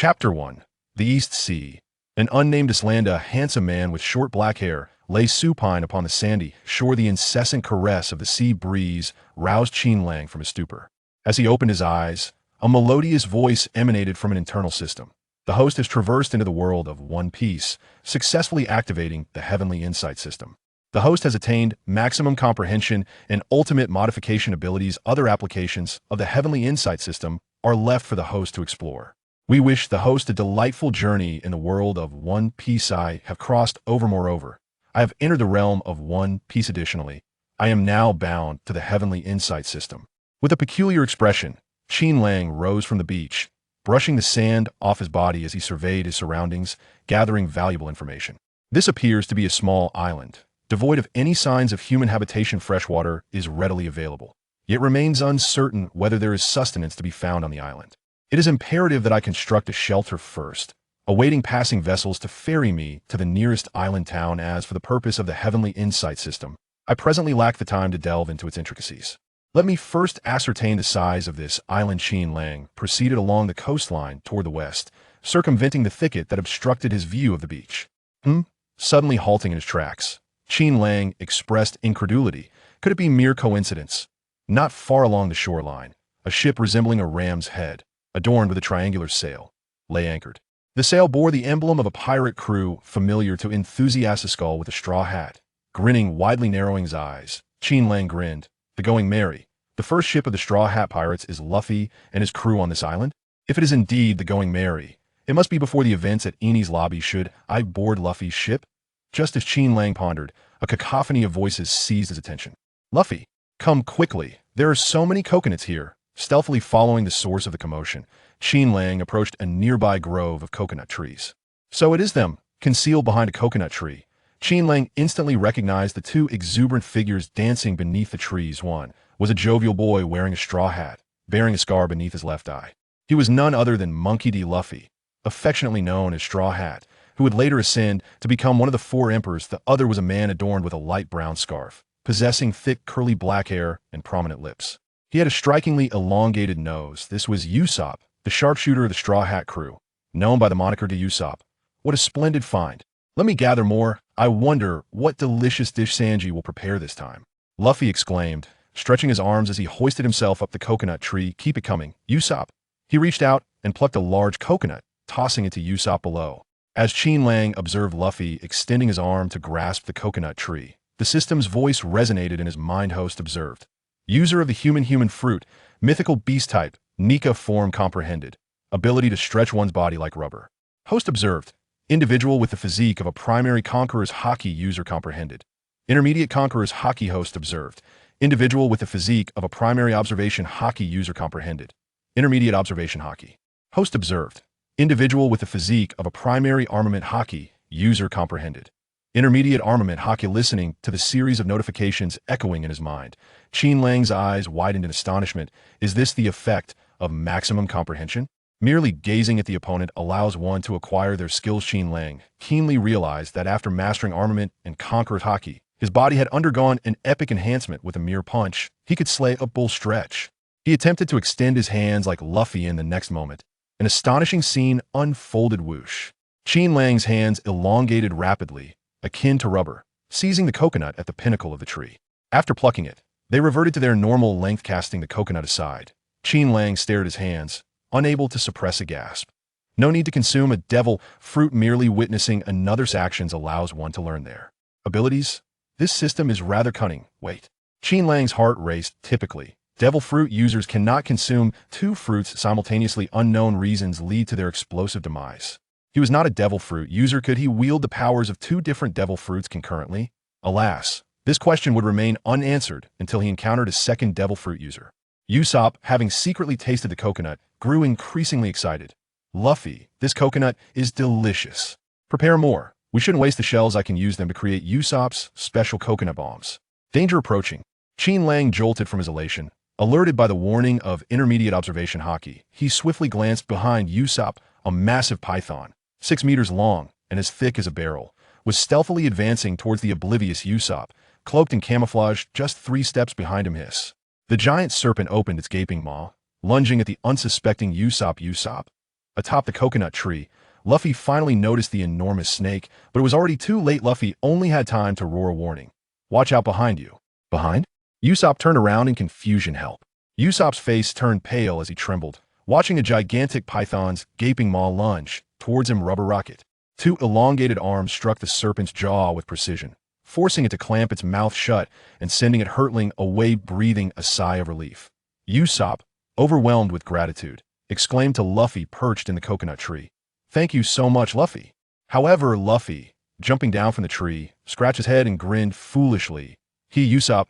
Chapter 1. The East Sea. An unnamed island, a handsome man with short black hair, lay supine upon the sandy shore. The incessant caress of the sea breeze roused Qin Lang from his stupor. As he opened his eyes, a melodious voice emanated from an internal system. The host has traversed into the world of One Piece, successfully activating the Heavenly Insight System. The host has attained maximum comprehension and ultimate modification abilities. Other applications of the Heavenly Insight System are left for the host to explore. We wish the host a delightful journey in the world of One Piece. I have crossed over. Moreover, I have entered the realm of One Piece. Additionally, I am now bound to the Heavenly Insight System. With a peculiar expression, Qin Lang rose from the beach, brushing the sand off his body as he surveyed his surroundings, gathering valuable information. This appears to be a small island, devoid of any signs of human habitation. Fresh water is readily available, yet remains uncertain whether there is sustenance to be found on the island. It is imperative that I construct a shelter first, awaiting passing vessels to ferry me to the nearest island town. As for the purpose of the Heavenly Insight System, I presently lack the time to delve into its intricacies. Let me first ascertain the size of this island. Qin Lang proceeded along the coastline toward the west, circumventing the thicket that obstructed his view of the beach. Suddenly halting in his tracks, Qin Lang expressed incredulity. Could it be mere coincidence? Not far along the shoreline, a ship resembling a ram's head, adorned with a triangular sail, lay anchored. The sail bore the emblem of a pirate crew familiar to enthusiasts. A skull with a straw hat, grinning widely, narrowing his eyes. Qin Lang grinned. The Going Merry. The first ship of the Straw Hat Pirates is Luffy and his crew on this island? If it is indeed the Going Merry, it must be before the events at Enies Lobby. Should I board Luffy's ship? Just as Qin Lang pondered, a cacophony of voices seized his attention. Luffy, come quickly. There are so many coconuts here. Stealthily following the source of the commotion, Qin Lang approached a nearby grove of coconut trees. So it is them, concealed behind a coconut tree. Qin Lang instantly recognized the two exuberant figures dancing beneath the trees. One was a jovial boy wearing a straw hat, bearing a scar beneath his left eye. He was none other than Monkey D. Luffy, affectionately known as Straw Hat, who would later ascend to become one of the four emperors. The other was a man adorned with a light brown scarf, possessing thick curly black hair and prominent lips. He had a strikingly elongated nose. This was Usopp, the sharpshooter of the Straw Hat crew, known by the moniker de Usopp. What a splendid find. Let me gather more. I wonder what delicious dish Sanji will prepare this time. Luffy exclaimed, stretching his arms as he hoisted himself up the coconut tree. Keep it coming, Usopp. He reached out and plucked a large coconut, tossing it to Usopp below. As Qin Lang observed Luffy extending his arm to grasp the coconut tree, the system's voice resonated in his mind. Host observed. User of the human fruit, mythical beast type, Nika form comprehended. Ability to stretch one's body like rubber. Host observed. Individual with the physique of a primary conqueror's Haki. User comprehended. Intermediate conqueror's Haki. Host observed. Individual with the physique of a primary observation Haki. User comprehended. Intermediate observation Haki. Host observed. Individual with the physique of a primary armament Haki. User comprehended. Intermediate armament Haki. Listening to the series of notifications echoing in his mind, Qin Lang's eyes widened in astonishment. Is this the effect of maximum comprehension? Merely gazing at the opponent allows one to acquire their skills. Qin Lang keenly realized that after mastering armament and conqueror's Haki, his body had undergone an epic enhancement. With a mere punch, he could slay a bull stretch. He attempted to extend his hands like Luffy. In the next moment, an astonishing scene unfolded. Whoosh. Qin Lang's hands elongated rapidly, akin to rubber, seizing the coconut at the pinnacle of the tree. After plucking it, they reverted to their normal length. Casting the coconut aside, Qin Lang stared at his hands, unable to suppress a gasp. No need to consume a devil fruit. Merely witnessing another's actions allows one to learn their abilities. This system is rather cunning. Wait. Qin Lang's heart raced. Typically, devil fruit users cannot consume two fruits simultaneously. Unknown reasons lead to their explosive demise. He was not a devil fruit user. Could he wield the powers of two different devil fruits concurrently? Alas, this question would remain unanswered until he encountered a second devil fruit user. Usopp, having secretly tasted the coconut, grew increasingly excited. Luffy, this coconut is delicious. Prepare more. We shouldn't waste the shells. I can use them to create Usopp's special coconut bombs. Danger approaching. Qin Lang jolted from his elation. Alerted by the warning of intermediate observation Haki, he swiftly glanced behind. Usopp, a massive python, 6 meters long and as thick as a barrel, was stealthily advancing towards the oblivious Usopp, cloaked in camouflage just 3 steps behind him. Hiss. The giant serpent opened its gaping maw, lunging at the unsuspecting Usopp. Usopp, Atop the coconut tree, Luffy finally noticed the enormous snake, but it was already too late. Luffy only had time to roar a warning. Watch out behind you. Behind? Usopp turned around in confusion. Help. Usopp's face turned pale as he trembled, watching a gigantic python's gaping maw lunge towards him. Rubber rocket. Two elongated arms struck the serpent's jaw with precision, forcing it to clamp its mouth shut and sending it hurtling away, breathing a sigh of relief. Usopp, overwhelmed with gratitude, exclaimed to Luffy perched in the coconut tree. Thank you so much, Luffy. However, Luffy, jumping down from the tree, scratched his head and grinned foolishly. Usopp,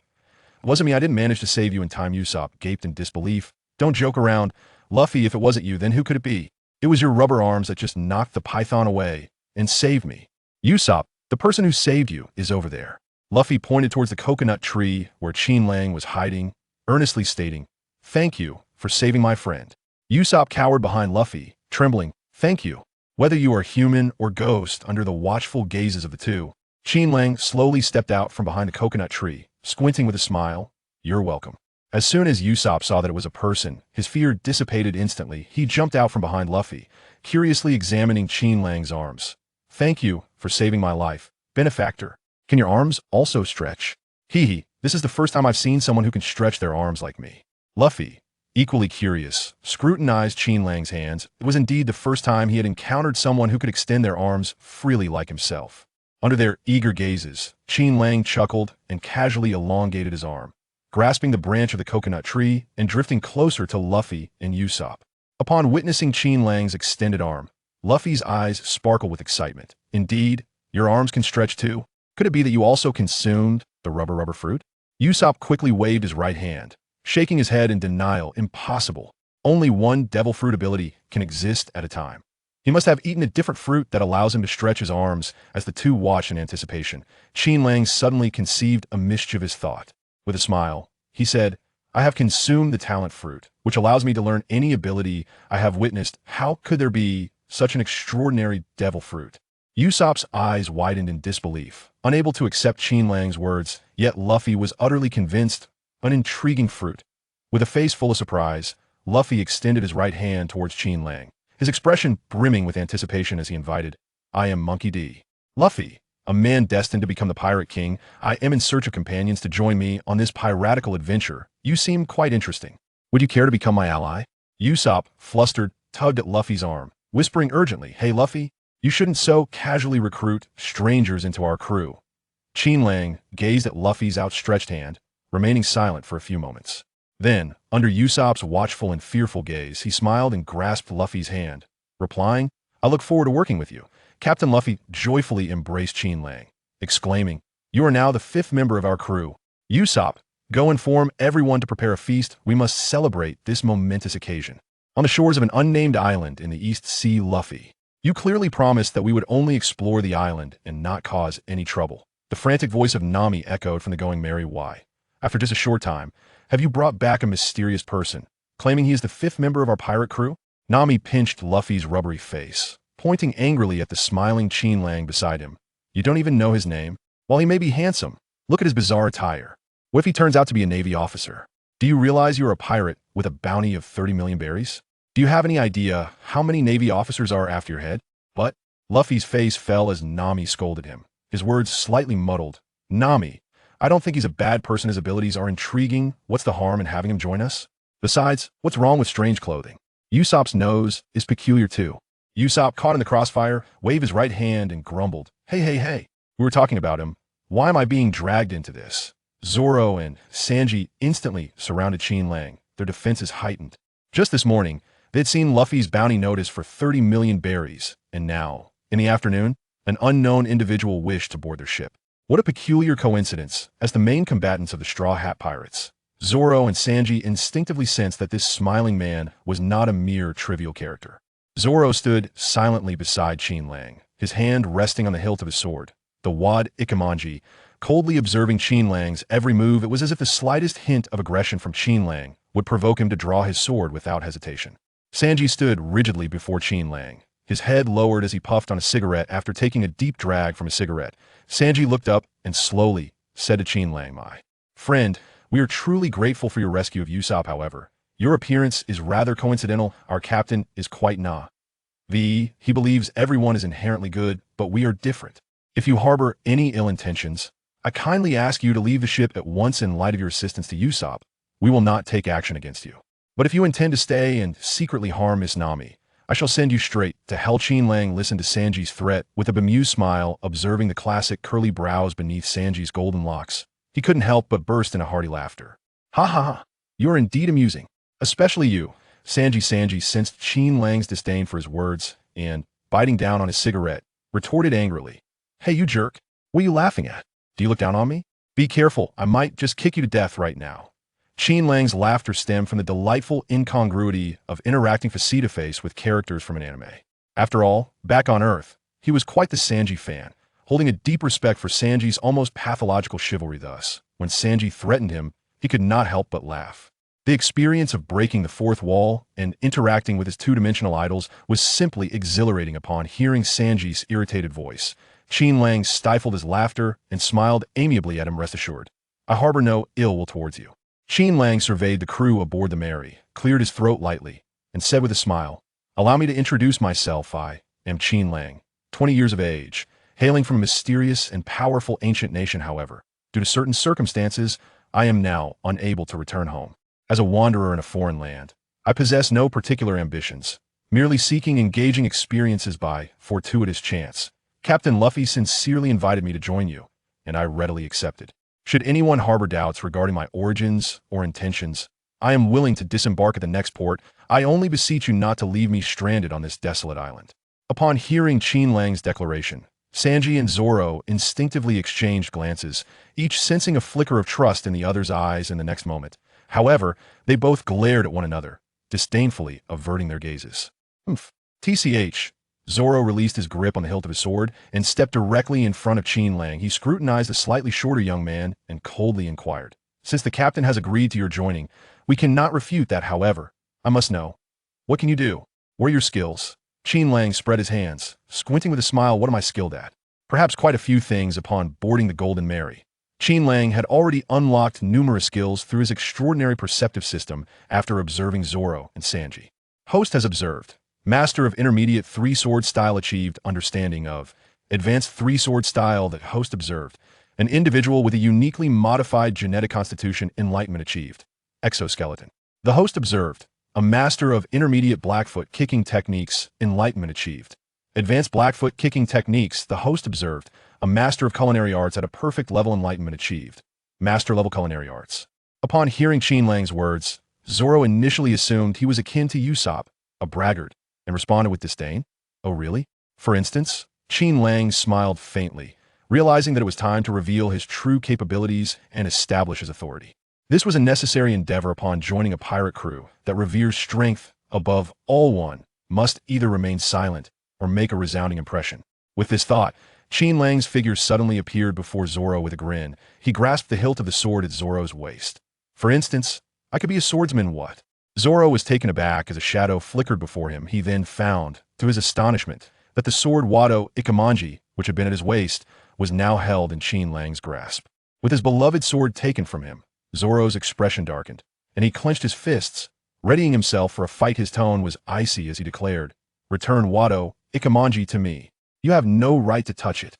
it wasn't me. I didn't manage to save you in time. Usopp gaped in disbelief. Don't joke around. Luffy, if it wasn't you, then who could it be? It was your rubber arms that just knocked the python away and saved me. Usopp, the person who saved you is over there. Luffy pointed towards the coconut tree where Qin Lang was hiding, earnestly stating, thank you for saving my friend. Usopp cowered behind Luffy, trembling. Thank you. Whether you are human or ghost, under the watchful gazes of the two, Qin Lang slowly stepped out from behind the coconut tree, squinting with a smile. You're welcome. As soon as Usopp saw that it was a person, his fear dissipated instantly. He jumped out from behind Luffy, curiously examining Qin Lang's arms. Thank you for saving my life, benefactor. Can your arms also stretch? This is the first time I've seen someone who can stretch their arms like me. Luffy, equally curious, scrutinized Qin Lang's hands. It was indeed the first time he had encountered someone who could extend their arms freely like himself. Under their eager gazes, Qin Lang chuckled and casually elongated his arm, grasping the branch of the coconut tree and drifting closer to Luffy and Usopp. Upon witnessing Qin Lang's extended arm, Luffy's eyes sparkled with excitement. Indeed, your arms can stretch too. Could it be that you also consumed the rubber fruit? Usopp quickly waved his right hand, shaking his head in denial. Impossible. Only one devil fruit ability can exist at a time. He must have eaten a different fruit that allows him to stretch his arms. As the two watched in anticipation, Qin Lang suddenly conceived a mischievous thought. With a smile, he said, I have consumed the talent fruit, which allows me to learn any ability I have witnessed. How could there be such an extraordinary devil fruit? Usopp's eyes widened in disbelief, unable to accept Qin Lang's words, yet Luffy was utterly convinced. An intriguing fruit. With a face full of surprise, Luffy extended his right hand towards Qin Lang, his expression brimming with anticipation as he invited, I am Monkey D. Luffy, a man destined to become the Pirate King. I am in search of companions to join me on this piratical adventure. You seem quite interesting. Would you care to become my ally? Usopp, flustered, tugged at Luffy's arm, whispering urgently, Hey Luffy, you shouldn't so casually recruit strangers into our crew. Qin Lang gazed at Luffy's outstretched hand, remaining silent for a few moments. Then, under Usopp's watchful and fearful gaze, he smiled and grasped Luffy's hand, replying, I look forward to working with you. Captain Luffy joyfully embraced Qin Lang, exclaiming, You are now the 5th member of our crew. Usopp, go inform everyone to prepare a feast. We must celebrate this momentous occasion. On the shores of an unnamed island in the East Sea, Luffy, you clearly promised that we would only explore the island and not cause any trouble. The frantic voice of Nami echoed from the Going Merry. Why? After just a short time, have you brought back a mysterious person, claiming he is the 5th member of our pirate crew? Nami pinched Luffy's rubbery face, pointing angrily at the smiling Qin Lang beside him. You don't even know his name? While he may be handsome, look at his bizarre attire. What if he turns out to be a Navy officer? Do you realize you are a pirate with a bounty of 30 million berries? Do you have any idea how many Navy officers are after your head? What? Luffy's face fell as Nami scolded him, his words slightly muddled. Nami, I don't think he's a bad person. His abilities are intriguing. What's the harm in having him join us? Besides, what's wrong with strange clothing? Usopp's nose is peculiar too. Usopp, caught in the crossfire, waved his right hand and grumbled, Hey. We were talking about him. Why am I being dragged into this? Zoro and Sanji instantly surrounded Qin Lang, their defenses heightened. Just this morning, they'd seen Luffy's bounty notice for 30 million berries, and now, in the afternoon, an unknown individual wished to board their ship. What a peculiar coincidence. As the main combatants of the Straw Hat Pirates, Zoro and Sanji instinctively sensed that this smiling man was not a mere trivial character. Zoro stood silently beside Qin Lang, his hand resting on the hilt of his sword, the Wad Ikamanji, coldly observing Qin Lang's every move. It was as if the slightest hint of aggression from Qin Lang would provoke him to draw his sword without hesitation. Sanji stood rigidly before Qin Lang, his head lowered as he puffed on a cigarette after taking a deep drag from a cigarette. Sanji looked up and slowly said to Qin Lang, My friend, we are truly grateful for your rescue of Usopp. However, your appearance is rather coincidental. Our captain is quite nah. He believes everyone is inherently good, but we are different. If you harbor any ill intentions, I kindly ask you to leave the ship at once in light of your assistance to Usopp. We will not take action against you. But if you intend to stay and secretly harm Miss Nami, I shall send you straight to hell. Qin Lang listened to Sanji's threat with a bemused smile, observing the classic curly brows beneath Sanji's golden locks. He couldn't help but burst into hearty laughter. Ha ha ha, you're indeed amusing. Especially you. Sanji sensed Qin Lang's disdain for his words and, biting down on his cigarette, retorted angrily. Hey, you jerk. What are you laughing at? Do you look down on me? Be careful, I might just kick you to death right now. Qin Lang's laughter stemmed from the delightful incongruity of interacting face-to-face with characters from an anime. After all, back on Earth, he was quite the Sanji fan, holding a deep respect for Sanji's almost pathological chivalry. Thus, when Sanji threatened him, he could not help but laugh. The experience of breaking the fourth wall and interacting with his two-dimensional idols was simply exhilarating. Upon hearing Sanji's irritated voice, Qin Lang stifled his laughter and smiled amiably at him. Rest assured, I harbor no ill will towards you. Qin Lang surveyed the crew aboard the Mary, cleared his throat lightly, and said with a smile, Allow me to introduce myself. I am Qin Lang, 20 years of age, hailing from a mysterious and powerful ancient nation. However, due to certain circumstances, I am now unable to return home. As a wanderer in a foreign land, I possess no particular ambitions, merely seeking engaging experiences by fortuitous chance. Captain Luffy sincerely invited me to join you, and I readily accepted. Should anyone harbor doubts regarding my origins or intentions, I am willing to disembark at the next port. I only beseech you not to leave me stranded on this desolate island. Upon hearing Qin Lang's declaration, Sanji and Zoro instinctively exchanged glances, each sensing a flicker of trust in the other's eyes in the next moment. However, they both glared at one another, disdainfully averting their gazes. TCH. Zoro released his grip on the hilt of his sword and stepped directly in front of Qin Lang. He scrutinized the slightly shorter young man and coldly inquired, Since the captain has agreed to your joining, we cannot refute that. However, I must know, what can you do? What are your skills? Qin Lang spread his hands, squinting with a smile. What am I skilled at? Perhaps quite a few things. Upon boarding the Golden Mary, Qin Lang had already unlocked numerous skills through his extraordinary perceptive system after observing Zoro and Sanji. Host has observed. Master of Intermediate Three-Sword Style achieved. Understanding of Advanced Three-Sword Style that Host observed. An individual with a uniquely modified genetic constitution. Enlightenment achieved. Exoskeleton. The Host observed. A Master of Intermediate Blackfoot Kicking Techniques. Enlightenment achieved. Advanced Blackfoot Kicking Techniques. The Host observed. A Master of Culinary Arts at a perfect level. Enlightenment achieved. Master level Culinary Arts. Upon hearing Qin Lang's words, Zoro initially assumed he was akin to Usopp, a braggart, and responded with disdain. Oh really? For instance, Qin Lang smiled faintly, realizing that it was time to reveal his true capabilities and establish his authority. This was a necessary endeavor. Upon joining a pirate crew that reveres strength above all, one must either remain silent or make a resounding impression. With this thought, Qin Lang's figure suddenly appeared before Zoro with a grin. He grasped the hilt of the sword at Zoro's waist. For instance, I could be a swordsman. What? Zoro was taken aback as a shadow flickered before him. He then found, to his astonishment, that the sword Wado Ikamanji, which had been at his waist, was now held in Qin Lang's grasp. With his beloved sword taken from him, Zoro's expression darkened, and he clenched his fists, readying himself for a fight. His tone was icy as he declared, Return Wado Ikamanji to me. You have no right to touch it.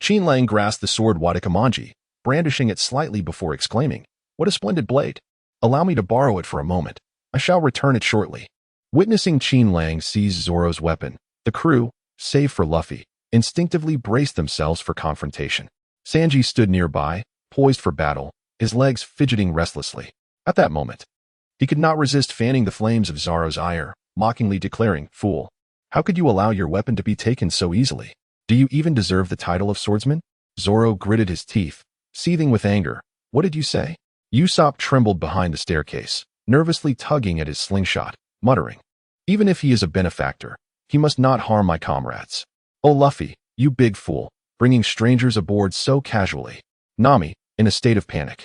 Qin Lang grasped the sword Wado Ikamanji, brandishing it slightly before exclaiming, What a splendid blade! Allow me to borrow it for a moment. I shall return it shortly. Witnessing Qin Lang seize Zoro's weapon, the crew, save for Luffy, instinctively braced themselves for confrontation. Sanji stood nearby, poised for battle, his legs fidgeting restlessly. At that moment, he could not resist fanning the flames of Zoro's ire, mockingly declaring, Fool, how could you allow your weapon to be taken so easily? Do you even deserve the title of swordsman? Zoro gritted his teeth, seething with anger. What did you say? Usopp trembled behind the staircase, nervously tugging at his slingshot, muttering, Even if he is a benefactor, he must not harm my comrades. Oh Luffy, you big fool, bringing strangers aboard so casually. Nami, in a state of panic,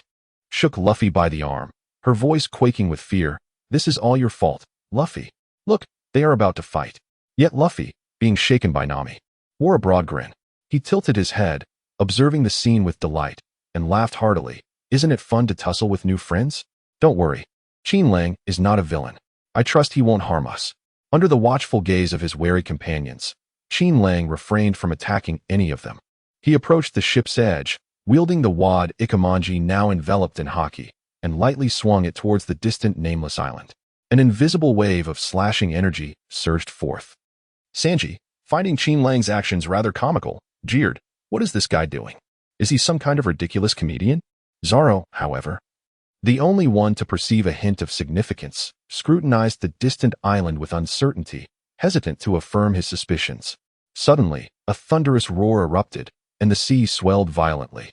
shook Luffy by the arm, her voice quaking with fear. This is all your fault, Luffy. Look, they are about to fight. Yet Luffy, being shaken by Nami, wore a broad grin. He tilted his head, observing the scene with delight, and laughed heartily. Isn't it fun to tussle with new friends? Don't worry. Qin Lang is not a villain. I trust he won't harm us. Under the watchful gaze of his wary companions, Qin Lang refrained from attacking any of them. He approached the ship's edge, wielding the wad Ikamanji now enveloped in Haki, and lightly swung it towards the distant nameless island. An invisible wave of slashing energy surged forth. Sanji, finding Qin Lang's actions rather comical, jeered, "What is this guy doing? Is he some kind of ridiculous comedian?" Zoro, however, the only one to perceive a hint of significance, scrutinized the distant island with uncertainty, hesitant to affirm his suspicions. Suddenly, a thunderous roar erupted, and the sea swelled violently,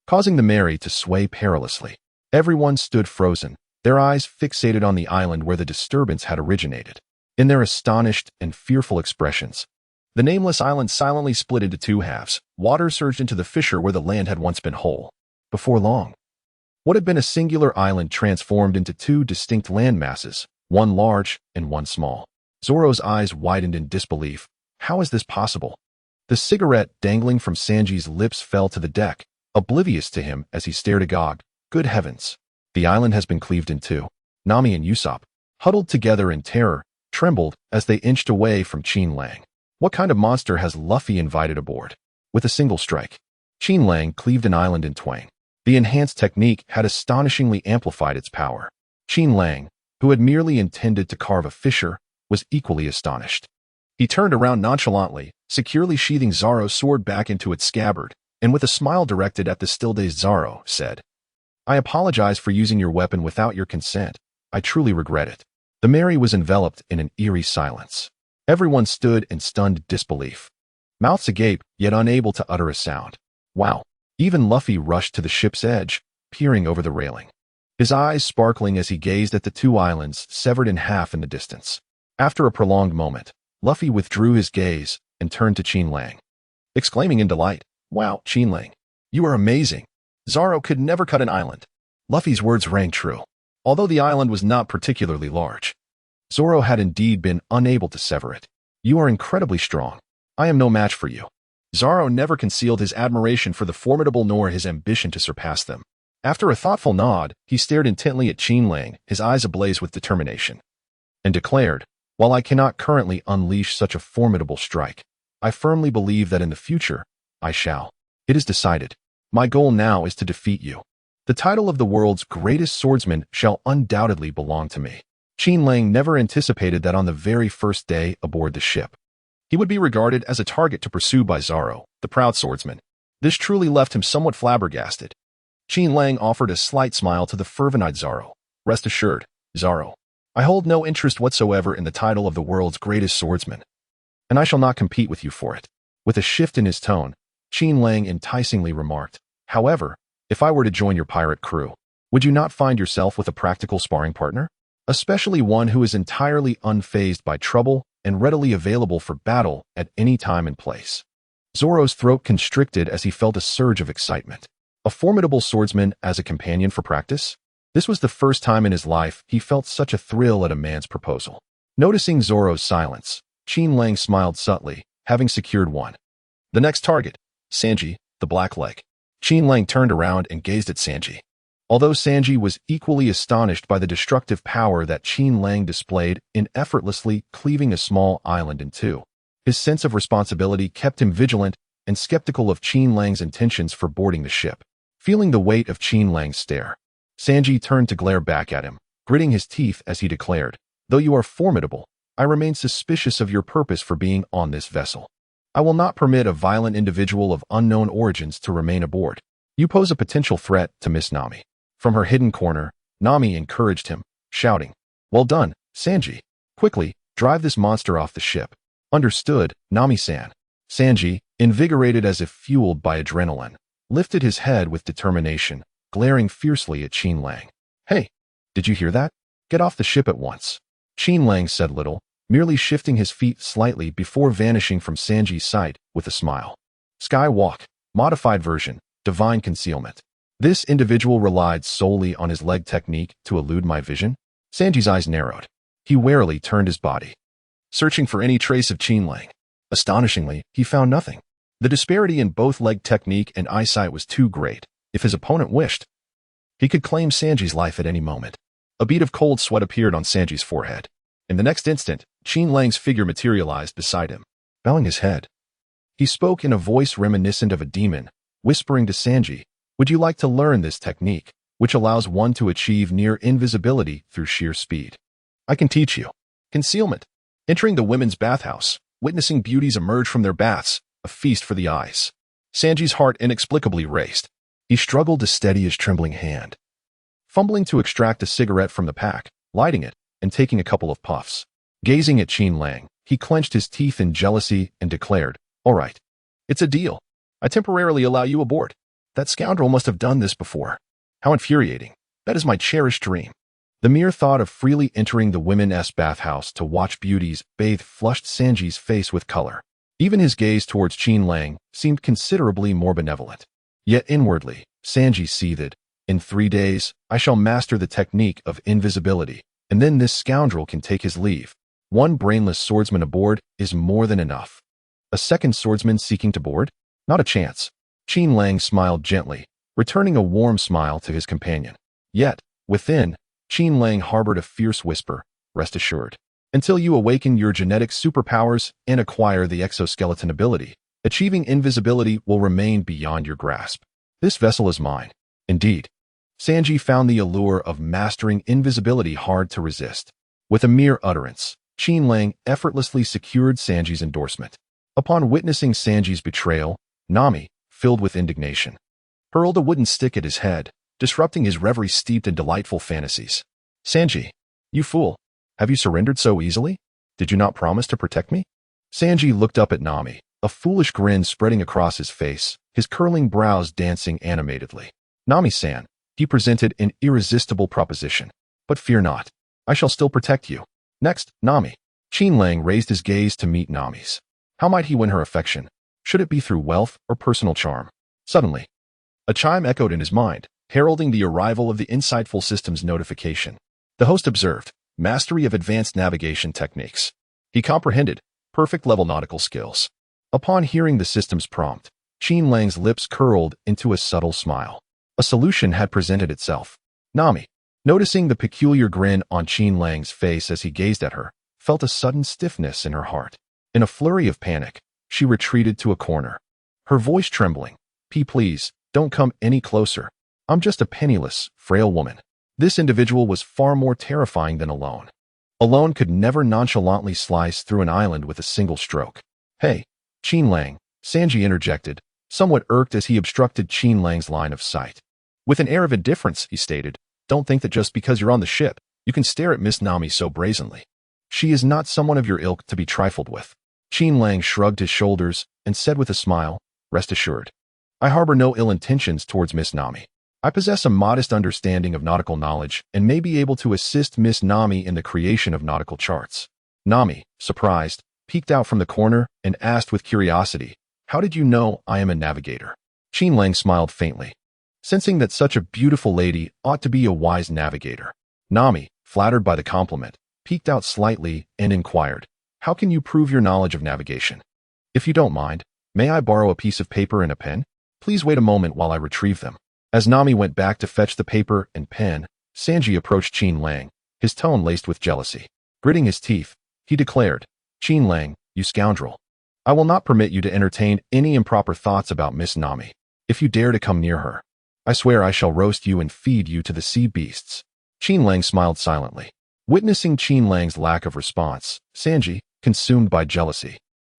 causing the Mary to sway perilously. Everyone stood frozen, their eyes fixated on the island where the disturbance had originated. In their astonished and fearful expressions, the nameless island silently split into two halves. Water surged into the fissure where the land had once been whole. Before long, what had been a singular island transformed into two distinct land masses, one large and one small. Zoro's eyes widened in disbelief. How is this possible? The cigarette dangling from Sanji's lips fell to the deck, oblivious to him as he stared agog. Good heavens! The island has been cleaved in two. Nami and Usopp, huddled together in terror, trembled as they inched away from Qin Lang. What kind of monster has Luffy invited aboard? With a single strike, Qin Lang cleaved an island in twain. The enhanced technique had astonishingly amplified its power. Qin Lang, who had merely intended to carve a fissure, was equally astonished. He turned around nonchalantly, securely sheathing Zoro's sword back into its scabbard, and with a smile directed at the still-dazed Zoro, said, "I apologize for using your weapon without your consent. I truly regret it." The Mary was enveloped in an eerie silence. Everyone stood in stunned disbelief, mouths agape, yet unable to utter a sound. Wow! Even Luffy rushed to the ship's edge, peering over the railing, his eyes sparkling as he gazed at the two islands severed in half in the distance. After a prolonged moment, Luffy withdrew his gaze and turned to Qin Lang, exclaiming in delight, "Wow, Qin Lang, you are amazing. Zoro could never cut an island." Luffy's words rang true. Although the island was not particularly large, Zoro had indeed been unable to sever it. "You are incredibly strong. I am no match for you." Zoro never concealed his admiration for the formidable nor his ambition to surpass them. After a thoughtful nod, he stared intently at Qin Lang, his eyes ablaze with determination, and declared, "While I cannot currently unleash such a formidable strike, I firmly believe that in the future, I shall. It is decided. My goal now is to defeat you. The title of the world's greatest swordsman shall undoubtedly belong to me." Qin Lang never anticipated that on the very first day aboard the ship, he would be regarded as a target to pursue by Zoro, the proud swordsman. This truly left him somewhat flabbergasted. Qin Lang offered a slight smile to the fervent-eyed Zoro. "Rest assured, Zoro, I hold no interest whatsoever in the title of the world's greatest swordsman, and I shall not compete with you for it." With a shift in his tone, Qin Lang enticingly remarked, "However, if I were to join your pirate crew, would you not find yourself with a practical sparring partner? Especially one who is entirely unfazed by trouble and readily available for battle at any time and place." Zoro's throat constricted as he felt a surge of excitement. A formidable swordsman as a companion for practice? This was the first time in his life he felt such a thrill at a man's proposal. Noticing Zoro's silence, Qin Lang smiled subtly, having secured one. The next target, Sanji, the black leg. Qin Lang turned around and gazed at Sanji. Although Sanji was equally astonished by the destructive power that Qin Lang displayed in effortlessly cleaving a small island in two, his sense of responsibility kept him vigilant and skeptical of Qin Lang's intentions for boarding the ship. Feeling the weight of Qin Lang's stare, Sanji turned to glare back at him, gritting his teeth as he declared, "Though you are formidable, I remain suspicious of your purpose for being on this vessel. I will not permit a violent individual of unknown origins to remain aboard. You pose a potential threat to Miss Nami." From her hidden corner, Nami encouraged him, shouting, "Well done, Sanji. Quickly, drive this monster off the ship." "Understood, Nami-san." Sanji, invigorated as if fueled by adrenaline, lifted his head with determination, glaring fiercely at Qin Lang. "Hey, did you hear that? Get off the ship at once." Qin Lang said little, merely shifting his feet slightly before vanishing from Sanji's sight with a smile. Sky Walk, modified version, divine concealment. This individual relied solely on his leg technique to elude my vision? Sanji's eyes narrowed. He warily turned his body, searching for any trace of Qin Lang. Astonishingly, he found nothing. The disparity in both leg technique and eyesight was too great. If his opponent wished, he could claim Sanji's life at any moment. A bead of cold sweat appeared on Sanji's forehead. In the next instant, Qin Lang's figure materialized beside him, bowing his head. He spoke in a voice reminiscent of a demon, whispering to Sanji, "Would you like to learn this technique, which allows one to achieve near invisibility through sheer speed? I can teach you." Concealment. Entering the women's bathhouse, witnessing beauties emerge from their baths, a feast for the eyes. Sanji's heart inexplicably raced. He struggled to steady his trembling hand, fumbling to extract a cigarette from the pack, lighting it, and taking a couple of puffs. Gazing at Qin Lang, he clenched his teeth in jealousy and declared, "All right. It's a deal. I temporarily allow you aboard. That scoundrel must have done this before. How infuriating. That is my cherished dream." The mere thought of freely entering the women's bathhouse to watch beauties bathe flushed Sanji's face with color. Even his gaze towards Qin Lang seemed considerably more benevolent. Yet inwardly, Sanji seethed. In 3 days, I shall master the technique of invisibility, and then this scoundrel can take his leave. One brainless swordsman aboard is more than enough. A second swordsman seeking to board? Not a chance. Qin Lang smiled gently, returning a warm smile to his companion. Yet, within, Qin Lang harbored a fierce whisper, "Rest assured. Until you awaken your genetic superpowers and acquire the exoskeleton ability, achieving invisibility will remain beyond your grasp. This vessel is mine." Indeed, Sanji found the allure of mastering invisibility hard to resist. With a mere utterance, Qin Lang effortlessly secured Sanji's endorsement. Upon witnessing Sanji's betrayal, Nami, filled with indignation, hurled a wooden stick at his head, disrupting his reverie steeped in delightful fantasies. "Sanji, you fool. Have you surrendered so easily? Did you not promise to protect me?" Sanji looked up at Nami, a foolish grin spreading across his face, his curling brows dancing animatedly. "Nami-san," he presented an irresistible proposition. "But fear not. I shall still protect you." "Next, Nami." Qin Lang raised his gaze to meet Nami's. How might he win her affection? Should it be through wealth or personal charm? Suddenly, a chime echoed in his mind, heralding the arrival of the insightful system's notification. The host observed, "Mastery of advanced navigation techniques." He comprehended, perfect level nautical skills. Upon hearing the system's prompt, Qin Lang's lips curled into a subtle smile. A solution had presented itself. Nami, noticing the peculiar grin on Qin Lang's face as he gazed at her, felt a sudden stiffness in her heart. In a flurry of panic, she retreated to a corner, her voice trembling. Please, don't come any closer. I'm just a penniless, frail woman." This individual was far more terrifying than Alone. Alone could never nonchalantly slice through an island with a single stroke. "Hey, Qin Lang," Sanji interjected, somewhat irked as he obstructed Qin Lang's line of sight. With an air of indifference, he stated, "Don't think that just because you're on the ship, you can stare at Miss Nami so brazenly. She is not someone of your ilk to be trifled with." Qin Lang shrugged his shoulders and said with a smile, "Rest assured. I harbor no ill intentions towards Miss Nami. I possess a modest understanding of nautical knowledge and may be able to assist Miss Nami in the creation of nautical charts." Nami, surprised, peeked out from the corner and asked with curiosity, "How did you know I am a navigator?" Qin Lang smiled faintly, sensing that such a beautiful lady ought to be a wise navigator. Nami, flattered by the compliment, peeked out slightly and inquired, "How can you prove your knowledge of navigation? If you don't mind, may I borrow a piece of paper and a pen? Please wait a moment while I retrieve them." As Nami went back to fetch the paper and pen, Sanji approached Qin Lang, his tone laced with jealousy. Gritting his teeth, he declared, "Qin Lang, you scoundrel. I will not permit you to entertain any improper thoughts about Miss Nami. If you dare to come near her, I swear I shall roast you and feed you to the sea beasts." Qin Lang smiled silently. Witnessing Qin Lang's lack of response, Sanji, consumed by jealousy,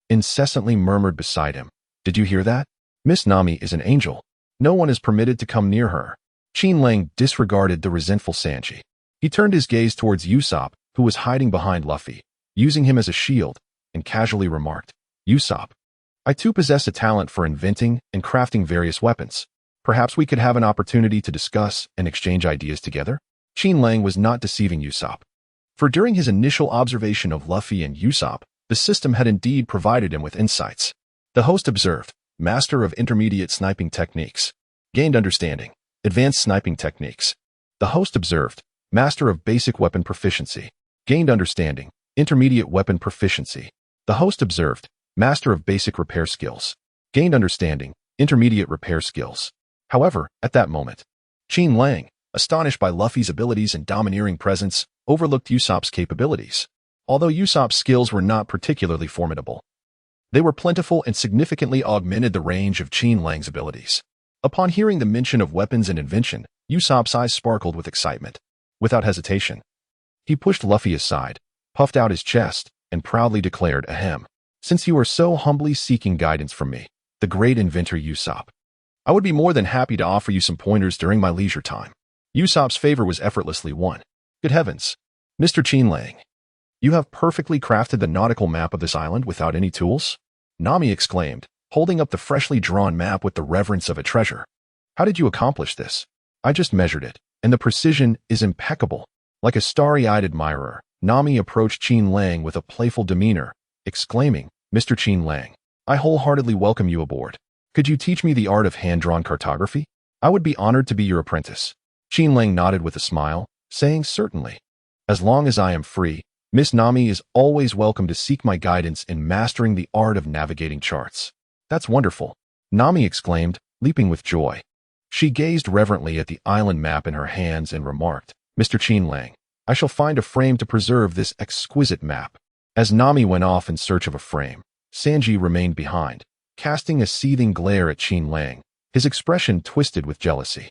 incessantly murmured beside him, "Did you hear that? Miss Nami is an angel. No one is permitted to come near her." Qin Lang disregarded the resentful Sanji. He turned his gaze towards Usopp, who was hiding behind Luffy, using him as a shield, and casually remarked, "Usopp, I too possess a talent for inventing and crafting various weapons. Perhaps we could have an opportunity to discuss and exchange ideas together?" Qin Lang was not deceiving Usopp, for during his initial observation of Luffy and Usopp, the system had indeed provided him with insights. The host observed, "Master of intermediate sniping techniques. Gained understanding. Advanced sniping techniques." The host observed, "Master of basic weapon proficiency. Gained understanding. Intermediate weapon proficiency." The host observed, "Master of basic repair skills. Gained understanding. Intermediate repair skills." However, at that moment, Qin Lang, astonished by Luffy's abilities and domineering presence, overlooked Usopp's capabilities. Although Usopp's skills were not particularly formidable, they were plentiful and significantly augmented the range of Qin Lang's abilities. Upon hearing the mention of weapons and invention, Usopp's eyes sparkled with excitement. Without hesitation, he pushed Luffy aside, puffed out his chest, and proudly declared, "Ahem. Since you are so humbly seeking guidance from me, the great inventor Usopp, I would be more than happy to offer you some pointers during my leisure time." Usopp's favor was effortlessly won. "Good heavens, Mr. Qin Lang, you have perfectly crafted the nautical map of this island without any tools?" Nami exclaimed, holding up the freshly drawn map with the reverence of a treasure. "How did you accomplish this?" "I just measured it, and the precision is impeccable." Like a starry-eyed admirer, Nami approached Qin Lang with a playful demeanor, exclaiming, "Mr. Qin Lang, I wholeheartedly welcome you aboard. Could you teach me the art of hand-drawn cartography? I would be honored to be your apprentice." Qin Lang nodded with a smile, saying, "Certainly. As long as I am free, Miss Nami is always welcome to seek my guidance in mastering the art of navigating charts." "That's wonderful," Nami exclaimed, leaping with joy. She gazed reverently at the island map in her hands and remarked, "Mr. Qin Lang, I shall find a frame to preserve this exquisite map." As Nami went off in search of a frame, Sanji remained behind, casting a seething glare at Qin Lang, his expression twisted with jealousy.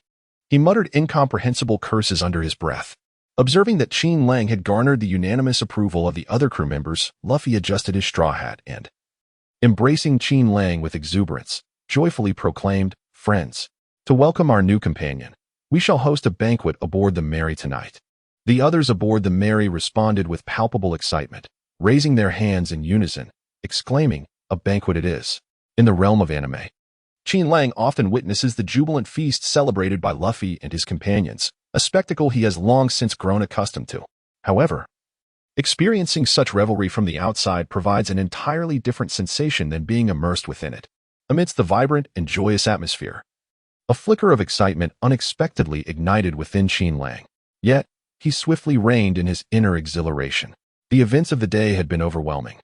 He muttered incomprehensible curses under his breath. Observing that Qin Lang had garnered the unanimous approval of the other crew members, Luffy adjusted his straw hat and, embracing Qin Lang with exuberance, joyfully proclaimed, "Friends, to welcome our new companion, we shall host a banquet aboard the Mary tonight." The others aboard the Mary responded with palpable excitement, raising their hands in unison, exclaiming, "A banquet it is." In the realm of anime, Qin Lang often witnesses the jubilant feast celebrated by Luffy and his companions, a spectacle he has long since grown accustomed to. However, experiencing such revelry from the outside provides an entirely different sensation than being immersed within it. Amidst the vibrant and joyous atmosphere, a flicker of excitement unexpectedly ignited within Qin Lang. Yet, he swiftly reigned in his inner exhilaration. The events of the day had been overwhelming,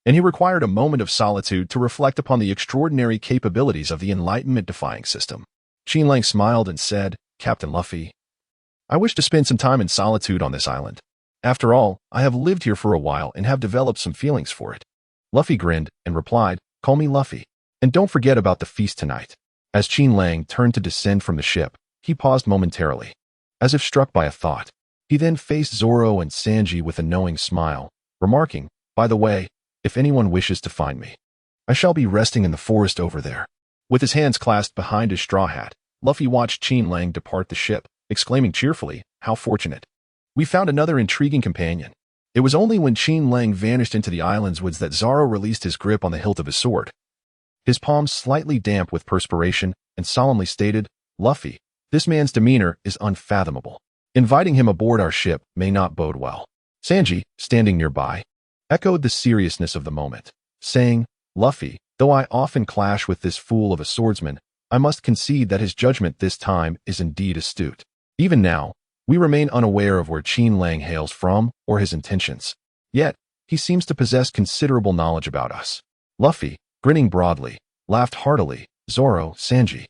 and he required a moment of solitude to reflect upon the extraordinary capabilities of the Enlightenment-defying system. Qin Lang smiled and said, "Captain Luffy, I wish to spend some time in solitude on this island. After all, I have lived here for a while and have developed some feelings for it." Luffy grinned and replied, "Call me Luffy. And don't forget about the feast tonight." As Qin Lang turned to descend from the ship, he paused momentarily, as if struck by a thought. He then faced Zoro and Sanji with a knowing smile, remarking, "By the way, if anyone wishes to find me, I shall be resting in the forest over there." With his hands clasped behind his straw hat, Luffy watched Qin Lang depart the ship, exclaiming cheerfully, "How fortunate. We found another intriguing companion." It was only when Qin Lang vanished into the island's woods that Zoro released his grip on the hilt of his sword, his palms slightly damp with perspiration, and solemnly stated, "Luffy, this man's demeanor is unfathomable. Inviting him aboard our ship may not bode well." Sanji, standing nearby, echoed the seriousness of the moment, saying, "Luffy, though I often clash with this fool of a swordsman, I must concede that his judgment this time is indeed astute. Even now, we remain unaware of where Qin Lang hails from or his intentions. Yet, he seems to possess considerable knowledge about us." Luffy, grinning broadly, laughed heartily. "Zoro, Sanji,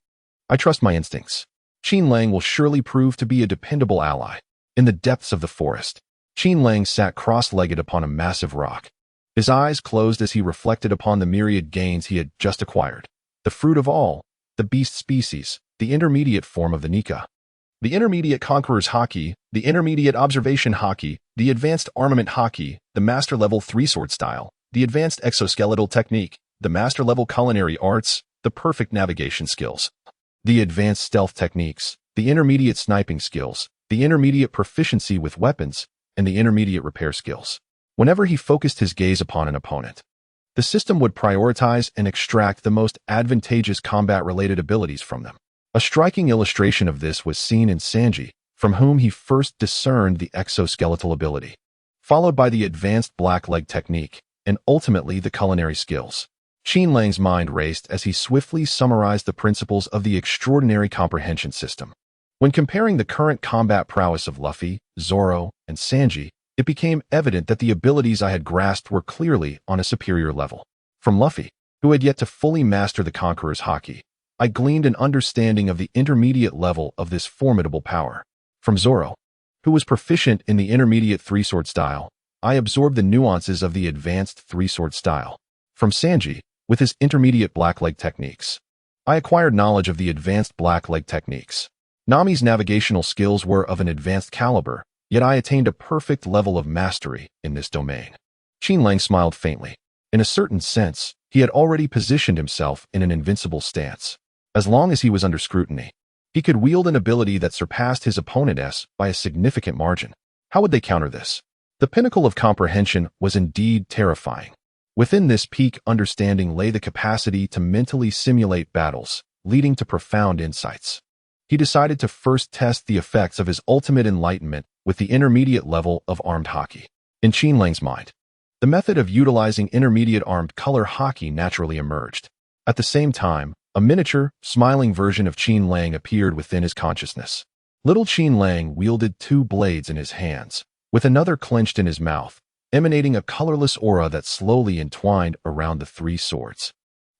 I trust my instincts. Qin Lang will surely prove to be a dependable ally." In the depths of the forest, Qin Lang sat cross-legged upon a massive rock. His eyes closed as he reflected upon the myriad gains he had just acquired. The fruit of all, the beast species, the intermediate form of the Nika, the intermediate conqueror's Haki, the intermediate observation Haki, the advanced armament Haki, the master-level three-sword style, the advanced exoskeletal technique, the master-level culinary arts, the perfect navigation skills, the advanced stealth techniques, the intermediate sniping skills, the intermediate proficiency with weapons, and the intermediate repair skills. Whenever he focused his gaze upon an opponent, the system would prioritize and extract the most advantageous combat-related abilities from them. A striking illustration of this was seen in Sanji, from whom he first discerned the exoskeletal ability, followed by the advanced black leg technique, and ultimately the culinary skills. Qin Lang's mind raced as he swiftly summarized the principles of the extraordinary comprehension system. When comparing the current combat prowess of Luffy, Zoro, and Sanji, it became evident that the abilities I had grasped were clearly on a superior level. From Luffy, who had yet to fully master the Conqueror's Haki, I gleaned an understanding of the intermediate level of this formidable power. From Zoro, who was proficient in the intermediate three-sword style, I absorbed the nuances of the advanced three-sword style. From Sanji, with his intermediate black leg techniques, I acquired knowledge of the advanced black leg techniques. Nami's navigational skills were of an advanced caliber, yet I attained a perfect level of mastery in this domain. Qin Lang smiled faintly. In a certain sense, he had already positioned himself in an invincible stance. As long as he was under scrutiny, he could wield an ability that surpassed his opponent's by a significant margin. How would they counter this? The pinnacle of comprehension was indeed terrifying. Within this peak understanding lay the capacity to mentally simulate battles, leading to profound insights. He decided to first test the effects of his ultimate enlightenment with the intermediate level of armed Haki. In Qin Lang's mind, the method of utilizing intermediate armed color Haki naturally emerged. At the same time, a miniature, smiling version of Qin Lang appeared within his consciousness. Little Qin Lang wielded two blades in his hands, with another clenched in his mouth, emanating a colorless aura that slowly entwined around the three swords.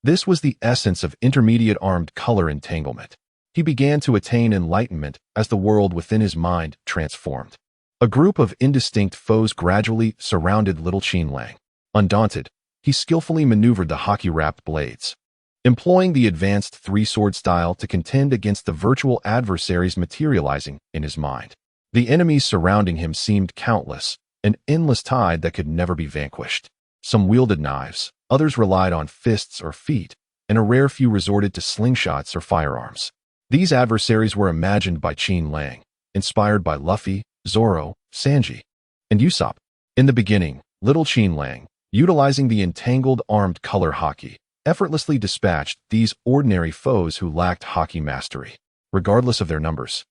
This was the essence of intermediate armed color entanglement. He began to attain enlightenment as the world within his mind transformed. A group of indistinct foes gradually surrounded little Qin Lang. Undaunted, he skillfully maneuvered the Haki-wrapped blades, employing the advanced three-sword style to contend against the virtual adversaries materializing in his mind. The enemies surrounding him seemed countless, an endless tide that could never be vanquished. Some wielded knives, others relied on fists or feet, and a rare few resorted to slingshots or firearms. These adversaries were imagined by Qin Lang, inspired by Luffy, Zoro, Sanji, and Usopp. In the beginning, little Qin Lang, utilizing the entangled armed color Haki, effortlessly dispatched these ordinary foes who lacked Haki mastery, regardless of their numbers.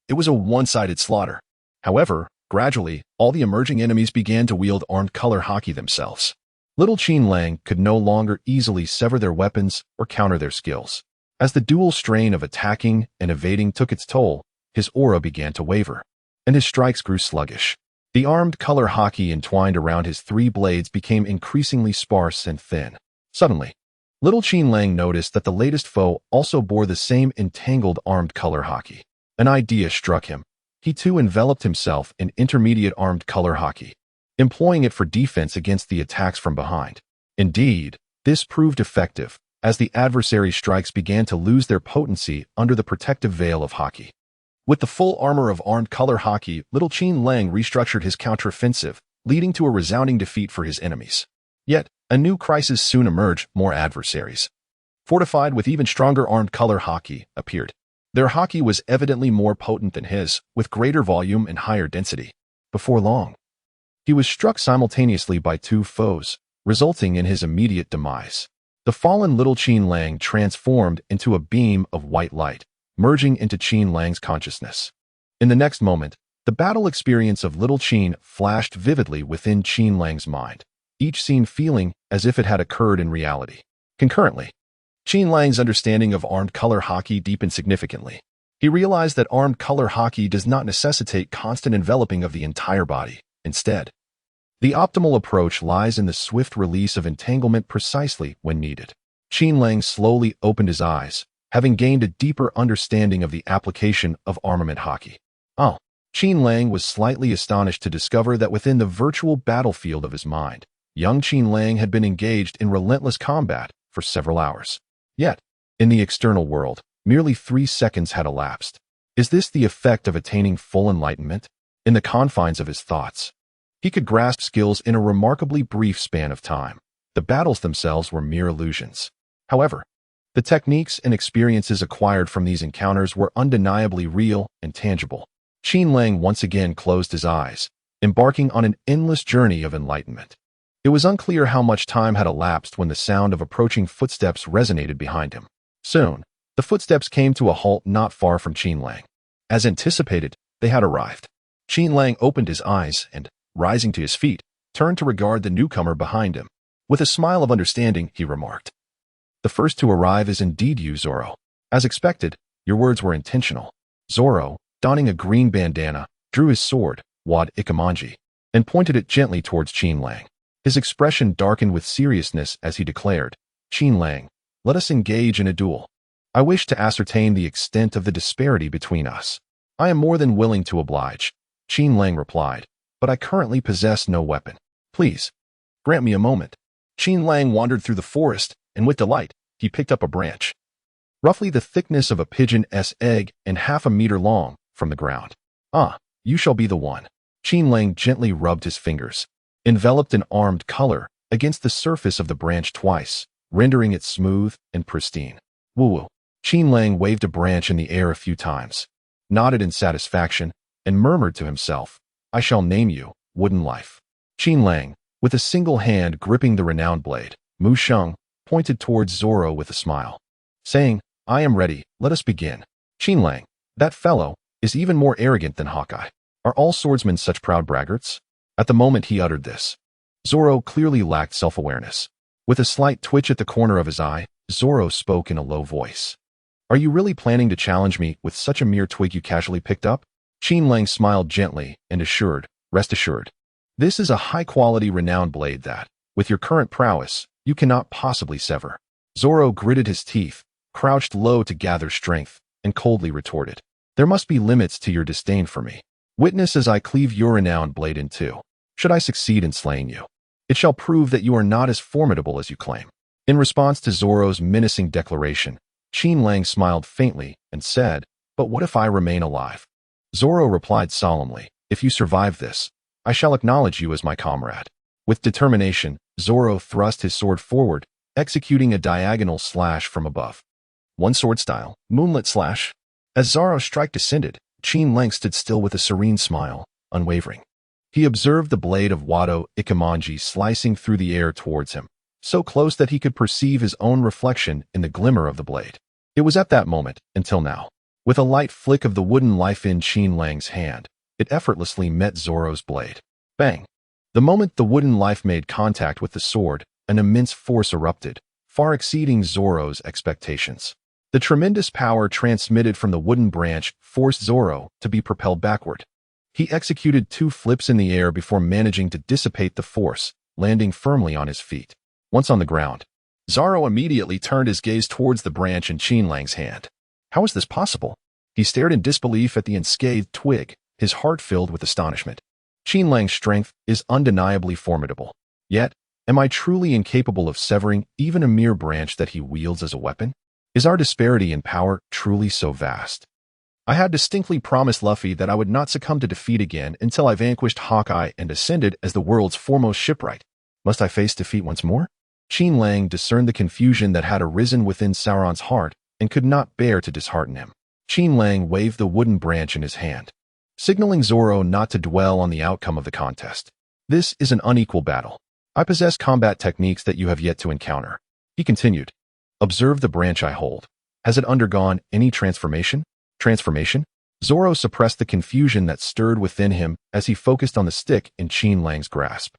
It was a one-sided slaughter. However, gradually, all the emerging enemies began to wield armed color Haki themselves. Little Qin Lang could no longer easily sever their weapons or counter their skills. As the dual strain of attacking and evading took its toll, his aura began to waver, and his strikes grew sluggish. The armed color Haki entwined around his three blades became increasingly sparse and thin. Suddenly, little Qin Lang noticed that the latest foe also bore the same entangled armed color Haki. An idea struck him. He too enveloped himself in intermediate armed color Haki, employing it for defense against the attacks from behind. Indeed, this proved effective, as the adversary's strikes began to lose their potency under the protective veil of Haki. With the full armor of armed color Haki, little Qin Lang restructured his counteroffensive, leading to a resounding defeat for his enemies. Yet, a new crisis soon emerged. More adversaries, fortified with even stronger armed color Haki, appeared. Their Haki was evidently more potent than his, with greater volume and higher density. Before long, he was struck simultaneously by two foes, resulting in his immediate demise. The fallen little Qin Lang transformed into a beam of white light, merging into Qin Lang's consciousness. In the next moment, the battle experience of little Qin flashed vividly within Qin Lang's mind, each scene feeling as if it had occurred in reality. Concurrently, Qin Lang's understanding of armed color Haki deepened significantly. He realized that armed color Haki does not necessitate constant enveloping of the entire body. Instead, the optimal approach lies in the swift release of entanglement precisely when needed. Qin Lang slowly opened his eyes, having gained a deeper understanding of the application of armament Haki. Qin Lang was slightly astonished to discover that within the virtual battlefield of his mind, young Qin Lang had been engaged in relentless combat for several hours. Yet, in the external world, merely 3 seconds had elapsed. Is this the effect of attaining full enlightenment? In the confines of his thoughts, he could grasp skills in a remarkably brief span of time. The battles themselves were mere illusions. However, the techniques and experiences acquired from these encounters were undeniably real and tangible. Qin Lang once again closed his eyes, embarking on an endless journey of enlightenment. It was unclear how much time had elapsed when the sound of approaching footsteps resonated behind him. Soon, the footsteps came to a halt not far from Qin Lang. As anticipated, they had arrived. Qin Lang opened his eyes and, rising to his feet, turned to regard the newcomer behind him. With a smile of understanding, he remarked, "The first to arrive is indeed you, Zoro. As expected, your words were intentional." Zoro, donning a green bandana, drew his sword, Wad Ikamanji, and pointed it gently towards Qin Lang. His expression darkened with seriousness as he declared, "Qin Lang, let us engage in a duel. I wish to ascertain the extent of the disparity between us." "I am more than willing to oblige," Qin Lang replied, "but I currently possess no weapon." Please, grant me a moment. Qin Lang wandered through the forest, and with delight, he picked up a branch, roughly the thickness of a pigeon's egg and half a meter long, from the ground. Ah, you shall be the one. Qin Lang gently rubbed his fingers, enveloped in armed color, against the surface of the branch twice, rendering it smooth and pristine. Woo-woo. Qin Lang waved a branch in the air a few times, nodded in satisfaction, and murmured to himself, I shall name you Wooden Life. Qin Lang, with a single hand gripping the renowned blade, Mu Sheng, pointed towards Zoro with a smile, saying, I am ready, let us begin. Qin Lang, that fellow, is even more arrogant than Hawkeye. Are all swordsmen such proud braggarts? At the moment he uttered this, Zoro clearly lacked self-awareness. With a slight twitch at the corner of his eye, Zoro spoke in a low voice. Are you really planning to challenge me with such a mere twig you casually picked up? Qin Lang smiled gently and assured, rest assured. This is a high-quality renowned blade that, with your current prowess, you cannot possibly sever. Zoro gritted his teeth, crouched low to gather strength, and coldly retorted. There must be limits to your disdain for me. Witness as I cleave your renowned blade in two. Should I succeed in slaying you, it shall prove that you are not as formidable as you claim. In response to Zoro's menacing declaration, Qin Lang smiled faintly and said, but what if I remain alive? Zoro replied solemnly, if you survive this, I shall acknowledge you as my comrade. With determination, Zoro thrust his sword forward, executing a diagonal slash from above. One sword style, moonlit slash. As Zoro's strike descended, Qin Lang stood still with a serene smile, unwavering. He observed the blade of Wado Ikemonji slicing through the air towards him, so close that he could perceive his own reflection in the glimmer of the blade. It was at that moment, until now. With a light flick of the wooden life in Qin Lang's hand, it effortlessly met Zoro's blade. Bang! The moment the wooden life made contact with the sword, an immense force erupted, far exceeding Zoro's expectations. The tremendous power transmitted from the wooden branch forced Zoro to be propelled backward. He executed 2 flips in the air before managing to dissipate the force, landing firmly on his feet. Once on the ground, Zoro immediately turned his gaze towards the branch in Qin Lang's hand. How is this possible? He stared in disbelief at the unscathed twig, his heart filled with astonishment. Qin Lang's strength is undeniably formidable. Yet, am I truly incapable of severing even a mere branch that he wields as a weapon? Is our disparity in power truly so vast? I had distinctly promised Luffy that I would not succumb to defeat again until I vanquished Hawkeye and ascended as the world's foremost shipwright. Must I face defeat once more? Qin Lang discerned the confusion that had arisen within Sauron's heart and could not bear to dishearten him. Qin Lang waved the wooden branch in his hand, signaling Zoro not to dwell on the outcome of the contest. This is an unequal battle. I possess combat techniques that you have yet to encounter. He continued. Observe the branch I hold. Has it undergone any transformation? Transformation? Zoro suppressed the confusion that stirred within him as he focused on the stick in Qin Lang's grasp.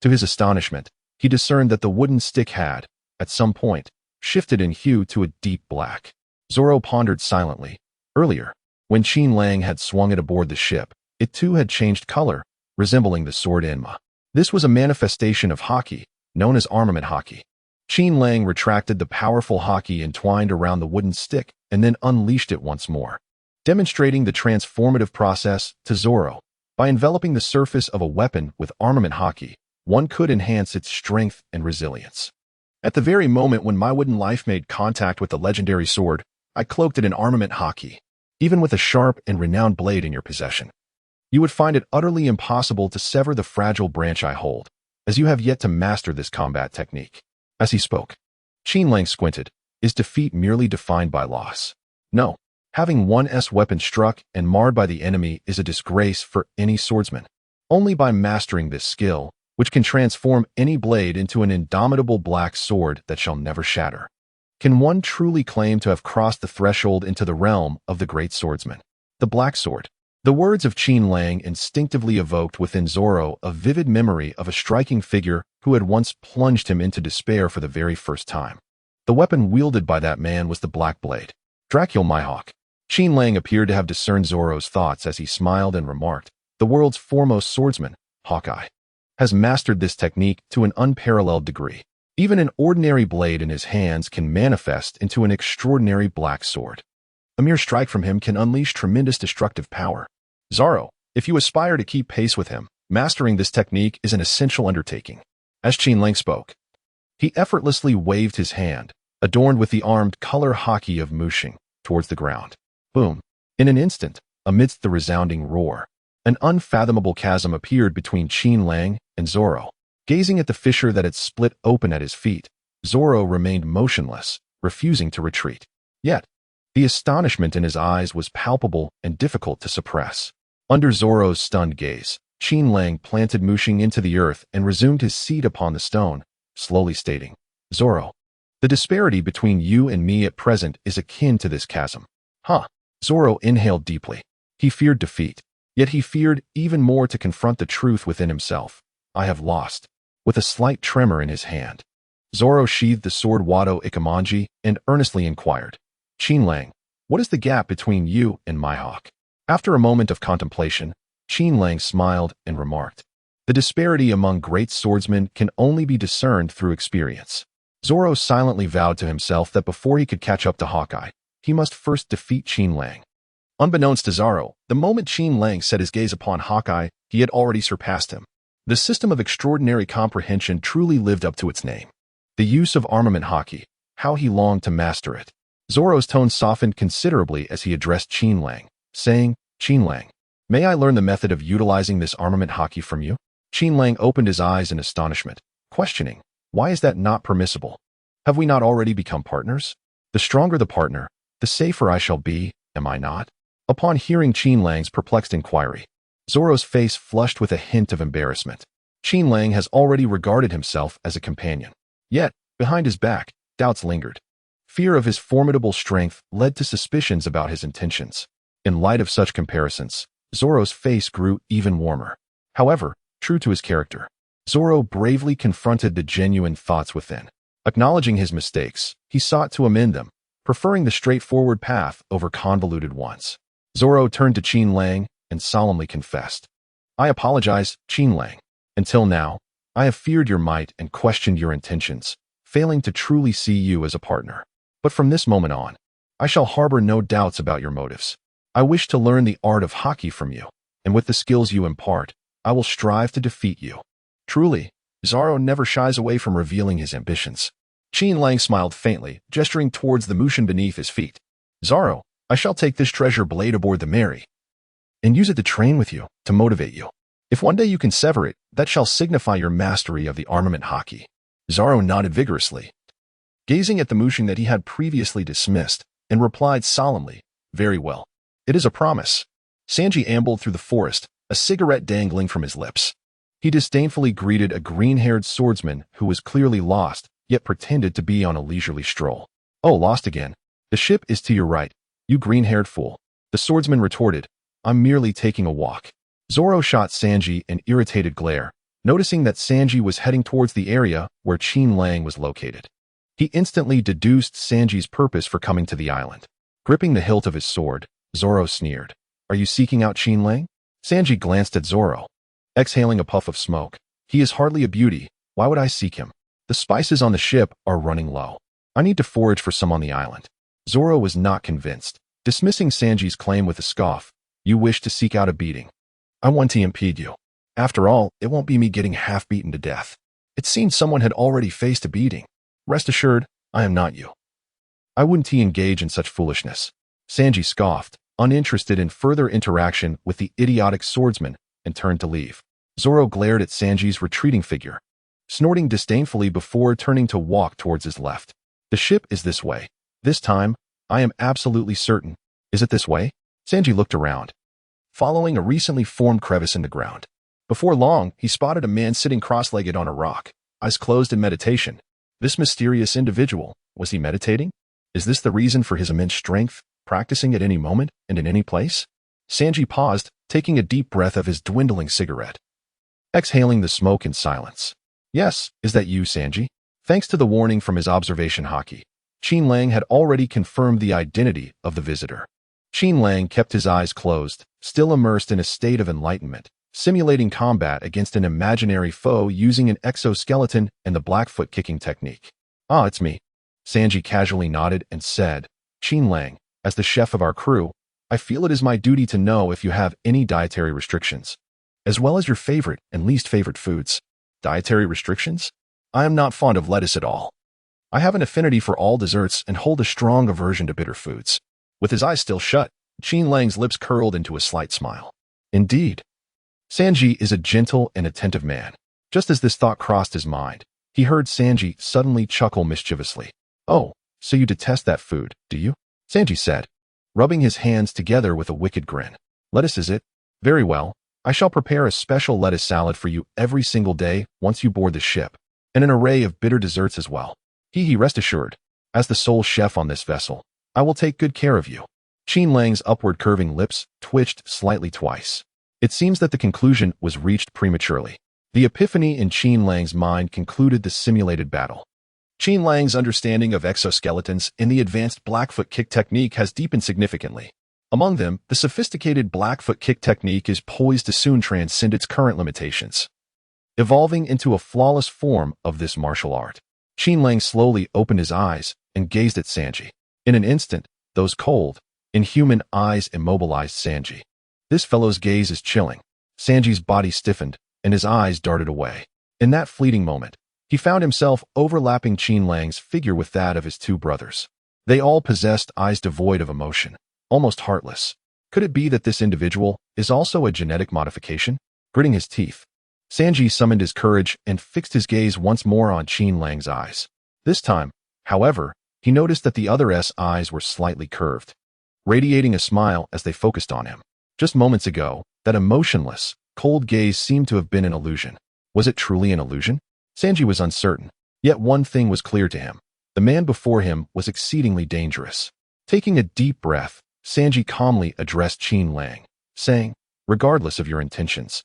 To his astonishment, he discerned that the wooden stick had, at some point, shifted in hue to a deep black. Zoro pondered silently. Earlier, when Qin Lang had swung it aboard the ship, it too had changed color, resembling the sword Enma. This was a manifestation of Haki, known as armament Haki. Qin Lang retracted the powerful Haki entwined around the wooden stick and then unleashed it once more, demonstrating the transformative process to Zoro. By enveloping the surface of a weapon with armament Haki, one could enhance its strength and resilience. At the very moment when my wooden life made contact with the legendary sword, I cloaked it in armament Haki. Even with a sharp and renowned blade in your possession, you would find it utterly impossible to sever the fragile branch I hold, as you have yet to master this combat technique. As he spoke, Qin Lang squinted. Is defeat merely defined by loss? No. Having one's weapon struck and marred by the enemy is a disgrace for any swordsman. Only by mastering this skill, which can transform any blade into an indomitable black sword that shall never shatter, can one truly claim to have crossed the threshold into the realm of the great swordsman. The black sword. The words of Qin Lang instinctively evoked within Zoro a vivid memory of a striking figure who had once plunged him into despair for the very first time. The weapon wielded by that man was the black blade. Dracul Mihawk. Qin Lang appeared to have discerned Zoro's thoughts as he smiled and remarked, the world's foremost swordsman, Hawkeye, has mastered this technique to an unparalleled degree. Even an ordinary blade in his hands can manifest into an extraordinary black sword. A mere strike from him can unleash tremendous destructive power. Zoro, if you aspire to keep pace with him, Mastering this technique is an essential undertaking. As Qin Lang spoke, he effortlessly waved his hand, adorned with the armed color Haki of Mushing, towards the ground. Boom! In an instant, amidst the resounding roar, an unfathomable chasm appeared between Qin Lang and Zoro. Gazing at the fissure that had split open at his feet, Zoro remained motionless, refusing to retreat. Yet, the astonishment in his eyes was palpable and difficult to suppress. Under Zoro's stunned gaze, Qin Lang planted Mushing into the earth and resumed his seat upon the stone, slowly stating, "Zoro, the disparity between you and me at present is akin to this chasm." Zoro inhaled deeply. He feared defeat, yet he feared even more to confront the truth within himself. "I have lost." With a slight tremor in his hand, Zoro sheathed the sword Wado Ikamanji and earnestly inquired, "Qin Lang, what is the gap between you and Mihawk?" After a moment of contemplation, Qin Lang smiled and remarked, "The disparity among great swordsmen can only be discerned through experience." Zoro silently vowed to himself that before he could catch up to Hawkeye, he must first defeat Qin Lang. Unbeknownst to Zoro, the moment Qin Lang set his gaze upon Hawkeye, he had already surpassed him. The system of extraordinary comprehension truly lived up to its name. The use of armament Haki, how he longed to master it. Zoro's tone softened considerably as he addressed Qin Lang, saying, "Qin Lang, may I learn the method of utilizing this armament Haki from you?" Qin Lang opened his eyes in astonishment, questioning, "Why is that not permissible? Have we not already become partners? The stronger the partner, the safer I shall be, am I not?" Upon hearing Qin Lang's perplexed inquiry, Zoro's face flushed with a hint of embarrassment. Qin Lang has already regarded himself as a companion. Yet, behind his back, doubts lingered. Fear of his formidable strength led to suspicions about his intentions. In light of such comparisons, Zoro's face grew even warmer. However, true to his character, Zoro bravely confronted the genuine thoughts within. Acknowledging his mistakes, he sought to amend them, preferring the straightforward path over convoluted ones. Zoro turned to Qin Lang and solemnly confessed, "I apologize, Qin Lang. Until now, I have feared your might and questioned your intentions, failing to truly see you as a partner. But from this moment on, I shall harbor no doubts about your motives. I wish to learn the art of Haki from you, and with the skills you impart, I will strive to defeat you." Truly, Zoro never shies away from revealing his ambitions. Qin Lang smiled faintly, gesturing towards the Mushin beneath his feet. "Zoro, I shall take this treasure blade aboard the Mary and use it to train with you, to motivate you. If one day you can sever it, that shall signify your mastery of the armament Haki." Zoro nodded vigorously, gazing at the Mushin that he had previously dismissed, and replied solemnly, "Very well. It is a promise." Sanji ambled through the forest, a cigarette dangling from his lips. He disdainfully greeted a green-haired swordsman who was clearly lost, yet pretended to be on a leisurely stroll. "Oh, lost again. The ship is to your right, you green-haired fool." The swordsman retorted, "I'm merely taking a walk." Zoro shot Sanji an irritated glare, noticing that Sanji was heading towards the area where Qin Lang was located. He instantly deduced Sanji's purpose for coming to the island. Gripping the hilt of his sword, Zoro sneered, "Are you seeking out Qin Lang?" Sanji glanced at Zoro, exhaling a puff of smoke. "He is hardly a beauty. Why would I seek him? The spices on the ship are running low. I need to forage for some on the island." Zoro was not convinced, dismissing Sanji's claim with a scoff. "You wish to seek out a beating. I want to impede you. After all, it won't be me getting half-beaten to death." It seemed someone had already faced a beating. "Rest assured, I am not you. I wouldn't engage in such foolishness." Sanji scoffed, uninterested in further interaction with the idiotic swordsman, and turned to leave. Zoro glared at Sanji's retreating figure, snorting disdainfully before turning to walk towards his left. "The ship is this way. This time, I am absolutely certain. Is it this way?" Sanji looked around, following a recently formed crevice in the ground. Before long, he spotted a man sitting cross-legged on a rock, eyes closed in meditation. This mysterious individual, was he meditating? Is this the reason for his immense strength, practicing at any moment and in any place? Sanji paused, taking a deep breath of his dwindling cigarette, exhaling the smoke in silence. "Yes, is that you, Sanji?" Thanks to the warning from his observation Haki, Qin Lang had already confirmed the identity of the visitor. Qin Lang kept his eyes closed, still immersed in a state of enlightenment, simulating combat against an imaginary foe using an exoskeleton and the Blackfoot kicking technique. "Ah, it's me." Sanji casually nodded and said, "Qin Lang, as the chef of our crew, I feel it is my duty to know if you have any dietary restrictions." as well as your favorite and least favorite foods. Dietary restrictions? I am not fond of lettuce at all. I have an affinity for all desserts and hold a strong aversion to bitter foods. With his eyes still shut, Qin Lang's lips curled into a slight smile. Indeed. Sanji is a gentle and attentive man. Just as this thought crossed his mind, he heard Sanji suddenly chuckle mischievously. Oh, so you detest that food, do you? Sanji said, rubbing his hands together with a wicked grin. Lettuce is it? Very well. I shall prepare a special lettuce salad for you every single day once you board the ship, and an array of bitter desserts as well. Rest assured, as the sole chef on this vessel, I will take good care of you. Qin Lang's upward curving lips twitched slightly twice. It seems that the conclusion was reached prematurely. The epiphany in Qin Lang's mind concluded the simulated battle. Qin Lang's understanding of exoskeletons and the advanced Blackfoot kick technique has deepened significantly. Among them, the sophisticated Blackfoot kick technique is poised to soon transcend its current limitations, evolving into a flawless form of this martial art. Qin Lang slowly opened his eyes and gazed at Sanji. In an instant, those cold, inhuman eyes immobilized Sanji. This fellow's gaze is chilling. Sanji's body stiffened, and his eyes darted away. In that fleeting moment, he found himself overlapping Qin Lang's figure with that of his two brothers. They all possessed eyes devoid of emotion, almost heartless. Could it be that this individual is also a genetic modification? Gritting his teeth, Sanji summoned his courage and fixed his gaze once more on Qin Lang's eyes. This time, however, he noticed that the other's eyes were slightly curved, radiating a smile as they focused on him. Just moments ago, that emotionless, cold gaze seemed to have been an illusion. Was it truly an illusion? Sanji was uncertain, yet one thing was clear to him. The man before him was exceedingly dangerous. Taking a deep breath, Sanji calmly addressed Qin Lang, saying, regardless of your intentions,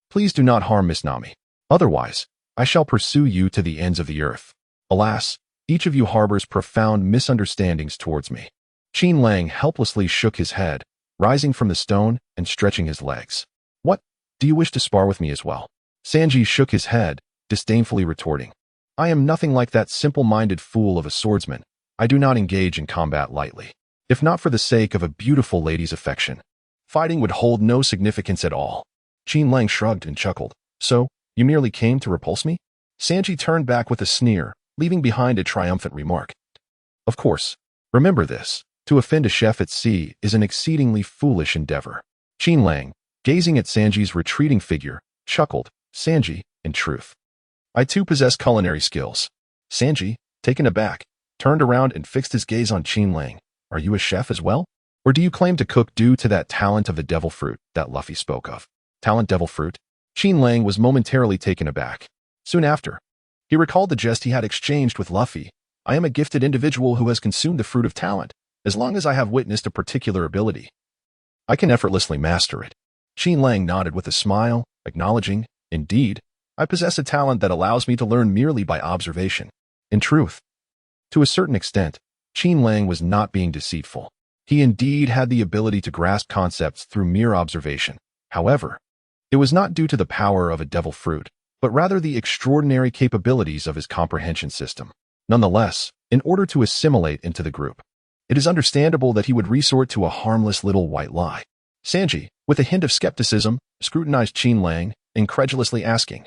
please do not harm Miss Nami. Otherwise, I shall pursue you to the ends of the earth. Alas, each of you harbors profound misunderstandings towards me. Qin Lang helplessly shook his head, rising from the stone and stretching his legs. What? Do you wish to spar with me as well? Sanji shook his head, disdainfully retorting. I am nothing like that simple-minded fool of a swordsman. I do not engage in combat lightly. If not for the sake of a beautiful lady's affection, fighting would hold no significance at all. Qin Lang shrugged and chuckled. So, you merely came to repulse me? Sanji turned back with a sneer, leaving behind a triumphant remark. Of course. Remember this. To offend a chef at sea is an exceedingly foolish endeavor. Qin Lang, gazing at Sanji's retreating figure, chuckled. Sanji, in truth, I too possess culinary skills. Sanji, taken aback, turned around and fixed his gaze on Qin Lang. Are you a chef as well? Or do you claim to cook due to that talent of the devil fruit that Luffy spoke of? Talent devil fruit? Qin Lang was momentarily taken aback. Soon after, he recalled the jest he had exchanged with Luffy. I am a gifted individual who has consumed the fruit of talent. As long as I have witnessed a particular ability, I can effortlessly master it. Qin Lang nodded with a smile, acknowledging, indeed, I possess a talent that allows me to learn merely by observation. In truth, to a certain extent, Qin Lang was not being deceitful. He indeed had the ability to grasp concepts through mere observation. However, it was not due to the power of a devil fruit, but rather the extraordinary capabilities of his comprehension system. Nonetheless, in order to assimilate into the group, it is understandable that he would resort to a harmless little white lie. Sanji, with a hint of skepticism, scrutinized Qin Lang, incredulously asking,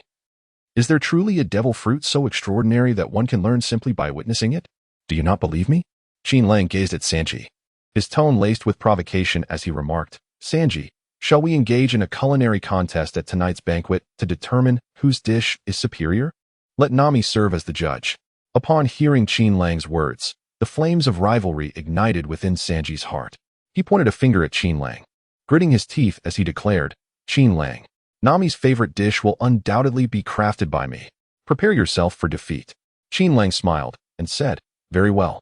is there truly a devil fruit so extraordinary that one can learn simply by witnessing it? Do you not believe me? Qin Lang gazed at Sanji, his tone laced with provocation as he remarked, Sanji, shall we engage in a culinary contest at tonight's banquet to determine whose dish is superior? Let Nami serve as the judge. Upon hearing Qin Lang's words, the flames of rivalry ignited within Sanji's heart. He pointed a finger at Qin Lang, gritting his teeth as he declared, Qin Lang, Nami's favorite dish will undoubtedly be crafted by me. Prepare yourself for defeat. Qin Lang smiled and said, very well.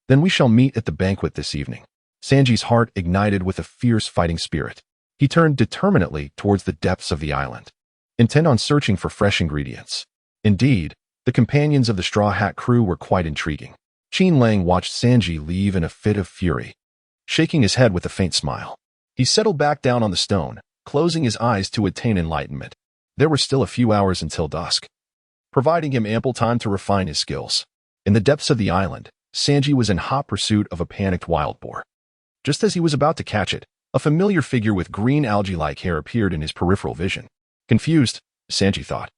Then we shall meet at the banquet this evening. Sanji's heart ignited with a fierce fighting spirit. He turned determinately towards the depths of the island, intent on searching for fresh ingredients. Indeed, the companions of the Straw Hat crew were quite intriguing. Qin Lang watched Sanji leave in a fit of fury, shaking his head with a faint smile. He settled back down on the stone, closing his eyes to attain enlightenment. There were still a few hours until dusk, providing him ample time to refine his skills. In the depths of the island, Sanji was in hot pursuit of a panicked wild boar. Just as he was about to catch it, a familiar figure with green algae-like hair appeared in his peripheral vision. Confused, Sanji thought.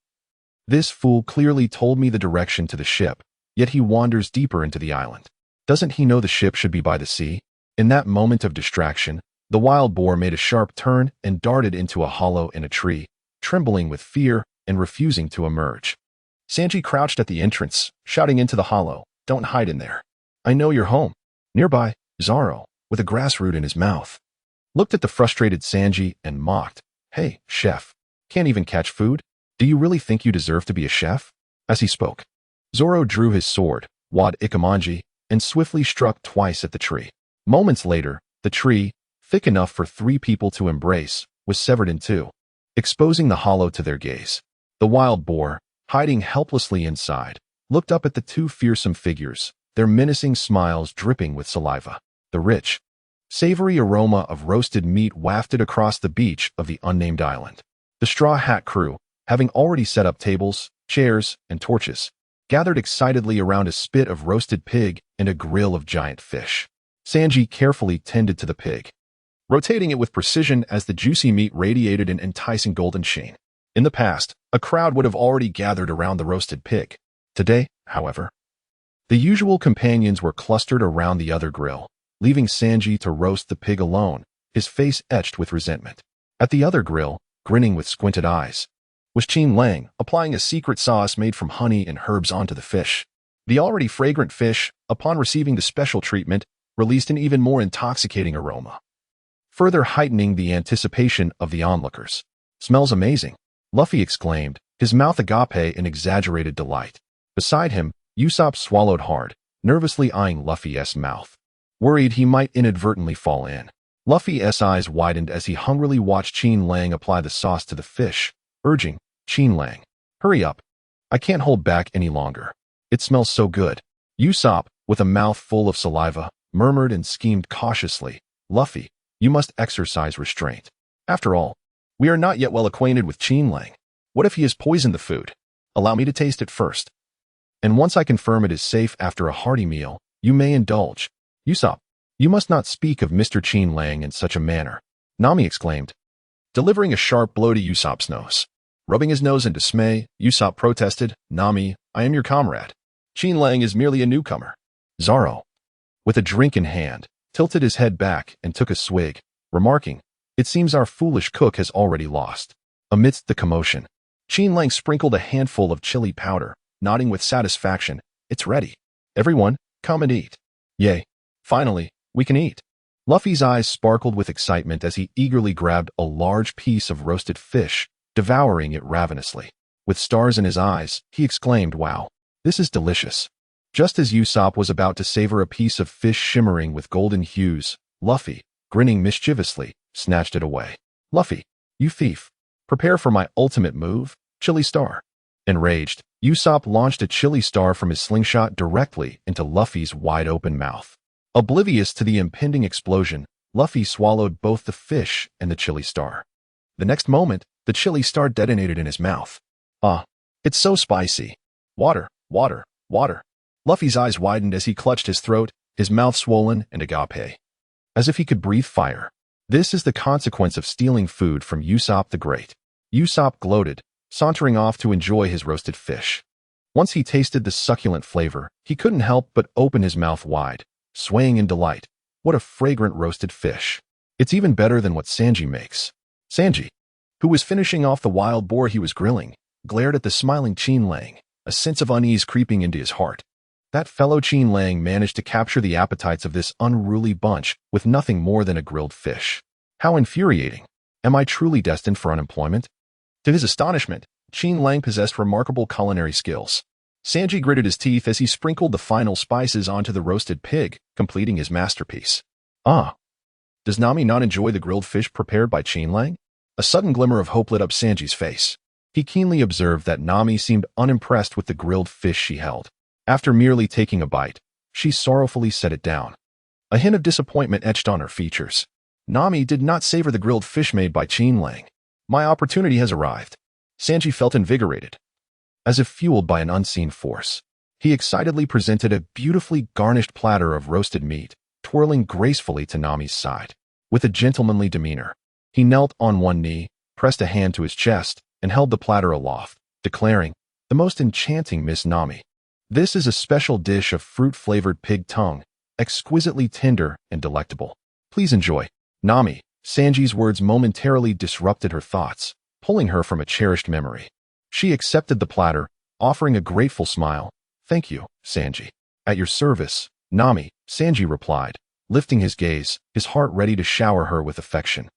This fool clearly told me the direction to the ship, yet he wanders deeper into the island. Doesn't he know the ship should be by the sea? In that moment of distraction, the wild boar made a sharp turn and darted into a hollow in a tree, trembling with fear and refusing to emerge. Sanji crouched at the entrance, shouting into the hollow, "Don't hide in there. I know you're home." Nearby, Zoro, with a grass root in his mouth, looked at the frustrated Sanji and mocked, "Hey, chef, can't even catch food? Do you really think you deserve to be a chef?" As he spoke, Zoro drew his sword, Wad Ikamanji, and swiftly struck twice at the tree. Moments later, the tree, thick enough for 3 people to embrace, was severed in 2, exposing the hollow to their gaze. The wild boar, hiding helplessly inside, looked up at the 2 fearsome figures, their menacing smiles dripping with saliva. The rich, savory aroma of roasted meat wafted across the beach of the unnamed island. The Straw Hat crew, having already set up tables, chairs, and torches, gathered excitedly around a spit of roasted pig and a grill of giant fish. Sanji carefully tended to the pig, rotating it with precision as the juicy meat radiated an enticing golden sheen. In the past, a crowd would have already gathered around the roasted pig. Today, however, the usual companions were clustered around the other grill, leaving Sanji to roast the pig alone, his face etched with resentment. At the other grill, grinning with squinted eyes, was Qin Lang, applying a secret sauce made from honey and herbs onto the fish. The already fragrant fish, upon receiving the special treatment, released an even more intoxicating aroma, further heightening the anticipation of the onlookers. "Smells amazing," Luffy exclaimed, his mouth agape in exaggerated delight. Beside him, Usopp swallowed hard, nervously eyeing Luffy's mouth, worried he might inadvertently fall in. Luffy's eyes widened as he hungrily watched Qin Lang apply the sauce to the fish, urging, "Qin Lang, hurry up. I can't hold back any longer. It smells so good." Usopp, with a mouth full of saliva, murmured and schemed cautiously, "Luffy, you must exercise restraint. After all, we are not yet well acquainted with Qin Lang. What if he has poisoned the food? Allow me to taste it first. And once I confirm it is safe after a hearty meal, you may indulge." "Usopp, you must not speak of Mr. Qin Lang in such a manner," Nami exclaimed, delivering a sharp blow to Usopp's nose. Rubbing his nose in dismay, Usopp protested, "Nami, I am your comrade. Qin Lang is merely a newcomer." Zoro, with a drink in hand, tilted his head back and took a swig, remarking, "It seems our foolish cook has already lost." Amidst the commotion, Qin Lang sprinkled a handful of chili powder, nodding with satisfaction, "It's ready. Everyone, come and eat." "Yay, finally, we can eat." Luffy's eyes sparkled with excitement as he eagerly grabbed a large piece of roasted fish, devouring it ravenously. With stars in his eyes, he exclaimed, "Wow, this is delicious." Just as Usopp was about to savor a piece of fish shimmering with golden hues, Luffy, grinning mischievously, snatched it away. "Luffy, you thief. Prepare for my ultimate move, Chili Star." Enraged, Usopp launched a chili star from his slingshot directly into Luffy's wide-open mouth. Oblivious to the impending explosion, Luffy swallowed both the fish and the chili star. The next moment, the chili star detonated in his mouth. "Ah, it's so spicy. Water, water, water." Luffy's eyes widened as he clutched his throat, his mouth swollen and agape, as if he could breathe fire. This is the consequence of stealing food from Usopp the Great. Usopp gloated, sauntering off to enjoy his roasted fish. Once he tasted the succulent flavor, he couldn't help but open his mouth wide, swaying in delight. What a fragrant roasted fish. It's even better than what Sanji makes. Sanji, who was finishing off the wild boar he was grilling, glared at the smiling Qin Lang, a sense of unease creeping into his heart. That fellow Qin Lang managed to capture the appetites of this unruly bunch with nothing more than a grilled fish. How infuriating. Am I truly destined for unemployment? To his astonishment, Qin Lang possessed remarkable culinary skills. Sanji gritted his teeth as he sprinkled the final spices onto the roasted pig, completing his masterpiece. "Ah, does Nami not enjoy the grilled fish prepared by Qin Lang?" A sudden glimmer of hope lit up Sanji's face. He keenly observed that Nami seemed unimpressed with the grilled fish she held. After merely taking a bite, she sorrowfully set it down. A hint of disappointment etched on her features. Nami did not savor the grilled fish made by Qin Lang. My opportunity has arrived. Sanji felt invigorated, as if fueled by an unseen force. He excitedly presented a beautifully garnished platter of roasted meat, twirling gracefully to Nami's side. With a gentlemanly demeanor, he knelt on one knee, pressed a hand to his chest, and held the platter aloft, declaring, "The most enchanting Miss Nami. This is a special dish of fruit-flavored pig tongue, exquisitely tender and delectable. Please enjoy." Nami, Sanji's words momentarily disrupted her thoughts, pulling her from a cherished memory. She accepted the platter, offering a grateful smile. "Thank you, Sanji." "At your service, Nami," Sanji replied, lifting his gaze, his heart ready to shower her with affection.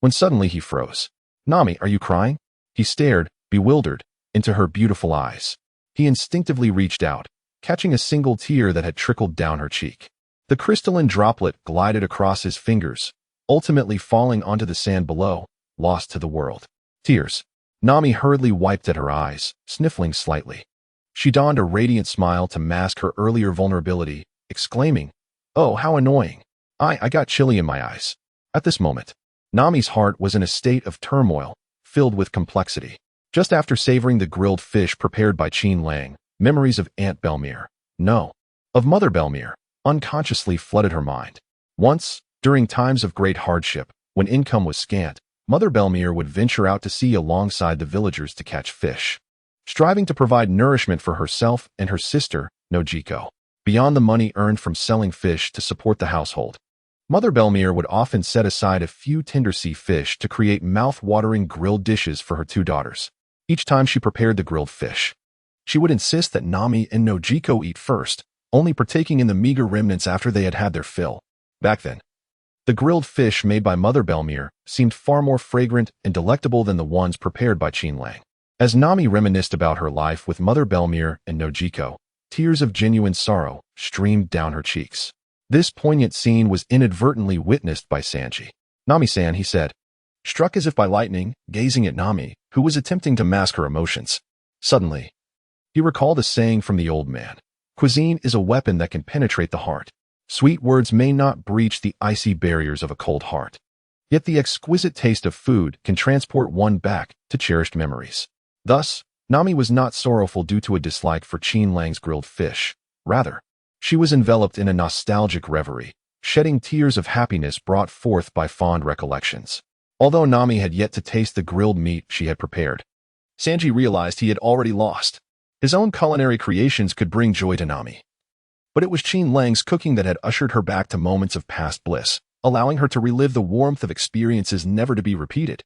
When suddenly he froze. "Nami, are you crying?" He stared, bewildered, into her beautiful eyes. He instinctively reached out, catching a single tear that had trickled down her cheek. The crystalline droplet glided across his fingers, ultimately falling onto the sand below, lost to the world. Tears. Nami hurriedly wiped at her eyes, sniffling slightly. She donned a radiant smile to mask her earlier vulnerability, exclaiming, "Oh, how annoying. I got chilly in my eyes." At this moment, Nami's heart was in a state of turmoil, filled with complexity. Just after savoring the grilled fish prepared by Qin Lang, memories of Aunt Belmere, no, of Mother Belmere, unconsciously flooded her mind. Once, during times of great hardship, when income was scant, Mother Belmere would venture out to sea alongside the villagers to catch fish, striving to provide nourishment for herself and her sister, Nojiko. Beyond the money earned from selling fish to support the household, Mother Belmere would often set aside a few tender sea fish to create mouth-watering grilled dishes for her two daughters. Each time she prepared the grilled fish, she would insist that Nami and Nojiko eat first, only partaking in the meager remnants after they had had their fill. Back then, the grilled fish made by Mother Belmere seemed far more fragrant and delectable than the ones prepared by Qin Lang. As Nami reminisced about her life with Mother Belmere and Nojiko, tears of genuine sorrow streamed down her cheeks. This poignant scene was inadvertently witnessed by Sanji. "Nami-san," he said, struck as if by lightning, gazing at Nami, who was attempting to mask her emotions. Suddenly, he recalled a saying from the old man. "Cuisine is a weapon that can penetrate the heart. Sweet words may not breach the icy barriers of a cold heart. Yet the exquisite taste of food can transport one back to cherished memories." Thus, Nami was not sorrowful due to a dislike for Qin Lang's grilled fish. Rather, she was enveloped in a nostalgic reverie, shedding tears of happiness brought forth by fond recollections. Although Nami had yet to taste the grilled meat she had prepared, Sanji realized he had already lost. His own culinary creations could bring joy to Nami, but it was Qin Lang's cooking that had ushered her back to moments of past bliss, allowing her to relive the warmth of experiences never to be repeated.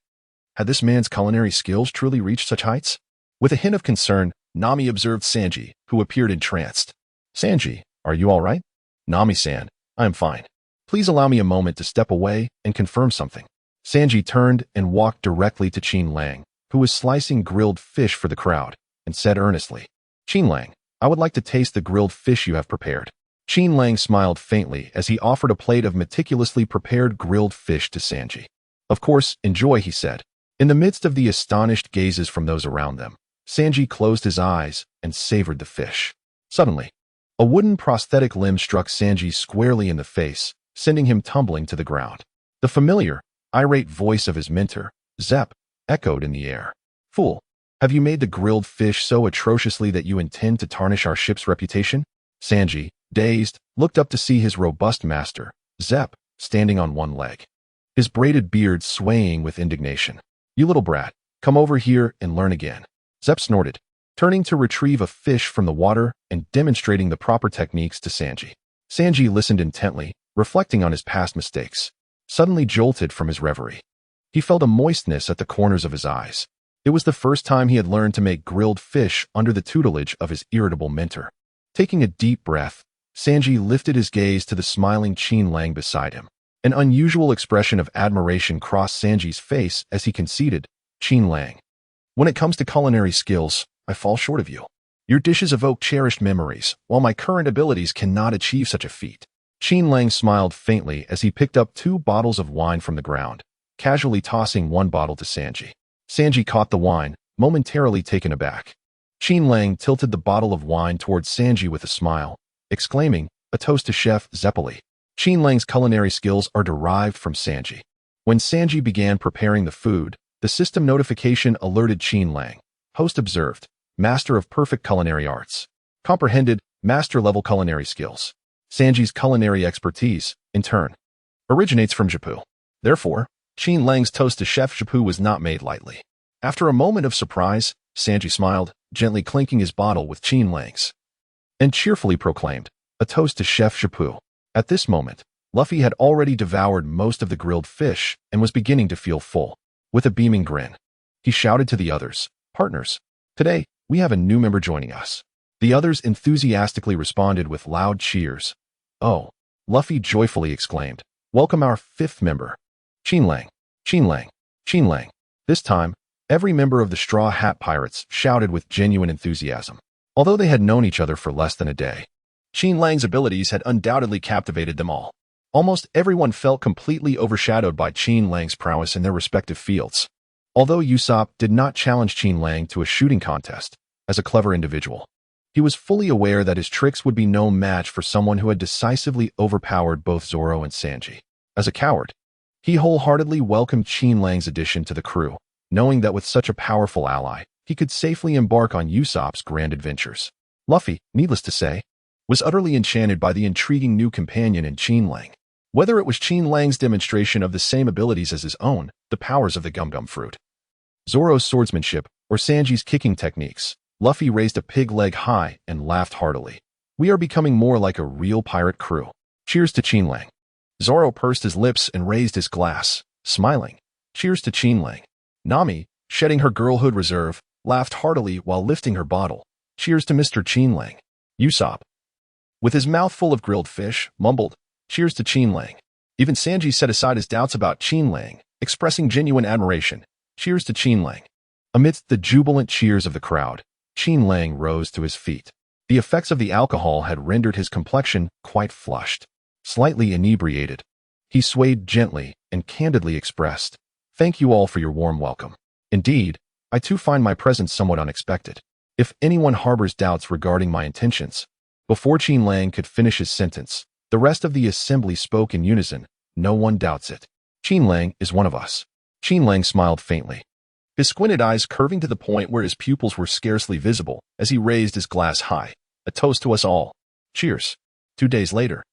Had this man's culinary skills truly reached such heights? With a hint of concern, Nami observed Sanji, who appeared entranced. "Sanji, are you all right?" "Nami-san, I am fine. Please allow me a moment to step away and confirm something." Sanji turned and walked directly to Qin Lang, who was slicing grilled fish for the crowd, and said earnestly, "Qin Lang, I would like to taste the grilled fish you have prepared." Qin Lang smiled faintly as he offered a plate of meticulously prepared grilled fish to Sanji. "Of course, enjoy," he said. In the midst of the astonished gazes from those around them, Sanji closed his eyes and savored the fish. Suddenly, a wooden prosthetic limb struck Sanji squarely in the face, sending him tumbling to the ground. The familiar, irate voice of his mentor, Zepp, echoed in the air. "Fool, have you made the grilled fish so atrociously that you intend to tarnish our ship's reputation?" Sanji, dazed, looked up to see his robust master, Zepp, standing on one leg, his braided beard swaying with indignation. "You little brat, come over here and learn again." Zepp snorted, turning to retrieve a fish from the water and demonstrating the proper techniques to Sanji. Sanji listened intently, reflecting on his past mistakes. Suddenly jolted from his reverie, he felt a moistness at the corners of his eyes. It was the first time he had learned to make grilled fish under the tutelage of his irritable mentor. Taking a deep breath, Sanji lifted his gaze to the smiling Qin Lang beside him. An unusual expression of admiration crossed Sanji's face as he conceded, "Qin Lang, when it comes to culinary skills, I fall short of you. Your dishes evoke cherished memories, while my current abilities cannot achieve such a feat." Qin Lang smiled faintly as he picked up 2 bottles of wine from the ground, casually tossing one bottle to Sanji. Sanji caught the wine, momentarily taken aback. Qin Lang tilted the bottle of wine towards Sanji with a smile, exclaiming, "A toast to Chef Zeppeli." Qin Lang's culinary skills are derived from Sanji. When Sanji began preparing the food, the system notification alerted Qin Lang. Host observed, master of perfect culinary arts. Comprehended, master-level culinary skills. Sanji's culinary expertise, in turn, originates from Japu. Therefore, Qin Lang's toast to Chef Japu was not made lightly. After a moment of surprise, Sanji smiled, gently clinking his bottle with Qin Lang's, and cheerfully proclaimed, "A toast to Chef Chapu." At this moment, Luffy had already devoured most of the grilled fish and was beginning to feel full. With a beaming grin, he shouted to the others, "Partners, today, we have a new member joining us." The others enthusiastically responded with loud cheers. "Oh," Luffy joyfully exclaimed, "welcome our fifth member, Qin Lang, Qin Lang, Qin Lang." This time, every member of the Straw Hat Pirates shouted with genuine enthusiasm. Although they had known each other for less than a day, Qin Lang's abilities had undoubtedly captivated them all. Almost everyone felt completely overshadowed by Qin Lang's prowess in their respective fields. Although Usopp did not challenge Qin Lang to a shooting contest, as a clever individual, he was fully aware that his tricks would be no match for someone who had decisively overpowered both Zoro and Sanji. As a coward, he wholeheartedly welcomed Qin Lang's addition to the crew, knowing that with such a powerful ally, he could safely embark on Usopp's grand adventures. Luffy, needless to say, was utterly enchanted by the intriguing new companion in Qin Lang. Whether it was Qin Lang's demonstration of the same abilities as his own, the powers of the gum-gum fruit, Zoro's swordsmanship, or Sanji's kicking techniques, Luffy raised a pig leg high and laughed heartily. "We are becoming more like a real pirate crew. Cheers to Qin Lang." Zoro pursed his lips and raised his glass, smiling. "Cheers to Qin Lang." Nami, shedding her girlhood reserve, laughed heartily while lifting her bottle. "Cheers to Mr. Qin Lang." Usopp, with his mouth full of grilled fish, mumbled, "Cheers to Qin Lang." Even Sanji set aside his doubts about Qin Lang, expressing genuine admiration. "Cheers to Qin Lang." Amidst the jubilant cheers of the crowd, Qin Lang rose to his feet. The effects of the alcohol had rendered his complexion quite flushed. Slightly inebriated, he swayed gently and candidly expressed, "Thank you all for your warm welcome. Indeed, I too find my presence somewhat unexpected. If anyone harbors doubts regarding my intentions..." Before Qin Lang could finish his sentence, the rest of the assembly spoke in unison, "No one doubts it. Qin Lang is one of us." Qin Lang smiled faintly, his squinted eyes curving to the point where his pupils were scarcely visible as he raised his glass high. "A toast to us all. Cheers." 2 days later,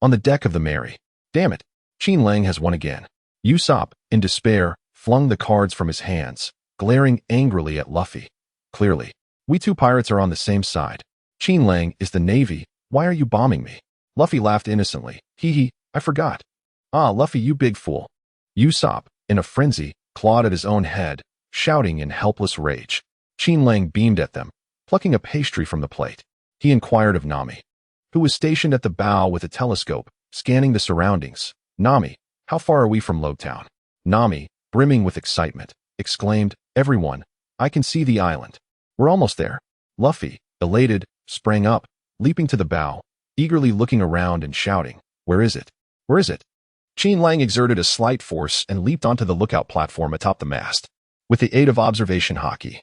on the deck of the Mary. "Damn it, Qin Lang has won again." Usopp, in despair, flung the cards from his hands, glaring angrily at Luffy. "Clearly, we two pirates are on the same side. Qin Lang is the Navy. Why are you bombing me?" Luffy laughed innocently. "Hee, I forgot." "Ah, Luffy, you big fool." Usopp, in a frenzy, clawed at his own head, shouting in helpless rage. Qin Lang beamed at them, plucking a pastry from the plate. He inquired of Nami, who was stationed at the bow with a telescope, scanning the surroundings. "Nami, how far are we from Lobetown?" Nami, brimming with excitement, exclaimed, "Everyone, I can see the island. We're almost there." Luffy, elated, sprang up, leaping to the bow, eagerly looking around and shouting, "Where is it? Where is it?" Qin Lang exerted a slight force and leaped onto the lookout platform atop the mast. With the aid of observation Haki,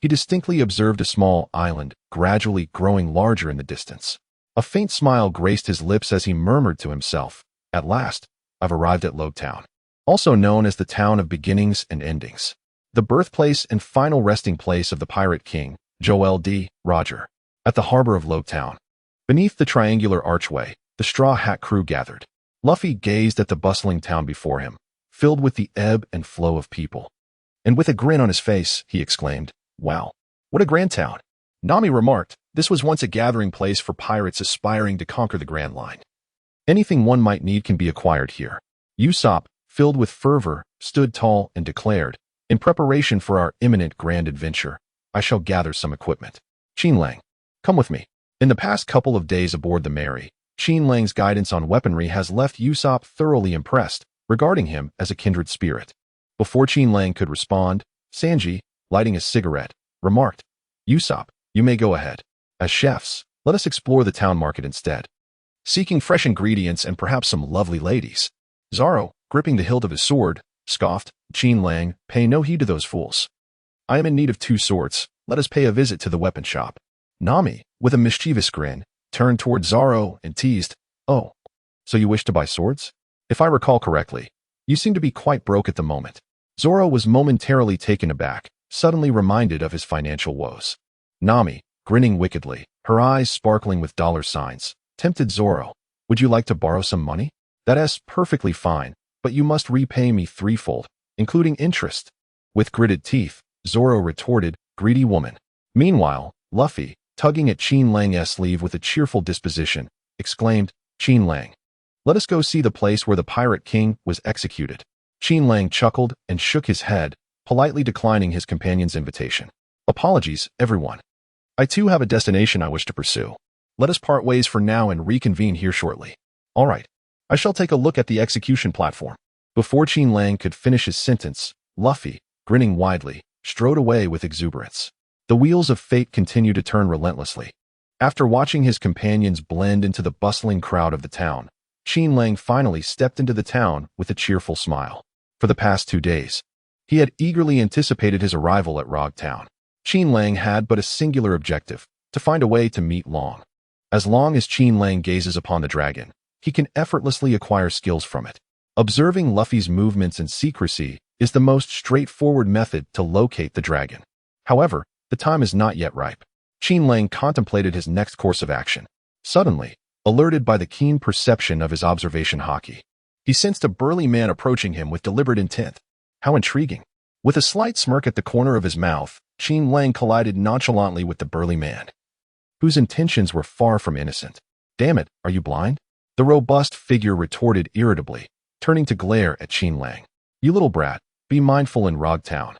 he distinctly observed a small island gradually growing larger in the distance. A faint smile graced his lips as he murmured to himself, "At last, I've arrived at Lobetown," also known as the town of beginnings and endings, the birthplace and final resting place of the Pirate King, Joel D. Roger. At the harbor of Lobetown, beneath the triangular archway, the Straw Hat crew gathered. Luffy gazed at the bustling town before him, filled with the ebb and flow of people. And with a grin on his face, he exclaimed, "Wow, what a grand town." Nami remarked, "This was once a gathering place for pirates aspiring to conquer the Grand Line. Anything one might need can be acquired here." Usopp, filled with fervor, stood tall and declared, "In preparation for our imminent grand adventure, I shall gather some equipment. Qin Lang, come with me." In the past couple of days aboard the Mary, Qin Lang's guidance on weaponry has left Usopp thoroughly impressed, regarding him as a kindred spirit. Before Qin Lang could respond, Sanji, lighting a cigarette, remarked, "Usopp, you may go ahead. As chefs, let us explore the town market instead, seeking fresh ingredients and perhaps some lovely ladies." Zoro, gripping the hilt of his sword, scoffed, "Qin Lang, pay no heed to those fools. I am in need of 2 swords. Let us pay a visit to the weapon shop." Nami, with a mischievous grin, turned toward Zoro and teased, "Oh, so you wish to buy swords? If I recall correctly, you seem to be quite broke at the moment." Zoro was momentarily taken aback, suddenly reminded of his financial woes. Nami, grinning wickedly, her eyes sparkling with dollar signs, tempted Zoro. "Would you like to borrow some money? That's perfectly fine, but you must repay me threefold, including interest." With gritted teeth, Zoro retorted, "Greedy woman." Meanwhile, Luffy, tugging at Qin Lang's sleeve with a cheerful disposition, exclaimed, "Qin Lang, let us go see the place where the Pirate King was executed." Qin Lang chuckled and shook his head, politely declining his companion's invitation. "Apologies, everyone. I too have a destination I wish to pursue. Let us part ways for now and reconvene here shortly." "All right. I shall take a look at the execution platform." Before Qin Lang could finish his sentence, Luffy, grinning widely, strode away with exuberance. The wheels of fate continued to turn relentlessly. After watching his companions blend into the bustling crowd of the town, Qin Lang finally stepped into the town with a cheerful smile. For the past 2 days, he had eagerly anticipated his arrival at Rog Town. Qin Lang had but a singular objective, to find a way to meet Long. As long as Qin Lang gazes upon the dragon, he can effortlessly acquire skills from it. Observing Luffy's movements in secrecy is the most straightforward method to locate the dragon. However, the time is not yet ripe. Qin Lang contemplated his next course of action. Suddenly, alerted by the keen perception of his observation Haki, he sensed a burly man approaching him with deliberate intent. How intriguing. With a slight smirk at the corner of his mouth, Qin Lang collided nonchalantly with the burly man, whose intentions were far from innocent. "Damn it, are you blind?" The robust figure retorted irritably, turning to glare at Qin Lang. "You little brat, be mindful in Rog Town.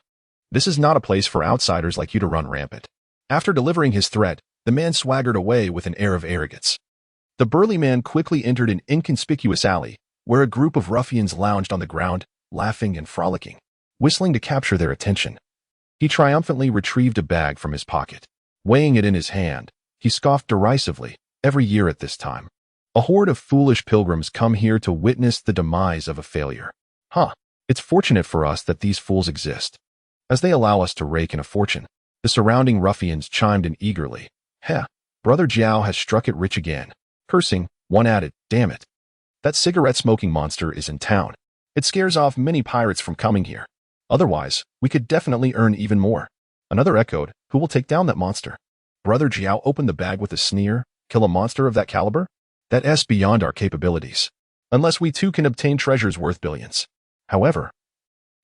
This is not a place for outsiders like you to run rampant." After delivering his threat, the man swaggered away with an air of arrogance. The burly man quickly entered an inconspicuous alley, where a group of ruffians lounged on the ground, laughing and frolicking, whistling to capture their attention. He triumphantly retrieved a bag from his pocket. Weighing it in his hand, he scoffed derisively. "Every year at this time, a horde of foolish pilgrims come here to witness the demise of a failure. Huh, it's fortunate for us that these fools exist, as they allow us to rake in a fortune." The surrounding ruffians chimed in eagerly. "Heh, Brother Jiao has struck it rich again." Cursing, one added, "Damn it. That cigarette-smoking monster is in town. It scares off many pirates from coming here. Otherwise, we could definitely earn even more." Another echoed, "Who will take down that monster?" Brother Jiao opened the bag with a sneer. "Kill a monster of that caliber? That's beyond our capabilities. Unless we too can obtain treasures worth billions." However,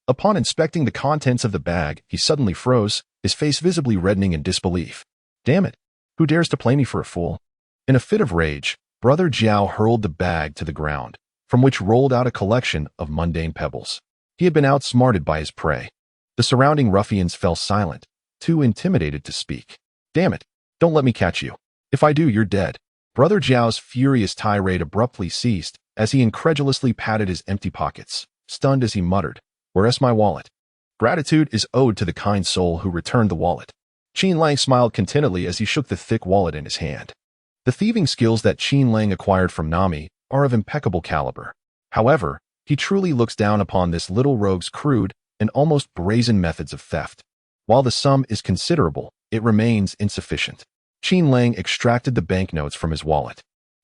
upon inspecting the contents of the bag, he suddenly froze, his face visibly reddening in disbelief. "Damn it! Who dares to play me for a fool?" In a fit of rage, Brother Jiao hurled the bag to the ground, from which rolled out a collection of mundane pebbles. He had been outsmarted by his prey. The surrounding ruffians fell silent, too intimidated to speak. "Damn it! Don't let me catch you. If I do, you're dead." Brother Jiao's furious tirade abruptly ceased as he incredulously patted his empty pockets, stunned as he muttered, "Where's my wallet?" Gratitude is owed to the kind soul who returned the wallet. Qin Lang smiled contentedly as he shook the thick wallet in his hand. The thieving skills that Qin Lang acquired from Nami are of impeccable caliber. However, he truly looks down upon this little rogue's crude and almost brazen methods of theft. While the sum is considerable, it remains insufficient. Qin Lang extracted the banknotes from his wallet,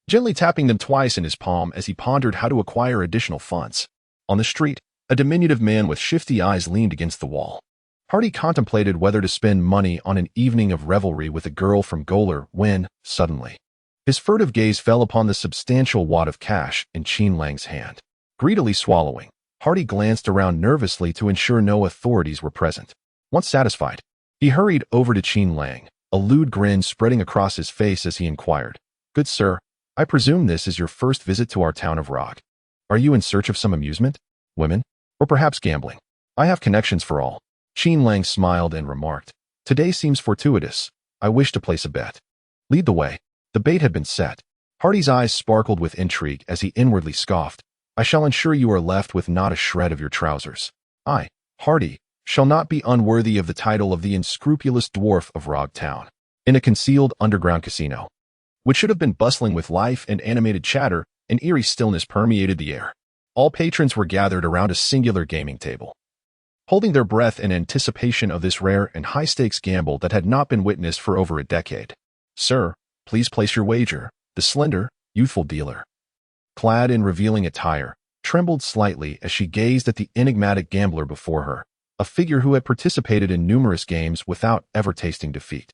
gently tapping them twice in his palm as he pondered how to acquire additional funds. On the street, a diminutive man with shifty eyes leaned against the wall. Hardy contemplated whether to spend money on an evening of revelry with a girl from Goler when, suddenly, his furtive gaze fell upon the substantial wad of cash in Qin Lang's hand. Greedily swallowing, Hardy glanced around nervously to ensure no authorities were present. Once satisfied, he hurried over to Qin Lang, a lewd grin spreading across his face as he inquired, "Good sir, I presume this is your first visit to our town of Rog. Are you in search of some amusement, women, or perhaps gambling? I have connections for all." Qin Lang smiled and remarked, "Today seems fortuitous. I wish to place a bet." "Lead the way." The bait had been set. Hardy's eyes sparkled with intrigue as he inwardly scoffed, "I shall ensure you are left with not a shred of your trousers. I, Hardy, shall not be unworthy of the title of the unscrupulous dwarf of Rog Town." In a concealed underground casino, which should have been bustling with life and animated chatter, an eerie stillness permeated the air. All patrons were gathered around a singular gaming table, holding their breath in anticipation of this rare and high-stakes gamble that had not been witnessed for over a decade. "Sir, please place your wager." The slender, youthful dealer, clad in revealing attire, trembled slightly as she gazed at the enigmatic gambler before her, a figure who had participated in numerous games without ever tasting defeat.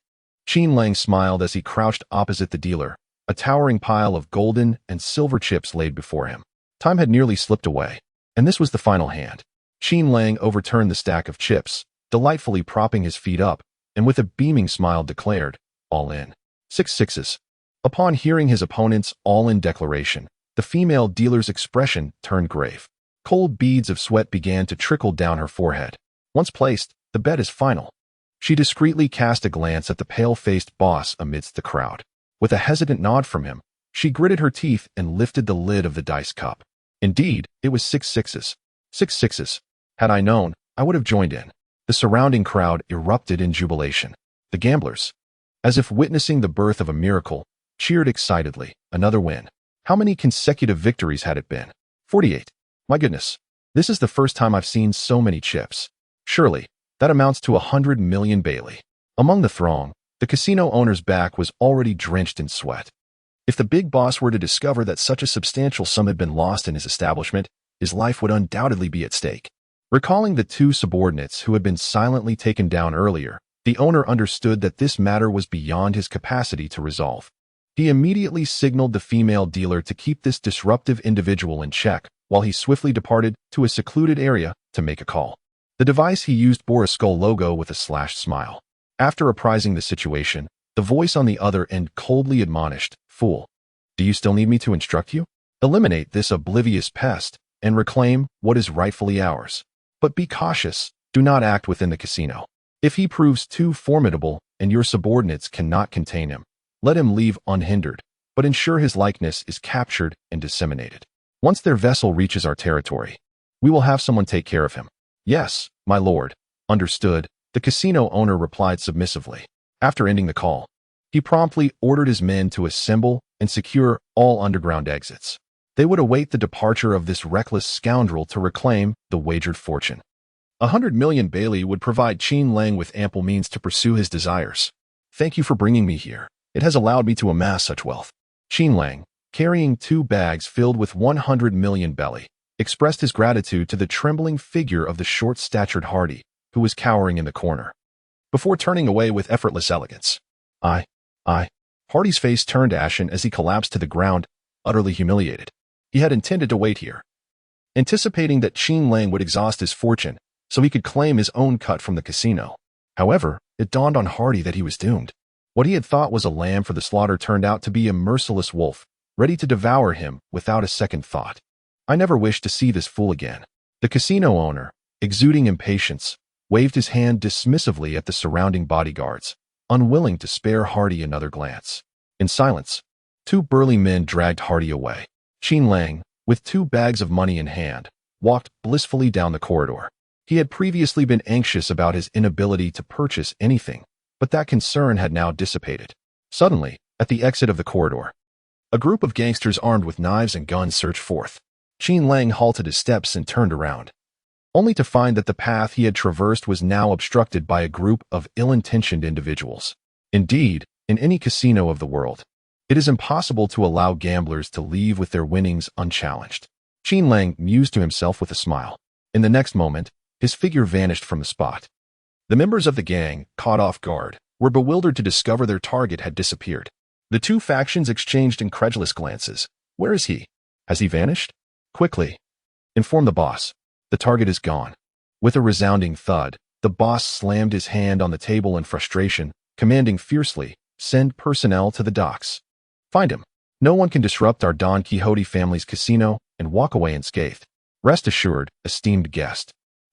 Qin Lang smiled as he crouched opposite the dealer, a towering pile of golden and silver chips laid before him. Time had nearly slipped away, and this was the final hand. Qin Lang overturned the stack of chips, delightfully propping his feet up, and with a beaming smile declared, "All in." 6 sixes. Upon hearing his opponent's all-in declaration, the female dealer's expression turned grave. Cold beads of sweat began to trickle down her forehead. Once placed, the bet is final. She discreetly cast a glance at the pale-faced boss amidst the crowd. With a hesitant nod from him, she gritted her teeth and lifted the lid of the dice cup. Indeed, it was 6 sixes. 6 sixes. Had I known, I would have joined in. The surrounding crowd erupted in jubilation. The gamblers, as if witnessing the birth of a miracle, cheered excitedly. Another win. How many consecutive victories had it been? 48. My goodness. This is the first time I've seen so many chips. Surely, that amounts to 100 million Bailey. Among the throng, the casino owner's back was already drenched in sweat. If the big boss were to discover that such a substantial sum had been lost in his establishment, his life would undoubtedly be at stake. Recalling the 2 subordinates who had been silently taken down earlier, the owner understood that this matter was beyond his capacity to resolve. He immediately signaled the female dealer to keep this disruptive individual in check, while he swiftly departed to a secluded area to make a call. The device he used bore a skull logo with a slashed smile. After apprising the situation, the voice on the other end coldly admonished, "Fool, do you still need me to instruct you? Eliminate this oblivious pest and reclaim what is rightfully ours. But be cautious, do not act within the casino. If he proves too formidable and your subordinates cannot contain him, let him leave unhindered, but ensure his likeness is captured and disseminated. Once their vessel reaches our territory, we will have someone take care of him." "Yes, my lord." "Understood," the casino owner replied submissively. After ending the call, he promptly ordered his men to assemble and secure all underground exits. They would await the departure of this reckless scoundrel to reclaim the wagered fortune. 100 million Bailey would provide Qin Lang with ample means to pursue his desires. "Thank you for bringing me here. It has allowed me to amass such wealth." Qin Lang, carrying 2 bags filled with 100 million Bailey, expressed his gratitude to the trembling figure of the short-statured Hardy, who was cowering in the corner. Before turning away with effortless elegance, I. Hardy's face turned ashen as he collapsed to the ground, utterly humiliated. He had intended to wait here, anticipating that Qin Lang would exhaust his fortune so he could claim his own cut from the casino. However, it dawned on Hardy that he was doomed. What he had thought was a lamb for the slaughter turned out to be a merciless wolf, ready to devour him without a second thought. "I never wish to see this fool again." The casino owner, exuding impatience, waved his hand dismissively at the surrounding bodyguards, unwilling to spare Hardy another glance. In silence, 2 burly men dragged Hardy away. Qin Lang, with 2 bags of money in hand, walked blissfully down the corridor. He had previously been anxious about his inability to purchase anything, but that concern had now dissipated. Suddenly, at the exit of the corridor, a group of gangsters armed with knives and guns surged forth. Qin Lang halted his steps and turned around, only to find that the path he had traversed was now obstructed by a group of ill-intentioned individuals. Indeed, in any casino of the world, it is impossible to allow gamblers to leave with their winnings unchallenged. Qin Lang mused to himself with a smile. In the next moment, his figure vanished from the spot. The members of the gang, caught off guard, were bewildered to discover their target had disappeared. The 2 factions exchanged incredulous glances. "Where is he? Has he vanished?" "Quickly, inform the boss. The target is gone." With a resounding thud, the boss slammed his hand on the table in frustration, commanding fiercely, "Send personnel to the docks. Find him. No one can disrupt our Don Quixote family's casino and walk away unscathed. Rest assured, esteemed guest,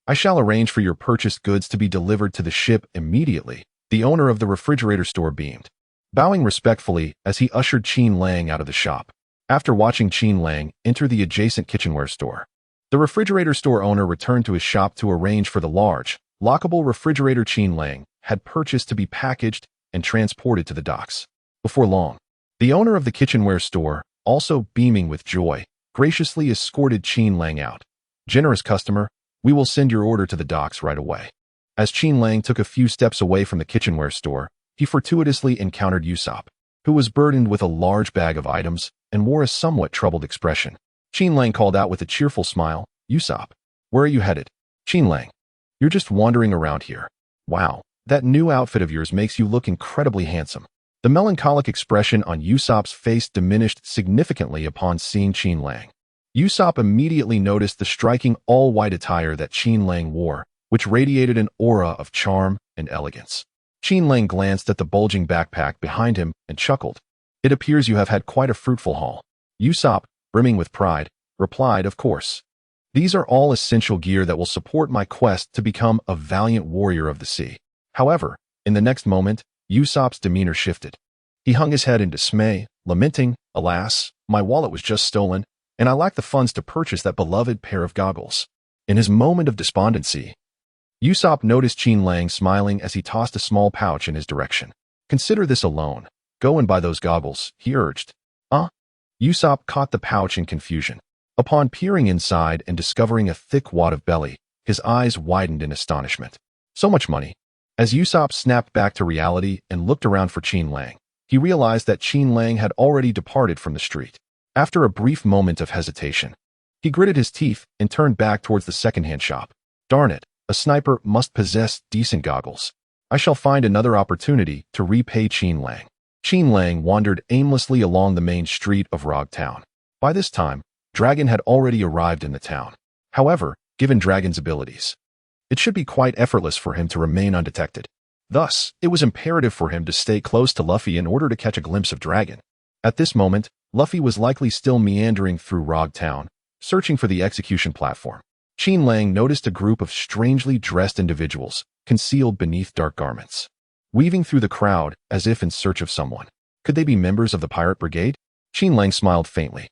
I shall arrange for your purchased goods to be delivered to the ship immediately." The owner of the refrigerator store beamed, bowing respectfully as he ushered Qin Lang out of the shop. After watching Qin Lang enter the adjacent kitchenware store, the refrigerator store owner returned to his shop to arrange for the large, lockable refrigerator Qin Lang had purchased to be packaged and transported to the docks. Before long, the owner of the kitchenware store, also beaming with joy, graciously escorted Qin Lang out. "Generous customer, we will send your order to the docks right away." As Qin Lang took a few steps away from the kitchenware store, he fortuitously encountered Usopp, who was burdened with a large bag of items and wore a somewhat troubled expression. Qin Lang called out with a cheerful smile, "Usopp, where are you headed?" "Qin Lang, you're just wandering around here. Wow, that new outfit of yours makes you look incredibly handsome." The melancholic expression on Usopp's face diminished significantly upon seeing Qin Lang. Usopp immediately noticed the striking all-white attire that Qin Lang wore, which radiated an aura of charm and elegance. Qin Lang glanced at the bulging backpack behind him and chuckled. It appears you have had quite a fruitful haul. Usopp, brimming with pride, replied, of course. These are all essential gear that will support my quest to become a valiant warrior of the sea. However, in the next moment, Usopp's demeanor shifted. He hung his head in dismay, lamenting, alas, my wallet was just stolen, and I lack the funds to purchase that beloved pair of goggles. In his moment of despondency, Usopp noticed Qin Lang smiling as he tossed a small pouch in his direction. Consider this a loan. Go and buy those goggles, he urged. Usopp caught the pouch in confusion. Upon peering inside and discovering a thick wad of belly, his eyes widened in astonishment. So much money. As Usopp snapped back to reality and looked around for Qin Lang, he realized that Qin Lang had already departed from the street. After a brief moment of hesitation, he gritted his teeth and turned back towards the second-hand shop. Darn it, a sniper must possess decent goggles. I shall find another opportunity to repay Qin Lang. Qin Lang wandered aimlessly along the main street of Rog Town. By this time, Dragon had already arrived in the town. However, given Dragon's abilities, it should be quite effortless for him to remain undetected. Thus, it was imperative for him to stay close to Luffy in order to catch a glimpse of Dragon. At this moment, Luffy was likely still meandering through Rog Town, searching for the execution platform. Qin Lang noticed a group of strangely dressed individuals, concealed beneath dark garments, weaving through the crowd as if in search of someone. Could they be members of the pirate brigade? Qin Lang smiled faintly.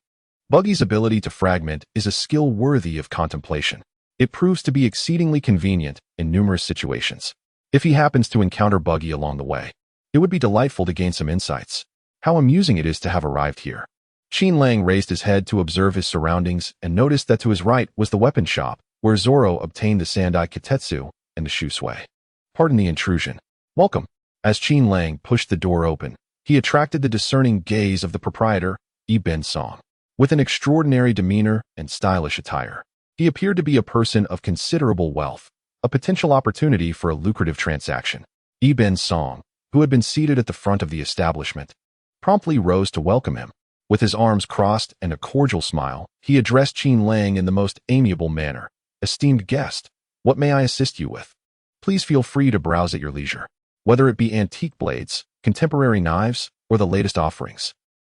Buggy's ability to fragment is a skill worthy of contemplation. It proves to be exceedingly convenient in numerous situations. If he happens to encounter Buggy along the way, it would be delightful to gain some insights. How amusing it is to have arrived here. Qin Lang raised his head to observe his surroundings and noticed that to his right was the weapon shop, where Zoro obtained the Sandai Kitetsu and the Shusui. Pardon the intrusion. Welcome. As Qin Lang pushed the door open, he attracted the discerning gaze of the proprietor, Ibn Song. With an extraordinary demeanor and stylish attire, he appeared to be a person of considerable wealth, a potential opportunity for a lucrative transaction. Ibn Song, who had been seated at the front of the establishment, promptly rose to welcome him. With his arms crossed and a cordial smile, he addressed Qin Lang in the most amiable manner. Esteemed guest, what may I assist you with? Please feel free to browse at your leisure, whether it be antique blades, contemporary knives, or the latest offerings.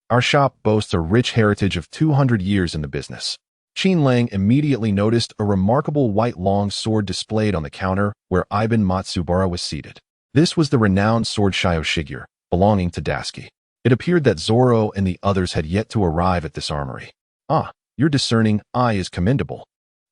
Our shop boasts a rich heritage of 200 years in the business. Qin Lang immediately noticed a remarkable white long sword displayed on the counter where Ibn Matsubara was seated. This was the renowned sword Shio Shigyur, belonging to Dasky. It appeared that Zoro and the others had yet to arrive at this armory. Your discerning eye is commendable.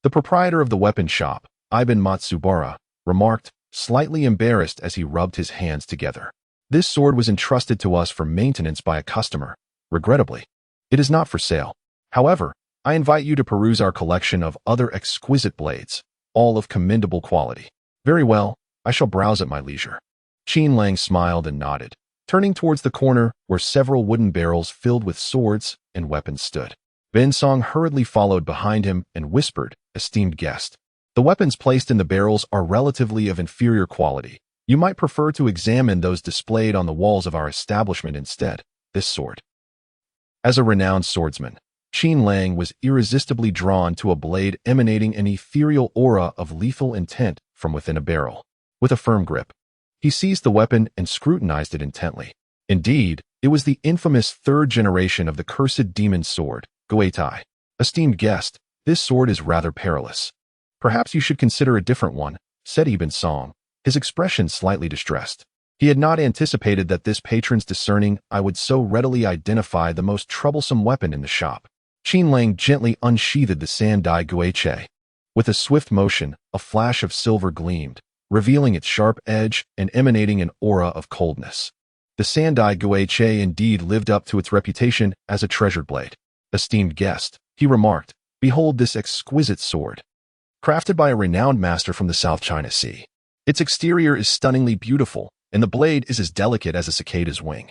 The proprietor of the weapon shop, Ibn Matsubara, remarked, slightly embarrassed as he rubbed his hands together. This sword was entrusted to us for maintenance by a customer. Regrettably, it is not for sale. However, I invite you to peruse our collection of other exquisite blades, all of commendable quality. Very well, I shall browse at my leisure. Qin Lang smiled and nodded, turning towards the corner where several wooden barrels filled with swords and weapons stood. Ben Song hurriedly followed behind him and whispered, esteemed guest, the weapons placed in the barrels are relatively of inferior quality. You might prefer to examine those displayed on the walls of our establishment instead. This sword. As a renowned swordsman, Qin Lang was irresistibly drawn to a blade emanating an ethereal aura of lethal intent from within a barrel. With a firm grip, he seized the weapon and scrutinized it intently. Indeed, it was the infamous third generation of the cursed demon sword, Goeitai. Esteemed guest, this sword is rather perilous. Perhaps you should consider a different one, said Ibn Song, his expression slightly distressed. He had not anticipated that this patron's discerning eye would so readily identify the most troublesome weapon in the shop. Qin Lang gently unsheathed the Sandai Goeitai. With a swift motion, a flash of silver gleamed, revealing its sharp edge and emanating an aura of coldness. The Sandai Goeitai indeed lived up to its reputation as a treasured blade. Esteemed guest, he remarked, behold this exquisite sword. Crafted by a renowned master from the South China Sea. Its exterior is stunningly beautiful, and the blade is as delicate as a cicada's wing.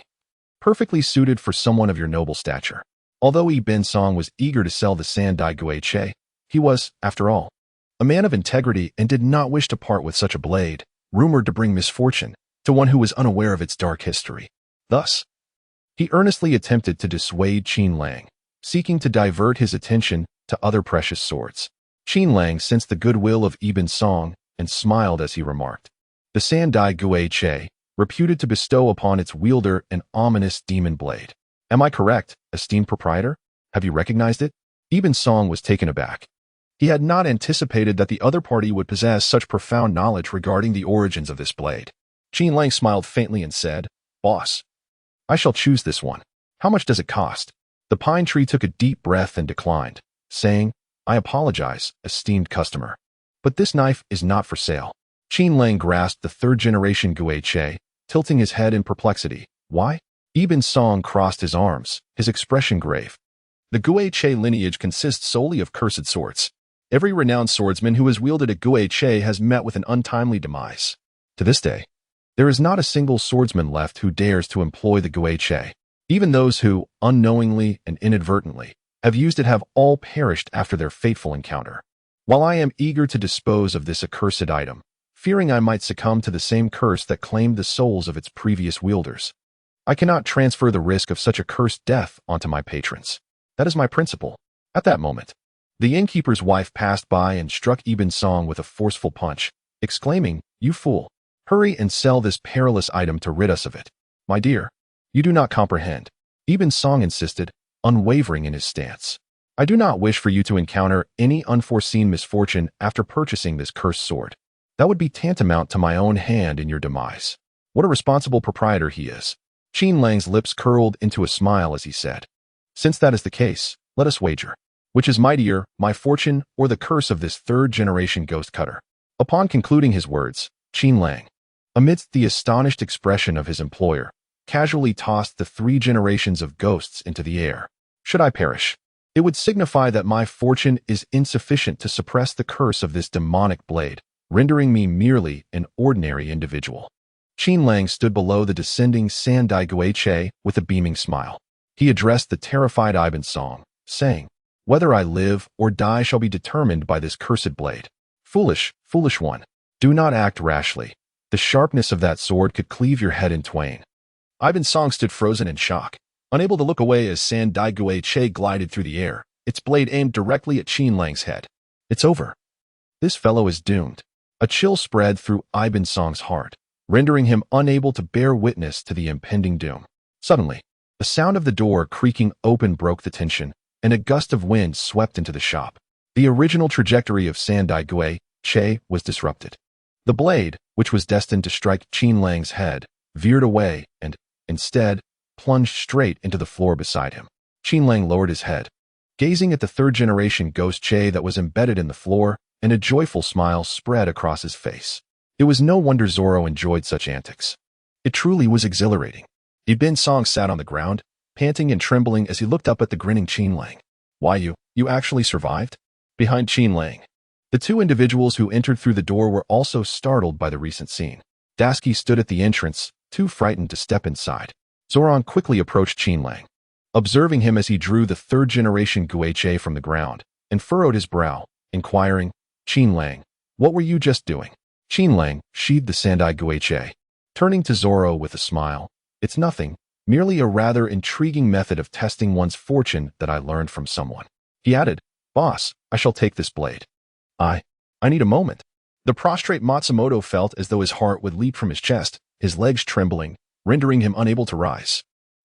Perfectly suited for someone of your noble stature. Although Ibn Song was eager to sell the Sandai Goeitai, he was, after all, a man of integrity and did not wish to part with such a blade, rumored to bring misfortune to one who was unaware of its dark history. Thus, he earnestly attempted to dissuade Qin Lang, seeking to divert his attention to other precious swords. Qin Lang sensed the goodwill of Ibn Song and smiled as he remarked. The Sandai Guiche, reputed to bestow upon its wielder an ominous demon blade. Am I correct, esteemed proprietor? Have you recognized it? Ibn Song was taken aback. He had not anticipated that the other party would possess such profound knowledge regarding the origins of this blade. Qin Lang smiled faintly and said, "Boss, I shall choose this one. How much does it cost?" The pine tree took a deep breath and declined, saying, "I apologize, esteemed customer, but this knife is not for sale." Qin Lang grasped the third-generation Guiche, tilting his head in perplexity. Why? Ibn Song crossed his arms, his expression grave. The Guiche lineage consists solely of cursed swords. Every renowned swordsman who has wielded a Guiche has met with an untimely demise. To this day, there is not a single swordsman left who dares to employ the Guiche. Even those who, unknowingly and inadvertently, have used it have all perished after their fateful encounter. While I am eager to dispose of this accursed item, fearing I might succumb to the same curse that claimed the souls of its previous wielders, I cannot transfer the risk of such a cursed death onto my patrons. That is my principle. At that moment, the innkeeper's wife passed by and struck Ibn Song with a forceful punch, exclaiming, "You fool! Hurry and sell this perilous item to rid us of it." "My dear, you do not comprehend," Ibn Song insisted, unwavering in his stance. "I do not wish for you to encounter any unforeseen misfortune after purchasing this cursed sword. That would be tantamount to my own hand in your demise." What a responsible proprietor he is. Qin Lang's lips curled into a smile as he said, "Since that is the case, let us wager. Which is mightier, my fortune or the curse of this third-generation ghost cutter?" Upon concluding his words, Qin Lang, amidst the astonished expression of his employer, casually tossed the 3 generations of ghosts into the air. "Should I perish, it would signify that my fortune is insufficient to suppress the curse of this demonic blade, rendering me merely an ordinary individual." Qin Lang stood below the descending Sandai Guiche with a beaming smile. He addressed the terrified Ibn Song, saying, "Whether I live or die shall be determined by this cursed blade. Foolish, foolish one, do not act rashly. The sharpness of that sword could cleave your head in twain." Ibn Song stood frozen in shock, unable to look away as Sandai Guiche glided through the air, its blade aimed directly at Qin Lang's head. It's over. This fellow is doomed. A chill spread through Ibn Song's heart, rendering him unable to bear witness to the impending doom. Suddenly, the sound of the door creaking open broke the tension, and a gust of wind swept into the shop. The original trajectory of Sandai Guiche was disrupted. The blade, which was destined to strike Qin Lang's head, veered away and, instead, plunged straight into the floor beside him. Qin Lang lowered his head, gazing at the third-generation ghost Che that was embedded in the floor, and a joyful smile spread across his face. It was no wonder Zoro enjoyed such antics. It truly was exhilarating. Ibn Song sat on the ground, panting and trembling as he looked up at the grinning Qin Lang. "Why, you actually survived?" Behind Qin Lang, the 2 individuals who entered through the door were also startled by the recent scene. Dasky stood at the entrance, too frightened to step inside. Zoran quickly approached Qin Lang, observing him as he drew the third-generation Guiche from the ground, and furrowed his brow, inquiring, "Qin Lang, what were you just doing?" Qin Lang sheathed the Sandai Guiche, turning to Zoro with a smile. "It's nothing, merely a rather intriguing method of testing one's fortune that I learned from someone." He added, "Boss, I shall take this blade. I need a moment." The prostrate Matsumoto felt as though his heart would leap from his chest, his legs trembling, rendering him unable to rise.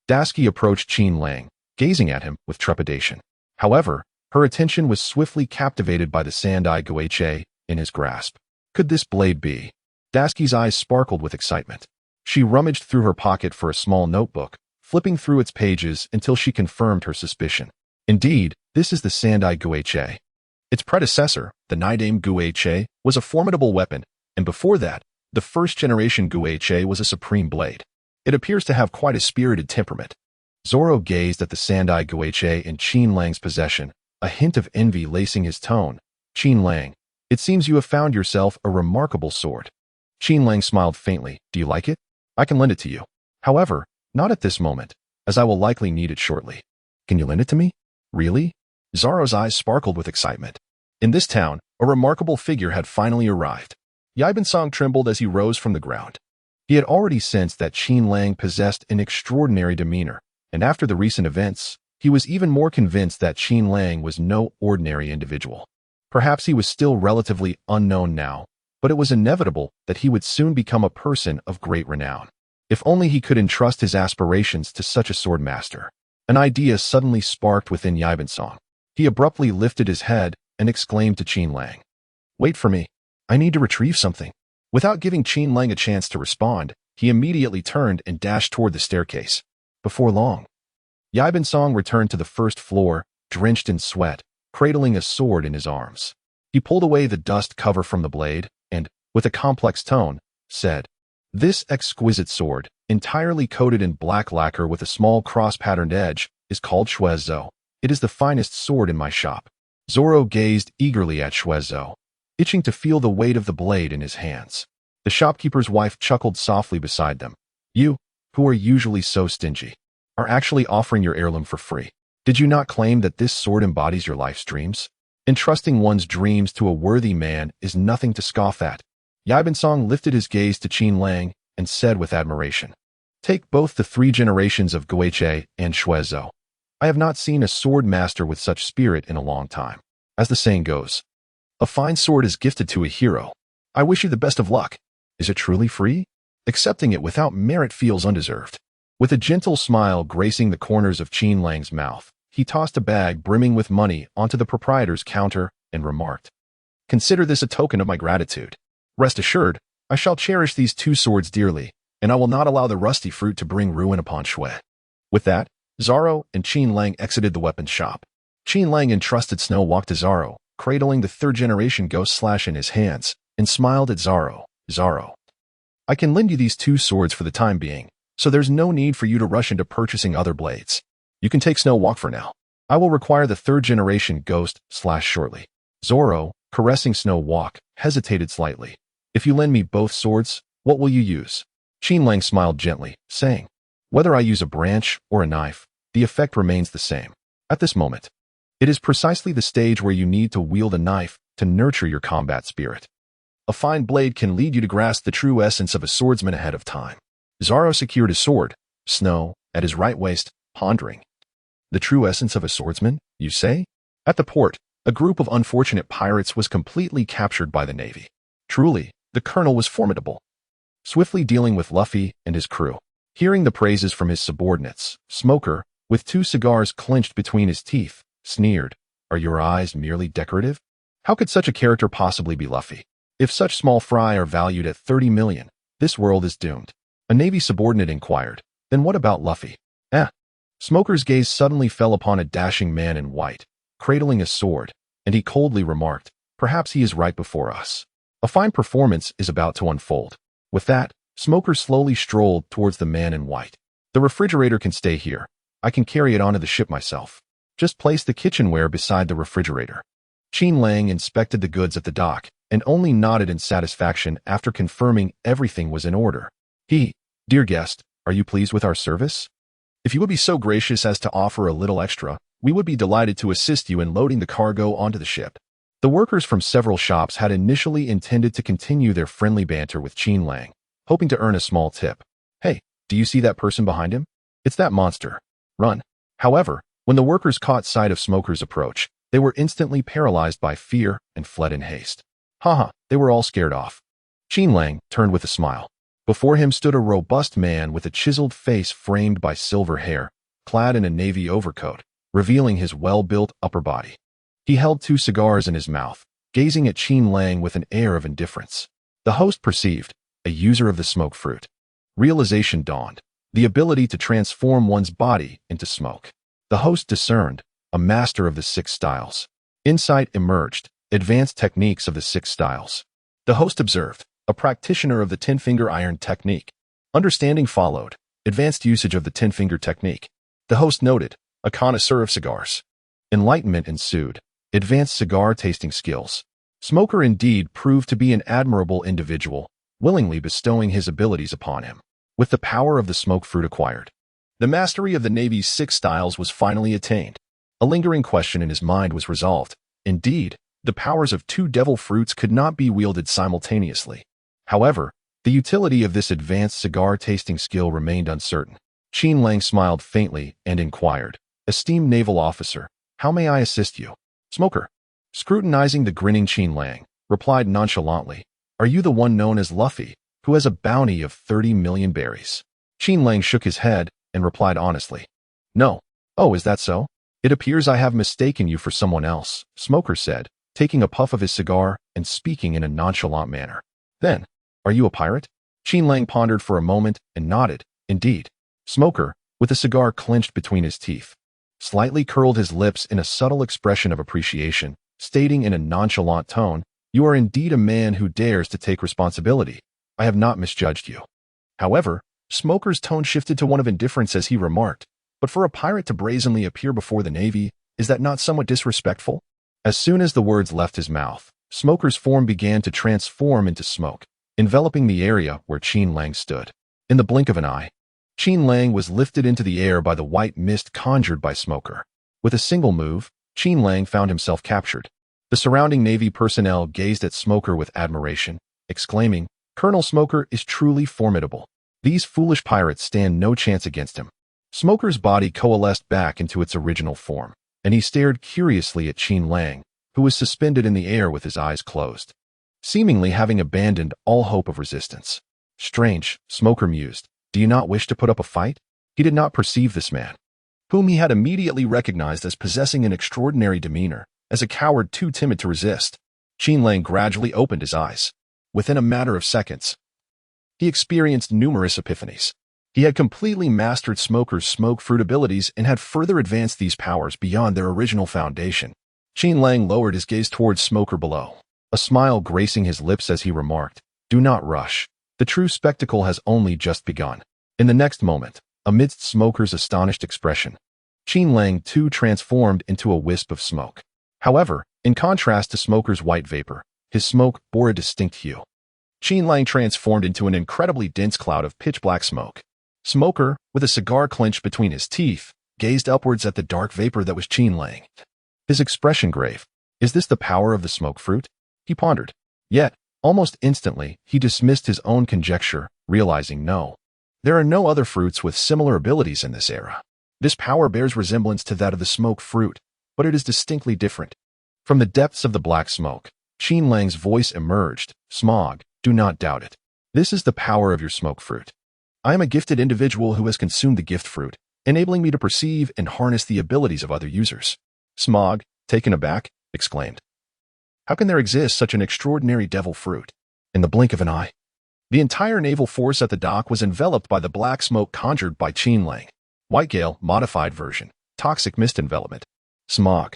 Dasky approached Qin Lang, gazing at him with trepidation. However, her attention was swiftly captivated by the Sandai Guiche in his grasp. Could this blade be? Dasky's eyes sparkled with excitement. She rummaged through her pocket for a small notebook, flipping through its pages until she confirmed her suspicion. Indeed, this is the Sandai Guiche. Its predecessor, the Nidame Guiche, was a formidable weapon, and before that, the first-generation Guiche was a supreme blade. It appears to have quite a spirited temperament. Zoro gazed at the Sandai Guiche in Qin Lang's possession, a hint of envy lacing his tone. "Qin Lang, it seems you have found yourself a remarkable sword." Qin Lang smiled faintly. "Do you like it? I can lend it to you. However, not at this moment, as I will likely need it shortly." "Can you lend it to me? Really?" Zoro's eyes sparkled with excitement. In this town, a remarkable figure had finally arrived. Ibn Song trembled as he rose from the ground. He had already sensed that Qin Lang possessed an extraordinary demeanor, and after the recent events, he was even more convinced that Qin Lang was no ordinary individual. Perhaps he was still relatively unknown now, but it was inevitable that he would soon become a person of great renown. If only he could entrust his aspirations to such a sword master. An idea suddenly sparked within Yaibensong. He abruptly lifted his head and exclaimed to Qin Lang, "Wait for me. I need to retrieve something." Without giving Qin Lang a chance to respond, he immediately turned and dashed toward the staircase. Before long, Yaibensong returned to the first floor, drenched in sweat, cradling a sword in his arms. He pulled away the dust cover from the blade and, with a complex tone, said, "This exquisite sword, entirely coated in black lacquer with a small cross-patterned edge, is called Shuezo. It is the finest sword in my shop." Zoro gazed eagerly at Shuezo, itching to feel the weight of the blade in his hands. The shopkeeper's wife chuckled softly beside them. "You, who are usually so stingy, are actually offering your heirloom for free. Did you not claim that this sword embodies your life's dreams? Entrusting one's dreams to a worthy man is nothing to scoff at." Yaibensong lifted his gaze to Qin Lang and said with admiration, "Take both the 3 generations of Guiche and Shuezo. I have not seen a sword master with such spirit in a long time. As the saying goes, a fine sword is gifted to a hero. I wish you the best of luck. Is it truly free? Accepting it without merit feels undeserved." With a gentle smile gracing the corners of Qin Lang's mouth, he tossed a bag brimming with money onto the proprietor's counter and remarked, "Consider this a token of my gratitude. Rest assured, I shall cherish these 2 swords dearly, and I will not allow the rusty fruit to bring ruin upon Shui." With that, Zoro and Qin Lang exited the weapons shop. Qin Lang entrusted Snow Walk to Zoro, cradling the 3rd-generation ghost slash in his hands, and smiled at Zoro. "Zoro, I can lend you these 2 swords for the time being, so there's no need for you to rush into purchasing other blades. You can take Snow Walk for now. I will require the 3rd-generation ghost slash shortly." Zoro, caressing Snow Walk, hesitated slightly. "If you lend me both swords, what will you use?" Qin Lang smiled gently, saying, "Whether I use a branch or a knife, the effect remains the same. At this moment, it is precisely the stage where you need to wield a knife to nurture your combat spirit. A fine blade can lead you to grasp the true essence of a swordsman ahead of time." Zoro secured his sword, Snow, at his right waist, pondering. "The true essence of a swordsman, you say?" At the port, a group of unfortunate pirates was completely captured by the Navy. Truly, the colonel was formidable, swiftly dealing with Luffy and his crew. Hearing the praises from his subordinates, Smoker, with 2 cigars clenched between his teeth, sneered, "Are your eyes merely decorative? How could such a character possibly be Luffy? If such small fry are valued at 30 million, this world is doomed." A Navy subordinate inquired, "Then what about Luffy?" Smoker's gaze suddenly fell upon a dashing man in white, cradling a sword, and he coldly remarked, "Perhaps he is right before us. A fine performance is about to unfold." With that, Smoker slowly strolled towards the man in white. "The refrigerator can stay here. I can carry it onto the ship myself. Just place the kitchenware beside the refrigerator." Qin Lang inspected the goods at the dock and only nodded in satisfaction after confirming everything was in order. "Dear guest, are you pleased with our service? If you would be so gracious as to offer a little extra, we would be delighted to assist you in loading the cargo onto the ship." The workers from several shops had initially intended to continue their friendly banter with Qin Lang, hoping to earn a small tip. "Hey, do you see that person behind him? It's that monster. Run." However, when the workers caught sight of Smoker's approach, they were instantly paralyzed by fear and fled in haste. They were all scared off. Qin Lang turned with a smile. Before him stood a robust man with a chiseled face framed by silver hair, clad in a navy overcoat, revealing his well-built upper body. He held 2 cigars in his mouth, gazing at Qin Lang with an air of indifference. The host perceived, a user of the smoke fruit. Realization dawned, the ability to transform one's body into smoke. The host discerned, a master of the 6 styles. Insight emerged, advanced techniques of the 6 styles. The host observed, a practitioner of the 10-finger iron technique. Understanding followed, advanced usage of the 10-finger technique. The host noted, a connoisseur of cigars. Enlightenment ensued, advanced cigar tasting skills. Smoker indeed proved to be an admirable individual, willingly bestowing his abilities upon him. With the power of the smoke fruit acquired, the mastery of the Navy's 6 styles was finally attained. A lingering question in his mind was resolved. Indeed, the powers of 2 devil fruits could not be wielded simultaneously. However, the utility of this advanced cigar tasting skill remained uncertain. Qin Lang smiled faintly and inquired, "Esteemed naval officer, how may I assist you?" Smoker, scrutinizing the grinning Qin Lang, replied nonchalantly, Are you the one known as Luffy, who has a bounty of 30 million berries? Qin Lang shook his head and replied honestly. No. Oh, is that so? It appears I have mistaken you for someone else, Smoker said, taking a puff of his cigar and speaking in a nonchalant manner. Then, are you a pirate? Qin Lang pondered for a moment and nodded. Indeed. Smoker, with a cigar clenched between his teeth, slightly curled his lips in a subtle expression of appreciation, stating in a nonchalant tone, You are indeed a man who dares to take responsibility. I have not misjudged you. However, Smoker's tone shifted to one of indifference as he remarked, But for a pirate to brazenly appear before the Navy, is that not somewhat disrespectful? As soon as the words left his mouth, Smoker's form began to transform into smoke, enveloping the area where Qin Lang stood. In the blink of an eye, Qin Lang was lifted into the air by the white mist conjured by Smoker. With a single move, Qin Lang found himself captured. The surrounding Navy personnel gazed at Smoker with admiration, exclaiming, Colonel Smoker is truly formidable. These foolish pirates stand no chance against him. Smoker's body coalesced back into its original form, and he stared curiously at Qin Lang, who was suspended in the air with his eyes closed, seemingly having abandoned all hope of resistance. Strange, Smoker mused. Do you not wish to put up a fight? He did not perceive this man, whom he had immediately recognized as possessing an extraordinary demeanor, as a coward too timid to resist. Qin Lang gradually opened his eyes. Within a matter of seconds, he experienced numerous epiphanies. He had completely mastered Smoker's smoke fruit abilities and had further advanced these powers beyond their original foundation. Qin Lang lowered his gaze towards Smoker below, a smile gracing his lips as he remarked, Do not rush. The true spectacle has only just begun. In the next moment, amidst Smoker's astonished expression, Qin Lang too transformed into a wisp of smoke. However, in contrast to Smoker's white vapor, his smoke bore a distinct hue. Qin Lang transformed into an incredibly dense cloud of pitch-black smoke. Smoker, with a cigar clenched between his teeth, gazed upwards at the dark vapor that was Qin Lang. His expression grave. Is this the power of the smoke fruit? He pondered. Yet, almost instantly, he dismissed his own conjecture, realizing no. There are no other fruits with similar abilities in this era. This power bears resemblance to that of the smoke fruit, but it is distinctly different. From the depths of the black smoke, Qin Lang's voice emerged. Smog, do not doubt it. This is the power of your smoke fruit. I am a gifted individual who has consumed the gift fruit, enabling me to perceive and harness the abilities of other users. Smog, taken aback, exclaimed. How can there exist such an extraordinary devil fruit? In the blink of an eye, the entire naval force at the dock was enveloped by the black smoke conjured by Qin Lang. White Gale, modified version. Toxic mist envelopment. Smog.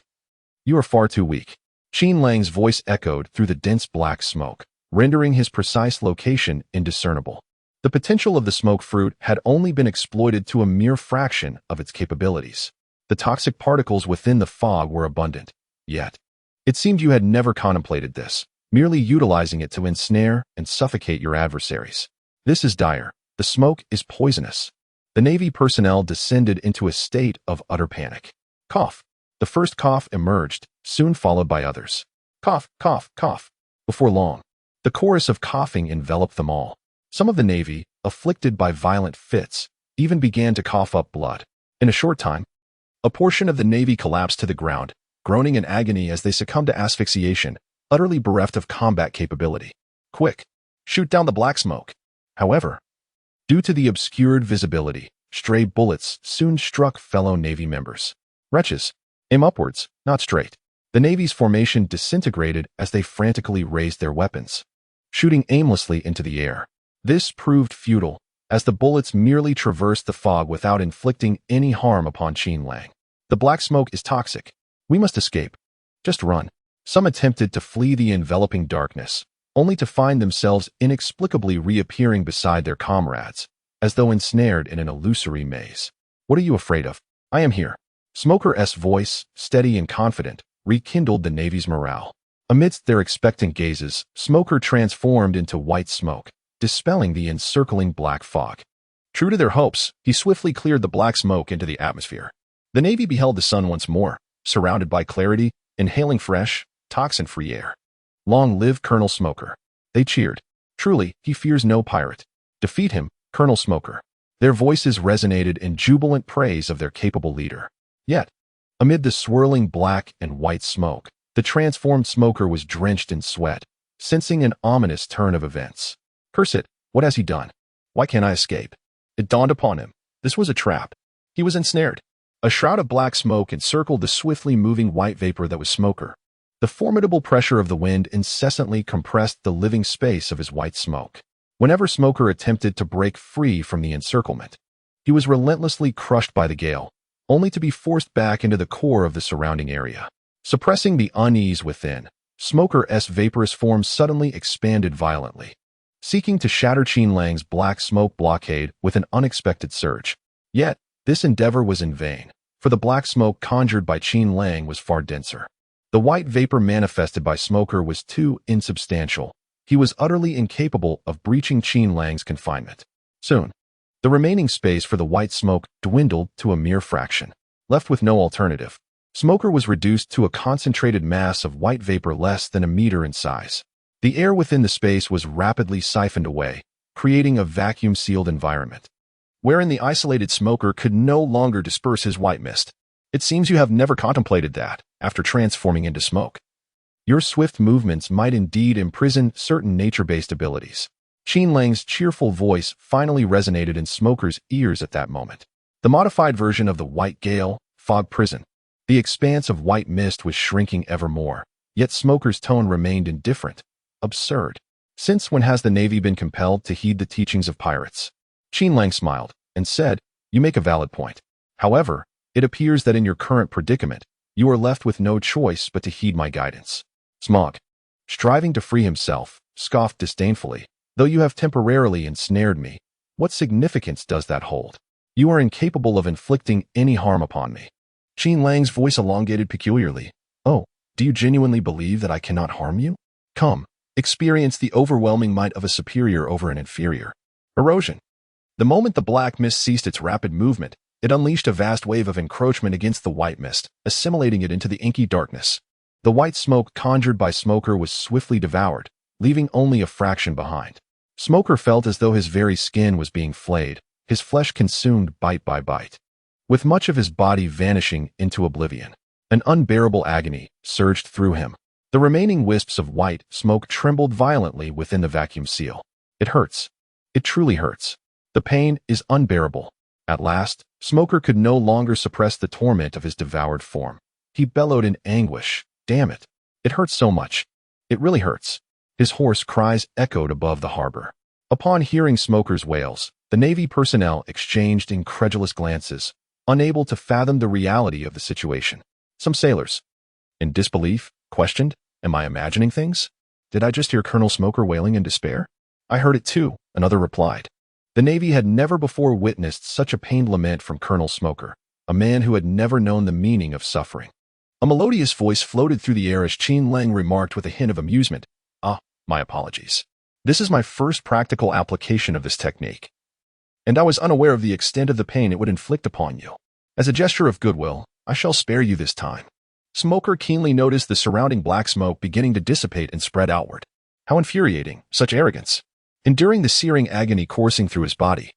You are far too weak. Qin Lang's voice echoed through the dense black smoke, rendering his precise location indiscernible. The potential of the smoke fruit had only been exploited to a mere fraction of its capabilities. The toxic particles within the fog were abundant. Yet, it seemed you had never contemplated this, merely utilizing it to ensnare and suffocate your adversaries. This is dire. The smoke is poisonous. The Navy personnel descended into a state of utter panic. Cough. The first cough emerged, soon followed by others. Cough, cough, cough. Before long, the chorus of coughing enveloped them all. Some of the Navy, afflicted by violent fits, even began to cough up blood. In a short time, a portion of the Navy collapsed to the ground, groaning in agony as they succumbed to asphyxiation, utterly bereft of combat capability. Quick, shoot down the black smoke. However, due to the obscured visibility, stray bullets soon struck fellow Navy members. Wretches, aim upwards, not straight. The Navy's formation disintegrated as they frantically raised their weapons, shooting aimlessly into the air. This proved futile, as the bullets merely traversed the fog without inflicting any harm upon Qin Lang. The black smoke is toxic. We must escape. Just run. Some attempted to flee the enveloping darkness, only to find themselves inexplicably reappearing beside their comrades, as though ensnared in an illusory maze. What are you afraid of? I am here. Smoker's voice, steady and confident, rekindled the Navy's morale. Amidst their expectant gazes, Smoker transformed into white smoke, dispelling the encircling black fog. True to their hopes, he swiftly cleared the black smoke into the atmosphere. The Navy beheld the sun once more, surrounded by clarity, inhaling fresh, toxin-free air. Long live Colonel Smoker. They cheered. Truly, he fears no pirate. Defeat him, Colonel Smoker. Their voices resonated in jubilant praise of their capable leader. Yet, amid the swirling black and white smoke, the transformed Smoker was drenched in sweat, sensing an ominous turn of events. Curse it, what has he done? Why can't I escape? It dawned upon him. This was a trap. He was ensnared. A shroud of black smoke encircled the swiftly moving white vapor that was Smoker. The formidable pressure of the wind incessantly compressed the living space of his white smoke. Whenever Smoker attempted to break free from the encirclement, he was relentlessly crushed by the gale, only to be forced back into the core of the surrounding area. Suppressing the unease within, Smoker's vaporous form suddenly expanded violently, seeking to shatter Qin Lang's black smoke blockade with an unexpected surge. Yet, this endeavor was in vain, for the black smoke conjured by Qin Lang was far denser. The white vapor manifested by Smoker was too insubstantial. He was utterly incapable of breaching Qin Lang's confinement. Soon, the remaining space for the white smoke dwindled to a mere fraction. Left with no alternative, Smoker was reduced to a concentrated mass of white vapor less than a meter in size. The air within the space was rapidly siphoned away, creating a vacuum-sealed environment, wherein the isolated Smoker could no longer disperse his white mist. It seems you have never contemplated that, after transforming into smoke. Your swift movements might indeed imprison certain nature-based abilities. Qin Lang's cheerful voice finally resonated in Smoker's ears at that moment. The modified version of the white gale, fog prison. The expanse of white mist was shrinking ever more, yet Smoker's tone remained indifferent. Absurd. Since when has the Navy been compelled to heed the teachings of pirates? Qin Lang smiled and said, You make a valid point. However, it appears that in your current predicament, you are left with no choice but to heed my guidance. Smog, striving to free himself, scoffed disdainfully. Though you have temporarily ensnared me, what significance does that hold? You are incapable of inflicting any harm upon me. Qin Lang's voice elongated peculiarly. Oh, do you genuinely believe that I cannot harm you? Come, experience the overwhelming might of a superior over an inferior. Erosion. The moment the black mist ceased its rapid movement, it unleashed a vast wave of encroachment against the white mist, assimilating it into the inky darkness. The white smoke conjured by Smoker was swiftly devoured, leaving only a fraction behind. Smoker felt as though his very skin was being flayed, his flesh consumed bite by bite, with much of his body vanishing into oblivion. An unbearable agony surged through him. The remaining wisps of white smoke trembled violently within the vacuum seal. It hurts. It truly hurts. The pain is unbearable. At last, Smoker could no longer suppress the torment of his devoured form. He bellowed in anguish. Damn it. It hurts so much. It really hurts. His hoarse cries echoed above the harbor. Upon hearing Smoker's wails, the Navy personnel exchanged incredulous glances, unable to fathom the reality of the situation. Some sailors, in disbelief, questioned, Am I imagining things? Did I just hear Colonel Smoker wailing in despair? I heard it too, another replied. The Navy had never before witnessed such a pained lament from Colonel Smoker, a man who had never known the meaning of suffering. A melodious voice floated through the air as Qin Lang remarked with a hint of amusement, My apologies. This is my first practical application of this technique, and I was unaware of the extent of the pain it would inflict upon you. As a gesture of goodwill, I shall spare you this time. Smoker keenly noticed the surrounding black smoke beginning to dissipate and spread outward. How infuriating, such arrogance. Enduring the searing agony coursing through his body,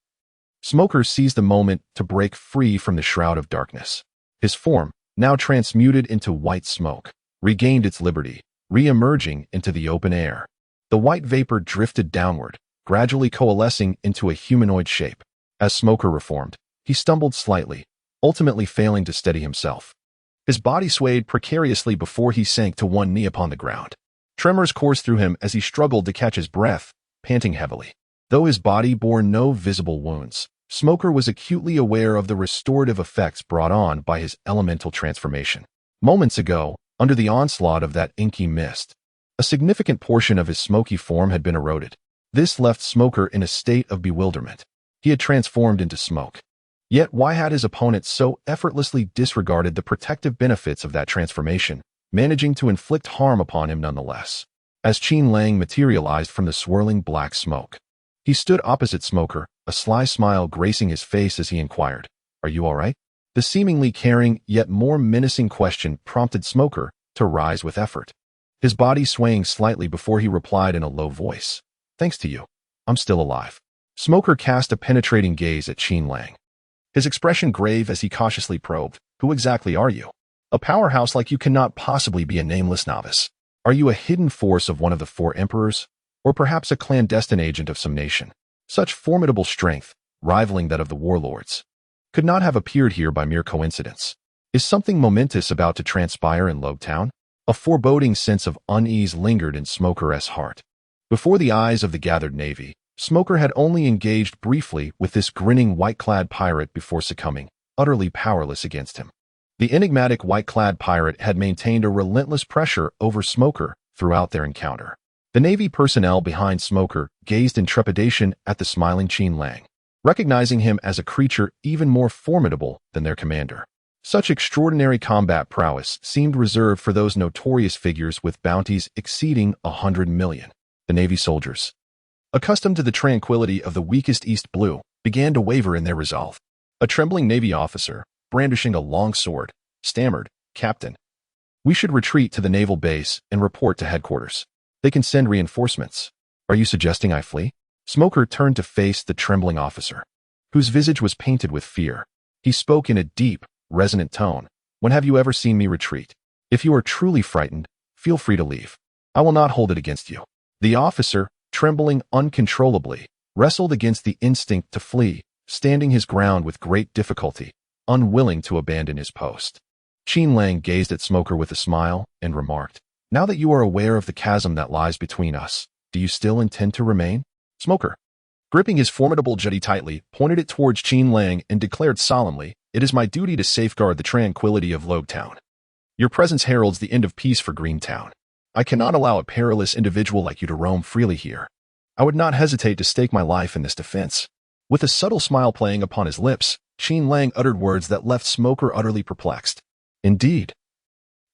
Smoker seized the moment to break free from the shroud of darkness. His form, now transmuted into white smoke, regained its liberty, re-emerging into the open air. The white vapor drifted downward, gradually coalescing into a humanoid shape. As Smoker reformed, he stumbled slightly, ultimately failing to steady himself. His body swayed precariously before he sank to one knee upon the ground. Tremors coursed through him as he struggled to catch his breath, panting heavily. Though his body bore no visible wounds, Smoker was acutely aware of the restorative effects brought on by his elemental transformation. Moments ago, under the onslaught of that inky mist, a significant portion of his smoky form had been eroded. This left Smoker in a state of bewilderment. He had transformed into smoke. Yet why had his opponent so effortlessly disregarded the protective benefits of that transformation, managing to inflict harm upon him nonetheless? As Qin Lang materialized from the swirling black smoke, he stood opposite Smoker, a sly smile gracing his face as he inquired, Are you all right? The seemingly caring yet more menacing question prompted Smoker to rise with effort, his body swaying slightly before he replied in a low voice, Thanks to you, I'm still alive. Smoker cast a penetrating gaze at Qin Lang, his expression grave as he cautiously probed, Who exactly are you? A powerhouse like you cannot possibly be a nameless novice. Are you a hidden force of one of the four emperors, or perhaps a clandestine agent of some nation? Such formidable strength, rivaling that of the warlords, could not have appeared here by mere coincidence. Is something momentous about to transpire in Logtown? A foreboding sense of unease lingered in Smoker's heart. Before the eyes of the gathered navy, Smoker had only engaged briefly with this grinning white-clad pirate before succumbing, utterly powerless against him. The enigmatic white-clad pirate had maintained a relentless pressure over Smoker throughout their encounter. The Navy personnel behind Smoker gazed in trepidation at the smiling Qin Lang, recognizing him as a creature even more formidable than their commander. Such extraordinary combat prowess seemed reserved for those notorious figures with bounties exceeding 100 million. The Navy soldiers, accustomed to the tranquility of the weakest East Blue, began to waver in their resolve. A trembling Navy officer, brandishing a long sword, stammered, "Captain, we should retreat to the naval base and report to headquarters. They can send reinforcements. Are you suggesting I flee?" Smoker turned to face the trembling officer, whose visage was painted with fear. He spoke in a deep, resonant tone. "When have you ever seen me retreat? If you are truly frightened, feel free to leave. I will not hold it against you." The officer, trembling uncontrollably, wrestled against the instinct to flee, standing his ground with great difficulty, unwilling to abandon his post. Qin Lang gazed at Smoker with a smile and remarked, "Now that you are aware of the chasm that lies between us, do you still intend to remain?" Smoker, gripping his formidable jetty tightly, pointed it towards Qin Lang and declared solemnly, "It is my duty to safeguard the tranquility of Logtown. Your presence heralds the end of peace for Greentown. I cannot allow a perilous individual like you to roam freely here. I would not hesitate to stake my life in this defense." With a subtle smile playing upon his lips, Qin Lang uttered words that left Smoker utterly perplexed. "Indeed.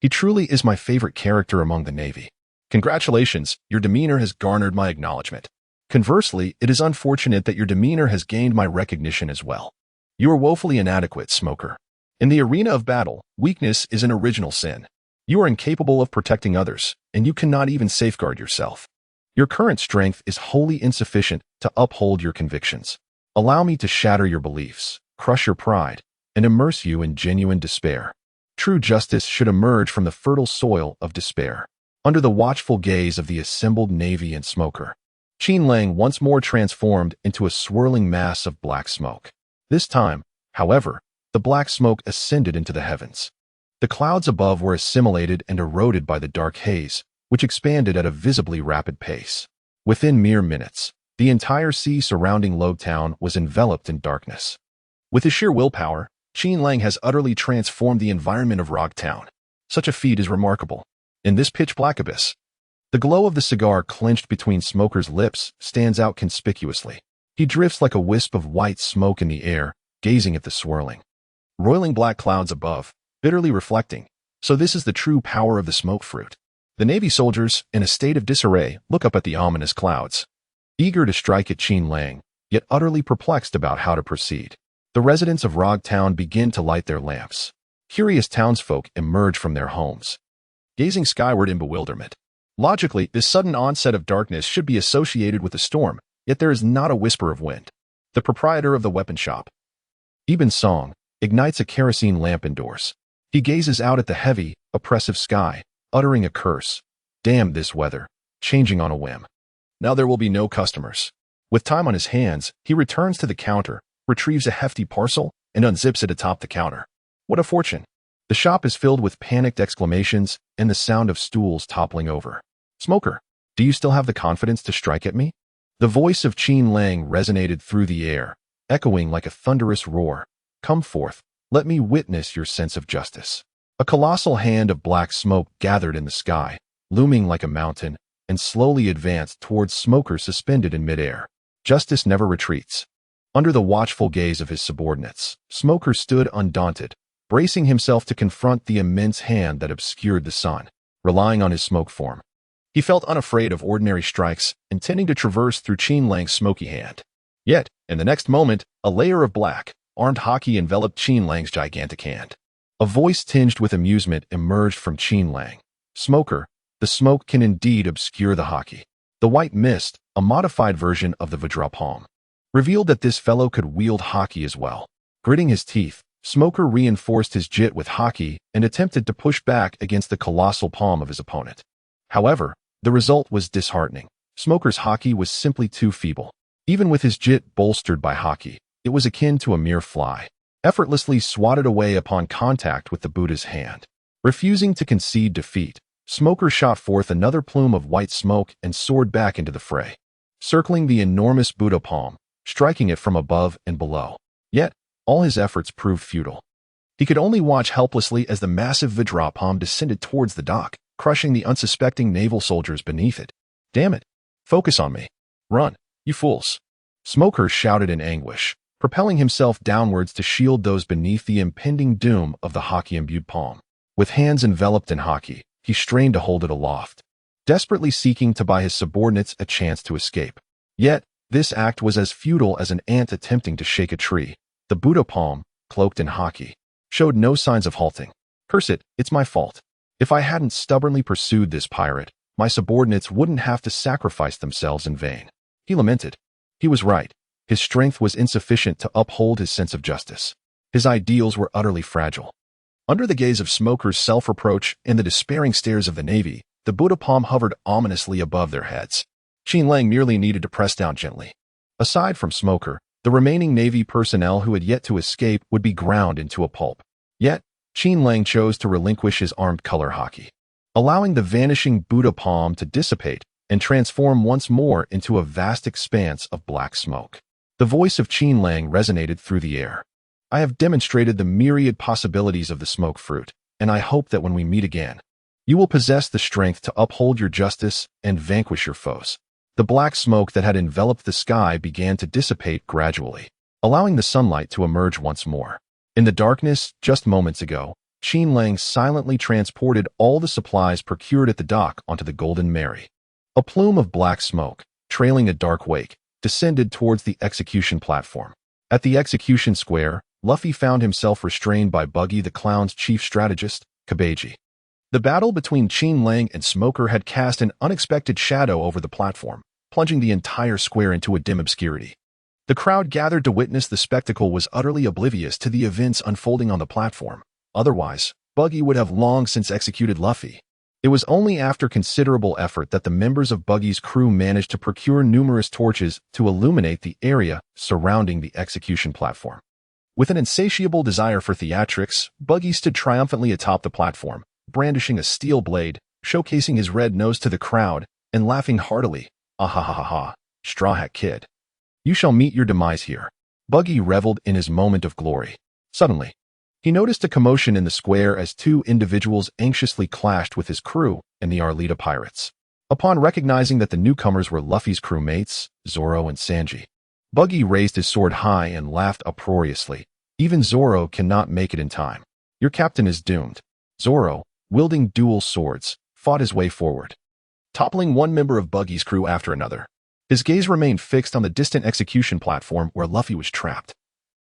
He truly is my favorite character among the Navy. Congratulations, your demeanor has garnered my acknowledgement. Conversely, it is unfortunate that your demeanor has gained my recognition as well. You are woefully inadequate, Smoker. In the arena of battle, weakness is an original sin. You are incapable of protecting others, and you cannot even safeguard yourself. Your current strength is wholly insufficient to uphold your convictions. Allow me to shatter your beliefs, crush your pride, and immerse you in genuine despair. True justice should emerge from the fertile soil of despair." Under the watchful gaze of the assembled Navy and Smoker, Qin Lang once more transformed into a swirling mass of black smoke. This time, however, the black smoke ascended into the heavens. The clouds above were assimilated and eroded by the dark haze, which expanded at a visibly rapid pace. Within mere minutes, the entire sea surrounding Logtown was enveloped in darkness. With his sheer willpower, Qin Lang has utterly transformed the environment of Rogtown. Such a feat is remarkable. In this pitch-black abyss, the glow of the cigar clenched between Smoker's lips stands out conspicuously. He drifts like a wisp of white smoke in the air, gazing at the swirling, roiling black clouds above, bitterly reflecting, "So this is the true power of the smoke fruit." The Navy soldiers, in a state of disarray, look up at the ominous clouds, eager to strike at Qin Lang, yet utterly perplexed about how to proceed. The residents of Rogtown begin to light their lamps. Curious townsfolk emerge from their homes, gazing skyward in bewilderment. Logically, this sudden onset of darkness should be associated with a storm, yet there is not a whisper of wind. The proprietor of the weapon shop, Ibn Song, ignites a kerosene lamp indoors. He gazes out at the heavy, oppressive sky, uttering a curse. Damn this weather, changing on a whim. Now there will be no customers. With time on his hands, he returns to the counter, retrieves a hefty parcel, and unzips it atop the counter. What a fortune! The shop is filled with panicked exclamations and the sound of stools toppling over. "Smoker, do you still have the confidence to strike at me?" The voice of Qin Lang resonated through the air, echoing like a thunderous roar. "Come forth, let me witness your sense of justice." A colossal hand of black smoke gathered in the sky, looming like a mountain, and slowly advanced towards Smoker suspended in midair. Justice never retreats. Under the watchful gaze of his subordinates, Smoker stood undaunted, bracing himself to confront the immense hand that obscured the sun, relying on his smoke form. He felt unafraid of ordinary strikes, intending to traverse through Qin Lang's smoky hand. Yet, in the next moment, a layer of black, armed Haki enveloped Qin Lang's gigantic hand. A voice tinged with amusement emerged from Qin Lang. "Smoker, the smoke can indeed obscure the Haki." The white mist, a modified version of the Vajra palm, revealed that this fellow could wield Haki as well. Gritting his teeth, Smoker reinforced his jit with Haki and attempted to push back against the colossal palm of his opponent. However, the result was disheartening. Smoker's Haki was simply too feeble. Even with his jit bolstered by Haki, it was akin to a mere fly, effortlessly swatted away upon contact with the Buddha's hand. Refusing to concede defeat, Smoker shot forth another plume of white smoke and soared back into the fray, circling the enormous Buddha palm, striking it from above and below. Yet, all his efforts proved futile. He could only watch helplessly as the massive Vajra palm descended towards the dock, crushing the unsuspecting naval soldiers beneath it. Damn it! Focus on me. Run, you fools! Smoker shouted in anguish, propelling himself downwards to shield those beneath the impending doom of the Haki-imbued palm. With hands enveloped in Haki, he strained to hold it aloft, desperately seeking to buy his subordinates a chance to escape. Yet, this act was as futile as an ant attempting to shake a tree. The Buddha palm, cloaked in Haki, showed no signs of halting. Curse it, it's my fault. If I hadn't stubbornly pursued this pirate, my subordinates wouldn't have to sacrifice themselves in vain. He lamented. He was right. His strength was insufficient to uphold his sense of justice. His ideals were utterly fragile. Under the gaze of Smoker's self-reproach and the despairing stares of the Navy, the Buddha palm hovered ominously above their heads. Qin Lang merely needed to press down gently. Aside from Smoker, the remaining Navy personnel who had yet to escape would be ground into a pulp. Yet, Qin Lang chose to relinquish his armed color Haki, allowing the vanishing Buddha palm to dissipate and transform once more into a vast expanse of black smoke. The voice of Qin Lang resonated through the air. I have demonstrated the myriad possibilities of the smoke fruit, and I hope that when we meet again, you will possess the strength to uphold your justice and vanquish your foes. The black smoke that had enveloped the sky began to dissipate gradually, allowing the sunlight to emerge once more. In the darkness, just moments ago, Qin Lang silently transported all the supplies procured at the dock onto the Golden Mary. A plume of black smoke, trailing a dark wake, descended towards the execution platform. At the execution square, Luffy found himself restrained by Buggy the Clown's chief strategist, Kabeji. The battle between Qin Lang and Smoker had cast an unexpected shadow over the platform, plunging the entire square into a dim obscurity. The crowd gathered to witness the spectacle was utterly oblivious to the events unfolding on the platform. Otherwise, Buggy would have long since executed Luffy. It was only after considerable effort that the members of Buggy's crew managed to procure numerous torches to illuminate the area surrounding the execution platform. With an insatiable desire for theatrics, Buggy stood triumphantly atop the platform, brandishing a steel blade, showcasing his red nose to the crowd, and laughing heartily. Ah ha ha ha ha, Straw Hat Kid. You shall meet your demise here. Buggy reveled in his moment of glory. Suddenly, he noticed a commotion in the square as two individuals anxiously clashed with his crew and the Arlita pirates. Upon recognizing that the newcomers were Luffy's crewmates, Zoro and Sanji, Buggy raised his sword high and laughed uproariously. Even Zoro cannot make it in time. Your captain is doomed. Zoro, wielding dual swords, fought his way forward, toppling one member of Buggy's crew after another. His gaze remained fixed on the distant execution platform where Luffy was trapped.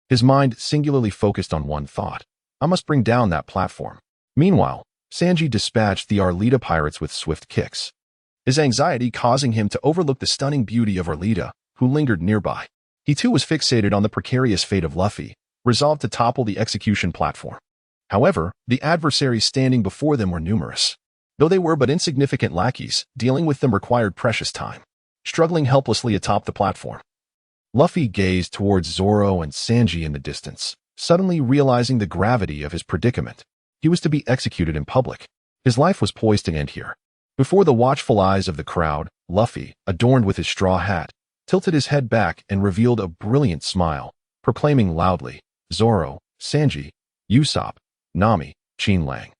His mind singularly focused on one thought. I must bring down that platform. Meanwhile, Sanji dispatched the Arlita pirates with swift kicks, his anxiety causing him to overlook the stunning beauty of Arlita, who lingered nearby. He too was fixated on the precarious fate of Luffy, resolved to topple the execution platform. However, the adversaries standing before them were numerous. Though they were but insignificant lackeys, dealing with them required precious time. Struggling helplessly atop the platform, Luffy gazed towards Zoro and Sanji in the distance, suddenly realizing the gravity of his predicament. He was to be executed in public. His life was poised to end here. Before the watchful eyes of the crowd, Luffy, adorned with his straw hat, tilted his head back and revealed a brilliant smile, proclaiming loudly, Zoro, Sanji, Usopp, Nami, Qin Lang.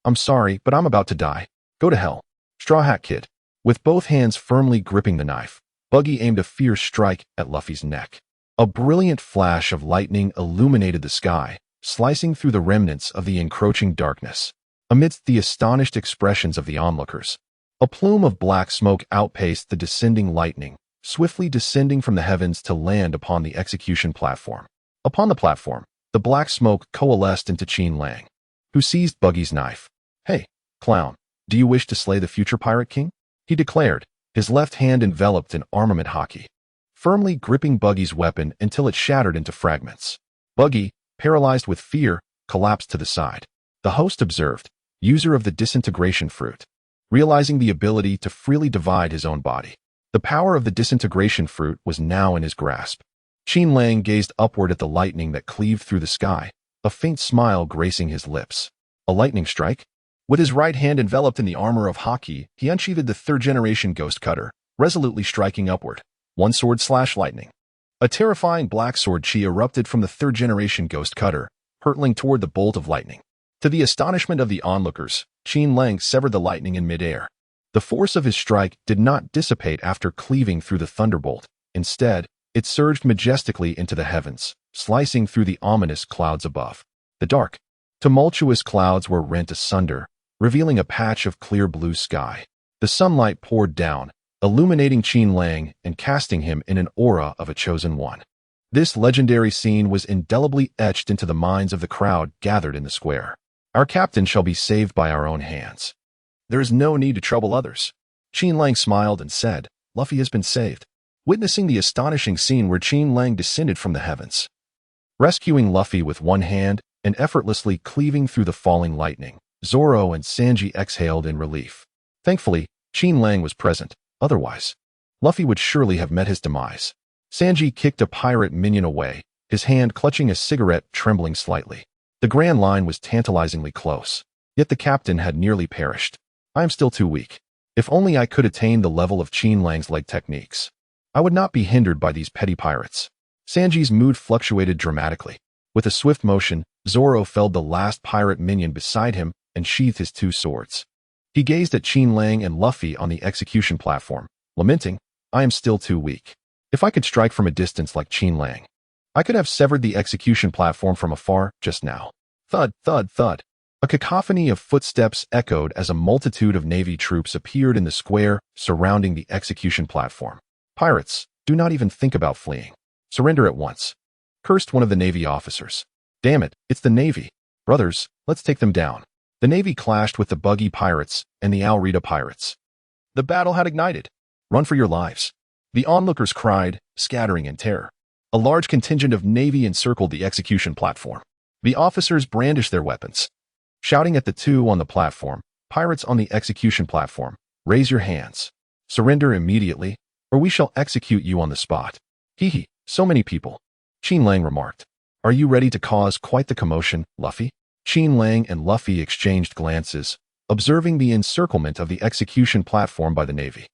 I'm sorry, but I'm about to die. Go to hell. Straw Hat Kid. With both hands firmly gripping the knife, Buggy aimed a fierce strike at Luffy's neck. A brilliant flash of lightning illuminated the sky, slicing through the remnants of the encroaching darkness. Amidst the astonished expressions of the onlookers, a plume of black smoke outpaced the descending lightning, swiftly descending from the heavens to land upon the execution platform. Upon the platform, the black smoke coalesced into Qin Lang, who seized Buggy's knife. Hey, clown, do you wish to slay the future Pirate King? He declared, his left hand enveloped in armament Haki, firmly gripping Buggy's weapon until it shattered into fragments. Buggy, paralyzed with fear, collapsed to the side. The host observed, user of the disintegration fruit. realizing the ability to freely divide his own body. The power of the disintegration fruit was now in his grasp. Qin Lang gazed upward at the lightning that cleaved through the sky, a faint smile gracing his lips. A lightning strike? With his right hand enveloped in the armor of Haki, he unsheathed the third-generation ghost cutter, resolutely striking upward. One sword slash lightning. A terrifying black sword chi erupted from the third-generation ghost cutter, hurtling toward the bolt of lightning. To the astonishment of the onlookers, Qin Lang severed the lightning in midair. The force of his strike did not dissipate after cleaving through the thunderbolt. Instead, it surged majestically into the heavens, slicing through the ominous clouds above. The dark, tumultuous clouds were rent asunder, revealing a patch of clear blue sky. The sunlight poured down, illuminating Qin Lang and casting him in an aura of a chosen one. This legendary scene was indelibly etched into the minds of the crowd gathered in the square. Our captain shall be saved by our own hands. There is no need to trouble others. Qin Lang smiled and said, Luffy has been saved. Witnessing the astonishing scene where Qin Lang descended from the heavens, rescuing Luffy with one hand and effortlessly cleaving through the falling lightning, Zoro and Sanji exhaled in relief. Thankfully, Qin Lang was present. Otherwise, Luffy would surely have met his demise. Sanji kicked a pirate minion away, his hand clutching a cigarette trembling slightly. The Grand Line was tantalizingly close, yet the captain had nearly perished. I am still too weak. If only I could attain the level of Qin Lang's leg techniques, I would not be hindered by these petty pirates. Sanji's mood fluctuated dramatically. With a swift motion, Zoro felled the last pirate minion beside him and sheathed his two swords. He gazed at Qin Lang and Luffy on the execution platform, lamenting, I am still too weak. If I could strike from a distance like Qin Lang, I could have severed the execution platform from afar just now. Thud, thud, thud. A cacophony of footsteps echoed as a multitude of Navy troops appeared in the square surrounding the execution platform. Pirates, do not even think about fleeing. Surrender at once, cursed one of the Navy officers. Damn it, it's the Navy. Brothers, let's take them down. The Navy clashed with the Buggy Pirates and the Alrita Pirates. The battle had ignited. Run for your lives. The onlookers cried, scattering in terror. A large contingent of Navy encircled the execution platform. The officers brandished their weapons, shouting at the two on the platform, pirates on the execution platform, raise your hands. Surrender immediately, or we shall execute you on the spot. Hee hee, so many people. Qin Lang remarked. Are you ready to cause quite the commotion, Luffy? Qin Lang and Luffy exchanged glances, observing the encirclement of the execution platform by the Navy.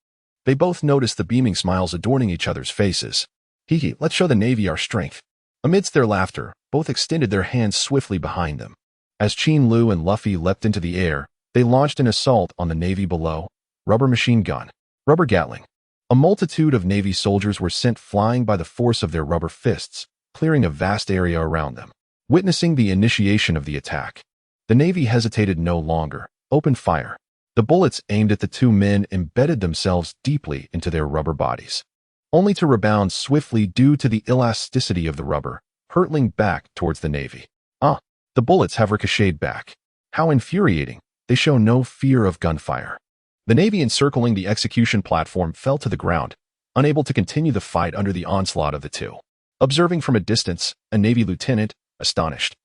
They both noticed the beaming smiles adorning each other's faces. Hee hee, let's show the Navy our strength. Amidst their laughter, both extended their hands swiftly behind them. As Qin Lu and Luffy leapt into the air, they launched an assault on the Navy below. Rubber machine gun. Rubber Gatling. A multitude of Navy soldiers were sent flying by the force of their rubber fists, clearing a vast area around them. Witnessing the initiation of the attack, the Navy hesitated no longer, opened fire. The bullets aimed at the two men embedded themselves deeply into their rubber bodies, only to rebound swiftly due to the elasticity of the rubber, hurtling back towards the Navy. The bullets have ricocheted back. How infuriating. They show no fear of gunfire. The Navy encircling the execution platform fell to the ground, unable to continue the fight under the onslaught of the two. Observing from a distance, a Navy lieutenant, astonished,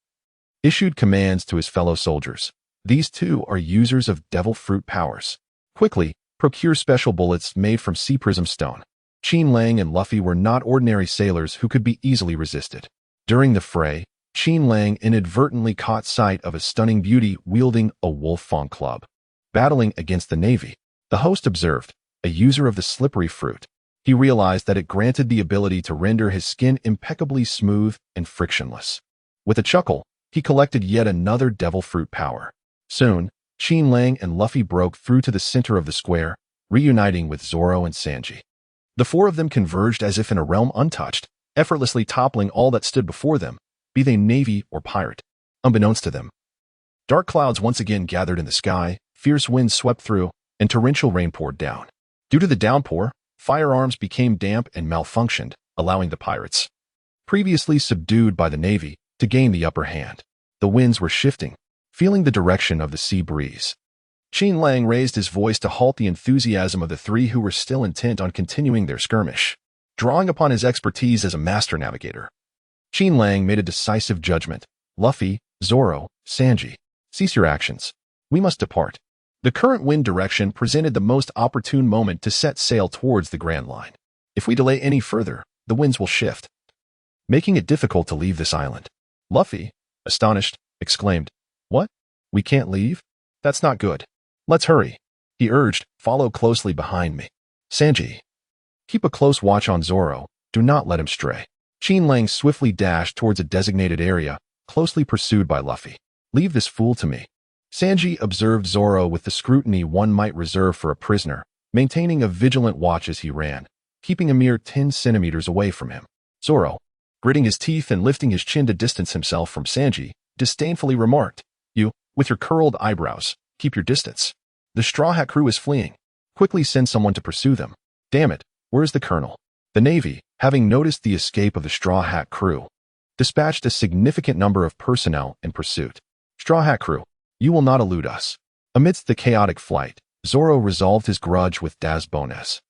issued commands to his fellow soldiers. These two are users of devil fruit powers. Quickly, procure special bullets made from sea prism stone. Qin Lang and Luffy were not ordinary sailors who could be easily resisted. During the fray, Qin Lang inadvertently caught sight of a stunning beauty wielding a wolf fang club, battling against the Navy. The host observed, a user of the slippery fruit. He realized that it granted the ability to render his skin impeccably smooth and frictionless. With a chuckle, he collected yet another devil fruit power. Soon, Qin Lang and Luffy broke through to the center of the square, reuniting with Zoro and Sanji. The four of them converged as if in a realm untouched, effortlessly toppling all that stood before them, be they Navy or pirate. Unbeknownst to them, dark clouds once again gathered in the sky, fierce winds swept through, and torrential rain poured down. Due to the downpour, firearms became damp and malfunctioned, allowing the pirates, previously subdued by the Navy, to gain the upper hand. The winds were shifting, feeling the direction of the sea breeze. Qin Lang raised his voice to halt the enthusiasm of the three who were still intent on continuing their skirmish. Drawing upon his expertise as a master navigator, Qin Lang made a decisive judgment. Luffy, Zoro, Sanji, cease your actions. We must depart. The current wind direction presented the most opportune moment to set sail towards the Grand Line. If we delay any further, the winds will shift, making it difficult to leave this island. Luffy, astonished, exclaimed, "What? We can't leave? That's not good. Let's hurry," he urged. "Follow closely behind me. Sanji, keep a close watch on Zoro. Do not let him stray." Qin Lang swiftly dashed towards a designated area, closely pursued by Luffy. "Leave this fool to me." Sanji observed Zoro with the scrutiny one might reserve for a prisoner, maintaining a vigilant watch as he ran, keeping a mere 10 centimeters away from him. Zoro, gritting his teeth and lifting his chin to distance himself from Sanji, disdainfully remarked, "You, with your curled eyebrows, keep your distance. The Straw Hat crew is fleeing. Quickly send someone to pursue them. Damn it, where's the colonel?" The Navy, having noticed the escape of the Straw Hat crew, dispatched a significant number of personnel in pursuit. "Straw Hat crew, you will not elude us." Amidst the chaotic flight, Zoro resolved his grudge with Das Bones.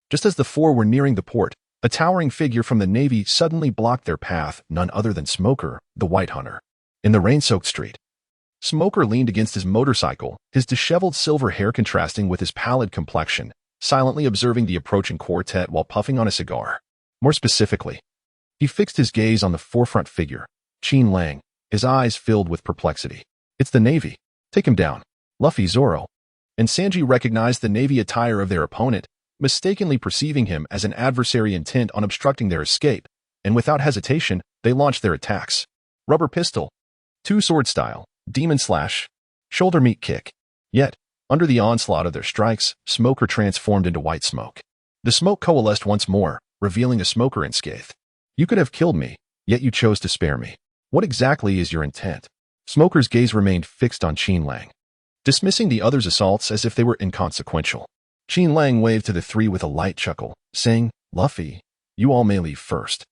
Just as the four were nearing the port, a towering figure from the Navy suddenly blocked their path, none other than Smoker, the White Hunter. In the rain-soaked street, Smoker leaned against his motorcycle, his disheveled silver hair contrasting with his pallid complexion, silently observing the approaching quartet while puffing on a cigar. More specifically, he fixed his gaze on the forefront figure, Qin Lang, his eyes filled with perplexity. "It's the Navy. Take him down." Luffy, Zoro, and Sanji recognized the Navy attire of their opponent, mistakenly perceiving him as an adversary intent on obstructing their escape, and without hesitation, they launched their attacks. Rubber pistol, two-sword style, demon slash, shoulder meat kick. Yet, under the onslaught of their strikes, Smoker transformed into white smoke. The smoke coalesced once more, revealing a Smoker unscathed. "You could have killed me, yet you chose to spare me. What exactly is your intent?" Smoker's gaze remained fixed on Qin Lang, dismissing the others' assaults as if they were inconsequential. Qin Lang waved to the three with a light chuckle, saying, "Luffy, you all may leave first.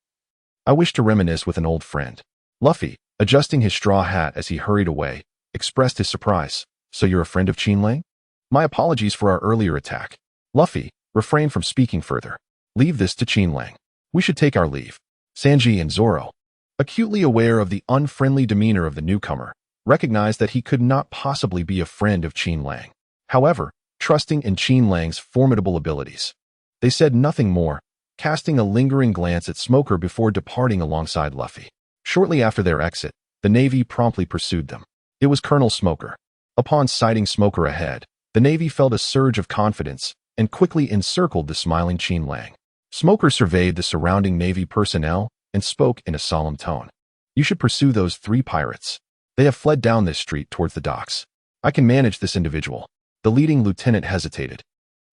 I wish to reminisce with an old friend." Luffy, adjusting his straw hat as he hurried away, expressed his surprise. "So you're a friend of Qin Lang? My apologies for our earlier attack." Luffy refrained from speaking further. "Leave this to Qin Lang. We should take our leave." Sanji and Zoro, acutely aware of the unfriendly demeanor of the newcomer, recognized that he could not possibly be a friend of Qin Lang. However, trusting in Qin Lang's formidable abilities, they said nothing more, casting a lingering glance at Smoker before departing alongside Luffy. Shortly after their exit, the Navy promptly pursued them. It was Colonel Smoker. Upon sighting Smoker ahead, the Navy felt a surge of confidence and quickly encircled the smiling Qin Lang. Smoker surveyed the surrounding Navy personnel and spoke in a solemn tone. "You should pursue those 3 pirates. They have fled down this street towards the docks. I can manage this individual." The leading lieutenant hesitated.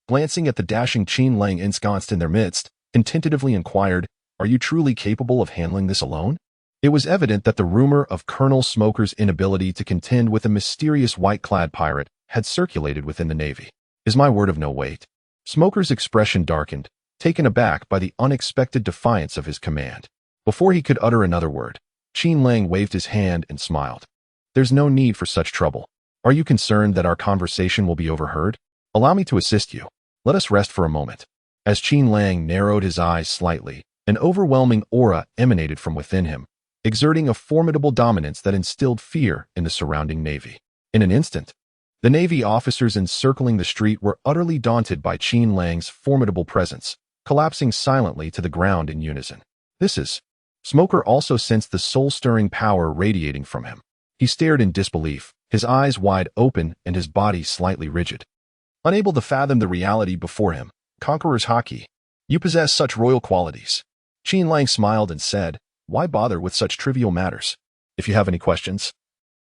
Glancing at the dashing Qin Lang ensconced in their midst, and tentatively inquired, "Are you truly capable of handling this alone?" It was evident that the rumor of Colonel Smoker's inability to contend with a mysterious white-clad pirate had circulated within the Navy. "Is my word of no weight?" Smoker's expression darkened, taken aback by the unexpected defiance of his command. Before he could utter another word, Qin Lang waved his hand and smiled. "There's no need for such trouble. Are you concerned that our conversation will be overheard? Allow me to assist you. Let us rest for a moment." As Qin Lang narrowed his eyes slightly, an overwhelming aura emanated from within him, exerting a formidable dominance that instilled fear in the surrounding Navy. In an instant, the Navy officers encircling the street were utterly daunted by Qin Lang's formidable presence, collapsing silently to the ground in unison. "This is..." Smoker also sensed the soul-stirring power radiating from him. He stared in disbelief, his eyes wide open and his body slightly rigid. Unable to fathom the reality before him, Conqueror's Haki, "You possess such royal qualities." Qin Lang smiled and said, "Why bother with such trivial matters? If you have any questions,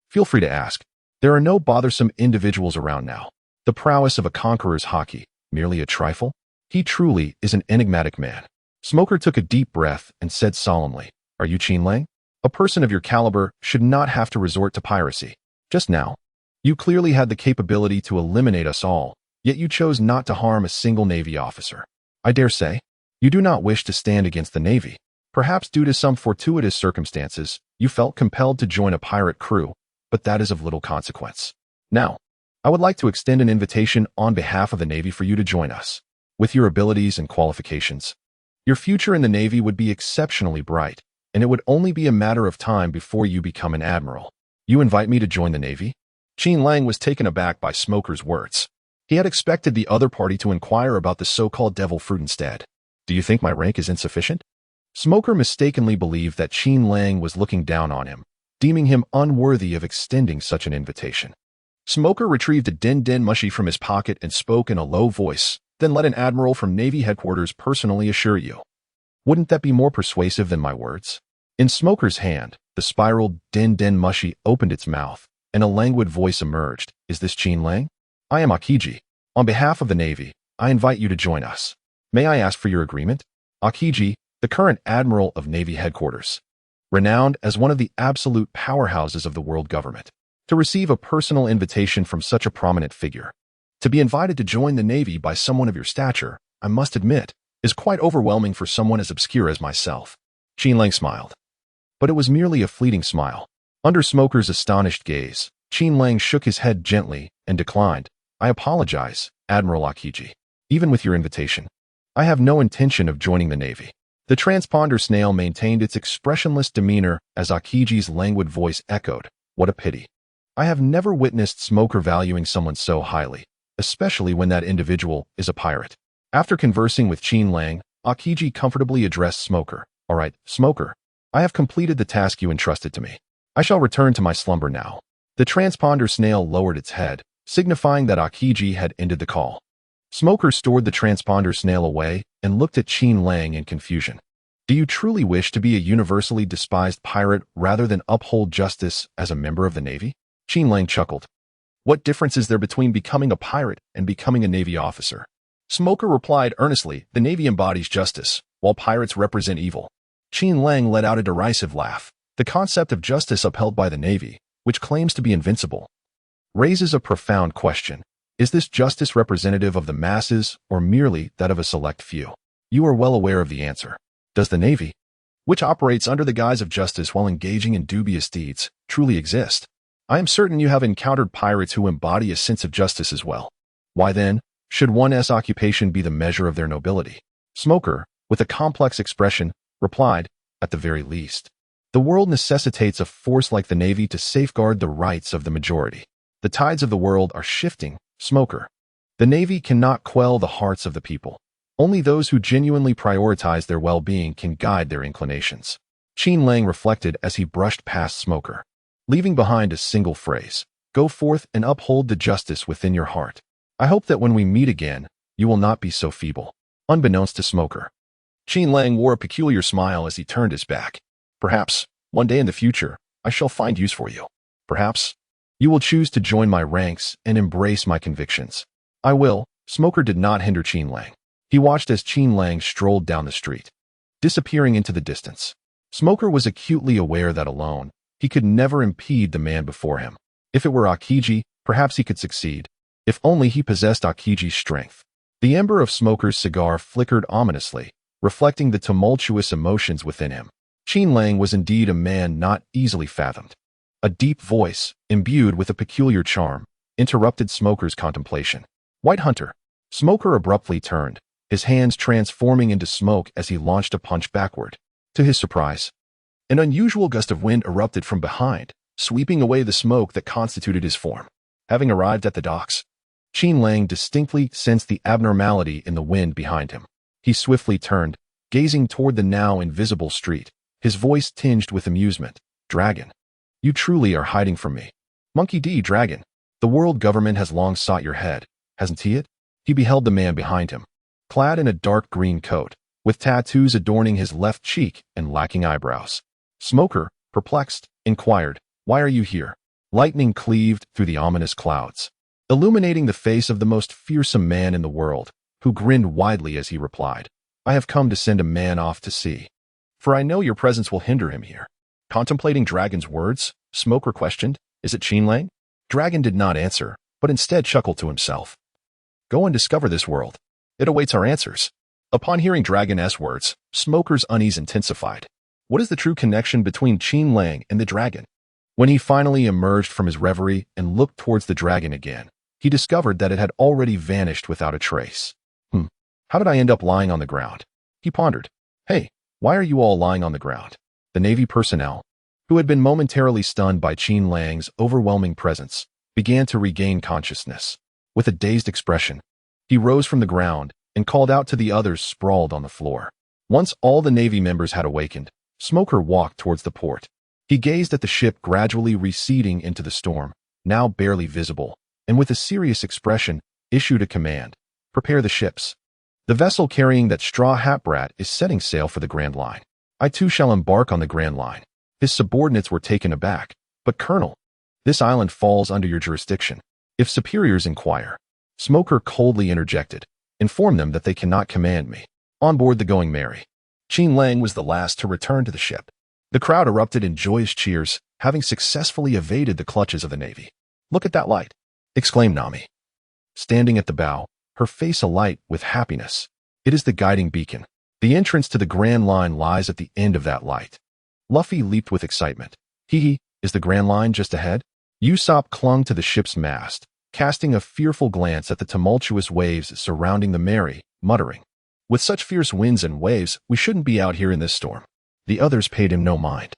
feel free to ask. There are no bothersome individuals around now. The prowess of a conqueror's Haki, merely a trifle? He truly is an enigmatic man." Smoker took a deep breath and said solemnly, "Are you Qin Lang? A person of your caliber should not have to resort to piracy. Just now, you clearly had the capability to eliminate us all, yet you chose not to harm a single Navy officer. I dare say, you do not wish to stand against the Navy. Perhaps due to some fortuitous circumstances, you felt compelled to join a pirate crew, but that is of little consequence. Now, I would like to extend an invitation on behalf of the Navy for you to join us. With your abilities and qualifications, your future in the Navy would be exceptionally bright, and it would only be a matter of time before you become an admiral. You invite me to join the Navy?" Qin Lang was taken aback by Smoker's words. He had expected the other party to inquire about the so-called devil fruit instead. Do you think my rank is insufficient? Smoker mistakenly believed that Qin Lang was looking down on him, deeming him unworthy of extending such an invitation. Smoker retrieved a din-din mushi from his pocket and spoke in a low voice, then let an admiral from Navy headquarters personally assure you. Wouldn't that be more persuasive than my words? In Smoker's hand, the spiraled din-din mushi opened its mouth, and a languid voice emerged. Is this Qin Lang? I am Akiji. On behalf of the Navy, I invite you to join us. May I ask for your agreement? Akiji, the current admiral of Navy headquarters, renowned as one of the absolute powerhouses of the world government, to receive a personal invitation from such a prominent figure. To be invited to join the Navy by someone of your stature, I must admit, is quite overwhelming for someone as obscure as myself. Qin Lang smiled. But it was merely a fleeting smile. Under Smoker's astonished gaze, Qin Lang shook his head gently and declined. I apologize, Admiral Akiji. Even with your invitation, I have no intention of joining the Navy. The transponder snail maintained its expressionless demeanor as Akiji's languid voice echoed. What a pity. I have never witnessed Smoker valuing someone so highly, especially when that individual is a pirate. After conversing with Qin Lang, Akiji comfortably addressed Smoker. All right, Smoker. I have completed the task you entrusted to me. I shall return to my slumber now. The transponder snail lowered its head, signifying that Akiji had ended the call. Smoker stored the transponder snail away and looked at Qin Lang in confusion. Do you truly wish to be a universally despised pirate rather than uphold justice as a member of the Navy? Qin Lang chuckled. What difference is there between becoming a pirate and becoming a Navy officer? Smoker replied earnestly, the Navy embodies justice, while pirates represent evil. Qin Lang let out a derisive laugh. The concept of justice upheld by the Navy, which claims to be invincible, raises a profound question. Is this justice representative of the masses or merely that of a select few? You are well aware of the answer. Does the Navy, which operates under the guise of justice while engaging in dubious deeds, truly exist? I am certain you have encountered pirates who embody a sense of justice as well. Why then, should one's occupation be the measure of their nobility? Smoker, with a complex expression, replied, at the very least. The world necessitates a force like the Navy to safeguard the rights of the majority. The tides of the world are shifting, Smoker. The Navy cannot quell the hearts of the people. Only those who genuinely prioritize their well-being can guide their inclinations. Qin Lang reflected as he brushed past Smoker, leaving behind a single phrase. Go forth and uphold the justice within your heart. I hope that when we meet again, you will not be so feeble. Unbeknownst to Smoker, Qin Lang wore a peculiar smile as he turned his back. Perhaps, one day in the future, I shall find use for you. Perhaps, you will choose to join my ranks and embrace my convictions. I will. Smoker did not hinder Qin Lang. He watched as Qin Lang strolled down the street, disappearing into the distance. Smoker was acutely aware that alone, he could never impede the man before him. If it were Akiji, perhaps he could succeed. If only he possessed Akiji's strength. The ember of Smoker's cigar flickered ominously, reflecting the tumultuous emotions within him. Qin Lang was indeed a man not easily fathomed. A deep voice, imbued with a peculiar charm, interrupted Smoker's contemplation. White Hunter. Smoker abruptly turned, his hands transforming into smoke as he launched a punch backward. To his surprise, an unusual gust of wind erupted from behind, sweeping away the smoke that constituted his form. Having arrived at the docks, Qin Lang distinctly sensed the abnormality in the wind behind him. He swiftly turned, gazing toward the now invisible street, his voice tinged with amusement. Dragon. You truly are hiding from me. Monkey D. Dragon. The world government has long sought your head, hasn't he it? He beheld the man behind him, clad in a dark green coat, with tattoos adorning his left cheek and lacking eyebrows. Smoker, perplexed, inquired, why are you here? Lightning cleaved through the ominous clouds, illuminating the face of the most fearsome man in the world, who grinned widely as he replied, I have come to send a man off to sea, for I know your presence will hinder him here. Contemplating Dragon's words, Smoker questioned, is it Qin Lang? Dragon did not answer, but instead chuckled to himself. Go and discover this world. It awaits our answers. Upon hearing Dragon's words, Smoker's unease intensified. What is the true connection between Qin Lang and the dragon? When he finally emerged from his reverie and looked towards the dragon again, he discovered that it had already vanished without a trace. How did I end up lying on the ground? He pondered. Hey, why are you all lying on the ground? The Navy personnel, who had been momentarily stunned by Qin Lang's overwhelming presence, began to regain consciousness. With a dazed expression, he rose from the ground and called out to the others sprawled on the floor. Once all the Navy members had awakened, Smoker walked towards the port. He gazed at the ship gradually receding into the storm, now barely visible, and with a serious expression, issued a command. Prepare the ships. The vessel carrying that straw hat brat is setting sail for the Grand Line. I too shall embark on the Grand Line. His subordinates were taken aback. But Colonel, this island falls under your jurisdiction. If superiors inquire, Smoker coldly interjected. Inform them that they cannot command me. On board the Going Merry. Qin Lang was the last to return to the ship. The crowd erupted in joyous cheers, having successfully evaded the clutches of the Navy. Look at that light, exclaimed Nami. Standing at the bow, her face alight with happiness. It is the guiding beacon. The entrance to the Grand Line lies at the end of that light. Luffy leaped with excitement. Hee, is the Grand Line just ahead? Usopp clung to the ship's mast, casting a fearful glance at the tumultuous waves surrounding the Mary, muttering, with such fierce winds and waves, we shouldn't be out here in this storm. The others paid him no mind,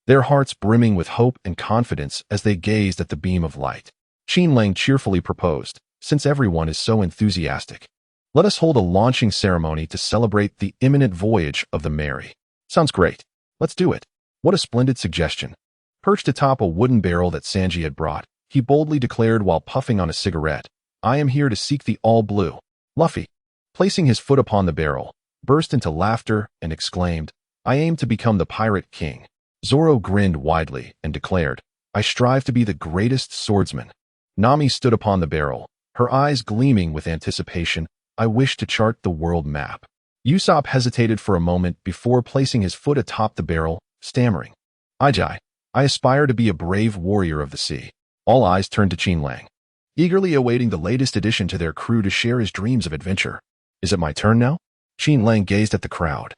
their hearts brimming with hope and confidence as they gazed at the beam of light. Qin Lang cheerfully proposed, since everyone is so enthusiastic, let us hold a launching ceremony to celebrate the imminent voyage of the Mary. Sounds great. Let's do it. What a splendid suggestion. Perched atop a wooden barrel that Sanji had brought, he boldly declared while puffing on a cigarette, I am here to seek the all-blue. Luffy, placing his foot upon the barrel, burst into laughter and exclaimed, I aim to become the Pirate King. Zoro grinned widely and declared, I strive to be the greatest swordsman. Nami stood upon the barrel, her eyes gleaming with anticipation. I wish to chart the world map. Usopp hesitated for a moment before placing his foot atop the barrel, stammering, I aspire to be a brave warrior of the sea. All eyes turned to Qin Lang, eagerly awaiting the latest addition to their crew to share his dreams of adventure. Is it my turn now? Qin Lang gazed at the crowd,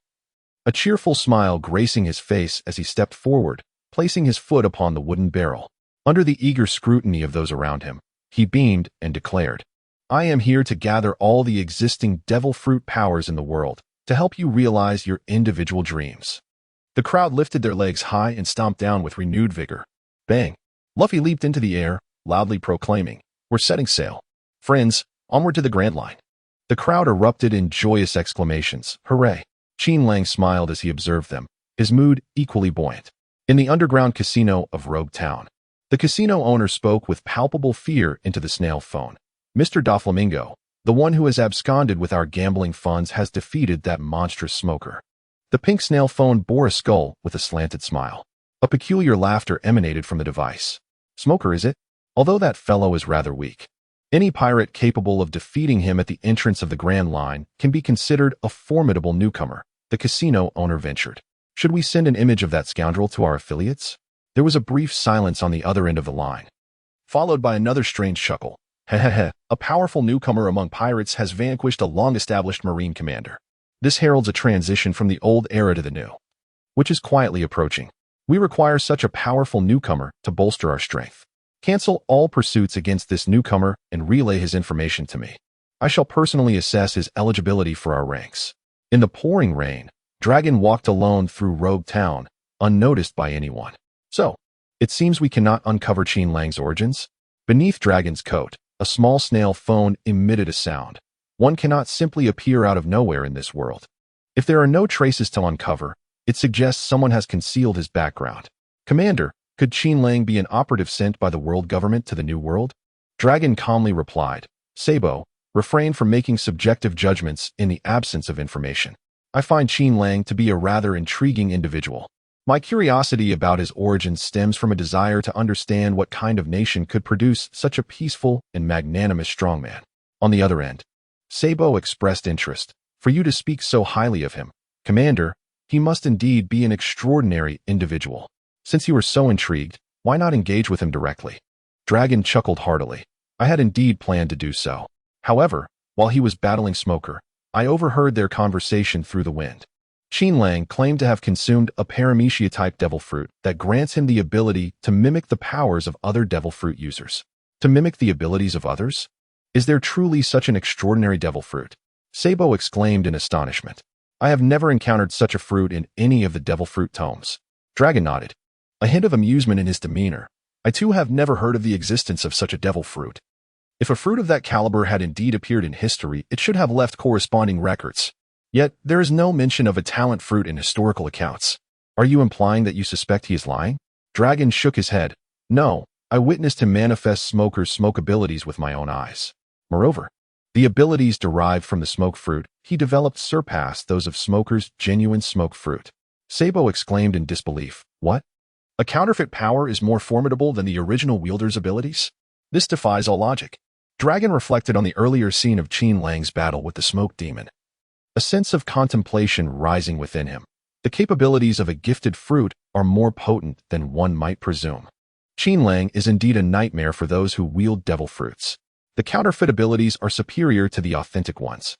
a cheerful smile gracing his face as he stepped forward, placing his foot upon the wooden barrel. Under the eager scrutiny of those around him, he beamed and declared, I am here to gather all the existing devil fruit powers in the world to help you realize your individual dreams. The crowd lifted their legs high and stomped down with renewed vigor. Bang! Luffy leaped into the air, loudly proclaiming, we're setting sail. Friends, onward to the Grand Line. The crowd erupted in joyous exclamations. Hooray! Qin Lang smiled as he observed them, his mood equally buoyant. In the underground casino of Rogue Town, the casino owner spoke with palpable fear into the snail phone. Mr. Doflamingo, the one who has absconded with our gambling funds, has defeated that monstrous Smoker. The pink snail phone bore a skull with a slanted smile. A peculiar laughter emanated from the device. Smoker, is it? Although that fellow is rather weak. Any pirate capable of defeating him at the entrance of the Grand Line can be considered a formidable newcomer, the casino owner ventured. Should we send an image of that scoundrel to our affiliates? There was a brief silence on the other end of the line, followed by another strange chuckle. Hehehe, a powerful newcomer among pirates has vanquished a long-established marine commander. This heralds a transition from the old era to the new, which is quietly approaching. We require such a powerful newcomer to bolster our strength. Cancel all pursuits against this newcomer and relay his information to me. I shall personally assess his eligibility for our ranks. In the pouring rain, Dragon walked alone through Rogue Town, unnoticed by anyone. So, it seems we cannot uncover Qin Lang's origins. Beneath Dragon's coat, a small snail phone emitted a sound. One cannot simply appear out of nowhere in this world. If there are no traces to uncover, it suggests someone has concealed his background. Commander, could Qin Lang be an operative sent by the world government to the New World? Dragon calmly replied, Sabo, refrain from making subjective judgments in the absence of information. I find Qin Lang to be a rather intriguing individual. My curiosity about his origins stems from a desire to understand what kind of nation could produce such a peaceful and magnanimous strongman. On the other end, Sabo expressed interest. For you to speak so highly of him, Commander, he must indeed be an extraordinary individual. Since you were so intrigued, why not engage with him directly? Dragon chuckled heartily. I had indeed planned to do so. However, while he was battling Smoker, I overheard their conversation through the wind. Qin Lang claimed to have consumed a paramecia-type devil fruit that grants him the ability to mimic the powers of other devil fruit users. To mimic the abilities of others? Is there truly such an extraordinary devil fruit? Sabo exclaimed in astonishment. I have never encountered such a fruit in any of the devil fruit tomes. Dragon nodded, a hint of amusement in his demeanor. I too have never heard of the existence of such a devil fruit. If a fruit of that caliber had indeed appeared in history, it should have left corresponding records. Yet, there is no mention of a talent fruit in historical accounts. Are you implying that you suspect he is lying? Dragon shook his head. No, I witnessed him manifest Smoker's smoke abilities with my own eyes. Moreover, the abilities derived from the smoke fruit he developed surpassed those of Smoker's genuine smoke fruit. Sabo exclaimed in disbelief. What? A counterfeit power is more formidable than the original wielder's abilities? This defies all logic. Dragon reflected on the earlier scene of Qin Lang's battle with the smoke demon. A sense of contemplation rising within him. The capabilities of a gifted fruit are more potent than one might presume. Qin Lang is indeed a nightmare for those who wield devil fruits. The counterfeit abilities are superior to the authentic ones.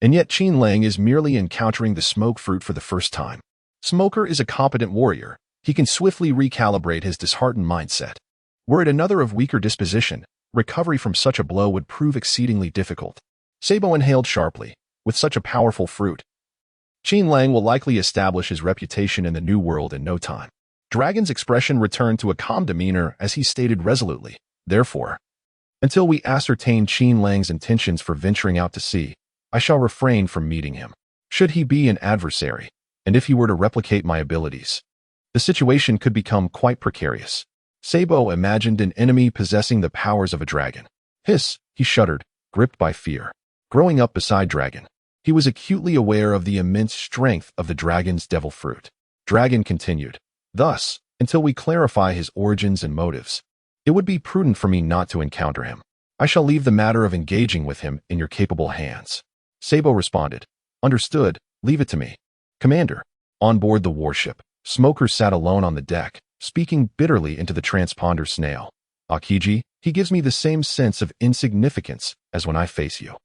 And yet Qin Lang is merely encountering the smoke fruit for the first time. Smoker is a competent warrior. He can swiftly recalibrate his disheartened mindset. Were it another of weaker disposition, recovery from such a blow would prove exceedingly difficult. Sabo inhaled sharply. With such a powerful fruit, Qin Lang will likely establish his reputation in the New World in no time. Dragon's expression returned to a calm demeanor as he stated resolutely. Therefore, until we ascertain Qin Lang's intentions for venturing out to sea, I shall refrain from meeting him. Should he be an adversary, and if he were to replicate my abilities, the situation could become quite precarious. Sabo imagined an enemy possessing the powers of a dragon. Hiss, he shuddered, gripped by fear. Growing up beside Dragon, he was acutely aware of the immense strength of the dragon's devil fruit. Dragon continued. Thus, until we clarify his origins and motives, it would be prudent for me not to encounter him. I shall leave the matter of engaging with him in your capable hands. Sabo responded. Understood, leave it to me. Commander. On board the warship, Smoker sat alone on the deck, speaking bitterly into the transponder snail. Akiji, he gives me the same sense of insignificance as when I face you.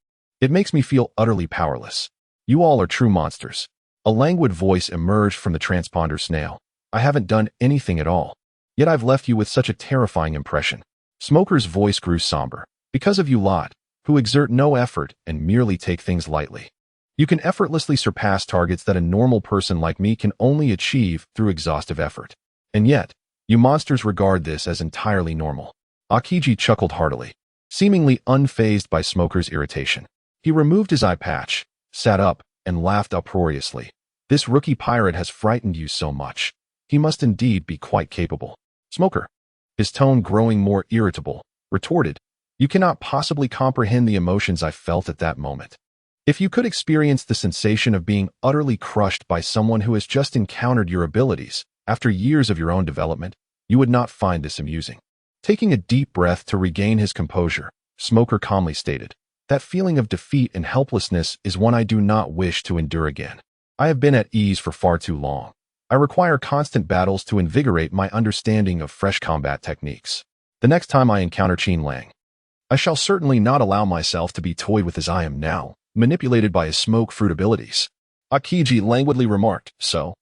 It makes me feel utterly powerless. You all are true monsters. A languid voice emerged from the transponder snail. I haven't done anything at all. Yet I've left you with such a terrifying impression. Smoker's voice grew somber. Because of you lot, who exert no effort and merely take things lightly. You can effortlessly surpass targets that a normal person like me can only achieve through exhaustive effort. And yet, you monsters regard this as entirely normal. Akiji chuckled heartily, seemingly unfazed by Smoker's irritation. He removed his eye patch, sat up, and laughed uproariously. This rookie pirate has frightened you so much. He must indeed be quite capable. Smoker, his tone growing more irritable, retorted, You cannot possibly comprehend the emotions I felt at that moment. If you could experience the sensation of being utterly crushed by someone who has just encountered your abilities, after years of your own development, you would not find this amusing. Taking a deep breath to regain his composure, Smoker calmly stated, That feeling of defeat and helplessness is one I do not wish to endure again. I have been at ease for far too long. I require constant battles to invigorate my understanding of fresh combat techniques. The next time I encounter Qin Lang, I shall certainly not allow myself to be toyed with as I am now, manipulated by his smoke fruit abilities. Akiji languidly remarked, So?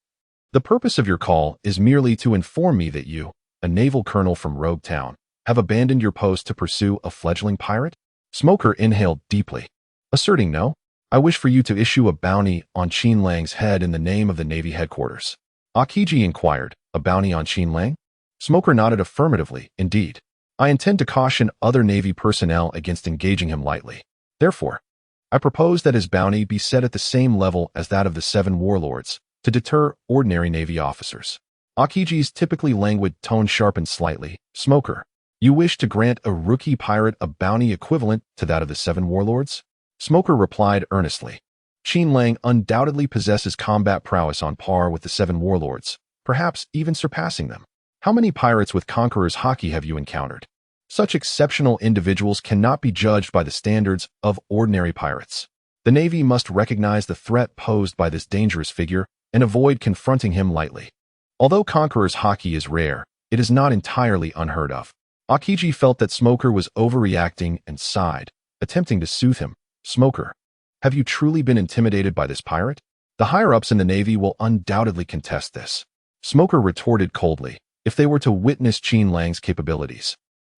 The purpose of your call is merely to inform me that you, a naval colonel from Rogue Town, have abandoned your post to pursue a fledgling pirate? Smoker inhaled deeply, asserting no. I wish for you to issue a bounty on Qin Lang's head in the name of the Navy headquarters. Akiji inquired, a bounty on Qin Lang? Smoker nodded affirmatively, indeed. I intend to caution other Navy personnel against engaging him lightly. Therefore, I propose that his bounty be set at the same level as that of the 7 warlords, to deter ordinary Navy officers. Akiji's typically languid tone sharpened slightly. Smoker, you wish to grant a rookie pirate a bounty equivalent to that of the 7 warlords? Smoker replied earnestly. Qin Lang undoubtedly possesses combat prowess on par with the 7 warlords, perhaps even surpassing them. How many pirates with Conqueror's Haki have you encountered? Such exceptional individuals cannot be judged by the standards of ordinary pirates. The Navy must recognize the threat posed by this dangerous figure and avoid confronting him lightly. Although Conqueror's Haki is rare, it is not entirely unheard of. Akiji felt that Smoker was overreacting and sighed, attempting to soothe him. Smoker, have you truly been intimidated by this pirate? The higher-ups in the Navy will undoubtedly contest this. Smoker retorted coldly. If they were to witness Qin Lang's capabilities,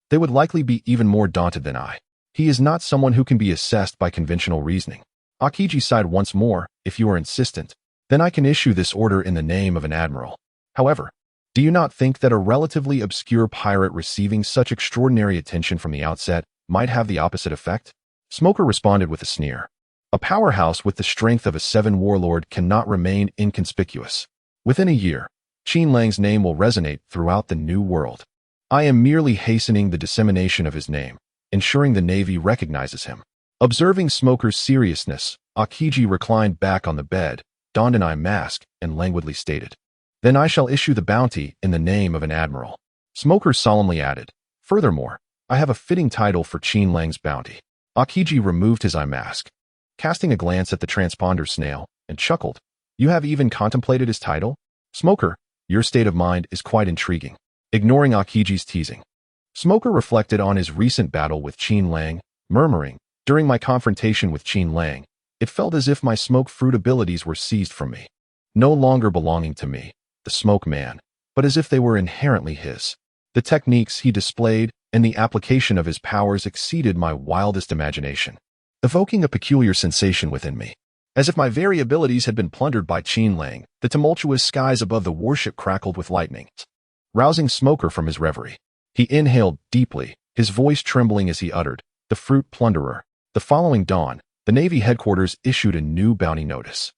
they would likely be even more daunted than I. He is not someone who can be assessed by conventional reasoning. Akiji sighed once more. If you are insistent, then I can issue this order in the name of an admiral. However, Do you not think that a relatively obscure pirate receiving such extraordinary attention from the outset might have the opposite effect? Smoker responded with a sneer. A powerhouse with the strength of a seven warlord cannot remain inconspicuous. Within a year, Qin Lang's name will resonate throughout the New World. I am merely hastening the dissemination of his name, ensuring the Navy recognizes him. Observing Smoker's seriousness, Aokiji reclined back on the bed, donned an eye mask, and languidly stated, "Then I shall issue the bounty in the name of an admiral." Smoker solemnly added, "Furthermore, I have a fitting title for Qin Lang's bounty." Aokiji removed his eye mask, casting a glance at the transponder snail, and chuckled. "You have even contemplated his title? Smoker, your state of mind is quite intriguing." Ignoring Aokiji's teasing, Smoker reflected on his recent battle with Qin Lang, murmuring, "During my confrontation with Qin Lang, it felt as if my smoke fruit abilities were seized from me, no longer belonging to me, the smoke man, but as if they were inherently his. The techniques he displayed and the application of his powers exceeded my wildest imagination, evoking a peculiar sensation within me. As if my very abilities had been plundered by Qin Lang, the tumultuous skies above the warship crackled with lightning, rousing Smoker from his reverie. He inhaled deeply, his voice trembling as he uttered, "The fruit plunderer." The following dawn, the Navy headquarters issued a new bounty notice.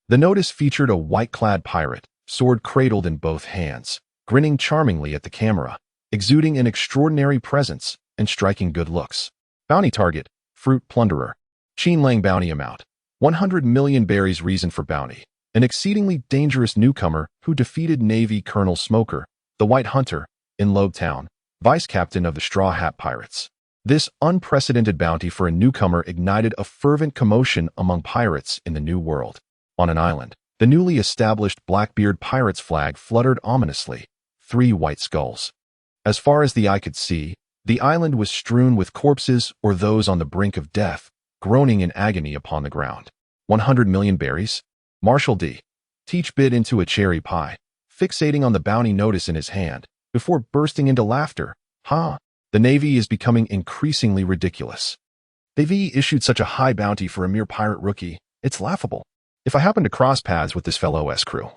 The notice featured a white-clad pirate, sword cradled in both hands, grinning charmingly at the camera, exuding an extraordinary presence and striking good looks. Bounty target, fruit plunderer. Qin Lang bounty amount, 100 million berries. Reason for bounty, an exceedingly dangerous newcomer who defeated Navy Colonel Smoker, the White Hunter, in Lobe Town, vice captain of the Straw Hat Pirates. This unprecedented bounty for a newcomer ignited a fervent commotion among pirates in the New World. On an island, the newly established Blackbeard Pirates flag fluttered ominously, 3 white skulls. As far as the eye could see, the island was strewn with corpses or those on the brink of death, groaning in agony upon the ground. 100 million berries? Marshal D. Teach bit into a cherry pie, fixating on the bounty notice in his hand, before bursting into laughter. "Ha! The Navy is becoming increasingly ridiculous. They've issued such a high bounty for a mere pirate rookie. It's laughable. If I happen to cross paths with this fellow's crew,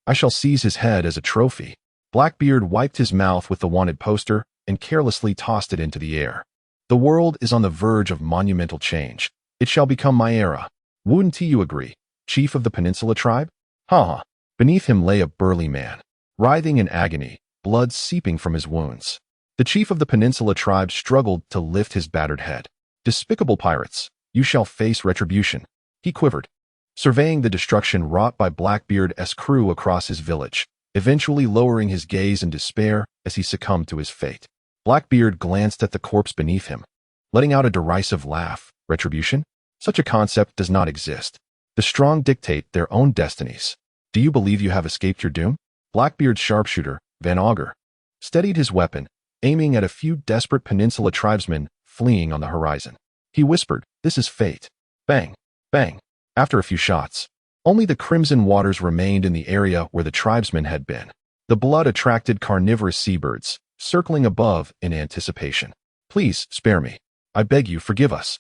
I shall seize his head as a trophy." Blackbeard wiped his mouth with the wanted poster and carelessly tossed it into the air. "The world is on the verge of monumental change. It shall become my era. Wouldn't you agree, chief of the Peninsula tribe?" Ha ha. Beneath him lay a burly man, writhing in agony, blood seeping from his wounds. The chief of the Peninsula tribe struggled to lift his battered head. "Despicable pirates, you shall face retribution." He quivered, surveying the destruction wrought by Blackbeard's crew across his village, eventually lowering his gaze in despair as he succumbed to his fate. Blackbeard glanced at the corpse beneath him, letting out a derisive laugh. "Retribution? Such a concept does not exist. The strong dictate their own destinies. Do you believe you have escaped your doom?" Blackbeard's sharpshooter, Van Augur, steadied his weapon, aiming at a few desperate Peninsula tribesmen fleeing on the horizon. He whispered, "This is fate." Bang! Bang! After a few shots, only the crimson waters remained in the area where the tribesmen had been. The blood attracted carnivorous seabirds, circling above in anticipation. "Please, spare me. I beg you, forgive us."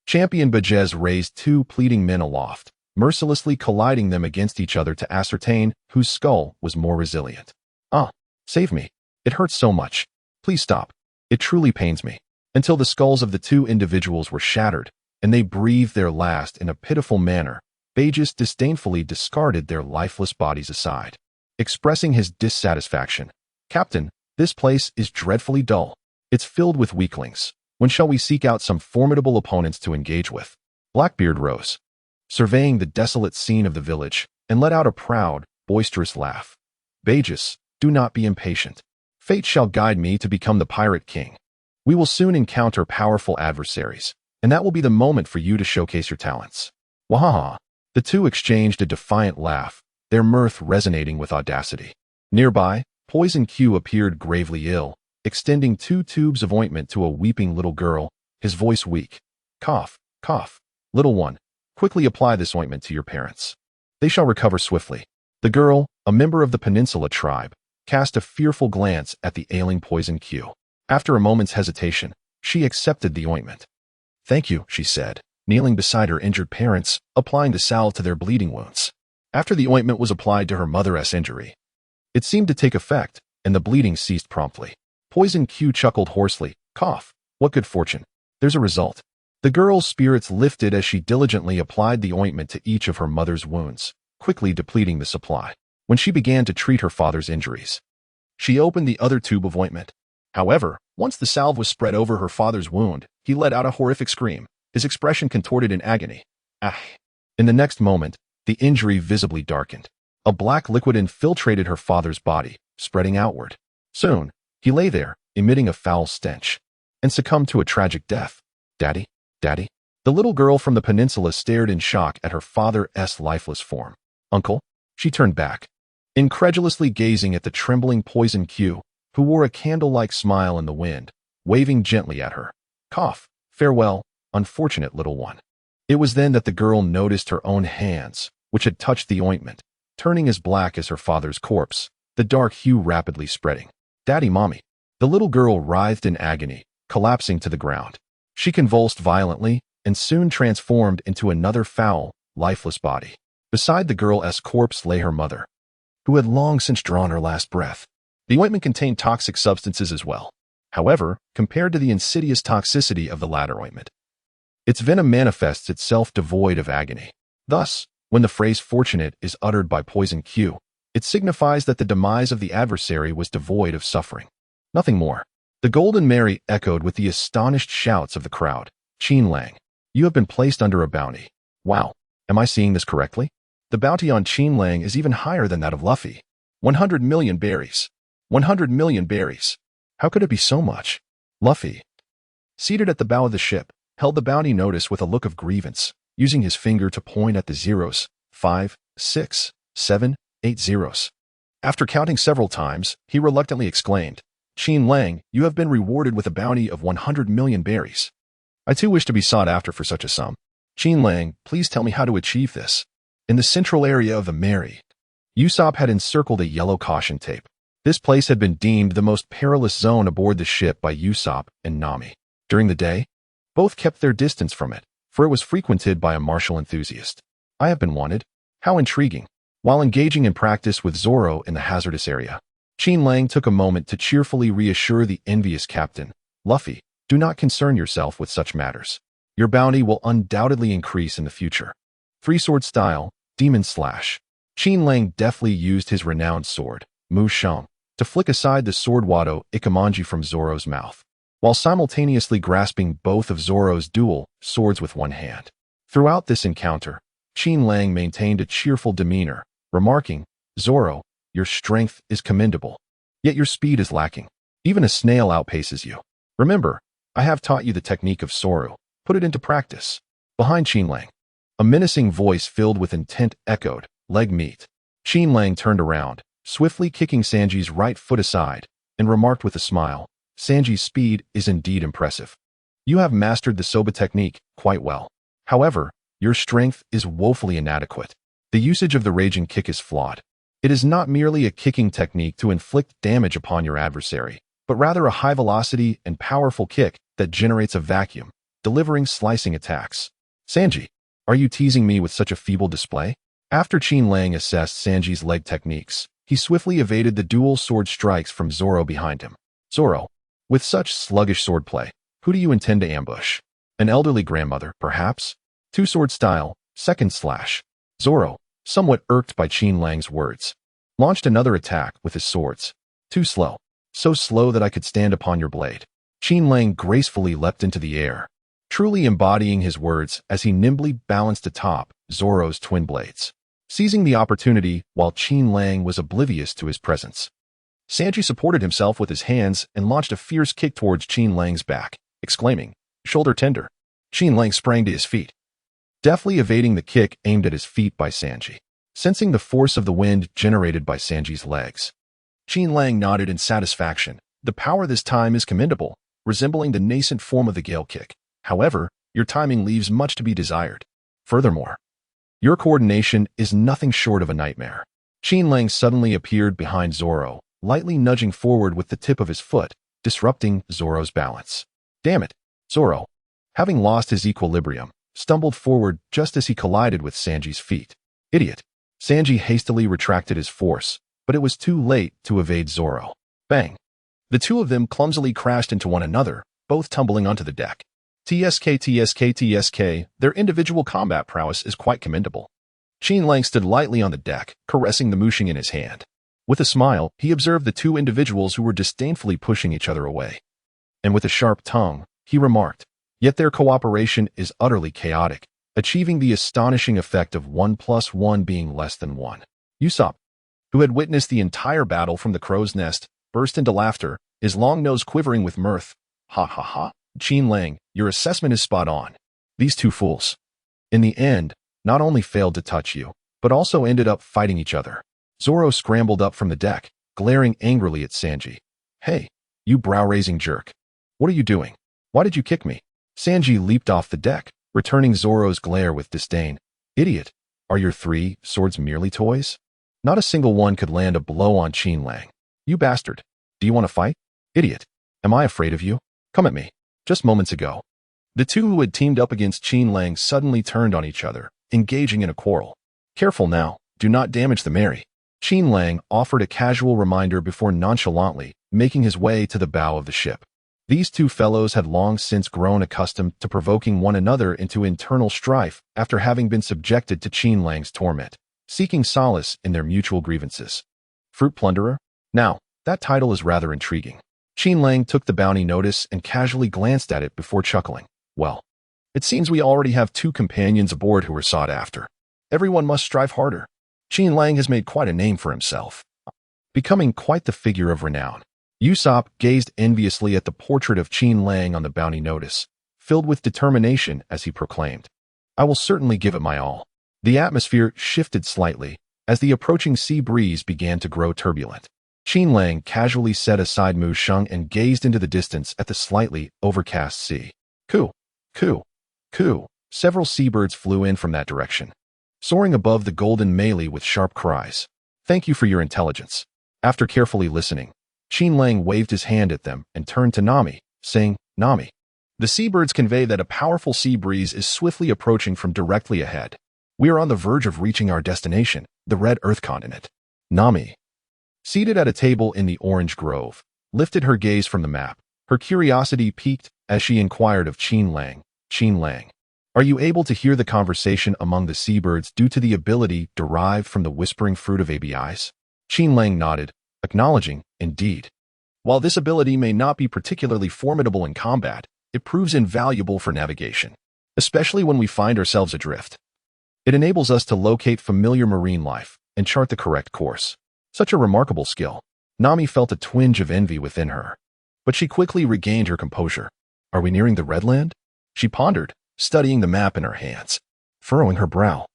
Champion Bajez raised 2 pleading men aloft, mercilessly colliding them against each other to ascertain whose skull was more resilient. "Ah, save me. It hurts so much. Please stop. It truly pains me." Until the skulls of the 2 individuals were shattered, and they breathed their last in a pitiful manner, Bajez disdainfully discarded their lifeless bodies aside, expressing his dissatisfaction. "Captain, this place is dreadfully dull. It's filled with weaklings. When shall we seek out some formidable opponents to engage with?" Blackbeard rose, surveying the desolate scene of the village, and let out a proud, boisterous laugh. "Bajez, do not be impatient. Fate shall guide me to become the Pirate King. We will soon encounter powerful adversaries, and that will be the moment for you to showcase your talents." Wahaha! The 2 exchanged a defiant laugh, their mirth resonating with audacity. Nearby, Poison Q appeared gravely ill, extending 2 tubes of ointment to a weeping little girl, his voice weak. "Cough, cough. Little one, quickly apply this ointment to your parents. They shall recover swiftly." The girl, a member of the Peninsula tribe, cast a fearful glance at the ailing Poison Q. After a moment's hesitation, she accepted the ointment. "Thank you," she said, kneeling beside her injured parents, applying the salve to their bleeding wounds. After the ointment was applied to her mother's injury, It seemed to take effect, and the bleeding ceased promptly. Poison Q chuckled hoarsely. Cough. What good fortune. There's a result. The girl's spirits lifted as she diligently applied the ointment to each of her mother's wounds, quickly depleting the supply. When she began to treat her father's injuries, she opened the other tube of ointment. However, once the salve was spread over her father's wound, he let out a horrific scream, his expression contorted in agony. Ah! In the next moment, the injury visibly darkened. A black liquid infiltrated her father's body, spreading outward. Soon, he lay there, emitting a foul stench, and succumbed to a tragic death. Daddy? Daddy? The little girl from the peninsula stared in shock at her father's lifeless form. Uncle? She turned back, incredulously gazing at the trembling Poison Q, who wore a candle-like smile in the wind, waving gently at her. Cough. Farewell, unfortunate little one. It was then that the girl noticed her own hands, which had touched the ointment, turning as black as her father's corpse, the dark hue rapidly spreading. Daddy, Mommy. The little girl writhed in agony, collapsing to the ground. She convulsed violently and soon transformed into another foul, lifeless body. Beside the girl's corpse lay her mother, who had long since drawn her last breath. The ointment contained toxic substances as well. However, compared to the insidious toxicity of the latter ointment, its venom manifests itself devoid of agony. Thus, when the phrase fortunate is uttered by Poison Q, it signifies that the demise of the adversary was devoid of suffering. Nothing more. The Golden Mary echoed with the astonished shouts of the crowd. Qin Lang, you have been placed under a bounty. Wow, am I seeing this correctly? The bounty on Qin Lang is even higher than that of Luffy. 100 million berries. 100 million berries. How could it be so much? Luffy, seated at the bow of the ship, held the bounty notice with a look of grievance, using his finger to point at the zeros. 5, 6, 7, 8 zeros. After counting several times, he reluctantly exclaimed, Qin Lang, you have been rewarded with a bounty of 100 million berries. I too wish to be sought after for such a sum. Qin Lang, please tell me how to achieve this. In the central area of the Mary, Usopp had encircled a yellow caution tape. This place had been deemed the most perilous zone aboard the ship by Usopp and Nami. During the day, both kept their distance from it, for it was frequented by a martial enthusiast. I have been wanted. How intriguing. While engaging in practice with Zoro in the hazardous area, Qin Lang took a moment to cheerfully reassure the envious captain. Luffy, do not concern yourself with such matters. Your bounty will undoubtedly increase in the future. Three-sword style, Demon Slash. Qin Lang deftly used his renowned sword, Mu Shang, to flick aside the sword Wado Ikamanji from Zoro's mouth, while simultaneously grasping both of Zoro's dual swords with one hand. Throughout this encounter, Qin Lang maintained a cheerful demeanor, remarking, Zoro, your strength is commendable, yet your speed is lacking. Even a snail outpaces you. Remember, I have taught you the technique of Soru. Put it into practice. Behind Qin Lang, a menacing voice filled with intent echoed, leg meat. Qin Lang turned around, swiftly kicking Sanji's right foot aside, and remarked with a smile, Sanji's speed is indeed impressive. You have mastered the Soba technique quite well. However, your strength is woefully inadequate. The usage of the raging kick is flawed. It is not merely a kicking technique to inflict damage upon your adversary, but rather a high-velocity and powerful kick that generates a vacuum, delivering slicing attacks. Sanji, are you teasing me with such a feeble display? After Qin Lang assessed Sanji's leg techniques, he swiftly evaded the dual sword strikes from Zoro behind him. Zoro, with such sluggish swordplay, who do you intend to ambush? An elderly grandmother, perhaps? Two-sword style, second slash. Zoro, somewhat irked by Qin Lang's words, launched another attack with his swords. Too slow. So slow that I could stand upon your blade. Qin Lang gracefully leapt into the air, truly embodying his words as he nimbly balanced atop Zoro's twin blades, seizing the opportunity while Qin Lang was oblivious to his presence. Sanji supported himself with his hands and launched a fierce kick towards Qin Lang's back, exclaiming, shoulder tender. Qin Lang sprang to his feet, deftly evading the kick aimed at his feet by Sanji. Sensing the force of the wind generated by Sanji's legs, Qin Lang nodded in satisfaction. The power this time is commendable, resembling the nascent form of the gale kick. However, your timing leaves much to be desired. Furthermore, your coordination is nothing short of a nightmare. Qin Lang suddenly appeared behind Zoro, lightly nudging forward with the tip of his foot, disrupting Zoro's balance. Damn it! Zoro, having lost his equilibrium, stumbled forward just as he collided with Sanji's feet. Idiot! Sanji hastily retracted his force, but it was too late to evade Zoro. Bang! The two of them clumsily crashed into one another, both tumbling onto the deck. TSK, their individual combat prowess is quite commendable. Qin Lang stood lightly on the deck, caressing the mushing in his hand. With a smile, he observed the two individuals who were disdainfully pushing each other away. And with a sharp tongue, he remarked, "Yet their cooperation is utterly chaotic, achieving the astonishing effect of 1 + 1 being less than 1. Usopp, who had witnessed the entire battle from the crow's nest, burst into laughter, his long nose quivering with mirth. Ha ha ha. Qin Lang, your assessment is spot on. These two fools, in the end, not only failed to touch you, but also ended up fighting each other." Zoro scrambled up from the deck, glaring angrily at Sanji. "Hey, you brow-raising jerk. What are you doing? Why did you kick me?" Sanji leaped off the deck, returning Zoro's glare with disdain. "Idiot, are your 3 swords merely toys? Not a single one could land a blow on Qin Lang. You bastard. Do you want to fight? Idiot. Am I afraid of you? Come at me." Just moments ago, the two who had teamed up against Qin Lang suddenly turned on each other, engaging in a quarrel. "Careful now, do not damage the Mary." Qin Lang offered a casual reminder before nonchalantly making his way to the bow of the ship. These two fellows had long since grown accustomed to provoking one another into internal strife after having been subjected to Qin Lang's torment, seeking solace in their mutual grievances. Fruit Plunderer? Now, that title is rather intriguing. Qin Lang took the bounty notice and casually glanced at it before chuckling. Well, it seems we already have 2 companions aboard who are sought after. Everyone must strive harder. Qin Lang has made quite a name for himself, becoming quite the figure of renown. Usopp gazed enviously at the portrait of Qin Lang on the bounty notice, filled with determination as he proclaimed, "I will certainly give it my all." The atmosphere shifted slightly as the approaching sea breeze began to grow turbulent. Qin Lang casually set aside Mu Sheng and gazed into the distance at the slightly overcast sea. Coo, coo, coo. Several seabirds flew in from that direction, soaring above the golden melee with sharp cries. "Thank you for your intelligence." After carefully listening, Qin Lang waved his hand at them and turned to Nami, saying, "Nami." The seabirds convey that a powerful sea breeze is swiftly approaching from directly ahead. "We are on the verge of reaching our destination, the Red Earth continent." Nami, seated at a table in the orange grove, lifted her gaze from the map. Her curiosity piqued as she inquired of Qin Lang, "Qin Lang, are you able to hear the conversation among the seabirds due to the ability derived from the whispering fruit of ABIs?" Qin Lang nodded, acknowledging, "Indeed. While this ability may not be particularly formidable in combat, it proves invaluable for navigation, especially when we find ourselves adrift. It enables us to locate familiar marine life and chart the correct course. Such a remarkable skill." Nami felt a twinge of envy within her, but she quickly regained her composure. "Are we nearing the Redland?" She pondered, studying the map in her hands. Furrowing her brow,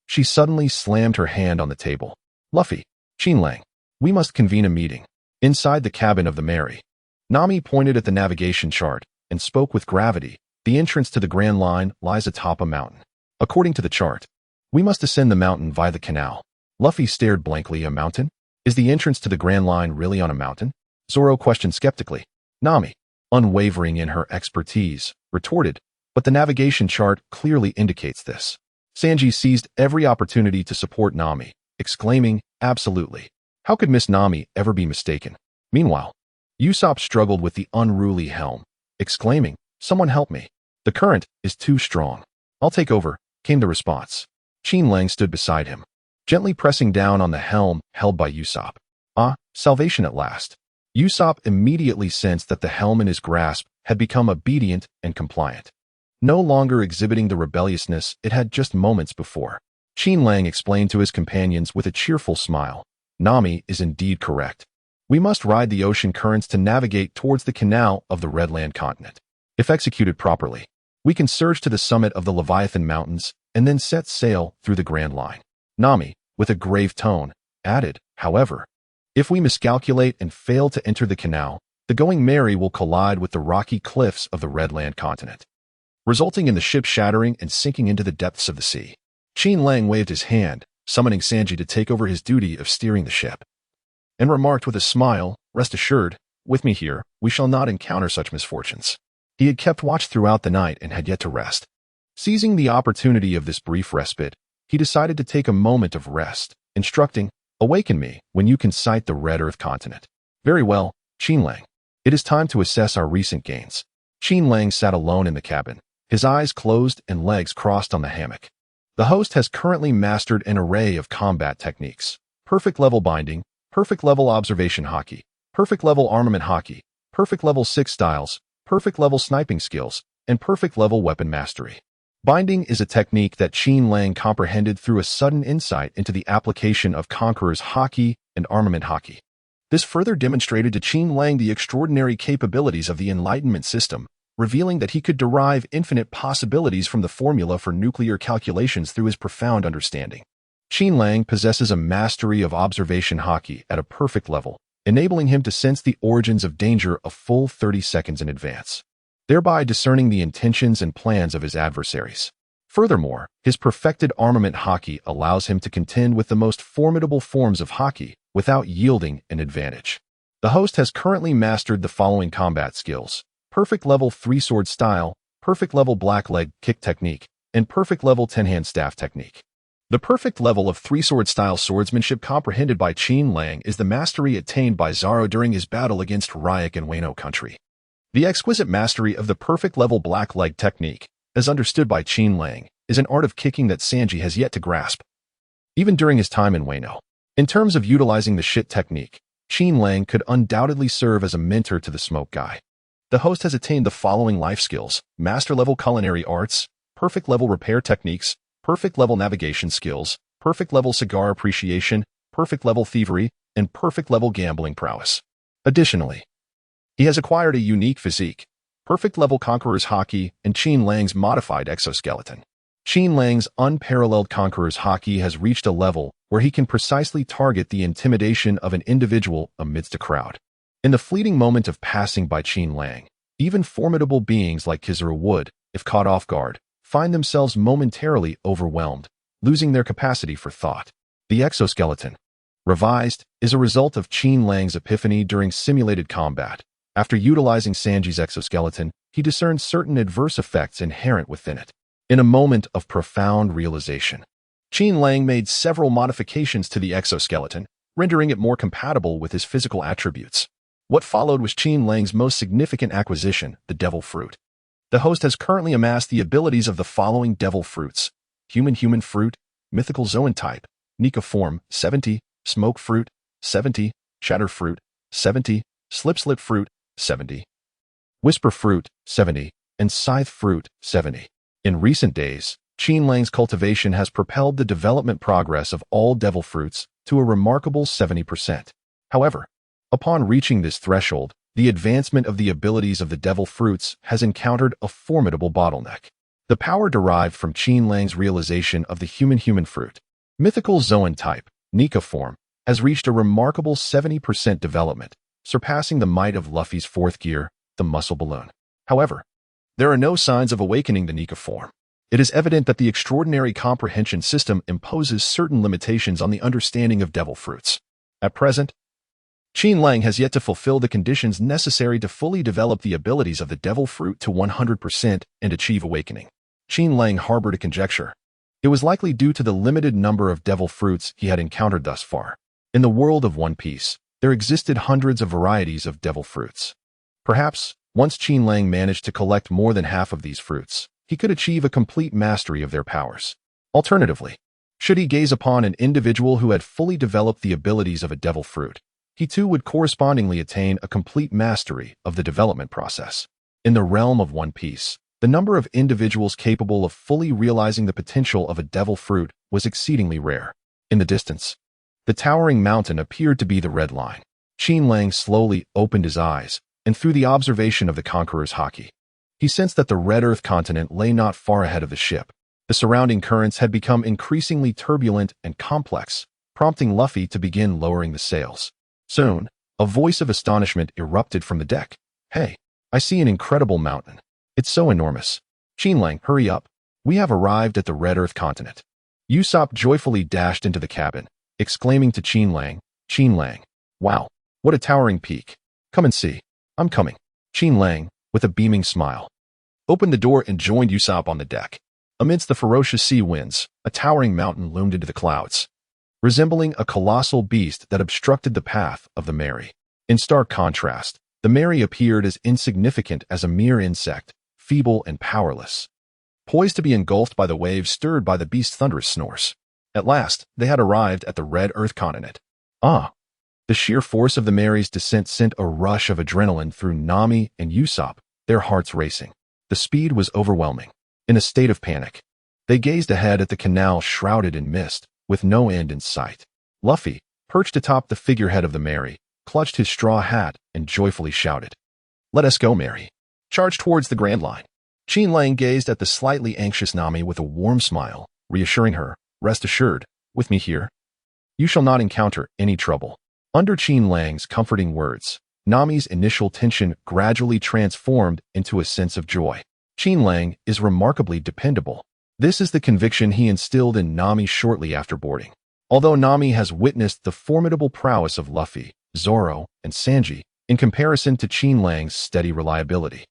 she suddenly slammed her hand on the table. "Luffy, Qin Lang, we must convene a meeting." Inside the cabin of the Mary, Nami pointed at the navigation chart and spoke with gravity. "The entrance to the Grand Line lies atop a mountain. According to the chart, we must ascend the mountain via the canal." Luffy stared blankly. "A mountain? Is the entrance to the Grand Line really on a mountain?" Zoro questioned skeptically. Nami, unwavering in her expertise, retorted, "But the navigation chart clearly indicates this." Sanji seized every opportunity to support Nami, exclaiming, "Absolutely. How could Miss Nami ever be mistaken?" Meanwhile, Usopp struggled with the unruly helm, exclaiming, "Someone help me. The current is too strong." "I'll take over," came the response. Qin Lang stood beside him, gently pressing down on the helm held by Usopp. Ah, salvation at last. Usopp immediately sensed that the helm in his grasp had become obedient and compliant, no longer exhibiting the rebelliousness it had just moments before. Qin Lang explained to his companions with a cheerful smile, "Nami is indeed correct. We must ride the ocean currents to navigate towards the canal of the Redland continent. If executed properly, we can surge to the summit of the Leviathan Mountains and then set sail through the Grand Line." Nami, with a grave tone, added, "However, if we miscalculate and fail to enter the canal, the Going Merry will collide with the rocky cliffs of the Redland continent, resulting in the ship shattering and sinking into the depths of the sea." Qin Lang waved his hand, summoning Sanji to take over his duty of steering the ship, and remarked with a smile, "Rest assured, with me here, we shall not encounter such misfortunes." He had kept watch throughout the night and had yet to rest. Seizing the opportunity of this brief respite, he decided to take a moment of rest, instructing, Awaken me when you can sight the red Earth continent. Very well, Qin Lang. It is time to assess our recent gains. Qin Lang sat alone in the cabin, his eyes closed and legs crossed on the hammock. The host has currently mastered an array of combat techniques. Perfect level binding, perfect level observation Haki, perfect level armament Haki, perfect level 6 styles, perfect level sniping skills, and perfect level weapon mastery. Binding is a technique that Qin Lang comprehended through a sudden insight into the application of Conqueror's Haki and armament Haki. This further demonstrated to Qin Lang the extraordinary capabilities of the Enlightenment system, revealing that he could derive infinite possibilities from the formula for nuclear calculations through his profound understanding. Qin Lang possesses a mastery of observation Haki at a perfect level, enabling him to sense the origins of danger a full 30 seconds in advance, thereby discerning the intentions and plans of his adversaries. Furthermore, his perfected armament Haki allows him to contend with the most formidable forms of Haki without yielding an advantage. The host has currently mastered the following combat skills: perfect level 3 sword style, perfect level black leg kick technique, and perfect level 10-hand staff technique. The perfect level of 3 sword style swordsmanship comprehended by Qin Lang is the mastery attained by Zoro during his battle against Ryak in Wano country. The exquisite mastery of the perfect level black leg technique, as understood by Qin Lang, is an art of kicking that Sanji has yet to grasp, even during his time in Wano. In terms of utilizing the shit technique, Qin Lang could undoubtedly serve as a mentor to the smoke guy. The host has attained the following life skills: master level culinary arts, perfect level repair techniques, perfect level navigation skills, perfect level cigar appreciation, perfect level thievery, and perfect level gambling prowess. Additionally, he has acquired a unique physique, perfect level Conqueror's Haki, and Qin Lang's modified exoskeleton. Qin Lang's unparalleled Conqueror's Haki has reached a level where he can precisely target the intimidation of an individual amidst a crowd. In the fleeting moment of passing by Qin Lang, even formidable beings like Kizaru would, if caught off guard, find themselves momentarily overwhelmed, losing their capacity for thought. The exoskeleton, revised, is a result of Qin Lang's epiphany during simulated combat. After utilizing Sanji's exoskeleton, he discerned certain adverse effects inherent within it. In a moment of profound realization, Qin Lang made several modifications to the exoskeleton, rendering it more compatible with his physical attributes. What followed was Qin Lang's most significant acquisition, the Devil Fruit. The host has currently amassed the abilities of the following Devil Fruits: Human Fruit, Mythical Zoan Type, Nika Form, 70, Smoke Fruit, 70, Shatter Fruit, 70, Slip Fruit, 70, Whisper Fruit, 70, and Scythe Fruit, 70. In recent days, Qin Lang's cultivation has propelled the development progress of all Devil Fruits to a remarkable 70%. However, upon reaching this threshold, the advancement of the abilities of the Devil Fruits has encountered a formidable bottleneck. The power derived from Qin Lang's realization of the Human Fruit, Mythical Zoan Type, Nika Form, has reached a remarkable 70% development, surpassing the might of Luffy's 4th gear, the Muscle Balloon. However, there are no signs of awakening the Nika Form. It is evident that the extraordinary comprehension system imposes certain limitations on the understanding of Devil Fruits. At present, Qin Lang has yet to fulfill the conditions necessary to fully develop the abilities of the Devil Fruit to 100% and achieve awakening. Qin Lang harbored a conjecture. It was likely due to the limited number of Devil Fruits he had encountered thus far. In the world of One Piece, there existed hundreds of varieties of Devil Fruits. Perhaps, once Qin Lang managed to collect more than half of these fruits, he could achieve a complete mastery of their powers. Alternatively, should he gaze upon an individual who had fully developed the abilities of a Devil Fruit, he too would correspondingly attain a complete mastery of the development process. In the realm of One Piece, the number of individuals capable of fully realizing the potential of a Devil Fruit was exceedingly rare. In the distance, the towering mountain appeared to be the red line. Qin Lang slowly opened his eyes, and through the observation of the Conqueror's Haki, he sensed that the Red Earth continent lay not far ahead of the ship. The surrounding currents had become increasingly turbulent and complex, prompting Luffy to begin lowering the sails. Soon, a voice of astonishment erupted from the deck. "Hey, I see an incredible mountain. It's so enormous. Qin Lang, hurry up. We have arrived at the Red Earth continent." Usopp joyfully dashed into the cabin, exclaiming to Qin Lang, "Wow, what a towering peak. Come and see. I'm coming." Qin Lang, with a beaming smile, opened the door and joined Usopp on the deck. Amidst the ferocious sea winds, a towering mountain loomed into the clouds. resembling a colossal beast that obstructed the path of the Mary. In stark contrast, the Mary appeared as insignificant as a mere insect, feeble and powerless, poised to be engulfed by the waves stirred by the beast's thunderous snores. At last, they had arrived at the Red Earth continent. Ah! The sheer force of the Mary's descent sent a rush of adrenaline through Nami and Usopp, their hearts racing. The speed was overwhelming. In a state of panic, they gazed ahead at the canal shrouded in mist, with no end in sight. Luffy, perched atop the figurehead of the Mary, clutched his straw hat and joyfully shouted, "Let us go, Mary." Charge towards the Grand Line. Qin Lang gazed at the slightly anxious Nami with a warm smile, reassuring her, "Rest assured, with me here, you shall not encounter any trouble." Under Qin Lang's comforting words, Nami's initial tension gradually transformed into a sense of joy. Qin Lang is remarkably dependable. This is the conviction he instilled in Nami shortly after boarding. Although Nami has witnessed the formidable prowess of Luffy, Zoro, and Sanji, in comparison to Qin Lang's steady reliability,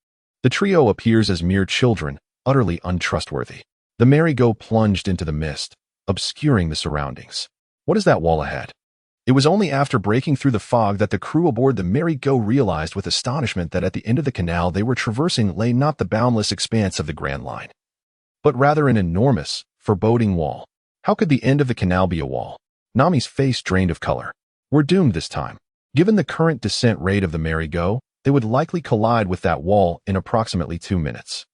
the trio appears as mere children, utterly untrustworthy. The merry-go plunged into the mist, obscuring the surroundings. What is that wall ahead? It was only after breaking through the fog that the crew aboard the merry-go realized with astonishment that at the end of the canal they were traversing lay not the boundless expanse of the Grand Line, but rather an enormous, foreboding wall. How could the end of the canal be a wall? Nami's face drained of color. We're doomed this time. Given the current descent rate of the merry-go, they would likely collide with that wall in approximately 2 minutes.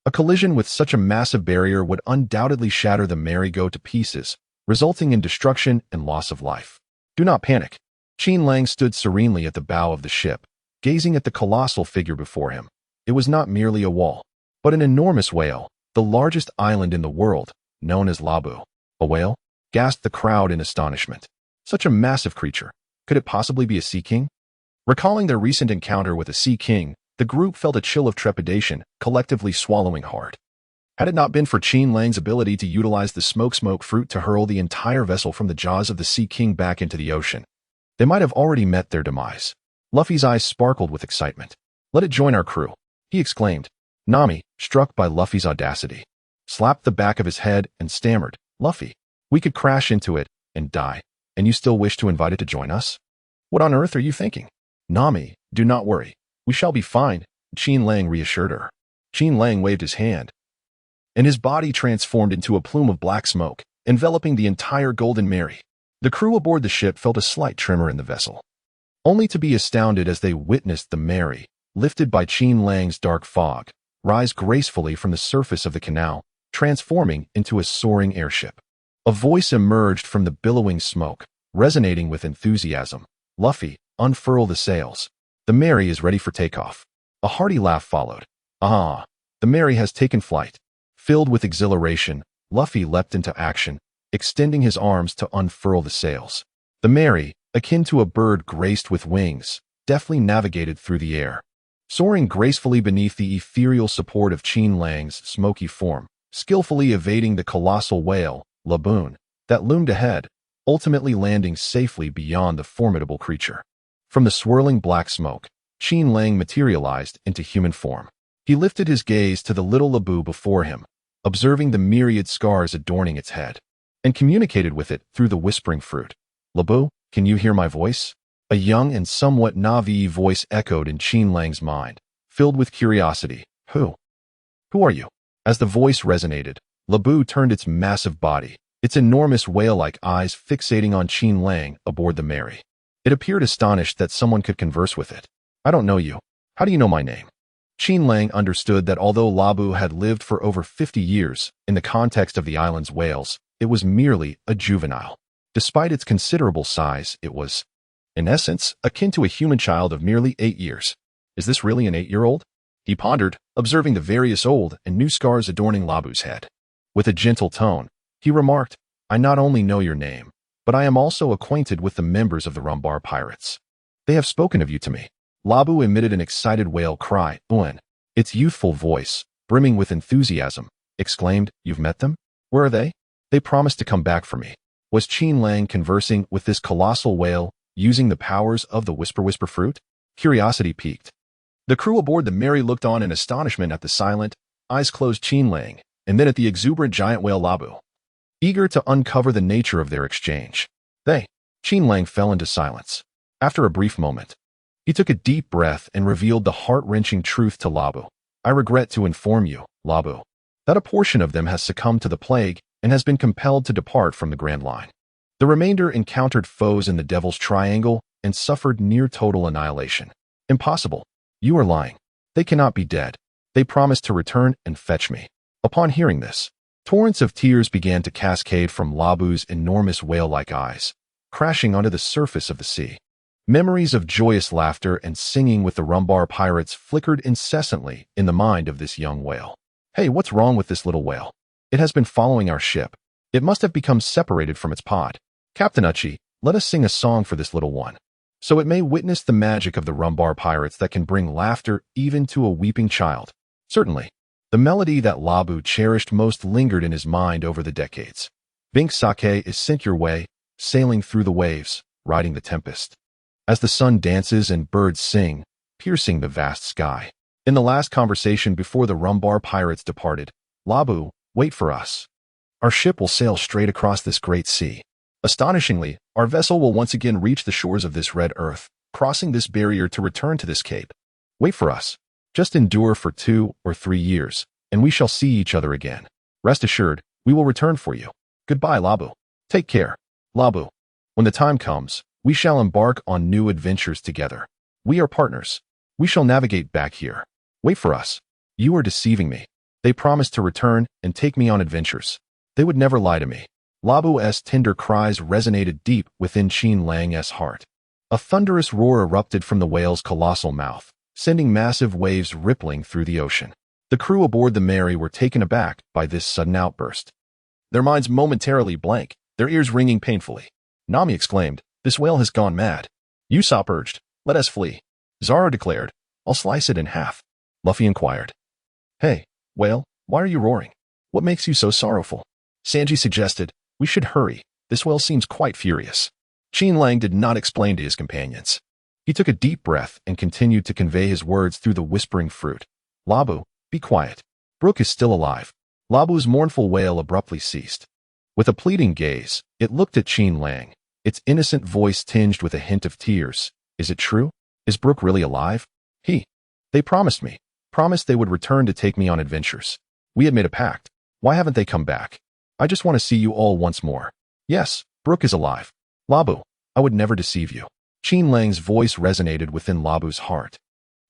A collision with such a massive barrier would undoubtedly shatter the merry-go to pieces, resulting in destruction and loss of life. Do not panic. Qin Lang stood serenely at the bow of the ship, gazing at the colossal figure before him. It was not merely a wall, but an enormous whale, the largest island in the world, known as Laboon. A whale? Gasped the crowd in astonishment. Such a massive creature. Could it possibly be a sea king? Recalling their recent encounter with a sea king, the group felt a chill of trepidation, collectively swallowing hard. Had it not been for Qin Lang's ability to utilize the smoke fruit to hurl the entire vessel from the jaws of the Sea King back into the ocean, they might have already met their demise. Luffy's eyes sparkled with excitement. "Let it join our crew," he exclaimed. Nami, struck by Luffy's audacity, slapped the back of his head and stammered, "Luffy, we could crash into it and die, and you still wish to invite it to join us? What on earth are you thinking?" "Nami, do not worry. We shall be fine," Qin Lang reassured her. Qin Lang waved his hand, and his body transformed into a plume of black smoke, enveloping the entire Golden Mary. The crew aboard the ship felt a slight tremor in the vessel, only to be astounded as they witnessed the Mary, lifted by Qin Lang's dark fog, rise gracefully from the surface of the canal, transforming into a soaring airship. A voice emerged from the billowing smoke, resonating with enthusiasm. "Luffy, unfurl the sails. The Mary is ready for takeoff." A hearty laugh followed. "Ah, the Mary has taken flight." Filled with exhilaration, Luffy leapt into action, extending his arms to unfurl the sails. The Mary, akin to a bird graced with wings, deftly navigated through the air, soaring gracefully beneath the ethereal support of Qin Lang's smoky form, skillfully evading the colossal whale, Laboon, that loomed ahead, ultimately landing safely beyond the formidable creature. From the swirling black smoke, Qin Lang materialized into human form. He lifted his gaze to the little Laboon before him, observing the myriad scars adorning its head, and communicated with it through the whispering fruit. "Laboon, can you hear my voice?" A young and somewhat naive voice echoed in Qin Lang's mind, filled with curiosity. Who are you?" As the voice resonated, Laboon turned its massive body, its enormous whale-like eyes fixating on Qin Lang aboard the Mary. It appeared astonished that someone could converse with it. "I don't know you. How do you know my name?" Qin Lang understood that although Laboon had lived for over 50 years, in the context of the island's whales, it was merely a juvenile. Despite its considerable size, it was, in essence, akin to a human child of merely 8 years. Is this really an 8-year-old? He pondered, observing the various old and new scars adorning Labu's head. With a gentle tone, he remarked, "I not only know your name, but I am also acquainted with the members of the Rumbar Pirates. They have spoken of you to me." Laboon emitted an excited whale cry. Uin, its youthful voice, brimming with enthusiasm, exclaimed, "You've met them? Where are they? They promised to come back for me." Was Qin Lang conversing with this colossal whale, using the powers of the whisper fruit? Curiosity piqued. The crew aboard the Mary looked on in astonishment at the silent, eyes-closed Qin Lang, and then at the exuberant giant whale Laboon, eager to uncover the nature of their exchange. Qin Lang fell into silence. After a brief moment, he took a deep breath and revealed the heart-wrenching truth to Laboon. I regret to inform you, Laboon, that a portion of them has succumbed to the plague and has been compelled to depart from the Grand Line. The remainder encountered foes in the Devil's Triangle and suffered near total annihilation. Impossible. You are lying. They cannot be dead. They promised to return and fetch me. Upon hearing this, torrents of tears began to cascade from Laboon's enormous whale-like eyes, crashing onto the surface of the sea. Memories of joyous laughter and singing with the Rumbar pirates flickered incessantly in the mind of this young whale. Hey, what's wrong with this little whale? It has been following our ship. It must have become separated from its pod. Captain Uchi, let us sing a song for this little one, so it may witness the magic of the Rumbar pirates that can bring laughter even to a weeping child. Certainly. The melody that Laboon cherished most lingered in his mind over the decades. Bink Sake is sent your way, sailing through the waves, riding the tempest. As the sun dances and birds sing, piercing the vast sky. In the last conversation before the Rumbar pirates departed, Laboon, wait for us. Our ship will sail straight across this great sea. Astonishingly, our vessel will once again reach the shores of this red earth, crossing this barrier to return to this cape. Wait for us. Just endure for 2 or 3 years, and we shall see each other again. Rest assured, we will return for you. Goodbye, Laboon. Take care, Laboon. When the time comes, we shall embark on new adventures together. We are partners. We shall navigate back here. Wait for us. You are deceiving me. They promised to return and take me on adventures. They would never lie to me. Laboon's tender cries resonated deep within Qin Lang's heart. A thunderous roar erupted from the whale's colossal mouth, sending massive waves rippling through the ocean. The crew aboard the Mary were taken aback by this sudden outburst. Their minds momentarily blank, their ears ringing painfully. Nami exclaimed, "This whale has gone mad." Usopp urged, "Let us flee." Zoro declared, "I'll slice it in half." Luffy inquired, "Hey, whale, why are you roaring? What makes you so sorrowful?" Sanji suggested, "We should hurry. This whale seems quite furious." Qin Lang did not explain to his companions. He took a deep breath and continued to convey his words through the whispering fruit. "Laboon, be quiet. Brook is still alive." Laboon's mournful wail abruptly ceased. With a pleading gaze, it looked at Qin Lang, its innocent voice tinged with a hint of tears. "Is it true? Is Brook really alive?" They promised me. Promised they would return to take me on adventures. We had made a pact. Why haven't they come back? I just want to see you all once more. Yes, Brook is alive. Laboon, I would never deceive you." Qin Lang's voice resonated within Laboon's heart,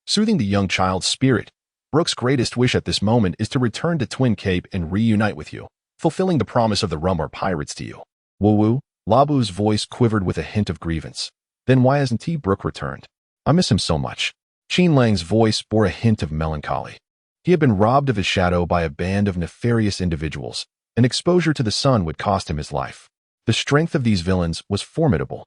soothing the young child's spirit. "Brook's greatest wish at this moment is to return to Twin Cape and reunite with you, fulfilling the promise of the Rumbar pirates to you." Woo-woo, Laboon's voice quivered with a hint of grievance. "Then why hasn't Brook returned? I miss him so much." Qin Lang's voice bore a hint of melancholy. He had been robbed of his shadow by a band of nefarious individuals, and exposure to the sun would cost him his life. The strength of these villains was formidable.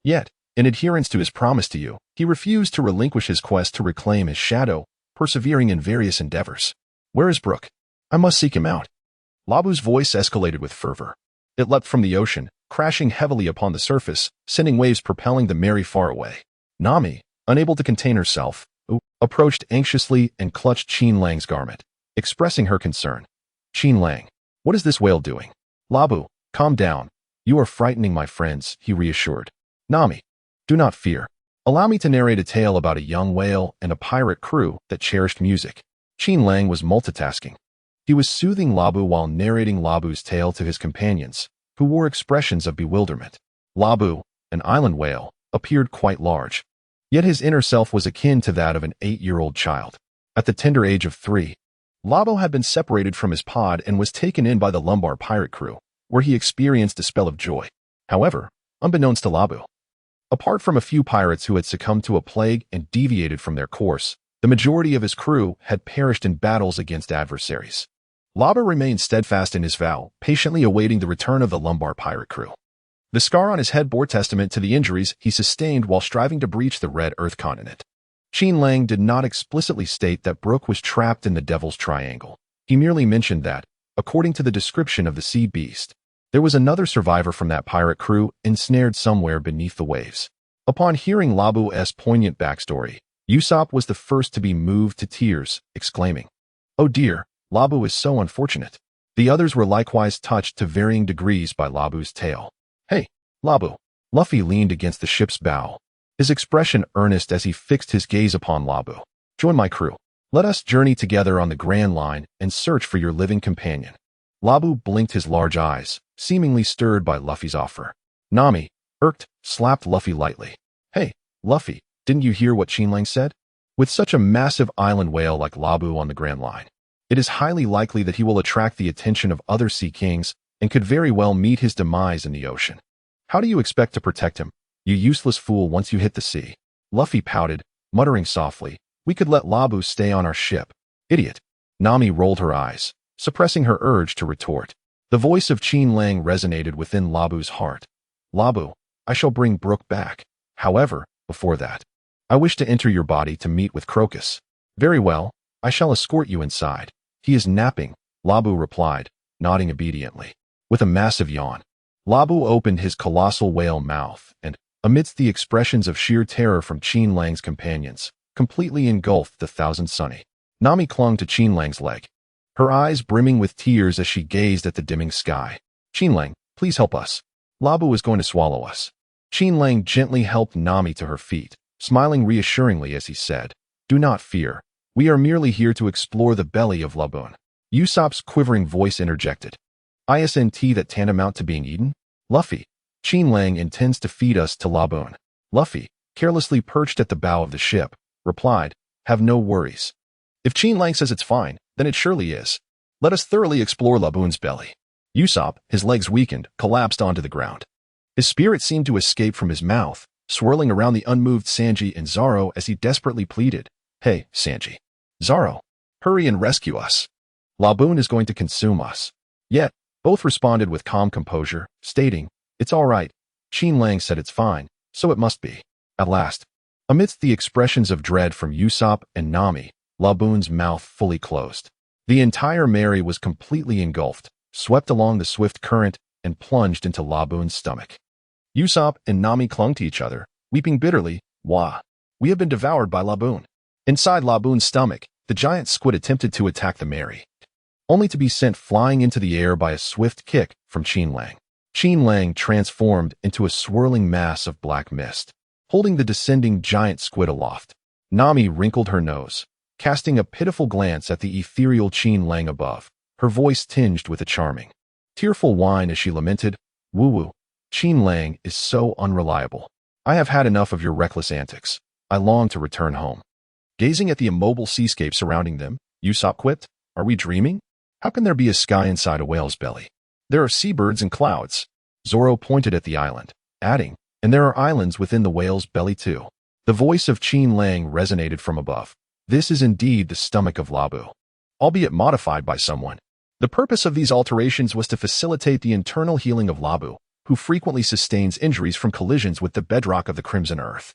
Yet, in adherence to his promise to you, he refused to relinquish his quest to reclaim his shadow, persevering in various endeavors. Where is Brook? I must seek him out. Laboon's voice escalated with fervor. It leapt from the ocean, crashing heavily upon the surface, sending waves propelling the Mary far away. Nami, unable to contain herself, approached anxiously and clutched Qin Lang's garment, expressing her concern. "Qin Lang, what is this whale doing?" "Laboon, calm down. You are frightening my friends," he reassured. "Nami, do not fear. Allow me to narrate a tale about a young whale and a pirate crew that cherished music." Qin Lang was multitasking. He was soothing Laboon while narrating Laboon's tale to his companions, who wore expressions of bewilderment. Laboon, an island whale, appeared quite large. Yet his inner self was akin to that of an 8-year-old child. At the tender age of 3, Laboon had been separated from his pod and was taken in by the Rumbar pirate crew, where he experienced a spell of joy. However, unbeknownst to Laboon, apart from a few pirates who had succumbed to a plague and deviated from their course, the majority of his crew had perished in battles against adversaries. Laboon remained steadfast in his vow, patiently awaiting the return of the Rumbar pirate crew. The scar on his head bore testament to the injuries he sustained while striving to breach the Red Earth continent. Qin Lang did not explicitly state that Brook was trapped in the Devil's Triangle. He merely mentioned that, according to the description of the sea beast, there was another survivor from that pirate crew ensnared somewhere beneath the waves. Upon hearing Laboon's poignant backstory, Usopp was the first to be moved to tears, exclaiming, "Oh dear, Laboon is so unfortunate." The others were likewise touched to varying degrees by Laboon's tale. "Hey, Laboon, Luffy leaned against the ship's bow, his expression earnest as he fixed his gaze upon Laboon. Join my crew. Let us journey together on the Grand Line and search for your living companion. Laboon blinked his large eyes, seemingly stirred by Luffy's offer. Nami, irked, slapped Luffy lightly. Hey, Luffy, didn't you hear what Qin Lang said? With such a massive island whale like Laboon on the Grand Line, it is highly likely that he will attract the attention of other sea kings and could very well meet his demise in the ocean. How do you expect to protect him, you useless fool, once you hit the sea? Luffy pouted, muttering softly, we could let Laboon stay on our ship. Idiot. Nami rolled her eyes, suppressing her urge to retort. The voice of Qin Lang resonated within Laboon's heart. Laboon, I shall bring Brook back. However, before that, I wish to enter your body to meet with Crocus. Very well, I shall escort you inside. He is napping, Laboon replied, nodding obediently. With a massive yawn, Laboon opened his colossal whale mouth and, amidst the expressions of sheer terror from Qin Lang's companions, completely engulfed the Thousand Sunny. Nami clung to Qin Lang's leg, her eyes brimming with tears as she gazed at the dimming sky. Qin Lang, please help us. Laboon is going to swallow us. Qin Lang gently helped Nami to her feet, smiling reassuringly as he said, do not fear. We are merely here to explore the belly of Laboon. Usopp's quivering voice interjected. Isn't that tantamount to being eaten? Luffy, Qin Lang intends to feed us to Laboon. Luffy, carelessly perched at the bow of the ship, replied, have no worries. If Qin Lang says it's fine, then it surely is. Let us thoroughly explore Laboon's belly. Usopp, his legs weakened, collapsed onto the ground. His spirit seemed to escape from his mouth, swirling around the unmoved Sanji and Zoro as he desperately pleaded, hey, Sanji. Zoro, hurry and rescue us. Laboon is going to consume us. Yet, both responded with calm composure, stating, it's all right. Qin Lang said it's fine, so it must be. At last, amidst the expressions of dread from Usopp and Nami, Laboon's mouth fully closed. The entire Mary was completely engulfed, swept along the swift current, and plunged into Laboon's stomach. Usopp and Nami clung to each other, weeping bitterly. Wah! We have been devoured by Laboon. Inside Laboon's stomach, the giant squid attempted to attack the Mary, only to be sent flying into the air by a swift kick from Qin Lang. Qin Lang transformed into a swirling mass of black mist, holding the descending giant squid aloft. Nami wrinkled her nose, casting a pitiful glance at the ethereal Qin Lang above, her voice tinged with a charming, tearful whine as she lamented, woo-woo, Qin Lang is so unreliable. I have had enough of your reckless antics. I long to return home. Gazing at the immobile seascape surrounding them, Usopp quipped, are we dreaming? How can there be a sky inside a whale's belly? There are seabirds and clouds. Zoro pointed at the island, adding, and there are islands within the whale's belly too. The voice of Qin Lang resonated from above. This is indeed the stomach of Laboon, albeit modified by someone. The purpose of these alterations was to facilitate the internal healing of Laboon, who frequently sustains injuries from collisions with the bedrock of the Crimson Earth.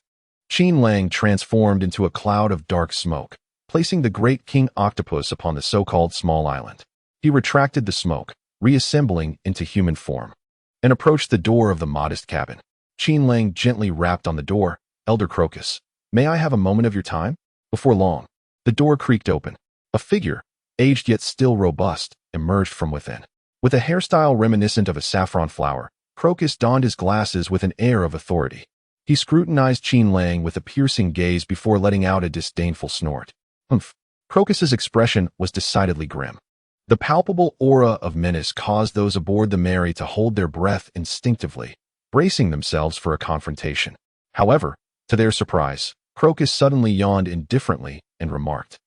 Qin Lang transformed into a cloud of dark smoke, placing the great king octopus upon the so-called small island. He retracted the smoke, reassembling into human form, and approached the door of the modest cabin. Qin Lang gently rapped on the door. Elder Crocus, may I have a moment of your time? Before long, the door creaked open. A figure, aged yet still robust, emerged from within. With a hairstyle reminiscent of a saffron flower, Crocus donned his glasses with an air of authority. He scrutinized Qin Lang with a piercing gaze before letting out a disdainful snort. Humph. Crocus's expression was decidedly grim. The palpable aura of menace caused those aboard the Mary to hold their breath instinctively, bracing themselves for a confrontation. However, to their surprise, Crocus suddenly yawned indifferently and remarked,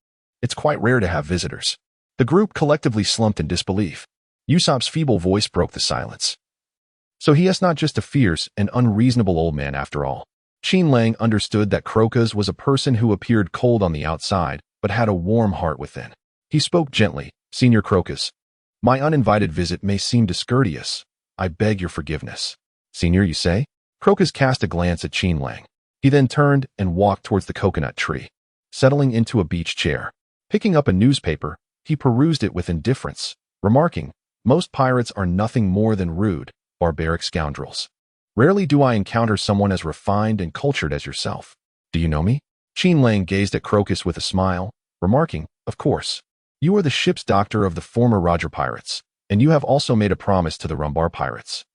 it's quite rare to have visitors. The group collectively slumped in disbelief. Usopp's feeble voice broke the silence. So he is not just a fierce and unreasonable old man after all. Qin Lang understood that Crocus was a person who appeared cold on the outside, but had a warm heart within. He spoke gently, Senior Crocus, my uninvited visit may seem discourteous. I beg your forgiveness. Senior, you say? Crocus cast a glance at Qin Lang. He then turned and walked towards the coconut tree, settling into a beach chair. Picking up a newspaper, he perused it with indifference, remarking, most pirates are nothing more than rude, barbaric scoundrels. Rarely do I encounter someone as refined and cultured as yourself. Do you know me? Qin Lang gazed at Crocus with a smile, remarking, of course. You are the ship's doctor of the former Roger pirates, and you have also made a promise to the Rumbar pirates.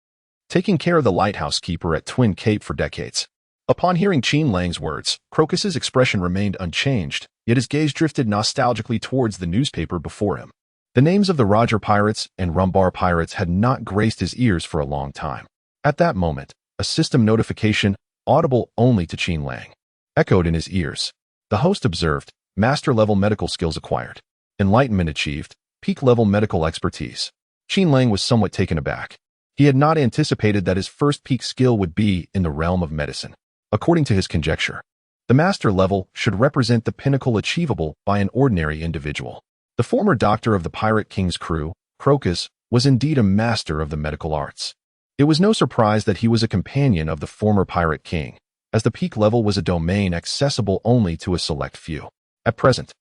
taking care of the lighthouse keeper at Twin Cape for decades. Upon hearing Qin Lang's words, Crocus's expression remained unchanged, yet his gaze drifted nostalgically towards the newspaper before him. The names of the Roger pirates and Rumbar pirates had not graced his ears for a long time. At that moment, a system notification, audible only to Qin Lang, echoed in his ears. The host observed, master-level medical skills acquired, enlightenment achieved, peak-level medical expertise. Qin Lang was somewhat taken aback. He had not anticipated that his first peak skill would be in the realm of medicine. According to his conjecture, the master level should represent the pinnacle achievable by an ordinary individual. The former doctor of the Pirate King's crew, Crocus, was indeed a master of the medical arts. It was no surprise that he was a companion of the former Pirate King, as the peak level was a domain accessible only to a select few. At present,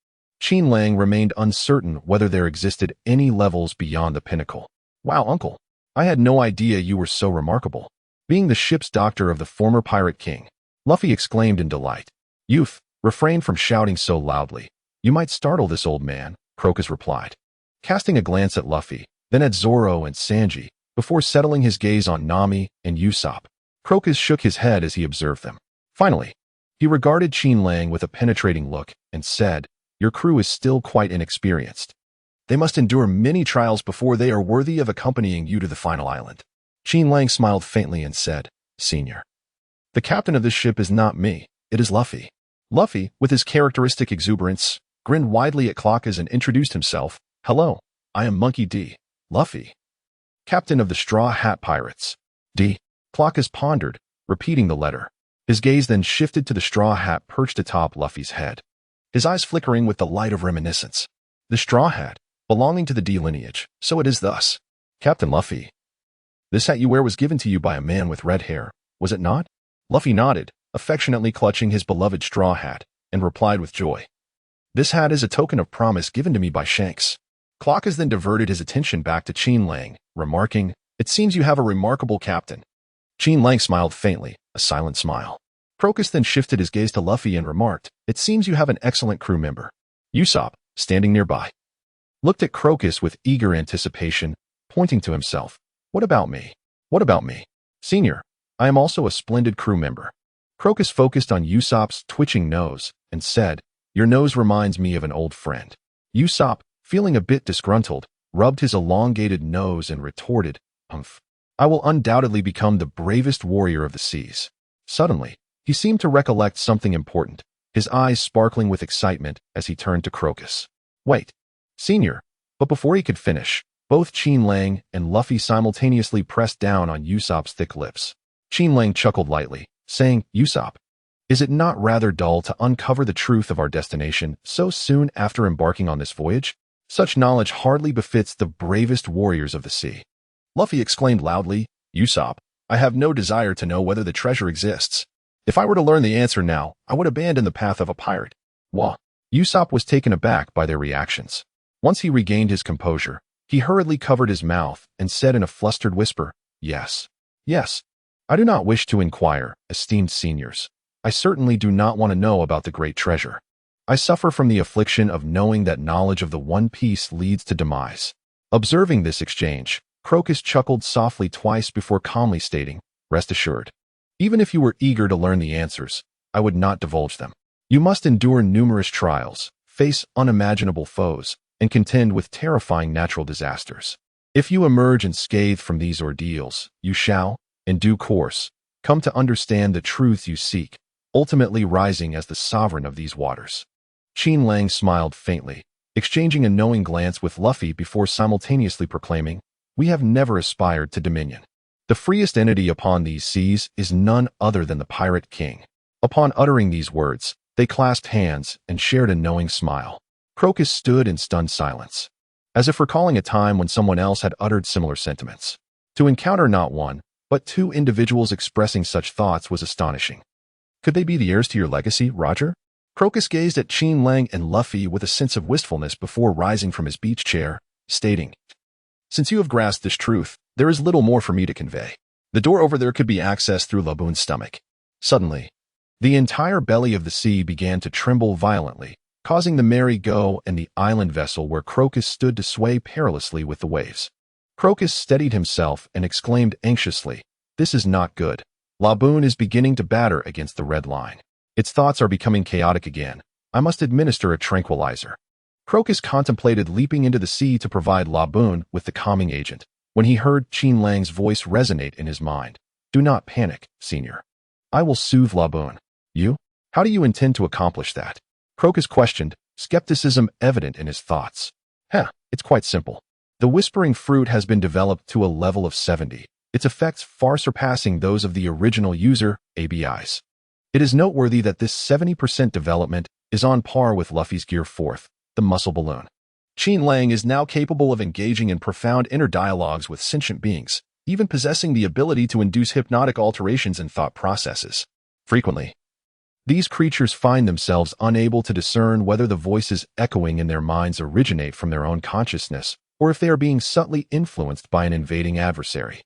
Qin Lang remained uncertain whether there existed any levels beyond the pinnacle. Wow, uncle, I had no idea you were so remarkable. Being the ship's doctor of the former Pirate King, Luffy exclaimed in delight. Youth, refrain from shouting so loudly. You might startle this old man, Crocus replied, casting a glance at Luffy, then at Zoro and Sanji, before settling his gaze on Nami and Usopp. Crocus shook his head as he observed them. Finally, he regarded Qin Lang with a penetrating look and said, Your crew is still quite inexperienced. They must endure many trials before they are worthy of accompanying you to the final island. Qin Lang smiled faintly and said, Senior, the captain of this ship is not me, it is Luffy. Luffy, with his characteristic exuberance, grinned widely at Clockus and introduced himself. Hello, I am Monkey D. Luffy, captain of the Straw Hat Pirates. D. Clockus pondered, repeating the letter. His gaze then shifted to the straw hat perched atop Luffy's head, his eyes flickering with the light of reminiscence. The straw hat, belonging to the D lineage, so it is thus. Captain Luffy, this hat you wear was given to you by a man with red hair, was it not? Luffy nodded, affectionately clutching his beloved straw hat, and replied with joy. This hat is a token of promise given to me by Shanks. Clockus then diverted his attention back to Qin Lang, remarking, It seems you have a remarkable captain. Qin Lang smiled faintly, a silent smile. Crocus then shifted his gaze to Luffy and remarked, It seems you have an excellent crew member. Usopp, standing nearby, looked at Crocus with eager anticipation, pointing to himself. What about me? What about me? Senior, I am also a splendid crew member. Crocus focused on Usopp's twitching nose and said, Your nose reminds me of an old friend. Usopp, feeling a bit disgruntled, rubbed his elongated nose and retorted, Umph. I will undoubtedly become the bravest warrior of the seas. Suddenly, he seemed to recollect something important, his eyes sparkling with excitement as he turned to Crocus. Wait, Senior. But before he could finish, both Qin Lang and Luffy simultaneously pressed down on Usopp's thick lips. Qin Lang chuckled lightly, saying, Usopp, is it not rather dull to uncover the truth of our destination so soon after embarking on this voyage? Such knowledge hardly befits the bravest warriors of the sea. Luffy exclaimed loudly, Usopp, I have no desire to know whether the treasure exists. If I were to learn the answer now, I would abandon the path of a pirate. Wah! Usopp was taken aback by their reactions. Once he regained his composure, he hurriedly covered his mouth and said in a flustered whisper, Yes. Yes. I do not wish to inquire, esteemed seniors. I certainly do not want to know about the great treasure. I suffer from the affliction of knowing that knowledge of the One Piece leads to demise. Observing this exchange, Crocus chuckled softly twice before calmly stating, Rest assured. Even if you were eager to learn the answers, I would not divulge them. You must endure numerous trials, face unimaginable foes, and contend with terrifying natural disasters. If you emerge unscathed from these ordeals, you shall, in due course, come to understand the truth you seek, ultimately rising as the sovereign of these waters. Qin Lang smiled faintly, exchanging a knowing glance with Luffy before simultaneously proclaiming, We have never aspired to dominion. The freest entity upon these seas is none other than the Pirate King. Upon uttering these words, they clasped hands and shared a knowing smile. Crocus stood in stunned silence, as if recalling a time when someone else had uttered similar sentiments. To encounter not one, but two individuals expressing such thoughts was astonishing. Could they be the heirs to your legacy, Roger? Crocus gazed at Qin Lang and Luffy with a sense of wistfulness before rising from his beach chair, stating, Since you have grasped this truth, there is little more for me to convey. The door over there could be accessed through Laboon's stomach. Suddenly, the entire belly of the sea began to tremble violently, causing the merry-go and the island vessel where Crocus stood to sway perilously with the waves. Crocus steadied himself and exclaimed anxiously, This is not good. Laboon is beginning to batter against the red line. Its thoughts are becoming chaotic again. I must administer a tranquilizer. Crocus contemplated leaping into the sea to provide Laboon with the calming agent, when he heard Qin Lang's voice resonate in his mind. Do not panic, senior. I will soothe Laboon. You? How do you intend to accomplish that? Crocus questioned, skepticism evident in his thoughts. It's quite simple. The whispering fruit has been developed to a level of 70, its effects far surpassing those of the original user, ABIs. It is noteworthy that this 70% development is on par with Luffy's Gear 4th, the muscle balloon. Qin Lang is now capable of engaging in profound inner dialogues with sentient beings, even possessing the ability to induce hypnotic alterations in thought processes. Frequently, these creatures find themselves unable to discern whether the voices echoing in their minds originate from their own consciousness or if they are being subtly influenced by an invading adversary,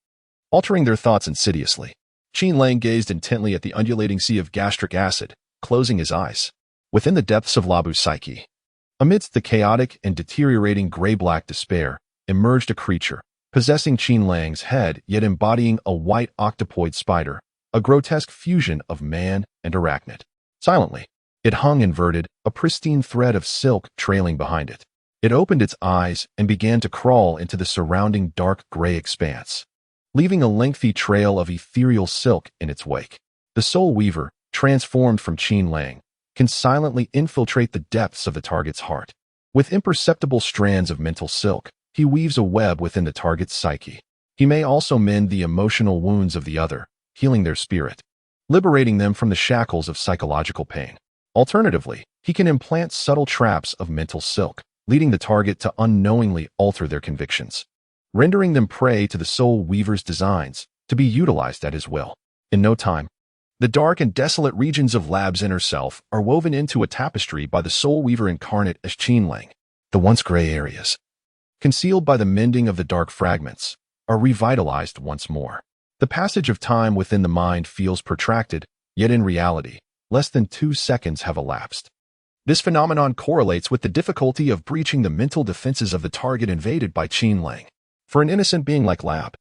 altering their thoughts insidiously. Qin Lang gazed intently at the undulating sea of gastric acid, closing his eyes. Within the depths of Labu's psyche, amidst the chaotic and deteriorating gray-black despair, emerged a creature, possessing Qin Lang's head yet embodying a white octopoid spider, a grotesque fusion of man and arachnid. Silently, it hung inverted, a pristine thread of silk trailing behind it. It opened its eyes and began to crawl into the surrounding dark gray expanse, leaving a lengthy trail of ethereal silk in its wake. The Soul Weaver, transformed from Qin Lang, can silently infiltrate the depths of the target's heart. With imperceptible strands of mental silk, he weaves a web within the target's psyche. He may also mend the emotional wounds of the other, healing their spirit, liberating them from the shackles of psychological pain. Alternatively, he can implant subtle traps of mental silk, leading the target to unknowingly alter their convictions, rendering them prey to the Soul Weaver's designs, to be utilized at his will. In no time, the dark and desolate regions of Lab's inner self are woven into a tapestry by the Soul Weaver incarnate as Qin Lang. The once gray areas, concealed by the mending of the dark fragments, are revitalized once more. The passage of time within the mind feels protracted, yet in reality, less than 2 seconds have elapsed. This phenomenon correlates with the difficulty of breaching the mental defenses of the target invaded by Qin Lang. For an innocent being like Lab,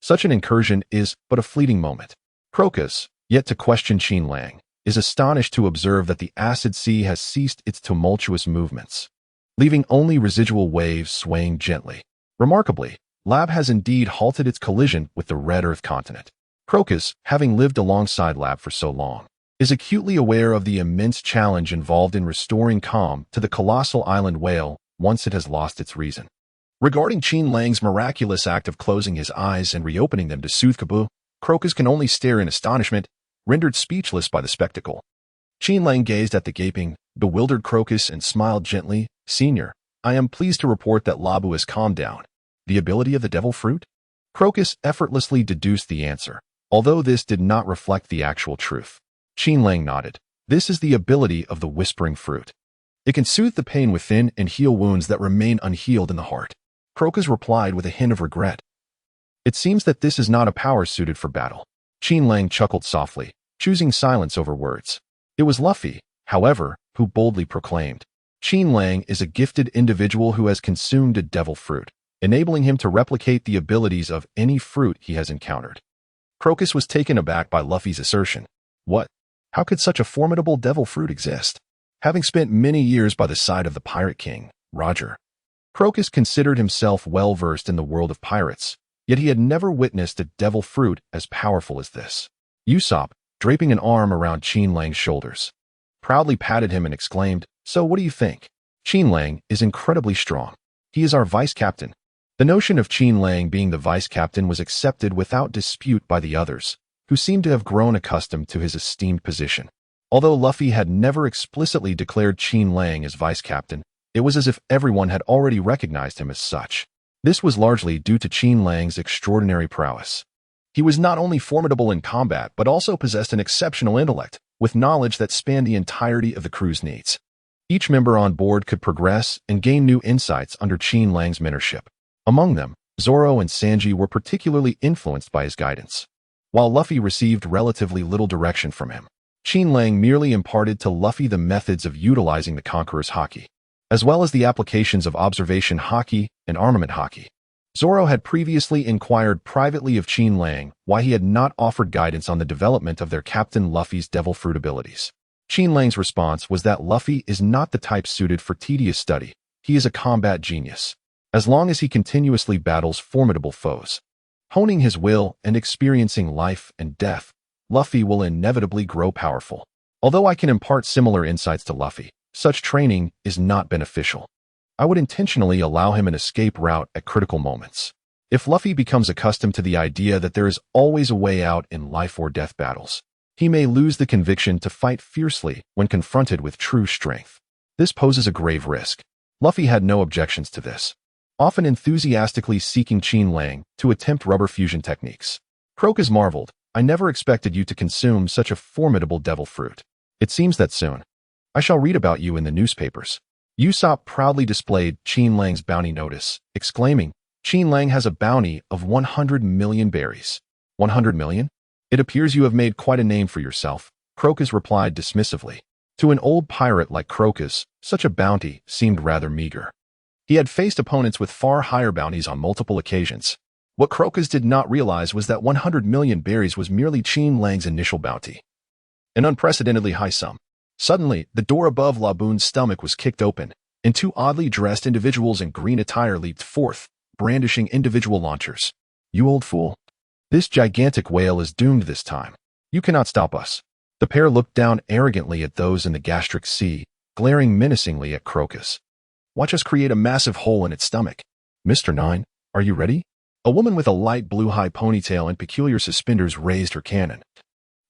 such an incursion is but a fleeting moment. Crocus, yet to question Qin Lang, is astonished to observe that the acid sea has ceased its tumultuous movements, leaving only residual waves swaying gently. Remarkably, Lab has indeed halted its collision with the Red Earth continent. Crocus, having lived alongside Lab for so long, is acutely aware of the immense challenge involved in restoring calm to the colossal island whale once it has lost its reason. Regarding Qin Lang's miraculous act of closing his eyes and reopening them to soothe Kabu, Crocus can only stare in astonishment, rendered speechless by the spectacle. Qin Lang gazed at the gaping, bewildered Crocus and smiled gently. Senior, I am pleased to report that Labu has calmed down. The ability of the devil fruit? Crocus effortlessly deduced the answer, although this did not reflect the actual truth. Qin Lang nodded. This is the ability of the whispering fruit. It can soothe the pain within and heal wounds that remain unhealed in the heart. Crocus replied with a hint of regret. It seems that this is not a power suited for battle. Qin Lang chuckled softly, choosing silence over words. It was Luffy, however, who boldly proclaimed, Qin Lang is a gifted individual who has consumed a devil fruit, enabling him to replicate the abilities of any fruit he has encountered. Crocus was taken aback by Luffy's assertion. What? How could such a formidable devil fruit exist? Having spent many years by the side of the Pirate King, Roger, Crocus considered himself well-versed in the world of pirates, yet he had never witnessed a devil fruit as powerful as this. Usopp, draping an arm around Qin Lang's shoulders, proudly patted him and exclaimed, So what do you think? Qin Lang is incredibly strong. He is our vice-captain. The notion of Qin Lang being the vice-captain was accepted without dispute by the others, who seemed to have grown accustomed to his esteemed position. Although Luffy had never explicitly declared Qin Lang as vice-captain, it was as if everyone had already recognized him as such. This was largely due to Qin Lang's extraordinary prowess. He was not only formidable in combat, but also possessed an exceptional intellect, with knowledge that spanned the entirety of the crew's needs. Each member on board could progress and gain new insights under Qin Lang's mentorship. Among them, Zoro and Sanji were particularly influenced by his guidance, while Luffy received relatively little direction from him. Qin Lang merely imparted to Luffy the methods of utilizing the Conqueror's Haki, as well as the applications of observation Haki and armament Haki. Zoro had previously inquired privately of Qin Lang why he had not offered guidance on the development of their captain Luffy's devil fruit abilities. Qin Lang's response was that Luffy is not the type suited for tedious study. He is a combat genius. As long as he continuously battles formidable foes, honing his will and experiencing life and death, Luffy will inevitably grow powerful. Although I can impart similar insights to Luffy, such training is not beneficial. I would intentionally allow him an escape route at critical moments. If Luffy becomes accustomed to the idea that there is always a way out in life or death battles, he may lose the conviction to fight fiercely when confronted with true strength. This poses a grave risk. Luffy had no objections to this, often enthusiastically seeking Qin Lang to attempt rubber fusion techniques. Crocus marveled, "I never expected you to consume such a formidable devil fruit. It seems that soon I shall read about you in the newspapers." Usopp proudly displayed Qin Lang's bounty notice, exclaiming, "Qin Lang has a bounty of 100 million berries." 100 million? It appears you have made quite a name for yourself, Crocus replied dismissively. To an old pirate like Crocus, such a bounty seemed rather meager. He had faced opponents with far higher bounties on multiple occasions. What Crocus did not realize was that 100 million berries was merely Qin Lang's initial bounty, an unprecedentedly high sum. Suddenly, the door above Laboon's stomach was kicked open, and two oddly dressed individuals in green attire leaped forth, brandishing individual launchers. "You old fool. This gigantic whale is doomed this time. You cannot stop us." The pair looked down arrogantly at those in the gastric sea, glaring menacingly at Crocus. "Watch us create a massive hole in its stomach. Mr. Nine, are you ready?" A woman with a light blue high ponytail and peculiar suspenders raised her cannon,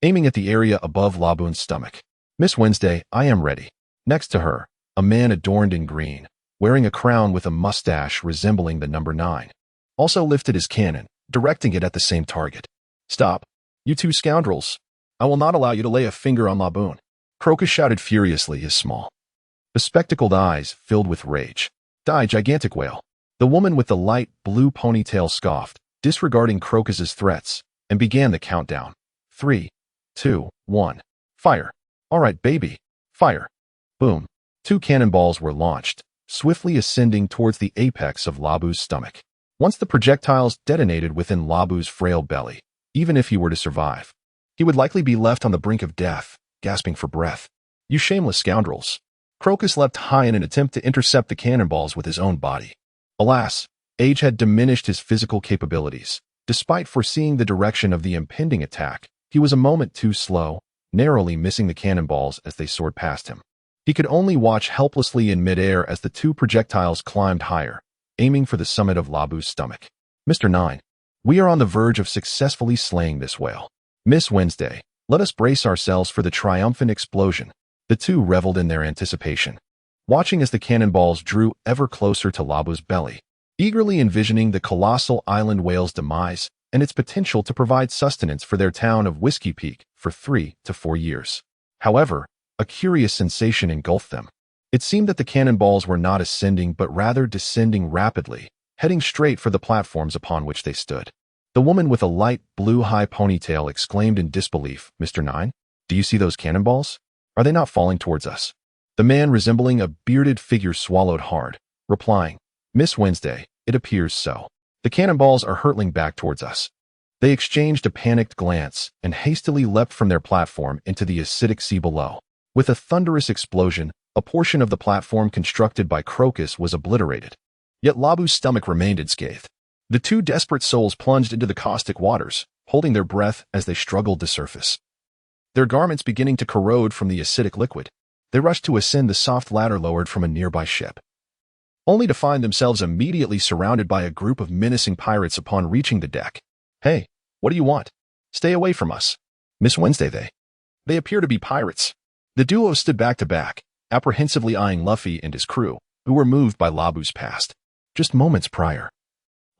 aiming at the area above Laboon's stomach. "Miss Wednesday, I am ready." Next to her, a man adorned in green, wearing a crown with a mustache resembling the number 9, also lifted his cannon, directing it at the same target. "Stop, you two scoundrels. I will not allow you to lay a finger on Laboon." Crocus shouted furiously, his small, bespectacled eyes filled with rage. "Die, gigantic whale." The woman with the light blue ponytail scoffed, disregarding Crocus's threats, and began the countdown. 3, 2, 1. Fire. "All right, baby. Fire." Boom. 2 cannonballs were launched, swiftly ascending towards the apex of Labu's stomach. Once the projectiles detonated within Labu's frail belly, even if he were to survive, he would likely be left on the brink of death, gasping for breath. "You shameless scoundrels." Crocus leapt high in an attempt to intercept the cannonballs with his own body. Alas, age had diminished his physical capabilities. Despite foreseeing the direction of the impending attack, he was a moment too slow, narrowly missing the cannonballs as they soared past him. He could only watch helplessly in midair as the 2 projectiles climbed higher, aiming for the summit of Labu's stomach. "Mr. 9, we are on the verge of successfully slaying this whale. Miss Wednesday, let us brace ourselves for the triumphant explosion." The 2 reveled in their anticipation, watching as the cannonballs drew ever closer to Labu's belly, eagerly envisioning the colossal island whale's demise and its potential to provide sustenance for their town of Whiskey Peak for 3 to 4 years. However, a curious sensation engulfed them. It seemed that the cannonballs were not ascending but rather descending rapidly, heading straight for the platforms upon which they stood. The woman with a light blue high ponytail exclaimed in disbelief, "Mr. 9, do you see those cannonballs? Are they not falling towards us?" The man resembling a bearded figure swallowed hard, replying, "Miss Wednesday, it appears so. The cannonballs are hurtling back towards us." They exchanged a panicked glance and hastily leapt from their platform into the acidic sea below. With a thunderous explosion, a portion of the platform constructed by Crocus was obliterated. Yet Labu's stomach remained unscathed. The 2 desperate souls plunged into the caustic waters, holding their breath as they struggled to surface, their garments beginning to corrode from the acidic liquid. They rushed to ascend the soft ladder lowered from a nearby ship, only to find themselves immediately surrounded by a group of menacing pirates upon reaching the deck. "Hey, what do you want? Stay away from us. Miss Wednesday, they appear to be pirates." The duo stood back to back, apprehensively eyeing Luffy and his crew, who were moved by Labu's past. Just moments prior,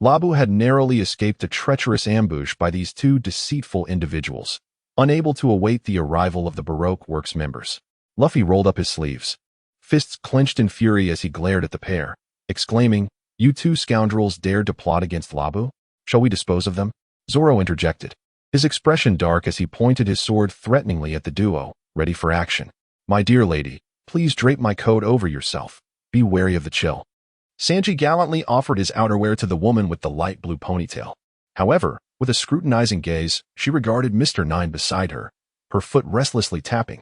Labu had narrowly escaped a treacherous ambush by these 2 deceitful individuals, unable to await the arrival of the Baroque Works members. Luffy rolled up his sleeves, fists clenched in fury as he glared at the pair, exclaiming, "You 2 scoundrels dared to plot against Labu? Shall we dispose of them?" Zoro interjected, his expression dark as he pointed his sword threateningly at the duo, ready for action. "My dear lady, please drape my coat over yourself. Be wary of the chill." Sanji gallantly offered his outerwear to the woman with the light blue ponytail. However, with a scrutinizing gaze, she regarded Mr. Nine beside her, her foot restlessly tapping.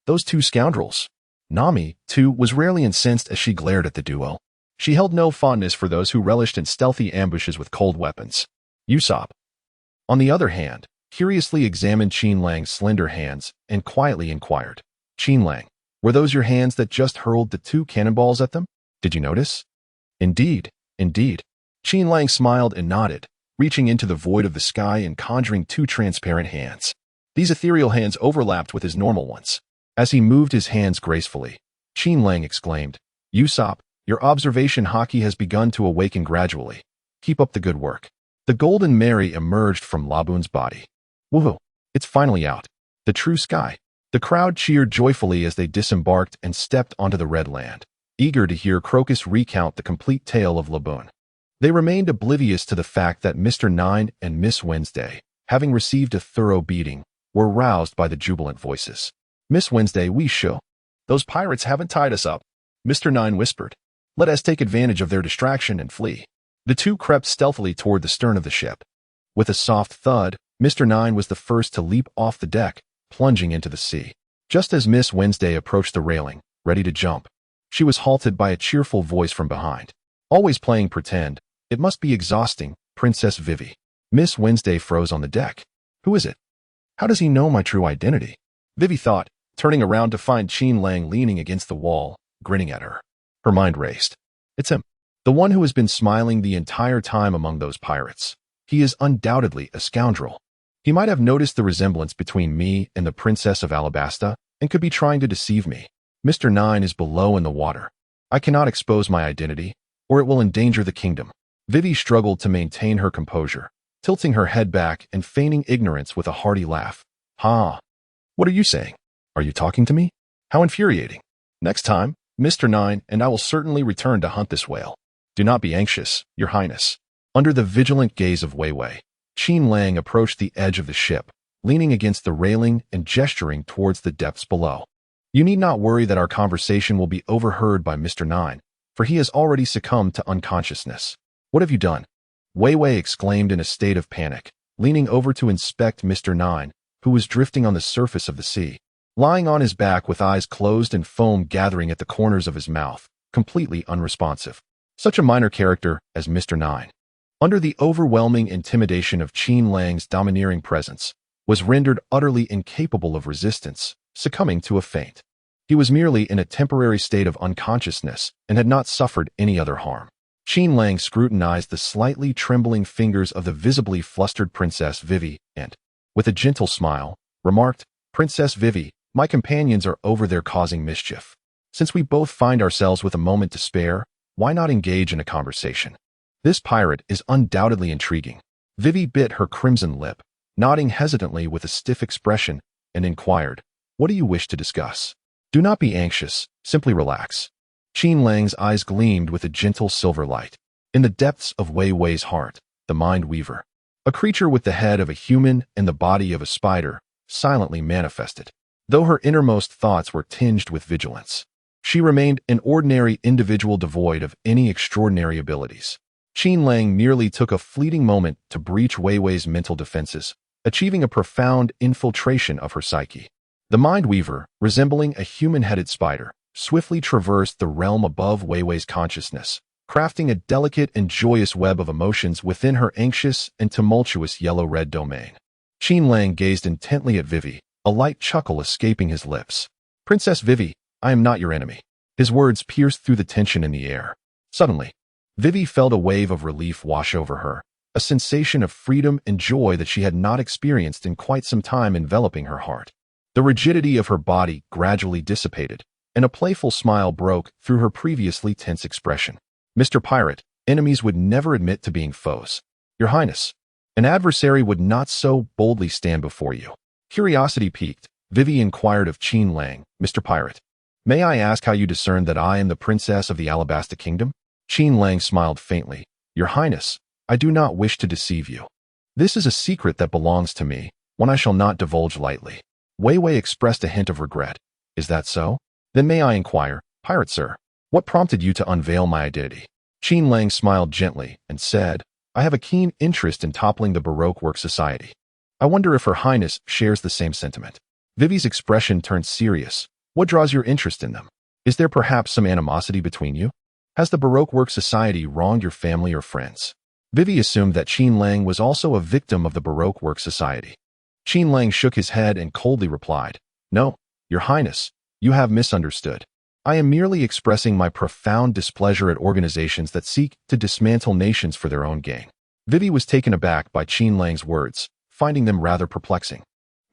Those two scoundrels. Nami, too, was rarely incensed as she glared at the duo. She held no fondness for those who relished in stealthy ambushes with cold weapons. Usopp, on the other hand, curiously examined Qin Lang's slender hands and quietly inquired, "Qin Lang, were those your hands that just hurled the two cannonballs at them? Did you notice?" Indeed, indeed. Qin Lang smiled and nodded, reaching into the void of the sky and conjuring two transparent hands. These ethereal hands overlapped with his normal ones. As he moved his hands gracefully, Qin Lang exclaimed, "Usopp, your observation Haki has begun to awaken gradually. Keep up the good work." The golden Mary emerged from Laboon's body. "Woohoo, it's finally out. The true sky." The crowd cheered joyfully as they disembarked and stepped onto the red land, eager to hear Crocus recount the complete tale of Laboon. They remained oblivious to the fact that Mr. Nine and Miss Wednesday, having received a thorough beating, were roused by the jubilant voices. "Miss Wednesday, we show. Those pirates haven't tied us up," Mr. Nine whispered. "Let us take advantage of their distraction and flee." The two crept stealthily toward the stern of the ship. With a soft thud, Mr. Nine was the first to leap off the deck, plunging into the sea. Just as Miss Wednesday approached the railing, ready to jump, she was halted by a cheerful voice from behind. "Always playing pretend. It must be exhausting, Princess Vivi." Miss Wednesday froze on the deck. "Who is it? How does he know my true identity?" Vivi thought, turning around to find Qin Lang leaning against the wall, grinning at her. Her mind raced. It's him. The one who has been smiling the entire time among those pirates. He is undoubtedly a scoundrel. He might have noticed the resemblance between me and the Princess of Alabasta and could be trying to deceive me. Mr. Nine is below in the water. I cannot expose my identity, or it will endanger the kingdom. Vivi struggled to maintain her composure, tilting her head back and feigning ignorance with a hearty laugh. "Ha! What are you saying? Are you talking to me? How infuriating. Next time, Mr. Nine and I will certainly return to hunt this whale. Do not be anxious, Your Highness." Under the vigilant gaze of Wei Wei, Qin Lang approached the edge of the ship, leaning against the railing and gesturing towards the depths below. "You need not worry that our conversation will be overheard by Mr. Nine, for he has already succumbed to unconsciousness." "What have you done?" Wei Wei exclaimed in a state of panic, leaning over to inspect Mr. Nine, who was drifting on the surface of the sea. Lying on his back with eyes closed and foam gathering at the corners of his mouth, completely unresponsive. Such a minor character as Mr. Nine, under the overwhelming intimidation of Qin Lang's domineering presence, was rendered utterly incapable of resistance, succumbing to a faint. He was merely in a temporary state of unconsciousness and had not suffered any other harm. Qin Lang scrutinized the slightly trembling fingers of the visibly flustered Princess Vivi and, with a gentle smile, remarked, "Princess Vivi, my companions are over there causing mischief. Since we both find ourselves with a moment to spare, why not engage in a conversation? This pirate is undoubtedly intriguing." Vivi bit her crimson lip, nodding hesitantly with a stiff expression, and inquired, "What do you wish to discuss?" "Do not be anxious, simply relax." Qin Lang's eyes gleamed with a gentle silver light. In the depths of Wei Wei's heart, the mind weaver, a creature with the head of a human and the body of a spider, silently manifested. Though her innermost thoughts were tinged with vigilance, she remained an ordinary individual devoid of any extraordinary abilities. Qin Lang merely took a fleeting moment to breach Wei Wei's mental defenses, achieving a profound infiltration of her psyche. The mind weaver, resembling a human-headed spider, swiftly traversed the realm above Wei Wei's consciousness, crafting a delicate and joyous web of emotions within her anxious and tumultuous yellow-red domain. Qin Lang gazed intently at Vivi, a light chuckle escaping his lips. "Princess Vivi, I am not your enemy." His words pierced through the tension in the air. Suddenly, Vivi felt a wave of relief wash over her, a sensation of freedom and joy that she had not experienced in quite some time enveloping her heart. The rigidity of her body gradually dissipated, and a playful smile broke through her previously tense expression. "Mr. Pirate, enemies would never admit to being foes. Your Highness, an adversary would not so boldly stand before you." Curiosity piqued, Vivi inquired of Qin Lang, "Mr. Pirate, may I ask how you discern that I am the Princess of the Alabasta Kingdom?" Qin Lang smiled faintly. "Your Highness, I do not wish to deceive you. This is a secret that belongs to me, one I shall not divulge lightly." Wei Wei expressed a hint of regret. "Is that so? Then may I inquire, Pirate Sir, what prompted you to unveil my identity?" Qin Lang smiled gently and said, I have a keen interest in toppling the Baroque work society. I wonder if Her Highness shares the same sentiment. Vivi's expression turned serious. What draws your interest in them? Is there perhaps some animosity between you? Has the Baroque work society wronged your family or friends? Vivi assumed that Qin Lang was also a victim of the Baroque work society. Qin Lang shook his head and coldly replied, No, Your Highness, you have misunderstood. I am merely expressing my profound displeasure at organizations that seek to dismantle nations for their own gain. Vivi was taken aback by Qin Lang's words, finding them rather perplexing.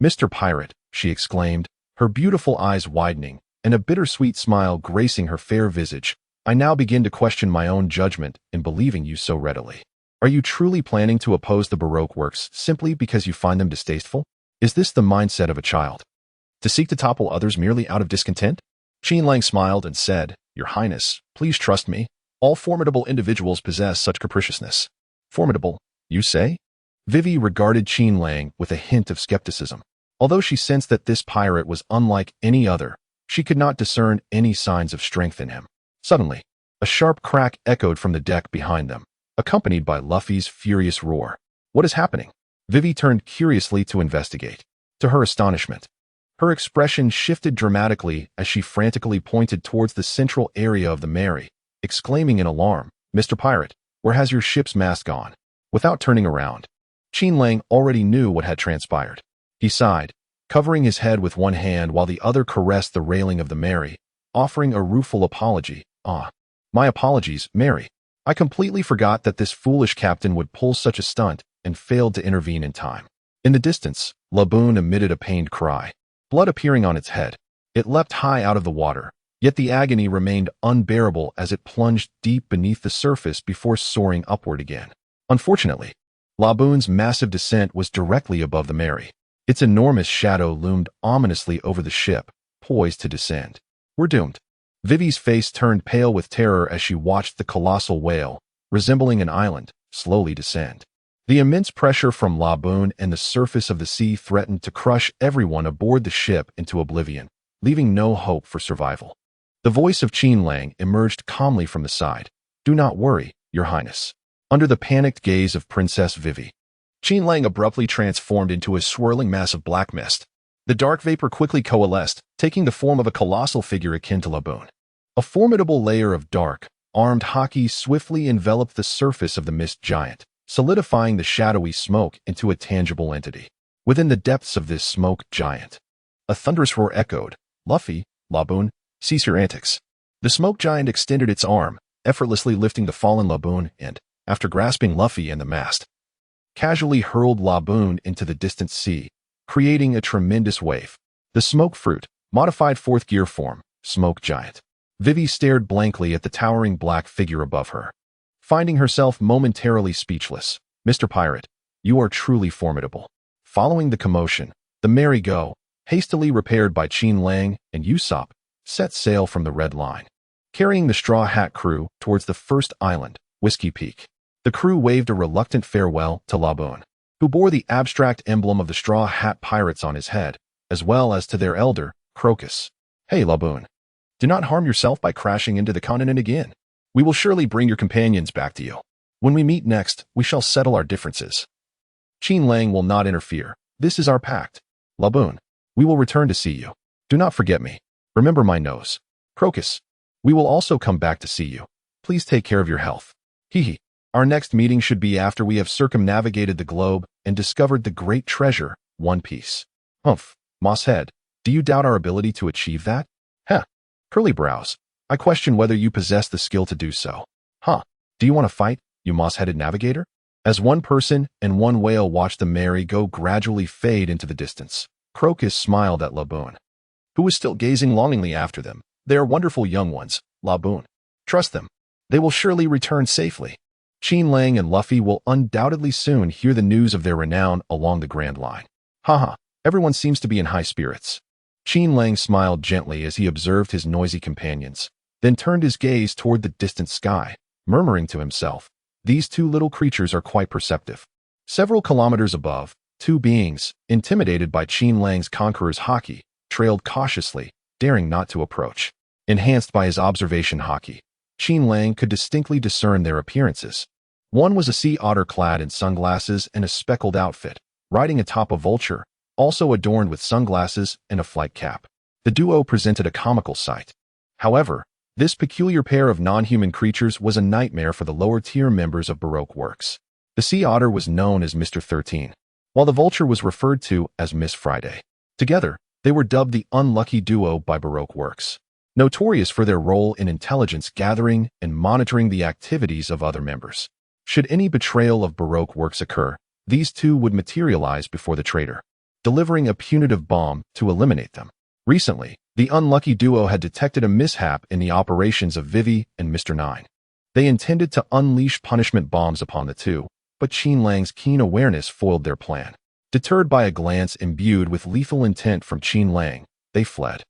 Mr. Pirate, she exclaimed, her beautiful eyes widening, and a bittersweet smile gracing her fair visage, I now begin to question my own judgment in believing you so readily. Are you truly planning to oppose the Baroque works simply because you find them distasteful? Is this the mindset of a child? To seek to topple others merely out of discontent? Qin Lang smiled and said, Your Highness, please trust me. All formidable individuals possess such capriciousness. Formidable, you say? Vivi regarded Qin Lang with a hint of skepticism. Although she sensed that this pirate was unlike any other, she could not discern any signs of strength in him. Suddenly, a sharp crack echoed from the deck behind them, accompanied by Luffy's furious roar. What is happening? Vivi turned curiously to investigate. To her astonishment, her expression shifted dramatically as she frantically pointed towards the central area of the Mary, exclaiming in alarm, Mr. Pirate, where has your ship's mast gone? Without turning around, Qin Lang already knew what had transpired. He sighed, covering his head with one hand while the other caressed the railing of the Mary, offering a rueful apology. My apologies, Mary. I completely forgot that this foolish captain would pull such a stunt and failed to intervene in time. In the distance, Laboon emitted a pained cry, blood appearing on its head. It leapt high out of the water, yet the agony remained unbearable as it plunged deep beneath the surface before soaring upward again. Unfortunately, Laboon's massive descent was directly above the Mary. Its enormous shadow loomed ominously over the ship, poised to descend. We're doomed. Vivi's face turned pale with terror as she watched the colossal whale, resembling an island, slowly descend. The immense pressure from Laboon and the surface of the sea threatened to crush everyone aboard the ship into oblivion, leaving no hope for survival. The voice of Qin Lang emerged calmly from the side. Do not worry, Your Highness. Under the panicked gaze of Princess Vivi, Qin Lang abruptly transformed into a swirling mass of black mist. The dark vapor quickly coalesced, taking the form of a colossal figure akin to Laboon. A formidable layer of dark, armed Haki swiftly enveloped the surface of the mist giant, solidifying the shadowy smoke into a tangible entity. Within the depths of this smoke giant, a thunderous roar echoed. Luffy, Laboon, cease your antics. The smoke giant extended its arm, effortlessly lifting the fallen Laboon and, after grasping Luffy and the mast, casually hurled Laboon into the distant sea, creating a tremendous wave. The smoke fruit, modified fourth gear form, smoke giant. Vivi stared blankly at the towering black figure above her, finding herself momentarily speechless. Mr. Pirate, you are truly formidable. Following the commotion, the merry-go, hastily repaired by Qin Lang and Usopp, set sail from the Red Line, carrying the Straw Hat crew towards the first island, Whiskey Peak. The crew waved a reluctant farewell to Laboon, who bore the abstract emblem of the Straw Hat Pirates on his head, as well as to their elder, Crocus. Hey, Laboon, do not harm yourself by crashing into the continent again. We will surely bring your companions back to you. When we meet next, we shall settle our differences. Qin Lang will not interfere. This is our pact. Laboon, we will return to see you. Do not forget me. Remember my nose. Crocus, we will also come back to see you. Please take care of your health. Hee. Our next meeting should be after we have circumnavigated the globe and discovered the great treasure, One Piece. Humph, Mosshead, do you doubt our ability to achieve that? Heh. Curly brows, I question whether you possess the skill to do so. Do you want to fight, you moss-headed navigator? As one person and one whale watched the merry-go gradually fade into the distance, Crocus smiled at Laboon, who was still gazing longingly after them. They are wonderful young ones, Laboon. Trust them. They will surely return safely. Qin Lang and Luffy will undoubtedly soon hear the news of their renown along the Grand Line. Everyone seems to be in high spirits. Qin Lang smiled gently as he observed his noisy companions, then turned his gaze toward the distant sky, murmuring to himself, these two little creatures are quite perceptive. Several kilometers above, two beings, intimidated by Qin Lang's conqueror's Haki, trailed cautiously, daring not to approach. Enhanced by his observation Haki, Qin Lang could distinctly discern their appearances. One was a sea otter clad in sunglasses and a speckled outfit, riding atop a vulture, also adorned with sunglasses and a flight cap. The duo presented a comical sight. However, this peculiar pair of non-human creatures was a nightmare for the lower-tier members of Baroque works. The sea otter was known as Mr. 13, while the vulture was referred to as Miss Friday. Together, they were dubbed the Unlucky Duo by Baroque works, notorious for their role in intelligence gathering and monitoring the activities of other members. Should any betrayal of Baroque works occur, these two would materialize before the traitor, delivering a punitive bomb to eliminate them. Recently, the Unlucky Duo had detected a mishap in the operations of Vivi and Mr. 9. They intended to unleash punishment bombs upon the two, but Qin Lang's keen awareness foiled their plan. Deterred by a glance imbued with lethal intent from Qin Lang, they fled.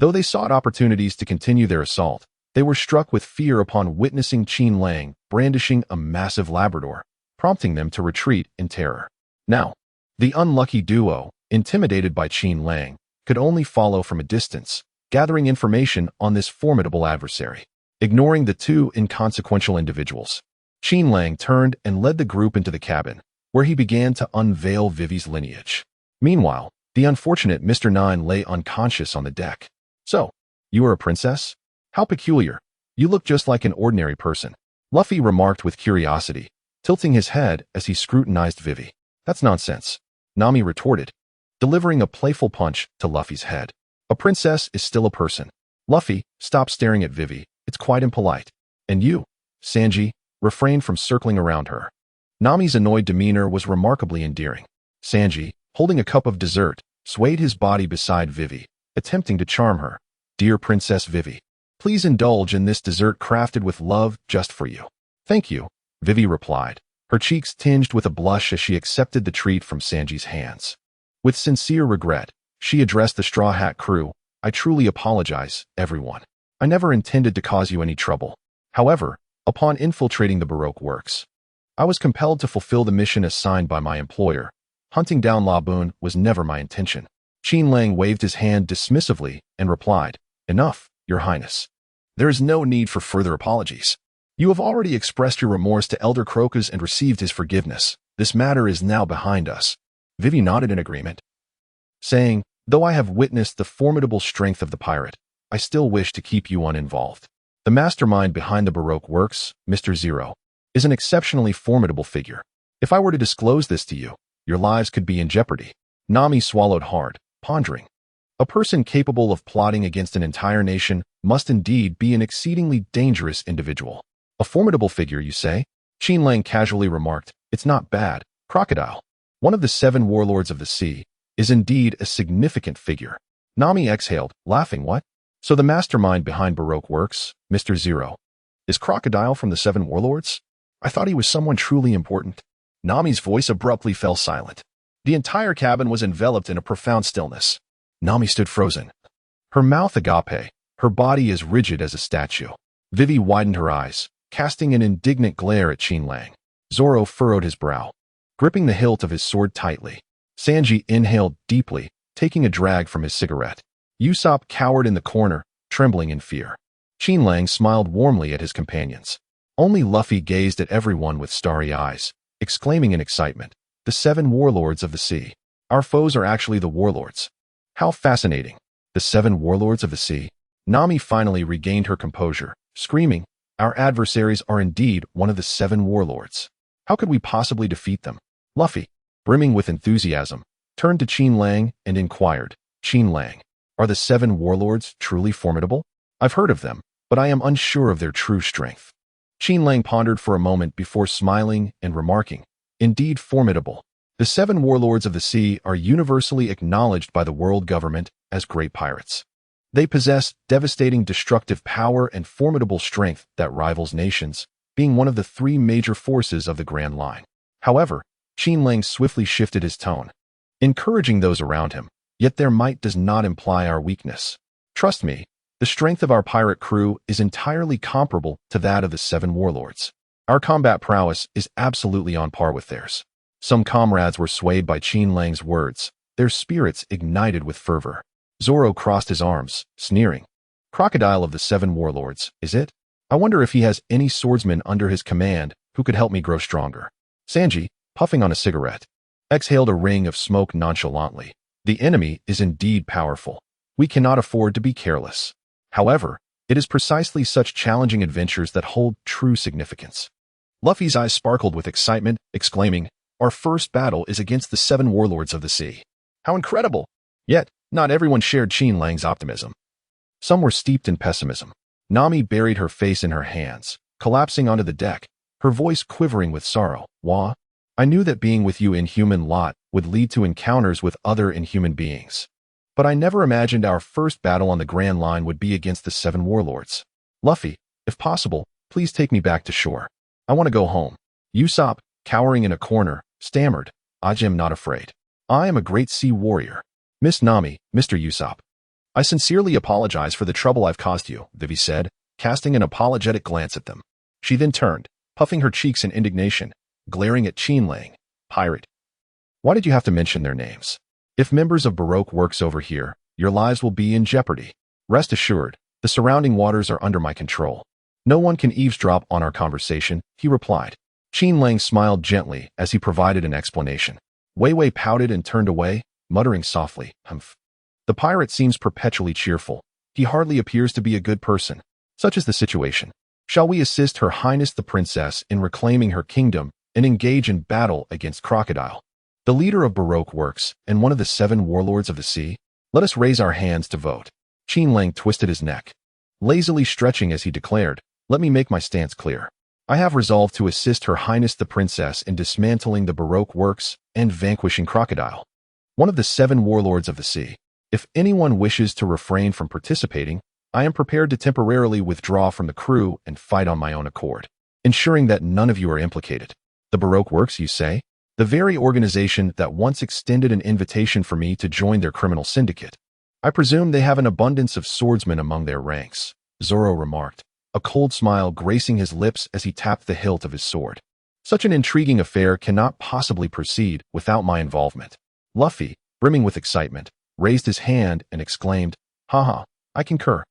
Though they sought opportunities to continue their assault, they were struck with fear upon witnessing Qin Lang brandishing a massive Labrador, prompting them to retreat in terror. Now, the Unlucky Duo, intimidated by Qin Lang, could only follow from a distance, gathering information on this formidable adversary. Ignoring the two inconsequential individuals, Qin Lang turned and led the group into the cabin, where he began to unveil Vivi's lineage. Meanwhile, the unfortunate Mr. 9 lay unconscious on the deck. "So, you are a princess? How peculiar. You look just like an ordinary person," Luffy remarked with curiosity, tilting his head as he scrutinized Vivi. "That's nonsense," Nami retorted, delivering a playful punch to Luffy's head. "A princess is still a person." Luffy, stop staring at Vivi. "It's quite impolite." "And you, Sanji, refrained from circling around her." Nami's annoyed demeanor was remarkably endearing. Sanji, holding a cup of dessert, swayed his body beside Vivi, attempting to charm her. "Dear Princess Vivi, please indulge in this dessert crafted with love just for you." "Thank you," Vivi replied, her cheeks tinged with a blush as she accepted the treat from Sanji's hands. With sincere regret, she addressed the Straw Hat crew. "I truly apologize, everyone. I never intended to cause you any trouble. However, upon infiltrating the Baroque works, I was compelled to fulfill the mission assigned by my employer. Hunting down Laboon was never my intention." Qin Lang waved his hand dismissively and replied, "Enough, Your Highness. There is no need for further apologies. You have already expressed your remorse to Elder Crocus and received his forgiveness. This matter is now behind us." Vivi nodded in agreement, saying, "Though I have witnessed the formidable strength of the pirate, I still wish to keep you uninvolved. The mastermind behind the Baroque works, Mr. Zero, is an exceptionally formidable figure. If I were to disclose this to you, your lives could be in jeopardy." Nami swallowed hard, pondering. A person capable of plotting against an entire nation must indeed be an exceedingly dangerous individual. "A formidable figure, you say?" Qin Lang casually remarked. "It's not bad. Crocodile, one of the 7 warlords of the sea, is indeed a significant figure." Nami exhaled, laughing. "What? So the mastermind behind Baroque works, Mr. Zero, is Crocodile from the 7 warlords? I thought he was someone truly important." Nami's voice abruptly fell silent. The entire cabin was enveloped in a profound stillness. Nami stood frozen, her mouth agape, her body as rigid as a statue. Vivi widened her eyes, casting an indignant glare at Qin Lang. Zoro furrowed his brow, gripping the hilt of his sword tightly. Sanji inhaled deeply, taking a drag from his cigarette. Usopp cowered in the corner, trembling in fear. Qin Lang smiled warmly at his companions. Only Luffy gazed at everyone with starry eyes, exclaiming in excitement, "The 7 warlords of the sea. Our foes are actually the warlords. How fascinating." "The 7 warlords of the sea?" Nami finally regained her composure, screaming, "Our adversaries are indeed one of the 7 warlords. How could we possibly defeat them?" Luffy, brimming with enthusiasm, turned to Qin Lang and inquired, "Qin Lang, are the 7 warlords truly formidable? I've heard of them, but I am unsure of their true strength." Qin Lang pondered for a moment before smiling and remarking, "Indeed formidable. The 7 warlords of the sea are universally acknowledged by the world government as great pirates. They possess devastating destructive power and formidable strength that rivals nations, being one of the 3 major forces of the Grand Line." However, Qin Lang swiftly shifted his tone, encouraging those around him, "Yet their might does not imply our weakness. Trust me, the strength of our pirate crew is entirely comparable to that of the 7 warlords. Our combat prowess is absolutely on par with theirs." Some comrades were swayed by Qin Lang's words, their spirits ignited with fervor. Zoro crossed his arms, sneering. "Crocodile of the 7 warlords, is it? I wonder if he has any swordsmen under his command who could help me grow stronger. Sanji, puffing on a cigarette, exhaled a ring of smoke nonchalantly. The enemy is indeed powerful. We cannot afford to be careless. However, it is precisely such challenging adventures that hold true significance. Luffy's eyes sparkled with excitement, exclaiming, "Our first battle is against the 7 warlords of the sea. How incredible!" Yet, not everyone shared Qin Lang's optimism. Some were steeped in pessimism. Nami buried her face in her hands, collapsing onto the deck, her voice quivering with sorrow. I knew that being with you inhuman lot would lead to encounters with other inhuman beings. But I never imagined our first battle on the Grand Line would be against the 7 warlords. Luffy, if possible, please take me back to shore. I want to go home." Usopp, cowering in a corner, stammered, "I am not afraid. I am a great sea warrior." "Miss Nami, Mr. Usopp, I sincerely apologize for the trouble I've caused you," Vivi said, casting an apologetic glance at them. She then turned, puffing her cheeks in indignation, glaring at Qin Lang. "Pirate. Why did you have to mention their names? If members of Baroque works over here, your lives will be in jeopardy. Rest assured, the surrounding waters are under my control. No one can eavesdrop on our conversation," he replied. Qin Lang smiled gently as he provided an explanation. Wei Wei pouted and turned away, muttering softly, "Humph. The pirate seems perpetually cheerful. He hardly appears to be a good person. Such is the situation. Shall we assist Her Highness the Princess in reclaiming her kingdom and engage in battle against Crocodile, the leader of Baroque works and one of the 7 warlords of the sea? Let us raise our hands to vote." Qin Lang twisted his neck, lazily stretching as he declared, "Let me make my stance clear. I have resolved to assist Her Highness the Princess in dismantling the Baroque works and vanquishing Crocodile, one of the 7 warlords of the sea. If anyone wishes to refrain from participating, I am prepared to temporarily withdraw from the crew and fight on my own accord, ensuring that none of you are implicated." The Baroque works, you say? The very organization that once extended an invitation for me to join their criminal syndicate. I presume they have an abundance of swordsmen among their ranks, Zoro remarked, a cold smile gracing his lips as he tapped the hilt of his sword. Such an intriguing affair cannot possibly proceed without my involvement. Luffy, brimming with excitement, raised his hand and exclaimed, "Haha, I concur.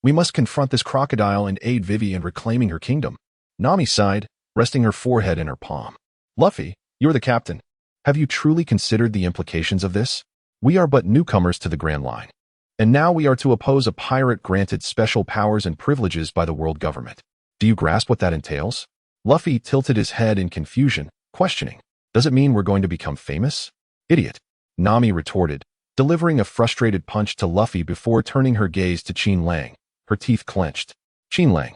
We must confront this crocodile and aid Vivi in reclaiming her kingdom." Nami sighed, resting her forehead in her palm. "Luffy, you're the captain. Have you truly considered the implications of this? We are but newcomers to the Grand Line. And now we are to oppose a pirate granted special powers and privileges by the world government. Do you grasp what that entails?" Luffy tilted his head in confusion, questioning, "Does it mean we're going to become famous?" "Idiot," Nami retorted, delivering a frustrated punch to Luffy before turning her gaze to Qin Lang, her teeth clenched. "Qin Lang,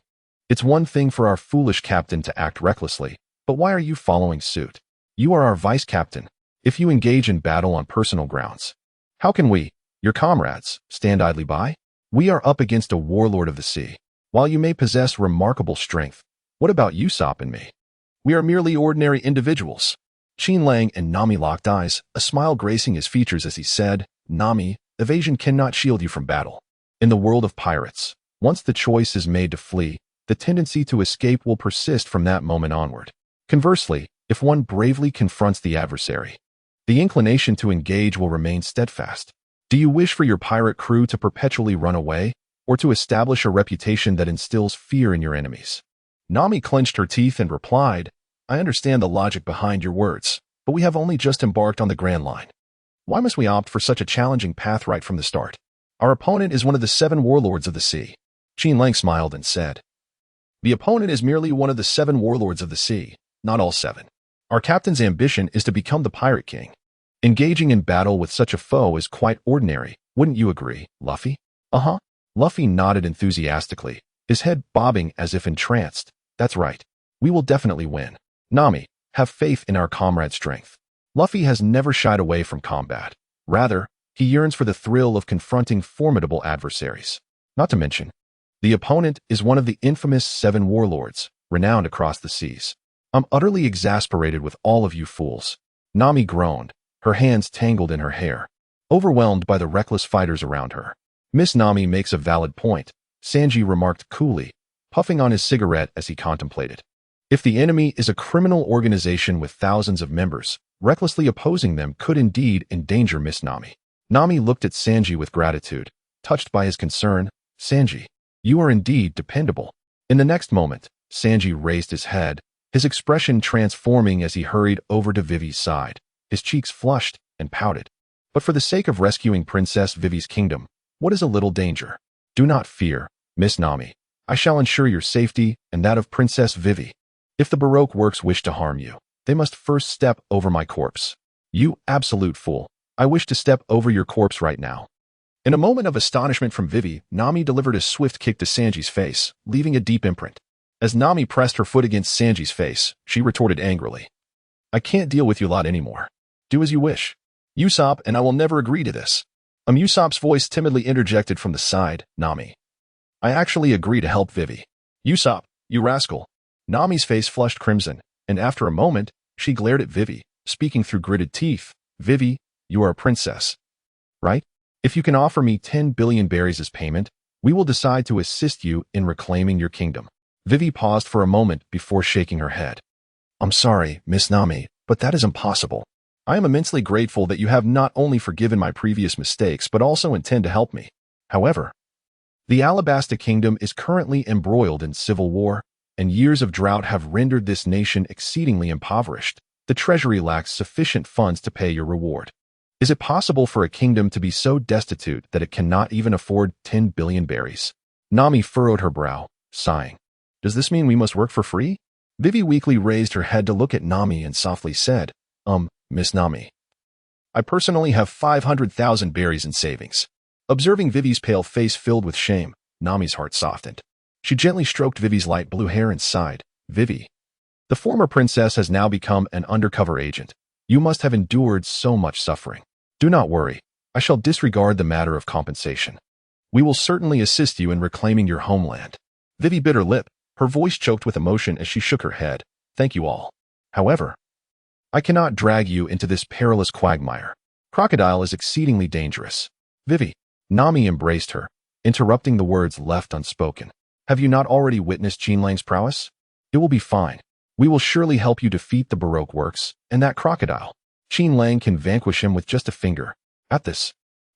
it's one thing for our foolish captain to act recklessly, but why are you following suit? You are our vice captain. If you engage in battle on personal grounds, how can we, your comrades, stand idly by? We are up against a warlord of the sea. While you may possess remarkable strength, what about Usopp and me? We are merely ordinary individuals." Qin Lang and Nami locked eyes, a smile gracing his features as he said, "Nami, evasion cannot shield you from battle. In the world of pirates, once the choice is made to flee, the tendency to escape will persist from that moment onward. Conversely, if one bravely confronts the adversary, the inclination to engage will remain steadfast. Do you wish for your pirate crew to perpetually run away, or to establish a reputation that instills fear in your enemies?" Nami clenched her teeth and replied, "I understand the logic behind your words, but we have only just embarked on the Grand Line. Why must we opt for such a challenging path right from the start? Our opponent is one of the 7 warlords of the sea." Qin Lang smiled and said, "The opponent is merely one of the 7 warlords of the sea, not all 7. Our captain's ambition is to become the Pirate King. Engaging in battle with such a foe is quite ordinary, wouldn't you agree, Luffy?" "Uh-huh." Luffy nodded enthusiastically, his head bobbing as if entranced. "That's right. We will definitely win. Nami, have faith in our comrade's strength." Luffy has never shied away from combat. Rather, he yearns for the thrill of confronting formidable adversaries. Not to mention, the opponent is one of the infamous 7 warlords, renowned across the seas. "I'm utterly exasperated with all of you fools." Nami groaned, her hands tangled in her hair, overwhelmed by the reckless fighters around her. "Miss Nami makes a valid point," Sanji remarked coolly, puffing on his cigarette as he contemplated. "If the enemy is a criminal organization with thousands of members, recklessly opposing them could indeed endanger Miss Nami." Nami looked at Sanji with gratitude, touched by his concern. "Sanji, you are indeed dependable. In the next moment, Sanji raised his head, his expression transforming as he hurried over to Vivi's side. His cheeks flushed and pouted. But for the sake of rescuing Princess Vivi's kingdom, what is a little danger? Do not fear, Miss Nami. I shall ensure your safety and that of Princess Vivi. If the Baroque works wish to harm you, they must first step over my corpse. You absolute fool. I wish to step over your corpse right now. In a moment of astonishment from Vivi, Nami delivered a swift kick to Sanji's face, leaving a deep imprint. As Nami pressed her foot against Sanji's face, she retorted angrily. I can't deal with you lot anymore. Do as you wish. Usopp and I will never agree to this. Usopp's voice timidly interjected from the side, Nami. I actually agree to help Vivi. Usopp, you rascal. Nami's face flushed crimson, and after a moment, she glared at Vivi, speaking through gritted teeth. Vivi, you are a princess, right? If you can offer me 10 billion berries as payment, we will decide to assist you in reclaiming your kingdom. Vivi paused for a moment before shaking her head. I'm sorry, Miss Nami, but that is impossible. I am immensely grateful that you have not only forgiven my previous mistakes but also intend to help me. However, the Alabasta Kingdom is currently embroiled in civil war, and years of drought have rendered this nation exceedingly impoverished. The treasury lacks sufficient funds to pay your reward. Is it possible for a kingdom to be so destitute that it cannot even afford 10 billion berries? Nami furrowed her brow, sighing. Does this mean we must work for free? Vivi weakly raised her head to look at Nami and softly said, Miss Nami. I personally have 500,000 berries in savings. Observing Vivi's pale face filled with shame, Nami's heart softened. She gently stroked Vivi's light blue hair and sighed. Vivi, the former princess has now become an undercover agent. You must have endured so much suffering. Do not worry. I shall disregard the matter of compensation. We will certainly assist you in reclaiming your homeland. Vivi bit her lip, her voice choked with emotion as she shook her head. Thank you all. However, I cannot drag you into this perilous quagmire. Crocodile is exceedingly dangerous. Vivi, Nami embraced her, interrupting the words left unspoken. Have you not already witnessed Qin Lang's prowess? It will be fine. We will surely help you defeat the Baroque works, and that crocodile. Qin Lang can vanquish him with just a finger. At this,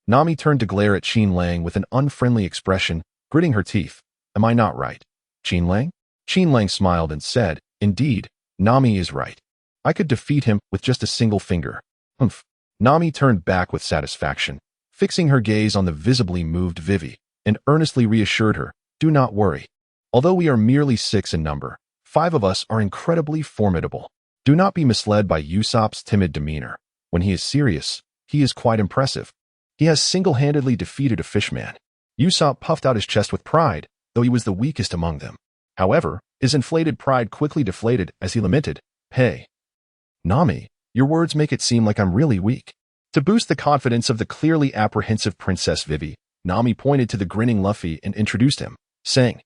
Nami turned to glare at Qin Lang with an unfriendly expression, gritting her teeth. Am I not right? Qin Lang? Qin Lang smiled and said, Indeed, Nami is right. I could defeat him with just a single finger. Humph. Nami turned back with satisfaction, fixing her gaze on the visibly moved Vivi, and earnestly reassured her, Do not worry. Although we are merely 6 in number, 5 of us are incredibly formidable. Do not be misled by Usopp's timid demeanor. When he is serious, he is quite impressive. He has single-handedly defeated a fishman. Usopp puffed out his chest with pride, though he was the weakest among them. However, his inflated pride quickly deflated as he lamented, Hey, Nami, your words make it seem like I'm really weak. To boost the confidence of the clearly apprehensive Princess Vivi, Nami pointed to the grinning Luffy and introduced him, saying,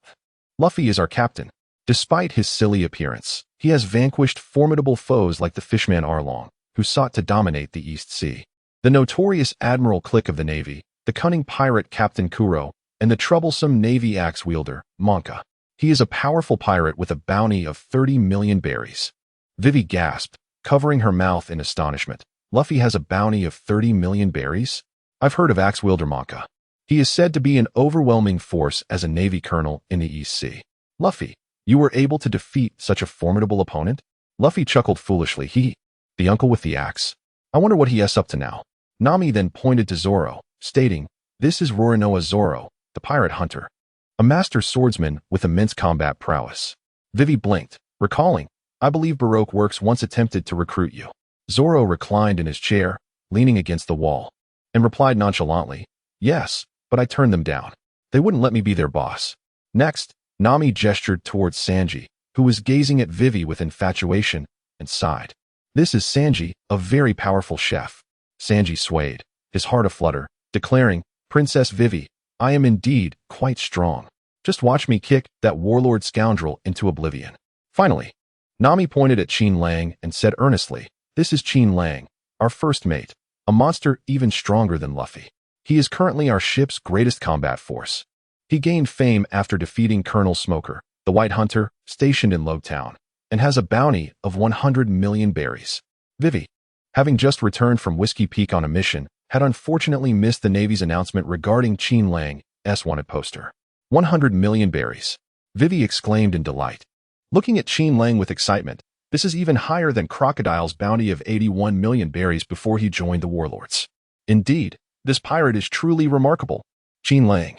Luffy is our captain. Despite his silly appearance, he has vanquished formidable foes like the fishman Arlong, who sought to dominate the East Sea, the notorious Admiral Click of the Navy, the cunning pirate Captain Kuro, and the troublesome Navy axe-wielder, Monka. He is a powerful pirate with a bounty of 30 million berries. Vivi gasped, covering her mouth in astonishment. Luffy has a bounty of 30 million berries? I've heard of axe-wielder Monka. He is said to be an overwhelming force as a Navy colonel in the East Sea. Luffy, you were able to defeat such a formidable opponent? Luffy chuckled foolishly. The uncle with the axe. I wonder what he is up to now. Nami then pointed to Zoro, stating, This is Roronoa Zoro, the pirate hunter, a master swordsman with immense combat prowess. Vivi blinked, recalling, I believe Baroque Works once attempted to recruit you. Zoro reclined in his chair, leaning against the wall, and replied nonchalantly, Yes, but I turned them down. They wouldn't let me be their boss. Next, Nami gestured towards Sanji, who was gazing at Vivi with infatuation, and sighed. This is Sanji, a very powerful chef. Sanji swayed, his heart aflutter, declaring, Princess Vivi, I am indeed quite strong. Just watch me kick that warlord scoundrel into oblivion. Finally, Nami pointed at Qin Lang and said earnestly, This is Qin Lang, our first mate, a monster even stronger than Luffy. He is currently our ship's greatest combat force. He gained fame after defeating Colonel Smoker, the White Hunter, stationed in Logtown, and has a bounty of 100 million berries. Vivi, having just returned from Whiskey Peak on a mission, had unfortunately missed the Navy's announcement regarding Qin Lang's wanted poster. 100 million berries. Vivi exclaimed in delight. Looking at Qin Lang with excitement, this is even higher than Crocodile's bounty of 81 million berries before he joined the warlords. Indeed, this pirate is truly remarkable. Qin Lang.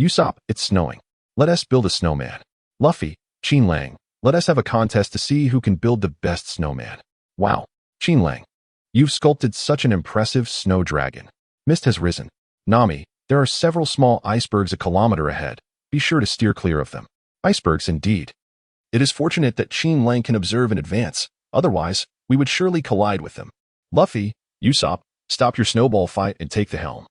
Usopp, it's snowing. Let us build a snowman. Luffy, Qin Lang, let us have a contest to see who can build the best snowman. Wow. Qin Lang. You've sculpted such an impressive snow dragon. Mist has risen. Nami, there are several small icebergs a kilometer ahead. Be sure to steer clear of them. Icebergs indeed. It is fortunate that Qin Lang can observe in advance, otherwise, we would surely collide with them. Luffy, Usopp, stop your snowball fight and take the helm.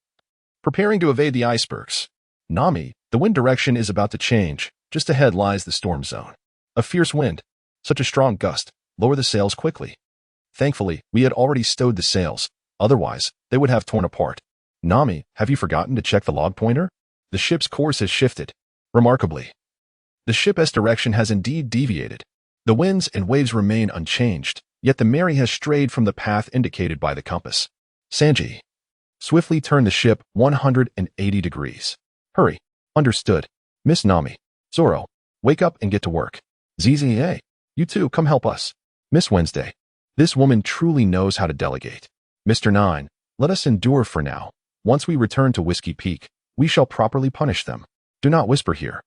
Preparing to evade the icebergs. Nami, the wind direction is about to change. Just ahead lies the storm zone. A fierce wind. Such a strong gust. Lower the sails quickly. Thankfully, we had already stowed the sails. Otherwise, they would have torn apart. Nami, have you forgotten to check the log pointer? The ship's course has shifted. Remarkably. The ship's direction has indeed deviated. The winds and waves remain unchanged, yet the Mary has strayed from the path indicated by the compass. Sanji. Swiftly turn the ship 180 degrees. Hurry. Understood. Miss Nami. Zoro. Wake up and get to work. ZZA. You too, come help us. Miss Wednesday. This woman truly knows how to delegate. Mr. 9. Let us endure for now. Once we return to Whiskey Peak, we shall properly punish them. Do not whisper here.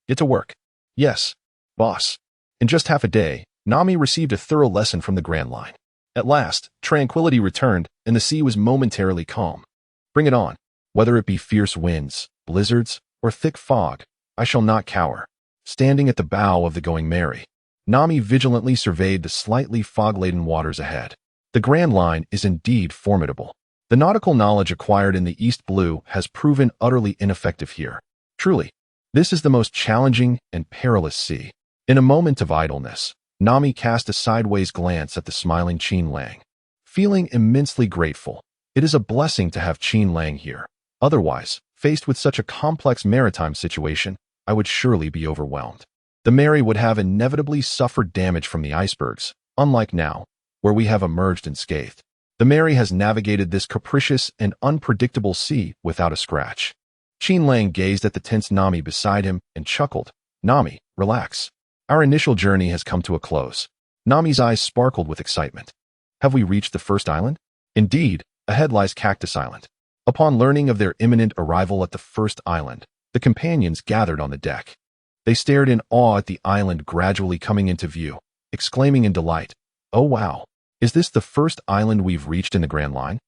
Get to work. Yes, boss. In just half a day, Nami received a thorough lesson from the Grand Line. At last, tranquility returned, and the sea was momentarily calm. Bring it on. Whether it be fierce winds, blizzards, or thick fog, I shall not cower. Standing at the bow of the Going Merry, Nami vigilantly surveyed the slightly fog-laden waters ahead. The Grand Line is indeed formidable. The nautical knowledge acquired in the East Blue has proven utterly ineffective here. Truly, this is the most challenging and perilous sea. In a moment of idleness, Nami cast a sideways glance at the smiling Qin Lang. Feeling immensely grateful, it is a blessing to have Qin Lang here. Otherwise, faced with such a complex maritime situation, I would surely be overwhelmed. The Mary would have inevitably suffered damage from the icebergs, unlike now, where we have emerged unscathed. The Mary has navigated this capricious and unpredictable sea without a scratch. Qin Lang gazed at the tense Nami beside him and chuckled. Nami, relax. Our initial journey has come to a close. Nami's eyes sparkled with excitement. Have we reached the first island? Indeed, ahead lies Cactus Island. Upon learning of their imminent arrival at the first island, the companions gathered on the deck. They stared in awe at the island gradually coming into view, exclaiming in delight, "Oh wow, is this the first island we've reached in the Grand Line?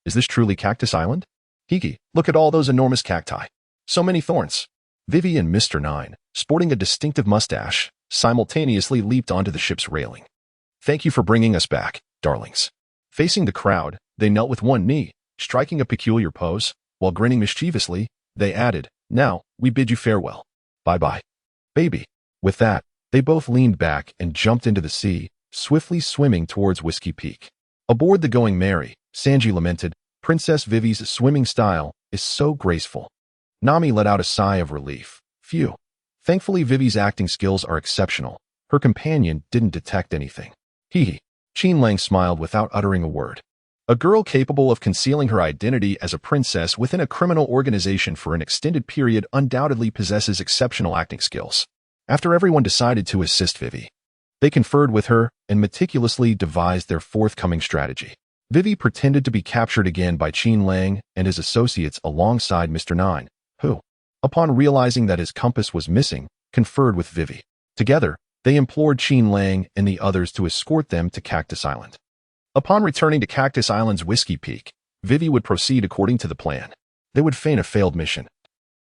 Is this truly Cactus Island? Hiki, look at all those enormous cacti. So many thorns." Vivi and Mr. 9, sporting a distinctive mustache, simultaneously leaped onto the ship's railing. "Thank you for bringing us back, darlings." Facing the crowd, they knelt with one knee, striking a peculiar pose, while grinning mischievously, they added, "Now, we bid you farewell. Bye-bye, baby." With that, they both leaned back and jumped into the sea, swiftly swimming towards Whiskey Peak. Aboard the Going Merry, Sanji lamented, "Princess Vivi's swimming style is so graceful." Nami let out a sigh of relief. Phew. Thankfully, Vivi's acting skills are exceptional. Her companion didn't detect anything. Hee. Qin Lang smiled without uttering a word. A girl capable of concealing her identity as a princess within a criminal organization for an extended period undoubtedly possesses exceptional acting skills. After everyone decided to assist Vivi, they conferred with her and meticulously devised their forthcoming strategy. Vivi pretended to be captured again by Qin Lang and his associates alongside Mr. 9, who, upon realizing that his compass was missing, conferred with Vivi. Together, they implored Qin Lang and the others to escort them to Cactus Island. Upon returning to Cactus Island's Whiskey Peak, Vivi would proceed according to the plan. They would feign a failed mission,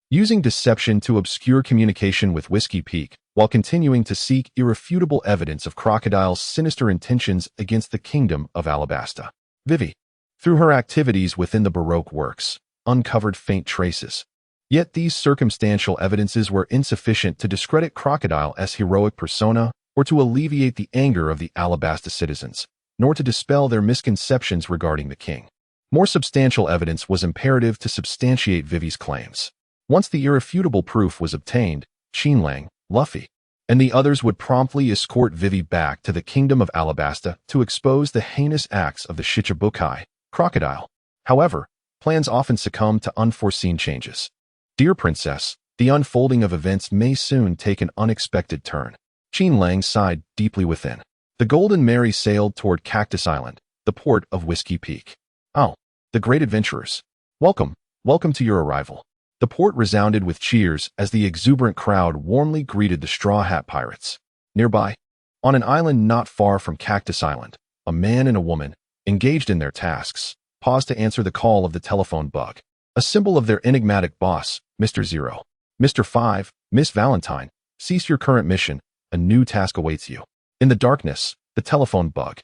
using deception to obscure communication with Whiskey Peak while continuing to seek irrefutable evidence of Crocodile's sinister intentions against the Kingdom of Alabasta. Vivi, through her activities within the Baroque works, uncovered faint traces. Yet these circumstantial evidences were insufficient to discredit Crocodile as heroic persona or to alleviate the anger of the Alabasta citizens, nor to dispel their misconceptions regarding the king. More substantial evidence was imperative to substantiate Vivi's claims. Once the irrefutable proof was obtained, Qin Lang, Luffy, and the others would promptly escort Vivi back to the Kingdom of Alabasta to expose the heinous acts of the Shichibukai, Crocodile. However, plans often succumb to unforeseen changes. "Dear Princess, The unfolding of events may soon take an unexpected turn. Qin Lang sighed deeply within. The Golden Mary sailed toward Cactus Island, the port of Whiskey Peak. Oh, the great adventurers. Welcome to your arrival. The port resounded with cheers as the exuberant crowd warmly greeted the Straw Hat Pirates. Nearby, on an island not far from Cactus Island, a man and a woman, engaged in their tasks, paused to answer the call of the telephone bug, a symbol of their enigmatic boss, Mr. Zero. Mr. 5, Miss Valentine, cease your current mission, a new task awaits you. In the darkness, the telephone bug,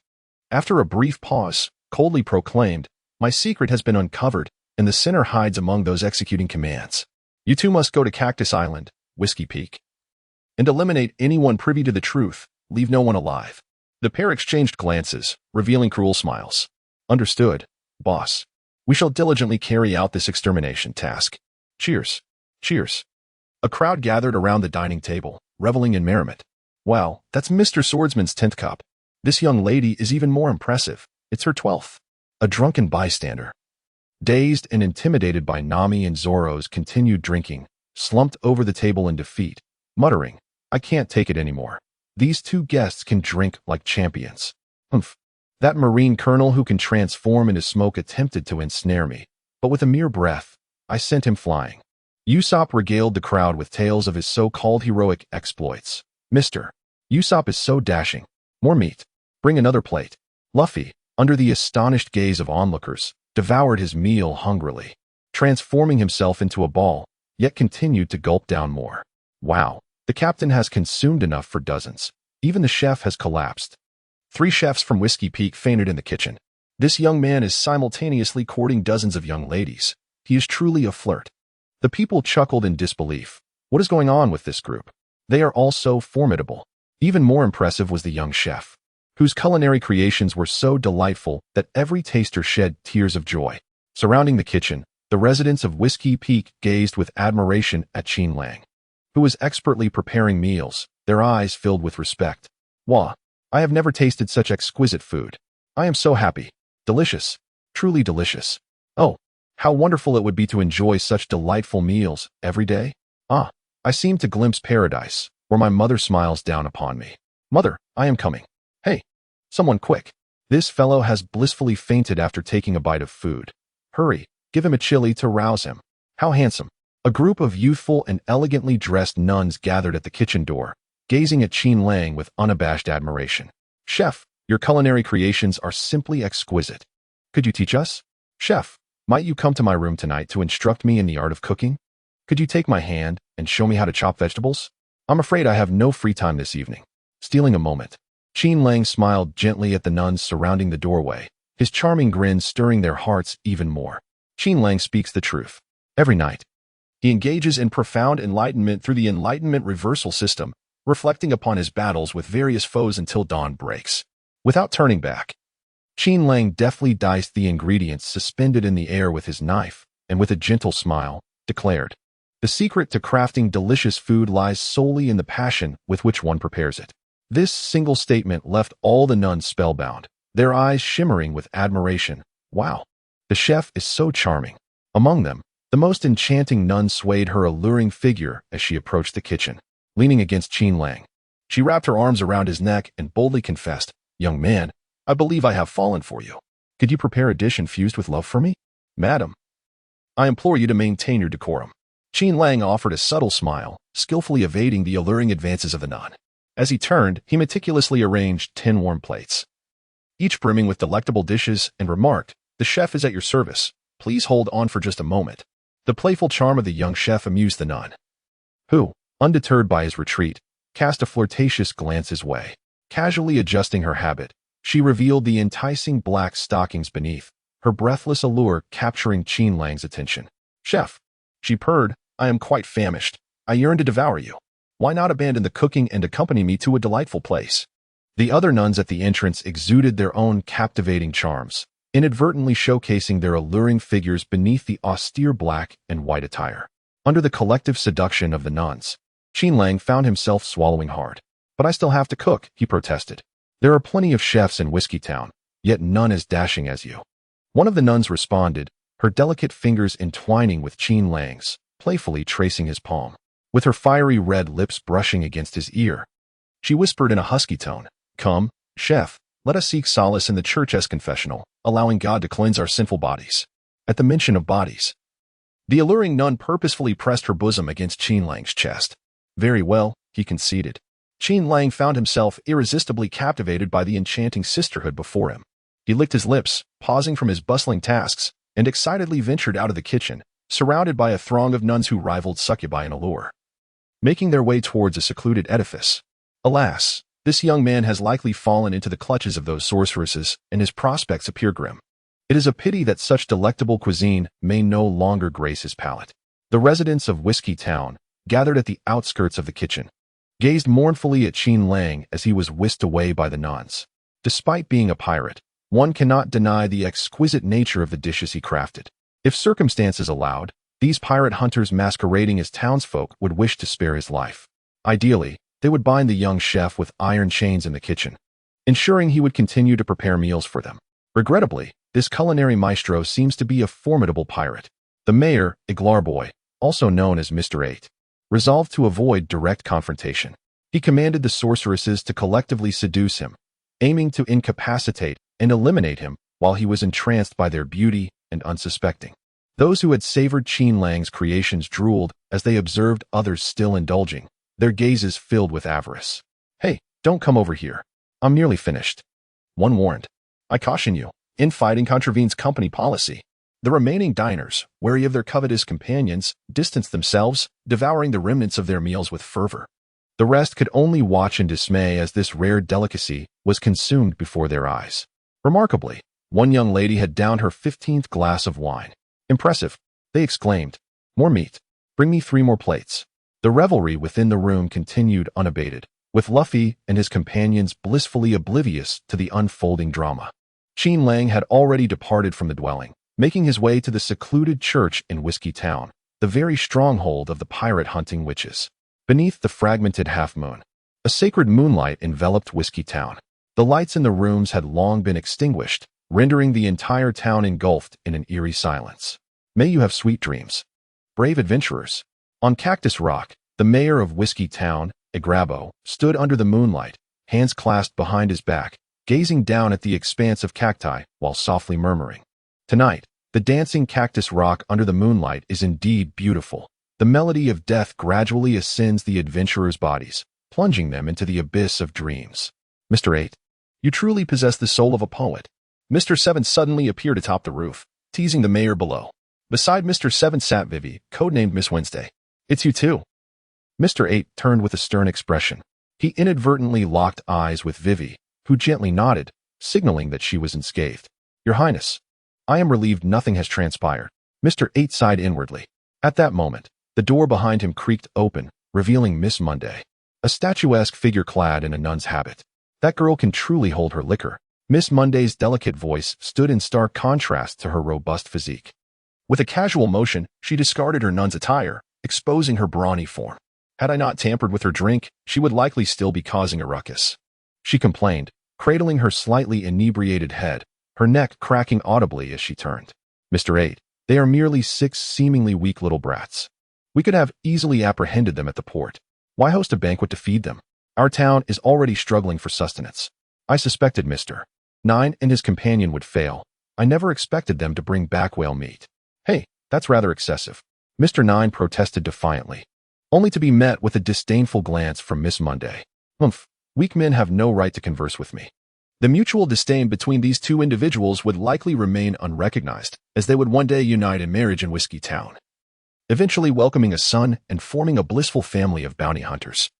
after a brief pause, coldly proclaimed, my secret has been uncovered, and the sinner hides among those executing commands. You two must go to Cactus Island, Whiskey Peak, and eliminate anyone privy to the truth, leave no one alive. The pair exchanged glances, revealing cruel smiles. Understood, boss. We shall diligently carry out this extermination task. Cheers. Cheers. A crowd gathered around the dining table, reveling in merriment. Wow, that's Mr. Swordsman's 10th cup. This young lady is even more impressive. It's her 12th. A drunken bystander, dazed and intimidated by Nami and Zoro's continued drinking, slumped over the table in defeat, muttering, I can't take it anymore. These two guests can drink like champions. Humph. That Marine colonel who can transform into smoke attempted to ensnare me, but with a mere breath, I sent him flying. Usopp regaled the crowd with tales of his so-called heroic exploits. Mr. Usopp is so dashing. More meat. Bring another plate. Luffy, under the astonished gaze of onlookers, devoured his meal hungrily, transforming himself into a ball, yet continued to gulp down more. Wow, the captain has consumed enough for dozens. Even the chef has collapsed. 3 chefs from Whiskey Peak fainted in the kitchen. This young man is simultaneously courting dozens of young ladies. He is truly a flirt. The people chuckled in disbelief. What is going on with this group? They are all so formidable. Even more impressive was the young chef, whose culinary creations were so delightful that every taster shed tears of joy. Surrounding the kitchen, the residents of Whiskey Peak gazed with admiration at Qin Lang, who was expertly preparing meals, their eyes filled with respect. Wah! I have never tasted such exquisite food. I am so happy. Delicious. Truly delicious. Oh, how wonderful it would be to enjoy such delightful meals every day. Ah, I seem to glimpse paradise, where my mother smiles down upon me. Mother, I am coming. Hey, someone quick. This fellow has blissfully fainted after taking a bite of food. Hurry, give him a chili to rouse him. How handsome. A group of youthful and elegantly dressed nuns gathered at the kitchen door, gazing at Qin Lang with unabashed admiration. Chef, your culinary creations are simply exquisite. Could you teach us? Chef, might you come to my room tonight to instruct me in the art of cooking? Could you take my hand and show me how to chop vegetables? I'm afraid I have no free time this evening. Stealing a moment, Qin Lang smiled gently at the nuns surrounding the doorway, his charming grin stirring their hearts even more. Qin Lang speaks the truth. Every night, he engages in profound enlightenment through the enlightenment reversal system, reflecting upon his battles with various foes until dawn breaks. Without turning back, Qin Lang deftly diced the ingredients suspended in the air with his knife, and with a gentle smile, declared, the secret to crafting delicious food lies solely in the passion with which one prepares it. This single statement left all the nuns spellbound, their eyes shimmering with admiration. Wow, the chef is so charming. Among them, the most enchanting nun swayed her alluring figure as she approached the kitchen. Leaning against Qin Lang, she wrapped her arms around his neck and boldly confessed, young man, I believe I have fallen for you. Could you prepare a dish infused with love for me? Madam, I implore you to maintain your decorum. Qin Lang offered a subtle smile, skillfully evading the alluring advances of the nun. As he turned, he meticulously arranged 10 warm plates, each brimming with delectable dishes, and remarked, the chef is at your service. Please hold on for just a moment. The playful charm of the young chef amused the nun, who, undeterred by his retreat, cast a flirtatious glance his way. Casually adjusting her habit, she revealed the enticing black stockings beneath, her breathless allure capturing Qin Lang's attention. Chef, she purred, I am quite famished. I yearn to devour you. Why not abandon the cooking and accompany me to a delightful place? The other nuns at the entrance exuded their own captivating charms, inadvertently showcasing their alluring figures beneath the austere black and white attire. Under the collective seduction of the nuns, Qin Lang found himself swallowing hard. But I still have to cook, he protested. There are plenty of chefs in Whiskey Town, yet none as dashing as you. One of the nuns responded, her delicate fingers entwining with Qin Lang's, playfully tracing his palm. with her fiery red lips brushing against his ear. She whispered in a husky tone, "Come, chef, let us seek solace in the church-esque confessional, allowing God to cleanse our sinful bodies." At the mention of bodies, the alluring nun purposefully pressed her bosom against Qin Lang's chest. "Very well," he conceded. Qin Lang found himself irresistibly captivated by the enchanting sisterhood before him. He licked his lips, pausing from his bustling tasks, and excitedly ventured out of the kitchen, surrounded by a throng of nuns who rivaled succubi in allure, making their way towards a secluded edifice. Alas, this young man has likely fallen into the clutches of those sorceresses, and his prospects appear grim. It is a pity that such delectable cuisine may no longer grace his palate. The residents of Whiskey Town, gathered at the outskirts of the kitchen, gazed mournfully at Qin Lang as he was whisked away by the nuns. Despite being a pirate, one cannot deny the exquisite nature of the dishes he crafted. If circumstances allowed, these pirate hunters masquerading as townsfolk would wish to spare his life. Ideally, they would bind the young chef with iron chains in the kitchen, ensuring he would continue to prepare meals for them. Regrettably, this culinary maestro seems to be a formidable pirate. The mayor, Iglarboy, also known as Mr. 8, resolved to avoid direct confrontation. He commanded the sorceresses to collectively seduce him, aiming to incapacitate and eliminate him while he was entranced by their beauty and unsuspecting. Those who had savored Qin Lang's creations drooled as they observed others still indulging, their gazes filled with avarice. "Hey, don't come over here. I'm nearly finished," one warned. "I caution you, infighting contravenes company policy." The remaining diners, wary of their covetous companions, distanced themselves, devouring the remnants of their meals with fervor. The rest could only watch in dismay as this rare delicacy was consumed before their eyes. Remarkably, one young lady had downed her 15th glass of wine. "Impressive," they exclaimed. "More meat. Bring me 3 more plates." The revelry within the room continued unabated, with Luffy and his companions blissfully oblivious to the unfolding drama. Qin Lang had already departed from the dwelling, making his way to the secluded church in Whiskey Town, the very stronghold of the pirate-hunting witches. Beneath the fragmented half-moon, a sacred moonlight enveloped Whiskey Town. The lights in the rooms had long been extinguished, rendering the entire town engulfed in an eerie silence. "May you have sweet dreams, brave adventurers." On Cactus Rock, the mayor of Whiskey Town, Agrabo, stood under the moonlight, hands clasped behind his back, gazing down at the expanse of cacti while softly murmuring, "Tonight, the dancing Cactus Rock under the moonlight is indeed beautiful. The melody of death gradually ascends the adventurers' bodies, plunging them into the abyss of dreams." "Mr. 8, you truly possess the soul of a poet." Mr. 7 suddenly appeared atop the roof, teasing the mayor below. Beside Mr. 7 sat Vivi, codenamed Miss Wednesday. "It's you too." Mr. 8 turned with a stern expression. He inadvertently locked eyes with Vivi, who gently nodded, signaling that she was unscathed. "Your Highness, I am relieved nothing has transpired." Mr. 8 sighed inwardly. At that moment, the door behind him creaked open, revealing Miss Monday, a statuesque figure clad in a nun's habit. "That girl can truly hold her liquor." Miss Monday's delicate voice stood in stark contrast to her robust physique. With a casual motion, she discarded her nun's attire, exposing her brawny form. "Had I not tampered with her drink, she would likely still be causing a ruckus," she complained, cradling her slightly inebriated head, her neck cracking audibly as she turned. "Mr. 8, they are merely 6 seemingly weak little brats. We could have easily apprehended them at the port. Why host a banquet to feed them? Our town is already struggling for sustenance. I suspected Mr. 9 and his companion would fail. I never expected them to bring back whale meat." "Hey, that's rather excessive," Mr. 9 protested defiantly, only to be met with a disdainful glance from Miss Monday. "Humph, weak men have no right to converse with me." The mutual disdain between these two individuals would likely remain unrecognized, as they would one day unite in marriage in Whiskey Town, eventually welcoming a son and forming a blissful family of bounty hunters.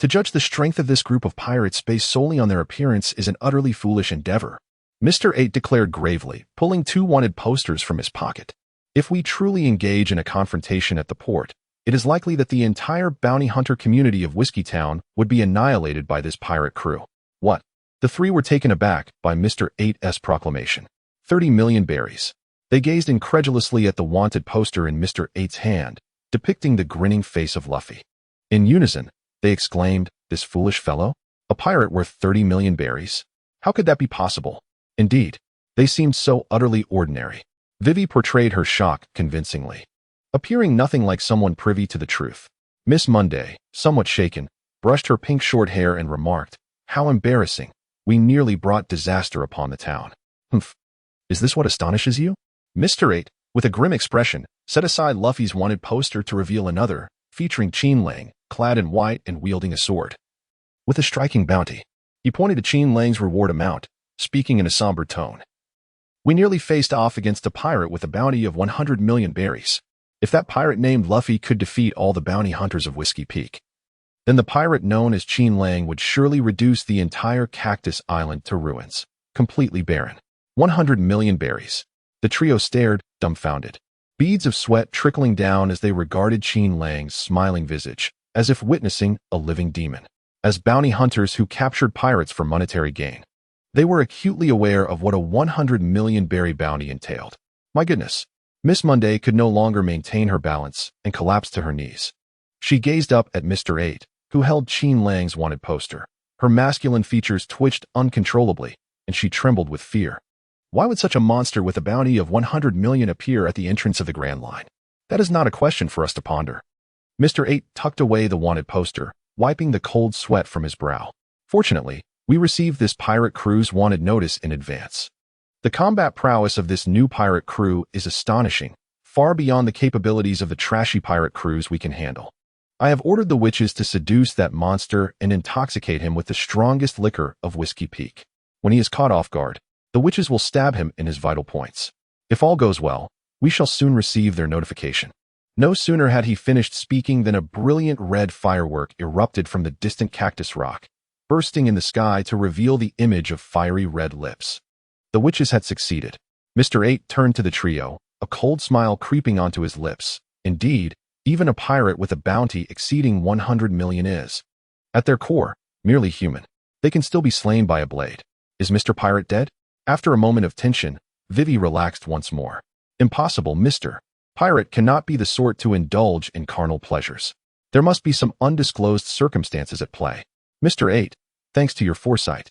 To judge the strength of this group of pirates based solely on their appearance is an utterly foolish endeavor, Mr. 8 declared gravely, pulling 2 wanted posters from his pocket. "If we truly engage in a confrontation at the port, it is likely that the entire bounty hunter community of Whiskey Town would be annihilated by this pirate crew." "What?" The 3 were taken aback by Mr. 8's proclamation. 30 million berries. They gazed incredulously at the wanted poster in Mr. 8's hand, depicting the grinning face of Luffy. In unison, they exclaimed, "This foolish fellow? A pirate worth 30 million berries? How could that be possible?" Indeed, they seemed so utterly ordinary. Vivi portrayed her shock convincingly, appearing nothing like someone privy to the truth. Miss Monday, somewhat shaken, brushed her pink short hair and remarked, "How embarrassing. We nearly brought disaster upon the town." "Humph. Is this what astonishes you?" Mr. 8, with a grim expression, set aside Luffy's wanted poster to reveal another, featuring Qin Lang, clad in white and wielding a sword. With a striking bounty. He pointed to Qin Lang's reward amount, speaking in a somber tone. "We nearly faced off against a pirate with a bounty of 100 million berries. If that pirate named Luffy could defeat all the bounty hunters of Whiskey Peak, then the pirate known as Qin Lang would surely reduce the entire Cactus Island to ruins, completely barren. 100 million berries." The trio stared, dumbfounded. Beads of sweat trickling down as they regarded Qin Lang's smiling visage, as if witnessing a living demon. As bounty hunters who captured pirates for monetary gain, they were acutely aware of what a 100 million berry bounty entailed. My goodness. Miss Monday could no longer maintain her balance and collapsed to her knees. She gazed up at Mr. 8, who held Qin Lang's wanted poster. Her masculine features twitched uncontrollably, and she trembled with fear. Why would such a monster with a bounty of 100 million appear at the entrance of the Grand Line? That is not a question for us to ponder. Mr. 8 tucked away the wanted poster, wiping the cold sweat from his brow. Fortunately, we received this pirate crew's wanted notice in advance. The combat prowess of this new pirate crew is astonishing, far beyond the capabilities of the trashy pirate crews we can handle. I have ordered the witches to seduce that monster and intoxicate him with the strongest liquor of Whiskey Peak. When he is caught off guard, the witches will stab him in his vital points. If all goes well, we shall soon receive their notification." No sooner had he finished speaking than a brilliant red firework erupted from the distant cactus rock, bursting in the sky to reveal the image of fiery red lips. The witches had succeeded. Mr. 8 turned to the trio, a cold smile creeping onto his lips. Indeed, even a pirate with a bounty exceeding 100 million is, at their core, merely human. They can still be slain by a blade. Is Mr. Pirate dead? After a moment of tension, Vivi relaxed once more. Impossible, Mr. Pirate cannot be the sort to indulge in carnal pleasures. There must be some undisclosed circumstances at play. Mr. 8, thanks to your foresight,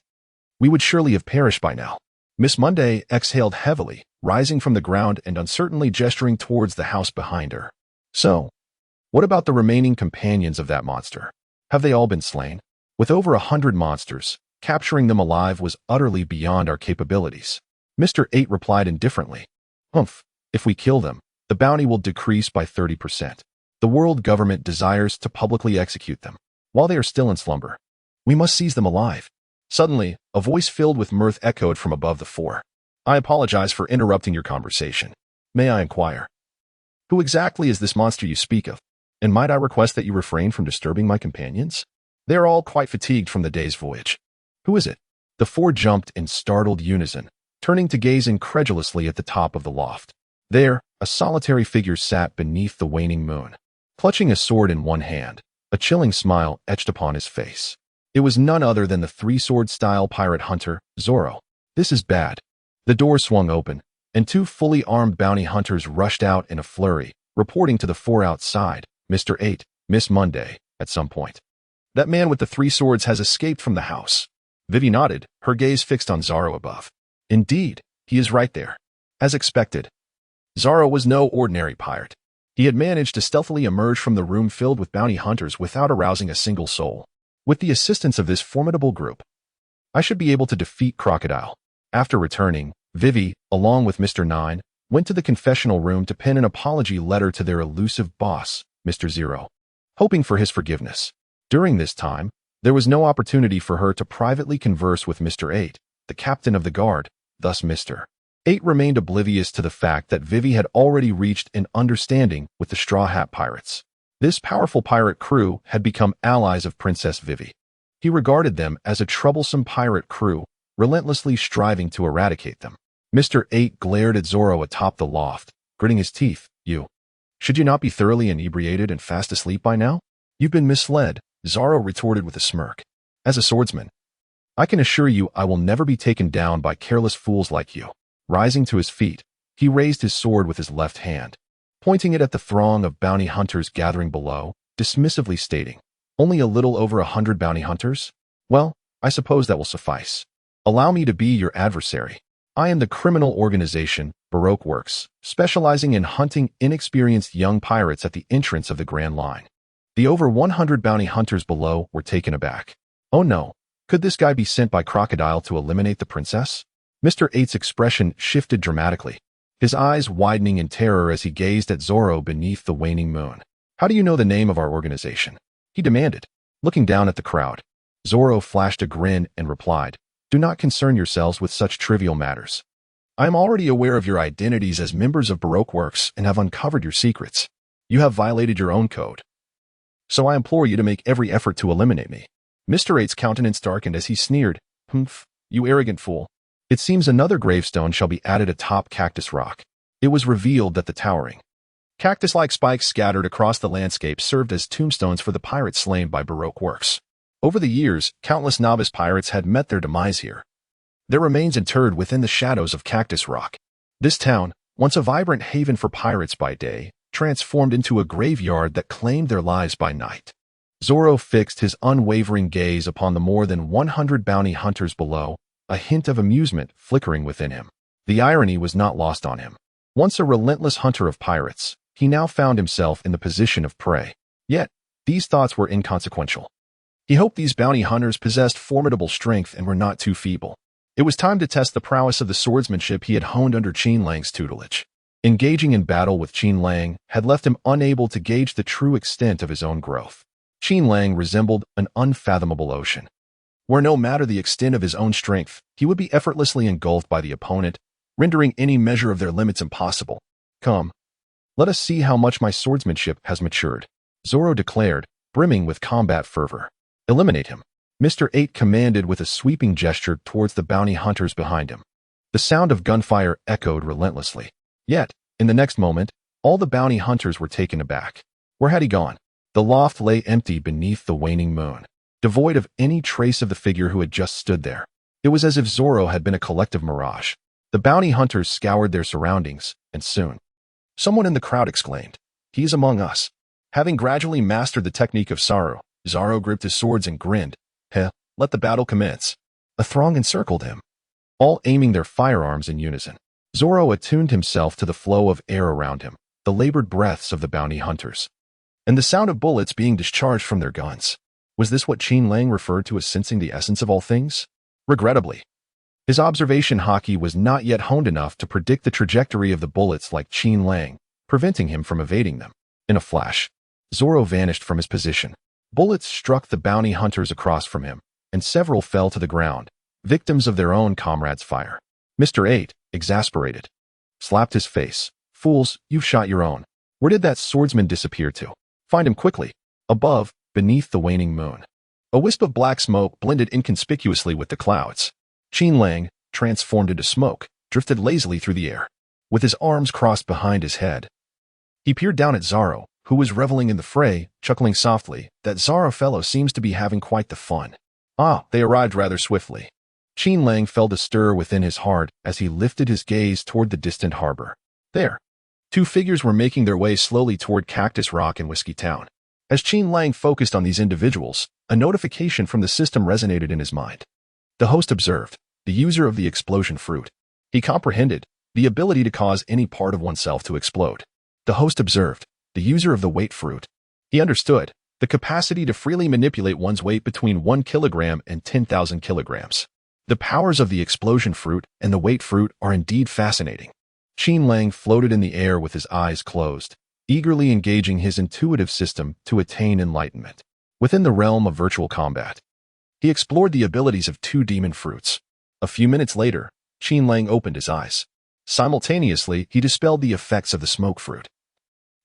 we would surely have perished by now. Miss Monday exhaled heavily, rising from the ground and uncertainly gesturing towards the house behind her. So, what about the remaining companions of that monster? Have they all been slain? With over 100 monsters, capturing them alive was utterly beyond our capabilities. Mr. 8 replied indifferently. Humph, if we kill them, the bounty will decrease by 30%. The world government desires to publicly execute them, while they are still in slumber. We must seize them alive. Suddenly, a voice filled with mirth echoed from above the four. I apologize for interrupting your conversation. May I inquire? Who exactly is this monster you speak of? And might I request that you refrain from disturbing my companions? They are all quite fatigued from the day's voyage. Who is it? The four jumped in startled unison, turning to gaze incredulously at the top of the loft. There, a solitary figure sat beneath the waning moon, clutching a sword in one hand, a chilling smile etched upon his face. It was none other than the three-sword-style pirate hunter, Zoro. This is bad. The door swung open, and two fully armed bounty hunters rushed out in a flurry, reporting to the four outside, Mr. 8, Miss Monday, at some point. That man with the three swords has escaped from the house. Vivi nodded, her gaze fixed on Zoro above. Indeed, he is right there. As expected, Zoro was no ordinary pirate. He had managed to stealthily emerge from the room filled with bounty hunters without arousing a single soul. With the assistance of this formidable group, I should be able to defeat Crocodile. After returning, Vivi, along with Mr. 9, went to the confessional room to pen an apology letter to their elusive boss, Mr. 0, hoping for his forgiveness. During this time, there was no opportunity for her to privately converse with Mr. 8, the captain of the guard. Thus Mr. 8 remained oblivious to the fact that Vivi had already reached an understanding with the Straw Hat Pirates. This powerful pirate crew had become allies of Princess Vivi. He regarded them as a troublesome pirate crew, relentlessly striving to eradicate them. Mr. 8 glared at Zoro atop the loft, gritting his teeth. Should you not be thoroughly inebriated and fast asleep by now? You've been misled, Zoro retorted with a smirk. As a swordsman, I can assure you I will never be taken down by careless fools like you. Rising to his feet, he raised his sword with his left hand, pointing it at the throng of bounty hunters gathering below, dismissively stating, Only a little over 100 bounty hunters? Well, I suppose that will suffice. Allow me to be your adversary. I am the criminal organization, Baroque Works, specializing in hunting inexperienced young pirates at the entrance of the Grand Line. The over 100 bounty hunters below were taken aback. Oh no, could this guy be sent by Crocodile to eliminate the princess? Mr. 8's expression shifted dramatically, his eyes widening in terror as he gazed at Zoro beneath the waning moon. How do you know the name of our organization? He demanded, looking down at the crowd. Zoro flashed a grin and replied, do not concern yourselves with such trivial matters. I am already aware of your identities as members of Baroque Works and have uncovered your secrets. You have violated your own code. So I implore you to make every effort to eliminate me. Mr. 8's countenance darkened as he sneered, Humph, you arrogant fool. It seems another gravestone shall be added atop Cactus Rock. It was revealed that the towering, cactus-like spikes scattered across the landscape served as tombstones for the pirates slain by Baroque Works. Over the years, countless novice pirates had met their demise here, their remains interred within the shadows of Cactus Rock. This town, once a vibrant haven for pirates by day, transformed into a graveyard that claimed their lives by night. Zoro fixed his unwavering gaze upon the more than 100 bounty hunters below, a hint of amusement flickering within him. The irony was not lost on him. Once a relentless hunter of pirates, he now found himself in the position of prey. Yet, these thoughts were inconsequential. He hoped these bounty hunters possessed formidable strength and were not too feeble. It was time to test the prowess of the swordsmanship he had honed under Qin Lang's tutelage. Engaging in battle with Qin Lang had left him unable to gauge the true extent of his own growth. Qin Lang resembled an unfathomable ocean, where no matter the extent of his own strength, he would be effortlessly engulfed by the opponent, rendering any measure of their limits impossible. Come, let us see how much my swordsmanship has matured, Zoro declared, brimming with combat fervor. Eliminate him, Mr. 8 commanded with a sweeping gesture towards the bounty hunters behind him. The sound of gunfire echoed relentlessly. Yet, in the next moment, all the bounty hunters were taken aback. Where had he gone? The loft lay empty beneath the waning moon, devoid of any trace of the figure who had just stood there. It was as if Zoro had been a collective mirage. The bounty hunters scoured their surroundings, and soon, someone in the crowd exclaimed, "He is among us." Having gradually mastered the technique of sorrow, Zoro gripped his swords and grinned. Heh, let the battle commence. A throng encircled him, all aiming their firearms in unison. Zoro attuned himself to the flow of air around him, the labored breaths of the bounty hunters, and the sound of bullets being discharged from their guns. Was this what Qin Lang referred to as sensing the essence of all things? Regrettably, his observation Haki was not yet honed enough to predict the trajectory of the bullets like Qin Lang, preventing him from evading them. In a flash, Zoro vanished from his position. Bullets struck the bounty hunters across from him, and several fell to the ground, victims of their own comrades' fire. Mr. 8, exasperated, slapped his face. Fools, you've shot your own. Where did that swordsman disappear to? Find him quickly. Above, beneath the waning moon, a wisp of black smoke blended inconspicuously with the clouds. Qin Lang, transformed into smoke, drifted lazily through the air. With his arms crossed behind his head, he peered down at Zoro, who was reveling in the fray, chuckling softly. That Zoro fellow seems to be having quite the fun. Ah, they arrived rather swiftly. Qin Lang felt a stir within his heart as he lifted his gaze toward the distant harbor. There, two figures were making their way slowly toward Cactus Rock and Whiskey Town. As Qin Lang focused on these individuals, a notification from the system resonated in his mind. The host observed, the user of the explosion fruit. He comprehended, the ability to cause any part of oneself to explode. The host observed, the user of the weight fruit. He understood, the capacity to freely manipulate one's weight between 1 kilogram and 10,000 kilograms. The powers of the explosion fruit and the weight fruit are indeed fascinating. Qin Lang floated in the air with his eyes closed, eagerly engaging his intuitive system to attain enlightenment. Within the realm of virtual combat, he explored the abilities of 2 demon fruits. A few minutes later, Qin Lang opened his eyes. Simultaneously, he dispelled the effects of the smoke fruit,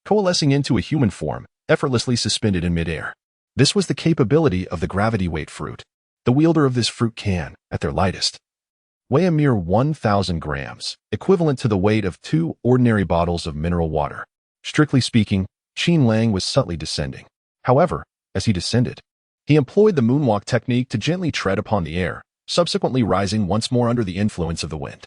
coalescing into a human form, effortlessly suspended in midair. This was the capability of the gravity weight fruit. The wielder of this fruit can, at their lightest, weigh a mere 1,000 grams, equivalent to the weight of 2 ordinary bottles of mineral water. Strictly speaking, Qin Lang was subtly descending. However, as he descended, he employed the moonwalk technique to gently tread upon the air, subsequently rising once more under the influence of the wind.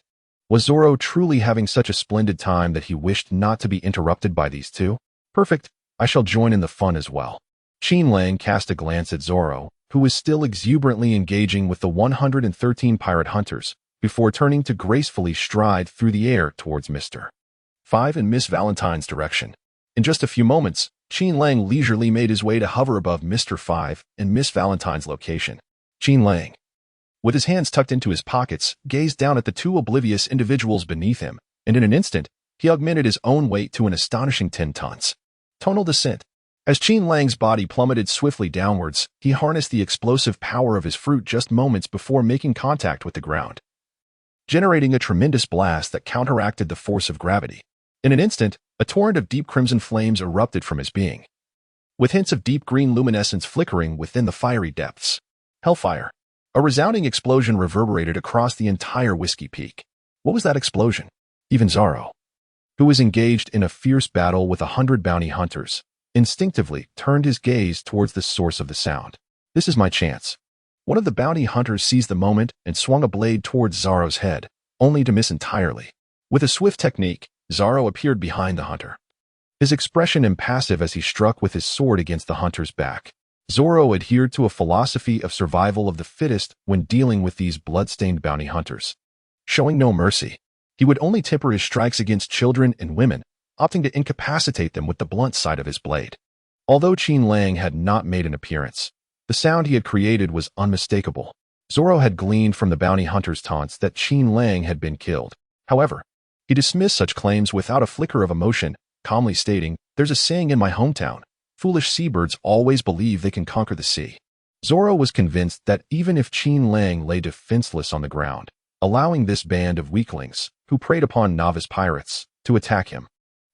Was Zoro truly having such a splendid time that he wished not to be interrupted by these two? Perfect, I shall join in the fun as well. Qin Lang cast a glance at Zoro, who was still exuberantly engaging with the 113 pirate hunters, before turning to gracefully stride through the air towards Mr. 5 and Miss Valentine's direction. In just a few moments, Qin Lang leisurely made his way to hover above Mr. 5 and Miss Valentine's location. Qin Lang, with his hands tucked into his pockets, gazed down at the two oblivious individuals beneath him, and in an instant, he augmented his own weight to an astonishing 10 tons. Tonal descent. As Qin Lang's body plummeted swiftly downwards, he harnessed the explosive power of his fruit just moments before making contact with the ground, generating a tremendous blast that counteracted the force of gravity. In an instant, a torrent of deep crimson flames erupted from his being, with hints of deep green luminescence flickering within the fiery depths. Hellfire. A resounding explosion reverberated across the entire Whiskey Peak. What was that explosion? Even Zoro, who was engaged in a fierce battle with 100 bounty hunters, instinctively turned his gaze towards the source of the sound. This is my chance. One of the bounty hunters seized the moment and swung a blade towards Zoro's head, only to miss entirely. With a swift technique, Zoro appeared behind the hunter, his expression impassive as he struck with his sword against the hunter's back. Zoro adhered to a philosophy of survival of the fittest when dealing with these blood-stained bounty hunters. Showing no mercy, he would only temper his strikes against children and women, opting to incapacitate them with the blunt side of his blade. Although Qin Lang had not made an appearance, the sound he had created was unmistakable. Zoro had gleaned from the bounty hunter's taunts that Qin Lang had been killed. However, he dismissed such claims without a flicker of emotion, calmly stating, "There's a saying in my hometown, foolish seabirds always believe they can conquer the sea." Zoro was convinced that even if Qin Lang lay defenseless on the ground, allowing this band of weaklings, who preyed upon novice pirates, to attack him,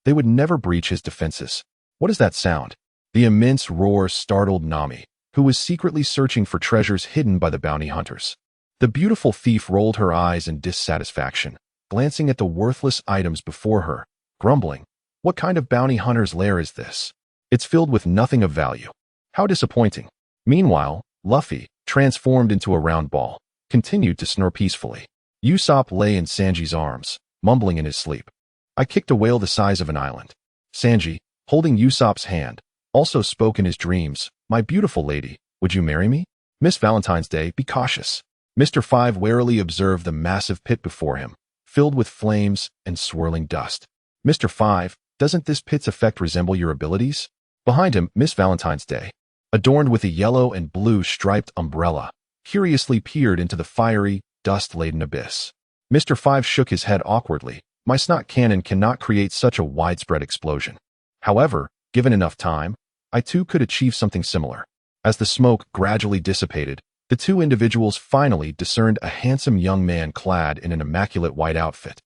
they would never breach his defenses. What is that sound? The immense roar startled Nami, who was secretly searching for treasures hidden by the bounty hunters. The beautiful thief rolled her eyes in dissatisfaction, glancing at the worthless items before her, grumbling, "What kind of bounty hunter's lair is this? It's filled with nothing of value. How disappointing." Meanwhile, Luffy, transformed into a round ball, continued to snore peacefully. Usopp lay in Sanji's arms, mumbling in his sleep. "I kicked a whale the size of an island." Sanji, holding Usopp's hand, also spoke in his dreams, "My beautiful lady, would you marry me? Miss Valentine's Day, be cautious." Mr. 5 warily observed the massive pit before him, filled with flames and swirling dust. "Mr. 5, doesn't this pit's effect resemble your abilities?" Behind him, Miss Valentine's Day, adorned with a yellow and blue striped umbrella, curiously peered into the fiery, dust-laden abyss. Mr. 5 shook his head awkwardly. "My snot cannon cannot create such a widespread explosion. However, given enough time, I too could achieve something similar." As the smoke gradually dissipated, the two individuals finally discerned a handsome young man clad in an immaculate white outfit,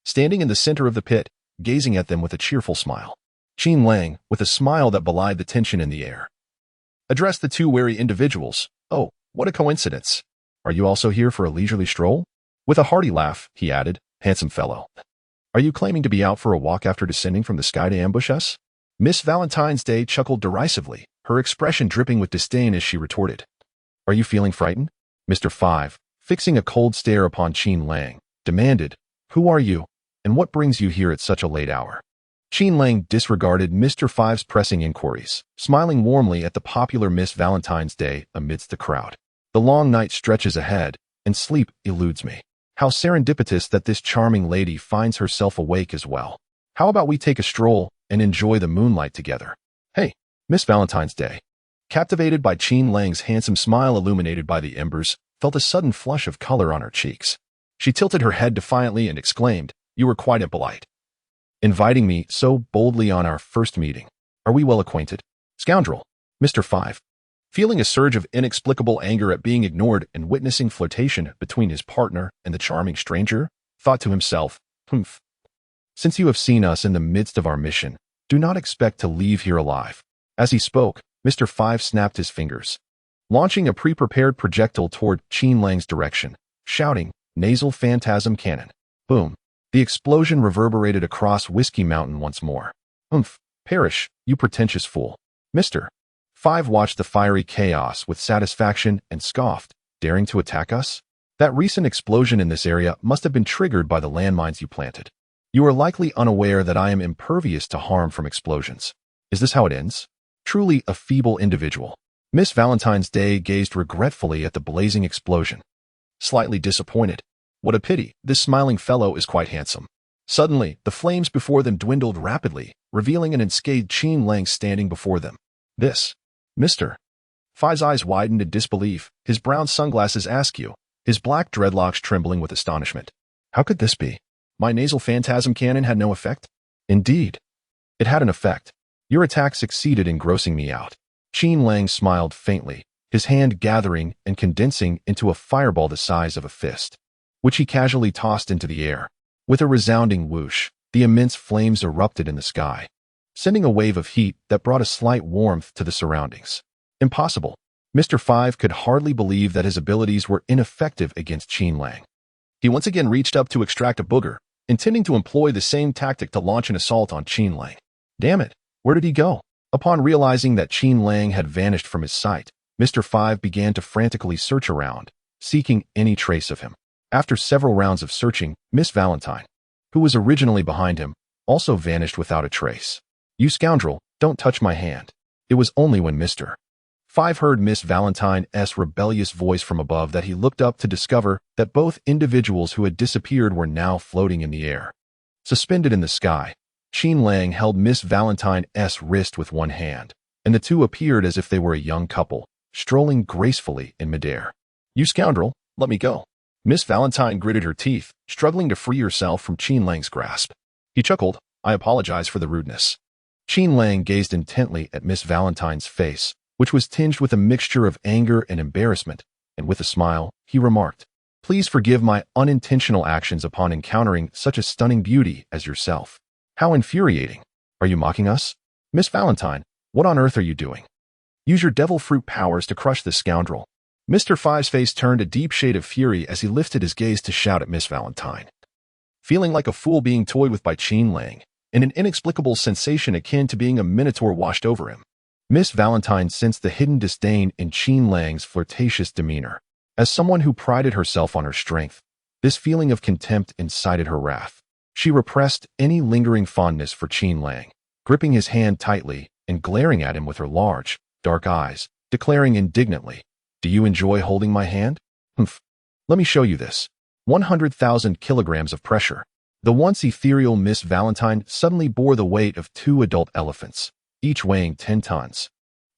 standing in the center of the pit, gazing at them with a cheerful smile. Qin Lang, with a smile that belied the tension in the air, addressed the two wary individuals. "Oh, what a coincidence. Are you also here for a leisurely stroll?" With a hearty laugh, he added, "Handsome fellow. Are you claiming to be out for a walk after descending from the sky to ambush us?" Miss Valentine's Day chuckled derisively, her expression dripping with disdain as she retorted, "Are you feeling frightened?" Mr. 5, fixing a cold stare upon Qin Lang, demanded, "Who are you, and what brings you here at such a late hour?" Qin Lang disregarded Mr. 5's pressing inquiries, smiling warmly at the popular Miss Valentine's Day amidst the crowd. "The long night stretches ahead, and sleep eludes me. How serendipitous that this charming lady finds herself awake as well. How about we take a stroll and enjoy the moonlight together?" "Hey, Miss Valentine's Day," captivated by Qin Lang's handsome smile illuminated by the embers, felt a sudden flush of color on her cheeks. She tilted her head defiantly and exclaimed, "You were quite impolite, inviting me so boldly on our first meeting. Are we well acquainted?" "Scoundrel." Mr. 5, feeling a surge of inexplicable anger at being ignored and witnessing flirtation between his partner and the charming stranger, thought to himself, "Humph. Since you have seen us in the midst of our mission, do not expect to leave here alive." As he spoke, Mr. 5 snapped his fingers, launching a pre-prepared projectile toward Qin Lang's direction, shouting, "Nasal phantasm cannon." Boom. The explosion reverberated across Whiskey Mountain once more. "Humph, perish, you pretentious fool." Mr. 5 watched the fiery chaos with satisfaction and scoffed, "Daring to attack us? That recent explosion in this area must have been triggered by the landmines you planted. You are likely unaware that I am impervious to harm from explosions. Is this how it ends? Truly a feeble individual." Miss Valentine's Day gazed regretfully at the blazing explosion, slightly disappointed. "What a pity, this smiling fellow is quite handsome. Suddenly, the flames before them dwindled rapidly, revealing an unscathed Qin Lang standing before them. This, Mr. Fi's eyes widened in disbelief, his brown sunglasses askew, his black dreadlocks trembling with astonishment. How could this be? My nasal phantasm cannon had no effect? Indeed. It had an effect. Your attack succeeded in grossing me out. Qin Lang smiled faintly, his hand gathering and condensing into a fireball the size of a fist, which he casually tossed into the air. With a resounding whoosh, the immense flames erupted in the sky, sending a wave of heat that brought a slight warmth to the surroundings. Impossible. Mr. Five could hardly believe that his abilities were ineffective against Qin Lang. He once again reached up to extract a booger, intending to employ the same tactic to launch an assault on Qin Lang. Damn it, where did he go? Upon realizing that Qin Lang had vanished from his sight, Mr. Five began to frantically search around, seeking any trace of him. After several rounds of searching, Miss Valentine, who was originally behind him, also vanished without a trace. You scoundrel, don't touch my hand. It was only when Mr. Five heard Miss Valentine's rebellious voice from above that he looked up to discover that both individuals who had disappeared were now floating in the air. Suspended in the sky, Qin Lang held Miss Valentine's wrist with one hand, and the two appeared as if they were a young couple, strolling gracefully in midair. You scoundrel, let me go. Miss Valentine gritted her teeth, struggling to free herself from Qin Lang's grasp. He chuckled, I apologize for the rudeness. Qin Lang gazed intently at Miss Valentine's face, which was tinged with a mixture of anger and embarrassment, and with a smile, he remarked, Please forgive my unintentional actions upon encountering such a stunning beauty as yourself. How infuriating. Are you mocking us? Miss Valentine, what on earth are you doing? Use your devil fruit powers to crush this scoundrel. Mr. Five's face turned a deep shade of fury as he lifted his gaze to shout at Miss Valentine. Feeling like a fool being toyed with by Qin Lang, and an inexplicable sensation akin to being a minotaur washed over him, Miss Valentine sensed the hidden disdain in Qin Lang's flirtatious demeanor. As someone who prided herself on her strength, this feeling of contempt incited her wrath. She repressed any lingering fondness for Qin Lang, gripping his hand tightly and glaring at him with her large, dark eyes, declaring indignantly, Do you enjoy holding my hand? Humph. Let me show you this. 100,000 kilograms of pressure. The once ethereal Miss Valentine suddenly bore the weight of 2 adult elephants, each weighing 10 tons.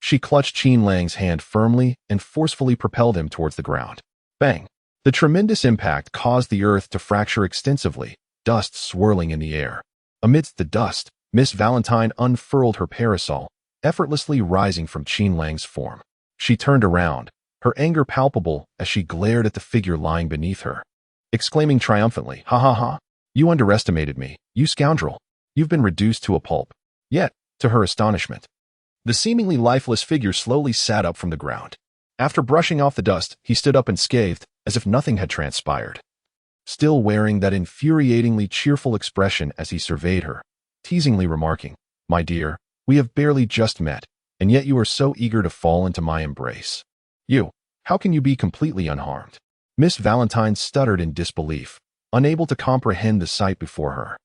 She clutched Qin Lang's hand firmly and forcefully propelled him towards the ground. Bang! The tremendous impact caused the earth to fracture extensively, dust swirling in the air. Amidst the dust, Miss Valentine unfurled her parasol, effortlessly rising from Qin Lang's form. She turned around, her anger palpable as she glared at the figure lying beneath her, exclaiming triumphantly, Ha ha ha! You underestimated me, you scoundrel. You've been reduced to a pulp. Yet, to her astonishment, the seemingly lifeless figure slowly sat up from the ground. After brushing off the dust, he stood up unscathed, as if nothing had transpired. Still wearing that infuriatingly cheerful expression as he surveyed her, teasingly remarking, My dear, we have barely just met, and yet you are so eager to fall into my embrace. How can you be completely unharmed? Miss Valentine stuttered in disbelief, unable to comprehend the sight before her.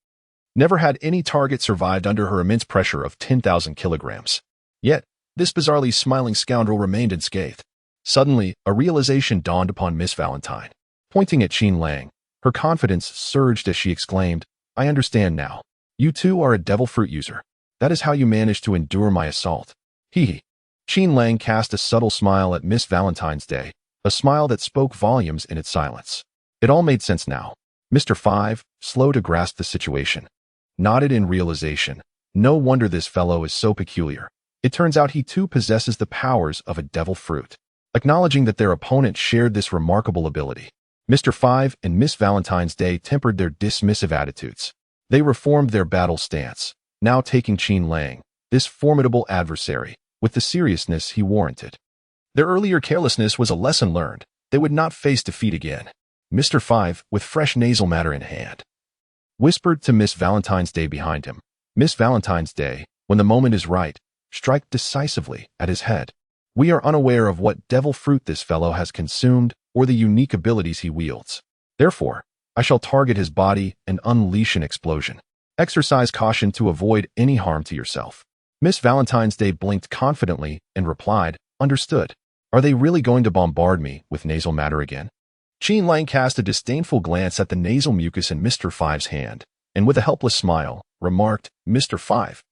Never had any target survived under her immense pressure of 10,000 kilograms. Yet, this bizarrely smiling scoundrel remained unscathed. Suddenly, a realization dawned upon Miss Valentine. Pointing at Qin Lang, her confidence surged as she exclaimed, I understand now. You too are a devil fruit user. That is how you managed to endure my assault. Hee. Qin Lang cast a subtle smile at Miss Valentine's Day, a smile that spoke volumes in its silence. It all made sense now. Mr. Five, slow to grasp the situation, nodded in realization. No wonder this fellow is so peculiar. It turns out he too possesses the powers of a devil fruit. Acknowledging that their opponent shared this remarkable ability, Mr. Five and Miss Valentine's Day tempered their dismissive attitudes. They reformed their battle stance, now taking Qin Lang, this formidable adversary, with the seriousness he warranted. Their earlier carelessness was a lesson learned. They would not face defeat again. Mr. Five, with fresh nasal matter in hand, whispered to Miss Valentine's Day behind him. Miss Valentine's Day, when the moment is right, strike decisively at his head. We are unaware of what devil fruit this fellow has consumed or the unique abilities he wields. Therefore, I shall target his body and unleash an explosion. Exercise caution to avoid any harm to yourself. Miss Valentine's Day blinked confidently and replied, Understood. Are they really going to bombard me with nasal matter again? Qin Lang cast a disdainful glance at the nasal mucus in Mr. Five's hand, and with a helpless smile, remarked, Mr. 5.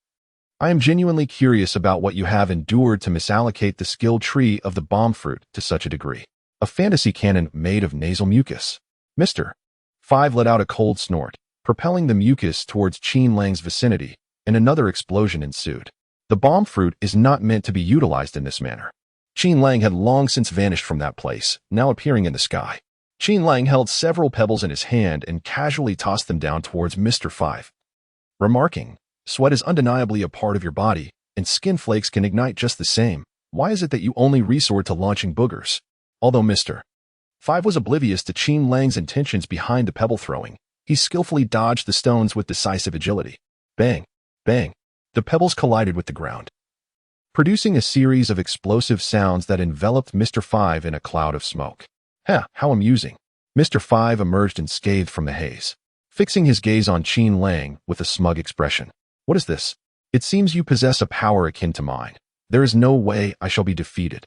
I am genuinely curious about what you have endured to misallocate the skill tree of the bomb fruit to such a degree. A fantasy cannon made of nasal mucus. Mr. 5 let out a cold snort, propelling the mucus towards Qin Lang's vicinity, and another explosion ensued. The bomb fruit is not meant to be utilized in this manner. Qin Lang had long since vanished from that place, now appearing in the sky. Qin Lang held several pebbles in his hand and casually tossed them down towards Mr. 5, remarking, Sweat is undeniably a part of your body, and skin flakes can ignite just the same. Why is it that you only resort to launching boogers? Although Mr. 5 was oblivious to Qin Lang's intentions behind the pebble throwing, he skillfully dodged the stones with decisive agility. Bang! Bang! The pebbles collided with the ground, producing a series of explosive sounds that enveloped Mr. 5 in a cloud of smoke. How amusing. Mr. 5 emerged unscathed from the haze, fixing his gaze on Qin Lang with a smug expression. What is this? It seems you possess a power akin to mine. There is no way I shall be defeated.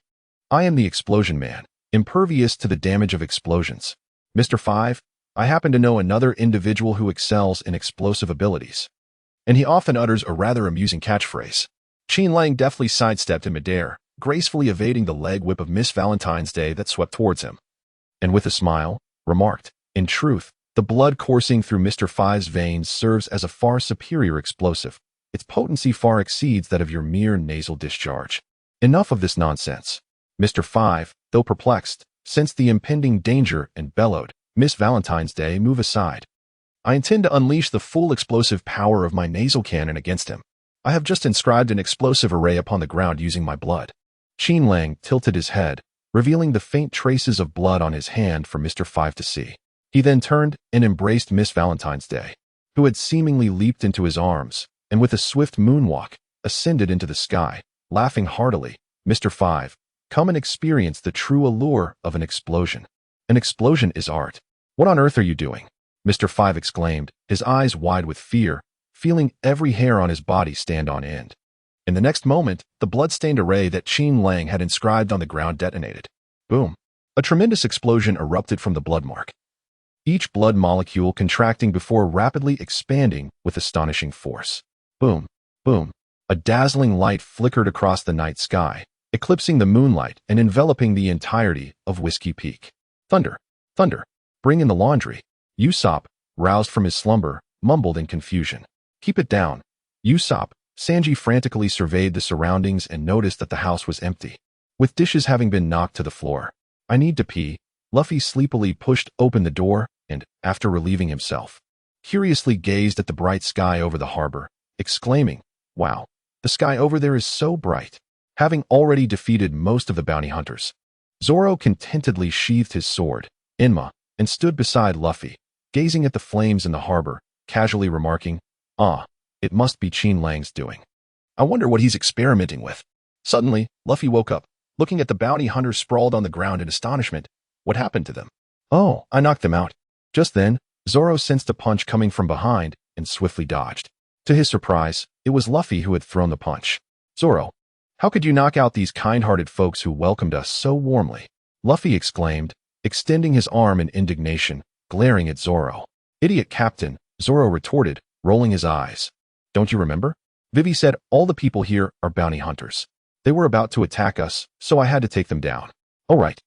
I am the explosion man, impervious to the damage of explosions. Mr. 5, I happen to know another individual who excels in explosive abilities. And he often utters a rather amusing catchphrase. Qin Lang deftly sidestepped in midair, gracefully evading the leg whip of Miss Valentine's Day that swept towards him. And with a smile, remarked, In truth, the blood coursing through Mr. 5's veins serves as a far superior explosive. Its potency far exceeds that of your mere nasal discharge. Enough of this nonsense. Mr. 5, though perplexed, sensed the impending danger and bellowed, Miss Valentine's Day, move aside. I intend to unleash the full explosive power of my nasal cannon against him. I have just inscribed an explosive array upon the ground using my blood. Qin Lang tilted his head, revealing the faint traces of blood on his hand for Mr. 5 to see. He then turned and embraced Miss Valentine's Day, who had seemingly leaped into his arms, and with a swift moonwalk, ascended into the sky, laughing heartily. Mr. 5, come and experience the true allure of an explosion. An explosion is art. What on earth are you doing? Mr. 5 exclaimed, his eyes wide with fear, feeling every hair on his body stand on end. In the next moment, the blood-stained array that Qin Lang had inscribed on the ground detonated. Boom! A tremendous explosion erupted from the blood mark, each blood molecule contracting before rapidly expanding with astonishing force. Boom! Boom! A dazzling light flickered across the night sky, eclipsing the moonlight and enveloping the entirety of Whiskey Peak. Thunder! Thunder! Bring in the laundry! Usopp, roused from his slumber, mumbled in confusion. Keep it down. Usopp. Sanji frantically surveyed the surroundings and noticed that the house was empty, with dishes having been knocked to the floor. I need to pee. Luffy sleepily pushed open the door and, after relieving himself, curiously gazed at the bright sky over the harbor, exclaiming, Wow, the sky over there is so bright. Having already defeated most of the bounty hunters, Zoro contentedly sheathed his sword, Enma, and stood beside Luffy, gazing at the flames in the harbor, casually remarking, it must be Qin Lang's doing. I wonder what he's experimenting with. Suddenly, Luffy woke up, looking at the bounty hunters sprawled on the ground in astonishment. What happened to them? Oh, I knocked them out. Just then, Zoro sensed a punch coming from behind and swiftly dodged. To his surprise, it was Luffy who had thrown the punch. Zoro, how could you knock out these kind-hearted folks who welcomed us so warmly? Luffy exclaimed, extending his arm in indignation, glaring at Zoro. Idiot Captain, Zoro retorted, rolling his eyes. Don't you remember? Vivi said all the people here are bounty hunters. They were about to attack us, so I had to take them down. Oh right.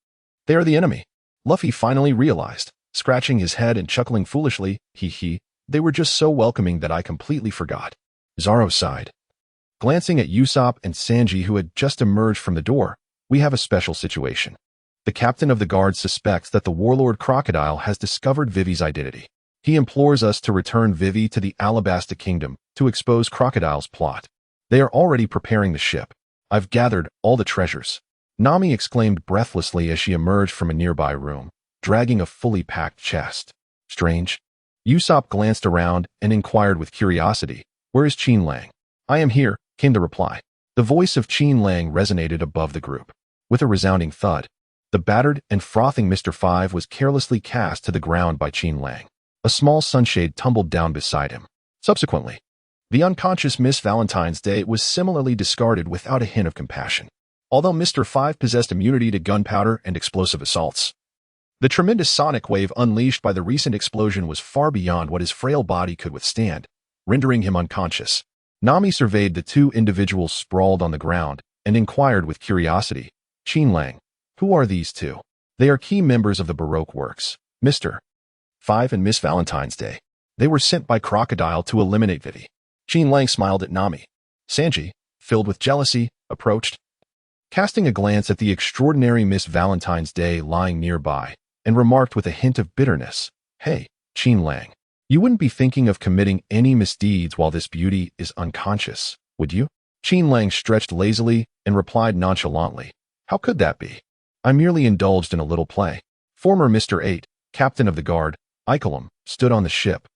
They are the enemy. Luffy finally realized, scratching his head and chuckling foolishly, they were just so welcoming that I completely forgot. Zoro sighed. Glancing at Usopp and Sanji who had just emerged from the door, we have a special situation. The captain of the guard suspects that the warlord Crocodile has discovered Vivi's identity. He implores us to return Vivi to the Alabasta Kingdom to expose Crocodile's plot. They are already preparing the ship. I've gathered all the treasures. Nami exclaimed breathlessly as she emerged from a nearby room, dragging a fully packed chest. Strange. Usopp glanced around and inquired with curiosity, Where is Qin Lang? I am here, came the reply. The voice of Qin Lang resonated above the group. With a resounding thud, the battered and frothing Mr. 5 was carelessly cast to the ground by Qin Lang. A small sunshade tumbled down beside him. Subsequently, the unconscious Miss Valentine's Day was similarly discarded without a hint of compassion. Although Mr. 5 possessed immunity to gunpowder and explosive assaults, The tremendous sonic wave unleashed by the recent explosion was far beyond what his frail body could withstand, rendering him unconscious. Nami surveyed the two individuals sprawled on the ground and inquired with curiosity, "Qin Lang, who are these two?" "They are key members of the Baroque works, Mr. 5 and Miss Valentine's Day. They were sent by Crocodile to eliminate Vivi." Qin Lang smiled at Nami. Sanji, filled with jealousy, approached, casting a glance at the extraordinary Miss Valentine's Day lying nearby, and remarked with a hint of bitterness, "Hey, Qin Lang, you wouldn't be thinking of committing any misdeeds while this beauty is unconscious, would you?" Qin Lang stretched lazily and replied nonchalantly, "How could that be? I merely indulged in a little play." Former Mr. 8, captain of the guard, Ikelam, stood on the ship,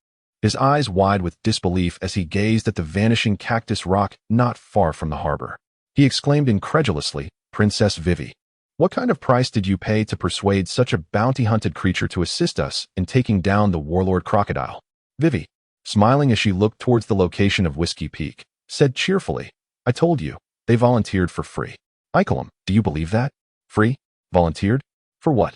his eyes wide with disbelief as he gazed at the vanishing cactus rock not far from the harbor. He exclaimed incredulously, "Princess Vivi, what kind of price did you pay to persuade such a bounty-hunted creature to assist us in taking down the warlord Crocodile?" Vivi, smiling as she looked towards the location of Whiskey Peak, said cheerfully, "I told you, they volunteered for free." "Ikelam, do you believe that? Free? Volunteered? For what?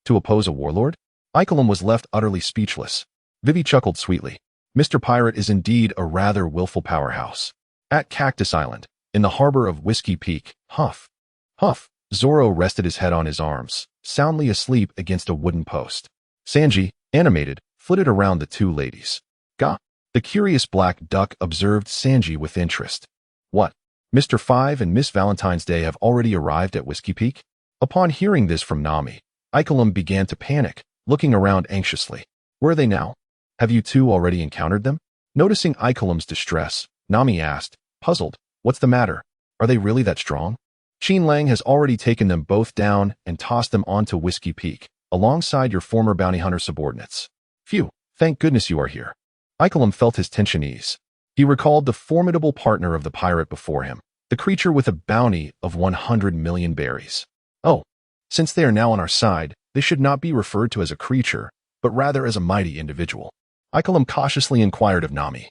To oppose a warlord?" Ikelam was left utterly speechless. Vivi chuckled sweetly. Mr. Pirate is indeed a rather willful powerhouse. At Cactus Island, in the harbor of Whiskey Peak, huff, huff, Zoro rested his head on his arms, soundly asleep against a wooden post. Sanji, animated, flitted around the two ladies. "Gah!" The curious black duck observed Sanji with interest. "What? Mr. 5 and Miss Valentine's Day have already arrived at Whiskey Peak?" Upon hearing this from Nami, Ikelam began to panic, looking around anxiously. "Where are they now? Have you two already encountered them?" Noticing Ikelam's distress, Nami asked, puzzled, "What's the matter? Are they really that strong?" "Qin Lang has already taken them both down and tossed them onto Whiskey Peak, alongside your former bounty hunter subordinates." "Phew, thank goodness you are here." Ikelam felt his tension ease. He recalled the formidable partner of the pirate before him, the creature with a bounty of 100 million berries. "Oh, since they are now on our side, they should not be referred to as a creature, but rather as a mighty individual." Ikelam cautiously inquired of Nami,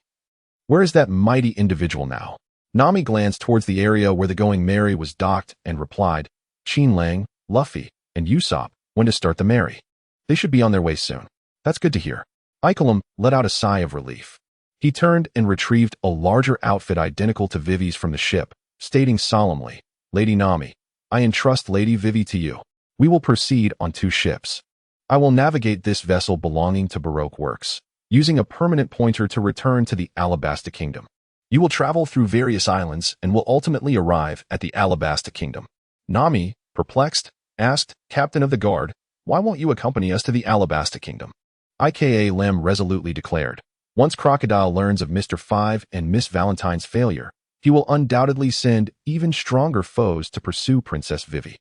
"Where is that mighty individual now?" Nami glanced towards the area where the Going Merry was docked and replied, "Qin Lang, Luffy, and Usopp went to start the Merry. They should be on their way soon." "That's good to hear." Ikelam let out a sigh of relief. He turned and retrieved a larger outfit identical to Vivi's from the ship, stating solemnly, "Lady Nami, I entrust Lady Vivi to you. We will proceed on 2 ships. I will navigate this vessel belonging to Baroque Works, using a permanent pointer to return to the Alabasta Kingdom. You will travel through various islands and will ultimately arrive at the Alabasta Kingdom." Nami, perplexed, asked, "Captain of the Guard, why won't you accompany us to the Alabasta Kingdom?" Lem resolutely declared, "Once Crocodile learns of Mr. 5 and Miss Valentine's failure, he will undoubtedly send even stronger foes to pursue Princess Vivi.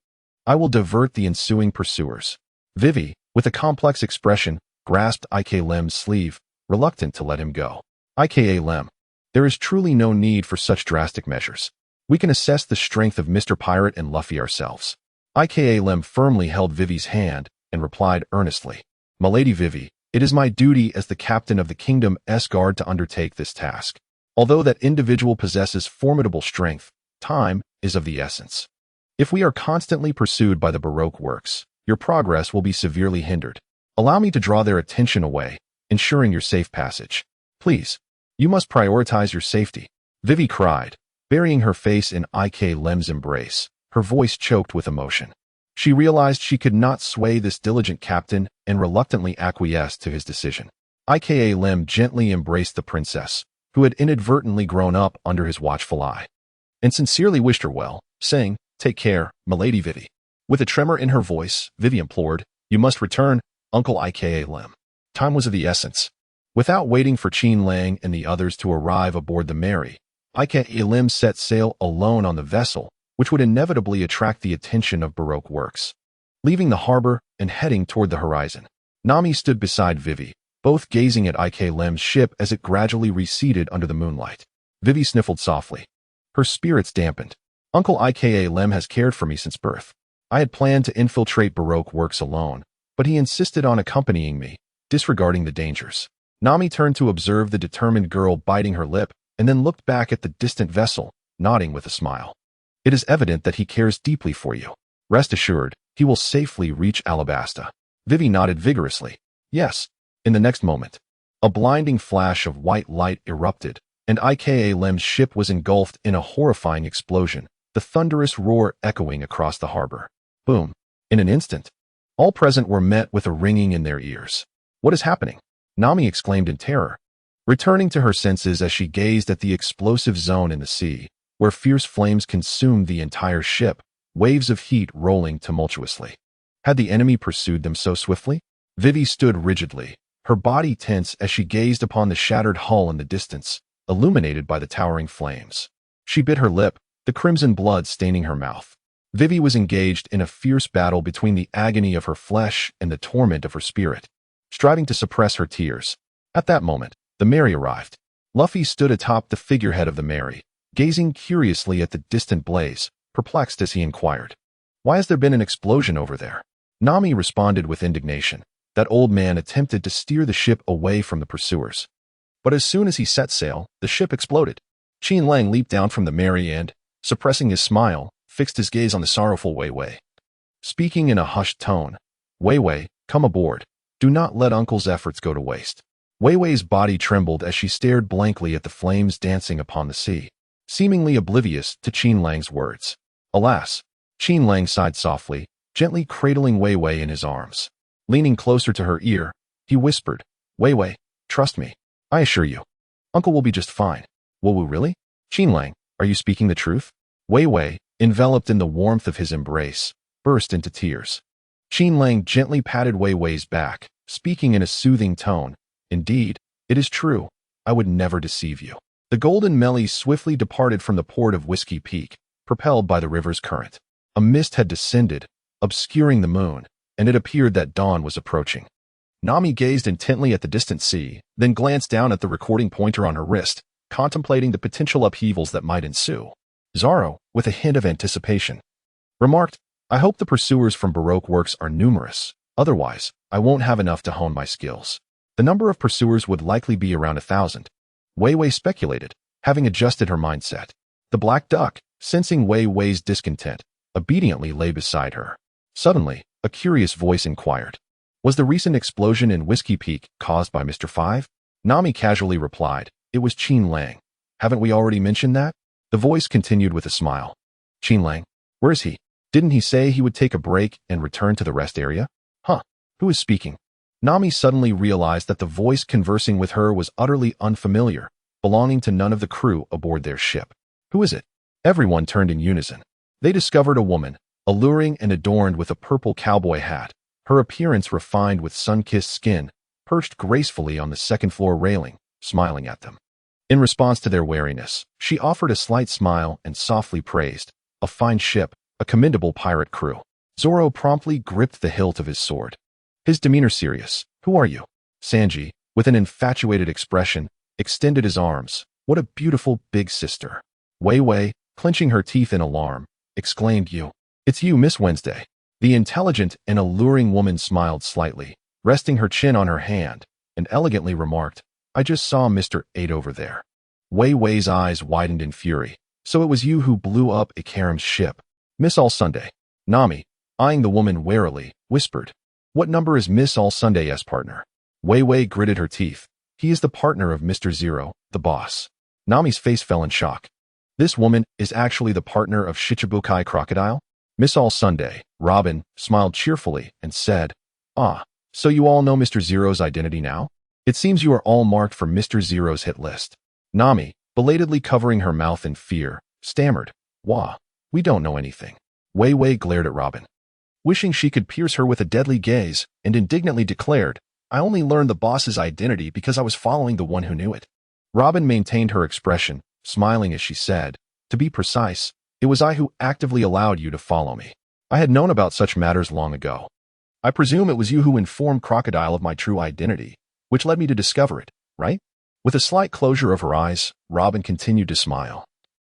I will divert the ensuing pursuers." Vivi, with a complex expression, grasped Lem's sleeve, reluctant to let him go. Lem, there is truly no need for such drastic measures. We can assess the strength of Mr. Pirate and Luffy ourselves. Lem firmly held Vivi's hand and replied earnestly, "My Lady Vivi, it is my duty as the captain of the kingdom's guard to undertake this task. Although that individual possesses formidable strength, time is of the essence. If we are constantly pursued by the Baroque Works, your progress will be severely hindered. Allow me to draw their attention away, ensuring your safe passage. Please, you must prioritize your safety." Vivi cried, burying her face in Lem's embrace, her voice choked with emotion. She realized she could not sway this diligent captain and reluctantly acquiesced to his decision. Lem gently embraced the princess, who had inadvertently grown up under his watchful eye, and sincerely wished her well, saying, "Take care, my Lady Vivi." With a tremor in her voice, Vivi implored, "You must return, Uncle Lem." Time was of the essence. Without waiting for Qin Lang and the others to arrive aboard the Merry, Lem set sail alone on the vessel, which would inevitably attract the attention of Baroque Works. Leaving the harbor and heading toward the horizon, Nami stood beside Vivi, both gazing at Lem's ship as it gradually receded under the moonlight. Vivi sniffled softly. Her spirits dampened. "Uncle Lem has cared for me since birth. I had planned to infiltrate Baroque Works alone, but he insisted on accompanying me, disregarding the dangers." Nami turned to observe the determined girl biting her lip, and then looked back at the distant vessel, nodding with a smile. "It is evident that he cares deeply for you. Rest assured, he will safely reach Alabasta." Vivi nodded vigorously. Yes. In the next moment, a blinding flash of white light erupted, and Lem's ship was engulfed in a horrifying explosion, the thunderous roar echoing across the harbor. Boom. In an instant, all present were met with a ringing in their ears. What is happening? Nami exclaimed in terror, returning to her senses as she gazed at the explosive zone in the sea, where fierce flames consumed the entire ship, waves of heat rolling tumultuously. Had the enemy pursued them so swiftly? Vivi stood rigidly, her body tense as she gazed upon the shattered hull in the distance, illuminated by the towering flames. She bit her lip, the crimson blood staining her mouth. Vivi was engaged in a fierce battle between the agony of her flesh and the torment of her spirit, striving to suppress her tears. At that moment, the Mary arrived. Luffy stood atop the figurehead of the Mary, gazing curiously at the distant blaze, perplexed as he inquired, "Why has there been an explosion over there?" Nami responded with indignation. That old man attempted to steer the ship away from the pursuers. But as soon as he set sail, the ship exploded. Qin Lang leaped down from the Mary and, suppressing his smile, fixed his gaze on the sorrowful Wei Wei. Speaking in a hushed tone, "Wei Wei, come aboard. Do not let Uncle's efforts go to waste." Wei Wei's body trembled as she stared blankly at the flames dancing upon the sea, seemingly oblivious to Qin Lang's words. Alas, Qin Lang sighed softly, gently cradling Wei Wei in his arms. Leaning closer to her ear, he whispered, "Wei Wei, trust me. I assure you, Uncle will be just fine." "Will we really? Qin Lang, are you speaking the truth?" Wei Wei, enveloped in the warmth of his embrace, burst into tears. Qin Lang gently patted Wei Wei's back, speaking in a soothing tone, "Indeed, it is true. I would never deceive you." The golden Melie swiftly departed from the port of Whiskey Peak, propelled by the river's current. A mist had descended, obscuring the moon, and it appeared that dawn was approaching. Nami gazed intently at the distant sea, then glanced down at the recording pointer on her wrist, contemplating the potential upheavals that might ensue. Zoro, with a hint of anticipation, remarked, "I hope the pursuers from Baroque works are numerous. Otherwise, I won't have enough to hone my skills." The number of pursuers would likely be around 1,000. Wei Wei speculated, having adjusted her mindset. The black duck, sensing Wei Wei's discontent, obediently lay beside her. Suddenly, a curious voice inquired, "Was the recent explosion in Whiskey Peak caused by Mr. Five?" Nami casually replied, "It was Qin Lang. Haven't we already mentioned that?" The voice continued with a smile. "Qin Lang? Where is he? Didn't he say he would take a break and return to the rest area?" "Huh? Who is speaking?" Nami suddenly realized that the voice conversing with her was utterly unfamiliar, belonging to none of the crew aboard their ship. "Who is it?" Everyone turned in unison. They discovered a woman, alluring and adorned with a purple cowboy hat, her appearance refined with sun-kissed skin, perched gracefully on the second-floor railing, smiling at them. In response to their wariness, she offered a slight smile and softly praised, "A fine ship, a commendable pirate crew." Zoro promptly gripped the hilt of his sword, his demeanor serious. "Who are you?" Sanji, with an infatuated expression, extended his arms. "What a beautiful big sister." Wei Wei, clenching her teeth in alarm, exclaimed, "It's you, Miss Wednesday." The intelligent and alluring woman smiled slightly, resting her chin on her hand, and elegantly remarked, "I just saw Mr. 8 over there." Wei Wei's eyes widened in fury. "So it was you who blew up Ikarim's ship." Miss All Sunday. Nami, eyeing the woman warily, whispered, "What number is Miss All Sunday's partner?" Wei Wei gritted her teeth. "He is the partner of Mr. Zero, the boss." Nami's face fell in shock. "This woman is actually the partner of Shichibukai Crocodile?" Miss All Sunday, Robin, smiled cheerfully and said, "Ah, so you all know Mr. Zero's identity now? It seems you are all marked for Mr. Zero's hit list." Nami, belatedly covering her mouth in fear, stammered, "Wah, we don't know anything." Wei Wei glared at Robin, wishing she could pierce her with a deadly gaze, and indignantly declared, "I only learned the boss's identity because I was following the one who knew it." Robin maintained her expression, smiling as she said, "To be precise, it was I who actively allowed you to follow me. I had known about such matters long ago. I presume it was you who informed Crocodile of my true identity, which led me to discover it, right?" With a slight closure of her eyes, Robin continued to smile.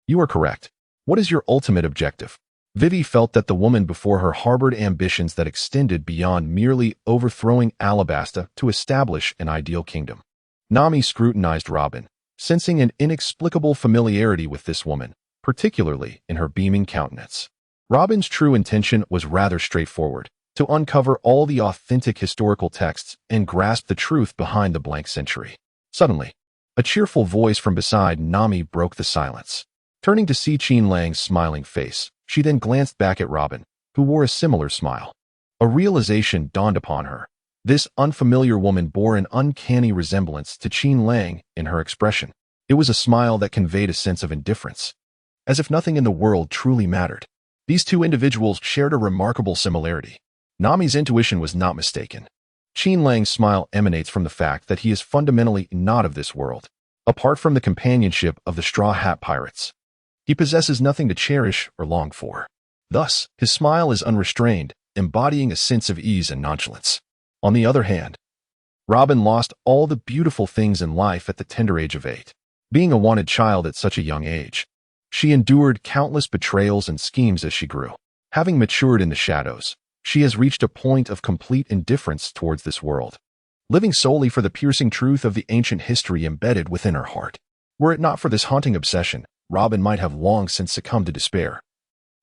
"You are correct. What is your ultimate objective?" Vivi felt that the woman before her harbored ambitions that extended beyond merely overthrowing Alabasta to establish an ideal kingdom. Nami scrutinized Robin, sensing an inexplicable familiarity with this woman, particularly in her beaming countenance. Robin's true intention was rather straightforward, to to uncover all the authentic historical texts and grasp the truth behind the blank century. Suddenly, a cheerful voice from beside Nami broke the silence. Turning to see Qin Lang's smiling face, she then glanced back at Robin, who wore a similar smile. A realization dawned upon her. This unfamiliar woman bore an uncanny resemblance to Qin Lang in her expression. It was a smile that conveyed a sense of indifference, as if nothing in the world truly mattered. These two individuals shared a remarkable similarity. Nami's intuition was not mistaken. Qin Lang's smile emanates from the fact that he is fundamentally not of this world. Apart from the companionship of the Straw Hat Pirates, he possesses nothing to cherish or long for. Thus, his smile is unrestrained, embodying a sense of ease and nonchalance. On the other hand, Robin lost all the beautiful things in life at the tender age of 8. Being a wanted child at such a young age, she endured countless betrayals and schemes as she grew. Having matured in the shadows, she has reached a point of complete indifference towards this world, living solely for the piercing truth of the ancient history embedded within her heart. Were it not for this haunting obsession, Robin might have long since succumbed to despair.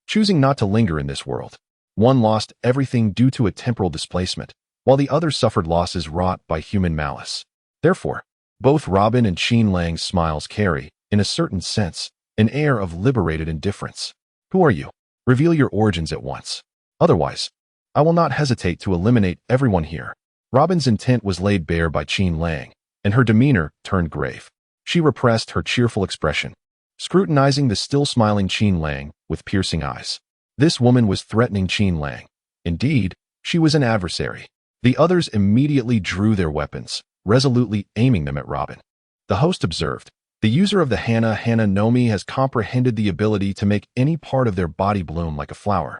Choosing not to linger in this world, one lost everything due to a temporal displacement, while the other suffered losses wrought by human malice. Therefore, both Robin and Qin Lang's smiles carry, in a certain sense, an air of liberated indifference. Who are you? Reveal your origins at once. Otherwise, I will not hesitate to eliminate everyone here. Robin's intent was laid bare by Qin Lang, and her demeanor turned grave. She repressed her cheerful expression, scrutinizing the still smiling Qin Lang with piercing eyes. This woman was threatening Qin Lang. Indeed, she was an adversary. The others immediately drew their weapons, resolutely aiming them at Robin. The host observed, "The user of the Hana Nomi has comprehended the ability to make any part of their body bloom like a flower."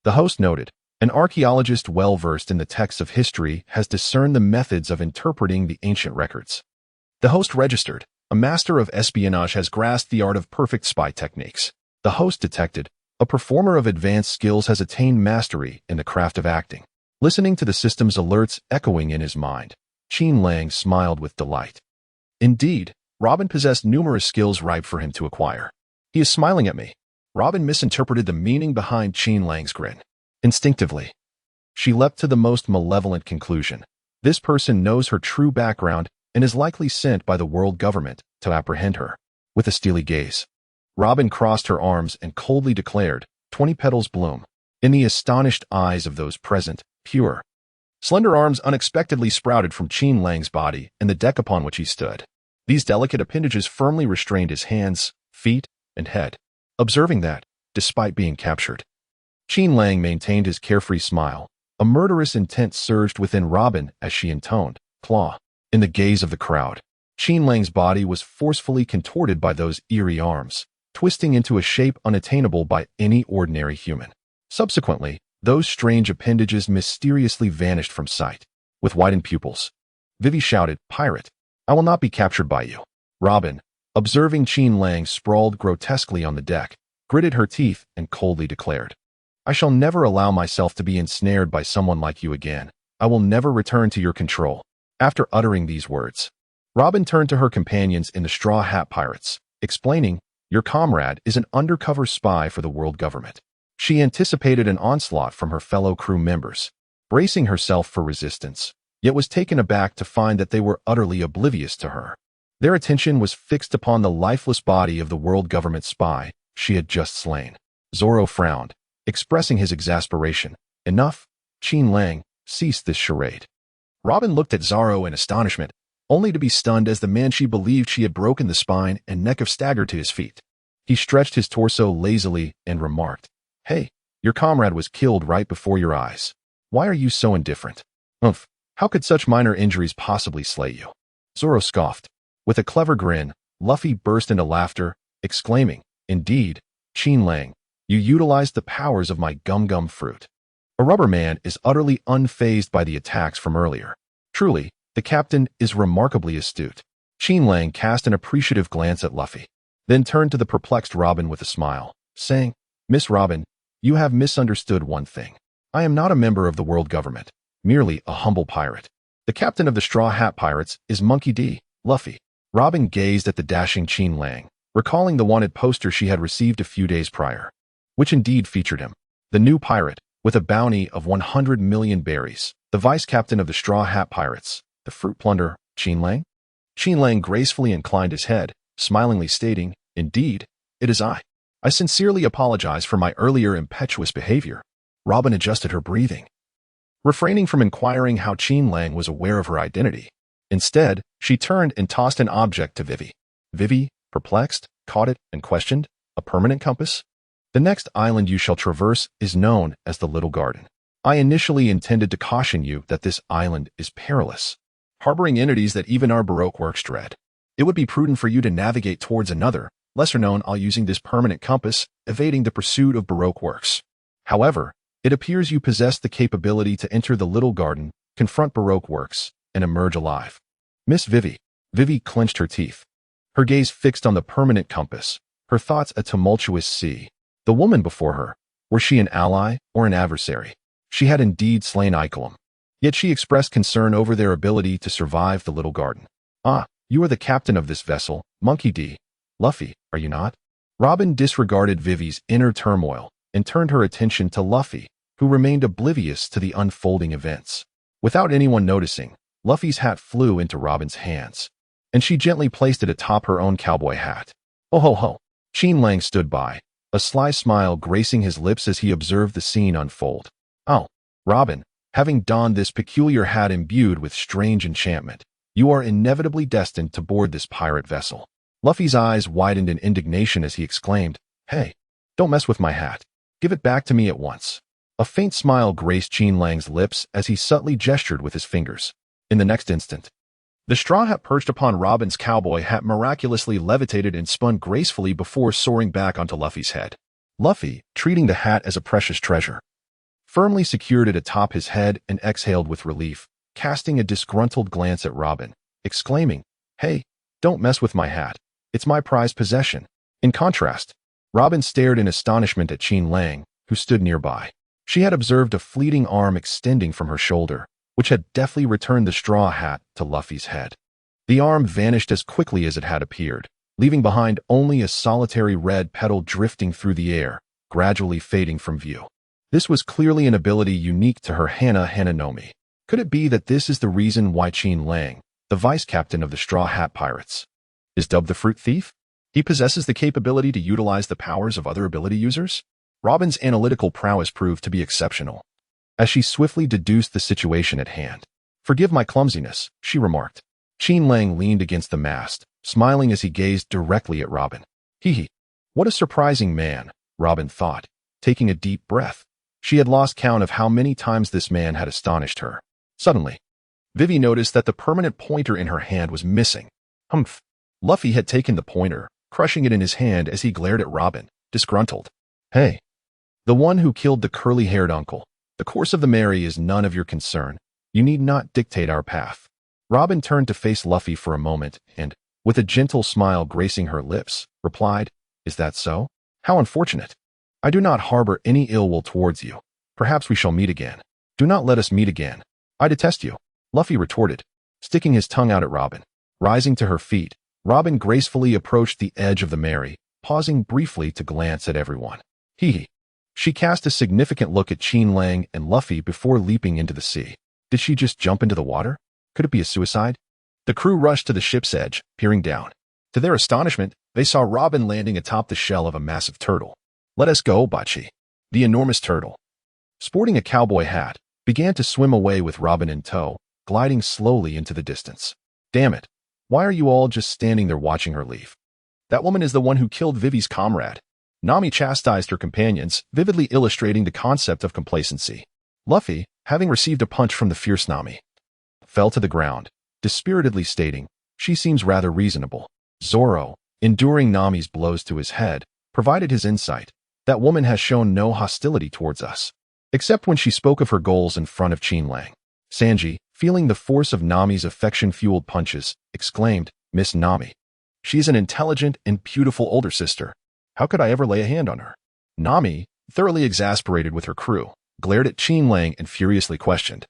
The host noted, "An archaeologist well-versed in the texts of history has discerned the methods of interpreting the ancient records." The host registered, "A master of espionage has grasped the art of perfect spy techniques." The host detected, "A performer of advanced skills has attained mastery in the craft of acting." Listening to the system's alerts echoing in his mind, Qin Lang smiled with delight. Indeed, Robin possessed numerous skills ripe for him to acquire. "He is smiling at me." Robin misinterpreted the meaning behind Qin Lang's grin. Instinctively, she leapt to the most malevolent conclusion. This person knows her true background and is likely sent by the world government to apprehend her. With a steely gaze, Robin crossed her arms and coldly declared, "20 petals bloom." In the astonished eyes of those present, pure, slender arms unexpectedly sprouted from Qin Lang's body and the deck upon which he stood. These delicate appendages firmly restrained his hands, feet, and head. Observing that, despite being captured, Qin Lang maintained his carefree smile, a murderous intent surged within Robin as she intoned, "Claw." In the gaze of the crowd, Qin Lang's body was forcefully contorted by those eerie arms, twisting into a shape unattainable by any ordinary human. Subsequently, those strange appendages mysteriously vanished from sight. With widened pupils, Vivi shouted, "Pirate, I will not be captured by you." Robin, observing Qin Lang sprawled grotesquely on the deck, gritted her teeth and coldly declared, "I shall never allow myself to be ensnared by someone like you again. I will never return to your control." After uttering these words, Robin turned to her companions in the Straw Hat Pirates, explaining, "Your comrade is an undercover spy for the world government." She anticipated an onslaught from her fellow crew members, bracing herself for resistance, yet was taken aback to find that they were utterly oblivious to her. Their attention was fixed upon the lifeless body of the world government spy she had just slain. Zoro frowned, expressing his exasperation. "Enough, Qin Lang, cease this charade." Robin looked at Zoro in astonishment, only to be stunned as the man she believed she had broken the spine and neck of staggered to his feet. He stretched his torso lazily and remarked, "Hey, your comrade was killed right before your eyes. Why are you so indifferent?" "Umph, how could such minor injuries possibly slay you?" Zoro scoffed. With a clever grin, Luffy burst into laughter, exclaiming, "Indeed, Qin Lang, you utilized the powers of my gum-gum fruit." A rubber man is utterly unfazed by the attacks from earlier. Truly, the captain is remarkably astute. Qin Lang cast an appreciative glance at Luffy, then turned to the perplexed Robin with a smile, saying, "Miss Robin, you have misunderstood one thing. I am not a member of the world government, merely a humble pirate. The captain of the Straw Hat Pirates is Monkey D. Luffy." Robin gazed at the dashing Qin Lang, recalling the wanted poster she had received a few days prior, which indeed featured him. The new pirate, with a bounty of 100 million berries. The vice captain of the Straw Hat Pirates, the fruit plunderer, Qin Lang? Qin Lang gracefully inclined his head, smilingly stating, "Indeed, it is I. I sincerely apologize for my earlier impetuous behavior." Robin adjusted her breathing, refraining from inquiring how Qin Lang was aware of her identity. Instead, she turned and tossed an object to Vivi. Vivi, perplexed, caught it and questioned, "A permanent compass? The next island you shall traverse is known as the Little Garden. I initially intended to caution you that this island is perilous, harboring entities that even our Baroque works dread. It would be prudent for you to navigate towards another, lesser-known isle using this permanent compass, evading the pursuit of Baroque works. However, it appears you possess the capability to enter the Little Garden, confront Baroque works, and emerge alive." Miss Vivi. Vivi clenched her teeth, her gaze fixed on the permanent compass, her thoughts a tumultuous sea. The woman before her, was she an ally or an adversary? She had indeed slain Icolum, yet she expressed concern over their ability to survive the Little Garden. "Ah, you are the captain of this vessel, Monkey D. Luffy, are you not?" Robin disregarded Vivi's inner turmoil and turned her attention to Luffy, who remained oblivious to the unfolding events. Without anyone noticing, Luffy's hat flew into Robin's hands, and she gently placed it atop her own cowboy hat. "Oh ho ho." Qin Lang stood by, a sly smile gracing his lips as he observed the scene unfold. "Oh, Robin, having donned this peculiar hat imbued with strange enchantment, you are inevitably destined to board this pirate vessel." Luffy's eyes widened in indignation as he exclaimed, "Hey, don't mess with my hat. Give it back to me at once." A faint smile graced Qin Lang's lips as he subtly gestured with his fingers. In the next instant, the straw hat perched upon Robin's cowboy hat miraculously levitated and spun gracefully before soaring back onto Luffy's head. Luffy, treating the hat as a precious treasure, firmly secured it atop his head and exhaled with relief, casting a disgruntled glance at Robin, exclaiming, "Hey, don't mess with my hat. It's my prized possession." In contrast, Robin stared in astonishment at Qin Lang, who stood nearby. She had observed a fleeting arm extending from her shoulder, which had deftly returned the straw hat to Luffy's head. The arm vanished as quickly as it had appeared, leaving behind only a solitary red petal drifting through the air, gradually fading from view. This was clearly an ability unique to her Nami. Could it be that this is the reason why Qin Lang, the vice captain of the Straw Hat Pirates, is dubbed the Fruit Thief? He possesses the capability to utilize the powers of other ability users? Robin's analytical prowess proved to be exceptional, as she swiftly deduced the situation at hand. "Forgive my clumsiness," she remarked. Qin Lang leaned against the mast, smiling as he gazed directly at Robin. "Hee. What a surprising man," Robin thought, taking a deep breath. She had lost count of how many times this man had astonished her. Suddenly, Vivi noticed that the permanent pointer in her hand was missing. Humph. Luffy had taken the pointer, crushing it in his hand as he glared at Robin, disgruntled. "Hey. The one who killed the curly-haired uncle. The course of the Mary is none of your concern. You need not dictate our path." Robin turned to face Luffy for a moment and, with a gentle smile gracing her lips, replied, "Is that so? How unfortunate. I do not harbor any ill will towards you. Perhaps we shall meet again." "Do not let us meet again. I detest you," Luffy retorted, sticking his tongue out at Robin. Rising to her feet, Robin gracefully approached the edge of the Mary, pausing briefly to glance at everyone. Hee. She cast a significant look at Qin Lang and Luffy before leaping into the sea. Did she just jump into the water? Could it be a suicide? The crew rushed to the ship's edge, peering down. To their astonishment, they saw Robin landing atop the shell of a massive turtle. "Let us go, Bachi." The enormous turtle, sporting a cowboy hat, began to swim away with Robin in tow, gliding slowly into the distance. "Damn it. Why are you all just standing there watching her leave? That woman is the one who killed Vivi's comrade." Nami chastised her companions, vividly illustrating the concept of complacency. Luffy, having received a punch from the fierce Nami, fell to the ground, dispiritedly stating, "She seems rather reasonable." Zoro, enduring Nami's blows to his head, provided his insight. "That woman has shown no hostility towards us, except when she spoke of her goals in front of Qin Lang." Sanji, feeling the force of Nami's affection-fueled punches, exclaimed, "Miss Nami. She is an intelligent and beautiful older sister. How could I ever lay a hand on her?" Nami, thoroughly exasperated with her crew, glared at Qin Lang and furiously questioned,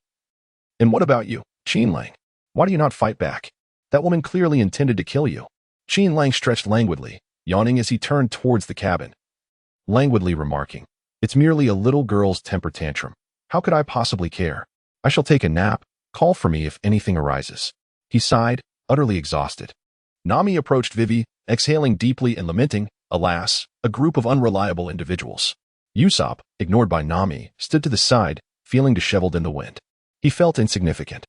"And what about you, Qin Lang? Why do you not fight back? That woman clearly intended to kill you." Qin Lang stretched languidly, yawning as he turned towards the cabin, languidly remarking, It's merely a little girl's temper tantrum. How could I possibly care? I shall take a nap. Call for me if anything arises. He sighed, utterly exhausted. Nami approached Vivi, exhaling deeply and lamenting, alas, a group of unreliable individuals. Usopp, ignored by Nami, stood to the side, feeling disheveled in the wind. He felt insignificant,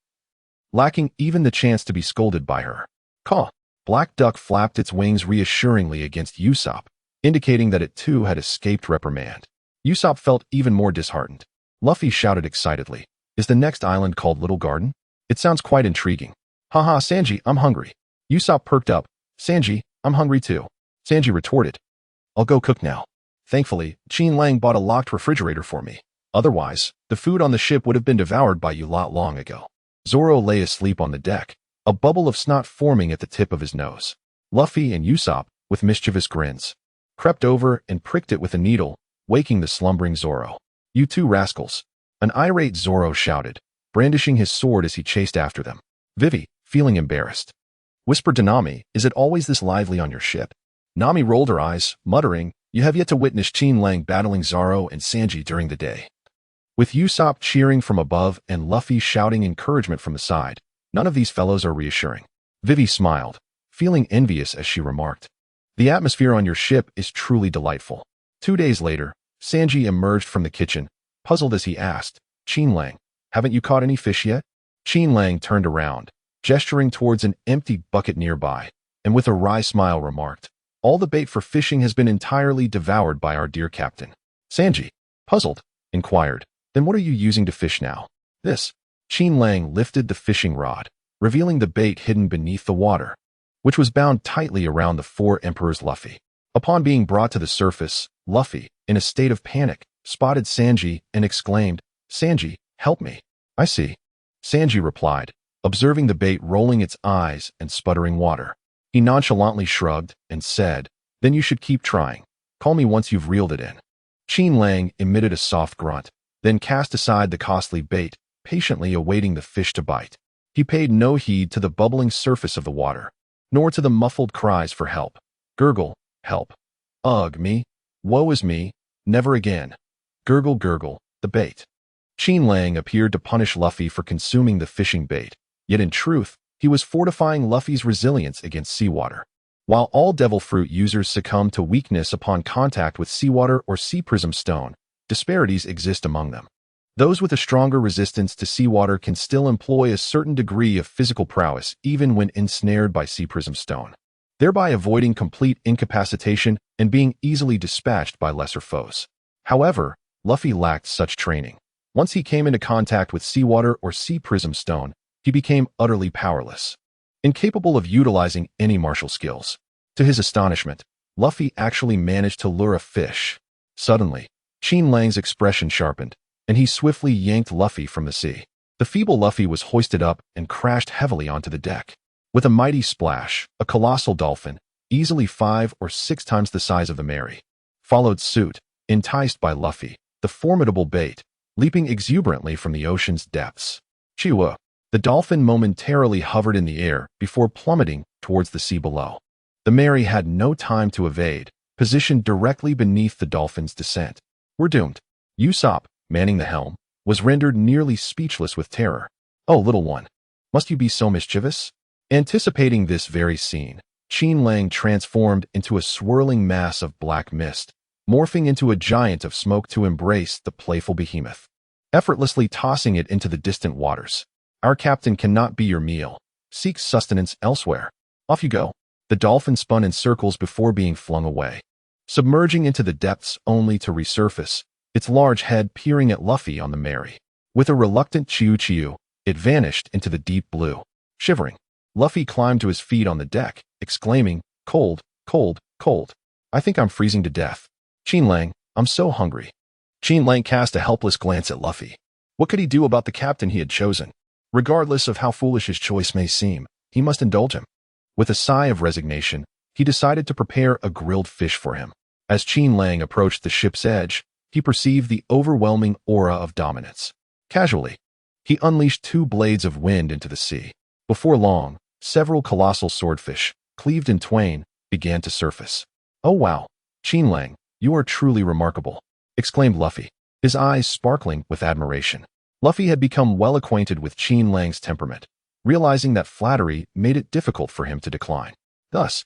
lacking even the chance to be scolded by her. Caw! Black Duck flapped its wings reassuringly against Usopp, indicating that it too had escaped reprimand. Usopp felt even more disheartened. Luffy shouted excitedly, "Is the next island called Little Garden? It sounds quite intriguing." "Haha, Sanji, I'm hungry." Usopp perked up. "Sanji, I'm hungry too." Sanji retorted, "I'll go cook now." Thankfully, Qin Lang bought a locked refrigerator for me. Otherwise, the food on the ship would have been devoured by you lot long ago. Zoro lay asleep on the deck, a bubble of snot forming at the tip of his nose. Luffy and Usopp, with mischievous grins, crept over and pricked it with a needle, waking the slumbering Zoro. "You two rascals!" An irate Zoro shouted, brandishing his sword as he chased after them. Vivi, feeling embarrassed, whispered to Nami, "Is it always this lively on your ship?" Nami rolled her eyes, muttering, "You have yet to witness Qin Lang battling Zoro and Sanji during the day." With Usopp cheering from above and Luffy shouting encouragement from the side, none of these fellows are reassuring. Vivi smiled, feeling envious as she remarked, "The atmosphere on your ship is truly delightful." 2 days later, Sanji emerged from the kitchen, puzzled as he asked, "Qin Lang, haven't you caught any fish yet?" Qin Lang turned around, gesturing towards an empty bucket nearby, and with a wry smile remarked, "All the bait for fishing has been entirely devoured by our dear captain." Sanji, puzzled, inquired, "Then what are you using to fish now?" "This." Qin Lang lifted the fishing rod, revealing the bait hidden beneath the water, which was bound tightly around the four emperors Luffy. Upon being brought to the surface, Luffy, in a state of panic, spotted Sanji and exclaimed, "Sanji, help me." "I see." Sanji replied, observing the bait rolling its eyes and sputtering water. He nonchalantly shrugged and said, "Then you should keep trying. Call me once you've reeled it in." Qin Lang emitted a soft grunt, then cast aside the costly bait, patiently awaiting the fish to bite. He paid no heed to the bubbling surface of the water, nor to the muffled cries for help. Gurgle, help. Ugh, me. Woe is me. Never again. Gurgle, gurgle, the bait. Qin Lang appeared to punish Luffy for consuming the fishing bait, yet in truth, he was fortifying Luffy's resilience against seawater. While all devil fruit users succumb to weakness upon contact with seawater or sea prism stone, disparities exist among them. Those with a stronger resistance to seawater can still employ a certain degree of physical prowess even when ensnared by sea prism stone, thereby avoiding complete incapacitation and being easily dispatched by lesser foes. However, Luffy lacked such training. Once he came into contact with seawater or sea prism stone, he became utterly powerless, incapable of utilizing any martial skills. To his astonishment, Luffy actually managed to lure a fish. Suddenly, Qin Lang's expression sharpened, and he swiftly yanked Luffy from the sea. The feeble Luffy was hoisted up and crashed heavily onto the deck. With a mighty splash, a colossal dolphin, easily 5 or 6 times the size of the Mary, followed suit, enticed by Luffy, the formidable bait, leaping exuberantly from the ocean's depths. Chiwa! The dolphin momentarily hovered in the air before plummeting towards the sea below. The Mary had no time to evade, positioned directly beneath the dolphin's descent. "We're doomed." Usopp, manning the helm, was rendered nearly speechless with terror. "Oh, little one, must you be so mischievous?" Anticipating this very scene, Qin Lang transformed into a swirling mass of black mist, morphing into a giant of smoke to embrace the playful behemoth, effortlessly tossing it into the distant waters. "Our captain cannot be your meal. Seek sustenance elsewhere. Off you go." The dolphin spun in circles before being flung away, submerging into the depths only to resurface, its large head peering at Luffy on the Mary. With a reluctant chew-chew, it vanished into the deep blue. Shivering, Luffy climbed to his feet on the deck, exclaiming, "Cold, cold, cold. I think I'm freezing to death. Qin Lang, I'm so hungry." Qin Lang cast a helpless glance at Luffy. What could he do about the captain he had chosen? Regardless of how foolish his choice may seem, he must indulge him. With a sigh of resignation, he decided to prepare a grilled fish for him. As Qin Lang approached the ship's edge, he perceived the overwhelming aura of dominance. Casually, he unleashed 2 blades of wind into the sea. Before long, several colossal swordfish, cleaved in twain, began to surface. "Oh wow, Qin Lang, you are truly remarkable." exclaimed Luffy, his eyes sparkling with admiration. Luffy had become well acquainted with Qin Lang's temperament, realizing that flattery made it difficult for him to decline. Thus,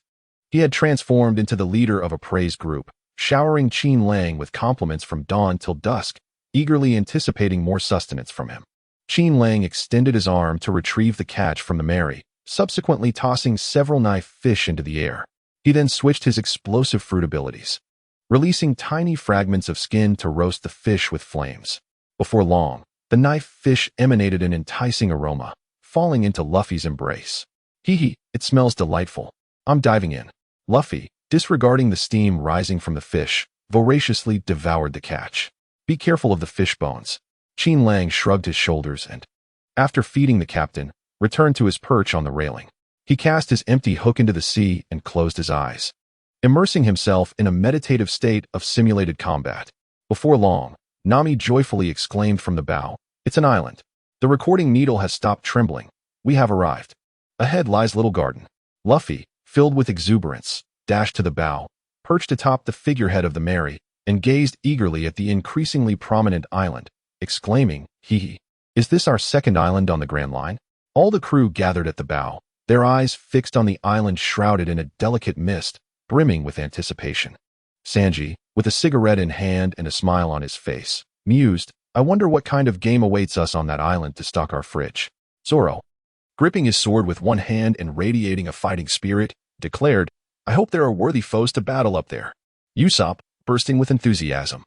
he had transformed into the leader of a praise group, showering Qin Lang with compliments from dawn till dusk, eagerly anticipating more sustenance from him. Qin Lang extended his arm to retrieve the catch from the Mary, subsequently tossing several knife fish into the air. He then switched his explosive fruit abilities, releasing tiny fragments of skin to roast the fish with flames. Before long, the knife fish emanated an enticing aroma, falling into Luffy's embrace. Hee, it smells delightful. I'm diving in. Luffy, disregarding the steam rising from the fish, voraciously devoured the catch. Be careful of the fish bones. Qin Lang shrugged his shoulders and, after feeding the captain, returned to his perch on the railing. He cast his empty hook into the sea and closed his eyes, immersing himself in a meditative state of simulated combat. Before long, Nami joyfully exclaimed from the bow, "It's an island. The recording needle has stopped trembling. We have arrived. Ahead lies Little Garden." Luffy, filled with exuberance, dashed to the bow, perched atop the figurehead of the Mary, and gazed eagerly at the increasingly prominent island, exclaiming, "Hee, is this our second island on the Grand Line?" All the crew gathered at the bow, their eyes fixed on the island shrouded in a delicate mist, brimming with anticipation. Sanji, with a cigarette in hand and a smile on his face, mused, "I wonder what kind of game awaits us on that island to stock our fridge." Zoro, gripping his sword with one hand and radiating a fighting spirit, declared, "I hope there are worthy foes to battle up there." Usopp, bursting with enthusiasm,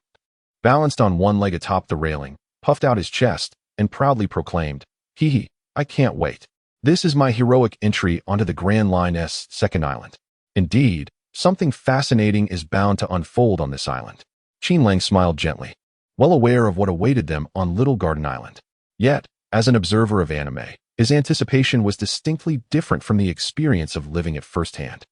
balanced on one leg atop the railing, puffed out his chest, and proudly proclaimed, "Hee, I can't wait. This is my heroic entry onto the Grand Line's second island. Indeed, something fascinating is bound to unfold on this island." Qin Lang smiled gently, well aware of what awaited them on Little Garden Island. Yet, as an observer of anime, his anticipation was distinctly different from the experience of living it firsthand.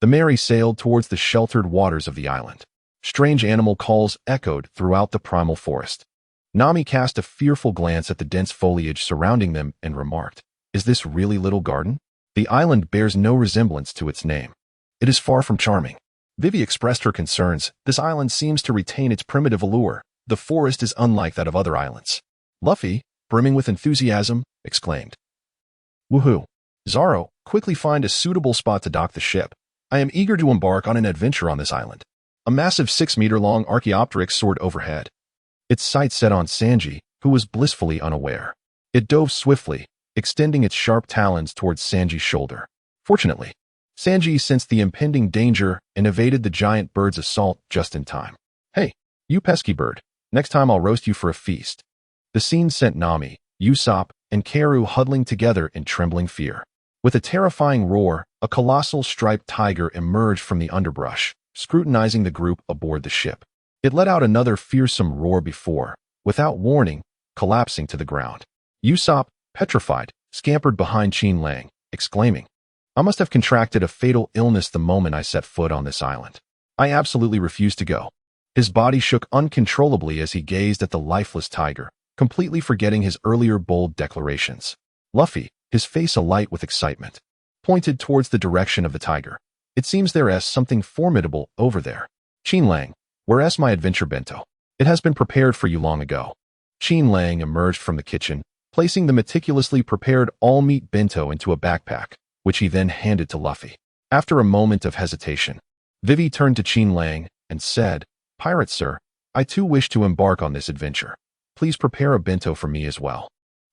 The Mary sailed towards the sheltered waters of the island. Strange animal calls echoed throughout the primal forest. Nami cast a fearful glance at the dense foliage surrounding them and remarked, "Is this really Little Garden? The island bears no resemblance to its name. It is far from charming." Vivi expressed her concerns. "This island seems to retain its primitive allure. The forest is unlike that of other islands." Luffy, brimming with enthusiasm, exclaimed, "Woohoo! Zoro, quickly find a suitable spot to dock the ship. I am eager to embark on an adventure on this island." A massive 6-meter-long Archaeopteryx soared overhead, its sight set on Sanji, who was blissfully unaware. It dove swiftly, extending its sharp talons towards Sanji's shoulder. Fortunately, Sanji sensed the impending danger and evaded the giant bird's assault just in time. "Hey, you pesky bird, next time I'll roast you for a feast." The scene sent Nami, Usopp, and Karu huddling together in trembling fear. With a terrifying roar, a colossal striped tiger emerged from the underbrush, scrutinizing the group aboard the ship. It let out another fearsome roar before, without warning, collapsing to the ground. Usopp, petrified, scampered behind Qin Lang, exclaiming, "I must have contracted a fatal illness the moment I set foot on this island. I absolutely refuse to go." His body shook uncontrollably as he gazed at the lifeless tiger, completely forgetting his earlier bold declarations. Luffy, his face alight with excitement, pointed towards the direction of the tiger. "It seems there is something formidable over there. Qin Lang, where's my adventure bento? It has been prepared for you long ago." Qin Lang emerged from the kitchen, placing the meticulously prepared all-meat bento into a backpack, which he then handed to Luffy. After a moment of hesitation, Vivi turned to Qin Lang and said, "Pirate sir, I too wish to embark on this adventure. Please prepare a bento for me as well."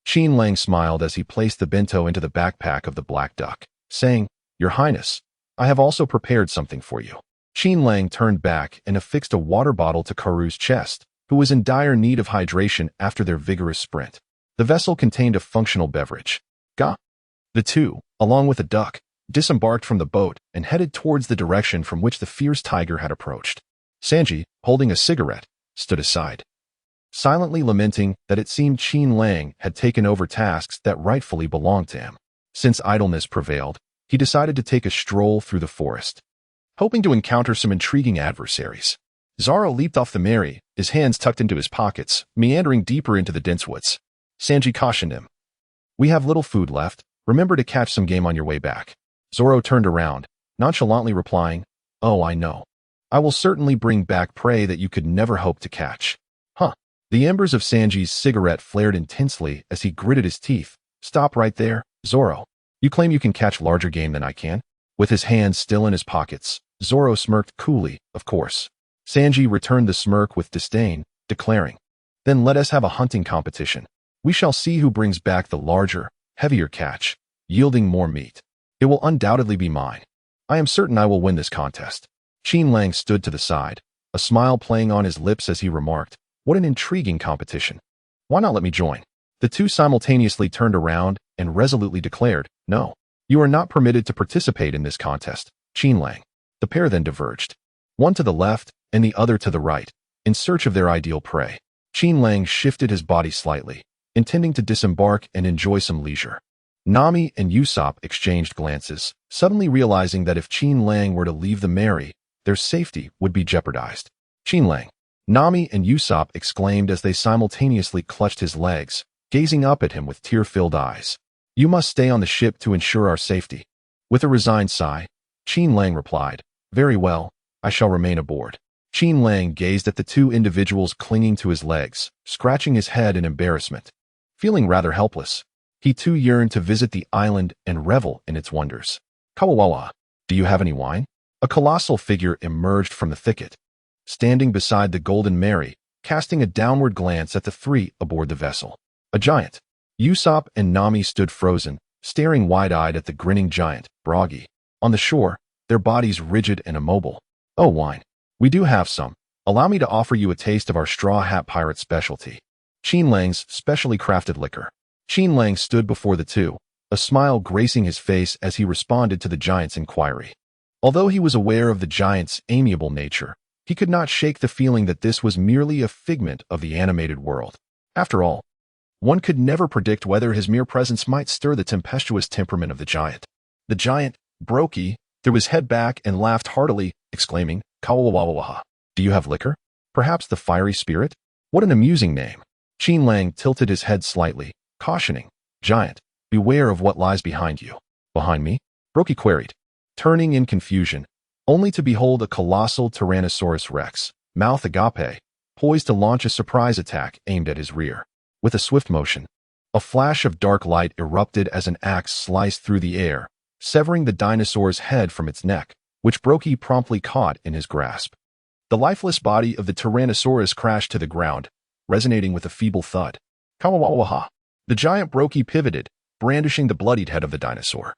Qin Lang smiled as he placed the bento into the backpack of the Black Duck, saying, "Your Highness, I have also prepared something for you." Qin Lang turned back and affixed a water bottle to Karu's chest, who was in dire need of hydration after their vigorous sprint. The vessel contained a functional beverage. Ga. The two, along with the duck, disembarked from the boat and headed towards the direction from which the fierce tiger had approached. Sanji, holding a cigarette, stood aside, silently lamenting that it seemed Qin Lang had taken over tasks that rightfully belonged to him. Since idleness prevailed, he decided to take a stroll through the forest, hoping to encounter some intriguing adversaries. Zoro leaped off the Mary, his hands tucked into his pockets, meandering deeper into the dense woods. Sanji cautioned him, "We have little food left. Remember to catch some game on your way back." Zoro turned around, nonchalantly replying, "Oh, I know. I will certainly bring back prey that you could never hope to catch. Huh. The embers of Sanji's cigarette flared intensely as he gritted his teeth. Stop right there, Zoro. You claim you can catch larger game than I can? With his hands still in his pockets, Zoro smirked coolly, of course. Sanji returned the smirk with disdain, declaring, Then let us have a hunting competition. We shall see who brings back the larger, heavier catch, yielding more meat. It will undoubtedly be mine. I am certain I will win this contest. Qin Lang stood to the side, a smile playing on his lips as he remarked, What an intriguing competition. Why not let me join? The two simultaneously turned around and resolutely declared, No, you are not permitted to participate in this contest, Qin Lang. The pair then diverged, one to the left and the other to the right, in search of their ideal prey. Qin Lang shifted his body slightly, intending to disembark and enjoy some leisure. Nami and Usopp exchanged glances, suddenly realizing that if Qin Lang were to leave the Mary, their safety would be jeopardized. Qin Lang, Nami and Usopp exclaimed as they simultaneously clutched his legs, gazing up at him with tear-filled eyes. You must stay on the ship to ensure our safety. With a resigned sigh, Qin Lang replied, Very well, I shall remain aboard. Qin Lang gazed at the two individuals clinging to his legs, scratching his head in embarrassment. Feeling rather helpless, he too yearned to visit the island and revel in its wonders. Kawawa, do you have any wine? A colossal figure emerged from the thicket, standing beside the Golden Mary, casting a downward glance at the three aboard the vessel. A giant. Usopp and Nami stood frozen, staring wide-eyed at the grinning giant, Broggy. On the shore, their bodies rigid and immobile. Oh, wine. We do have some. Allow me to offer you a taste of our Straw Hat Pirate specialty. Qin Lang's specially crafted liquor. Qin Lang stood before the two, a smile gracing his face as he responded to the giant's inquiry. Although he was aware of the giant's amiable nature, he could not shake the feeling that this was merely a figment of the animated world. After all, one could never predict whether his mere presence might stir the tempestuous temperament of the giant. The giant, Brokey, threw his head back and laughed heartily, exclaiming, Kawawawaha. Do you have liquor? Perhaps the fiery spirit? What an amusing name. Qin Lang tilted his head slightly, cautioning, Giant, beware of what lies behind you. Behind me? Brokey queried, turning in confusion, only to behold a colossal Tyrannosaurus Rex, mouth agape, poised to launch a surprise attack aimed at his rear. With a swift motion, a flash of dark light erupted as an axe sliced through the air, severing the dinosaur's head from its neck, which Brokey promptly caught in his grasp. The lifeless body of the Tyrannosaurus crashed to the ground, resonating with a feeble thud. Kawawawaha. The giant Brokey pivoted, brandishing the bloodied head of the dinosaur,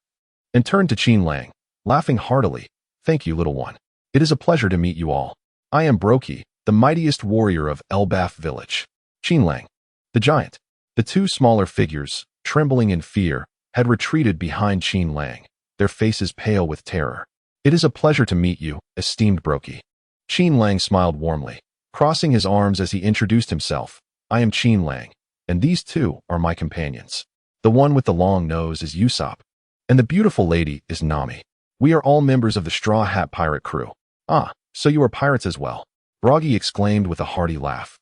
and turned to Qin Lang, laughing heartily. Thank you, little one. It is a pleasure to meet you all. I am Brokey, the mightiest warrior of Elbaf village. Qin Lang. The giant. The two smaller figures, trembling in fear, had retreated behind Qin Lang, their faces pale with terror. It is a pleasure to meet you, esteemed Brokey. Qin Lang smiled warmly, crossing his arms as he introduced himself. I am Qin Lang, and these two are my companions. The one with the long nose is Usopp, and the beautiful lady is Nami. We are all members of the Straw Hat Pirate crew. Ah, so you are pirates as well, Broggy exclaimed with a hearty laugh.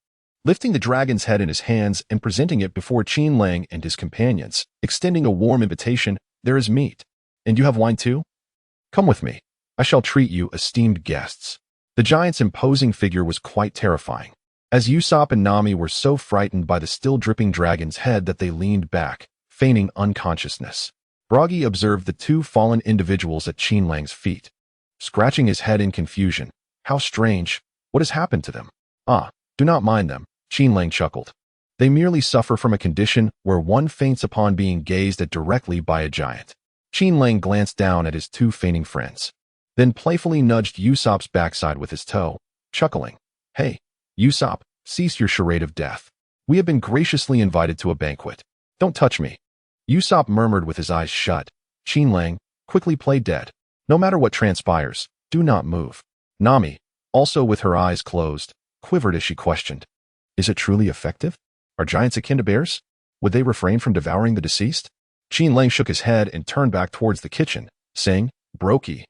Lifting the dragon's head in his hands and presenting it before Qin Lang and his companions, extending a warm invitation, there is meat. And you have wine too? Come with me. I shall treat you esteemed guests. The giant's imposing figure was quite terrifying, as Usopp and Nami were so frightened by the still-dripping dragon's head that they leaned back, feigning unconsciousness. Broggy observed the two fallen individuals at Qin Lang's feet, scratching his head in confusion. How strange. What has happened to them? Ah, do not mind them, Qin Lang chuckled. They merely suffer from a condition where one faints upon being gazed at directly by a giant. Qin Lang glanced down at his two fainting friends, then playfully nudged Usopp's backside with his toe, chuckling. Hey, Usopp, cease your charade of death. We have been graciously invited to a banquet. Don't touch me. Usopp murmured with his eyes shut. Qin Lang, quickly play dead. No matter what transpires, do not move. Nami, also with her eyes closed, quivered as she questioned. Is it truly effective? Are giants akin to bears? Would they refrain from devouring the deceased? Qin Lang shook his head and turned back towards the kitchen, saying, Brokey,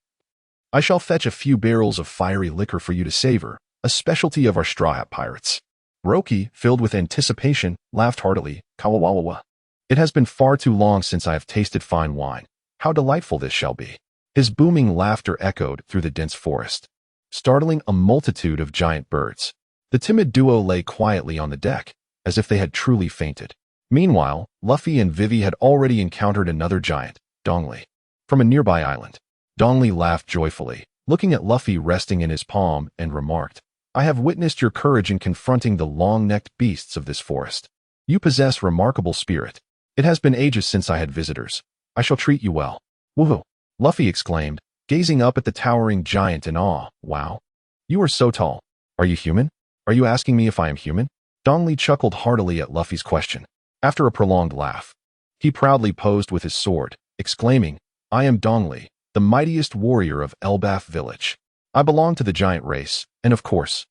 I shall fetch a few barrels of fiery liquor for you to savor, a specialty of our Straw Hat Pirates. Brokey, filled with anticipation, laughed heartily. Kawawawa. It has been far too long since I have tasted fine wine. How delightful this shall be. His booming laughter echoed through the dense forest. startling a multitude of giant birds. The timid duo lay quietly on the deck, as if they had truly fainted. Meanwhile, Luffy and Vivi had already encountered another giant, Dongli, from a nearby island. Dongli laughed joyfully, looking at Luffy resting in his palm, and remarked, "I have witnessed your courage in confronting the long-necked beasts of this forest. You possess remarkable spirit. It has been ages since I had visitors. I shall treat you well." "Woohoo!" Luffy exclaimed, gazing up at the towering giant in awe. "Wow. You are so tall. Are you human? Are you asking me if I am human?" Dongli chuckled heartily at Luffy's question. After a prolonged laugh, he proudly posed with his sword, exclaiming, "I am Dongli, the mightiest warrior of Elbaf village. I belong to the giant race, and of course,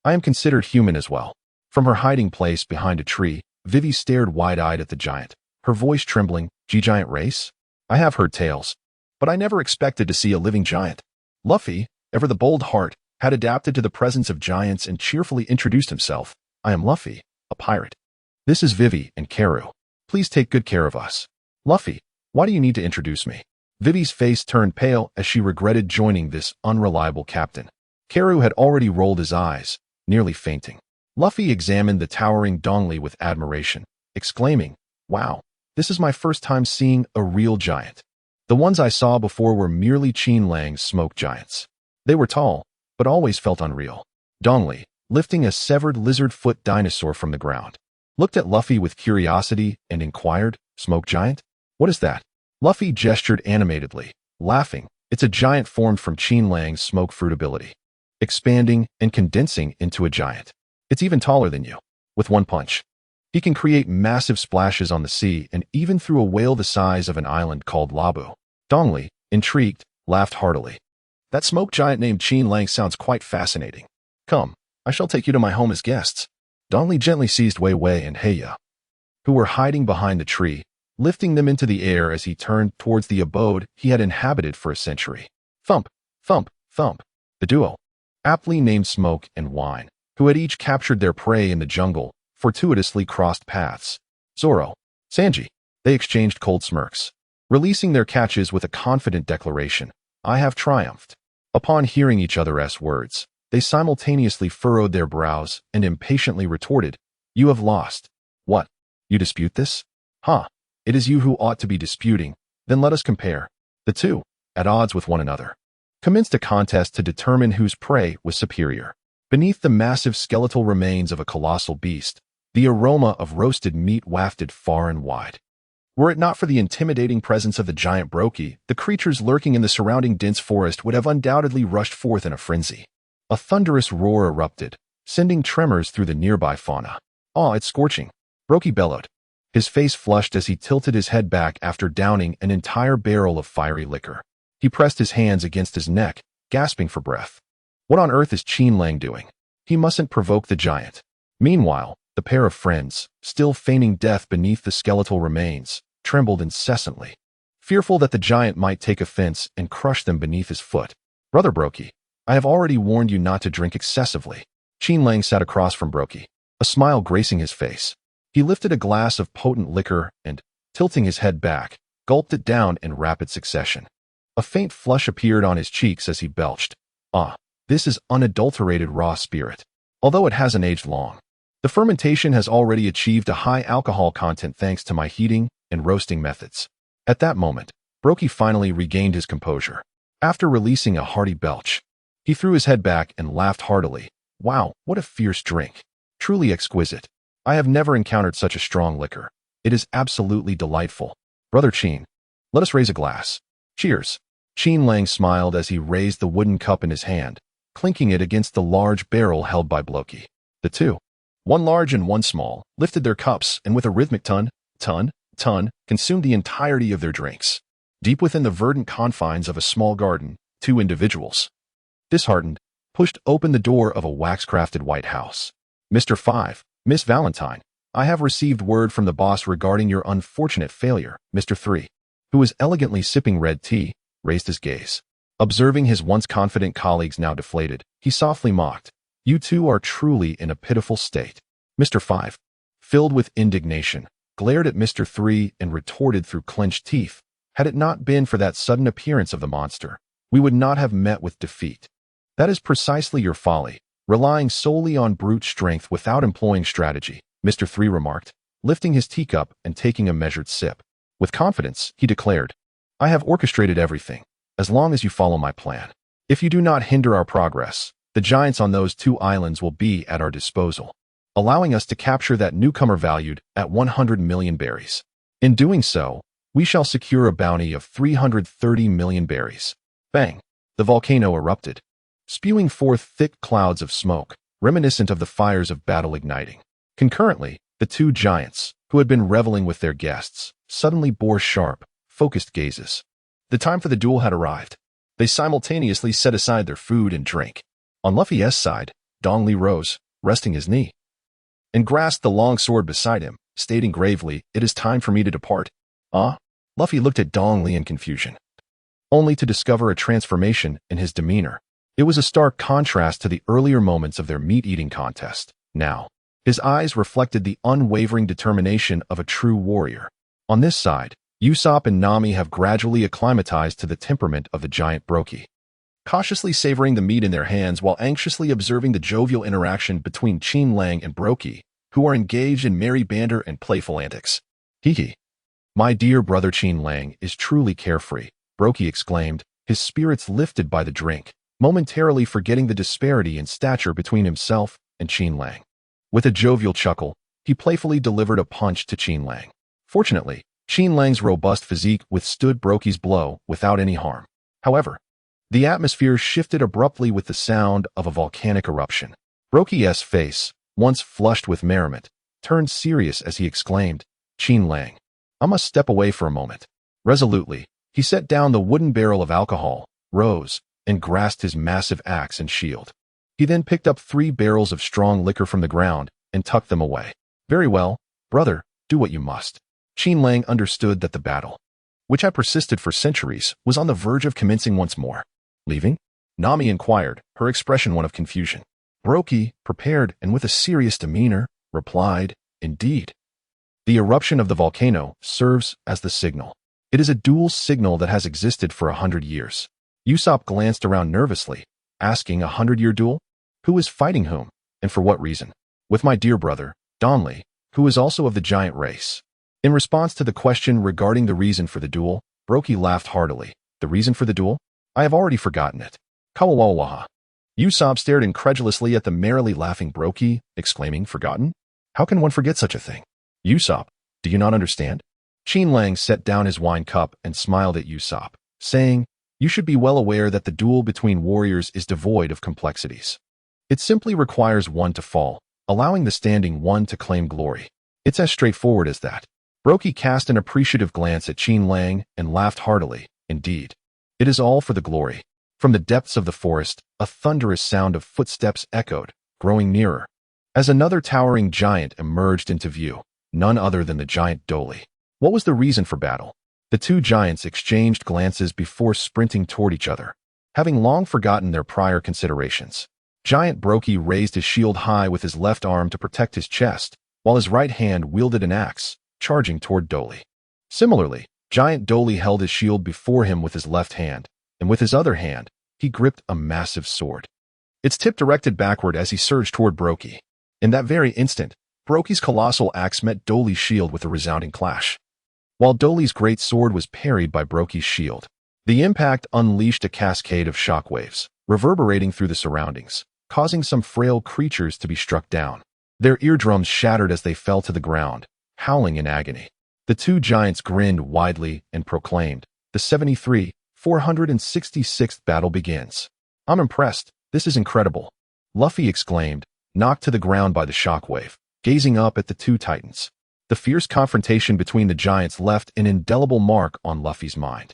I am considered human as well." From her hiding place behind a tree, Vivi stared wide-eyed at the giant, her voice trembling. "Giant race? I have heard tales, but I never expected to see a living giant." Luffy, ever the bold heart, had adapted to the presence of giants and cheerfully introduced himself. "I am Luffy, a pirate. This is Vivi and Karu. Please take good care of us." "Luffy, why do you need to introduce me?" Vivi's face turned pale as she regretted joining this unreliable captain. Karu had already rolled his eyes, nearly fainting. Luffy examined the towering Dongli with admiration, exclaiming, "Wow, this is my first time seeing a real giant. The ones I saw before were merely Qin Lang's smoke giants. They were tall, but always felt unreal." Dongli, lifting a severed lizard-foot dinosaur from the ground, looked at Luffy with curiosity and inquired, "Smoke giant? What is that?" Luffy gestured animatedly, laughing. "It's a giant formed from Qin Lang's smoke fruit ability, expanding and condensing into a giant. It's even taller than you. With one punch, he can create massive splashes on the sea and even through a whale the size of an island called Laboon." Dongli, intrigued, laughed heartily. "That smoke giant named Qin Lang sounds quite fascinating. Come, I shall take you to my home as guests." Dongli gently seized Wei Wei and Heya, who were hiding behind the tree, lifting them into the air as he turned towards the abode he had inhabited for a century. Thump, thump, thump. The duo, aptly named Smoke and Wine, who had each captured their prey in the jungle, fortuitously crossed paths. Zoro, Sanji. They exchanged cold smirks, releasing their catches with a confident declaration, "I have triumphed." Upon hearing each other's words, they simultaneously furrowed their brows and impatiently retorted, "You have lost." "What? You dispute this?" "Huh. It is you who ought to be disputing. Then let us compare." The two, at odds with one another, commenced a contest to determine whose prey was superior. Beneath the massive skeletal remains of a colossal beast, the aroma of roasted meat wafted far and wide. Were it not for the intimidating presence of the giant Brokey, the creatures lurking in the surrounding dense forest would have undoubtedly rushed forth in a frenzy. A thunderous roar erupted, sending tremors through the nearby fauna. "Aw, it's scorching," Brokey bellowed, his face flushed as he tilted his head back after downing an entire barrel of fiery liquor. He pressed his hands against his neck, gasping for breath. What on earth is Qin Lang doing? He mustn't provoke the giant. Meanwhile, the pair of friends, still feigning death beneath the skeletal remains, trembled incessantly, fearful that the giant might take offense and crush them beneath his foot. "Brother Brokey, I have already warned you not to drink excessively." Qin Lang sat across from Brokey, a smile gracing his face. He lifted a glass of potent liquor and, tilting his head back, gulped it down in rapid succession. A faint flush appeared on his cheeks as he belched. "Ah, this is unadulterated raw spirit. Although it hasn't aged long, the fermentation has already achieved a high alcohol content thanks to my heating and roasting methods." At that moment, Brokey finally regained his composure. After releasing a hearty belch, he threw his head back and laughed heartily. "Wow, what a fierce drink. Truly exquisite. I have never encountered such a strong liquor. It is absolutely delightful. Brother Qin, let us raise a glass. Cheers." Qin Lang smiled as he raised the wooden cup in his hand, clinking it against the large barrel held by Brokey. The two, one large and one small, lifted their cups and with a rhythmic ton, consumed the entirety of their drinks. Deep within the verdant confines of a small garden, two individuals, disheartened, pushed open the door of a wax-crafted white house. "Mr. 5, Miss Valentine, I have received word from the boss regarding your unfortunate failure." Mr. 3, who was elegantly sipping red tea, raised his gaze. Observing his once confident colleagues now deflated, he softly mocked, "You two are truly in a pitiful state." Mr. 5, filled with indignation, glared at Mr. 3 and retorted through clenched teeth, "Had it not been for that sudden appearance of the monster, we would not have met with defeat. That is precisely your folly, relying solely on brute strength without employing strategy, Mr. 3 remarked, lifting his teacup and taking a measured sip. With confidence, he declared, I have orchestrated everything, as long as you follow my plan. If you do not hinder our progress, the giants on those 2 islands will be at our disposal, allowing us to capture that newcomer valued at 100 million berries. In doing so, we shall secure a bounty of 330 million berries. Bang! The volcano erupted, spewing forth thick clouds of smoke, reminiscent of the fires of battle igniting. Concurrently, the 2 giants, who had been reveling with their guests, suddenly bore sharp, focused gazes. The time for the duel had arrived. They simultaneously set aside their food and drink. On Luffy's side, Dong Li rose, resting his knee, and grasped the long sword beside him, stating gravely, It is time for me to depart. Ah? Luffy looked at Dong Li in confusion, only to discover a transformation in his demeanor. It was a stark contrast to the earlier moments of their meat-eating contest. Now, his eyes reflected the unwavering determination of a true warrior. On this side, Usopp and Nami have gradually acclimatized to the temperament of the giant Brokey, cautiously savoring the meat in their hands while anxiously observing the jovial interaction between Qin Lang and Brokey, who are engaged in merry banter and playful antics. Hee. My dear brother Qin Lang is truly carefree, Brokey exclaimed, his spirits lifted by the drink, momentarily forgetting the disparity in stature between himself and Qin Lang. With a jovial chuckle, he playfully delivered a punch to Qin Lang. Fortunately, Qin Lang's robust physique withstood Brokey's blow without any harm. However, the atmosphere shifted abruptly with the sound of a volcanic eruption. Brokey's face, once flushed with merriment, turned serious as he exclaimed, Qin Lang, I must step away for a moment. Resolutely, he set down the wooden barrel of alcohol, rose, and grasped his massive axe and shield. He then picked up 3 barrels of strong liquor from the ground and tucked them away. Very well, brother, do what you must. Qin Lang understood that the battle, which had persisted for centuries, was on the verge of commencing once more. Leaving? Nami inquired, her expression one of confusion. Brokey, prepared and with a serious demeanor, replied, Indeed. The eruption of the volcano serves as the signal. It is a dual signal that has existed for 100 years. Usopp glanced around nervously, asking, a 100-year duel? Who is fighting whom, and for what reason? With my dear brother, Dong Li, who is also of the giant race. In response to the question regarding the reason for the duel, Brokey laughed heartily. The reason for the duel? I have already forgotten it. Kawawawaha. Usopp stared incredulously at the merrily laughing Brokey, exclaiming, Forgotten? How can one forget such a thing? Usopp, do you not understand? Qin Lang set down his wine cup and smiled at Usopp, saying, You should be well aware that the duel between warriors is devoid of complexities. It simply requires one to fall, allowing the standing one to claim glory. It's as straightforward as that. Brokey cast an appreciative glance at Qin Lang and laughed heartily. Indeed. It is all for the glory. From the depths of the forest, a thunderous sound of footsteps echoed, growing nearer, as another towering giant emerged into view, none other than the giant Doli. What was the reason for battle? The 2 giants exchanged glances before sprinting toward each other, having long forgotten their prior considerations. Giant Brokey raised his shield high with his left arm to protect his chest, while his right hand wielded an axe, charging toward Doli. Similarly, Giant Doli held his shield before him with his left hand, and with his other hand, he gripped a massive sword. Its tip directed backward as he surged toward Brokey. In that very instant, Brokey's colossal axe met Doli's shield with a resounding clash. While Doli's great sword was parried by Brokey's shield, the impact unleashed a cascade of shockwaves, reverberating through the surroundings, causing some frail creatures to be struck down. Their eardrums shattered as they fell to the ground, howling in agony. The 2 giants grinned widely and proclaimed, The 466th battle begins. I'm impressed. This is incredible. Luffy exclaimed, knocked to the ground by the shockwave, gazing up at the 2 titans. The fierce confrontation between the giants left an indelible mark on Luffy's mind.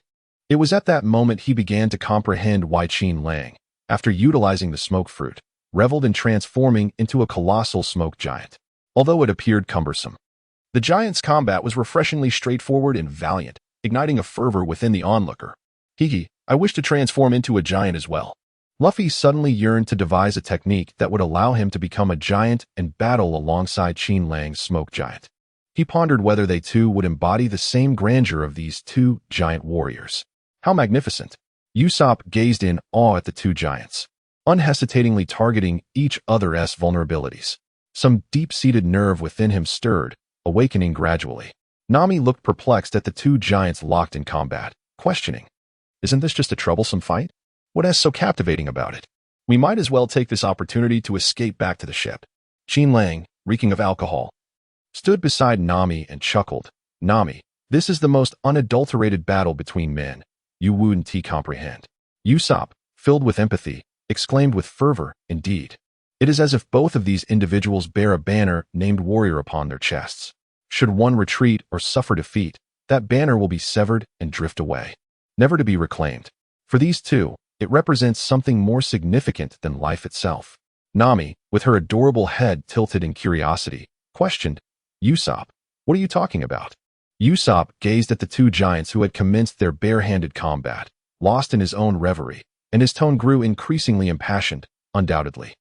It was at that moment he began to comprehend why Qin Lang, after utilizing the smoke fruit, reveled in transforming into a colossal smoke giant. Although it appeared cumbersome, the giant's combat was refreshingly straightforward and valiant, igniting a fervor within the onlooker. Hiki, I wish to transform into a giant as well. Luffy suddenly yearned to devise a technique that would allow him to become a giant and battle alongside Qin Lang's smoke giant. He pondered whether they too would embody the same grandeur of these 2 giant warriors. How magnificent! Usopp gazed in awe at the 2 giants. unhesitatingly targeting each other's vulnerabilities. Some deep-seated nerve within him stirred, awakening gradually. Nami looked perplexed at the two giants locked in combat, questioning, "Isn't this just a troublesome fight? What is so captivating about it? We might as well take this opportunity to escape back to the ship." Qin Lang, reeking of alcohol, stood beside Nami and chuckled. "Nami, this is the most unadulterated battle between men. You wouldn't comprehend." Usopp, filled with empathy, exclaimed with fervor, "Indeed. It is as if both of these individuals bear a banner named warrior upon their chests. Should one retreat or suffer defeat, that banner will be severed and drift away, never to be reclaimed. For these two, it represents something more significant than life itself." Nami, with her adorable head tilted in curiosity, questioned, "Usopp, what are you talking about?" Usopp gazed at the two giants who had commenced their bare-handed combat, lost in his own reverie, and his tone grew increasingly impassioned, undoubtedly.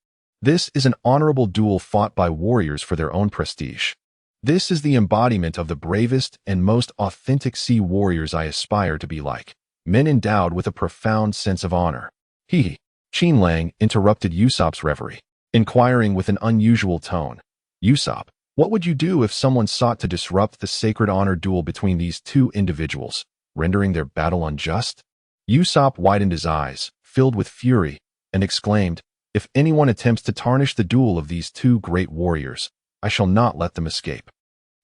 "This is an honorable duel fought by warriors for their own prestige. This is the embodiment of the bravest and most authentic sea warriors I aspire to be like, men endowed with a profound sense of honor." "He." Qin Lang interrupted Usopp's reverie, inquiring with an unusual tone, "Usopp, what would you do if someone sought to disrupt the sacred honor duel between these two individuals, rendering their battle unjust?" Usopp widened his eyes, filled with fury, and exclaimed, "If anyone attempts to tarnish the duel of these two great warriors, I shall not let them escape.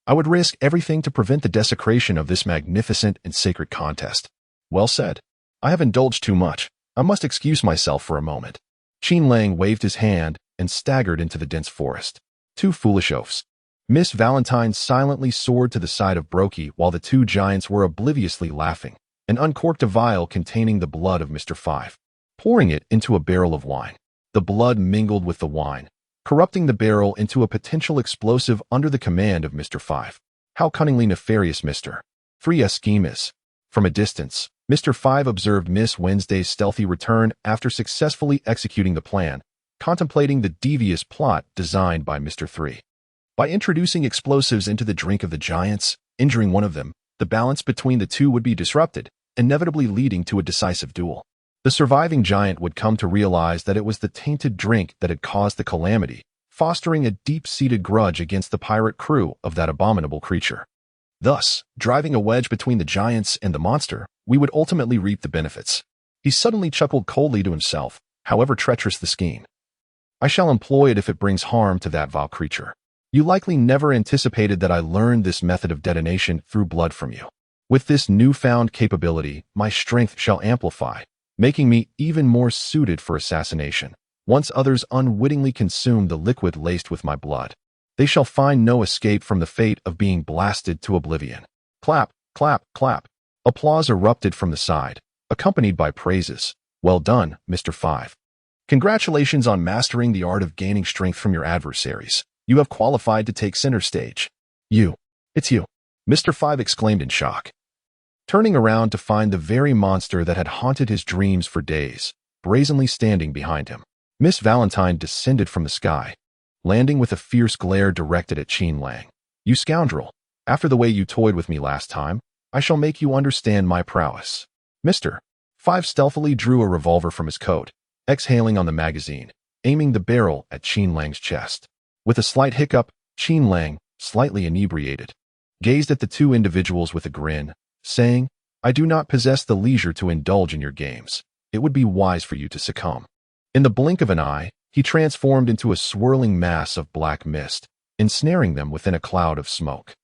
I would risk everything to prevent the desecration of this magnificent and sacred contest." "Well said. I have indulged too much. I must excuse myself for a moment." Qin Lang waved his hand and staggered into the dense forest. "Two foolish oafs." Miss Valentine silently soared to the side of Brokey while the two giants were obliviously laughing, and uncorked a vial containing the blood of Mr. Five, pouring it into a barrel of wine. The blood mingled with the wine, corrupting the barrel into a potential explosive under the command of Mr. Five. How cunningly nefarious Mr. 3's scheme is. From a distance, Mr. Five observed Miss Wednesday's stealthy return after successfully executing the plan, contemplating the devious plot designed by Mr. 3. By introducing explosives into the drink of the giants, injuring one of them, the balance between the two would be disrupted, inevitably leading to a decisive duel. The surviving giant would come to realize that it was the tainted drink that had caused the calamity, fostering a deep-seated grudge against the pirate crew of that abominable creature. Thus, driving a wedge between the giants and the monster, we would ultimately reap the benefits. He suddenly chuckled coldly to himself, however treacherous the scheme. "I shall employ it if it brings harm to that vile creature. You likely never anticipated that I learned this method of detonation through blood from you. With this newfound capability, my strength shall amplify, making me even more suited for assassination. Once others unwittingly consume the liquid laced with my blood, they shall find no escape from the fate of being blasted to oblivion." Clap, clap, clap. Applause erupted from the side, accompanied by praises. "Well done, Mr. Five. Congratulations on mastering the art of gaining strength from your adversaries. You have qualified to take center stage." "You. It's you," Mr. Five exclaimed in shock, turning around to find the very monster that had haunted his dreams for days, brazenly standing behind him. Miss Valentine descended from the sky, landing with a fierce glare directed at Qin Lang. "You scoundrel! After the way you toyed with me last time, I shall make you understand my prowess." Mr. Five stealthily drew a revolver from his coat, exhaling on the magazine, aiming the barrel at Qin Lang's chest. With a slight hiccup, Qin Lang, slightly inebriated, gazed at the two individuals with a grin, saying, "I do not possess the leisure to indulge in your games. It would be wise for you to succumb." In the blink of an eye, he transformed into a swirling mass of black mist, ensnaring them within a cloud of smoke.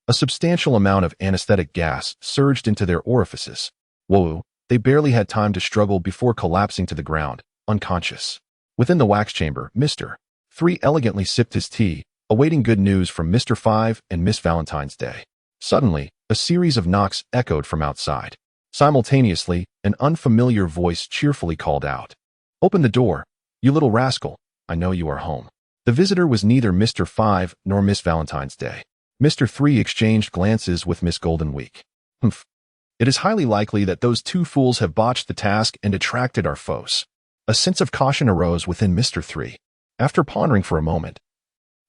A substantial amount of anesthetic gas surged into their orifices. Whoa, they barely had time to struggle before collapsing to the ground, unconscious. Within the wax chamber, Mr. 3 elegantly sipped his tea, awaiting good news from Mr. 5 and Miss Valentine's Day. Suddenly, a series of knocks echoed from outside. Simultaneously, an unfamiliar voice cheerfully called out, "Open the door, you little rascal. I know you are home." The visitor was neither Mr. 5 nor Miss Valentine's Day. Mr. 3 exchanged glances with Miss Golden Week. "Humph. It is highly likely that those two fools have botched the task and attracted our foes." A sense of caution arose within Mr. 3. After pondering for a moment,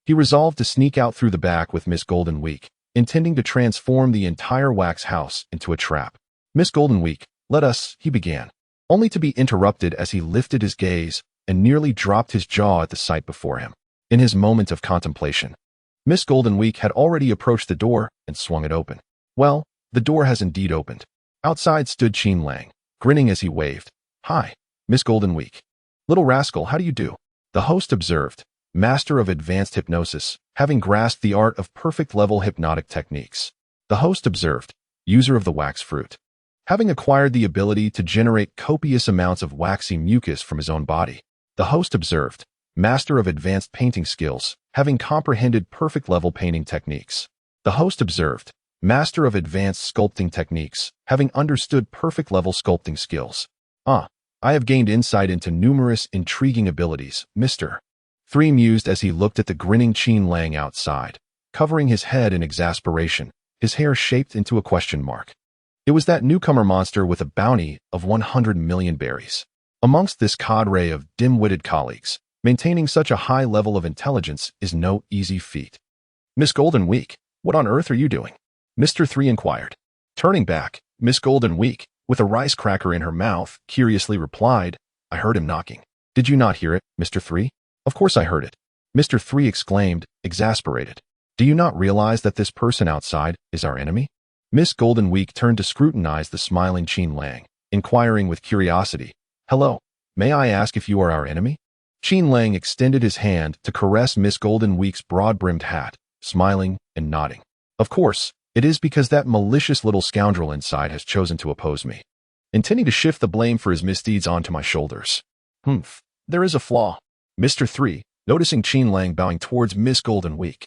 he resolved to sneak out through the back with Miss Golden Week, intending to transform the entire wax house into a trap. "Miss Golden Week, let us," he began, only to be interrupted as he lifted his gaze, and nearly dropped his jaw at the sight before him. In his moment of contemplation, Miss Golden Week had already approached the door and swung it open. Well, the door has indeed opened. Outside stood Qin Lang, grinning as he waved. "Hi, Miss Golden Week." "Little rascal, how do you do?" the host observed, master of advanced hypnosis, having grasped the art of perfect-level hypnotic techniques. The host observed, user of the wax fruit, having acquired the ability to generate copious amounts of waxy mucus from his own body. The host observed, master of advanced painting skills, having comprehended perfect-level painting techniques. The host observed, master of advanced sculpting techniques, having understood perfect-level sculpting skills. I have gained insight into numerous intriguing abilities, Mr. 3 mused as he looked at the grinning Qin Lang outside, covering his head in exasperation, his hair shaped into a question mark. It was that newcomer monster with a bounty of 100 million berries. Amongst this cadre of dim-witted colleagues, maintaining such a high level of intelligence is no easy feat. "Miss Golden Week, what on earth are you doing?" Mr. 3 inquired. Turning back, Miss Golden Week, with a rice cracker in her mouth, curiously replied, "I heard him knocking." "Did you not hear it, Mr. 3? "Of course I heard it." Mr. 3 exclaimed, exasperated. "Do you not realize that this person outside is our enemy?" Miss Golden Week turned to scrutinize the smiling Qin Lang, inquiring with curiosity, "Hello, may I ask if you are our enemy?" Qin Lang extended his hand to caress Miss Golden Week's broad-brimmed hat, smiling and nodding. "Of course, it is because that malicious little scoundrel inside has chosen to oppose me, intending to shift the blame for his misdeeds onto my shoulders. There is a flaw." Mr. 3, noticing Qin Lang bowing towards Miss Golden Week,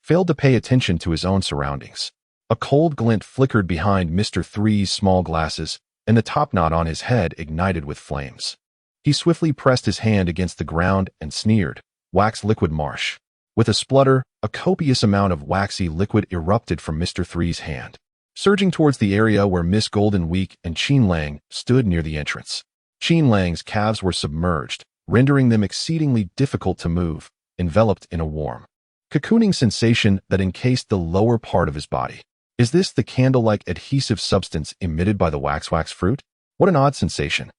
failed to pay attention to his own surroundings. A cold glint flickered behind Mr. 3's small glasses, and the topknot on his head ignited with flames. He swiftly pressed his hand against the ground and sneered, "Wax liquid marsh." With a splutter, a copious amount of waxy liquid erupted from Mr. 3's hand, surging towards the area where Miss Golden Week and Qin Lang stood near the entrance. Qin Lang's calves were submerged, rendering them exceedingly difficult to move, enveloped in a warm, cocooning sensation that encased the lower part of his body. Is this the candle-like adhesive substance emitted by the wax fruit? What an odd sensation.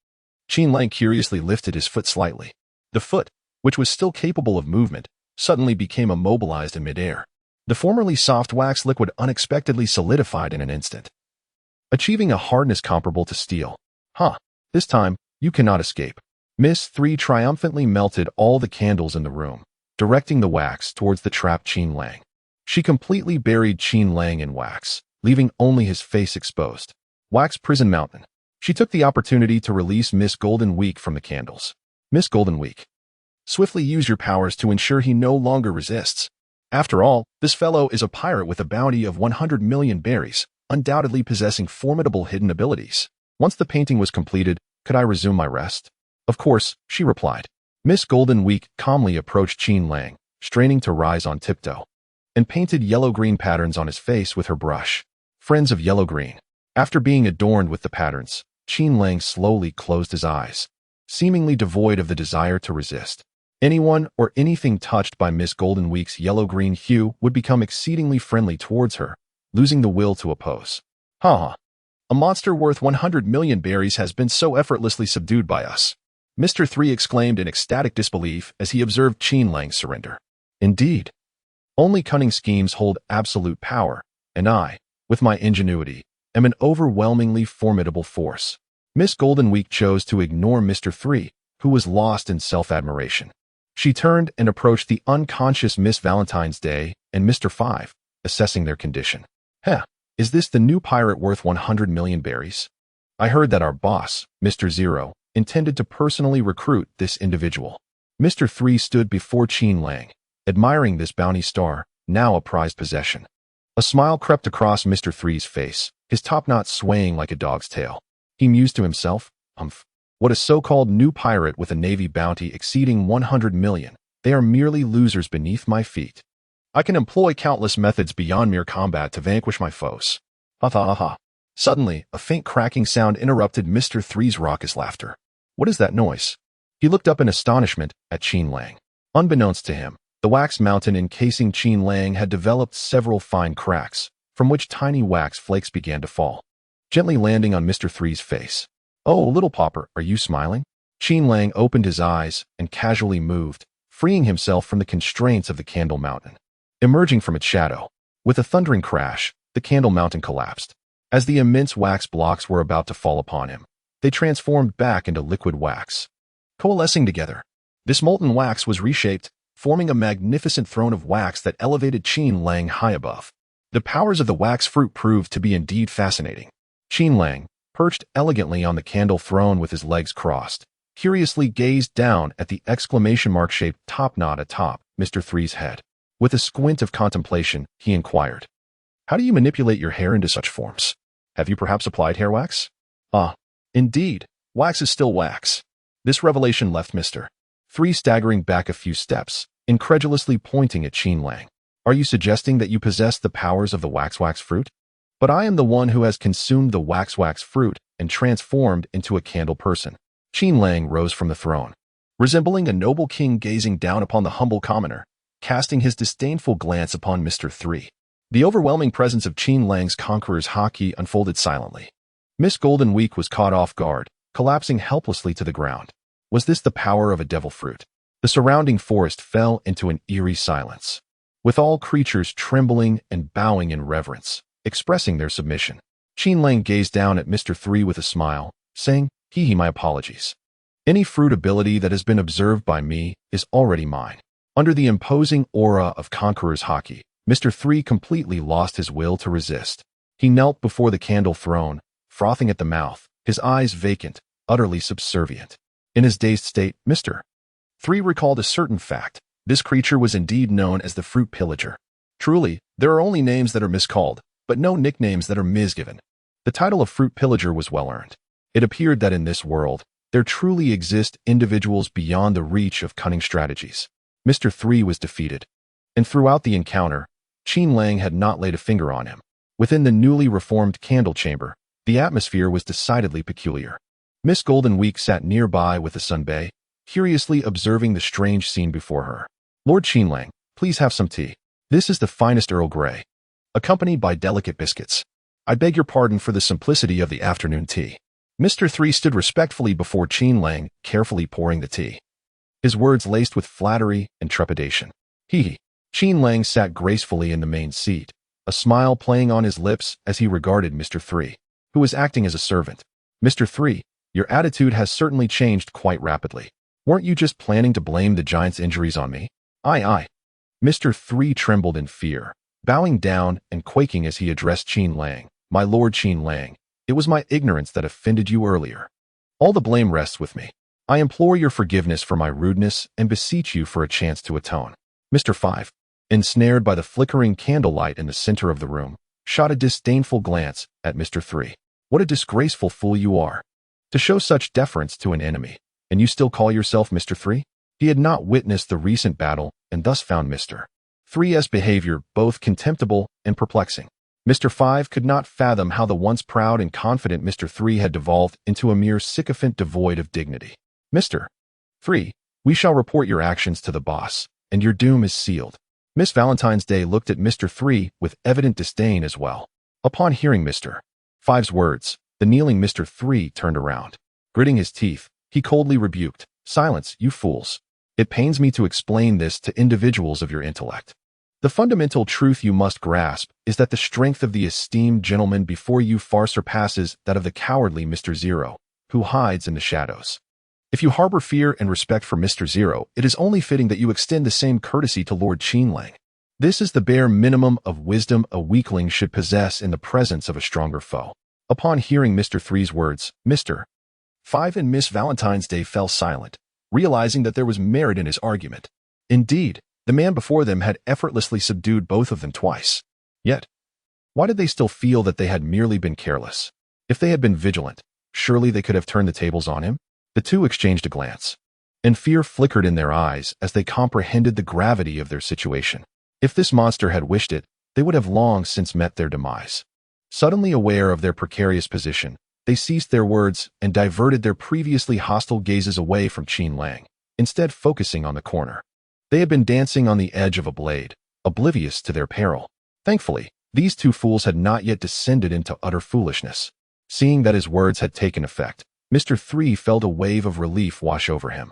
Qin Lang curiously lifted his foot slightly. The foot, which was still capable of movement, suddenly became immobilized in midair. The formerly soft wax liquid unexpectedly solidified in an instant, achieving a hardness comparable to steel. This time, you cannot escape. Miss 3 triumphantly melted all the candles in the room, directing the wax towards the trapped Qin Lang. She completely buried Qin Lang in wax, leaving only his face exposed. Wax prison mountain. She took the opportunity to release Miss Golden Week from the candles. "Miss Golden Week, swiftly use your powers to ensure he no longer resists. After all, this fellow is a pirate with a bounty of 100 million berries, undoubtedly possessing formidable hidden abilities." Once the painting was completed, could I resume my rest? "Of course," she replied. Miss Golden Week calmly approached Qin Lang, straining to rise on tiptoe, and painted yellow-green patterns on his face with her brush. Friends of yellow-green. After being adorned with the patterns, Qin Lang slowly closed his eyes, seemingly devoid of the desire to resist. Anyone or anything touched by Miss Golden Week's yellow-green hue would become exceedingly friendly towards her, losing the will to oppose. A monster worth 100 million berries has been so effortlessly subdued by us," Mr. 3 exclaimed in ecstatic disbelief as he observed Qin Lang's surrender. "Indeed. Only cunning schemes hold absolute power, and I, with my ingenuity, am an overwhelmingly formidable force." Miss Golden Week chose to ignore Mr. 3, who was lost in self-admiration. She turned and approached the unconscious Miss Valentine's Day and Mr. 5, assessing their condition. Is this the new pirate worth 100 million berries? I heard that our boss, Mr. Zero, intended to personally recruit this individual." Mr. 3 stood before Qin Lang, admiring this bounty star, now a prized possession. A smile crept across Mr. 3's face, his topknot swaying like a dog's tail. He mused to himself, what a so-called new pirate with a navy bounty exceeding 100 million. They are merely losers beneath my feet. I can employ countless methods beyond mere combat to vanquish my foes. Suddenly, a faint cracking sound interrupted Mr. 3's raucous laughter. What is that noise? He looked up in astonishment at Qin Lang. Unbeknownst to him, the wax mountain encasing Qin Lang had developed several fine cracks, from which tiny wax flakes began to fall, gently landing on Mr. 3's face. "Oh, little pauper, are you smiling?" Qin Lang opened his eyes and casually moved, freeing himself from the constraints of the Candle Mountain. Emerging from its shadow, with a thundering crash, the Candle Mountain collapsed. As the immense wax blocks were about to fall upon him, they transformed back into liquid wax. Coalescing together, this molten wax was reshaped, forming a magnificent throne of wax that elevated Qin Lang high above. The powers of the wax fruit proved to be indeed fascinating. Qin Lang, perched elegantly on the candle throne with his legs crossed, curiously gazed down at the exclamation mark-shaped top knot atop Mr. Three's head. With a squint of contemplation, he inquired, "How do you manipulate your hair into such forms? Have you perhaps applied hair wax?" "Ah, indeed, wax is still wax." This revelation left Mr. Three staggering back a few steps, incredulously pointing at Qin Lang. "Are you suggesting that you possess the powers of the wax fruit? But I am the one who has consumed the wax fruit and transformed into a candle person." Qin Lang rose from the throne, resembling a noble king gazing down upon the humble commoner, casting his disdainful glance upon Mr. Three. The overwhelming presence of Qin Lang's conqueror's Haki unfolded silently. Miss Golden Week was caught off guard, collapsing helplessly to the ground. Was this the power of a devil fruit? The surrounding forest fell into an eerie silence, with all creatures trembling and bowing in reverence, expressing their submission. Qin Lang gazed down at Mr. Three with a smile, saying, My apologies. Any fruit ability that has been observed by me is already mine." Under the imposing aura of Conqueror's Haki, Mr. Three completely lost his will to resist. He knelt before the candle throne, frothing at the mouth, his eyes vacant, utterly subservient. In his dazed state, Mr. Three recalled a certain fact. This creature was indeed known as the Fruit Pillager. Truly, there are only names that are miscalled, but no nicknames that are misgiven. The title of Fruit Pillager was well earned. It appeared that in this world, there truly exist individuals beyond the reach of cunning strategies. Mr. Three was defeated, and throughout the encounter, Qin Lang had not laid a finger on him. Within the newly reformed candle chamber, the atmosphere was decidedly peculiar. Miss Golden Week sat nearby with the sunbae, curiously observing the strange scene before her. "Lord Qin Lang, please have some tea. This is the finest Earl Grey, accompanied by delicate biscuits. I beg your pardon for the simplicity of the afternoon tea." Mr. Three stood respectfully before Qin Lang, carefully pouring the tea, his words laced with flattery and trepidation. Qin Lang sat gracefully in the main seat, a smile playing on his lips as he regarded Mr. Three, who was acting as a servant. "Mr. Three, your attitude has certainly changed quite rapidly. Weren't you just planning to blame the giant's injuries on me?" Aye. Mr. Three trembled in fear, bowing down and quaking as he addressed Qin Lang. "My Lord Qin Lang, it was my ignorance that offended you earlier. All the blame rests with me. I implore your forgiveness for my rudeness and beseech you for a chance to atone." Mr. Five, ensnared by the flickering candlelight in the center of the room, shot a disdainful glance at Mr. Three. "What a disgraceful fool you are, to show such deference to an enemy, and you still call yourself Mr. Three?" He had not witnessed the recent battle and thus found Mr. Three's behavior both contemptible and perplexing. Mr. Five could not fathom how the once proud and confident Mr. Three had devolved into a mere sycophant devoid of dignity. "Mr. Three, we shall report your actions to the boss, and your doom is sealed." Miss Valentine's Day looked at Mr. Three with evident disdain as well. Upon hearing Mr. Five's words, the kneeling Mr. Three turned around. Gritting his teeth, he coldly rebuked, "Silence, you fools. It pains me to explain this to individuals of your intellect. The fundamental truth you must grasp is that the strength of the esteemed gentleman before you far surpasses that of the cowardly Mr. Zero, who hides in the shadows. If you harbor fear and respect for Mr. Zero, it is only fitting that you extend the same courtesy to Lord Qin Lang. This is the bare minimum of wisdom a weakling should possess in the presence of a stronger foe." Upon hearing Mr. Three's words, Mr. Five and Miss Valentine's Day fell silent, realizing that there was merit in his argument. Indeed, the man before them had effortlessly subdued both of them twice. Yet, why did they still feel that they had merely been careless? If they had been vigilant, surely they could have turned the tables on him? The two exchanged a glance, and fear flickered in their eyes as they comprehended the gravity of their situation. If this monster had wished it, they would have long since met their demise. Suddenly aware of their precarious position, they ceased their words and diverted their previously hostile gazes away from Qin Lang, instead focusing on the corner. They had been dancing on the edge of a blade, oblivious to their peril. Thankfully, these two fools had not yet descended into utter foolishness. Seeing that his words had taken effect, Mr. 3 felt a wave of relief wash over him.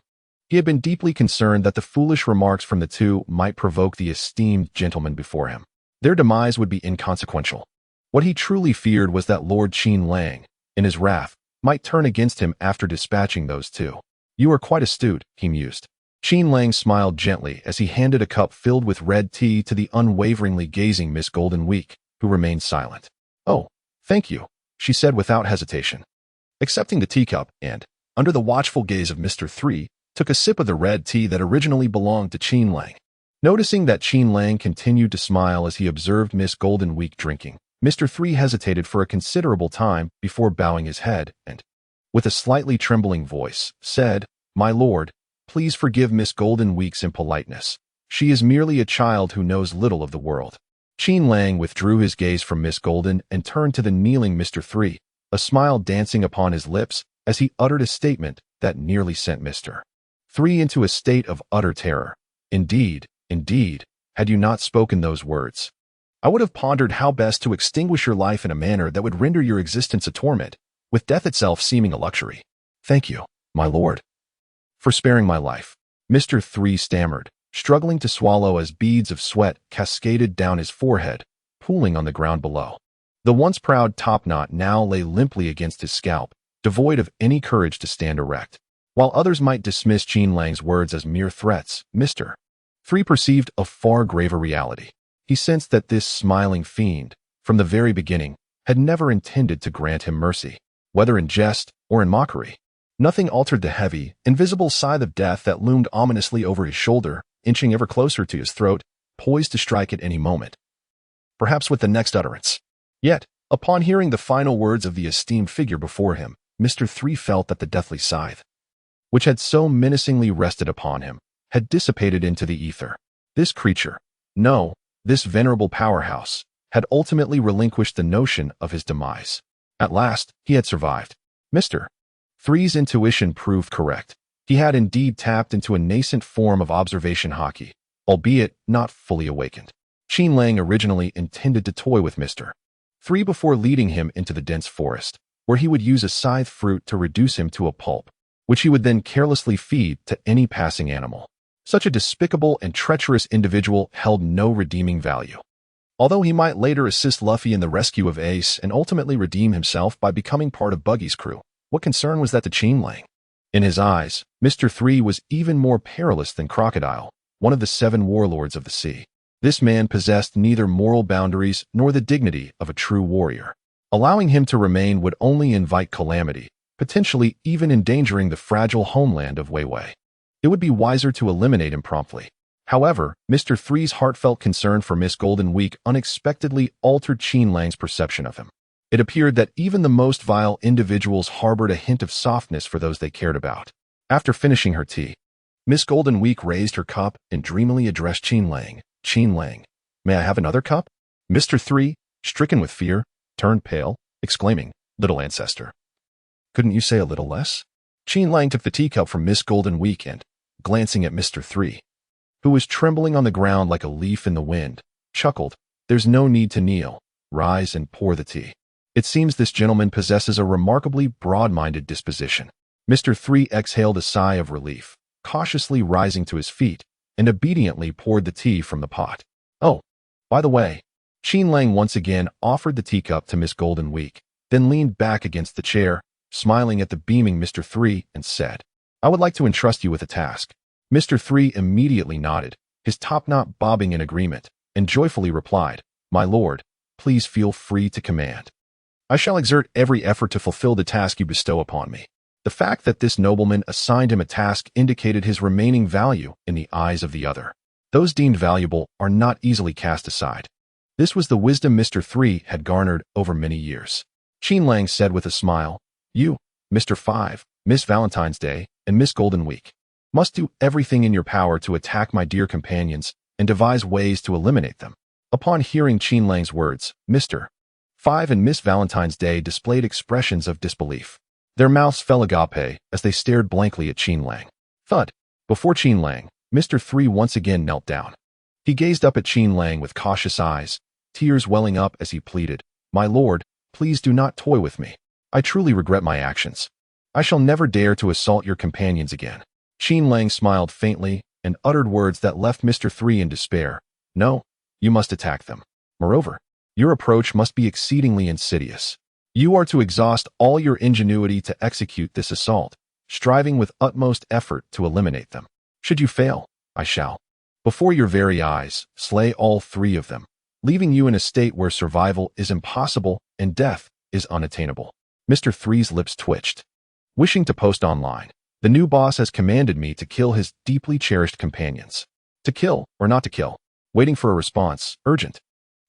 He had been deeply concerned that the foolish remarks from the two might provoke the esteemed gentleman before him. Their demise would be inconsequential. What he truly feared was that Lord Qin Lang, in his wrath, might turn against him after dispatching those two. "You are quite astute," he mused. Qin Lang smiled gently as he handed a cup filled with red tea to the unwaveringly gazing Miss Golden Week, who remained silent. "Oh, thank you," she said without hesitation. Accepting the teacup and, under the watchful gaze of Mr. 3, took a sip of the red tea that originally belonged to Qin Lang. Noticing that Qin Lang continued to smile as he observed Miss Golden Week drinking, Mr. 3 hesitated for a considerable time before bowing his head and, with a slightly trembling voice, said, "My lord, please forgive Miss Golden Week's impoliteness. She is merely a child who knows little of the world." Qin Lang withdrew his gaze from Miss Golden and turned to the kneeling Mr. 3, a smile dancing upon his lips as he uttered a statement that nearly sent Mr. 3 into a state of utter terror. Indeed, had you not spoken those words, I would have pondered how best to extinguish your life in a manner that would render your existence a torment, with death itself seeming a luxury. Thank you, my lord, for sparing my life," Mr. 3 stammered, struggling to swallow as beads of sweat cascaded down his forehead, pooling on the ground below. The once proud topknot now lay limply against his scalp, devoid of any courage to stand erect. While others might dismiss Qin Lang's words as mere threats, Mr. 3 perceived a far graver reality. He sensed that this smiling fiend, from the very beginning, had never intended to grant him mercy, whether in jest or in mockery. Nothing altered the heavy, invisible scythe of death that loomed ominously over his shoulder, inching ever closer to his throat, poised to strike at any moment, perhaps with the next utterance. Yet, upon hearing the final words of the esteemed figure before him, Mr. 3 felt that the deathly scythe, which had so menacingly rested upon him, had dissipated into the ether. This creature, this venerable powerhouse, had ultimately relinquished the notion of his demise. At last, he had survived. Mr. 3's intuition proved correct. He had indeed tapped into a nascent form of observation Haki, albeit not fully awakened. Qin Lang originally intended to toy with Mr. 3 before leading him into the dense forest, where he would use a scythe fruit to reduce him to a pulp, which he would then carelessly feed to any passing animal. Such a despicable and treacherous individual held no redeeming value. Although he might later assist Luffy in the rescue of Ace and ultimately redeem himself by becoming part of Buggy's crew, what concern was that to Qin Lang? In his eyes, Mr. 3 was even more perilous than Crocodile, one of the 7 warlords of the sea. This man possessed neither moral boundaries nor the dignity of a true warrior. Allowing him to remain would only invite calamity, potentially even endangering the fragile homeland of Wei Wei. It would be wiser to eliminate him promptly. However, Mr. 3's heartfelt concern for Miss Golden Week unexpectedly altered Qin Lang's perception of him. It appeared that even the most vile individuals harbored a hint of softness for those they cared about. After finishing her tea, Miss Golden Week raised her cup and dreamily addressed Qin Lang. "Qin Lang, may I have another cup?" Mr. 3, stricken with fear, turned pale, exclaiming, "Little ancestor, couldn't you say a little less?" Qin Lang took the teacup from Miss Golden Week and, glancing at Mr. 3, who was trembling on the ground like a leaf in the wind, chuckled, "There's no need to kneel. Rise and pour the tea. It seems this gentleman possesses a remarkably broad-minded disposition." Mr. 3 exhaled a sigh of relief, cautiously rising to his feet, and obediently poured the tea from the pot. "Oh, by the way," Qin Lang once again offered the teacup to Miss Golden Week, then leaned back against the chair, smiling at the beaming Mr. 3, and said, "I would like to entrust you with a task." Mr. 3 immediately nodded, his topknot bobbing in agreement, and joyfully replied, "My lord, please feel free to command. I shall exert every effort to fulfill the task you bestow upon me." The fact that this nobleman assigned him a task indicated his remaining value in the eyes of the other. Those deemed valuable are not easily cast aside. This was the wisdom Mr. 3 had garnered over many years. Qin Lang said with a smile, "You, Mr. 5, Miss Valentine's Day, and Miss Golden Week, must do everything in your power to attack my dear companions and devise ways to eliminate them." Upon hearing Qin Lang's words, Mr. 5 and Miss Valentine's Day displayed expressions of disbelief. Their mouths fell agape as they stared blankly at Qin Lang. Thud. Before Qin Lang, Mr. 3 once again knelt down. He gazed up at Qin Lang with cautious eyes, tears welling up as he pleaded, "My lord, please do not toy with me. I truly regret my actions." I shall never dare to assault your companions again. Qin Lang smiled faintly and uttered words that left Mr. 3 in despair. No, you must attack them. Moreover, your approach must be exceedingly insidious. You are to exhaust all your ingenuity to execute this assault, striving with utmost effort to eliminate them. Should you fail, I shall, before your very eyes, slay all 3 of them, leaving you in a state where survival is impossible and death is unattainable. Mr. 3's lips twitched. Wishing to post online, the new boss has commanded me to kill his deeply cherished companions. To kill or not to kill? Waiting for a response, urgent.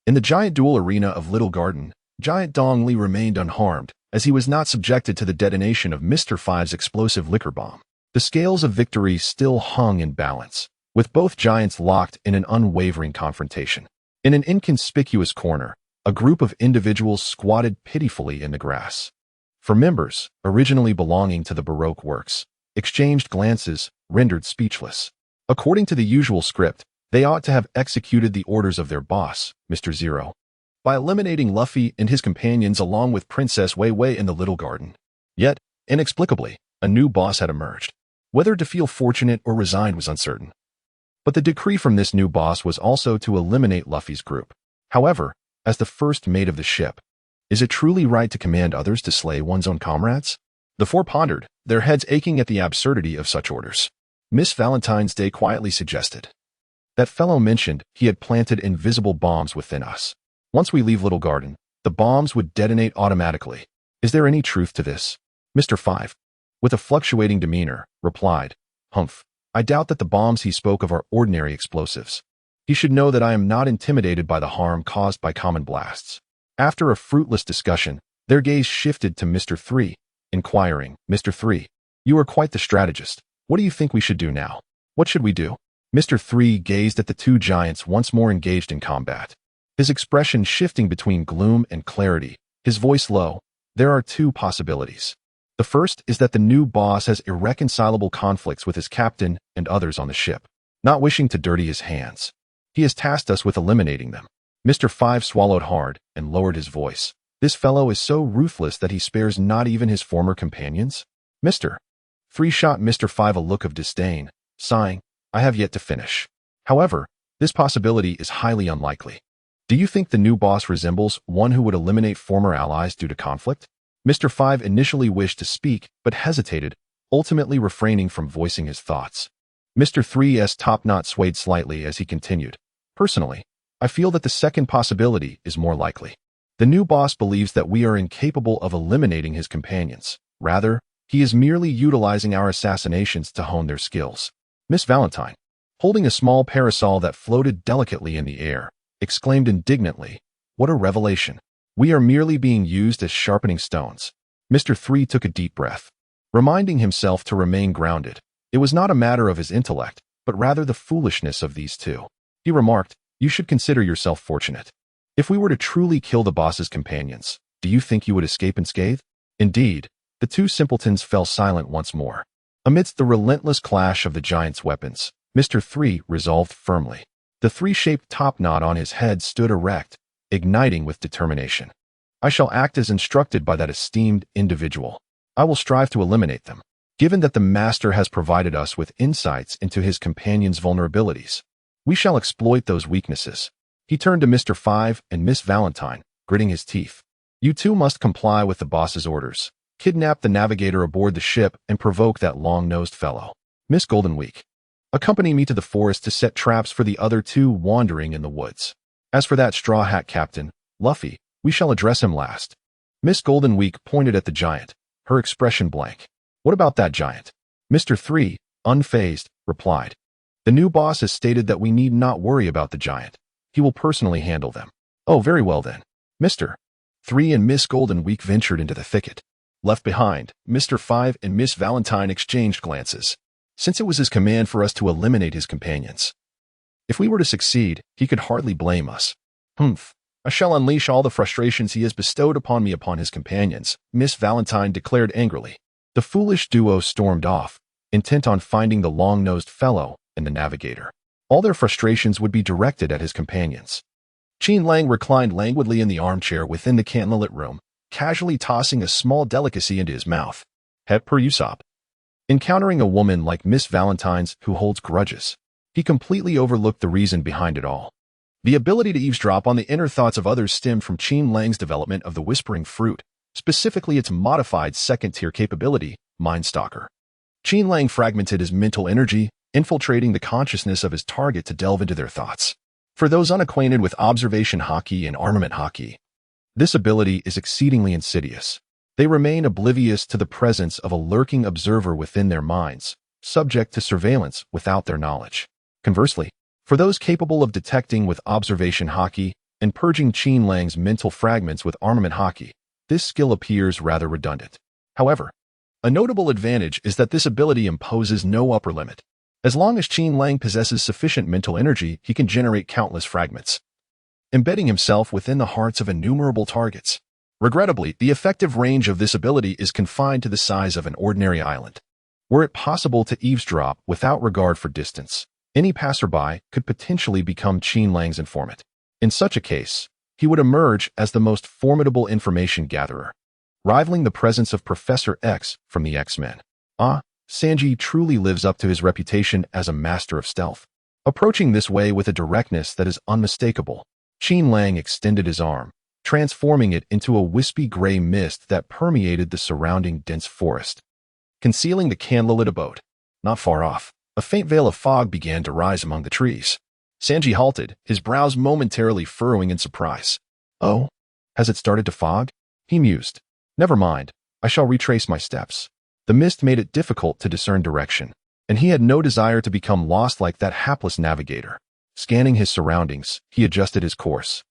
In the giant duel arena of Little Garden, Giant Dong Li remained unharmed, as he was not subjected to the detonation of Mr. 5's explosive liquor bomb. The scales of victory still hung in balance, with both giants locked in an unwavering confrontation. In an inconspicuous corner, a group of individuals squatted pitifully in the grass. For members, originally belonging to the Baroque works, exchanged glances, rendered speechless. According to the usual script, they ought to have executed the orders of their boss, Mr. Zero, by eliminating Luffy and his companions along with Princess Wei Wei in the Little Garden. Yet, inexplicably, a new boss had emerged. Whether to feel fortunate or resigned was uncertain. But the decree from this new boss was also to eliminate Luffy's group. However, as the first mate of the ship, is it truly right to command others to slay one's own comrades? The 4 pondered, their heads aching at the absurdity of such orders. Miss Valentine's Day quietly suggested. That fellow mentioned he had planted invisible bombs within us. Once we leave Little Garden, the bombs would detonate automatically. Is there any truth to this? Mr. 5, with a fluctuating demeanor, replied, Humph, I doubt that the bombs he spoke of are ordinary explosives. He should know that I am not intimidated by the harm caused by common blasts. After a fruitless discussion, their gaze shifted to Mr. 3, inquiring, Mr. 3, you are quite the strategist. What do you think we should do now? What should we do? Mr. 3 gazed at the 2 giants once more engaged in combat. His expression shifting between gloom and clarity, his voice low. There are 2 possibilities. The first is that the new boss has irreconcilable conflicts with his captain and others on the ship. Not wishing to dirty his hands, he has tasked us with eliminating them. Mr. 5 swallowed hard and lowered his voice. This fellow is so ruthless that he spares not even his former companions? Mr. 3 shot Mr. 5 a look of disdain, sighing, I have yet to finish. However, this possibility is highly unlikely. Do you think the new boss resembles one who would eliminate former allies due to conflict? Mr. 5 initially wished to speak, but hesitated, ultimately refraining from voicing his thoughts. Mr. 3's top knot swayed slightly as he continued. Personally, I feel that the second possibility is more likely. The new boss believes that we are incapable of eliminating his companions. Rather, he is merely utilizing our assassinations to hone their skills. Miss Valentine, holding a small parasol that floated delicately in the air, exclaimed indignantly, What a revelation. We are merely being used as sharpening stones. Mr. 3 took a deep breath, reminding himself to remain grounded. It was not a matter of his intellect, but rather the foolishness of these 2. He remarked, You should consider yourself fortunate. If we were to truly kill the boss's companions, do you think you would escape unscathed? Indeed, the 2 simpletons fell silent once more. Amidst the relentless clash of the giant's weapons, Mr. 3 resolved firmly. The 3-shaped top knot on his head stood erect, igniting with determination. I shall act as instructed by that esteemed individual. I will strive to eliminate them. Given that the master has provided us with insights into his companions' vulnerabilities, we shall exploit those weaknesses. He turned to Mr. 5 and Miss Valentine, gritting his teeth. You 2 must comply with the boss's orders. Kidnap the navigator aboard the ship and provoke that long-nosed fellow. Miss Goldenweek, accompany me to the forest to set traps for the other 2 wandering in the woods. As for that straw hat captain, Luffy, we shall address him last. Miss Goldenweek pointed at the giant, her expression blank. What about that giant? Mr. 3, unfazed, replied. The new boss has stated that we need not worry about the giant. He will personally handle them. Oh, very well then. Mr. 3 and Miss Goldenweek ventured into the thicket. Left behind, Mr. 5 and Miss Valentine exchanged glances, since it was his command for us to eliminate his companions. If we were to succeed, he could hardly blame us. Humph, I shall unleash all the frustrations he has bestowed upon me upon his companions, Miss Valentine declared angrily. The foolish duo stormed off, intent on finding the long-nosed fellow and the navigator. All their frustrations would be directed at his companions. Qin Lang reclined languidly in the armchair within the candlelit room, casually tossing a small delicacy into his mouth. Het per Usopp. Encountering a woman like Miss Valentine's who holds grudges, he completely overlooked the reason behind it all. The ability to eavesdrop on the inner thoughts of others stemmed from Qin Lang's development of the Whispering Fruit, specifically its modified second-tier capability, Mind Stalker. Qin Lang fragmented his mental energy, infiltrating the consciousness of his target to delve into their thoughts. For those unacquainted with observation Haki and armament Haki, this ability is exceedingly insidious. They remain oblivious to the presence of a lurking observer within their minds, subject to surveillance without their knowledge. Conversely, for those capable of detecting with observation Haki and purging Qin Lang's mental fragments with armament Haki, this skill appears rather redundant. However, a notable advantage is that this ability imposes no upper limit. As long as Qin Lang possesses sufficient mental energy, he can generate countless fragments, embedding himself within the hearts of innumerable targets. Regrettably, the effective range of this ability is confined to the size of an ordinary island. Were it possible to eavesdrop without regard for distance, any passerby could potentially become Qin Lang's informant. In such a case, he would emerge as the most formidable information gatherer, rivaling the presence of Professor X from the X-Men. Sanji truly lives up to his reputation as a master of stealth. Approaching this way with a directness that is unmistakable, Qin Lang extended his arm, transforming it into a wispy gray mist that permeated the surrounding dense forest, concealing the candlelit abode. Not far off, a faint veil of fog began to rise among the trees. Sanji halted, his brows momentarily furrowing in surprise. Oh, has it started to fog? He mused. Never mind, I shall retrace my steps. The mist made it difficult to discern direction, and he had no desire to become lost like that hapless navigator. Scanning his surroundings, he adjusted his course,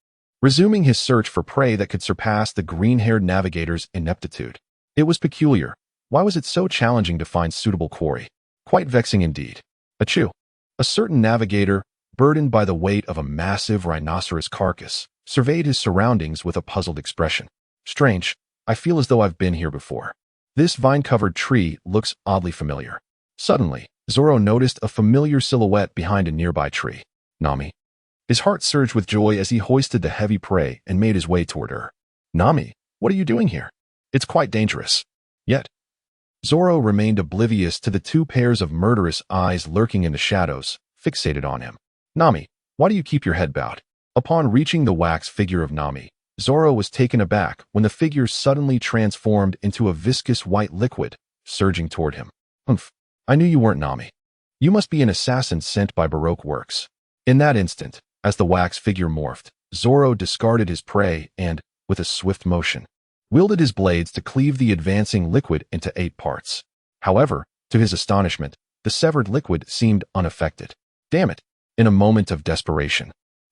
resuming his search for prey that could surpass the green-haired navigator's ineptitude. It was peculiar. Why was it so challenging to find suitable quarry? Quite vexing indeed. Achoo! A certain navigator, burdened by the weight of a massive rhinoceros carcass, surveyed his surroundings with a puzzled expression. Strange, I feel as though I've been here before. This vine-covered tree looks oddly familiar. Suddenly, Zoro noticed a familiar silhouette behind a nearby tree. Nami. His heart surged with joy as he hoisted the heavy prey and made his way toward her. Nami, what are you doing here? It's quite dangerous. Yet, Zoro remained oblivious to the two pairs of murderous eyes lurking in the shadows, fixated on him. Nami, why do you keep your head bowed? Upon reaching the wax figure of Nami, Zoro was taken aback when the figure suddenly transformed into a viscous white liquid, surging toward him. Humph, I knew you weren't Nami. You must be an assassin sent by Baroque works. In that instant, as the wax figure morphed, Zoro discarded his prey and, with a swift motion, wielded his blades to cleave the advancing liquid into 8 parts. However, to his astonishment, the severed liquid seemed unaffected. Damn it! In a moment of desperation,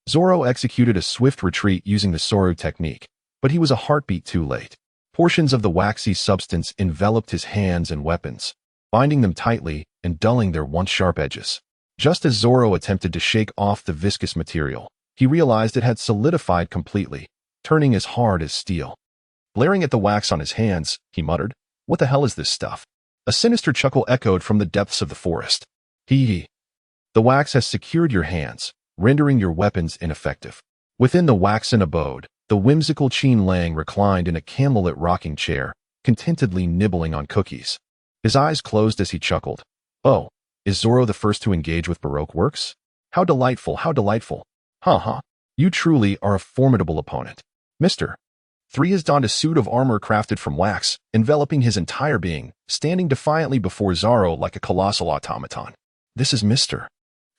Zoro executed a swift retreat using the Soru technique, but he was a heartbeat too late. Portions of the waxy substance enveloped his hands and weapons, binding them tightly and dulling their once sharp edges. Just as Zoro attempted to shake off the viscous material, he realized it had solidified completely, turning as hard as steel. Glaring at the wax on his hands, he muttered, "What the hell is this stuff?" A sinister chuckle echoed from the depths of the forest. Hee hee. The wax has secured your hands, rendering your weapons ineffective. Within the waxen abode, the whimsical Qin Lang reclined in a candlelit rocking chair, contentedly nibbling on cookies. His eyes closed as he chuckled. Oh, is Zoro the first to engage with Baroque works? How delightful, how delightful. Ha. You truly are a formidable opponent. Mr. 3 has donned a suit of armor crafted from wax, enveloping his entire being, standing defiantly before Zoro like a colossal automaton. This is Mr.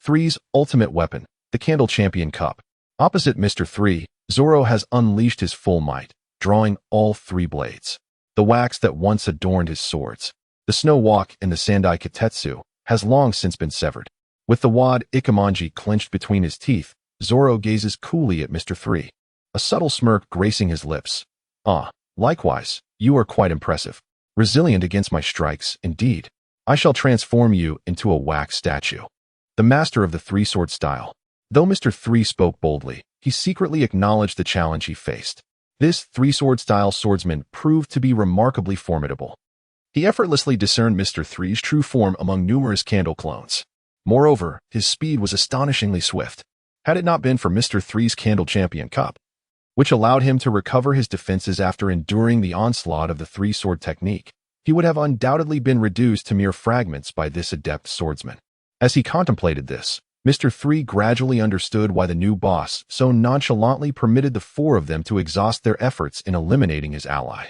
3's ultimate weapon, the Candle Champion Cup. Opposite Mr. 3, Zoro has unleashed his full might, drawing all 3 blades. The wax that once adorned his swords, the Snow Walk and the Sandai Kitetsu, has long since been severed. With the wad Ikemonji clenched between his teeth, Zoro gazes coolly at Mr. 3, a subtle smirk gracing his lips. Likewise, you are quite impressive. Resilient against my strikes, indeed. I shall transform you into a wax statue. The master of the 3-sword style. Though Mr. 3 spoke boldly, he secretly acknowledged the challenge he faced. This 3-sword style swordsman proved to be remarkably formidable. He effortlessly discerned Mr. 3's true form among numerous candle clones. Moreover, his speed was astonishingly swift. Had it not been for Mr. 3's Candle Champion Cup, which allowed him to recover his defenses after enduring the onslaught of the 3-sword technique, he would have undoubtedly been reduced to mere fragments by this adept swordsman. As he contemplated this, Mr. 3 gradually understood why the new boss so nonchalantly permitted the four of them to exhaust their efforts in eliminating his ally.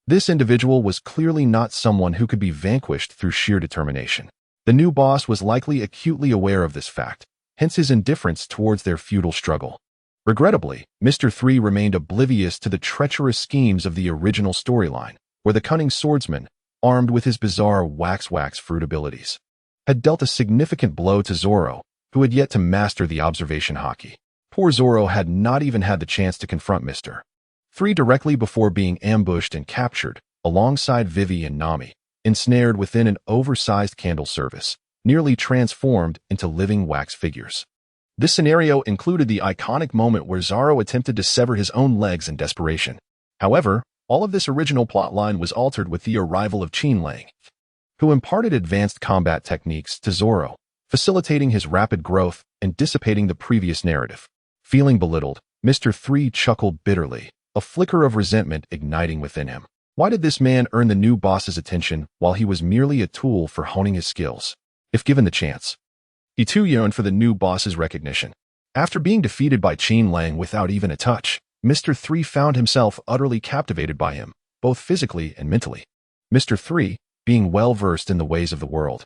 This individual was clearly not someone who could be vanquished through sheer determination. The new boss was likely acutely aware of this fact, hence his indifference towards their futile struggle. Regrettably, Mr. 3 remained oblivious to the treacherous schemes of the original storyline, where the cunning swordsman, armed with his bizarre wax fruit abilities, had dealt a significant blow to Zoro, who had yet to master the observation Haki. Poor Zoro had not even had the chance to confront Mr. 3 directly before being ambushed and captured, alongside Vivi and Nami, ensnared within an oversized candle service, nearly transformed into living wax figures. This scenario included the iconic moment where Zoro attempted to sever his own legs in desperation. However, all of this original plotline was altered with the arrival of Qin Lang, who imparted advanced combat techniques to Zoro, facilitating his rapid growth and dissipating the previous narrative. Feeling belittled, Mr. 3 chuckled bitterly, a flicker of resentment igniting within him. Why did this man earn the new boss's attention while he was merely a tool for honing his skills? If given the chance, he too yearned for the new boss's recognition. After being defeated by Qin Lang without even a touch, Mr. 3 found himself utterly captivated by him, both physically and mentally. Mr. 3, being well-versed in the ways of the world,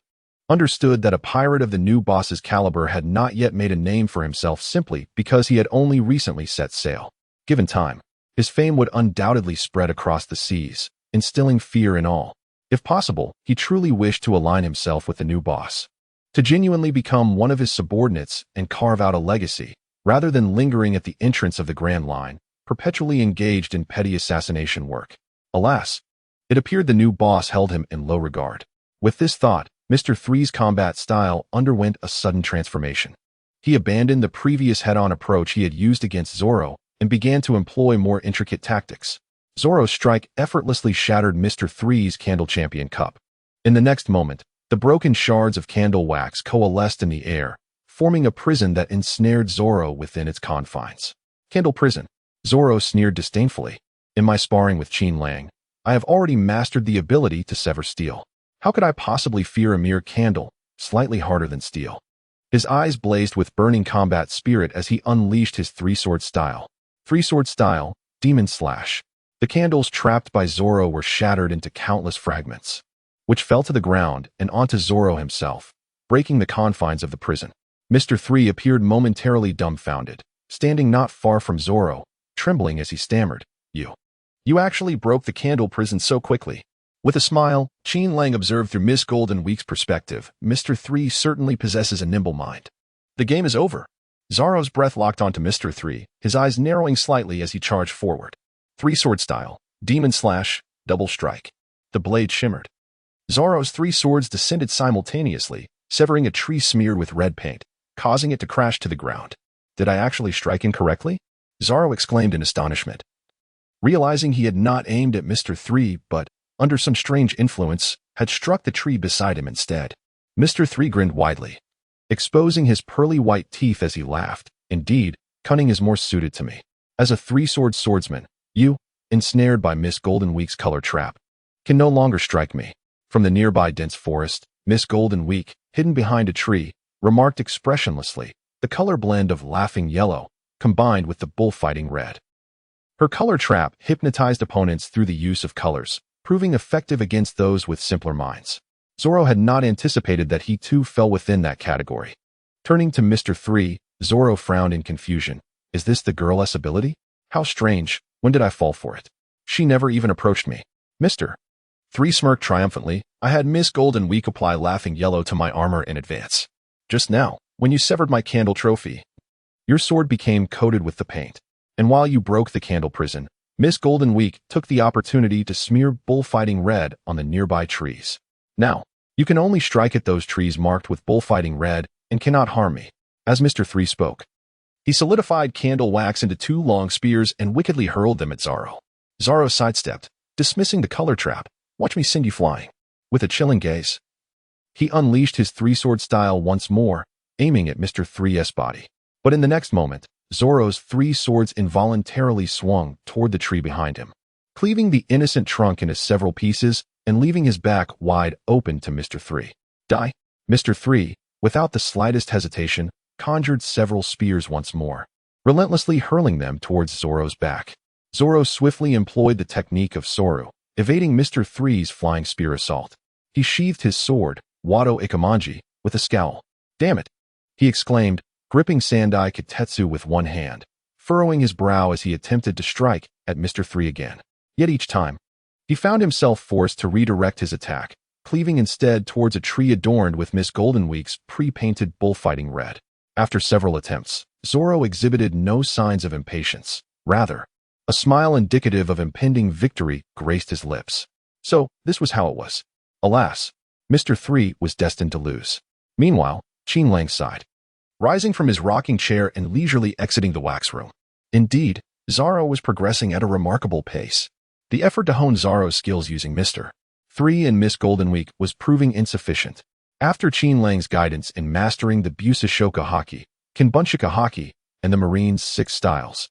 understood that a pirate of the new boss's caliber had not yet made a name for himself simply because he had only recently set sail. Given time, his fame would undoubtedly spread across the seas, instilling fear in all. If possible, he truly wished to align himself with the new boss, to genuinely become one of his subordinates and carve out a legacy, rather than lingering at the entrance of the Grand Line, perpetually engaged in petty assassination work. Alas, it appeared the new boss held him in low regard. With this thought, Mr. 3's combat style underwent a sudden transformation. He abandoned the previous head-on approach he had used against Zoro and began to employ more intricate tactics. Zoro's strike effortlessly shattered Mr. 3's Candle Champion Cup. In the next moment, the broken shards of candle wax coalesced in the air, forming a prison that ensnared Zoro within its confines. Candle prison. Zoro sneered disdainfully. In my sparring with Qin Lang, I have already mastered the ability to sever steel. How could I possibly fear a mere candle, slightly harder than steel? His eyes blazed with burning combat spirit as he unleashed his three-sword style. Three-sword style, Demon Slash. The candles trapped by Zoro were shattered into countless fragments, which fell to the ground and onto Zoro himself, breaking the confines of the prison. Mr. 3 appeared momentarily dumbfounded, standing not far from Zoro, trembling as he stammered, You actually broke the candle prison so quickly." With a smile, Qin Lang observed through Miss Golden Week's perspective, Mr. 3 certainly possesses a nimble mind. The game is over. Zoro's breath locked onto Mr. 3, his eyes narrowing slightly as he charged forward. Three-sword style, Demon Slash, Double Strike. The blade shimmered. Zoro's three swords descended simultaneously, severing a tree smeared with red paint, causing it to crash to the ground. "Did I actually strike incorrectly?" Zoro exclaimed in astonishment, realizing he had not aimed at Mr. 3 but, under some strange influence, had struck the tree beside him instead. Mr. 3 grinned widely, exposing his pearly white teeth as he laughed. "Indeed, cunning is more suited to me. As a three-sword swordsman, you, ensnared by Miss Golden Week's color trap, can no longer strike me." From the nearby dense forest, Miss Golden Week, hidden behind a tree, remarked expressionlessly, the color blend of laughing yellow, combined with the bullfighting red. Her color trap hypnotized opponents through the use of colors, proving effective against those with simpler minds. Zoro had not anticipated that he too fell within that category. Turning to Mr. 3, Zoro frowned in confusion. "Is this the girl's ability? How strange. When did I fall for it? She never even approached me." Mr. 3 smirked triumphantly. "I had Miss Golden Week apply laughing yellow to my armor in advance. Just now, when you severed my candle trophy, your sword became coated with the paint. And while you broke the candle prison, Miss Golden Week took the opportunity to smear bullfighting red on the nearby trees. Now, you can only strike at those trees marked with bullfighting red and cannot harm me." As Mr. 3 spoke, he solidified candle wax into two long spears and wickedly hurled them at Zoro. Zoro sidestepped, dismissing the color trap. "Watch me send you flying." With a chilling gaze, he unleashed his three-sword style once more, aiming at Mr. 3's body. But in the next moment, Zoro's three swords involuntarily swung toward the tree behind him. Cleaving the innocent trunk into several pieces, and leaving his back wide open to Mr. 3. Die. Mr. 3, without the slightest hesitation, conjured several spears once more, relentlessly hurling them towards Zoro's back. Zoro swiftly employed the technique of Soru, evading Mr. 3's flying spear assault. He sheathed his sword, Wado Ikamanji, with a scowl. Damn it! He exclaimed, gripping Sandai Kitetsu with one hand, furrowing his brow as he attempted to strike at Mr. 3 again. Yet each time, he found himself forced to redirect his attack, cleaving instead towards a tree adorned with Miss Goldenweek's pre-painted bullfighting red. After several attempts, Zoro exhibited no signs of impatience. Rather, a smile indicative of impending victory graced his lips. So, this was how it was. Alas, Mr. 3 was destined to lose. Meanwhile, Qin Lang sighed, rising from his rocking chair and leisurely exiting the wax room. Indeed, Zoro was progressing at a remarkable pace. The effort to hone Zoro's skills using Mr. 3 and Miss Goldenweek was proving insufficient. After Qin Lang's guidance in mastering the Busashoka Haki, Kinbunshika Haki, and the Marine's 6 styles,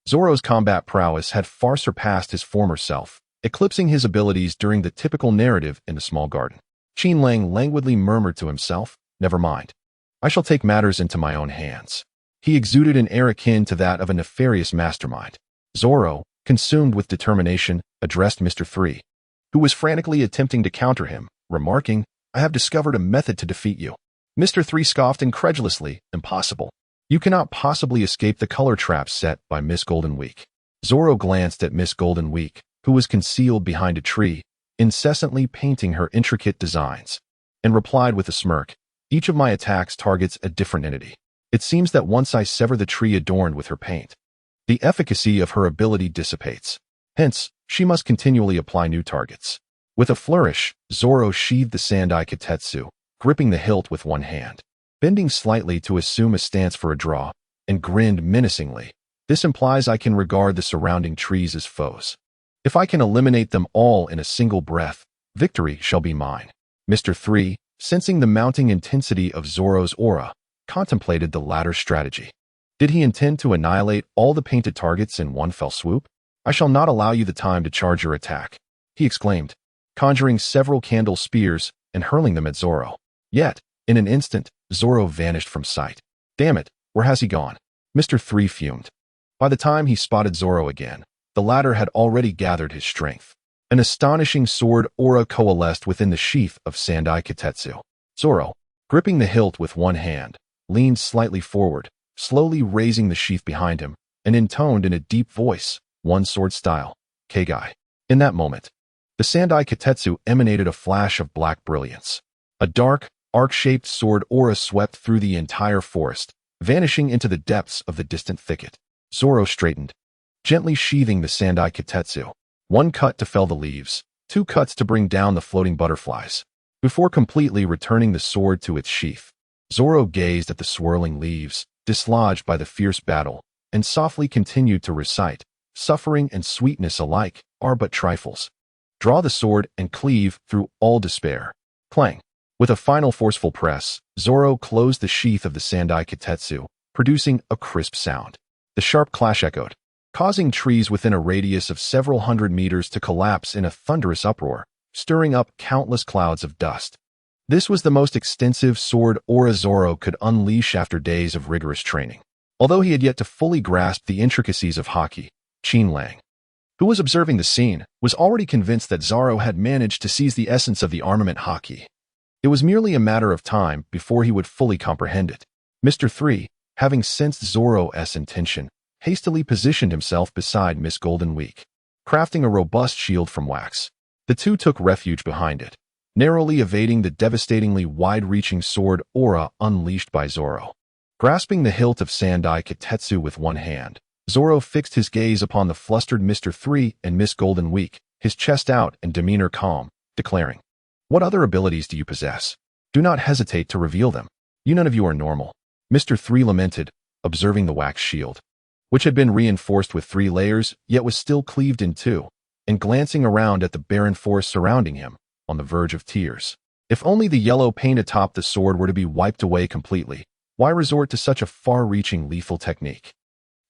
Zoro's combat prowess had far surpassed his former self, eclipsing his abilities during the typical narrative in the small garden. Qin Lang languidly murmured to himself, "Never mind. I shall take matters into my own hands." He exuded an air akin to that of a nefarious mastermind. Zoro, consumed with determination, addressed Mr. 3, who was frantically attempting to counter him, remarking, "I have discovered a method to defeat you." Mr. 3 scoffed incredulously, "Impossible. You cannot possibly escape the color trap set by Miss Goldenweek." Zoro glanced at Miss Goldenweek, who was concealed behind a tree, incessantly painting her intricate designs, and replied with a smirk, "Each of my attacks targets a different entity. It seems that once I sever the tree adorned with her paint, the efficacy of her ability dissipates. Hence, she must continually apply new targets." With a flourish, Zoro sheathed the Sandai Kitetsu, gripping the hilt with one hand, bending slightly to assume a stance for a draw, and grinned menacingly. "This implies I can regard the surrounding trees as foes. If I can eliminate them all in a single breath, victory shall be mine." Mr. 3, sensing the mounting intensity of Zoro's aura, contemplated the latter strategy. Did he intend to annihilate all the painted targets in one fell swoop? "I shall not allow you the time to charge your attack," he exclaimed, conjuring several candle spears and hurling them at Zoro. Yet, in an instant, Zoro vanished from sight. "Damn it, where has he gone?" Mr. 3 fumed. By the time he spotted Zoro again, the latter had already gathered his strength. An astonishing sword aura coalesced within the sheath of Sandai Kitetsu. Zoro, gripping the hilt with one hand, leaned slightly forward, slowly raising the sheath behind him, and intoned in a deep voice, "One sword style, Keigai." In that moment, the Sandai Kitetsu emanated a flash of black brilliance. A dark, arc-shaped sword aura swept through the entire forest, vanishing into the depths of the distant thicket. Zoro straightened, gently sheathing the Sandai Kitetsu. One cut to fell the leaves, 2 cuts to bring down the floating butterflies, before completely returning the sword to its sheath. Zoro gazed at the swirling leaves, dislodged by the fierce battle, and softly continued to recite, "Suffering and sweetness alike are but trifles. Draw the sword and cleave through all despair." Clang. With a final forceful press, Zoro closed the sheath of the Sandai Kitetsu, producing a crisp sound. The sharp clash echoed, causing trees within a radius of several hundred meters to collapse in a thunderous uproar, stirring up countless clouds of dust. This was the most extensive sword aura Zoro could unleash after days of rigorous training. Although he had yet to fully grasp the intricacies of Haki, Qin Lang, who was observing the scene, was already convinced that Zoro had managed to seize the essence of the armament Haki. It was merely a matter of time before he would fully comprehend it. Mr. 3, having sensed Zoro's intention, hastily positioned himself beside Miss Goldenweek, crafting a robust shield from wax. The two took refuge behind it, narrowly evading the devastatingly wide-reaching sword aura unleashed by Zoro. Grasping the hilt of Sandai Kitetsu with one hand, Zoro fixed his gaze upon the flustered Mr. 3 and Miss Goldenweek, his chest out and demeanor calm, declaring, "What other abilities do you possess? Do not hesitate to reveal them. You none of you are normal." Mr. 3 lamented, observing the wax shield, which had been reinforced with 3 layers, yet was still cleaved in 2, and glancing around at the barren forest surrounding him, on the verge of tears. If only the yellow paint atop the sword were to be wiped away completely, why resort to such a far-reaching lethal technique?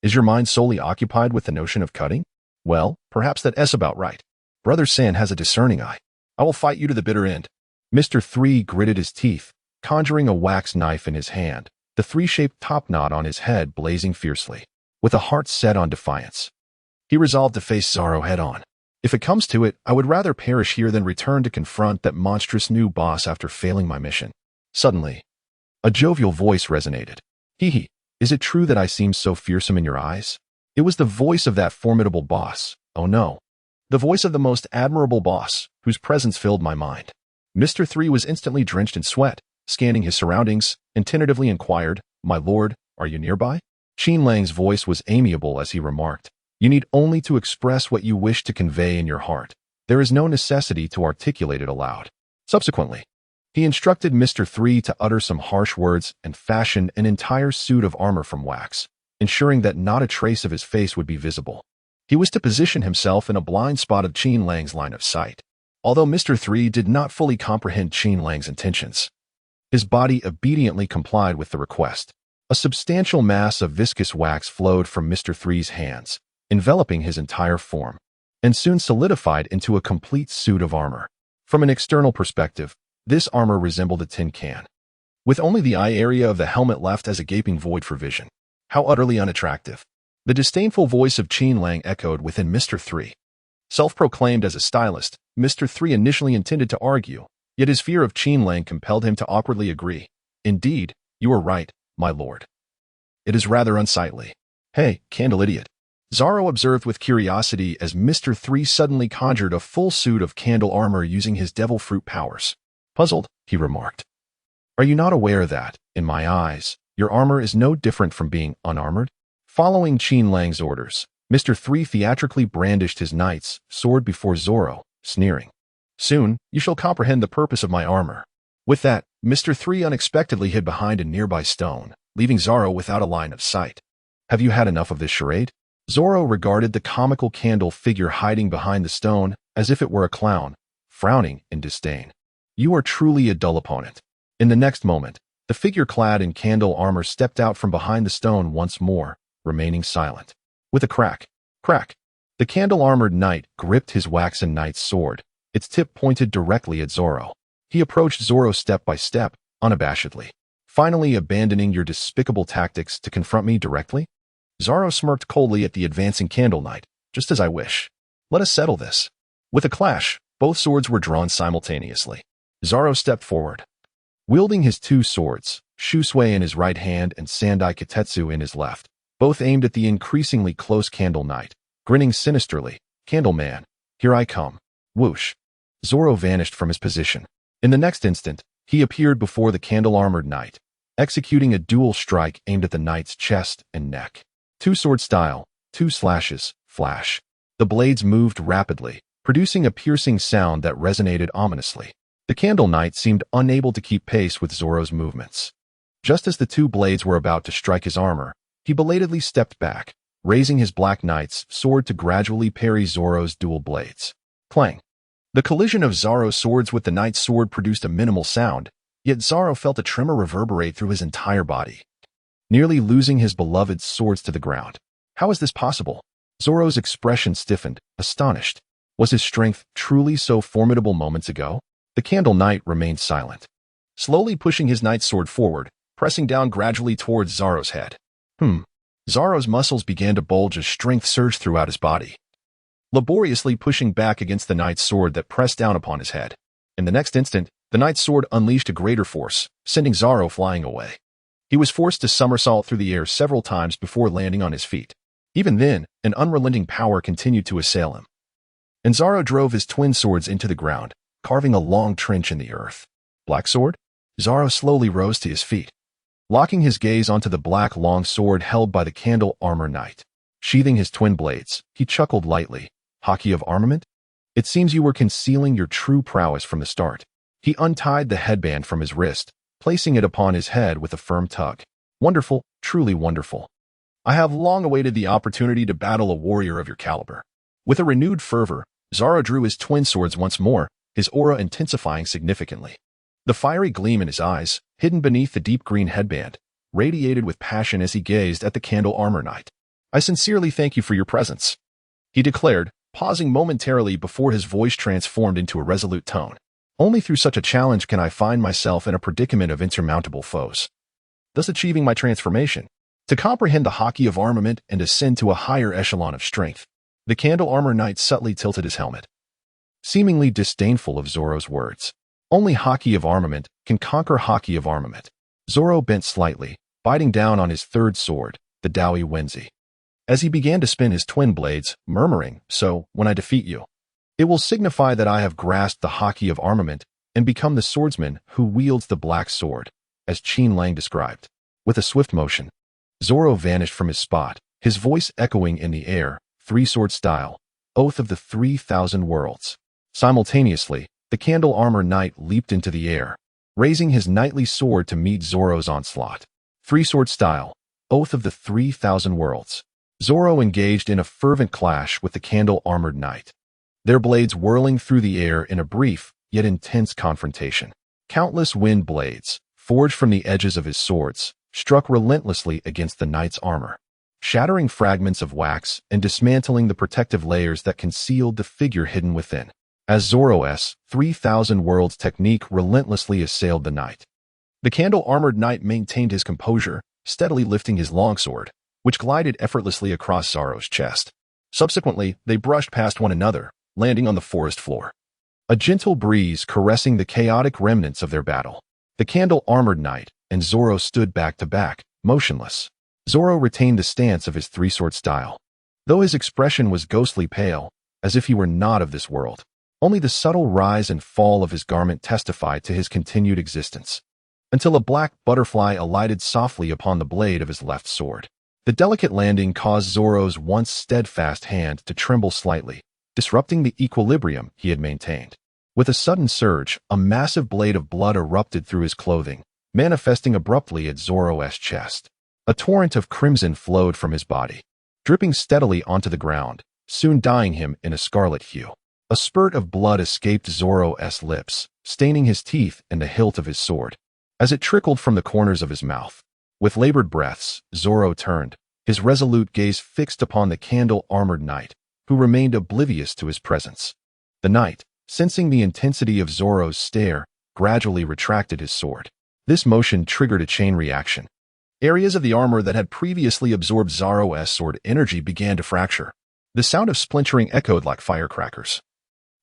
Is your mind solely occupied with the notion of cutting? Well, perhaps that's about right. Brother San has a discerning eye. I will fight you to the bitter end. Mr. 3 gritted his teeth, conjuring a wax knife in his hand, the three-shaped topknot on his head blazing fiercely. With a heart set on defiance, he resolved to face Zoro head-on. If it comes to it, I would rather perish here than return to confront that monstrous new boss after failing my mission. Suddenly, a jovial voice resonated. Hee, is it true that I seem so fearsome in your eyes? It was the voice of that formidable boss. Oh no. The voice of the most admirable boss, whose presence filled my mind. Mr. 3 was instantly drenched in sweat, scanning his surroundings, and tentatively inquired, My lord, are you nearby? Qin Lang's voice was amiable as he remarked, You need only to express what you wish to convey in your heart. There is no necessity to articulate it aloud. Subsequently, he instructed Mr. 3 to utter some harsh words and fashion an entire suit of armor from wax, ensuring that not a trace of his face would be visible. He was to position himself in a blind spot of Qin Lang's line of sight. Although Mr. 3 did not fully comprehend Qin Lang's intentions, his body obediently complied with the request. A substantial mass of viscous wax flowed from Mr. 3's hands, enveloping his entire form, and soon solidified into a complete suit of armor. From an external perspective, this armor resembled a tin can, with only the eye area of the helmet left as a gaping void for vision. How utterly unattractive. The disdainful voice of Qin Lang echoed within Mr. 3. Self-proclaimed as a stylist, Mr. 3 initially intended to argue, yet his fear of Qin Lang compelled him to awkwardly agree. Indeed, you are right, my lord. It is rather unsightly. Hey, candle idiot. Zoro observed with curiosity as Mr. 3 suddenly conjured a full suit of candle armor using his devil fruit powers. Puzzled, he remarked, Are you not aware that, in my eyes, your armor is no different from being unarmored? Following Qin Lang's orders, Mr. 3 theatrically brandished his knight's sword before Zoro, sneering. Soon, you shall comprehend the purpose of my armor. With that, Mr. 3 unexpectedly hid behind a nearby stone, leaving Zoro without a line of sight. Have you had enough of this charade? Zoro regarded the comical candle figure hiding behind the stone as if it were a clown, frowning in disdain. You are truly a dull opponent. In the next moment, the figure clad in candle armor stepped out from behind the stone once more, remaining silent. With a crack, the candle-armored knight gripped his waxen knight's sword, its tip pointed directly at Zoro. He approached Zoro step by step, unabashedly. Finally abandoning your despicable tactics to confront me directly? Zoro smirked coldly at the advancing candle knight, just as I wish. Let us settle this. With a clash, both swords were drawn simultaneously. Zoro stepped forward, wielding his two swords, Shusui in his right hand and Sandai Kitetsu in his left, both aimed at the increasingly close candle knight. Grinning sinisterly, Candle Man, here I come. Whoosh. Zoro vanished from his position. In the next instant, he appeared before the candle-armored knight, executing a dual strike aimed at the knight's chest and neck. Two-sword style, two slashes, flash. The blades moved rapidly, producing a piercing sound that resonated ominously. The candle knight seemed unable to keep pace with Zoro's movements. Just as the two blades were about to strike his armor, he belatedly stepped back, raising his black knight's sword to gradually parry Zoro's dual blades. Clang. The collision of Zoro's swords with the knight's sword produced a minimal sound, yet Zoro felt a tremor reverberate through his entire body, nearly losing his beloved swords to the ground. How is this possible? Zoro's expression stiffened, astonished. Was his strength truly so formidable moments ago? The candle knight remained silent, slowly pushing his knight's sword forward, pressing down gradually towards Zoro's head. Zoro's muscles began to bulge as strength surged throughout his body, laboriously pushing back against the knight's sword that pressed down upon his head. In the next instant, the knight's sword unleashed a greater force, sending Zoro flying away. He was forced to somersault through the air several times before landing on his feet. Even then, an unrelenting power continued to assail him, and Zoro drove his twin swords into the ground, carving a long trench in the earth. Black sword? Zoro slowly rose to his feet, locking his gaze onto the black long sword held by the candle armor knight. Sheathing his twin blades, he chuckled lightly. Haki of armament? It seems you were concealing your true prowess from the start. He untied the headband from his wrist, placing it upon his head with a firm tug. Wonderful, truly wonderful. I have long awaited the opportunity to battle a warrior of your caliber. With a renewed fervor, Zoro drew his twin swords once more, his aura intensifying significantly. The fiery gleam in his eyes, hidden beneath the deep green headband, radiated with passion as he gazed at the candle armor knight. I sincerely thank you for your presence, he declared, pausing momentarily before his voice transformed into a resolute tone. Only through such a challenge can I find myself in a predicament of insurmountable foes, thus achieving my transformation. To comprehend the Haki of armament and ascend to a higher echelon of strength, the Candle Armor Knight subtly tilted his helmet, seemingly disdainful of Zoro's words. Only Haki of armament can conquer Haki of armament. Zoro bent slightly, biting down on his third sword, the Dowie Wenzi, as he began to spin his twin blades, murmuring, "So, when I defeat you, it will signify that I have grasped the Haki of armament and become the swordsman who wields the black sword," as Qin Lang described. With a swift motion, Zoro vanished from his spot, his voice echoing in the air, three-sword style, oath of the 3,000 worlds. Simultaneously, the Candle Armor Knight leaped into the air, raising his knightly sword to meet Zoro's onslaught. Three-sword style, oath of the 3,000 worlds. Zoro engaged in a fervent clash with the Candle Armored Knight, their blades whirling through the air in a brief, yet intense confrontation. Countless wind blades, forged from the edges of his swords, struck relentlessly against the knight's armor, shattering fragments of wax and dismantling the protective layers that concealed the figure hidden within. As Zoro's 3,000 worlds technique relentlessly assailed the knight, the Candle-Armored Knight maintained his composure, steadily lifting his longsword, which glided effortlessly across Zoro's chest. Subsequently, they brushed past one another, landing on the forest floor, a gentle breeze caressing the chaotic remnants of their battle. The Candle-Armored Knight and Zoro stood back to back, motionless. Zoro retained the stance of his three-sword style, though his expression was ghostly pale, as if he were not of this world. Only the subtle rise and fall of his garment testified to his continued existence, until a black butterfly alighted softly upon the blade of his left sword. The delicate landing caused Zoro's once steadfast hand to tremble slightly, disrupting the equilibrium he had maintained. With a sudden surge, a massive blade of blood erupted through his clothing, manifesting abruptly at Zoro's chest. A torrent of crimson flowed from his body, dripping steadily onto the ground, soon dyeing him in a scarlet hue. A spurt of blood escaped Zoro's lips, staining his teeth and the hilt of his sword, as it trickled from the corners of his mouth. With labored breaths, Zoro turned, his resolute gaze fixed upon the Candle-Armored Knight, who remained oblivious to his presence. The knight, sensing the intensity of Zoro's stare, gradually retracted his sword. This motion triggered a chain reaction. Areas of the armor that had previously absorbed Zoro's sword energy began to fracture. The sound of splintering echoed like firecrackers,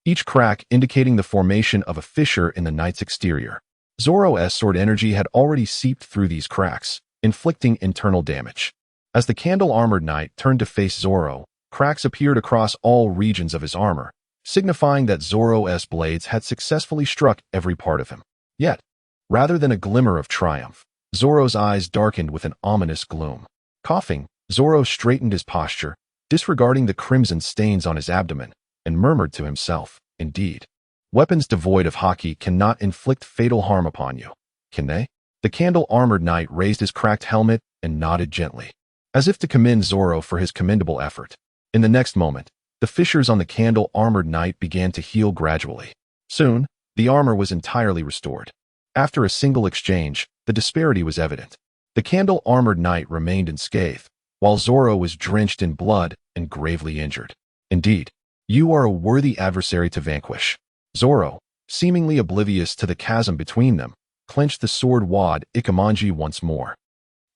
each crack indicating the formation of a fissure in the knight's exterior. Zoro's sword energy had already seeped through these cracks, inflicting internal damage. As the Candle-Armored Knight turned to face Zoro, cracks appeared across all regions of his armor, signifying that Zoro's blades had successfully struck every part of him. Yet, rather than a glimmer of triumph, Zoro's eyes darkened with an ominous gloom. Coughing, Zoro straightened his posture, disregarding the crimson stains on his abdomen, and murmured to himself, "Indeed, weapons devoid of Haki cannot inflict fatal harm upon you, can they?" The Candle-Armored Knight raised his cracked helmet and nodded gently, as if to commend Zoro for his commendable effort. In the next moment, the fissures on the Candle-Armored Knight began to heal gradually. Soon, the armor was entirely restored. After a single exchange, the disparity was evident. The Candle-Armored Knight remained unscathed, while Zoro was drenched in blood and gravely injured. "Indeed, you are a worthy adversary to vanquish." Zoro, seemingly oblivious to the chasm between them, clenched the sword wad Ikemanji once more.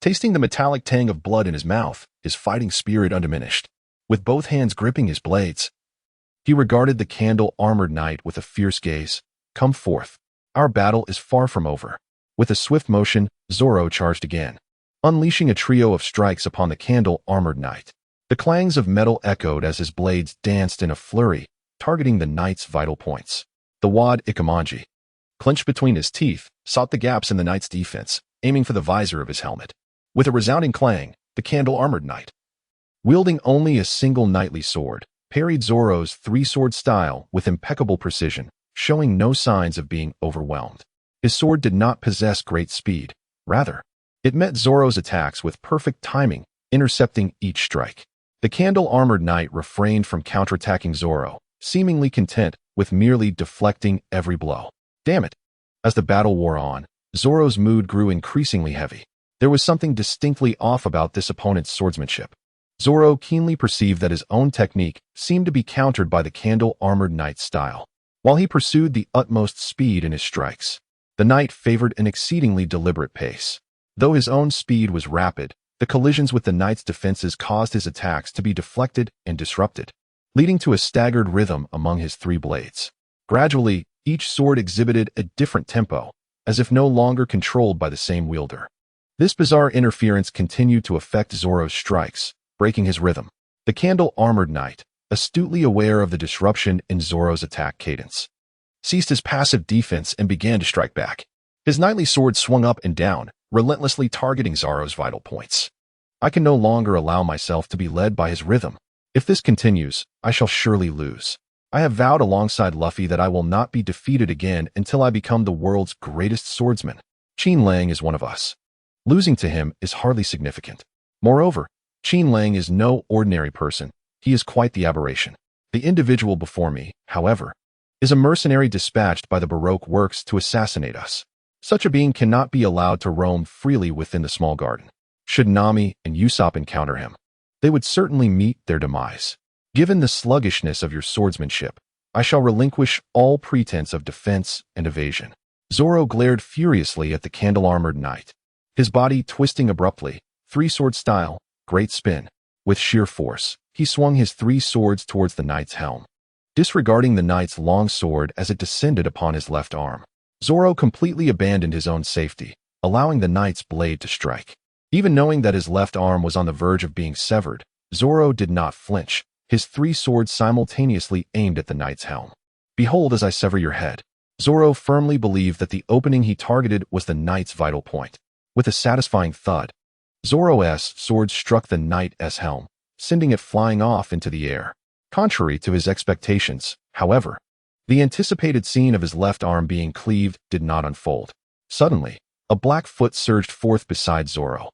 Tasting the metallic tang of blood in his mouth, his fighting spirit undiminished. With both hands gripping his blades, he regarded the Candle-Armored Knight with a fierce gaze. "Come forth. Our battle is far from over." With a swift motion, Zoro charged again, unleashing a trio of strikes upon the Candle-Armored Knight. The clangs of metal echoed as his blades danced in a flurry, targeting the knight's vital points. The wad Ikemanji, clenched between his teeth, sought the gaps in the knight's defense, aiming for the visor of his helmet. With a resounding clang, the Candle-Armored Knight, wielding only a single knightly sword, parried Zoro's three-sword style with impeccable precision, showing no signs of being overwhelmed. His sword did not possess great speed. Rather, it met Zoro's attacks with perfect timing, intercepting each strike. The Candle-Armored Knight refrained from counterattacking Zoro, seemingly content with merely deflecting every blow. Damn it! As the battle wore on, Zoro's mood grew increasingly heavy. There was something distinctly off about this opponent's swordsmanship. Zoro keenly perceived that his own technique seemed to be countered by the candle-armored knight's style. While he pursued the utmost speed in his strikes, the knight favored an exceedingly deliberate pace. Though his own speed was rapid, the collisions with the knight's defenses caused his attacks to be deflected and disrupted, leading to a staggered rhythm among his three blades. Gradually, each sword exhibited a different tempo, as if no longer controlled by the same wielder. This bizarre interference continued to affect Zoro's strikes, breaking his rhythm. The candle-armored knight, astutely aware of the disruption in Zoro's attack cadence, ceased his passive defense and began to strike back. His knightly sword swung up and down, relentlessly targeting Zoro's vital points. I can no longer allow myself to be led by his rhythm. If this continues, I shall surely lose. I have vowed alongside Luffy that I will not be defeated again until I become the world's greatest swordsman. Qin Lang is one of us. Losing to him is hardly significant. Moreover, Qin Lang is no ordinary person. He is quite the aberration. The individual before me, however, is a mercenary dispatched by the Baroque works to assassinate us. Such a being cannot be allowed to roam freely within the small garden. Should Nami and Usopp encounter him, they would certainly meet their demise. Given the sluggishness of your swordsmanship, I shall relinquish all pretense of defense and evasion. Zoro glared furiously at the candle-armored knight, his body twisting abruptly, three-sword style, great spin. With sheer force, he swung his three swords towards the knight's helm, disregarding the knight's long sword as it descended upon his left arm. Zoro completely abandoned his own safety, allowing the knight's blade to strike. Even knowing that his left arm was on the verge of being severed, Zoro did not flinch. His three swords simultaneously aimed at the knight's helm. Behold as I sever your head. Zoro firmly believed that the opening he targeted was the knight's vital point. With a satisfying thud, Zoro's sword struck the knight's helm, sending it flying off into the air. Contrary to his expectations, however, the anticipated scene of his left arm being cleaved did not unfold. Suddenly, a black foot surged forth beside Zoro,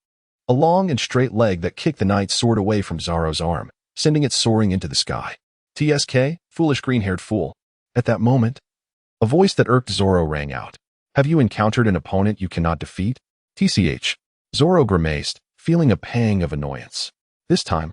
a long and straight leg that kicked the knight's sword away from Zoro's arm, sending it soaring into the sky. TSK, foolish green-haired fool. At that moment, a voice that irked Zoro rang out. Have you encountered an opponent you cannot defeat? TCH. Zoro grimaced, feeling a pang of annoyance. This time,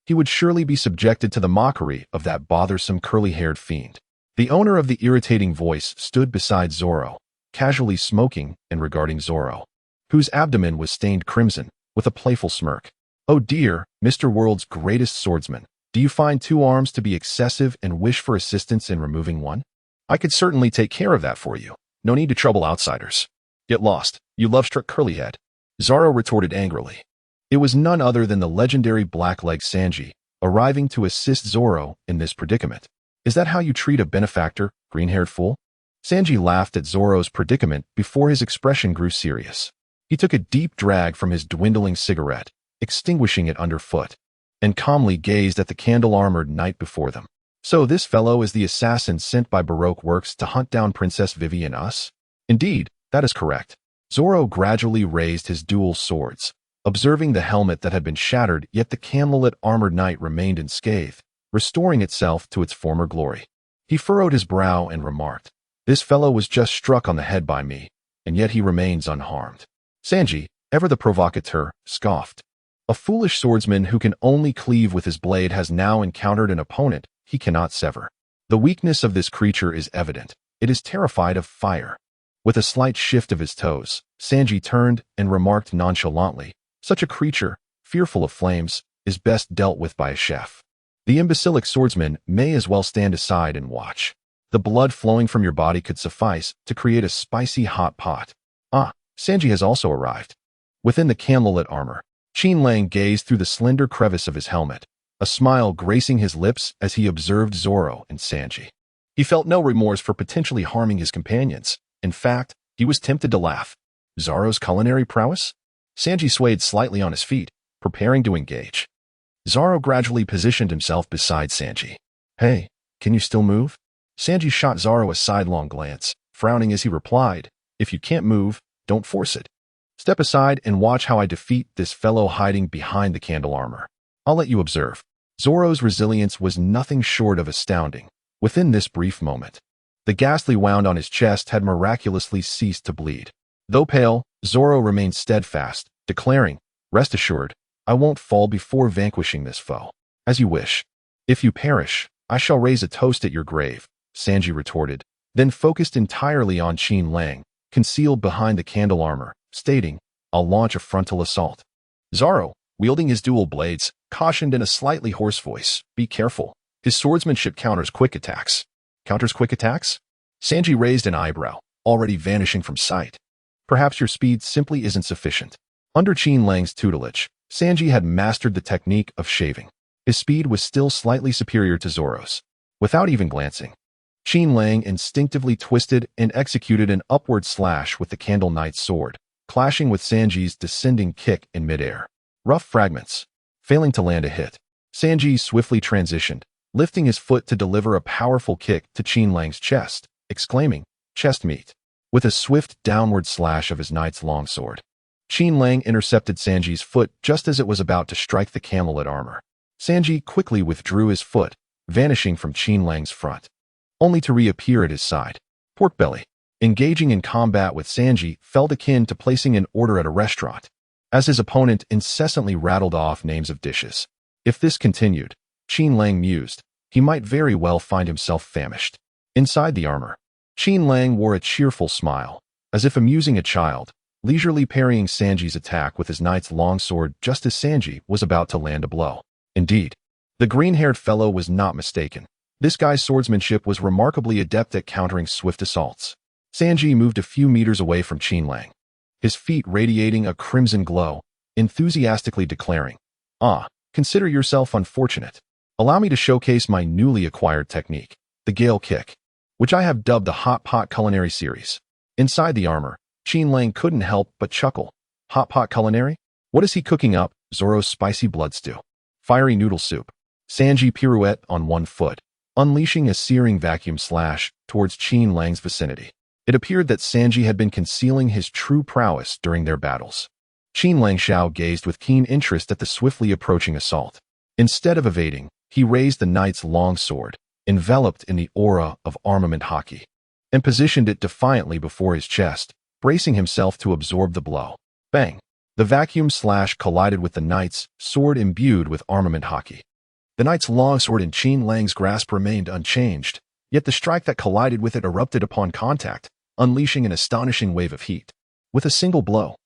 he would surely be subjected to the mockery of that bothersome curly-haired fiend. The owner of the irritating voice stood beside Zoro, casually smoking and regarding Zoro, whose abdomen was stained crimson, with a playful smirk. Oh dear, Mr. World's greatest swordsman, do you find two arms to be excessive and wish for assistance in removing one? I could certainly take care of that for you. No need to trouble outsiders. Get lost, you love-struck curlyhead. Zoro retorted angrily. It was none other than the legendary black-leg Sanji, arriving to assist Zoro in this predicament. Is that how you treat a benefactor, green-haired fool? Sanji laughed at Zoro's predicament before his expression grew serious. He took a deep drag from his dwindling cigarette, extinguishing it underfoot, and calmly gazed at the candle-armored knight before them. So this fellow is the assassin sent by Baroque works to hunt down Princess Vivi and us? Indeed, that is correct. Zoro gradually raised his dual swords, observing the helmet that had been shattered, yet the camlet-armored knight remained unscathed, restoring itself to its former glory. He furrowed his brow and remarked, this fellow was just struck on the head by me, and yet he remains unharmed. Sanji, ever the provocateur, scoffed. A foolish swordsman who can only cleave with his blade has now encountered an opponent he cannot sever. The weakness of this creature is evident. It is terrified of fire. With a slight shift of his toes, Sanji turned and remarked nonchalantly, such a creature, fearful of flames, is best dealt with by a chef. The imbecilic swordsman may as well stand aside and watch. The blood flowing from your body could suffice to create a spicy hot pot. Ah, Sanji has also arrived. Within the candlelit armor, Qin Lang gazed through the slender crevice of his helmet, a smile gracing his lips as he observed Zoro and Sanji. He felt no remorse for potentially harming his companions. In fact, he was tempted to laugh. Zoro's culinary prowess? Sanji swayed slightly on his feet, preparing to engage. Zoro gradually positioned himself beside Sanji. Hey, can you still move? Sanji shot Zoro a sidelong glance, frowning as he replied, if you can't move, don't force it. Step aside and watch how I defeat this fellow hiding behind the candle armor. I'll let you observe. Zoro's resilience was nothing short of astounding. Within this brief moment, the ghastly wound on his chest had miraculously ceased to bleed. Though pale, Zoro remained steadfast, declaring, rest assured, I won't fall before vanquishing this foe. As you wish. If you perish, I shall raise a toast at your grave, Sanji retorted, then focused entirely on Qin Lang, concealed behind the candle armor, stating, I'll launch a frontal assault. Zoro, wielding his dual blades, cautioned in a slightly hoarse voice, be careful. His swordsmanship counters quick attacks. Counters quick attacks? Sanji raised an eyebrow, already vanishing from sight. Perhaps your speed simply isn't sufficient. Under Qin Lang's tutelage, Sanji had mastered the technique of shaving. His speed was still slightly superior to Zoro's. Without even glancing, Qin Lang instinctively twisted and executed an upward slash with the Candle Knight's sword, clashing with Sanji's descending kick in midair. Rough fragments. Failing to land a hit, Sanji swiftly transitioned, lifting his foot to deliver a powerful kick to Qin Lang's chest, exclaiming, chest meat. With a swift downward slash of his knight's longsword, Qin Lang intercepted Sanji's foot just as it was about to strike the camelot armor. Sanji quickly withdrew his foot, vanishing from Qin Lang's front, only to reappear at his side. Pork belly. Engaging in combat with Sanji felt akin to placing an order at a restaurant, as his opponent incessantly rattled off names of dishes. If this continued, Qin Lang mused, he might very well find himself famished. Inside the armor, Qin Lang wore a cheerful smile, as if amusing a child, leisurely parrying Sanji's attack with his knight's longsword just as Sanji was about to land a blow. Indeed, the green-haired fellow was not mistaken. This guy's swordsmanship was remarkably adept at countering swift assaults. Sanji moved a few meters away from Qin Lang, his feet radiating a crimson glow, enthusiastically declaring, consider yourself unfortunate. Allow me to showcase my newly acquired technique, the Gale Kick, which I have dubbed the Hot Pot Culinary series. Inside the armor, Qin Lang couldn't help but chuckle. Hot Pot Culinary? What is he cooking up? Zoro's spicy blood stew. Fiery noodle soup. Sanji pirouette on one foot, unleashing a searing vacuum slash towards Qin Lang's vicinity. It appeared that Sanji had been concealing his true prowess during their battles. Qin Lang Xiao gazed with keen interest at the swiftly approaching assault. Instead of evading, he raised the knight's long sword, enveloped in the aura of armament Haki, and positioned it defiantly before his chest, bracing himself to absorb the blow. Bang! The vacuum slash collided with the knight's sword imbued with armament Haki. The knight's longsword in Qin Lang's grasp remained unchanged, yet the strike that collided with it erupted upon contact, unleashing an astonishing wave of heat. With a single blow,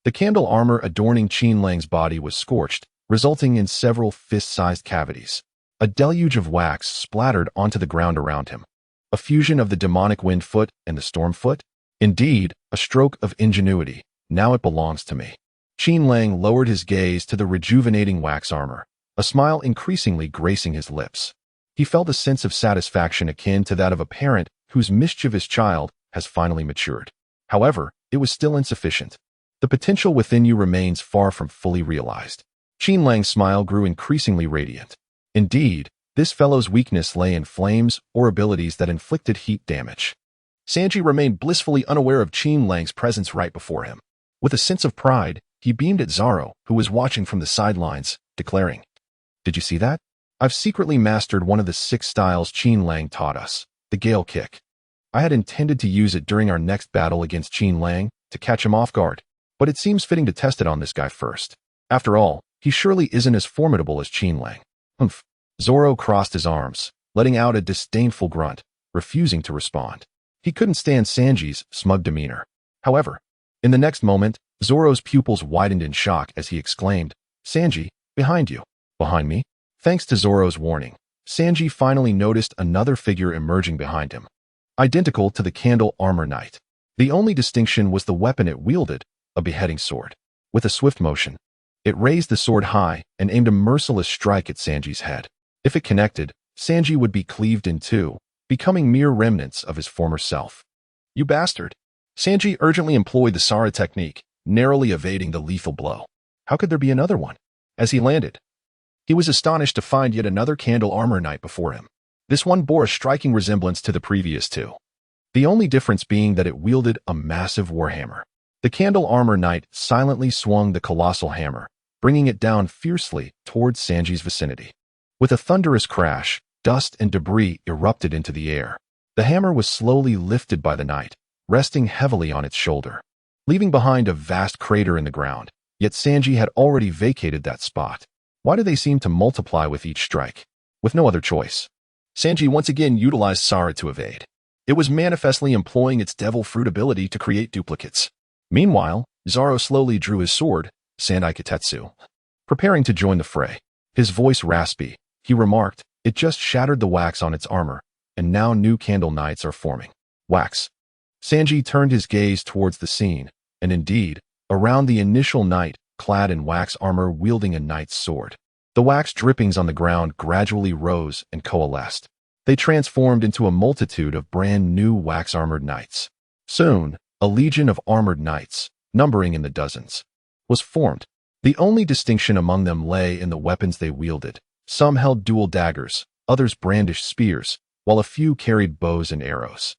the candle armor adorning Qin Lang's body was scorched, resulting in several fist-sized cavities. A deluge of wax splattered onto the ground around him. A fusion of the demonic wind foot and the storm foot? Indeed, a stroke of ingenuity. Now it belongs to me. Qin Lang lowered his gaze to the rejuvenating wax armor, a smile increasingly gracing his lips. He felt a sense of satisfaction akin to that of a parent whose mischievous child has finally matured. However, it was still insufficient. The potential within you remains far from fully realized. Qin Lang's smile grew increasingly radiant. Indeed, this fellow's weakness lay in flames or abilities that inflicted heat damage. Sanji remained blissfully unaware of Qin Lang's presence right before him. With a sense of pride, he beamed at Zoro, who was watching from the sidelines, declaring, Did you see that? I've secretly mastered one of the 6 styles Qin Lang taught us, the Gale Kick. I had intended to use it during our next battle against Qin Lang, to catch him off guard, but it seems fitting to test it on this guy first. After all, he surely isn't as formidable as Qin Lang. Humph. Zoro crossed his arms, letting out a disdainful grunt, refusing to respond. He couldn't stand Sanji's smug demeanor. However, in the next moment, Zoro's pupils widened in shock as he exclaimed, Sanji, behind you. Behind me? Thanks to Zoro's warning, Sanji finally noticed another figure emerging behind him. Identical to the Candle Armor Knight. The only distinction was the weapon it wielded, a beheading sword. With a swift motion, it raised the sword high and aimed a merciless strike at Sanji's head. If it connected, Sanji would be cleaved in two, becoming mere remnants of his former self. You bastard! Sanji urgently employed the Sara technique, narrowly evading the lethal blow. How could there be another one? As he landed, he was astonished to find yet another Candle Armor Knight before him. This one bore a striking resemblance to the previous two, the only difference being that it wielded a massive warhammer. The Candle Armor Knight silently swung the colossal hammer, bringing it down fiercely towards Sanji's vicinity. With a thunderous crash, dust and debris erupted into the air. The hammer was slowly lifted by the knight, resting heavily on its shoulder, leaving behind a vast crater in the ground. Yet Sanji had already vacated that spot. Why do they seem to multiply with each strike? With no other choice, Sanji once again utilized Sara to evade. It was manifestly employing its devil fruit ability to create duplicates. Meanwhile, Zoro slowly drew his sword, Sandai Kitetsu, preparing to join the fray. His voice raspy, he remarked, "It just shattered the wax on its armor, and now new candle knights are forming." Wax. Sanji turned his gaze towards the scene, and indeed, around the initial knight, clad in wax armor wielding a knight's sword. The wax drippings on the ground gradually rose and coalesced. They transformed into a multitude of brand new wax-armored knights. Soon, a legion of armored knights, numbering in the dozens, was formed. The only distinction among them lay in the weapons they wielded. Some held dual daggers, others brandished spears, while a few carried bows and arrows.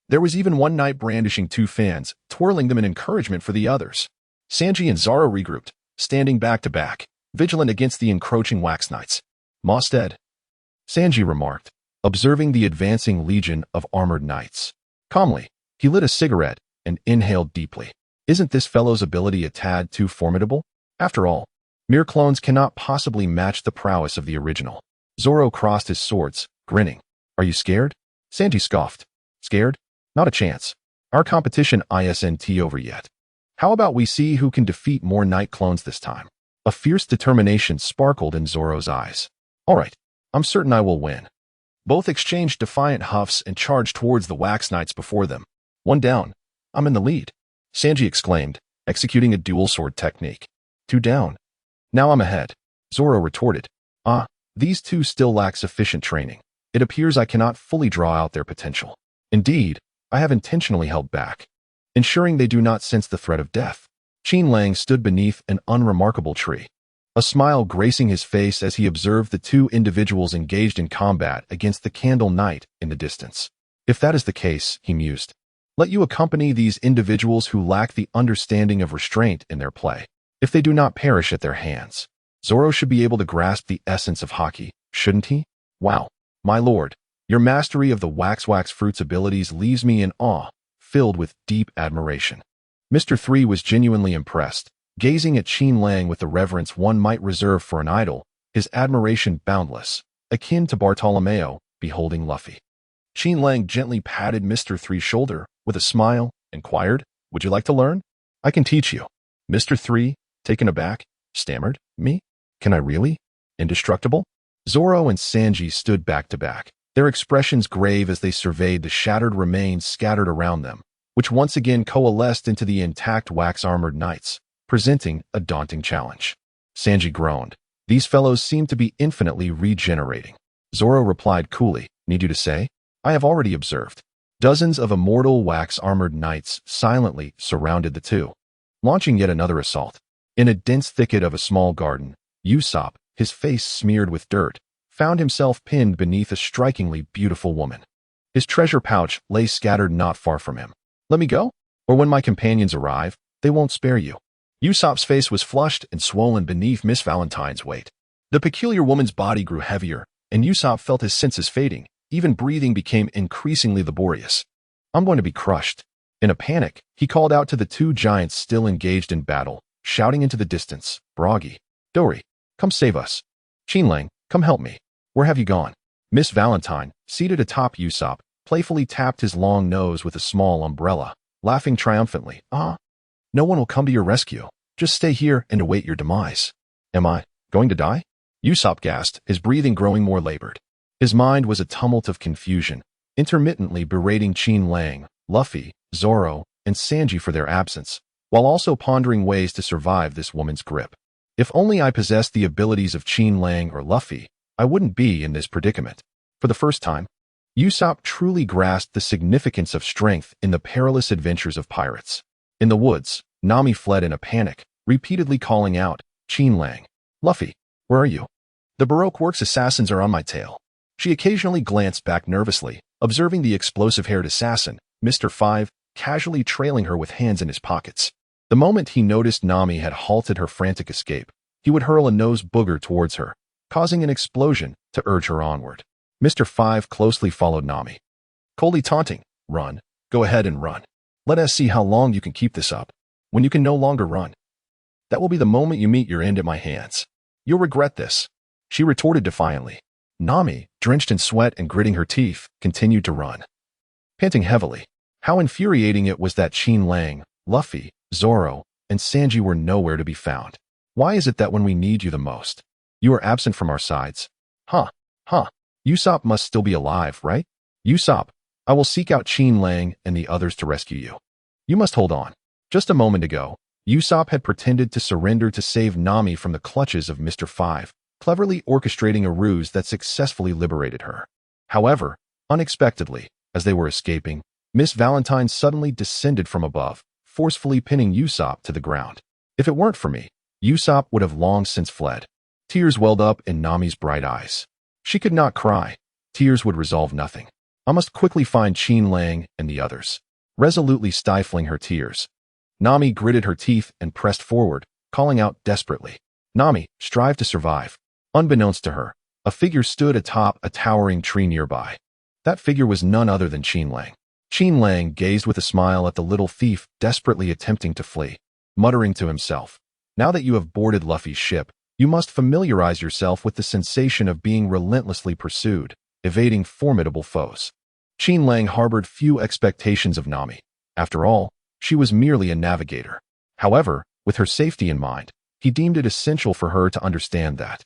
There was even one knight brandishing two fans, twirling them in encouragement for the others. Sanji and Zoro regrouped, standing back to back, vigilant against the encroaching wax knights. "Moss dead," Sanji remarked, observing the advancing legion of armored knights. Calmly, he lit a cigarette and inhaled deeply. Isn't this fellow's ability a tad too formidable? After all, mere clones cannot possibly match the prowess of the original. Zoro crossed his swords, grinning. "Are you scared?" Sanji scoffed. "Scared? Not a chance. Our competition isn't over yet. How about we see who can defeat more knight clones this time?" A fierce determination sparkled in Zoro's eyes. "All right, I'm certain I will win." Both exchanged defiant huffs and charged towards the wax knights before them. "One down. I'm in the lead," Sanji exclaimed, executing a dual sword technique. "Two down. Now I'm ahead," Zoro retorted. These two still lack sufficient training. It appears I cannot fully draw out their potential. Indeed, I have intentionally held back, ensuring they do not sense the threat of death." Qin Lang stood beneath an unremarkable tree, a smile gracing his face as he observed the two individuals engaged in combat against the Candle Knight in the distance. "If that is the case," he mused, "let you accompany these individuals who lack the understanding of restraint in their play. If they do not perish at their hands, Zoro should be able to grasp the essence of Haki, shouldn't he? Wow, my lord, your mastery of the wax fruit's abilities leaves me in awe, filled with deep admiration." Mr. 3 was genuinely impressed, gazing at Qin Lang with the reverence one might reserve for an idol, his admiration boundless, akin to Bartolomeo beholding Luffy. Qin Lang gently patted Mr. 3's shoulder, with a smile, inquired, "Would you like to learn? I can teach you." Mr. 3, taken aback, stammered, "Me? Can I really? Indestructible?" Zoro and Sanji stood back to back, their expressions grave as they surveyed the shattered remains scattered around them, which once again coalesced into the intact wax-armored knights, presenting a daunting challenge. Sanji groaned. These fellows seemed to be infinitely regenerating. Zoro replied coolly, "Need you to say? I have already observed." Dozens of immortal wax-armored knights silently surrounded the two, launching yet another assault. In a dense thicket of a small garden, Usopp, his face smeared with dirt, found himself pinned beneath a strikingly beautiful woman. His treasure pouch lay scattered not far from him. "Let me go? Or when my companions arrive, they won't spare you." Usopp's face was flushed and swollen beneath Miss Valentine's weight. The peculiar woman's body grew heavier, and Usopp felt his senses fading. Even breathing became increasingly laborious. "I'm going to be crushed." In a panic, he called out to the two giants still engaged in battle, shouting into the distance, "Bragi, Dory, come save us. Qin Lang, come help me. Where have you gone?" Miss Valentine, seated atop Usopp, playfully tapped his long nose with a small umbrella, laughing triumphantly. No one will come to your rescue. Just stay here and await your demise." "Am I going to die?" Usopp gasped, his breathing growing more labored. His mind was a tumult of confusion, intermittently berating Qin Lang, Luffy, Zoro, and Sanji for their absence, while also pondering ways to survive this woman's grip. If only I possessed the abilities of Qin Lang or Luffy, I wouldn't be in this predicament. For the first time, Usopp truly grasped the significance of strength in the perilous adventures of pirates. In the woods, Nami fled in a panic, repeatedly calling out, "Qin Lang, Luffy, where are you? The Baroque Works assassins are on my tail." She occasionally glanced back nervously, observing the explosive-haired assassin, Mr. 5, casually trailing her with hands in his pockets. The moment he noticed Nami had halted her frantic escape, he would hurl a nose booger towards her, causing an explosion to urge her onward. Mr. 5 closely followed Nami, coldly taunting, "Run, go ahead and run. Let us see how long you can keep this up. When you can no longer run, That will be the moment you meet your end at my hands. You'll regret this, she retorted defiantly. Nami, drenched in sweat and gritting her teeth, continued to run, panting heavily. How infuriating it was that Qin Lang, Luffy, Zoro, and Sanji were nowhere to be found. Why is it that when we need you the most, you are absent from our sides? Huh. Usopp must still be alive, right? Usopp, I will seek out Qin Lang and the others to rescue you. You must hold on. Just a moment ago, Usopp had pretended to surrender to save Nami from the clutches of Mr. Five, cleverly orchestrating a ruse that successfully liberated her. However, unexpectedly, as they were escaping, Miss Valentine suddenly descended from above, forcefully pinning Usopp to the ground. If it weren't for me, Usopp would have long since fled. Tears welled up in Nami's bright eyes. She could not cry. Tears would resolve nothing. I must quickly find Qin Lang and the others. Resolutely stifling her tears, Nami gritted her teeth and pressed forward, calling out desperately. Nami, strive to survive. Unbeknownst to her, a figure stood atop a towering tree nearby. That figure was none other than Qin Lang. Qin Lang gazed with a smile at the little thief desperately attempting to flee, muttering to himself, now that you have boarded Luffy's ship, you must familiarize yourself with the sensation of being relentlessly pursued, evading formidable foes. Qin Lang harbored few expectations of Nami. After all, she was merely a navigator. However, with her safety in mind, he deemed it essential for her to understand that,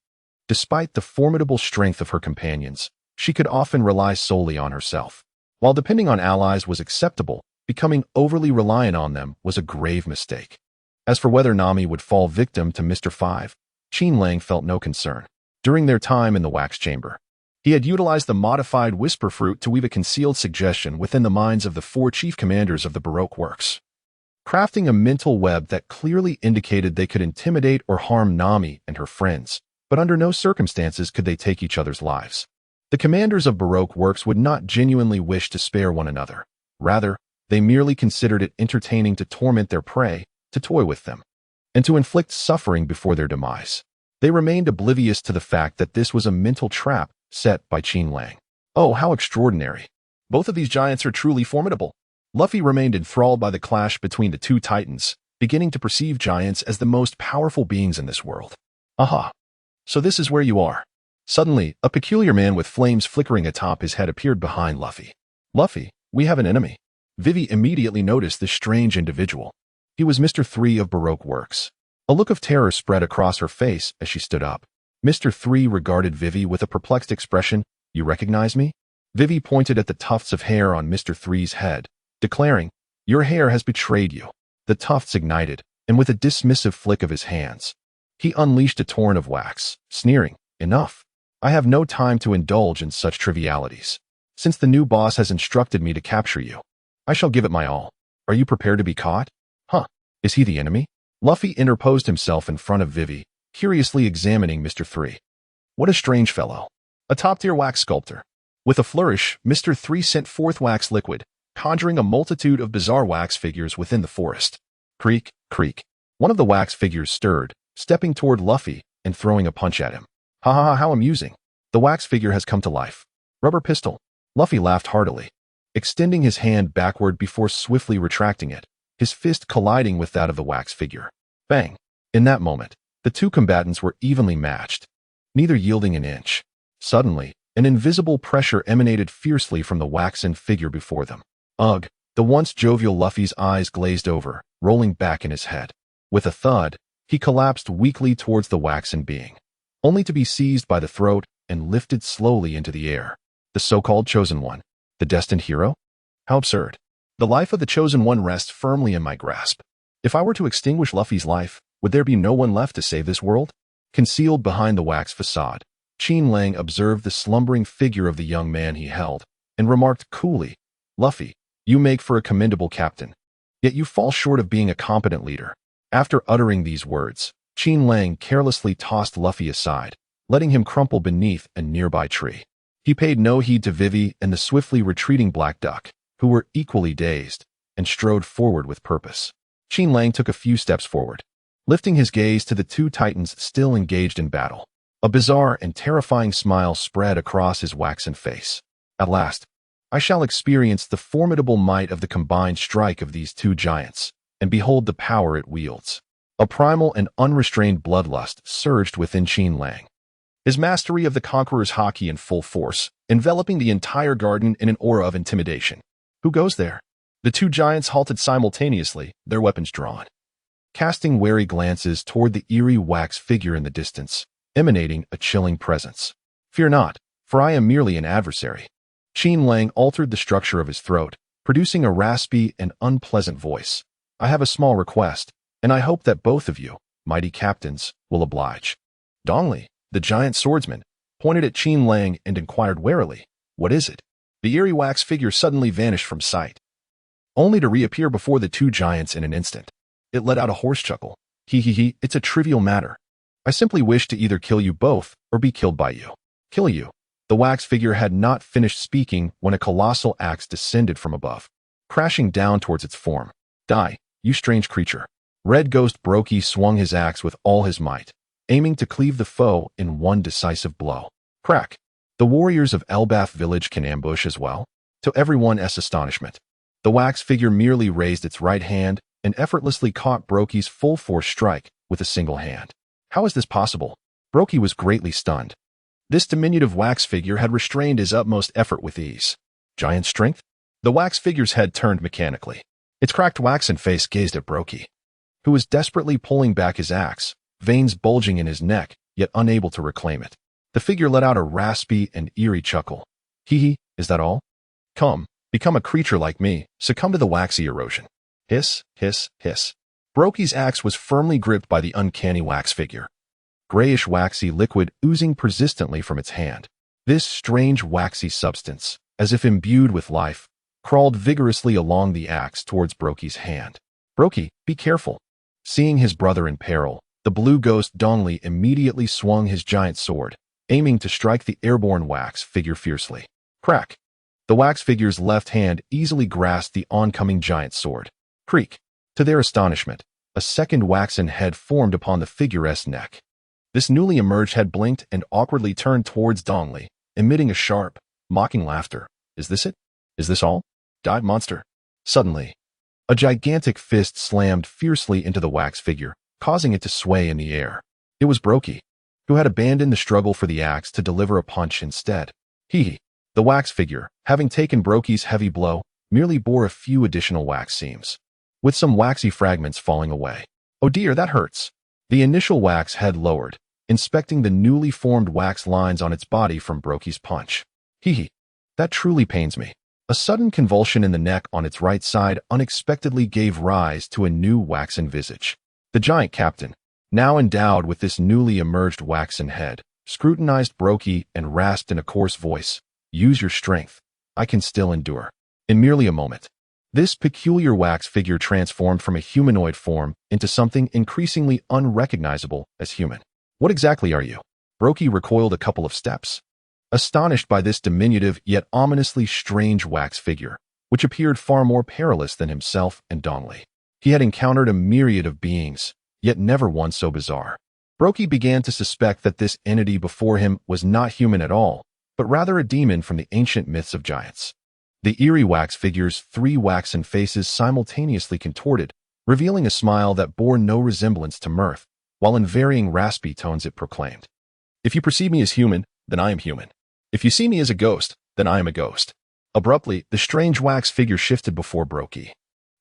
despite the formidable strength of her companions, she could often rely solely on herself. While depending on allies was acceptable, becoming overly reliant on them was a grave mistake. As for whether Nami would fall victim to Mr. Five, Qin Lang felt no concern. During their time in the wax chamber, he had utilized the modified whisper fruit to weave a concealed suggestion within the minds of the 4 chief commanders of the Baroque works, crafting a mental web that clearly indicated they could intimidate or harm Nami and her friends, but under no circumstances could they take each other's lives. The commanders of Baroque works would not genuinely wish to spare one another. Rather, they merely considered it entertaining to torment their prey, to toy with them, and to inflict suffering before their demise. They remained oblivious to the fact that this was a mental trap set by Qin Lang. Oh, how extraordinary. Both of these giants are truly formidable. Luffy remained enthralled by the clash between the 2 titans, beginning to perceive giants as the most powerful beings in this world. Aha. So this is where you are. Suddenly, a peculiar man with flames flickering atop his head appeared behind Luffy. Luffy, we have an enemy. Vivi immediately noticed this strange individual. He was Mr. 3 of Baroque Works. A look of terror spread across her face as she stood up. Mr. 3 regarded Vivi with a perplexed expression. You recognize me? Vivi pointed at the tufts of hair on Mr. 3's head, declaring, your hair has betrayed you. The tufts ignited, and with a dismissive flick of his hands, he unleashed a torrent of wax, sneering, enough. I have no time to indulge in such trivialities. Since the new boss has instructed me to capture you, I shall give it my all. Are you prepared to be caught? Huh, is he the enemy? Luffy interposed himself in front of Vivi, curiously examining Mr. 3. What a strange fellow. A top-tier wax sculptor. With a flourish, Mr. 3 sent forth wax liquid, conjuring a multitude of bizarre wax figures within the forest. Creak, creak. One of the wax figures stirred, stepping toward Luffy and throwing a punch at him. Ha ha ha, how amusing. The wax figure has come to life. Rubber pistol. Luffy laughed heartily, extending his hand backward before swiftly retracting it, his fist colliding with that of the wax figure. Bang! In that moment, the 2 combatants were evenly matched, neither yielding an inch. Suddenly, an invisible pressure emanated fiercely from the waxen figure before them. Ugh! The once jovial Luffy's eyes glazed over, rolling back in his head. With a thud, he collapsed weakly towards the waxen being, only to be seized by the throat and lifted slowly into the air. The so-called Chosen One, the destined hero? How absurd. The life of the Chosen One rests firmly in my grasp. If I were to extinguish Luffy's life, would there be no one left to save this world? Concealed behind the wax facade, Qin Lang observed the slumbering figure of the young man he held, and remarked coolly, Luffy, you make for a commendable captain, yet you fall short of being a competent leader. After uttering these words, Qin Lang carelessly tossed Luffy aside, letting him crumple beneath a nearby tree. He paid no heed to Vivi and the swiftly retreating Black Duck, who were equally dazed, and strode forward with purpose. Qin Lang took a few steps forward, lifting his gaze to the 2 titans still engaged in battle. A bizarre and terrifying smile spread across his waxen face. At last, I shall experience the formidable might of the combined strike of these 2 giants, and behold the power it wields. A primal and unrestrained bloodlust surged within Qin Lang. His mastery of the Conqueror's Haki in full force, enveloping the entire garden in an aura of intimidation. Who goes there? The two giants halted simultaneously, their weapons drawn, casting wary glances toward the eerie wax figure in the distance, emanating a chilling presence. Fear not, for I am merely an adversary. Qin Lang altered the structure of his throat, producing a raspy and unpleasant voice. I have a small request, and I hope that both of you, mighty captains, will oblige. Dongli, the giant swordsman, pointed at Qin Lang and inquired warily, what is it? The eerie wax figure suddenly vanished from sight, only to reappear before the two giants in an instant. It let out a hoarse chuckle. He, it's a trivial matter. I simply wish to either kill you both or be killed by you. Kill you. The wax figure had not finished speaking when a colossal axe descended from above, crashing down towards its form. Die, you strange creature. Red Ghost Brokey swung his axe with all his might, aiming to cleave the foe in one decisive blow. Crack. The warriors of Elbaf village can ambush as well. To everyone's astonishment, the wax figure merely raised its right hand and effortlessly caught Brokey's full force strike with a single hand. How is this possible? Brokey was greatly stunned. This diminutive wax figure had restrained his utmost effort with ease. Giant strength? The wax figure's head turned mechanically. Its cracked waxen face gazed at Brokey, who was desperately pulling back his axe, veins bulging in his neck, yet unable to reclaim it. The figure let out a raspy and eerie chuckle. Hee, is that all? Come, become a creature like me, succumb to the waxy erosion. Hiss, hiss, hiss. Brokey's axe was firmly gripped by the uncanny wax figure. Grayish waxy liquid oozing persistently from its hand. This strange waxy substance, as if imbued with life, crawled vigorously along the axe towards Brokey's hand. Brokey, be careful. Seeing his brother in peril, the blue ghost Dongli immediately swung his giant sword, aiming to strike the airborne wax figure fiercely. Crack. The wax figure's left hand easily grasped the oncoming giant sword. Creak. To their astonishment, a second waxen head formed upon the figure's neck. This newly emerged head blinked and awkwardly turned towards Dongli, emitting a sharp, mocking laughter. Is this it? Is this all? Died monster. Suddenly, a gigantic fist slammed fiercely into the wax figure, causing it to sway in the air. It was Brokey, who had abandoned the struggle for the axe to deliver a punch instead. The wax figure, having taken Brokey's heavy blow, merely bore a few additional wax seams, with some waxy fragments falling away. Oh dear, that hurts. The initial wax head lowered, inspecting the newly formed wax lines on its body from Brokey's punch. That truly pains me. A sudden convulsion in the neck on its right side unexpectedly gave rise to a new waxen visage. The giant captain, now endowed with this newly emerged waxen head, scrutinized Brokey and rasped in a coarse voice, Use your strength. I can still endure. In merely a moment, this peculiar wax figure transformed from a humanoid form into something increasingly unrecognizable as human. What exactly are you? Brokey recoiled a couple of steps, astonished by this diminutive yet ominously strange wax figure, which appeared far more perilous than himself and Dongli. He had encountered a myriad of beings, yet never one so bizarre. Brokey began to suspect that this entity before him was not human at all, but rather a demon from the ancient myths of giants. The eerie wax figure's three waxen faces simultaneously contorted, revealing a smile that bore no resemblance to mirth, while in varying raspy tones it proclaimed, If you perceive me as human, then I am human. If you see me as a ghost, then I am a ghost. Abruptly, the strange wax figure shifted before Brokey,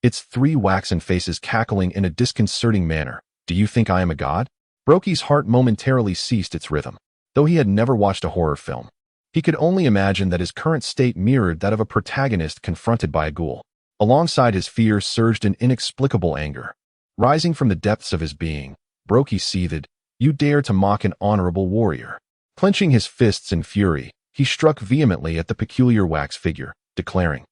its three waxen faces cackling in a disconcerting manner. Do you think I am a god? Brokey's heart momentarily ceased its rhythm. Though he had never watched a horror film, he could only imagine that his current state mirrored that of a protagonist confronted by a ghoul. Alongside his fear surged an inexplicable anger. Rising from the depths of his being, Brokey seethed, You dare to mock an honorable warrior. Clenching his fists in fury, he struck vehemently at the peculiar wax figure, declaring,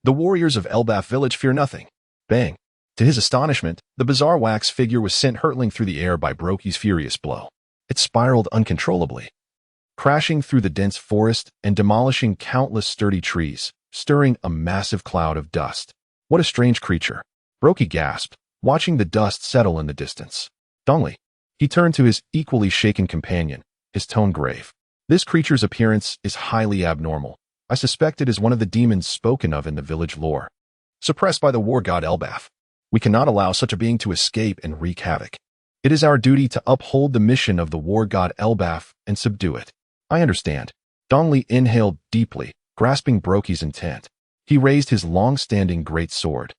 The warriors of Elbaf village fear nothing. Bang! To his astonishment, the bizarre wax figure was sent hurtling through the air by Brokey's furious blow. It spiraled uncontrollably, crashing through the dense forest and demolishing countless sturdy trees, stirring a massive cloud of dust. What a strange creature! Brokey gasped, watching the dust settle in the distance. Dongli. He turned to his equally shaken companion, his tone grave. This creature's appearance is highly abnormal. I suspect it is one of the demons spoken of in the village lore, suppressed by the war god Elbaf. We cannot allow such a being to escape and wreak havoc. It is our duty to uphold the mission of the war god Elbaf and subdue it. I understand. Dong Li inhaled deeply, grasping Brokey's intent. He raised his long-standing great sword,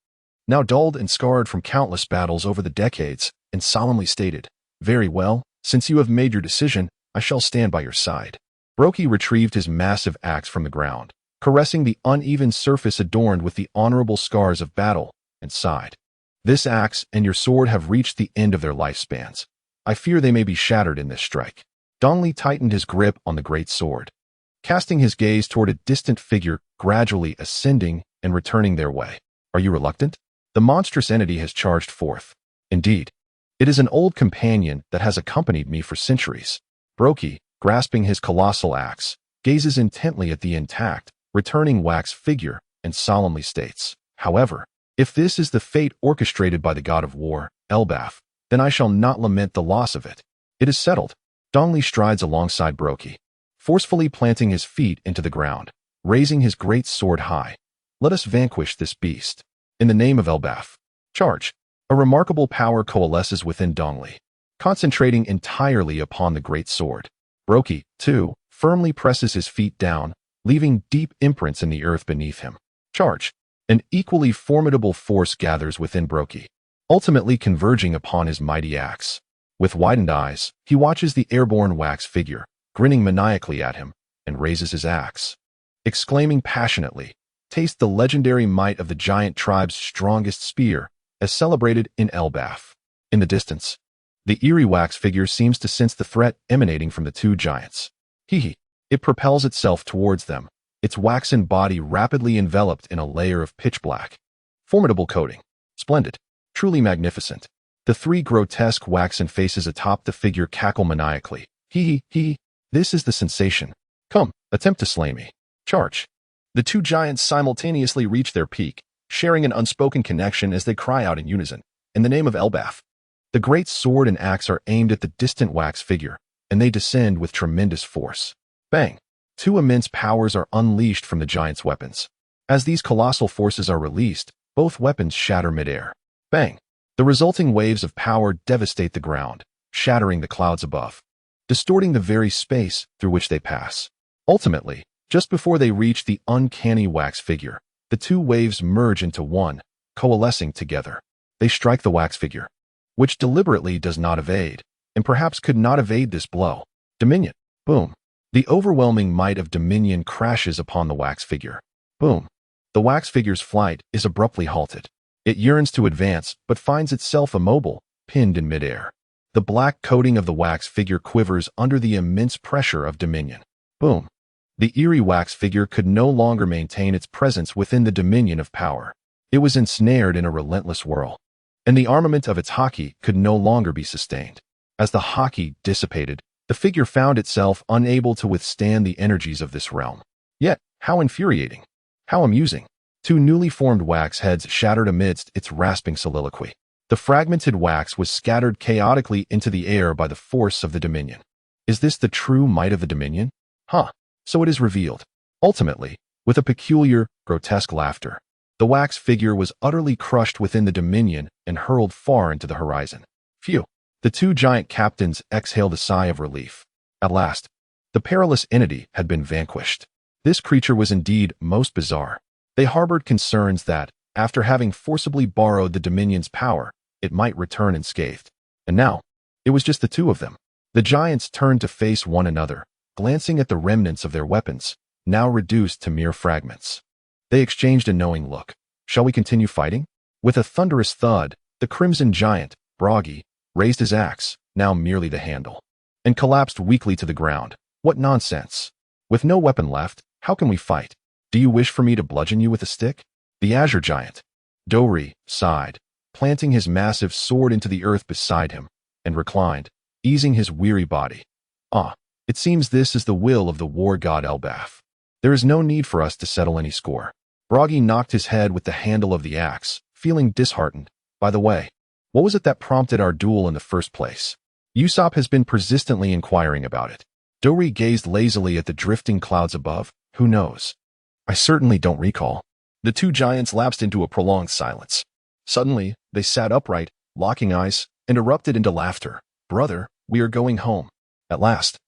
now dulled and scarred from countless battles over the decades, and solemnly stated, "Very well, since you have made your decision, I shall stand by your side." Brokey retrieved his massive axe from the ground, caressing the uneven surface adorned with the honorable scars of battle, and sighed. "This axe and your sword have reached the end of their lifespans. I fear they may be shattered in this strike." Dong Li tightened his grip on the great sword, casting his gaze toward a distant figure gradually ascending and returning their way. "Are you reluctant?" The monstrous entity has charged forth. "Indeed. It is an old companion that has accompanied me for centuries." Brokey, grasping his colossal axe, gazes intently at the intact, returning wax figure and solemnly states, "However, if this is the fate orchestrated by the god of war, Elbaf, then I shall not lament the loss of it. It is settled." Dong Li strides alongside Brokey, forcefully planting his feet into the ground, raising his great sword high. "Let us vanquish this beast. In the name of Elbaf, charge." A remarkable power coalesces within Dong Li, concentrating entirely upon the great sword. Brokey, too, firmly presses his feet down, leaving deep imprints in the earth beneath him. Charge. An equally formidable force gathers within Brokey, ultimately converging upon his mighty axe. With widened eyes, he watches the airborne wax figure, grinning maniacally at him, and raises his axe, exclaiming passionately, "Taste the legendary might of the giant tribe's strongest spear, as celebrated in Elbaf." In the distance, the eerie wax figure seems to sense the threat emanating from the two giants. It propels itself towards them, its waxen body rapidly enveloped in a layer of pitch black. Formidable coating. Splendid. Truly magnificent. The three grotesque waxen faces atop the figure cackle maniacally. This is the sensation. Come, attempt to slay me. Charge. The two giants simultaneously reach their peak, sharing an unspoken connection as they cry out in unison, "In the name of Elbaf." The great sword and axe are aimed at the distant wax figure, and they descend with tremendous force. Bang! Two immense powers are unleashed from the giant's weapons. As these colossal forces are released, both weapons shatter midair. Bang! The resulting waves of power devastate the ground, shattering the clouds above, distorting the very space through which they pass. Ultimately, just before they reach the uncanny wax figure, the two waves merge into one, coalescing together. They strike the wax figure, which deliberately does not evade, and perhaps could not evade this blow. Dominion. Boom. The overwhelming might of Dominion crashes upon the wax figure. Boom. The wax figure's flight is abruptly halted. It yearns to advance, but finds itself immobile, pinned in midair. The black coating of the wax figure quivers under the immense pressure of Dominion. Boom. The eerie wax figure could no longer maintain its presence within the dominion of power. It was ensnared in a relentless whirl, and the armament of its Haki could no longer be sustained. As the Haki dissipated, the figure found itself unable to withstand the energies of this realm. Yet, how infuriating! How amusing! Two newly formed wax heads shattered amidst its rasping soliloquy. The fragmented wax was scattered chaotically into the air by the force of the Dominion. Is this the true might of the Dominion? So it is revealed. Ultimately, with a peculiar, grotesque laughter, the wax figure was utterly crushed within the Dominion and hurled far into the horizon. Phew! The two giant captains exhaled a sigh of relief. At last, the perilous entity had been vanquished. This creature was indeed most bizarre. They harbored concerns that, after having forcibly borrowed the Dominion's power, it might return unscathed. And now, it was just the two of them. The giants turned to face one another, glancing at the remnants of their weapons, now reduced to mere fragments. They exchanged a knowing look. Shall we continue fighting? With a thunderous thud, the crimson giant, Broggy, raised his axe, now merely the handle, and collapsed weakly to the ground. What nonsense! With no weapon left, how can we fight? Do you wish for me to bludgeon you with a stick? The azure giant, Dori, sighed, planting his massive sword into the earth beside him, and reclined, easing his weary body. It seems this is the will of the war god Elbaf. There is no need for us to settle any score. Broggy knocked his head with the handle of the axe, feeling disheartened. By the way, what was it that prompted our duel in the first place? Usopp has been persistently inquiring about it. Dori gazed lazily at the drifting clouds above. Who knows? I certainly don't recall. The two giants lapsed into a prolonged silence. Suddenly, they sat upright, locking eyes, and erupted into laughter. Brother, we are going home. At last.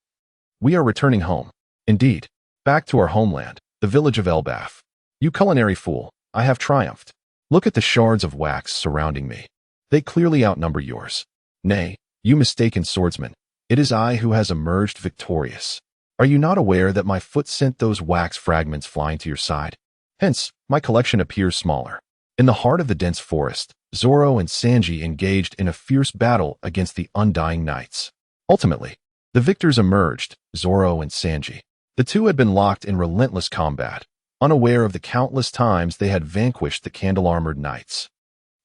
We are returning home. Indeed. Back to our homeland, the village of Elbaf. You culinary fool, I have triumphed. Look at the shards of wax surrounding me. They clearly outnumber yours. Nay, you mistaken swordsman, it is I who has emerged victorious. Are you not aware that my foot sent those wax fragments flying to your side? Hence, my collection appears smaller. In the heart of the dense forest, Zoro and Sanji engaged in a fierce battle against the Undying Knights. Ultimately, the victors emerged, Zoro and Sanji. The two had been locked in relentless combat, unaware of the countless times they had vanquished the candle-armored knights.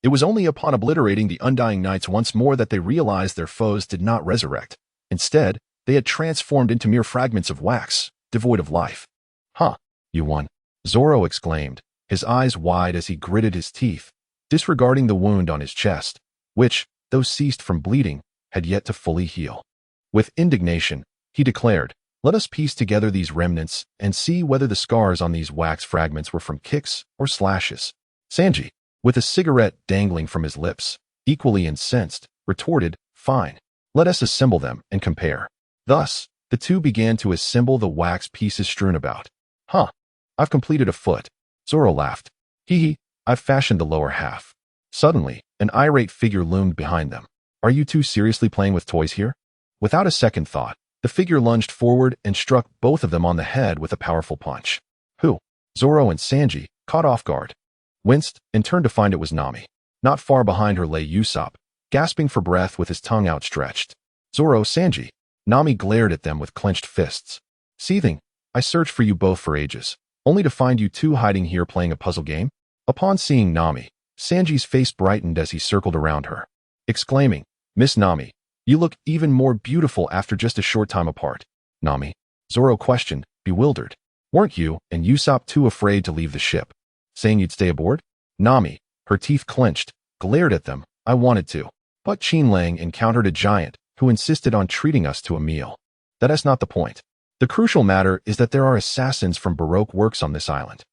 It was only upon obliterating the Undying Knights once more that they realized their foes did not resurrect. Instead, they had transformed into mere fragments of wax, devoid of life. Huh, you won, Zoro exclaimed, his eyes wide as he gritted his teeth, disregarding the wound on his chest, which, though ceased from bleeding, had yet to fully heal. With indignation, he declared, let us piece together these remnants and see whether the scars on these wax fragments were from kicks or slashes. Sanji, with a cigarette dangling from his lips, equally incensed, retorted, fine, let us assemble them and compare. Thus, the two began to assemble the wax pieces strewn about. Huh, I've completed a foot. Zoro laughed. Hee, I've fashioned the lower half. Suddenly, an irate figure loomed behind them. Are you two seriously playing with toys here? Without a second thought, the figure lunged forward and struck both of them on the head with a powerful punch. Who? Zoro and Sanji, caught off guard, winced and turned to find it was Nami. Not far behind her lay Usopp, gasping for breath with his tongue outstretched. Zoro, Sanji. Nami glared at them with clenched fists. Seething, I searched for you both for ages, only to find you two hiding here playing a puzzle game? Upon seeing Nami, Sanji's face brightened as he circled around her, exclaiming, Miss Nami, you look even more beautiful after just a short time apart. Nami? Zoro questioned, bewildered. Weren't you and Usopp too afraid to leave the ship? Saying you'd stay aboard? Nami, her teeth clenched, glared at them. I wanted to. But Qin Lang encountered a giant who insisted on treating us to a meal. That is not the point. The crucial matter is that there are assassins from Baroque works on this island.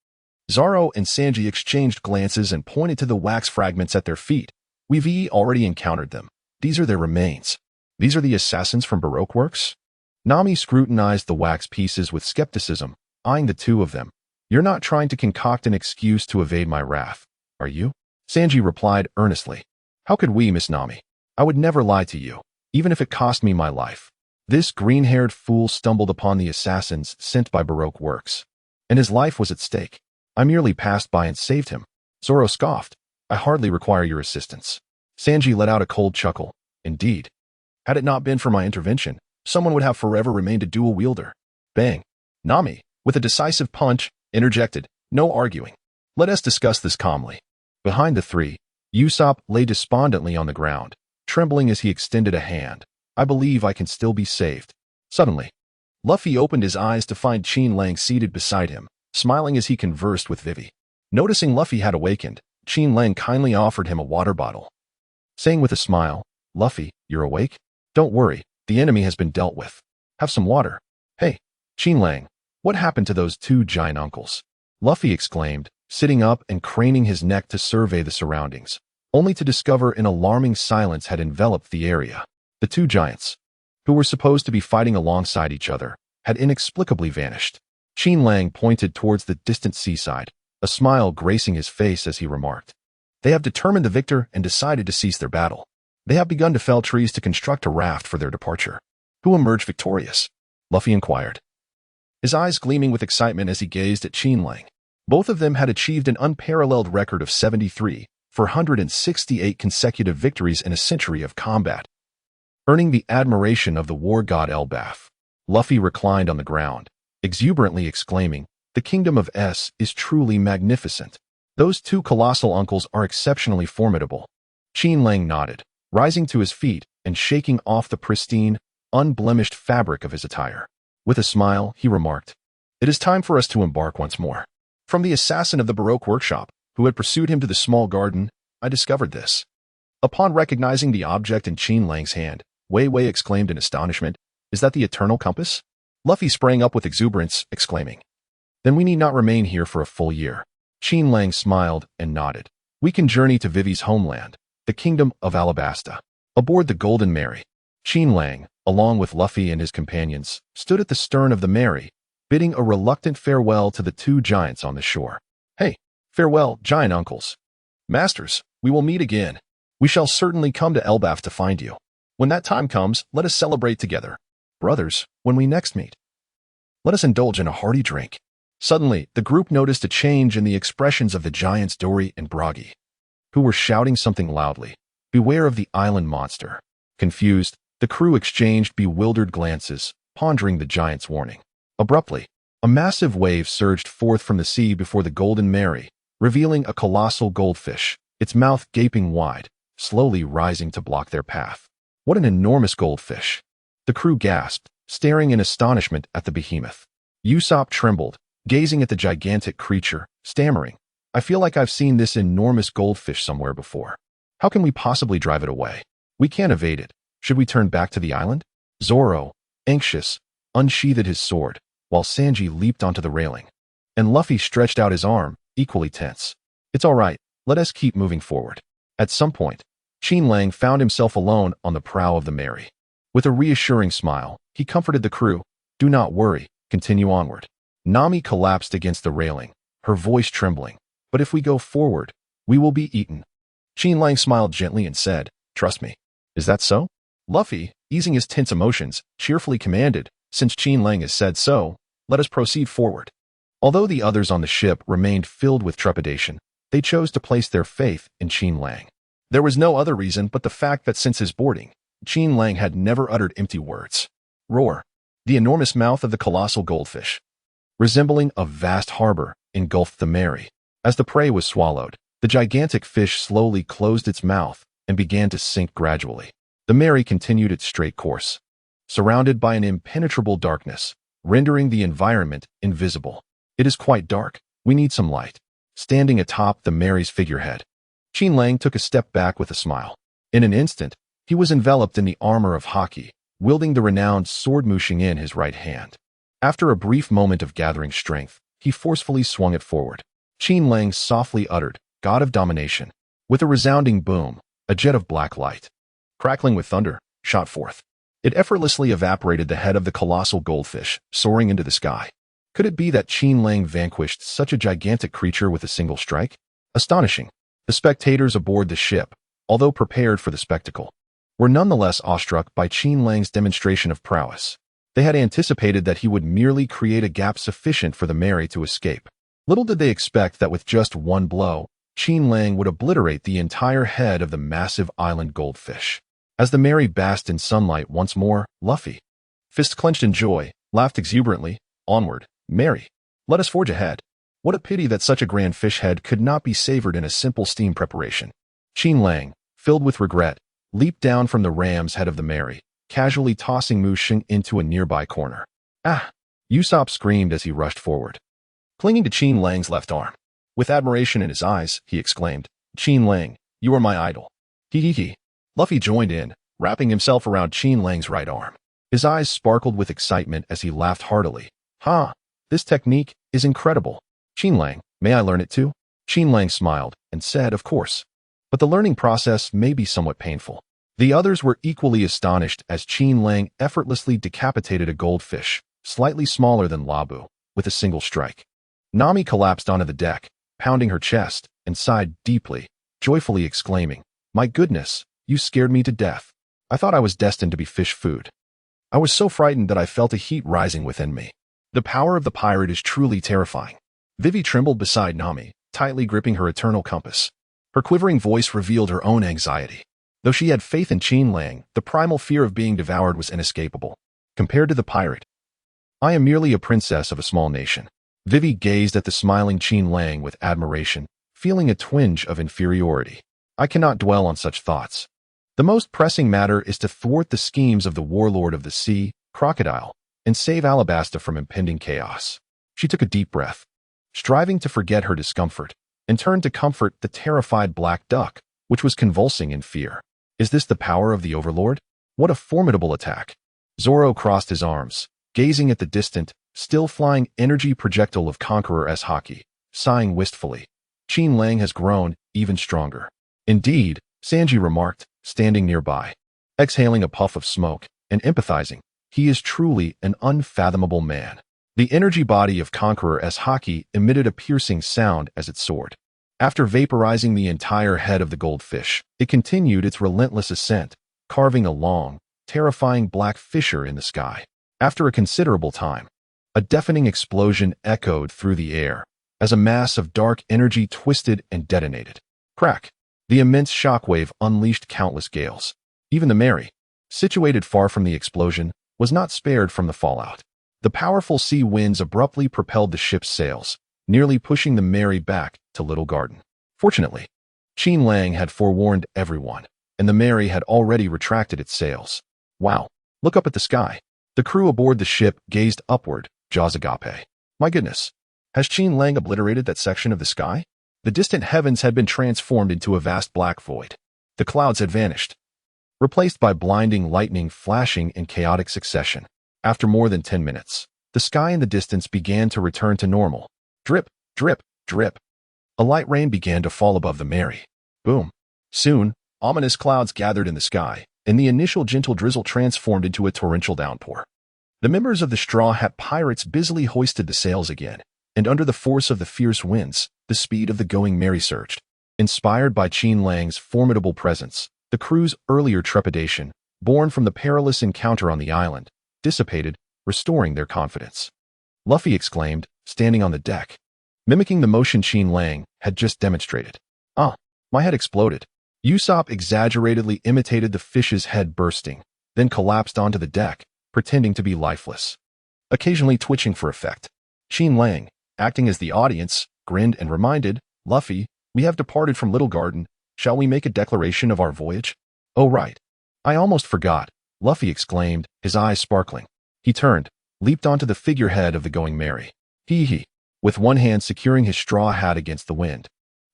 Zoro and Sanji exchanged glances and pointed to the wax fragments at their feet. We've already encountered them. These are their remains. These are the assassins from Baroque works? Nami scrutinized the wax pieces with skepticism, eyeing the two of them. You're not trying to concoct an excuse to evade my wrath, are you? Sanji replied earnestly. How could we, Miss Nami? I would never lie to you, even if it cost me my life. This green-haired fool stumbled upon the assassins sent by Baroque works, and his life was at stake. I merely passed by and saved him. Zoro scoffed. I hardly require your assistance. Sanji let out a cold chuckle. Indeed. Had it not been for my intervention, someone would have forever remained a dual wielder. Bang. Nami, with a decisive punch, interjected, no arguing. Let us discuss this calmly. Behind the three, Usopp lay despondently on the ground, trembling as he extended a hand. I believe I can still be saved. Suddenly, Luffy opened his eyes to find Qin Lang seated beside him, smiling as he conversed with Vivi. Noticing Luffy had awakened, Qin Lang kindly offered him a water bottle, saying with a smile, Luffy, you're awake? Don't worry, the enemy has been dealt with. Have some water. Hey, Qin Lang, what happened to those two giant uncles? Luffy exclaimed, sitting up and craning his neck to survey the surroundings, only to discover an alarming silence had enveloped the area. The two giants, who were supposed to be fighting alongside each other, had inexplicably vanished. Qin Lang pointed towards the distant seaside, a smile gracing his face as he remarked, they have determined the victor and decided to cease their battle. They have begun to fell trees to construct a raft for their departure. Who emerged victorious? Luffy inquired, his eyes gleaming with excitement as he gazed at Qin Lang. Both of them had achieved an unparalleled record of 73 for 168 consecutive victories in a century of combat, earning the admiration of the war god Elbaf. Luffy reclined on the ground, exuberantly exclaiming, the kingdom of S is truly magnificent. Those two colossal uncles are exceptionally formidable. Qin Lang nodded, rising to his feet and shaking off the pristine, unblemished fabric of his attire. With a smile, he remarked, it is time for us to embark once more. From the assassin of the Baroque workshop, who had pursued him to the small garden, I discovered this. Upon recognizing the object in Qin Lang's hand, Wei Wei exclaimed in astonishment, is that the eternal compass? Luffy sprang up with exuberance, exclaiming, then we need not remain here for a full year. Qin Lang smiled and nodded. We can journey to Vivi's homeland, the kingdom of Alabasta. Aboard the Golden Mary, Qin Lang, along with Luffy and his companions, stood at the stern of the Mary, bidding a reluctant farewell to the two giants on the shore. Hey, farewell, giant uncles. Masters, we will meet again. We shall certainly come to Elbaf to find you. When that time comes, let us celebrate together. Brothers, when we next meet, let us indulge in a hearty drink. Suddenly, the group noticed a change in the expressions of the giants Dory and Bragi, who were shouting something loudly. Beware of the island monster. Confused, the crew exchanged bewildered glances, pondering the giant's warning. Abruptly, a massive wave surged forth from the sea before the Golden Mary, revealing a colossal goldfish, its mouth gaping wide, slowly rising to block their path. What an enormous goldfish! The crew gasped, staring in astonishment at the behemoth. Usopp trembled, gazing at the gigantic creature, stammering, I feel like I've seen this enormous goldfish somewhere before. How can we possibly drive it away? We can't evade it. Should we turn back to the island? Zoro, anxious, unsheathed his sword, while Sanji leaped onto the railing. And Luffy stretched out his arm, equally tense. It's all right, let us keep moving forward. At some point, Qin Lang found himself alone on the prow of the Mary. With a reassuring smile, he comforted the crew. Do not worry, continue onward. Nami collapsed against the railing, her voice trembling. But if we go forward, we will be eaten. Qin Lang smiled gently and said, Trust me. Is that so? Luffy, easing his tense emotions, cheerfully commanded, Since Qin Lang has said so, let us proceed forward. Although the others on the ship remained filled with trepidation, they chose to place their faith in Qin Lang. There was no other reason but the fact that since his boarding, Qin Lang had never uttered empty words. Roar. The enormous mouth of the colossal goldfish, resembling a vast harbor, engulfed the Mary. As the prey was swallowed, the gigantic fish slowly closed its mouth and began to sink gradually. The Mary continued its straight course, surrounded by an impenetrable darkness, rendering the environment invisible. It is quite dark. We need some light. Standing atop the Mary's figurehead, Qin Lang took a step back with a smile. In an instant, he was enveloped in the armor of Haki, wielding the renowned sword Mushing in his right hand. After a brief moment of gathering strength, he forcefully swung it forward. Qin Lang softly uttered, God of Domination. With a resounding boom, a jet of black light, crackling with thunder, shot forth. It effortlessly evaporated the head of the colossal goldfish, soaring into the sky. Could it be that Qin Lang vanquished such a gigantic creature with a single strike? Astonishing. The spectators aboard the ship, although prepared for the spectacle, were nonetheless awestruck by Qin Lang's demonstration of prowess. They had anticipated that he would merely create a gap sufficient for the Mary to escape. Little did they expect that with just one blow, Qin Lang would obliterate the entire head of the massive island goldfish. As the Mary basked in sunlight once more, Luffy, fist clenched in joy, laughed exuberantly. Onward, Mary. Let us forge ahead. What a pity that such a grand fish head could not be savored in a simple steam preparation. Qin Lang, filled with regret, leaped down from the ram's head of the Mary, casually tossing Mushing into a nearby corner. Ah! Usopp screamed as he rushed forward, clinging to Qin Lang's left arm. With admiration in his eyes, he exclaimed, Qin Lang, you are my idol. Hee hee hee. Luffy joined in, wrapping himself around Qin Lang's right arm. His eyes sparkled with excitement as he laughed heartily. Ha! This technique is incredible. Qin Lang, may I learn it too? Qin Lang smiled and said, Of course. But the learning process may be somewhat painful. The others were equally astonished as Qin Lang effortlessly decapitated a goldfish, slightly smaller than Laboon, with a single strike. Nami collapsed onto the deck, pounding her chest, and sighed deeply, joyfully exclaiming, My goodness, you scared me to death. I thought I was destined to be fish food. I was so frightened that I felt a heat rising within me. The power of the pirate is truly terrifying. Vivi trembled beside Nami, tightly gripping her eternal compass. Her quivering voice revealed her own anxiety. Though she had faith in Qin Lang, the primal fear of being devoured was inescapable. Compared to the pirate, I am merely a princess of a small nation. Vivi gazed at the smiling Qin Lang with admiration, feeling a twinge of inferiority. I cannot dwell on such thoughts. The most pressing matter is to thwart the schemes of the warlord of the sea, Crocodile, and save Alabasta from impending chaos. She took a deep breath, striving to forget her discomfort, and turned to comfort the terrified black duck, which was convulsing in fear. Is this the power of the Overlord? What a formidable attack! Zoro crossed his arms, gazing at the distant, still-flying energy projectile of Conqueror S. Haki, sighing wistfully. Qin Lang has grown even stronger. Indeed, Sanji remarked, standing nearby. exhaling a puff of smoke and empathizing. He is truly an unfathomable man. The energy body of Conqueror S. Haki emitted a piercing sound as it soared. After vaporizing the entire head of the goldfish, it continued its relentless ascent, carving a long, terrifying black fissure in the sky. After a considerable time, a deafening explosion echoed through the air as a mass of dark energy twisted and detonated. Crack! The immense shockwave unleashed countless gales. Even the Mary, situated far from the explosion, was not spared from the fallout. The powerful sea winds abruptly propelled the ship's sails, nearly pushing the Mary back to Little Garden. Fortunately, Qin Lang had forewarned everyone, and the Mary had already retracted its sails. Wow! Look up at the sky. The crew aboard the ship gazed upward, jaws agape. My goodness! Has Qin Lang obliterated that section of the sky? The distant heavens had been transformed into a vast black void. The clouds had vanished, replaced by blinding lightning flashing in chaotic succession. After more than 10 minutes, the sky in the distance began to return to normal. Drip, drip, drip. A light rain began to fall above the Mary. Boom. Soon, ominous clouds gathered in the sky, and the initial gentle drizzle transformed into a torrential downpour. The members of the Straw Hat Pirates busily hoisted the sails again, and under the force of the fierce winds, the speed of the Going Mary surged. Inspired by Qin Lang's formidable presence, the crew's earlier trepidation, born from the perilous encounter on the island, dissipated, restoring their confidence. Luffy exclaimed, standing on the deck, mimicking the motion Qin Lang had just demonstrated. My head exploded. Usopp exaggeratedly imitated the fish's head bursting, then collapsed onto the deck, pretending to be lifeless, occasionally twitching for effect. Qin Lang, acting as the audience, grinned and reminded, Luffy, we have departed from Little Garden. Shall we make a declaration of our voyage? Oh right. I almost forgot, Luffy exclaimed, his eyes sparkling. He turned, leaped onto the figurehead of the Going Mary. Hee. With one hand securing his straw hat against the wind,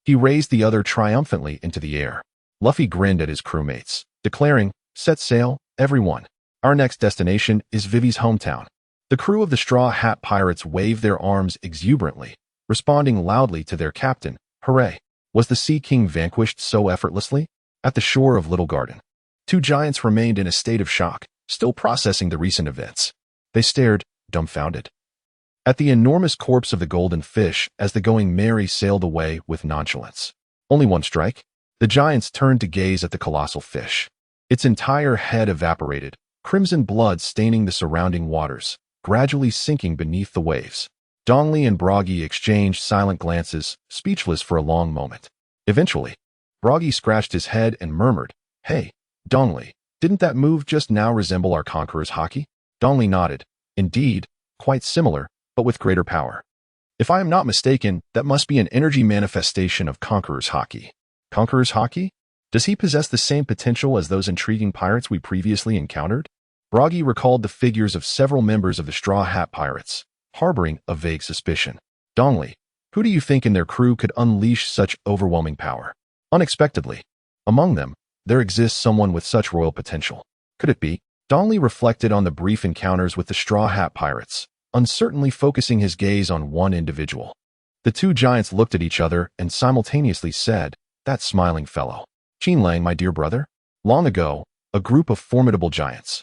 he raised the other triumphantly into the air. Luffy grinned at his crewmates, declaring, set sail, everyone. Our next destination is Vivi's hometown. The crew of the Straw Hat Pirates waved their arms exuberantly, responding loudly to their captain. Hooray! Was the Sea King vanquished so effortlessly? At the shore of Little Garden, two giants remained in a state of shock, still processing the recent events. They stared, dumbfounded, at the enormous corpse of the golden fish as the Going Mary sailed away with nonchalance. Only one strike? The giants turned to gaze at the colossal fish. Its entire head evaporated, crimson blood staining the surrounding waters, gradually sinking beneath the waves. Dongli and Broggy exchanged silent glances, speechless for a long moment. Eventually, Broggy scratched his head and murmured, Hey, Dongli, didn't that move just now resemble our Conqueror's Haki? Dongli nodded. Indeed, quite similar, but with greater power. If I am not mistaken, that must be an energy manifestation of Conqueror's Haki. Conqueror's Haki? Does he possess the same potential as those intriguing pirates we previously encountered? Broggy recalled the figures of several members of the Straw Hat Pirates, harboring a vague suspicion. Dongli, who do you think in their crew could unleash such overwhelming power? Unexpectedly, among them, there exists someone with such royal potential. Could it be? Dongli reflected on the brief encounters with the Straw Hat Pirates, uncertainly focusing his gaze on one individual. The two giants looked at each other and simultaneously said, That smiling fellow. Qin Lang, my dear brother. Long ago, a group of formidable giants,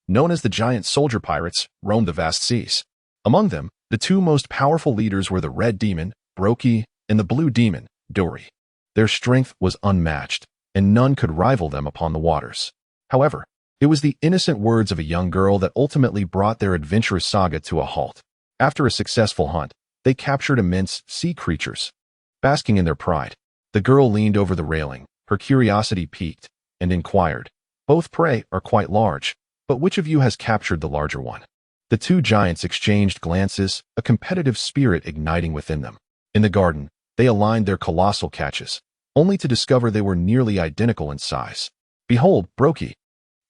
known as the Giant Soldier Pirates, roamed the vast seas. Among them, the two most powerful leaders were the Red Demon, Broggy, and the Blue Demon, Dory. Their strength was unmatched, and none could rival them upon the waters. However, it was the innocent words of a young girl that ultimately brought their adventurous saga to a halt. After a successful hunt, they captured immense sea creatures. Basking in their pride, the girl leaned over the railing, her curiosity piqued, and inquired, Both prey are quite large, but which of you has captured the larger one? The two giants exchanged glances, a competitive spirit igniting within them. In the garden, they aligned their colossal catches, only to discover they were nearly identical in size. Behold, Broggy.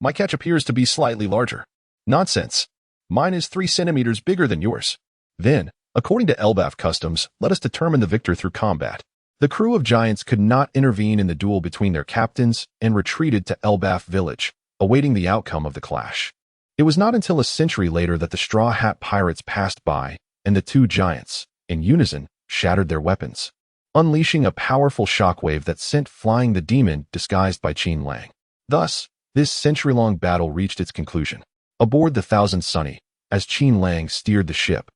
My catch appears to be slightly larger. Nonsense. Mine is 3 centimeters bigger than yours. Then, according to Elbaf customs, let us determine the victor through combat. The crew of giants could not intervene in the duel between their captains and retreated to Elbaf village, awaiting the outcome of the clash. It was not until a century later that the Straw Hat Pirates passed by, and the two giants, in unison, shattered their weapons, unleashing a powerful shockwave that sent flying the demon disguised by Qin Lang. Thus, This century-long battle reached its conclusion. Aboard the Thousand Sunny, as Qin Lang steered the ship,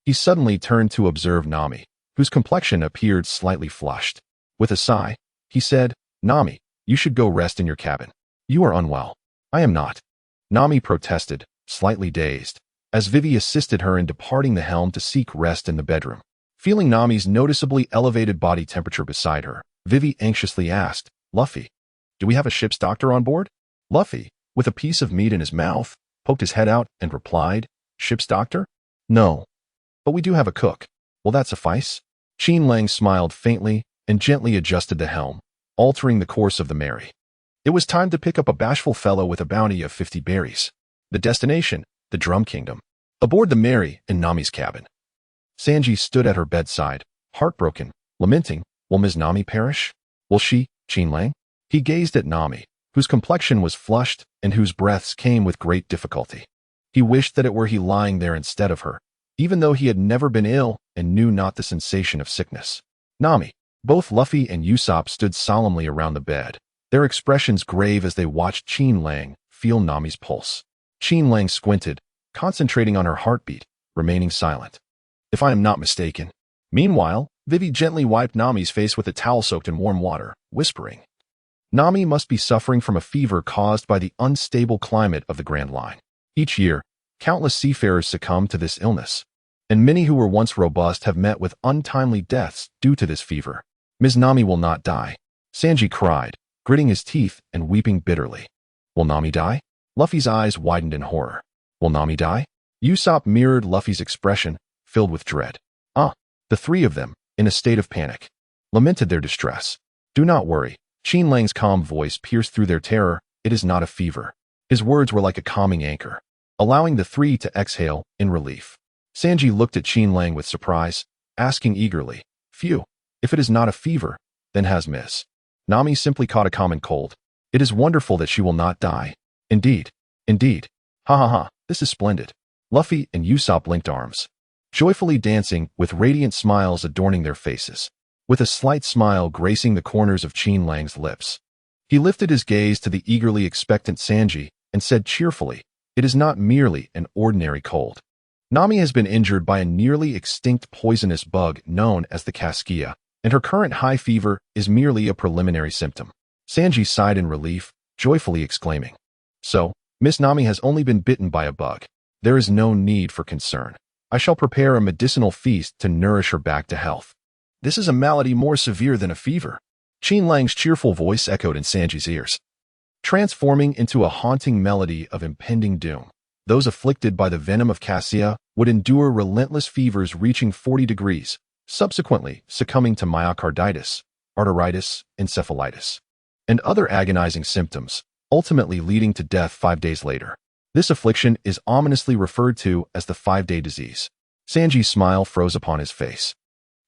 he suddenly turned to observe Nami, whose complexion appeared slightly flushed. With a sigh, he said, "Nami, you should go rest in your cabin. You are unwell." "I am not." Nami protested, slightly dazed, as Vivi assisted her in departing the helm to seek rest in the bedroom. Feeling Nami's noticeably elevated body temperature beside her, Vivi anxiously asked, "Luffy, do we have a ship's doctor on board?" Luffy, with a piece of meat in his mouth, poked his head out and replied, "Ship's doctor? No. But we do have a cook. Will that suffice?" Qin Lang smiled faintly and gently adjusted the helm, altering the course of the Mary. It was time to pick up a bashful fellow with a bounty of 50 berries. The destination, the Drum Kingdom. Aboard the Mary in Nami's cabin. Sanji stood at her bedside, heartbroken, lamenting, "Will Ms. Nami perish? Will she, Qin Lang?" He gazed at Nami, whose complexion was flushed and whose breaths came with great difficulty. He wished that it were he lying there instead of her, even though he had never been ill and knew not the sensation of sickness. Nami. Both Luffy and Usopp stood solemnly around the bed, their expressions grave as they watched Qin Lang feel Nami's pulse. Qin Lang squinted, concentrating on her heartbeat, remaining silent. "If I am not mistaken." Meanwhile, Vivi gently wiped Nami's face with a towel soaked in warm water, whispering, "Nami must be suffering from a fever caused by the unstable climate of the Grand Line. Each year, countless seafarers succumb to this illness, and many who were once robust have met with untimely deaths due to this fever. Ms. Nami will not die." Sanji cried, gritting his teeth and weeping bitterly. "Will Nami die?" Luffy's eyes widened in horror. "Will Nami die?" Usopp mirrored Luffy's expression, filled with dread. The three of them, in a state of panic, lamented their distress. "Do not worry." Qin Lang's calm voice pierced through their terror. "It is not a fever." His words were like a calming anchor, allowing the three to exhale in relief. Sanji looked at Qin Lang with surprise, asking eagerly, "Phew, if it is not a fever, then has Ms. Nami simply caught a common cold? It is wonderful that she will not die." Indeed. Ha ha ha, this is splendid." Luffy and Usopp linked arms, joyfully dancing with radiant smiles adorning their faces. With a slight smile gracing the corners of Qin Lang's lips, he lifted his gaze to the eagerly expectant Sanji and said cheerfully, "It is not merely an ordinary cold. Nami has been injured by a nearly extinct poisonous bug known as the Caskia, and her current high fever is merely a preliminary symptom." Sanji sighed in relief, joyfully exclaiming, "So, Miss Nami has only been bitten by a bug. There is no need for concern. I shall prepare a medicinal feast to nourish her back to health." "This is a malady more severe than a fever," Qin Lang's cheerful voice echoed in Sanji's ears, transforming into a haunting melody of impending doom. Those afflicted by the venom of Cassia would endure relentless fevers reaching 40 degrees, subsequently succumbing to myocarditis, arteritis, encephalitis, and other agonizing symptoms, ultimately leading to death 5 days later. This affliction is ominously referred to as the 5-day disease. Sanji's smile froze upon his face,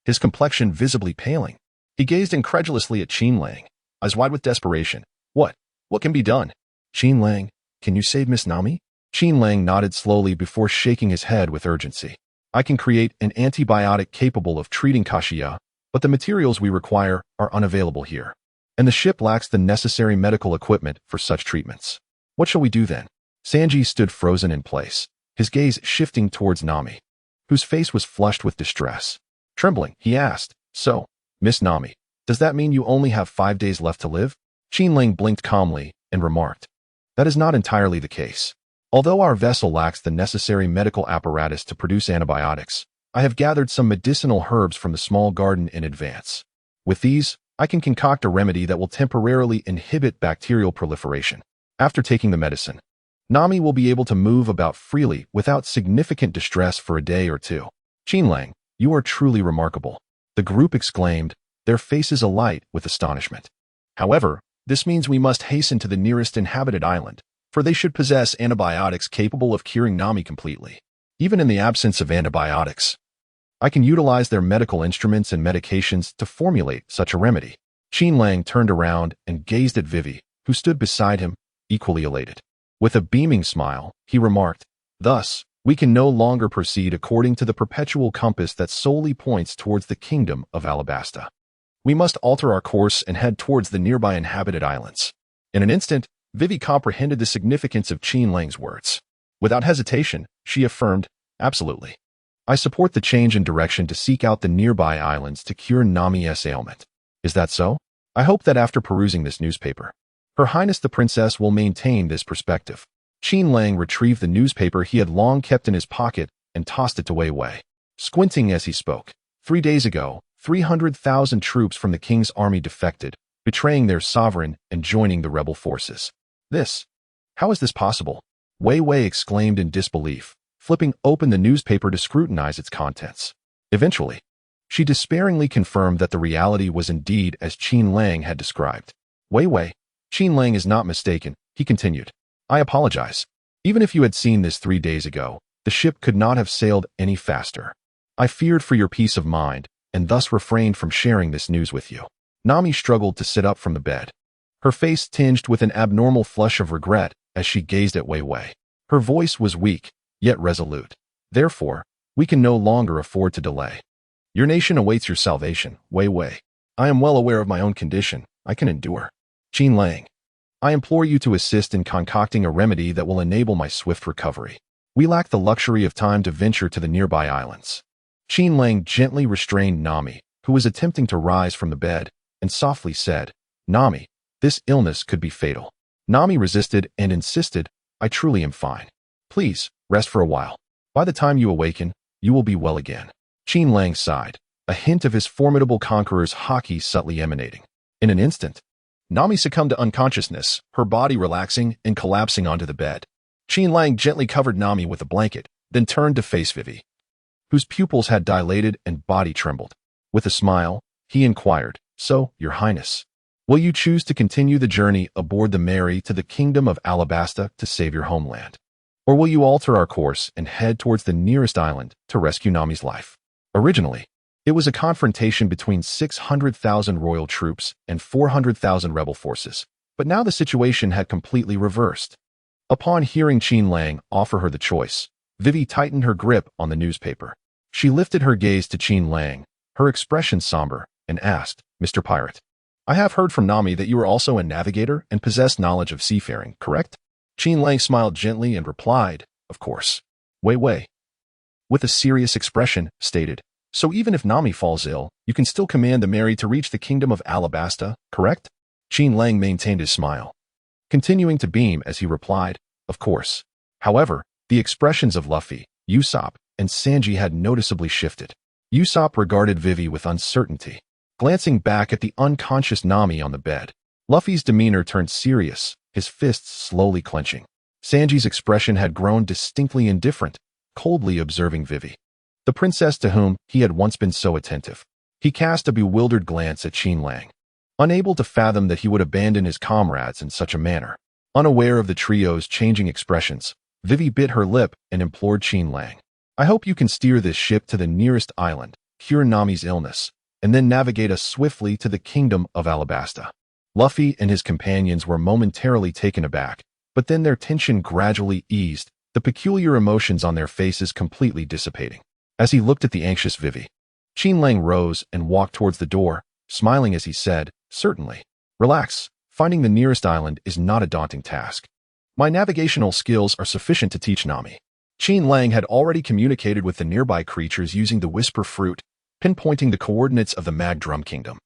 his complexion visibly paling. He gazed incredulously at Qin Lang, eyes wide with desperation. What can be done?" "Qin Lang, can you save Miss Nami?" Qin Lang nodded slowly before shaking his head with urgency. "I can create an antibiotic capable of treating Cassia, but the materials we require are unavailable here, and the ship lacks the necessary medical equipment for such treatments. What shall we do then?" Sanji stood frozen in place, his gaze shifting towards Nami, whose face was flushed with distress. Trembling, he asked, "So, Miss Nami, does that mean you only have 5 days left to live?" Qin Lang blinked calmly and remarked, "That is not entirely the case. Although our vessel lacks the necessary medical apparatus to produce antibiotics, I have gathered some medicinal herbs from the small garden in advance. With these, I can concoct a remedy that will temporarily inhibit bacterial proliferation. After taking the medicine, Nami will be able to move about freely without significant distress for a day or two." "Qin Lang, you are truly remarkable," the group exclaimed, their faces alight with astonishment. "However, this means we must hasten to the nearest inhabited island, for they should possess antibiotics capable of curing Nami completely. Even in the absence of antibiotics, I can utilize their medical instruments and medications to formulate such a remedy." Qin Lang turned around and gazed at Vivi, who stood beside him, equally elated. With a beaming smile, he remarked, "Thus, we can no longer proceed according to the perpetual compass that solely points towards the kingdom of Alabasta. We must alter our course and head towards the nearby inhabited islands." In an instant, Vivi comprehended the significance of Qin Lang's words. Without hesitation, she affirmed, "Absolutely. I support the change in direction to seek out the nearby islands to cure Nami's ailment. Is that so? I hope that after perusing this newspaper, Her Highness the Princess will maintain this perspective." Qin Lang retrieved the newspaper he had long kept in his pocket and tossed it to Wei Wei, squinting as he spoke. 3 days ago, 300,000 troops from the king's army defected, betraying their sovereign and joining the rebel forces. How is this possible? Wei Wei exclaimed in disbelief, flipping open the newspaper to scrutinize its contents. Eventually, she despairingly confirmed that the reality was indeed as Qin Lang had described. "Wei Wei, Qin Lang is not mistaken," he continued. "I apologize. Even if you had seen this 3 days ago, the ship could not have sailed any faster. I feared for your peace of mind, and thus refrained from sharing this news with you." Nami struggled to sit up from the bed, her face tinged with an abnormal flush of regret as she gazed at Wei Wei. Her voice was weak, yet resolute. "Therefore, we can no longer afford to delay. Your nation awaits your salvation, Wei Wei. I am well aware of my own condition. I can endure. Qin Lang, I implore you to assist in concocting a remedy that will enable my swift recovery. We lack the luxury of time to venture to the nearby islands." Qin Lang gently restrained Nami, who was attempting to rise from the bed, and softly said, "Nami, this illness could be fatal." Nami resisted and insisted, "I truly am fine. Please, rest for a while. By the time you awaken, you will be well again." Qin Lang sighed, a hint of his formidable conqueror's haki subtly emanating. In an instant, Nami succumbed to unconsciousness, her body relaxing and collapsing onto the bed. Qin Lang gently covered Nami with a blanket, then turned to face Vivi, whose pupils had dilated and body trembled. With a smile, he inquired, "So, Your Highness, will you choose to continue the journey aboard the Mary to the kingdom of Alabasta to save your homeland? Or will you alter our course and head towards the nearest island to rescue Nami's life?" Originally, it was a confrontation between 600,000 royal troops and 400,000 rebel forces, but now the situation had completely reversed. Upon hearing Qin Lang offer her the choice, Vivi tightened her grip on the newspaper. She lifted her gaze to Qin Lang, her expression somber, and asked, "Mr. Pirate, I have heard from Nami that you are also a navigator and possess knowledge of seafaring, correct?" Qin Lang smiled gently and replied, "Of course." Wei Wei, with a serious expression, stated, "So even if Nami falls ill, you can still command the Mary to reach the kingdom of Alabasta, correct?" Qin Lang maintained his smile, continuing to beam as he replied, "Of course." However, the expressions of Luffy, Usopp, and Sanji had noticeably shifted. Usopp regarded Vivi with uncertainty, glancing back at the unconscious Nami on the bed. Luffy's demeanor turned serious, his fists slowly clenching. Sanji's expression had grown distinctly indifferent, coldly observing Vivi, the princess to whom he had once been so attentive. He cast a bewildered glance at Qin Lang, unable to fathom that he would abandon his comrades in such a manner. Unaware of the trio's changing expressions, Vivi bit her lip and implored Qin Lang, "I hope you can steer this ship to the nearest island, cure Nami's illness, and then navigate us swiftly to the kingdom of Alabasta." Luffy and his companions were momentarily taken aback, but then their tension gradually eased, the peculiar emotions on their faces completely dissipating. As he looked at the anxious Vivi, Qin Lang rose and walked towards the door, smiling as he said, "Certainly. Relax. Finding the nearest island is not a daunting task. My navigational skills are sufficient to teach Nami." Qin Lang had already communicated with the nearby creatures using the Whisper Fruit, pinpointing the coordinates of the Mag Drum Kingdom.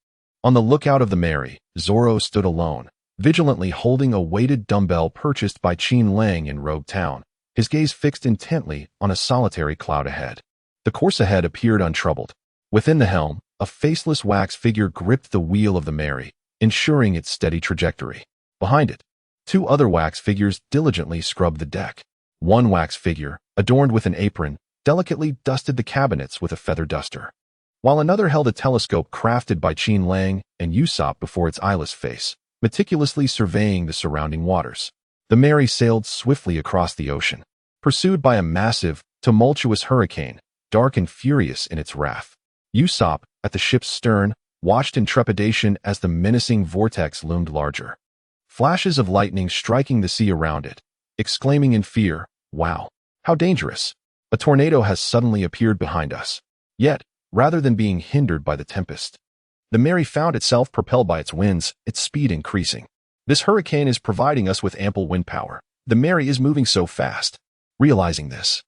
On the lookout of the Mary, Zoro stood alone, vigilantly holding a weighted dumbbell purchased by Qin Lang in Rogue Town, his gaze fixed intently on a solitary cloud ahead. The course ahead appeared untroubled. Within the helm, a faceless wax figure gripped the wheel of the Mary, ensuring its steady trajectory. Behind it, 2 other wax figures diligently scrubbed the deck. One wax figure, adorned with an apron, delicately dusted the cabinets with a feather duster, while another held a telescope crafted by Qin Lang and Usopp before its eyeless face, meticulously surveying the surrounding waters. The Mary sailed swiftly across the ocean, pursued by a massive, tumultuous hurricane, dark and furious in its wrath. Usopp, at the ship's stern, watched in trepidation as the menacing vortex loomed larger, flashes of lightning striking the sea around it, exclaiming in fear, "Wow, how dangerous! A tornado has suddenly appeared behind us." Yet, rather than being hindered by the tempest, the Mary found itself propelled by its winds, its speed increasing. This hurricane is providing us with ample wind power. The Mary is moving so fast. Realizing this,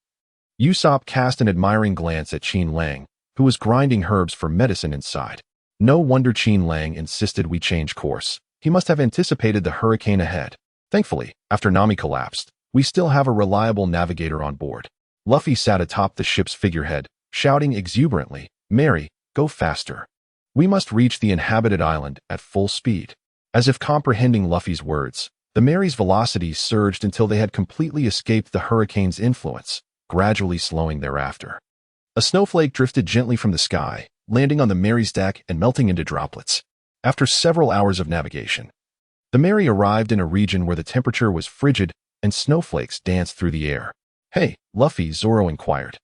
Usopp cast an admiring glance at Qin Lang, who was grinding herbs for medicine inside. No wonder Qin Lang insisted we change course. He must have anticipated the hurricane ahead. Thankfully, after Nami collapsed, we still have a reliable navigator on board. Luffy sat atop the ship's figurehead, shouting exuberantly, "Mary, go faster. We must reach the inhabited island at full speed." As if comprehending Luffy's words, the Mary's velocity surged until they had completely escaped the hurricane's influence, gradually slowing thereafter. A snowflake drifted gently from the sky, landing on the Mary's deck and melting into droplets. After several hours of navigation, the Mary arrived in a region where the temperature was frigid and snowflakes danced through the air. "Hey, Luffy," Zoro inquired.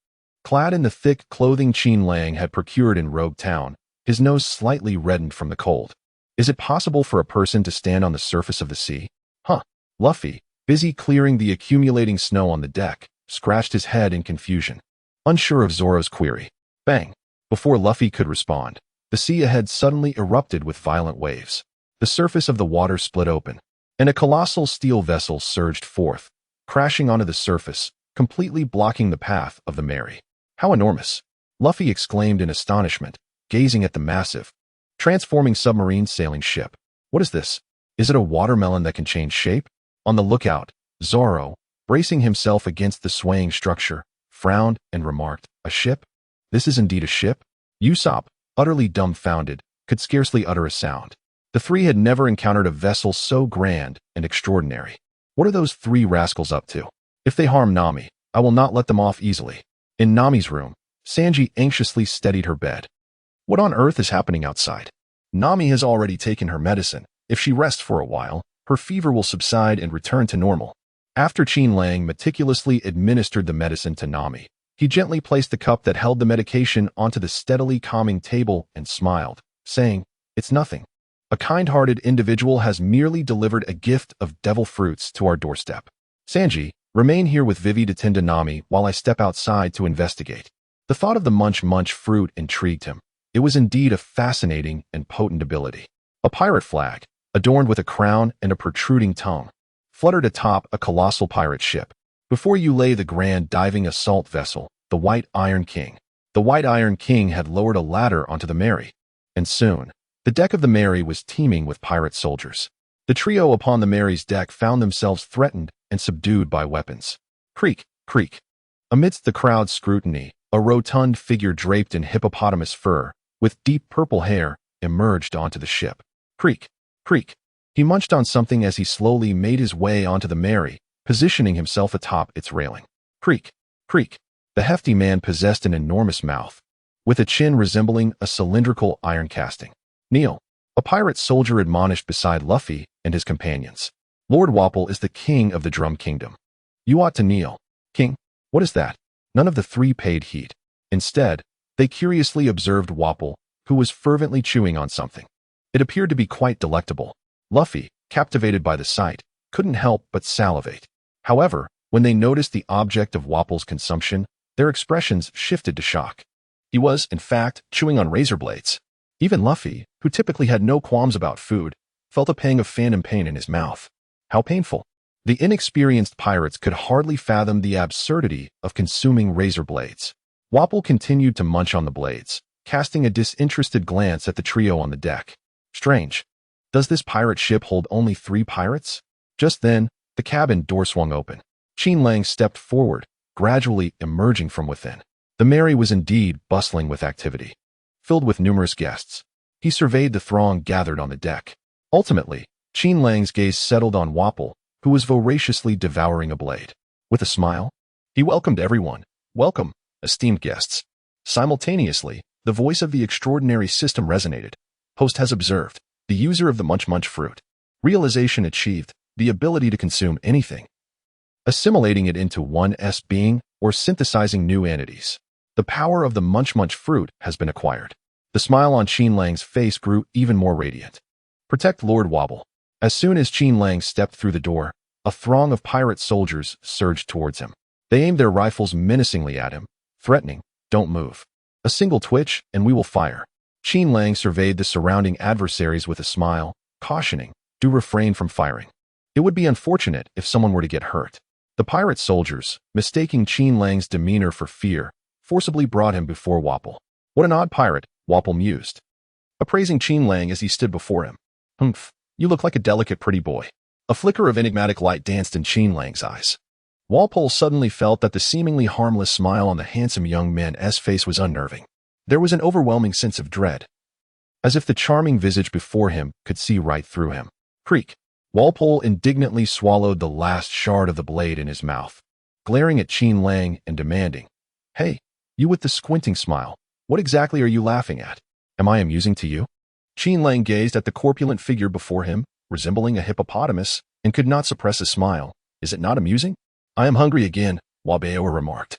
Clad in the thick clothing Qin Lang had procured in Rogue Town, his nose slightly reddened from the cold. "Is it possible for a person to stand on the surface of the sea?" "Huh." Luffy, busy clearing the accumulating snow on the deck, scratched his head in confusion, unsure of Zoro's query. Bang! Before Luffy could respond, the sea ahead suddenly erupted with violent waves. The surface of the water split open, and a colossal steel vessel surged forth, crashing onto the surface, completely blocking the path of the Mary. "How enormous!" Luffy exclaimed in astonishment, gazing at the massive, transforming submarine sailing ship. "What is this? Is it a watermelon that can change shape?" On the lookout, Zoro, bracing himself against the swaying structure, frowned and remarked, "A ship? This is indeed a ship?" Usopp, utterly dumbfounded, could scarcely utter a sound. The three had never encountered a vessel so grand and extraordinary. "What are those three rascals up to? If they harm Nami, I will not let them off easily." In Nami's room, Sanji anxiously steadied her bed. What on earth is happening outside? Nami has already taken her medicine. If she rests for a while, her fever will subside and return to normal. After Qin Lang meticulously administered the medicine to Nami, he gently placed the cup that held the medication onto the steadily calming table and smiled, saying, "It's nothing. A kind-hearted individual has merely delivered a gift of devil fruits to our doorstep. Sanji, remain here with Vivi to tend to Nami while I step outside to investigate." The thought of the munch fruit intrigued him. It was indeed a fascinating and potent ability. A pirate flag, adorned with a crown and a protruding tongue, fluttered atop a colossal pirate ship. Before you lay the grand diving assault vessel, the White Iron King. The White Iron King had lowered a ladder onto the Mary, and soon, the deck of the Mary was teeming with pirate soldiers. The trio upon the Mary's deck found themselves threatened and subdued by weapons. Creak, creak. Amidst the crowd's scrutiny, a rotund figure draped in hippopotamus fur, with deep purple hair, emerged onto the ship. Creak, creak. He munched on something as he slowly made his way onto the Mary, positioning himself atop its railing. Creak, creak. The hefty man possessed an enormous mouth, with a chin resembling a cylindrical iron casting. "Kneel," a pirate soldier admonished beside Luffy and his companions. "Lord Wapol is the king of the Drum Kingdom. You ought to kneel." "King? What is that?" None of the three paid heed. Instead, they curiously observed Wapol, who was fervently chewing on something. It appeared to be quite delectable. Luffy, captivated by the sight, couldn't help but salivate. However, when they noticed the object of Wapol's consumption, their expressions shifted to shock. He was, in fact, chewing on razor blades. Even Luffy, who typically had no qualms about food, felt a pang of phantom pain in his mouth. How painful! The inexperienced pirates could hardly fathom the absurdity of consuming razor blades. Wapol continued to munch on the blades, casting a disinterested glance at the trio on the deck. Strange. Does this pirate ship hold only 3 pirates? Just then, the cabin door swung open. Qin Lang stepped forward, gradually emerging from within. The Mary was indeed bustling with activity. Filled with numerous guests, he surveyed the throng gathered on the deck. Ultimately, Qin Lang's gaze settled on Wapol, who was voraciously devouring a blade. With a smile, he welcomed everyone. "Welcome, esteemed guests." Simultaneously, the voice of the extraordinary system resonated. "Host has observed, the user of the munch fruit. Realization achieved, the ability to consume anything, assimilating it into one's being or synthesizing new entities. The power of the munch fruit has been acquired." The smile on Qin Lang's face grew even more radiant. "Protect Lord Wapol." As soon as Qin Lang stepped through the door, a throng of pirate soldiers surged towards him. They aimed their rifles menacingly at him, threatening, "Don't move. A single twitch, and we will fire." Qin Lang surveyed the surrounding adversaries with a smile, cautioning, Do refrain from firing. It would be unfortunate if someone were to get hurt. The pirate soldiers, mistaking Qin Lang's demeanor for fear, forcibly brought him before Wapol. What an odd pirate, Wapol mused, appraising Qin Lang as he stood before him. Humph, you look like a delicate pretty boy. A flicker of enigmatic light danced in Qin Lang's eyes. Wapol suddenly felt that the seemingly harmless smile on the handsome young man's face was unnerving. There was an overwhelming sense of dread, as if the charming visage before him could see right through him. Creak. Wapol indignantly swallowed the last shard of the blade in his mouth, glaring at Qin Lang and demanding, "Hey, you with the squinting smile, what exactly are you laughing at? Am I amusing to you?" Qin Lang gazed at the corpulent figure before him, resembling a hippopotamus, and could not suppress a smile. "Is it not amusing?" "I am hungry again," Wapol remarked,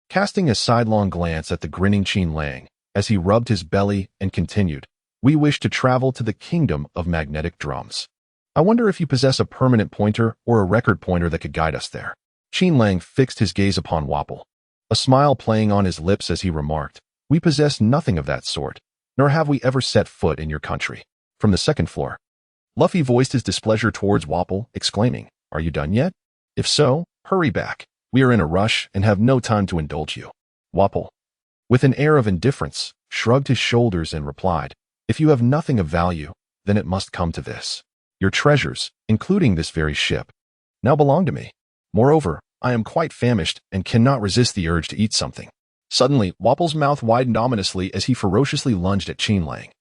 casting a sidelong glance at the grinning Qin Lang as he rubbed his belly and continued, "We wish to travel to the kingdom of magnetic drums. I wonder if you possess a permanent pointer or a record pointer that could guide us there." Qin Lang fixed his gaze upon Wapol, a smile playing on his lips as he remarked, "We possess nothing of that sort, nor have we ever set foot in your country." From the second floor, Luffy voiced his displeasure towards Wapol, exclaiming, "Are you done yet? If so, hurry back. We are in a rush and have no time to indulge you." Wapol, with an air of indifference, shrugged his shoulders and replied, "If you have nothing of value, then it must come to this. Your treasures, including this very ship, now belong to me. Moreover, I am quite famished and cannot resist the urge to eat something." Suddenly, Wapol's mouth widened ominously as he ferociously lunged at Qin Lang,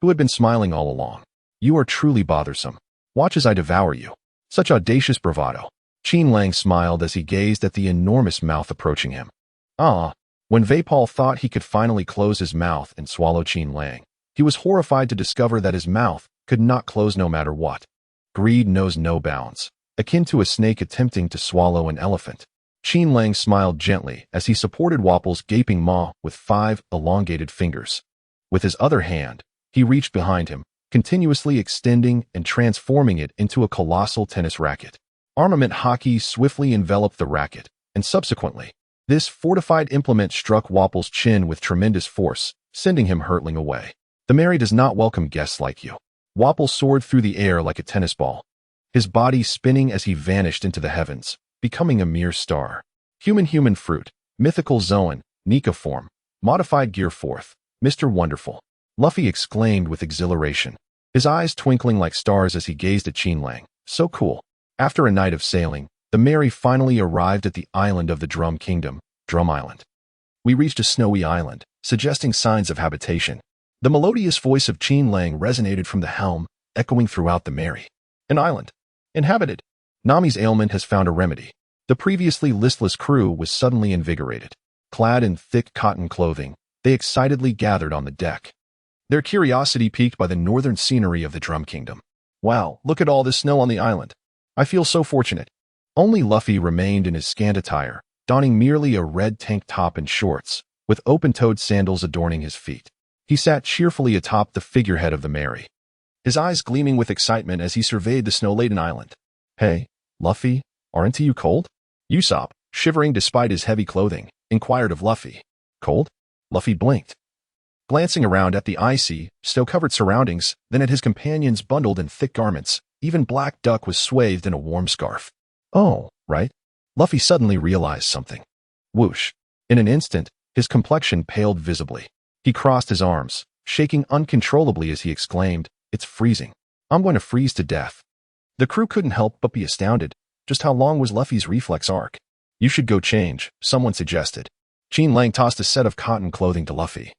who had been smiling all along. "You are truly bothersome. Watch as I devour you." Such audacious bravado. Qin Lang smiled as he gazed at the enormous mouth approaching him. When Wapol thought he could finally close his mouth and swallow Qin Lang, he was horrified to discover that his mouth could not close no matter what. Greed knows no bounds, akin to a snake attempting to swallow an elephant. Qin Lang smiled gently as he supported Wapol's gaping maw with 5 elongated fingers. With his other hand, he reached behind him, continuously extending and transforming it into a colossal tennis racket. Armament Haki swiftly enveloped the racket, and subsequently, this fortified implement struck Wapol's chin with tremendous force, sending him hurtling away. The Mary does not welcome guests like you. Wapol soared through the air like a tennis ball, his body spinning as he vanished into the heavens, becoming a mere star. Human fruit, mythical Zoan, Nika form, modified gear fourth, Mr. Wonderful. Luffy exclaimed with exhilaration, his eyes twinkling like stars as he gazed at Qin Lang. So cool. After a night of sailing, the Mary finally arrived at the island of the Drum Kingdom, Drum Island. We reached a snowy island, suggesting signs of habitation. The melodious voice of Qin Lang resonated from the helm, echoing throughout the Mary. An island. Inhabited. Nami's ailment has found a remedy. The previously listless crew was suddenly invigorated. Clad in thick cotton clothing, they excitedly gathered on the deck, their curiosity piqued by the northern scenery of the Drum Kingdom. "Wow, look at all this snow on the island. I feel so fortunate." Only Luffy remained in his scant attire, donning merely a red tank top and shorts, with open-toed sandals adorning his feet. He sat cheerfully atop the figurehead of the Mary, his eyes gleaming with excitement as he surveyed the snow-laden island. "Hey, Luffy, aren't you cold?" Usopp, shivering despite his heavy clothing, inquired of Luffy. "Cold?" Luffy blinked, glancing around at the icy, snow-covered surroundings, then at his companions bundled in thick garments. Even Black Duck was swathed in a warm scarf. "Oh, right." Luffy suddenly realized something. Whoosh. In an instant, his complexion paled visibly. He crossed his arms, shaking uncontrollably as he exclaimed, "It's freezing. I'm going to freeze to death." The crew couldn't help but be astounded. Just how long was Luffy's reflex arc? "You should go change," someone suggested. Qin Lang tossed a set of cotton clothing to Luffy,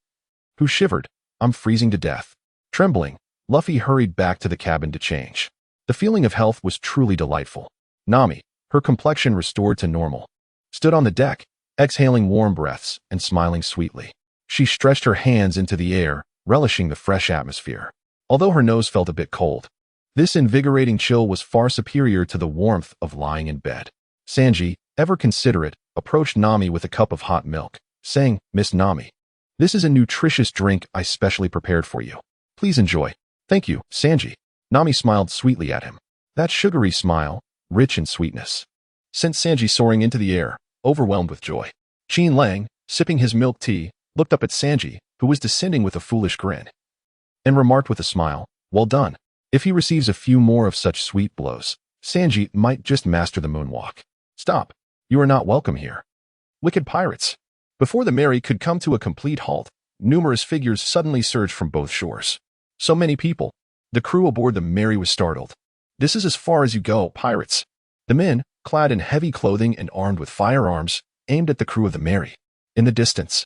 who shivered. "I'm freezing to death." Trembling, Luffy hurried back to the cabin to change. The feeling of health was truly delightful. Nami, her complexion restored to normal, stood on the deck, exhaling warm breaths and smiling sweetly. She stretched her hands into the air, relishing the fresh atmosphere. Although her nose felt a bit cold, this invigorating chill was far superior to the warmth of lying in bed. Sanji, ever considerate, approached Nami with a cup of hot milk, saying, "Miss Nami, this is a nutritious drink I specially prepared for you. Please enjoy." "Thank you, Sanji." Nami smiled sweetly at him. That sugary smile, rich in sweetness, sent Sanji soaring into the air, overwhelmed with joy. Qin Lang, sipping his milk tea, looked up at Sanji, who was descending with a foolish grin, and remarked with a smile, "Well done. If he receives a few more of such sweet blows, Sanji might just master the moonwalk. Stop. You are not welcome here. Wicked pirates. Before the Mary could come to a complete halt, numerous figures suddenly surged from both shores. So many people. The crew aboard the Mary was startled. This is as far as you go, pirates. The men, clad in heavy clothing and armed with firearms, aimed at the crew of the Mary. In the distance,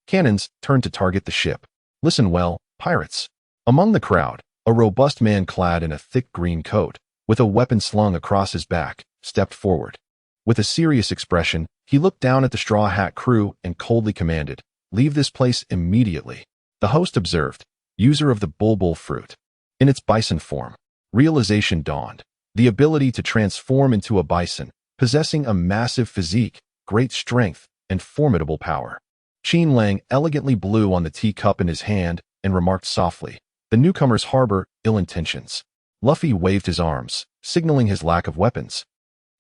cannons turned to target the ship. Listen well, pirates. Among the crowd, a robust man clad in a thick green coat, with a weapon slung across his back, stepped forward. With a serious expression, he looked down at the Straw Hat crew and coldly commanded, "Leave this place immediately." The host observed, "User of the bulbul fruit." In its bison form, realization dawned. The ability to transform into a bison, possessing a massive physique, great strength, and formidable power. Qin Lang elegantly blew on the teacup in his hand and remarked softly, "The newcomers harbor ill intentions." Luffy waved his arms, signaling his lack of weapons,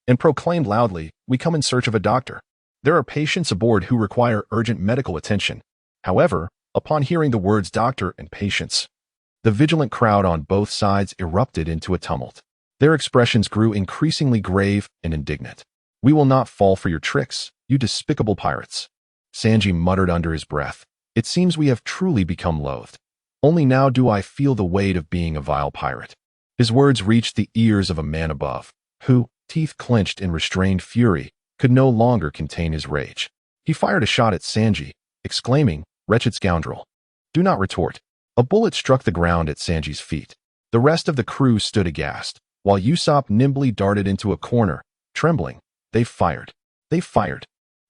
and proclaimed loudly, "We come in search of a doctor. There are patients aboard who require urgent medical attention." However, upon hearing the words doctor and patients, the vigilant crowd on both sides erupted into a tumult. Their expressions grew increasingly grave and indignant. "We will not fall for your tricks, you despicable pirates." Sanji muttered under his breath, "It seems we have truly become loathed. Only now do I feel the weight of being a vile pirate." His words reached the ears of a man above, who, teeth clenched in restrained fury, could no longer contain his rage. He fired a shot at Sanji, exclaiming, "Wretched scoundrel. Do not retort." A bullet struck the ground at Sanji's feet. The rest of the crew stood aghast, while Usopp nimbly darted into a corner, trembling. "They've fired. They've fired."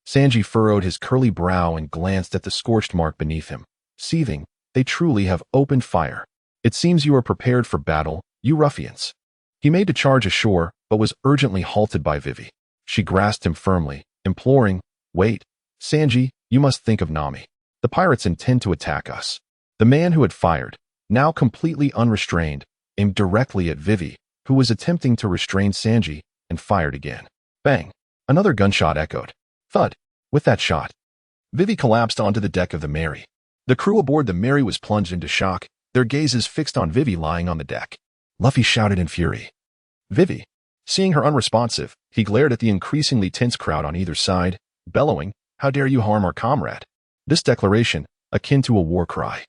Sanji furrowed his curly brow and glanced at the scorched mark beneath him, seething. "They truly have opened fire. It seems you are prepared for battle, you ruffians." He made to charge ashore, but was urgently halted by Vivi. She grasped him firmly, imploring, "Wait, Sanji, you must think of Nami. The pirates intend to attack us." The man who had fired, now completely unrestrained, aimed directly at Vivi, who was attempting to restrain Sanji, and fired again. Bang! Another gunshot echoed. Thud! With that shot, Vivi collapsed onto the deck of the Mary. The crew aboard the Mary was plunged into shock, their gazes fixed on Vivi lying on the deck. Luffy shouted in fury. "Vivi!" Seeing her unresponsive, he glared at the increasingly tense crowd on either side, bellowing, "How dare you harm our comrade?" This declaration, akin to a war cry,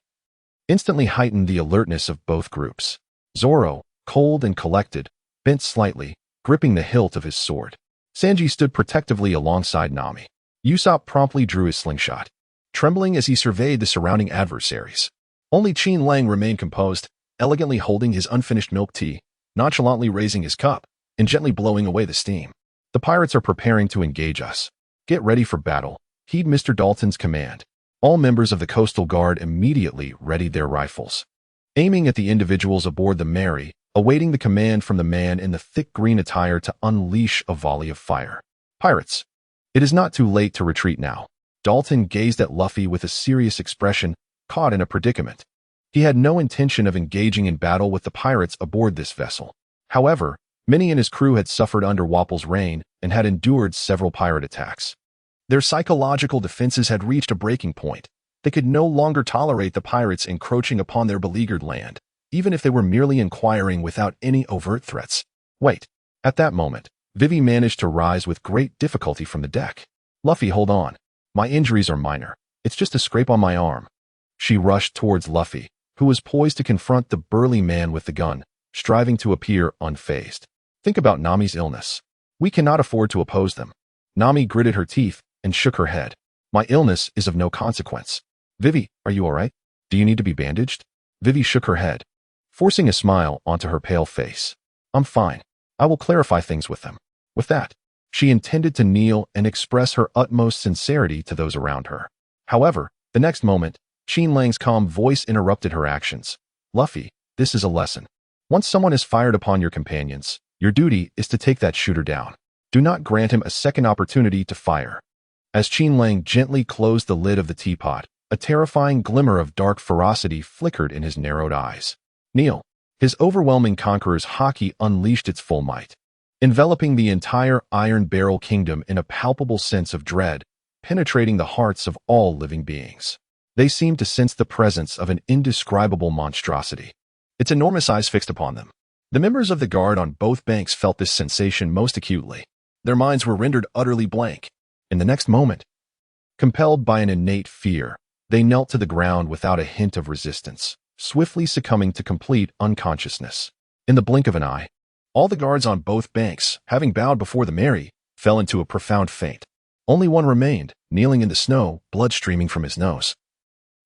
instantly heightened the alertness of both groups. Zoro, cold and collected, bent slightly, gripping the hilt of his sword. Sanji stood protectively alongside Nami. Usopp promptly drew his slingshot, trembling as he surveyed the surrounding adversaries. Only Qin Lang remained composed, elegantly holding his unfinished milk tea, nonchalantly raising his cup, and gently blowing away the steam. "The pirates are preparing to engage us. Get ready for battle. Heed Mr. Dalton's command." All members of the Coastal Guard immediately readied their rifles, aiming at the individuals aboard the Mary, awaiting the command from the man in the thick green attire to unleash a volley of fire. "Pirates, it is not too late to retreat now." Dalton gazed at Luffy with a serious expression, caught in a predicament. He had no intention of engaging in battle with the pirates aboard this vessel. However, many in his crew had suffered under Wapol's reign and had endured several pirate attacks. Their psychological defenses had reached a breaking point. They could no longer tolerate the pirates encroaching upon their beleaguered land, even if they were merely inquiring without any overt threats. Wait. At that moment, Vivi managed to rise with great difficulty from the deck. "Luffy, hold on. My injuries are minor. It's just a scrape on my arm." She rushed towards Luffy, who was poised to confront the burly man with the gun, striving to appear unfazed. "Think about Nami's illness. We cannot afford to oppose them." Nami gritted her teeth and shook her head. "My illness is of no consequence." "Vivi, are you all right? Do you need to be bandaged?" Vivi shook her head, forcing a smile onto her pale face. "I'm fine. I will clarify things with them." With that, she intended to kneel and express her utmost sincerity to those around her. However, the next moment, Qin Lang's calm voice interrupted her actions. "Luffy, this is a lesson. Once someone has fired upon your companions, your duty is to take that shooter down. Do not grant him a second opportunity to fire." As Qin Lang gently closed the lid of the teapot, a terrifying glimmer of dark ferocity flickered in his narrowed eyes. Kneel. His overwhelming conqueror's Haki unleashed its full might, enveloping the entire Iron Barrel Kingdom in a palpable sense of dread, penetrating the hearts of all living beings. They seemed to sense the presence of an indescribable monstrosity. its enormous eyes fixed upon them. The members of the guard on both banks felt this sensation most acutely. Their minds were rendered utterly blank. In the next moment, compelled by an innate fear, they knelt to the ground without a hint of resistance, swiftly succumbing to complete unconsciousness. In the blink of an eye, all the guards on both banks, having bowed before the Mary, fell into a profound faint. Only one remained, kneeling in the snow, blood streaming from his nose.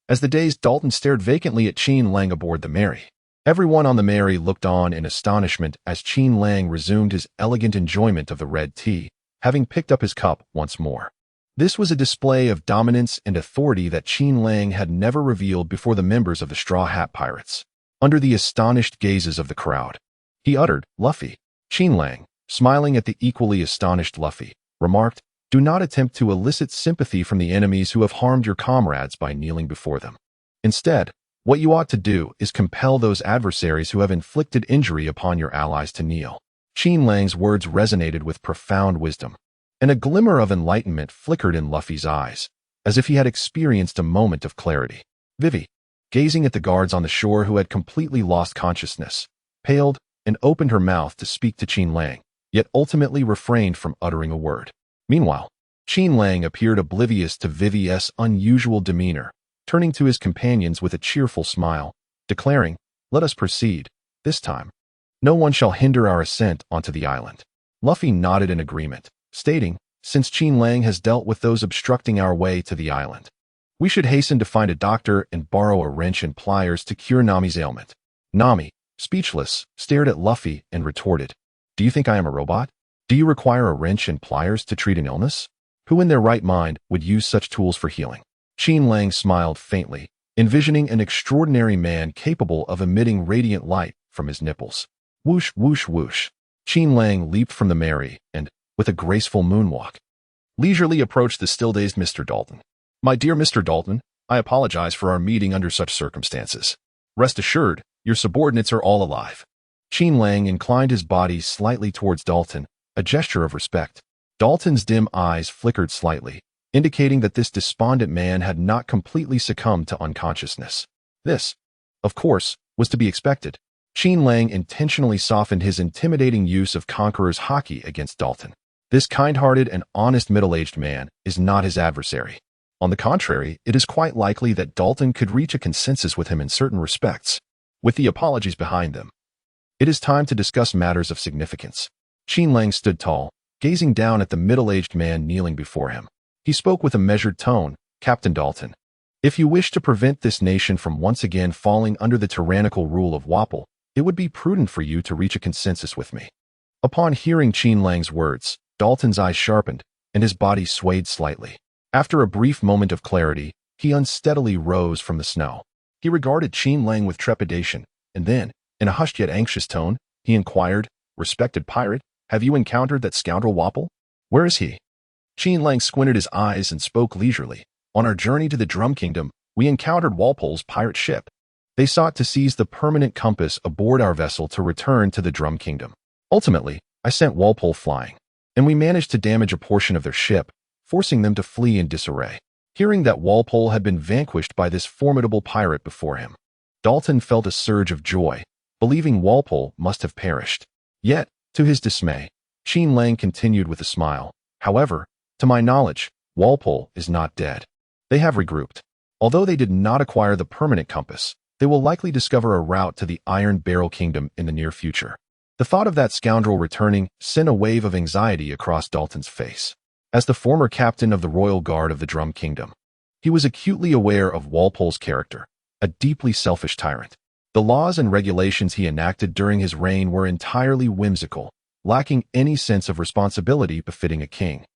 As the dazed Dalton stared vacantly at Qin Lang aboard the Mary, everyone on the Mary looked on in astonishment as Qin Lang resumed his elegant enjoyment of the red tea, having picked up his cup once more. This was a display of dominance and authority that Qin Lang had never revealed before the members of the Straw Hat Pirates. Under the astonished gazes of the crowd, he uttered, "Luffy." Qin Lang, smiling at the equally astonished Luffy, remarked, "Do not attempt to elicit sympathy from the enemies who have harmed your comrades by kneeling before them. Instead, what you ought to do is compel those adversaries who have inflicted injury upon your allies to kneel." Qin Lang's words resonated with profound wisdom, and a glimmer of enlightenment flickered in Luffy's eyes, as if he had experienced a moment of clarity. Vivi, gazing at the guards on the shore who had completely lost consciousness, paled and opened her mouth to speak to Qin Lang, yet ultimately refrained from uttering a word. Meanwhile, Qin Lang appeared oblivious to Vivi's unusual demeanor, turning to his companions with a cheerful smile, declaring, "Let us proceed. This time, no one shall hinder our ascent onto the island." Luffy nodded in agreement, stating, "Since Qin Lang has dealt with those obstructing our way to the island, we should hasten to find a doctor and borrow a wrench and pliers to cure Nami's ailment." Nami, speechless, stared at Luffy and retorted, "Do you think I am a robot? Do you require a wrench and pliers to treat an illness? Who in their right mind would use such tools for healing?" Qin Lang smiled faintly, envisioning an extraordinary man capable of emitting radiant light from his nipples. Whoosh, whoosh, whoosh. Qin Lang leaped from the Mary and, with a graceful moonwalk, leisurely approached the still-dazed Mr. Dalton. "My dear Mr. Dalton, I apologize for our meeting under such circumstances. Rest assured, your subordinates are all alive." Qin Lang inclined his body slightly towards Dalton, a gesture of respect. Dalton's dim eyes flickered slightly, indicating that this despondent man had not completely succumbed to unconsciousness. This, of course, was to be expected. Qin Lang intentionally softened his intimidating use of Conqueror's Haki against Dalton. This kind-hearted and honest middle-aged man is not his adversary. On the contrary, it is quite likely that Dalton could reach a consensus with him in certain respects. With the apologies behind them, it is time to discuss matters of significance. Qin Lang stood tall, gazing down at the middle-aged man kneeling before him. He spoke with a measured tone, "Captain Dalton, if you wish to prevent this nation from once again falling under the tyrannical rule of Wapol, it would be prudent for you to reach a consensus with me." Upon hearing Qin Lang's words, Dalton's eyes sharpened, and his body swayed slightly. After a brief moment of clarity, he unsteadily rose from the snow. He regarded Qin Lang with trepidation, and then, in a hushed yet anxious tone, he inquired, "Respected pirate, have you encountered that scoundrel Wapol? Where is he?" Qin Lang squinted his eyes and spoke leisurely. "On our journey to the Drum Kingdom, we encountered Wapol's pirate ship. They sought to seize the permanent compass aboard our vessel to return to the Drum Kingdom. Ultimately, I sent Wapol flying, and we managed to damage a portion of their ship, forcing them to flee in disarray." Hearing that Wapol had been vanquished by this formidable pirate before him, Dalton felt a surge of joy, believing Wapol must have perished. Yet, to his dismay, Qin Lang continued with a smile, "However, to my knowledge, Wapol is not dead. They have regrouped. Although they did not acquire the permanent compass, they will likely discover a route to the Iron Barrel Kingdom in the near future." The thought of that scoundrel returning sent a wave of anxiety across Dalton's face. As the former captain of the Royal Guard of the Drum Kingdom, he was acutely aware of Walpole's character, a deeply selfish tyrant. The laws and regulations he enacted during his reign were entirely whimsical, lacking any sense of responsibility befitting a king,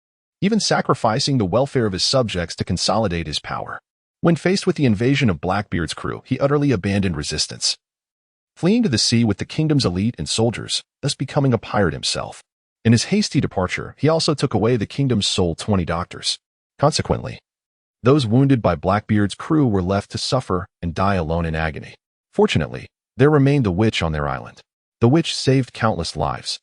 even sacrificing the welfare of his subjects to consolidate his power. When faced with the invasion of Blackbeard's crew, he utterly abandoned resistance, fleeing to the sea with the kingdom's elite and soldiers, thus becoming a pirate himself. In his hasty departure, he also took away the kingdom's sole 20 doctors. Consequently, those wounded by Blackbeard's crew were left to suffer and die alone in agony. Fortunately, there remained the witch on their island. The witch saved countless lives.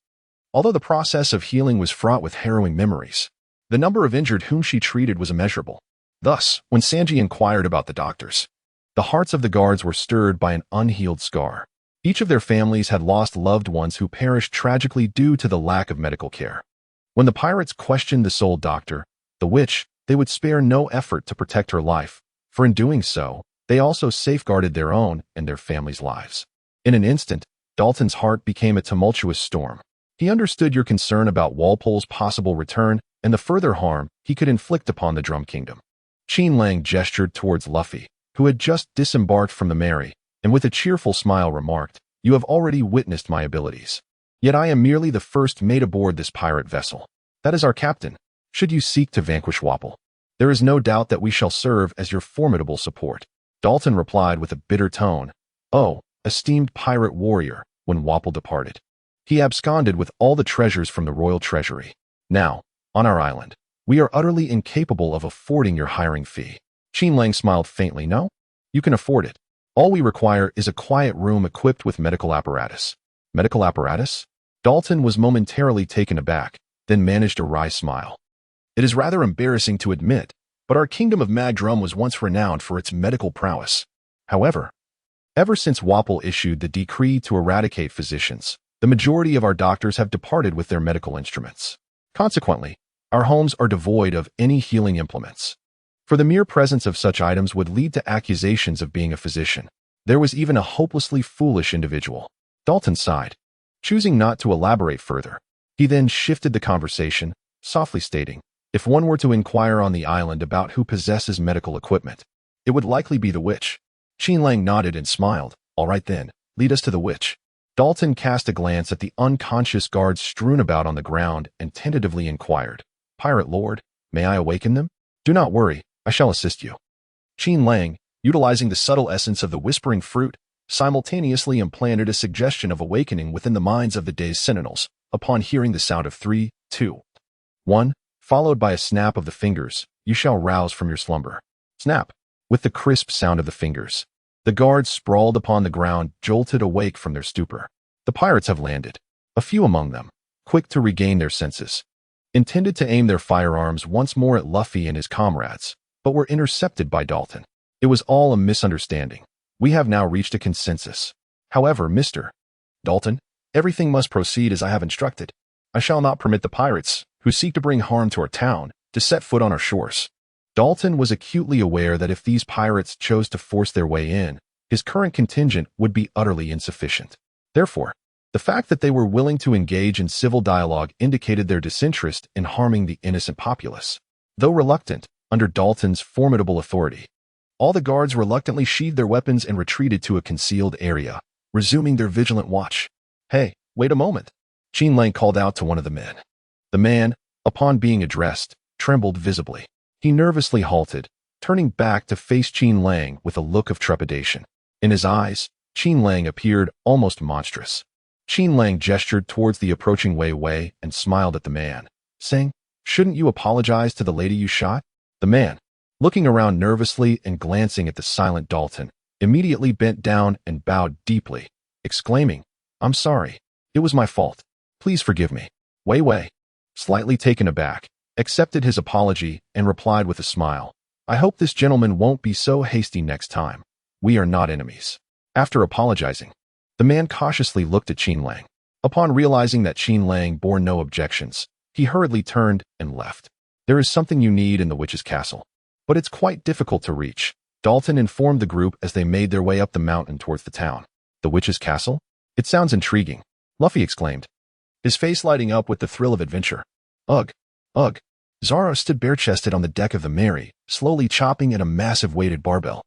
Although the process of healing was fraught with harrowing memories, the number of injured whom she treated was immeasurable. Thus, when Sanji inquired about the doctors, the hearts of the guards were stirred by an unhealed scar. Each of their families had lost loved ones who perished tragically due to the lack of medical care. When the pirates questioned the sole doctor, the witch, they would spare no effort to protect her life, for in doing so, they also safeguarded their own and their families' lives. In an instant, Dalton's heart became a tumultuous storm. He understood your concern about Wapol's possible return and the further harm he could inflict upon the Drum Kingdom. Qin Lang gestured towards Luffy, who had just disembarked from the Mary, and with a cheerful smile remarked, "You have already witnessed my abilities. Yet I am merely the first mate aboard this pirate vessel. That is our captain. Should you seek to vanquish Wapol, there is no doubt that we shall serve as your formidable support." Dalton replied with a bitter tone, "Oh, esteemed pirate warrior," when Wapol departed. He absconded with all the treasures from the royal treasury. Now, on our island, we are utterly incapable of affording your hiring fee. Qin Lang smiled faintly. "No? You can afford it. All we require is a quiet room equipped with medical apparatus." Medical apparatus? Dalton was momentarily taken aback, then managed a wry smile. "It is rather embarrassing to admit, but our kingdom of Magdrum was once renowned for its medical prowess. However, ever since Wapol issued the decree to eradicate physicians, the majority of our doctors have departed with their medical instruments. Consequently, our homes are devoid of any healing implements. For the mere presence of such items would lead to accusations of being a physician. There was even a hopelessly foolish individual." Dalton sighed, choosing not to elaborate further. He then shifted the conversation, softly stating, "If one were to inquire on the island about who possesses medical equipment, it would likely be the witch." Qin Lang nodded and smiled. "All right then, lead us to the witch." Dalton cast a glance at the unconscious guards strewn about on the ground and tentatively inquired, "Pirate Lord, may I awaken them?" "Do not worry, I shall assist you." Qin Lang, utilizing the subtle essence of the whispering fruit, simultaneously implanted a suggestion of awakening within the minds of the day's sentinels upon hearing the sound of 3, 2, 1, followed by a snap of the fingers. "You shall rouse from your slumber." Snap! With the crisp sound of the fingers, the guards sprawled upon the ground jolted awake from their stupor. The pirates have landed. A few among them, quick to regain their senses, intended to aim their firearms once more at Luffy and his comrades, but were intercepted by Dalton. "It was all a misunderstanding. We have now reached a consensus. However, Mr. Dalton, everything must proceed as I have instructed. I shall not permit the pirates, who seek to bring harm to our town, to set foot on our shores." Dalton was acutely aware that if these pirates chose to force their way in, his current contingent would be utterly insufficient. Therefore, the fact that they were willing to engage in civil dialogue indicated their disinterest in harming the innocent populace. Though reluctant, under Dalton's formidable authority, all the guards reluctantly sheathed their weapons and retreated to a concealed area, resuming their vigilant watch. "Hey, wait a moment," Qin Lang called out to one of the men. The man, upon being addressed, trembled visibly. He nervously halted, turning back to face Qin Lang with a look of trepidation. In his eyes, Qin Lang appeared almost monstrous. Qin Lang gestured towards the approaching Wei Wei and smiled at the man, saying, "Shouldn't you apologize to the lady you shot?" The man, looking around nervously and glancing at the silent Dalton, immediately bent down and bowed deeply, exclaiming, "I'm sorry. It was my fault. Please forgive me." Wei Wei, slightly taken aback, accepted his apology and replied with a smile, "I hope this gentleman won't be so hasty next time. We are not enemies." After apologizing, the man cautiously looked at Qin Lang. Upon realizing that Qin Lang bore no objections, he hurriedly turned and left. "There is something you need in the witch's castle, but it's quite difficult to reach," Dalton informed the group as they made their way up the mountain towards the town. "The witch's castle? It sounds intriguing," Luffy exclaimed, his face lighting up with the thrill of adventure. Ugh, ugh. Zoro stood bare-chested on the deck of the Mary, slowly chopping at a massive weighted barbell.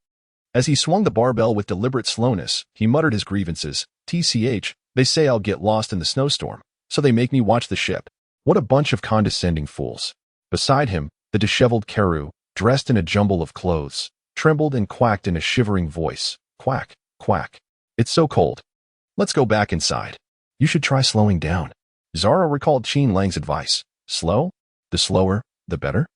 As he swung the barbell with deliberate slowness, he muttered his grievances. "TCH, they say I'll get lost in the snowstorm, so they make me watch the ship. What a bunch of condescending fools." Beside him, the disheveled Karu, dressed in a jumble of clothes, trembled and quacked in a shivering voice. "Quack, quack. It's so cold. Let's go back inside." "You should try slowing down." Zoro recalled Qin Lang's advice. "Slow? The slower, the better?"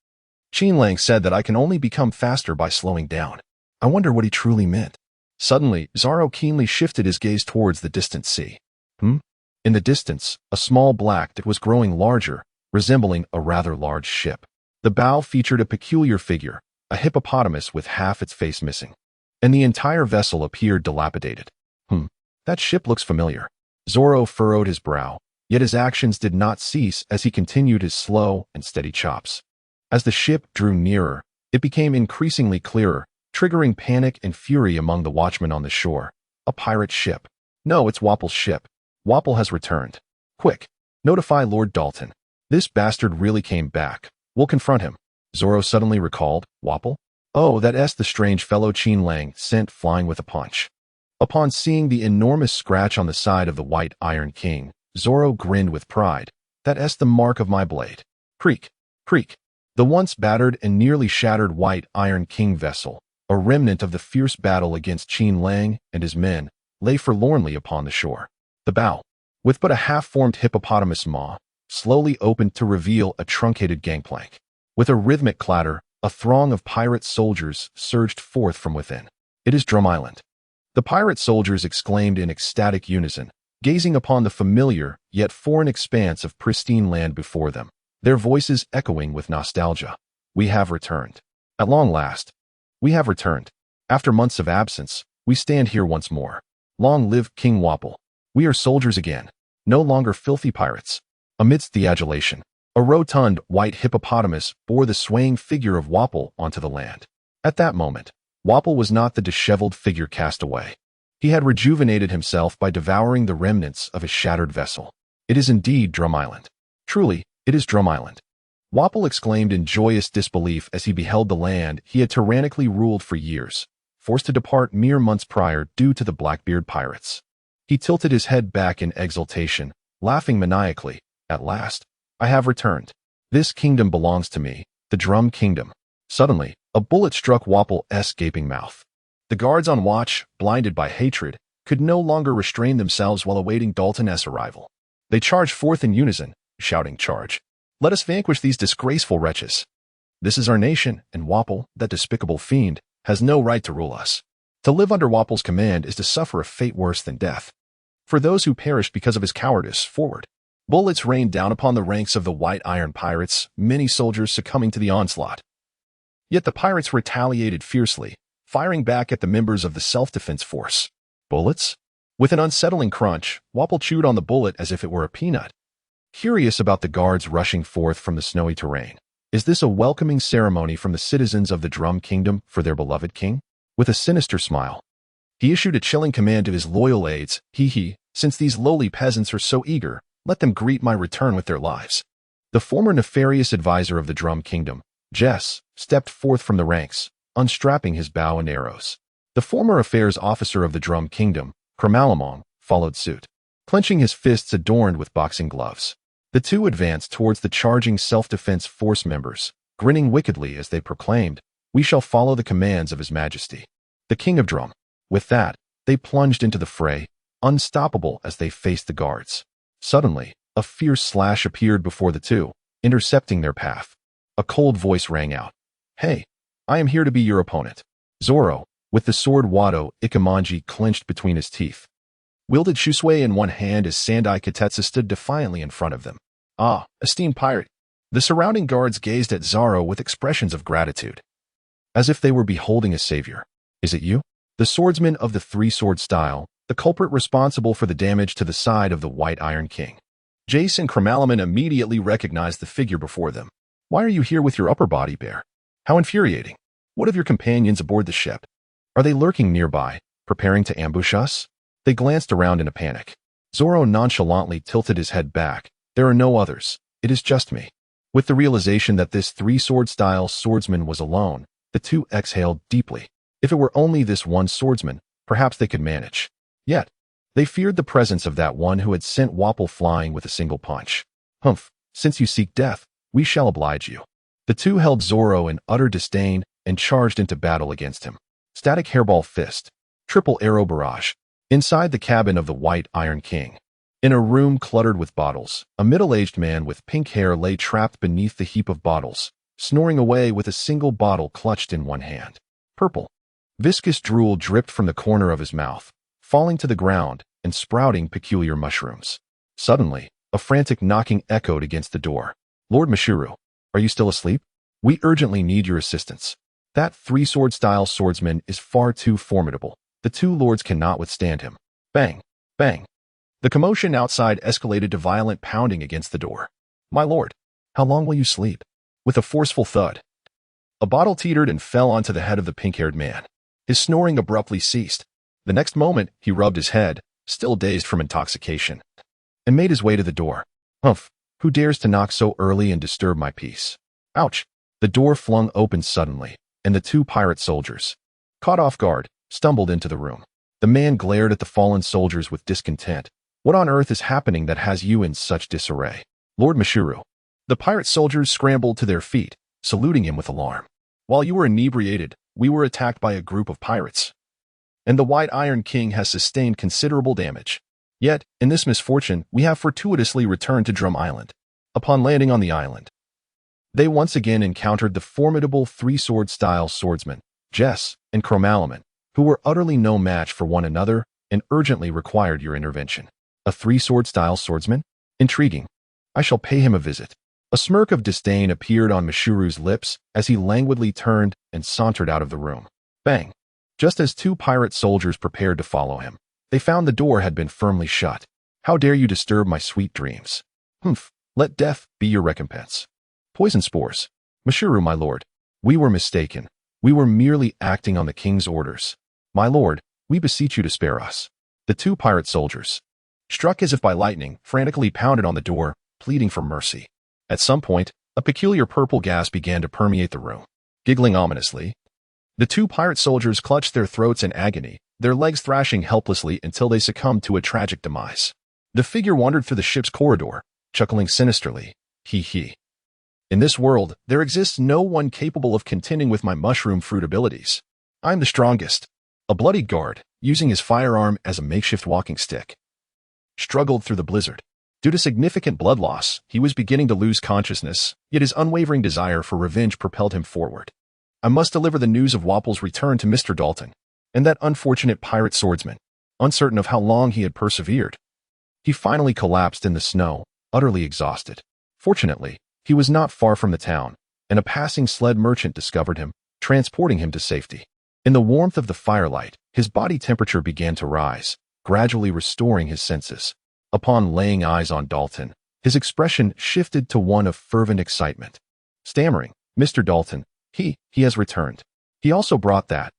Qin Lang said that I can only become faster by slowing down. I wonder what he truly meant. Suddenly, Zoro keenly shifted his gaze towards the distant sea. In the distance, a small black that was growing larger, resembling a rather large ship. The bow featured a peculiar figure, a hippopotamus with half its face missing, and the entire vessel appeared dilapidated. That ship looks familiar. Zoro furrowed his brow, yet his actions did not cease as he continued his slow and steady chops. As the ship drew nearer, it became increasingly clearer, triggering panic and fury among the watchmen on the shore. A pirate ship. No, it's Wapol's ship. Wapol has returned. Quick, notify Lord Dalton. This bastard really came back. We'll confront him. Zoro suddenly recalled, Wapol? Oh, that's the strange fellow Qin Lang sent flying with a punch. Upon seeing the enormous scratch on the side of the White Iron King, Zoro grinned with pride. That's the mark of my blade. Creak, creak. The once battered and nearly shattered White Iron King vessel, a remnant of the fierce battle against Qin Lang and his men, lay forlornly upon the shore. The bow, with but a half-formed hippopotamus maw, slowly opened to reveal a truncated gangplank. With a rhythmic clatter, a throng of pirate soldiers surged forth from within. It is Drum Island. The pirate soldiers exclaimed in ecstatic unison, gazing upon the familiar yet foreign expanse of pristine land before them, their voices echoing with nostalgia. We have returned. At long last, we have returned. After months of absence, we stand here once more. Long live King Wapol. We are soldiers again, no longer filthy pirates. Amidst the adulation, a rotund white hippopotamus bore the swaying figure of Wapol onto the land. At that moment, Wapol was not the disheveled figure cast away. He had rejuvenated himself by devouring the remnants of his shattered vessel. It is indeed Drum Island. Truly, it is Drum Island. Wapol exclaimed in joyous disbelief as he beheld the land he had tyrannically ruled for years, forced to depart mere months prior due to the Blackbeard pirates. He tilted his head back in exultation, laughing maniacally. At last, I have returned. This kingdom belongs to me, the Drum Kingdom. Suddenly, a bullet struck Wapol's gaping mouth. The guards on watch, blinded by hatred, could no longer restrain themselves while awaiting Dalton's arrival. They charged forth in unison, shouting, Charge! Let us vanquish these disgraceful wretches. This is our nation, and Wapol, that despicable fiend, has no right to rule us. To live under Wapol's command is to suffer a fate worse than death. For those who perished because of his cowardice, forward. Bullets rained down upon the ranks of the White Iron Pirates, many soldiers succumbing to the onslaught. Yet the pirates retaliated fiercely, firing back at the members of the self-defense force. Bullets? With an unsettling crunch, Wapol chewed on the bullet as if it were a peanut. Curious about the guards rushing forth from the snowy terrain. Is this a welcoming ceremony from the citizens of the Drum Kingdom for their beloved king? With a sinister smile, he issued a chilling command to his loyal aides, since these lowly peasants are so eager, let them greet my return with their lives. The former nefarious advisor of the Drum Kingdom, Jess, stepped forth from the ranks, unstrapping his bow and arrows. The former affairs officer of the Drum Kingdom, Kramalamong, followed suit, clenching his fists adorned with boxing gloves. The two advanced towards the charging self-defense force members, grinning wickedly as they proclaimed, We shall follow the commands of His Majesty, the King of Drum. With that, they plunged into the fray, unstoppable as they faced the guards. Suddenly, a fierce slash appeared before the two, intercepting their path. A cold voice rang out. Hey, I am here to be your opponent. Zoro, with the sword Wado Ikamanji clenched between his teeth, wielded Shusui in one hand as Sandai Katetsu stood defiantly in front of them. Ah, esteemed pirate. The surrounding guards gazed at Zoro with expressions of gratitude, as if they were beholding a savior. Is it you? The swordsman of the three-sword style, the culprit responsible for the damage to the side of the White Iron King. Jace and Kramalamon immediately recognized the figure before them. Why are you here with your upper body bare? How infuriating. What of your companions aboard the ship? Are they lurking nearby, preparing to ambush us? They glanced around in a panic. Zoro nonchalantly tilted his head back. There are no others. It is just me. With the realization that this three-sword style swordsman was alone, the two exhaled deeply. If it were only this one swordsman, perhaps they could manage. Yet, they feared the presence of that one who had sent Wapol flying with a single punch. Humph, since you seek death, we shall oblige you. The two held Zoro in utter disdain and charged into battle against him. Static hairball fist. Triple arrow barrage. Inside the cabin of the White Iron King, in a room cluttered with bottles, a middle-aged man with pink hair lay trapped beneath the heap of bottles, snoring away with a single bottle clutched in one hand. Purple. Viscous drool dripped from the corner of his mouth, falling to the ground and sprouting peculiar mushrooms. Suddenly, a frantic knocking echoed against the door. Lord Mashuru, are you still asleep? We urgently need your assistance. That three-sword style swordsman is far too formidable. The two lords cannot withstand him. Bang! Bang! The commotion outside escalated to violent pounding against the door. My lord, how long will you sleep? With a forceful thud, a bottle teetered and fell onto the head of the pink-haired man. His snoring abruptly ceased. The next moment, he rubbed his head, still dazed from intoxication, and made his way to the door. Humph! Who dares to knock so early and disturb my peace? Ouch! The door flung open suddenly, and the two pirate soldiers, caught off guard, stumbled into the room. The man glared at the fallen soldiers with discontent. What on earth is happening that has you in such disarray? Lord Mashuru. The pirate soldiers scrambled to their feet, saluting him with alarm. While you were inebriated, we were attacked by a group of pirates, and the White Iron King has sustained considerable damage. Yet, in this misfortune, we have fortuitously returned to Drum Island. Upon landing on the island, they once again encountered the formidable three-sword-style swordsmen, Jess and Chromalaman, who were utterly no match for one another and urgently required your intervention. A three-sword-style swordsman? Intriguing. I shall pay him a visit. A smirk of disdain appeared on Mashuru's lips as he languidly turned and sauntered out of the room. Bang! Just as two pirate soldiers prepared to follow him, they found the door had been firmly shut. How dare you disturb my sweet dreams? Humph! Let death be your recompense. Poison spores. Mashuru, my lord, we were mistaken. We were merely acting on the king's orders. My lord, we beseech you to spare us. The two pirate soldiers, struck as if by lightning, frantically pounded on the door, pleading for mercy. At some point, a peculiar purple gas began to permeate the room. Giggling ominously, the two pirate soldiers clutched their throats in agony, their legs thrashing helplessly until they succumbed to a tragic demise. The figure wandered through the ship's corridor, chuckling sinisterly. Hee hee. In this world, there exists no one capable of contending with my mushroom fruit abilities. I am the strongest. A bloody guard, using his firearm as a makeshift walking stick, struggled through the blizzard. Due to significant blood loss, he was beginning to lose consciousness, yet his unwavering desire for revenge propelled him forward. I must deliver the news of Wapol's return to Mr. Dalton, and that unfortunate pirate swordsman, uncertain of how long he had persevered. He finally collapsed in the snow, utterly exhausted. Fortunately, he was not far from the town, and a passing sled merchant discovered him, transporting him to safety. In the warmth of the firelight, his body temperature began to rise, gradually restoring his senses. Upon laying eyes on Dalton, his expression shifted to one of fervent excitement. Stammering, Mr. Dalton, he has returned. He also brought that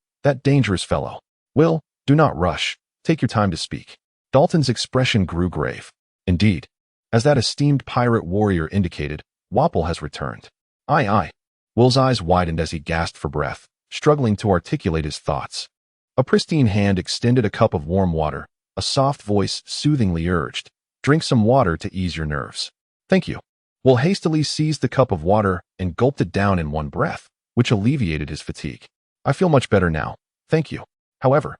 dangerous fellow. Will, do not rush. Take your time to speak. Dalton's expression grew grave. Indeed, as that esteemed pirate warrior indicated, Wapol has returned. Aye. Will's eyes widened as he gasped for breath, struggling to articulate his thoughts. A pristine hand extended a cup of warm water. A soft voice soothingly urged, drink some water to ease your nerves. Thank you. Will hastily seized the cup of water and gulped it down in one breath, which alleviated his fatigue. I feel much better now. Thank you. However,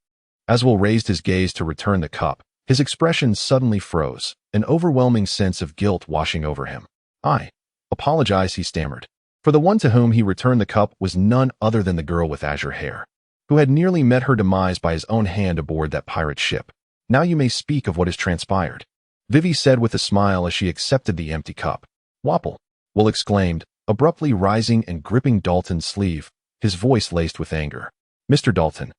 as Will raised his gaze to return the cup, his expression suddenly froze, an overwhelming sense of guilt washing over him. I apologize, he stammered. For the one to whom he returned the cup was none other than the girl with azure hair, who had nearly met her demise by his own hand aboard that pirate ship. Now you may speak of what has transpired, Vivi said with a smile as she accepted the empty cup. Wapol, Will exclaimed, abruptly rising and gripping Dalton's sleeve, his voice laced with anger. Mr. Dalton,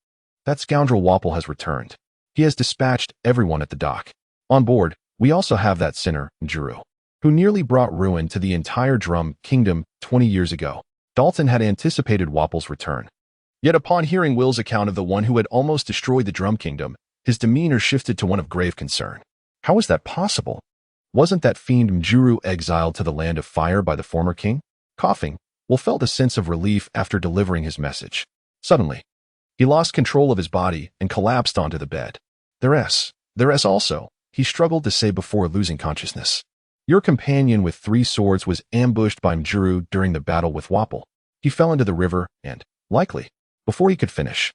that scoundrel Wapol has returned. He has dispatched everyone at the dock. On board, we also have that sinner, Juru, who nearly brought ruin to the entire Drum Kingdom 20 years ago. Dalton had anticipated Wapol's return. Yet upon hearing Will's account of the one who had almost destroyed the Drum Kingdom, his demeanor shifted to one of grave concern. How was that possible? Wasn't that fiend Mjuru exiled to the land of fire by the former king? Coughing, Will felt a sense of relief after delivering his message. Suddenly, he lost control of his body and collapsed onto the bed. There's also, he struggled to say before losing consciousness. Your companion with 3 swords was ambushed by Mjuru during the battle with Wapol. He fell into the river and, likely, before he could finish,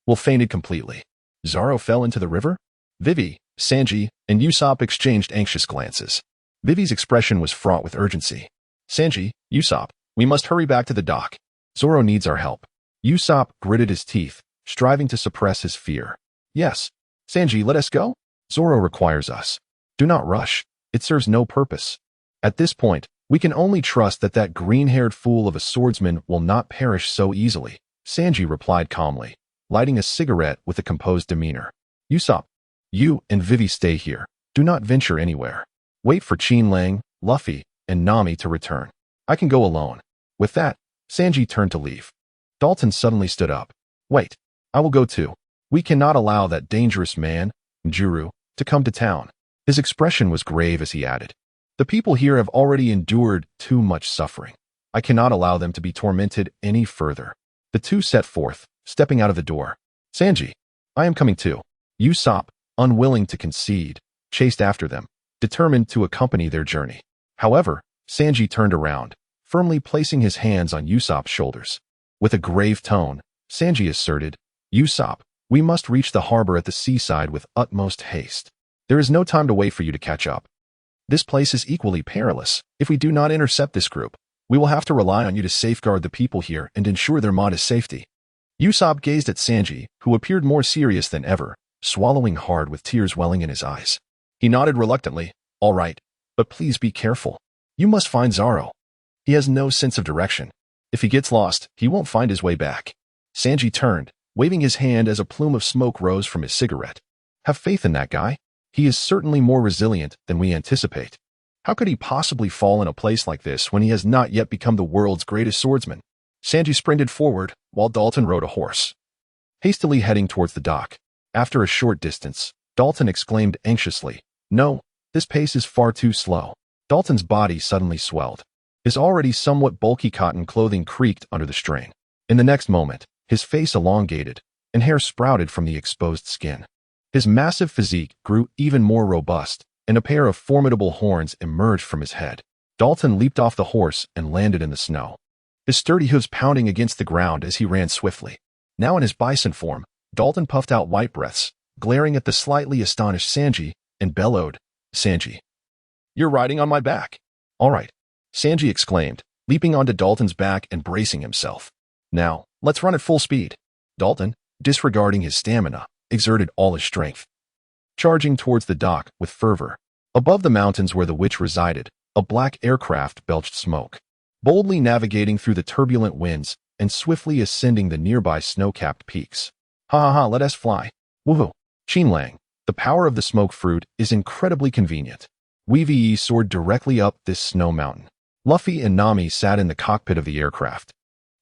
Will fainted completely. Zoro fell into the river? Vivi, Sanji, and Usopp exchanged anxious glances. Vivi's expression was fraught with urgency. Sanji, Usopp, we must hurry back to the dock. Zoro needs our help. Usopp gritted his teeth, striving to suppress his fear. Yes. Sanji, let us go? Zoro requires us. Do not rush. It serves no purpose. At this point, we can only trust that green-haired fool of a swordsman will not perish so easily, Sanji replied calmly, lighting a cigarette with a composed demeanor. Usopp, You and Vivi stay here. Do not venture anywhere. Wait for Qin Lang, Luffy, and Nami to return. I can go alone." With that, Sanji turned to leave. Dalton suddenly stood up. "Wait, I will go too. We cannot allow that dangerous man, Juru, to come to town." His expression was grave as he added, "The people here have already endured too much suffering. I cannot allow them to be tormented any further." The two set forth, stepping out of the door. "Sanji, I am coming too." Usopp, unwilling to concede, chased after them, determined to accompany their journey. However, Sanji turned around, firmly placing his hands on Usopp's shoulders. With a grave tone, Sanji asserted, "Usopp, we must reach the harbor at the seaside with utmost haste. There is no time to wait for you to catch up. This place is equally perilous. If we do not intercept this group, we will have to rely on you to safeguard the people here and ensure their modest safety." Usopp gazed at Sanji, who appeared more serious than ever, swallowing hard with tears welling in his eyes. He nodded reluctantly, "All right, but please be careful. You must find Zoro. He has no sense of direction. If he gets lost, he won't find his way back." Sanji turned, waving his hand as a plume of smoke rose from his cigarette. "Have faith in that guy. He is certainly more resilient than we anticipate. How could he possibly fall in a place like this when he has not yet become the world's greatest swordsman?" Sanji sprinted forward, while Dalton rode a horse, hastily heading towards the dock. After a short distance, Dalton exclaimed anxiously, "No, this pace is far too slow." Dalton's body suddenly swelled. His already somewhat bulky cotton clothing creaked under the strain. In the next moment, his face elongated, and hair sprouted from the exposed skin. His massive physique grew even more robust, and a pair of formidable horns emerged from his head. Dalton leaped off the horse and landed in the snow, his sturdy hooves pounding against the ground as he ran swiftly. Now in his bison form, Dalton puffed out white breaths, glaring at the slightly astonished Sanji, and bellowed, "Sanji, you're riding on my back." "All right," Sanji exclaimed, leaping onto Dalton's back and bracing himself. "Now, let's run at full speed." Dalton, disregarding his stamina, exerted all his strength, charging towards the dock with fervor. Above the mountains where the witch resided, a black aircraft belched smoke, boldly navigating through the turbulent winds and swiftly ascending the nearby snow-capped peaks. "Ha ha ha, let us fly. Woohoo. Qin Lang, the power of the smoke fruit is incredibly convenient. We soared directly up this snow mountain." Luffy and Nami sat in the cockpit of the aircraft,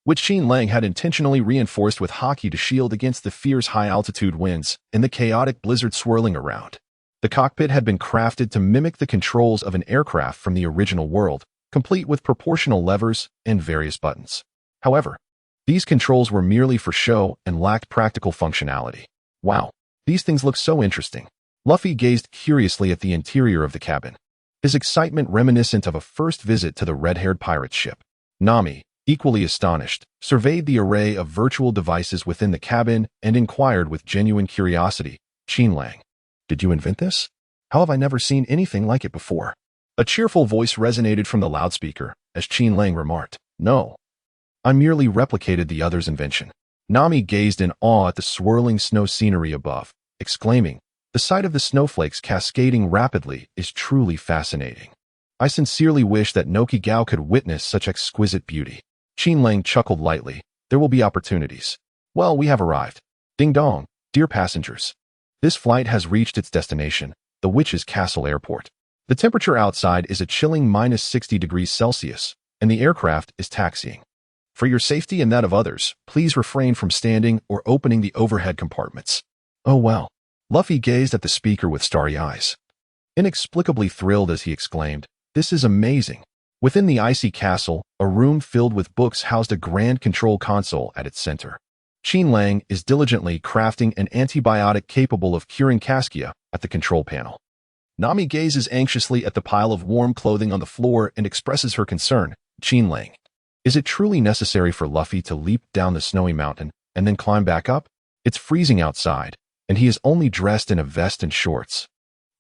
which Qin Lang had intentionally reinforced with Haki to shield against the fierce high-altitude winds and the chaotic blizzard swirling around. The cockpit had been crafted to mimic the controls of an aircraft from the original world, complete with proportional levers and various buttons. However, these controls were merely for show and lacked practical functionality. "Wow, these things look so interesting." Luffy gazed curiously at the interior of the cabin, his excitement reminiscent of a first visit to the red-haired pirate's ship. Nami, equally astonished, surveyed the array of virtual devices within the cabin and inquired with genuine curiosity, "Qin Lang, did you invent this? How have I never seen anything like it before?" A cheerful voice resonated from the loudspeaker as Qin Lang remarked, "No, I merely replicated the other's invention." Nami gazed in awe at the swirling snow scenery above, exclaiming, "The sight of the snowflakes cascading rapidly is truly fascinating. I sincerely wish that Nokigao could witness such exquisite beauty." Qin Lang chuckled lightly, "There will be opportunities. Well, we have arrived. Ding dong, dear passengers. This flight has reached its destination, the Witch's Castle Airport. The temperature outside is a chilling -60°C, and the aircraft is taxiing. For your safety and that of others, please refrain from standing or opening the overhead compartments." "Oh well." Luffy gazed at the speaker with starry eyes, inexplicably thrilled as he exclaimed, "This is amazing." Within the icy castle, a room filled with books housed a grand control console at its center. Qin Lang is diligently crafting an antibiotic capable of curing Caskia at the control panel. Nami gazes anxiously at the pile of warm clothing on the floor and expresses her concern, "Qin Lang, is it truly necessary for Luffy to leap down the snowy mountain and then climb back up? It's freezing outside, and he is only dressed in a vest and shorts."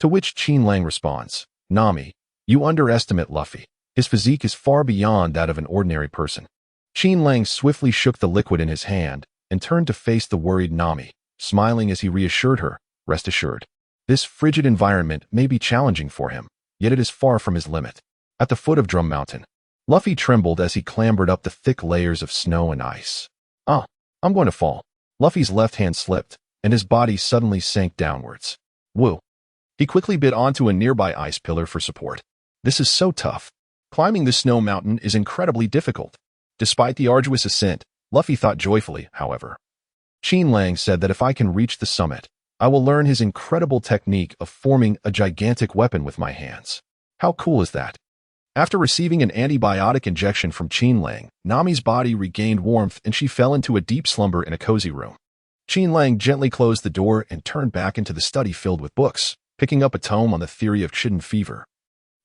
To which Qin Lang responds, "Nami, you underestimate Luffy. His physique is far beyond that of an ordinary person." Qin Lang swiftly shook the liquid in his hand and turned to face the worried Nami, smiling as he reassured her, "Rest assured. This frigid environment may be challenging for him, yet it is far from his limit." At the foot of Drum Mountain, Luffy trembled as he clambered up the thick layers of snow and ice. "Ah, I'm going to fall." Luffy's left hand slipped, and his body suddenly sank downwards. Woo. He quickly bit onto a nearby ice pillar for support. This is so tough. Climbing the snow mountain is incredibly difficult. Despite the arduous ascent, Luffy thought joyfully, however. Qin Lang said that if I can reach the summit, I will learn his incredible technique of forming a gigantic weapon with my hands. How cool is that? After receiving an antibiotic injection from Qin Lang, Nami's body regained warmth and she fell into a deep slumber in a cozy room. Qin Lang gently closed the door and turned back into the study filled with books, picking up a tome on the theory of Qin fever.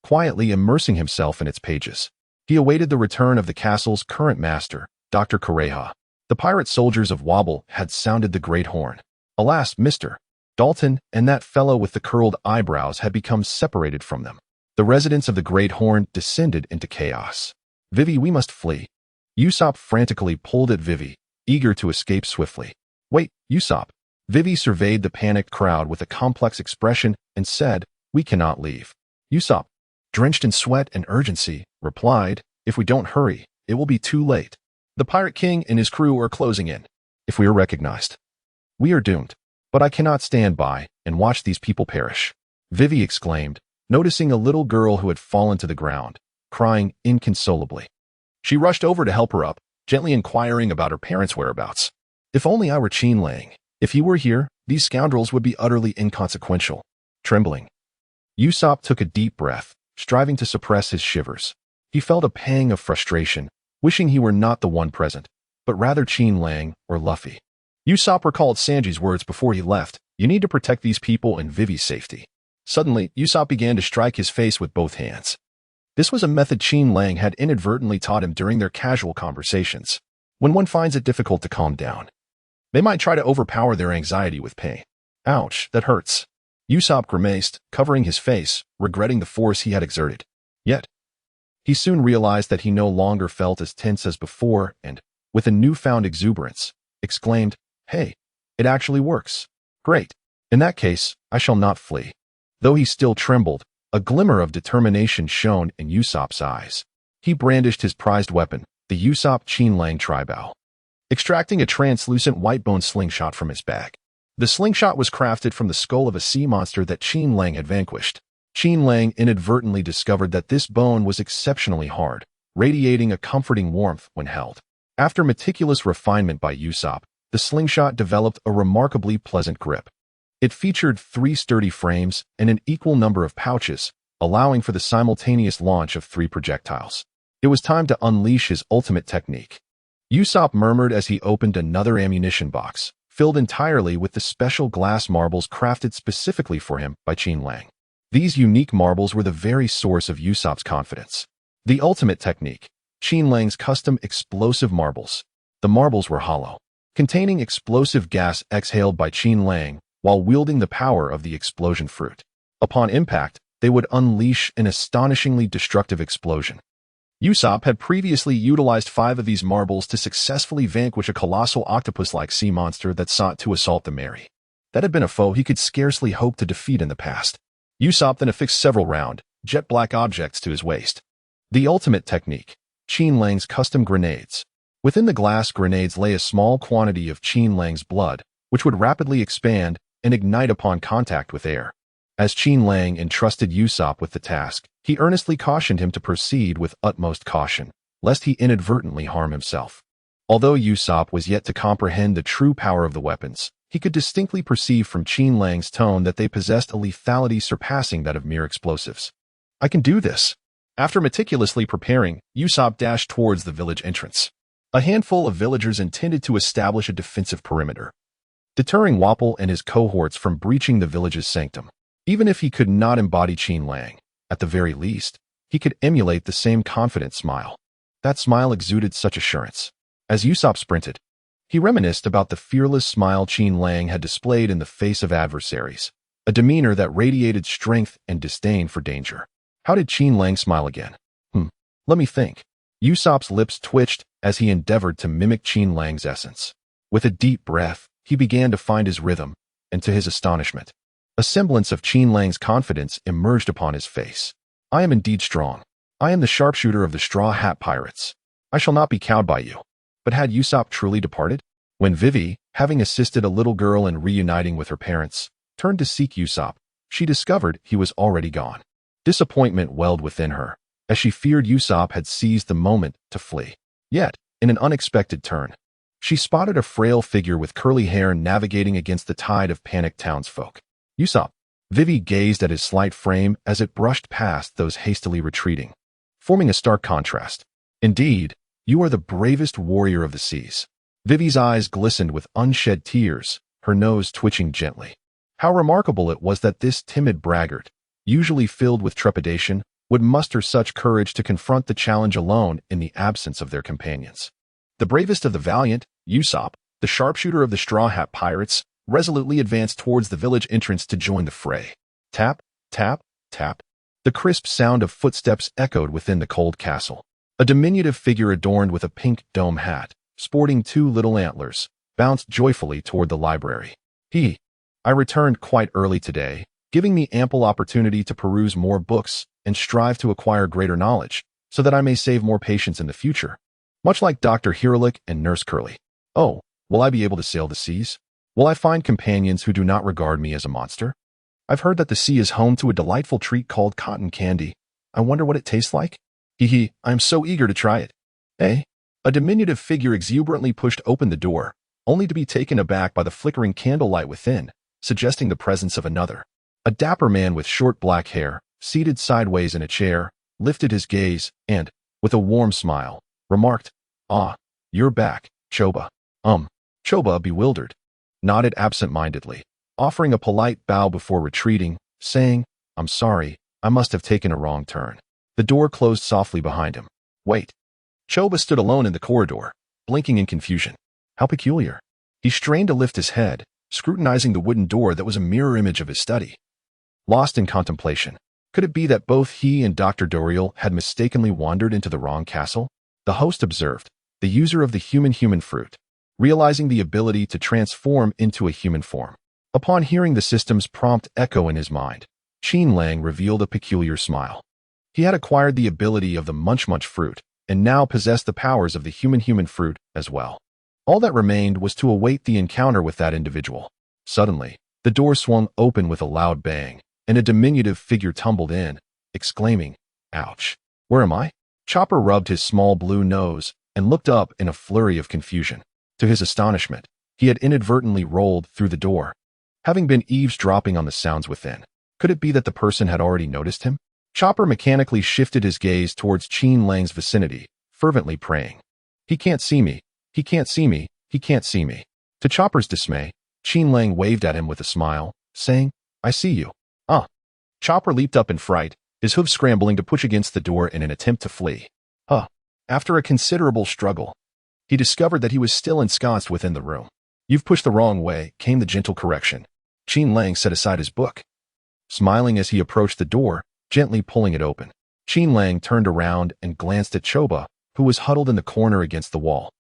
Quietly immersing himself in its pages, he awaited the return of the castle's current master, Dr. Kureha. The pirate soldiers of Wapol had sounded the great horn. Alas, Mr. Dalton and that fellow with the curled eyebrows had become separated from them. The residents of the Great Horn descended into chaos. Vivi, we must flee. Usopp frantically pulled at Vivi, eager to escape swiftly. Wait, Usopp. Vivi surveyed the panicked crowd with a complex expression and said, we cannot leave. Usopp, drenched in sweat and urgency, replied, if we don't hurry, it will be too late. The Pirate King and his crew are closing in. If we are recognized, we are doomed. But I cannot stand by and watch these people perish. Vivi exclaimed, noticing a little girl who had fallen to the ground, crying inconsolably. She rushed over to help her up, gently inquiring about her parents' whereabouts. If only I were Qin Lang. If he were here, these scoundrels would be utterly inconsequential. Trembling, Usopp took a deep breath, striving to suppress his shivers. He felt a pang of frustration, wishing he were not the one present, but rather Qin Lang or Luffy. Usopp recalled Sanji's words before he left, you need to protect these people and Vivi's safety. Suddenly, Usopp began to strike his face with both hands. This was a method Qin Lang had inadvertently taught him during their casual conversations. When one finds it difficult to calm down, they might try to overpower their anxiety with pain. Ouch, that hurts. Usopp grimaced, covering his face, regretting the force he had exerted. Yet, he soon realized that he no longer felt as tense as before and, with a newfound exuberance, exclaimed, hey, it actually works. Great. In that case, I shall not flee. Though he still trembled, a glimmer of determination shone in Usopp's eyes. He brandished his prized weapon, the Usopp Qin Lang Tribao, extracting a translucent white bone slingshot from his bag. The slingshot was crafted from the skull of a sea monster that Qin Lang had vanquished. Qin Lang inadvertently discovered that this bone was exceptionally hard, radiating a comforting warmth when held. After meticulous refinement by Usopp, the slingshot developed a remarkably pleasant grip. It featured 3 sturdy frames and an equal number of pouches, allowing for the simultaneous launch of 3 projectiles. It was time to unleash his ultimate technique. Usopp murmured as he opened another ammunition box, filled entirely with the special glass marbles crafted specifically for him by Qin Lang. These unique marbles were the very source of Usopp's confidence. The ultimate technique, Qin Lang's custom explosive marbles. The marbles were hollow, containing explosive gas exhaled by Qin Lang while wielding the power of the explosion fruit. Upon impact, they would unleash an astonishingly destructive explosion. Usopp had previously utilized 5 of these marbles to successfully vanquish a colossal octopus-like sea monster that sought to assault the Mary. That had been a foe he could scarcely hope to defeat in the past. Usopp then affixed several round, jet-black objects to his waist. The ultimate technique, Qin Lang's custom grenades. Within the glass grenades lay a small quantity of Qin Lang's blood, which would rapidly expand and ignite upon contact with air. As Qin Lang entrusted Usopp with the task, he earnestly cautioned him to proceed with utmost caution, lest he inadvertently harm himself. Although Usopp was yet to comprehend the true power of the weapons, he could distinctly perceive from Qin Lang's tone that they possessed a lethality surpassing that of mere explosives. I can do this. After meticulously preparing, Usopp dashed towards the village entrance. A handful of villagers intended to establish a defensive perimeter, deterring Wapol and his cohorts from breaching the village's sanctum. Even if he could not embody Qin Lang, at the very least, he could emulate the same confident smile. That smile exuded such assurance. As Usopp sprinted, he reminisced about the fearless smile Qin Lang had displayed in the face of adversaries, a demeanor that radiated strength and disdain for danger. How did Qin Lang smile again? Let me think. Usopp's lips twitched as he endeavored to mimic Qin Lang's essence. With a deep breath, he began to find his rhythm, and to his astonishment, a semblance of Qin Lang's confidence emerged upon his face. I am indeed strong. I am the sharpshooter of the Straw Hat Pirates. I shall not be cowed by you. But had Usopp truly departed? When Vivi, having assisted a little girl in reuniting with her parents, turned to seek Usopp, she discovered he was already gone. Disappointment welled within her, as she feared Usopp had seized the moment to flee. Yet, in an unexpected turn, she spotted a frail figure with curly hair navigating against the tide of panicked townsfolk. Usopp. Vivi gazed at his slight frame as it brushed past those hastily retreating, forming a stark contrast. Indeed, you are the bravest warrior of the seas. Vivi's eyes glistened with unshed tears, her nose twitching gently. How remarkable it was that this timid braggart, usually filled with trepidation, would muster such courage to confront the challenge alone in the absence of their companions. The bravest of the valiant, Usopp, the sharpshooter of the Straw Hat Pirates, resolutely advanced towards the village entrance to join the fray. Tap, tap, tap. The crisp sound of footsteps echoed within the cold castle. A diminutive figure adorned with a pink dome hat, sporting 2 little antlers, bounced joyfully toward the library. I returned quite early today, giving me ample opportunity to peruse more books and strive to acquire greater knowledge, so that I may save more patients in the future. Much like Dr. Hiralik and Nurse Curly. Oh, will I be able to sail the seas? Will I find companions who do not regard me as a monster? I've heard that the sea is home to a delightful treat called cotton candy. I wonder what it tastes like? I am so eager to try it. A diminutive figure exuberantly pushed open the door, only to be taken aback by the flickering candlelight within, suggesting the presence of another. A dapper man with short black hair, seated sideways in a chair, lifted his gaze and, with a warm smile, remarked, "Ah, you're back, Choba." Choba, bewildered, nodded absent-mindedly, offering a polite bow before retreating, saying, "I'm sorry, I must have taken a wrong turn." The door closed softly behind him. Wait. Choba stood alone in the corridor, blinking in confusion. How peculiar. He strained to lift his head, scrutinizing the wooden door that was a mirror image of his study. Lost in contemplation, could it be that both he and Dr. Doriel had mistakenly wandered into the wrong castle? The host observed, the user of the human fruit, realizing the ability to transform into a human form. Upon hearing the system's prompt echo in his mind, Qin Lang revealed a peculiar smile. He had acquired the ability of the munch fruit, and now possessed the powers of the human fruit as well. All that remained was to await the encounter with that individual. Suddenly, the door swung open with a loud bang, and a diminutive figure tumbled in, exclaiming, "Ouch! Where am I?" Chopper rubbed his small blue nose and looked up in a flurry of confusion. To his astonishment, he had inadvertently rolled through the door, having been eavesdropping on the sounds within. Could it be that the person had already noticed him? Chopper mechanically shifted his gaze towards Qin Lang's vicinity, fervently praying, "He can't see me. He can't see me. He can't see me." To Chopper's dismay, Qin Lang waved at him with a smile, saying, "I see you." Chopper leaped up in fright, his hooves scrambling to push against the door in an attempt to flee. After a considerable struggle, he discovered that he was still ensconced within the room. "You've pushed the wrong way," came the gentle correction. Qin Lang set aside his book, smiling as he approached the door, gently pulling it open. Qin Lang turned around and glanced at Choba, who was huddled in the corner against the wall,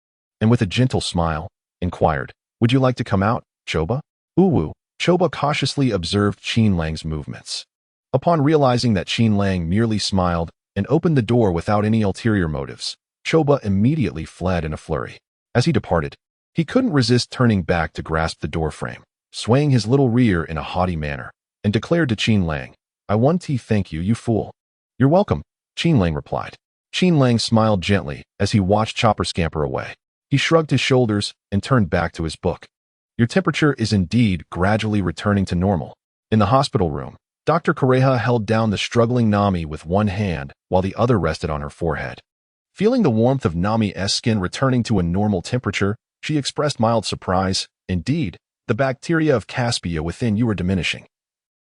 and with a gentle smile, inquired, "Would you like to come out, Choba?" "Uwu." Choba cautiously observed Qin Lang's movements. Upon realizing that Qin Lang merely smiled and opened the door without any ulterior motives, Choba immediately fled in a flurry. As he departed, he couldn't resist turning back to grasp the doorframe, swaying his little rear in a haughty manner, and declared to Qin Lang, "I want to thank you, you fool." "You're welcome," Qin Lang replied. Qin Lang smiled gently as he watched Chopper scamper away. He shrugged his shoulders and turned back to his book. Your temperature is indeed gradually returning to normal. In the hospital room, Dr. Kureha held down the struggling Nami with one hand while the other rested on her forehead. Feeling the warmth of Nami's skin returning to a normal temperature, she expressed mild surprise. "Indeed, the bacteria of Caspia within you are diminishing.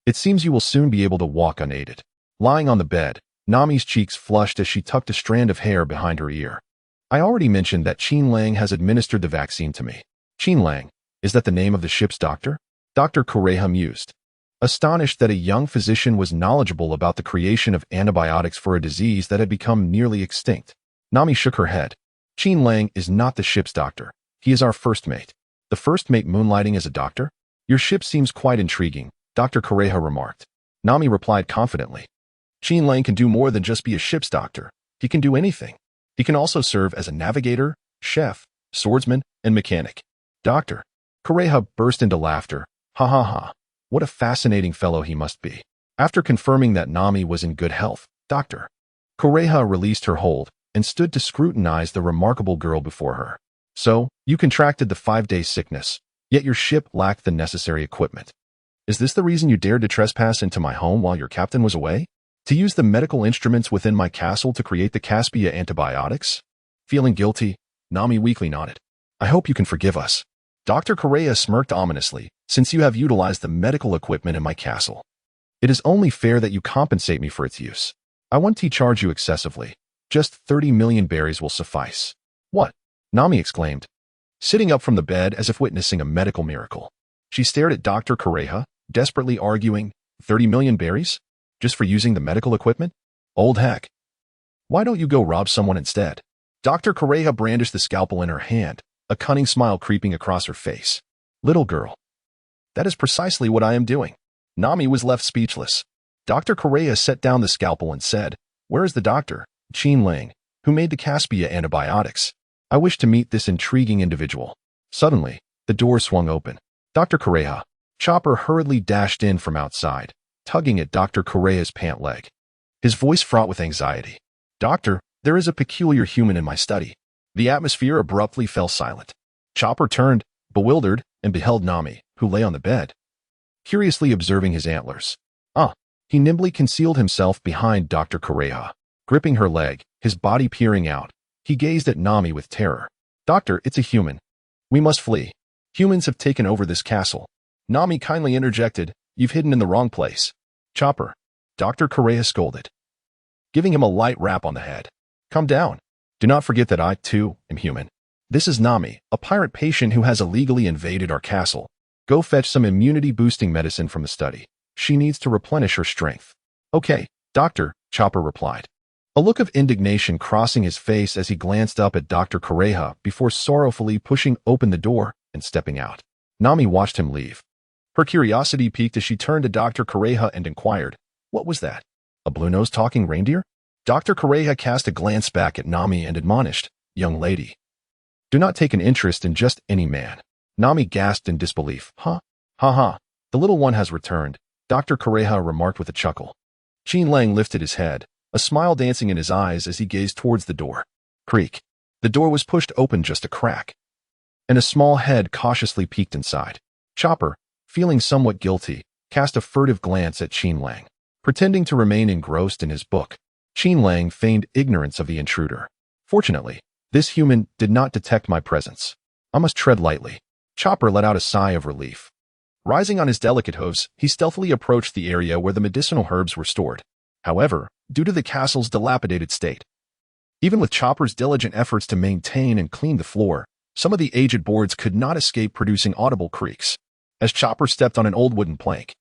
It seems you will soon be able to walk unaided." Lying on the bed, Nami's cheeks flushed as she tucked a strand of hair behind her ear. "I already mentioned that Qin Lang has administered the vaccine to me." "Qin Lang, is that the name of the ship's doctor?" Dr. Kureha mused, astonished that a young physician was knowledgeable about the creation of antibiotics for a disease that had become nearly extinct. Nami shook her head. "Qin Lang is not the ship's doctor. He is our first mate." "The first mate moonlighting as a doctor? Your ship seems quite intriguing," Dr. Kureha remarked. Nami replied confidently, "Qin Lang can do more than just be a ship's doctor. He can do anything. He can also serve as a navigator, chef, swordsman, and mechanic." Dr. Kureha burst into laughter. "Ha ha ha. What a fascinating fellow he must be. After confirming that Nami was in good health, Dr. Kureha released her hold and stood to scrutinize the remarkable girl before her. So, you contracted the 5-day sickness, yet your ship lacked the necessary equipment. Is this the reason you dared to trespass into my home while your captain was away? To use the medical instruments within my castle to create the Caspia antibiotics? Feeling guilty, Nami weakly nodded. I hope you can forgive us. Dr. Correa smirked ominously, since you have utilized the medical equipment in my castle. It is only fair that you compensate me for its use. I won't charge you excessively. Just 30 million berries will suffice. What? Nami exclaimed, sitting up from the bed as if witnessing a medical miracle. She stared at Dr. Correa, desperately arguing, 30 million berries? Just for using the medical equipment? Old heck. Why don't you go rob someone instead? Dr. Correa brandished the scalpel in her hand, a cunning smile creeping across her face. Little girl. That is precisely what I am doing. Nami was left speechless. Dr. Correa set down the scalpel and said, Where is the doctor, Qin Lang, who made the Caspia antibiotics? I wish to meet this intriguing individual. Suddenly, the door swung open. Dr. Correa. Chopper hurriedly dashed in from outside, tugging at Dr. Correa's pant leg. His voice fraught with anxiety. Doctor, there is a peculiar human in my study. The atmosphere abruptly fell silent. Chopper turned, bewildered, and beheld Nami, who lay on the bed, curiously observing his antlers. He nimbly concealed himself behind Dr. Correa. Gripping her leg, his body peering out, he gazed at Nami with terror. Doctor, it's a human. We must flee. Humans have taken over this castle. Nami kindly interjected, You've hidden in the wrong place. Chopper. Dr. Correa scolded, giving him a light rap on the head. Come down. Do not forget that I, too, am human. This is Nami, a pirate patient who has illegally invaded our castle. Go fetch some immunity-boosting medicine from the study. She needs to replenish her strength. Okay, doctor, Chopper replied, a look of indignation crossing his face as he glanced up at Dr. Correa before sorrowfully pushing open the door and stepping out. Nami watched him leave. Her curiosity piqued as she turned to Dr. Correa and inquired, What was that? A blue-nosed talking reindeer? Dr. Correa cast a glance back at Nami and admonished, Young lady, do not take an interest in just any man. Nami gasped in disbelief. Huh? Ha ha. The little one has returned, Dr. Correa remarked with a chuckle. Qin Lang lifted his head, a smile dancing in his eyes as he gazed towards the door. Creak. The door was pushed open just a crack, and a small head cautiously peeked inside. Chopper, feeling somewhat guilty, cast a furtive glance at Qin Lang. Pretending to remain engrossed in his book, Qin Lang feigned ignorance of the intruder. Fortunately, this human did not detect my presence. I must tread lightly. Chopper let out a sigh of relief. Rising on his delicate hooves, he stealthily approached the area where the medicinal herbs were stored. However, due to the castle's dilapidated state, even with Chopper's diligent efforts to maintain and clean the floor, some of the aged boards could not escape producing audible creaks. As Chopper stepped on an old wooden plank,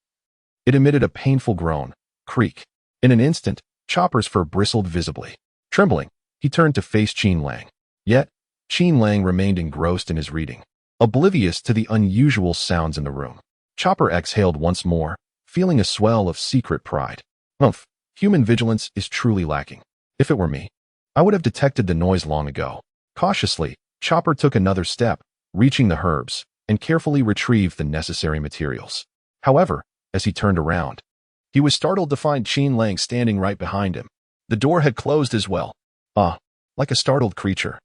it emitted a painful groan. Creak. In an instant, Chopper's fur bristled visibly. Trembling, he turned to face Qin Lang. Yet, Qin Lang remained engrossed in his reading, oblivious to the unusual sounds in the room. Chopper exhaled once more, feeling a swell of secret pride. Humph, human vigilance is truly lacking. If it were me, I would have detected the noise long ago. Cautiously, Chopper took another step, reaching the herbs, and carefully retrieved the necessary materials. However, as he turned around, he was startled to find Qin Lang standing right behind him. The door had closed as well. Like a startled creature.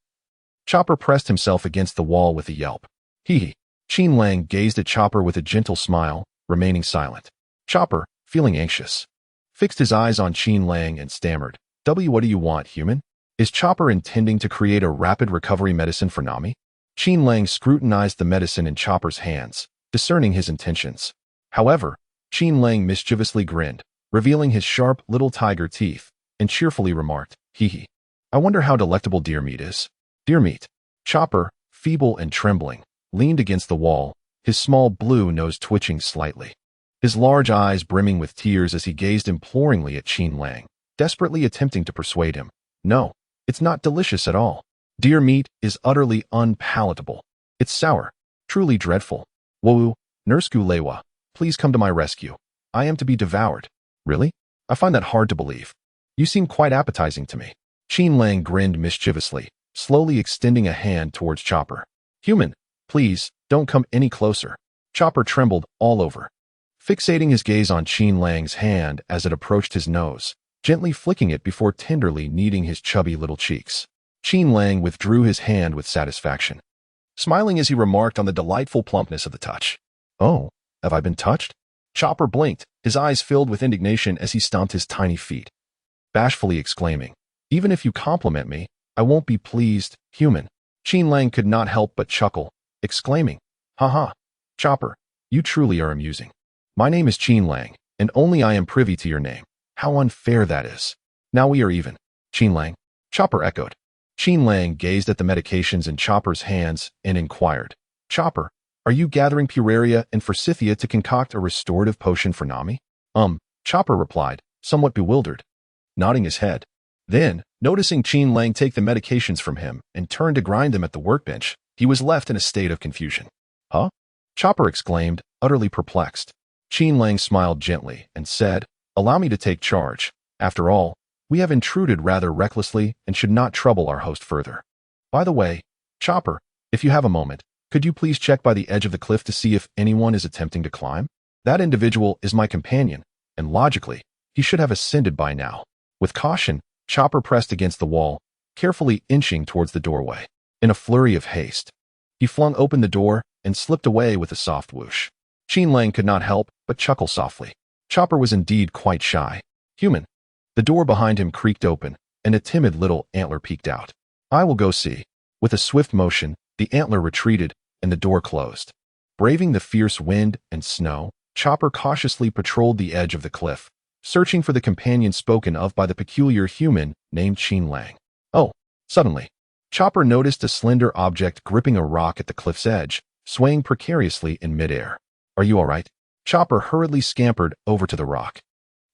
Chopper pressed himself against the wall with a yelp. Hee. Qin Lang gazed at Chopper with a gentle smile, remaining silent. Chopper, feeling anxious, fixed his eyes on Qin Lang and stammered, What do you want, human? Is Chopper intending to create a rapid recovery medicine for Nami? Qin Lang scrutinized the medicine in Chopper's hands, discerning his intentions. However, Qin Lang mischievously grinned, revealing his sharp little tiger teeth, and cheerfully remarked, Hee. I wonder how delectable deer meat is. Deer meat. Chopper, feeble and trembling, leaned against the wall, his small blue nose twitching slightly. His large eyes brimming with tears as he gazed imploringly at Qin Lang, desperately attempting to persuade him. No, it's not delicious at all. Deer meat is utterly unpalatable. It's sour, truly dreadful. Woo, Nurse Gulewa, please come to my rescue. I am to be devoured. Really? I find that hard to believe. You seem quite appetizing to me. Qin Lang grinned mischievously, slowly extending a hand towards Chopper. Human, please, don't come any closer. Chopper trembled all over, fixating his gaze on Qin Lang's hand as it approached his nose, gently flicking it before tenderly kneading his chubby little cheeks. Qin Lang withdrew his hand with satisfaction, smiling as he remarked on the delightful plumpness of the touch. "Oh, have I been touched?" Chopper blinked, his eyes filled with indignation as he stomped his tiny feet, bashfully exclaiming, "Even if you compliment me, I won't be pleased, human." Qin Lang could not help but chuckle, exclaiming, "Haha, Chopper, you truly are amusing. My name is Qin Lang, and only I am privy to your name. How unfair that is. Now we are even." "Qin Lang?" Chopper echoed. Qin Lang gazed at the medications in Chopper's hands and inquired, "Chopper, are you gathering Pueraria and Forsythia to concoct a restorative potion for Nami?" Chopper replied, somewhat bewildered, nodding his head. Then, noticing Qin Lang take the medications from him and turn to grind them at the workbench, he was left in a state of confusion. "Huh?" Chopper exclaimed, utterly perplexed. Qin Lang smiled gently and said, "Allow me to take charge. After all, we have intruded rather recklessly and should not trouble our host further. By the way, Chopper, if you have a moment, could you please check by the edge of the cliff to see if anyone is attempting to climb? That individual is my companion, and logically, he should have ascended by now." With caution, Chopper pressed against the wall, carefully inching towards the doorway. In a flurry of haste, he flung open the door and slipped away with a soft whoosh. Qin Lang could not help but chuckle softly. Chopper was indeed quite shy. Human. The door behind him creaked open, and a timid little antler peeked out. "I will go see." With a swift motion, the antler retreated, and the door closed. Braving the fierce wind and snow, Chopper cautiously patrolled the edge of the cliff, searching for the companion spoken of by the peculiar human named Qin Lang. Oh, suddenly, Chopper noticed a slender object gripping a rock at the cliff's edge, swaying precariously in midair. "Are you all right?" Chopper hurriedly scampered over to the rock.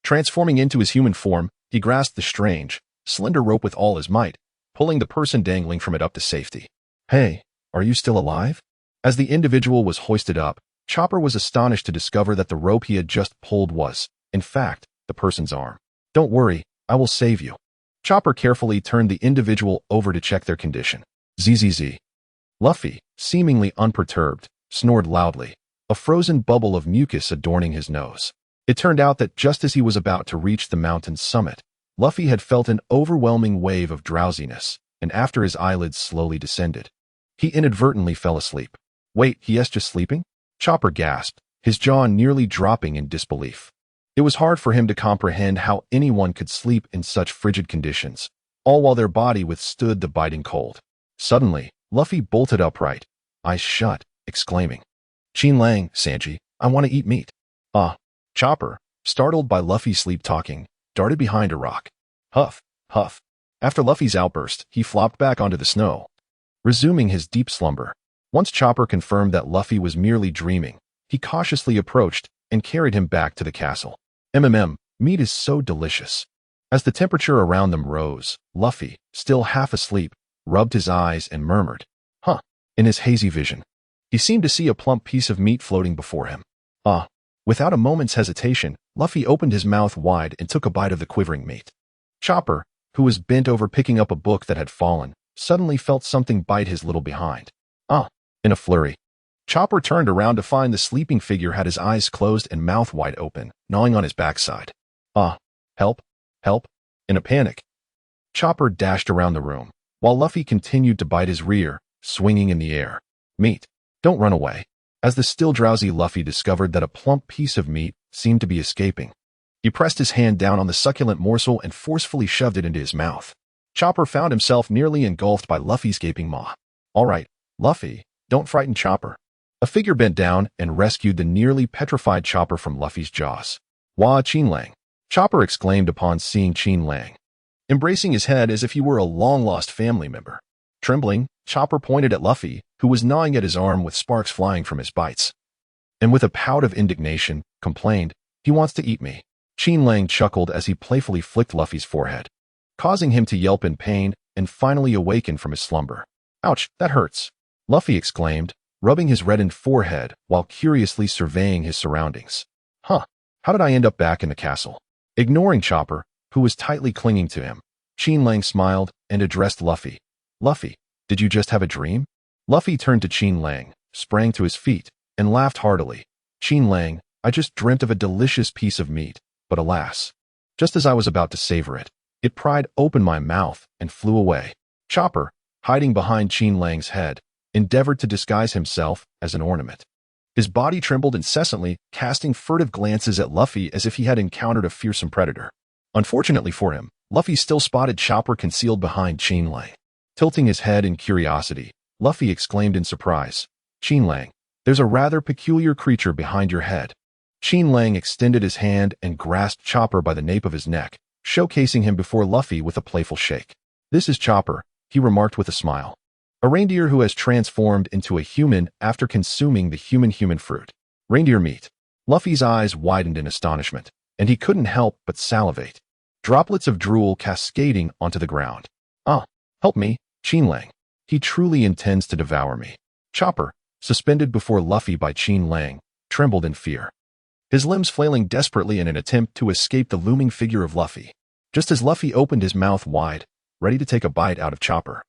Transforming into his human form, he grasped the strange, slender rope with all his might, pulling the person dangling from it up to safety. "Hey, are you still alive?" As the individual was hoisted up, Chopper was astonished to discover that the rope he had just pulled was, in fact, the person's arm. "Don't worry, I will save you." Chopper carefully turned the individual over to check their condition. "Zzz." Luffy, seemingly unperturbed, snored loudly, a frozen bubble of mucus adorning his nose. It turned out that just as he was about to reach the mountain's summit, Luffy had felt an overwhelming wave of drowsiness, and after his eyelids slowly descended, he inadvertently fell asleep. "Wait, he is just sleeping?" Chopper gasped, his jaw nearly dropping in disbelief. It was hard for him to comprehend how anyone could sleep in such frigid conditions, all while their body withstood the biting cold. Suddenly, Luffy bolted upright, eyes shut, exclaiming, "Qin Lang, Sanji, I want to eat meat." "Ah." Chopper, startled by Luffy's sleep-talking, darted behind a rock. Huff, huff. After Luffy's outburst, he flopped back onto the snow, resuming his deep slumber. Once Chopper confirmed that Luffy was merely dreaming, he cautiously approached and carried him back to the castle. Meat is so delicious." As the temperature around them rose, Luffy, still half asleep, rubbed his eyes and murmured, "Huh." In his hazy vision, he seemed to see a plump piece of meat floating before him. "Ah." Without a moment's hesitation, Luffy opened his mouth wide and took a bite of the quivering meat. Chopper, who was bent over picking up a book that had fallen, suddenly felt something bite his little behind. "Ah." In a flurry, Chopper turned around to find the sleeping figure had his eyes closed and mouth wide open, gnawing on his backside. "Ah. Help. Help." In a panic, Chopper dashed around the room, while Luffy continued to bite his rear, swinging in the air. "Meat. Don't run away." As the still drowsy Luffy discovered that a plump piece of meat seemed to be escaping, he pressed his hand down on the succulent morsel and forcefully shoved it into his mouth. Chopper found himself nearly engulfed by Luffy's gaping maw. "All right, Luffy, don't frighten Chopper." A figure bent down and rescued the nearly petrified Chopper from Luffy's jaws. "Wah, Qin Lang." Chopper exclaimed upon seeing Qin Lang, embracing his head as if he were a long-lost family member. Trembling, Chopper pointed at Luffy, who was gnawing at his arm with sparks flying from his bites, and with a pout of indignation, complained, "He wants to eat me." Qin Lang chuckled as he playfully flicked Luffy's forehead, causing him to yelp in pain and finally awaken from his slumber. "Ouch, that hurts," Luffy exclaimed, rubbing his reddened forehead while curiously surveying his surroundings. "Huh, how did I end up back in the castle?" Ignoring Chopper, who was tightly clinging to him, Qin Lang smiled and addressed Luffy. "Luffy, did you just have a dream?" Luffy turned to Qin Lang, sprang to his feet, and laughed heartily. "Qin Lang, I just dreamt of a delicious piece of meat, but alas. Just as I was about to savor it, it pried open my mouth and flew away. Chopper, hiding behind Qin Lang's head, endeavored to disguise himself as an ornament. His body trembled incessantly, casting furtive glances at Luffy as if he had encountered a fearsome predator. Unfortunately for him, Luffy still spotted Chopper concealed behind Qin Lang. Tilting his head in curiosity, Luffy exclaimed in surprise, "Qin Lang, there's a rather peculiar creature behind your head." Qin Lang extended his hand and grasped Chopper by the nape of his neck, showcasing him before Luffy with a playful shake. "This is Chopper," he remarked with a smile. "A reindeer who has transformed into a human after consuming the human fruit. Reindeer meat." Luffy's eyes widened in astonishment, and he couldn't help but salivate. Droplets of drool cascading onto the ground. "Ah, help me, Qin Lang. He truly intends to devour me." Chopper, suspended before Luffy by Qin Lang, trembled in fear, his limbs flailing desperately in an attempt to escape the looming figure of Luffy. Just as Luffy opened his mouth wide, ready to take a bite out of Chopper,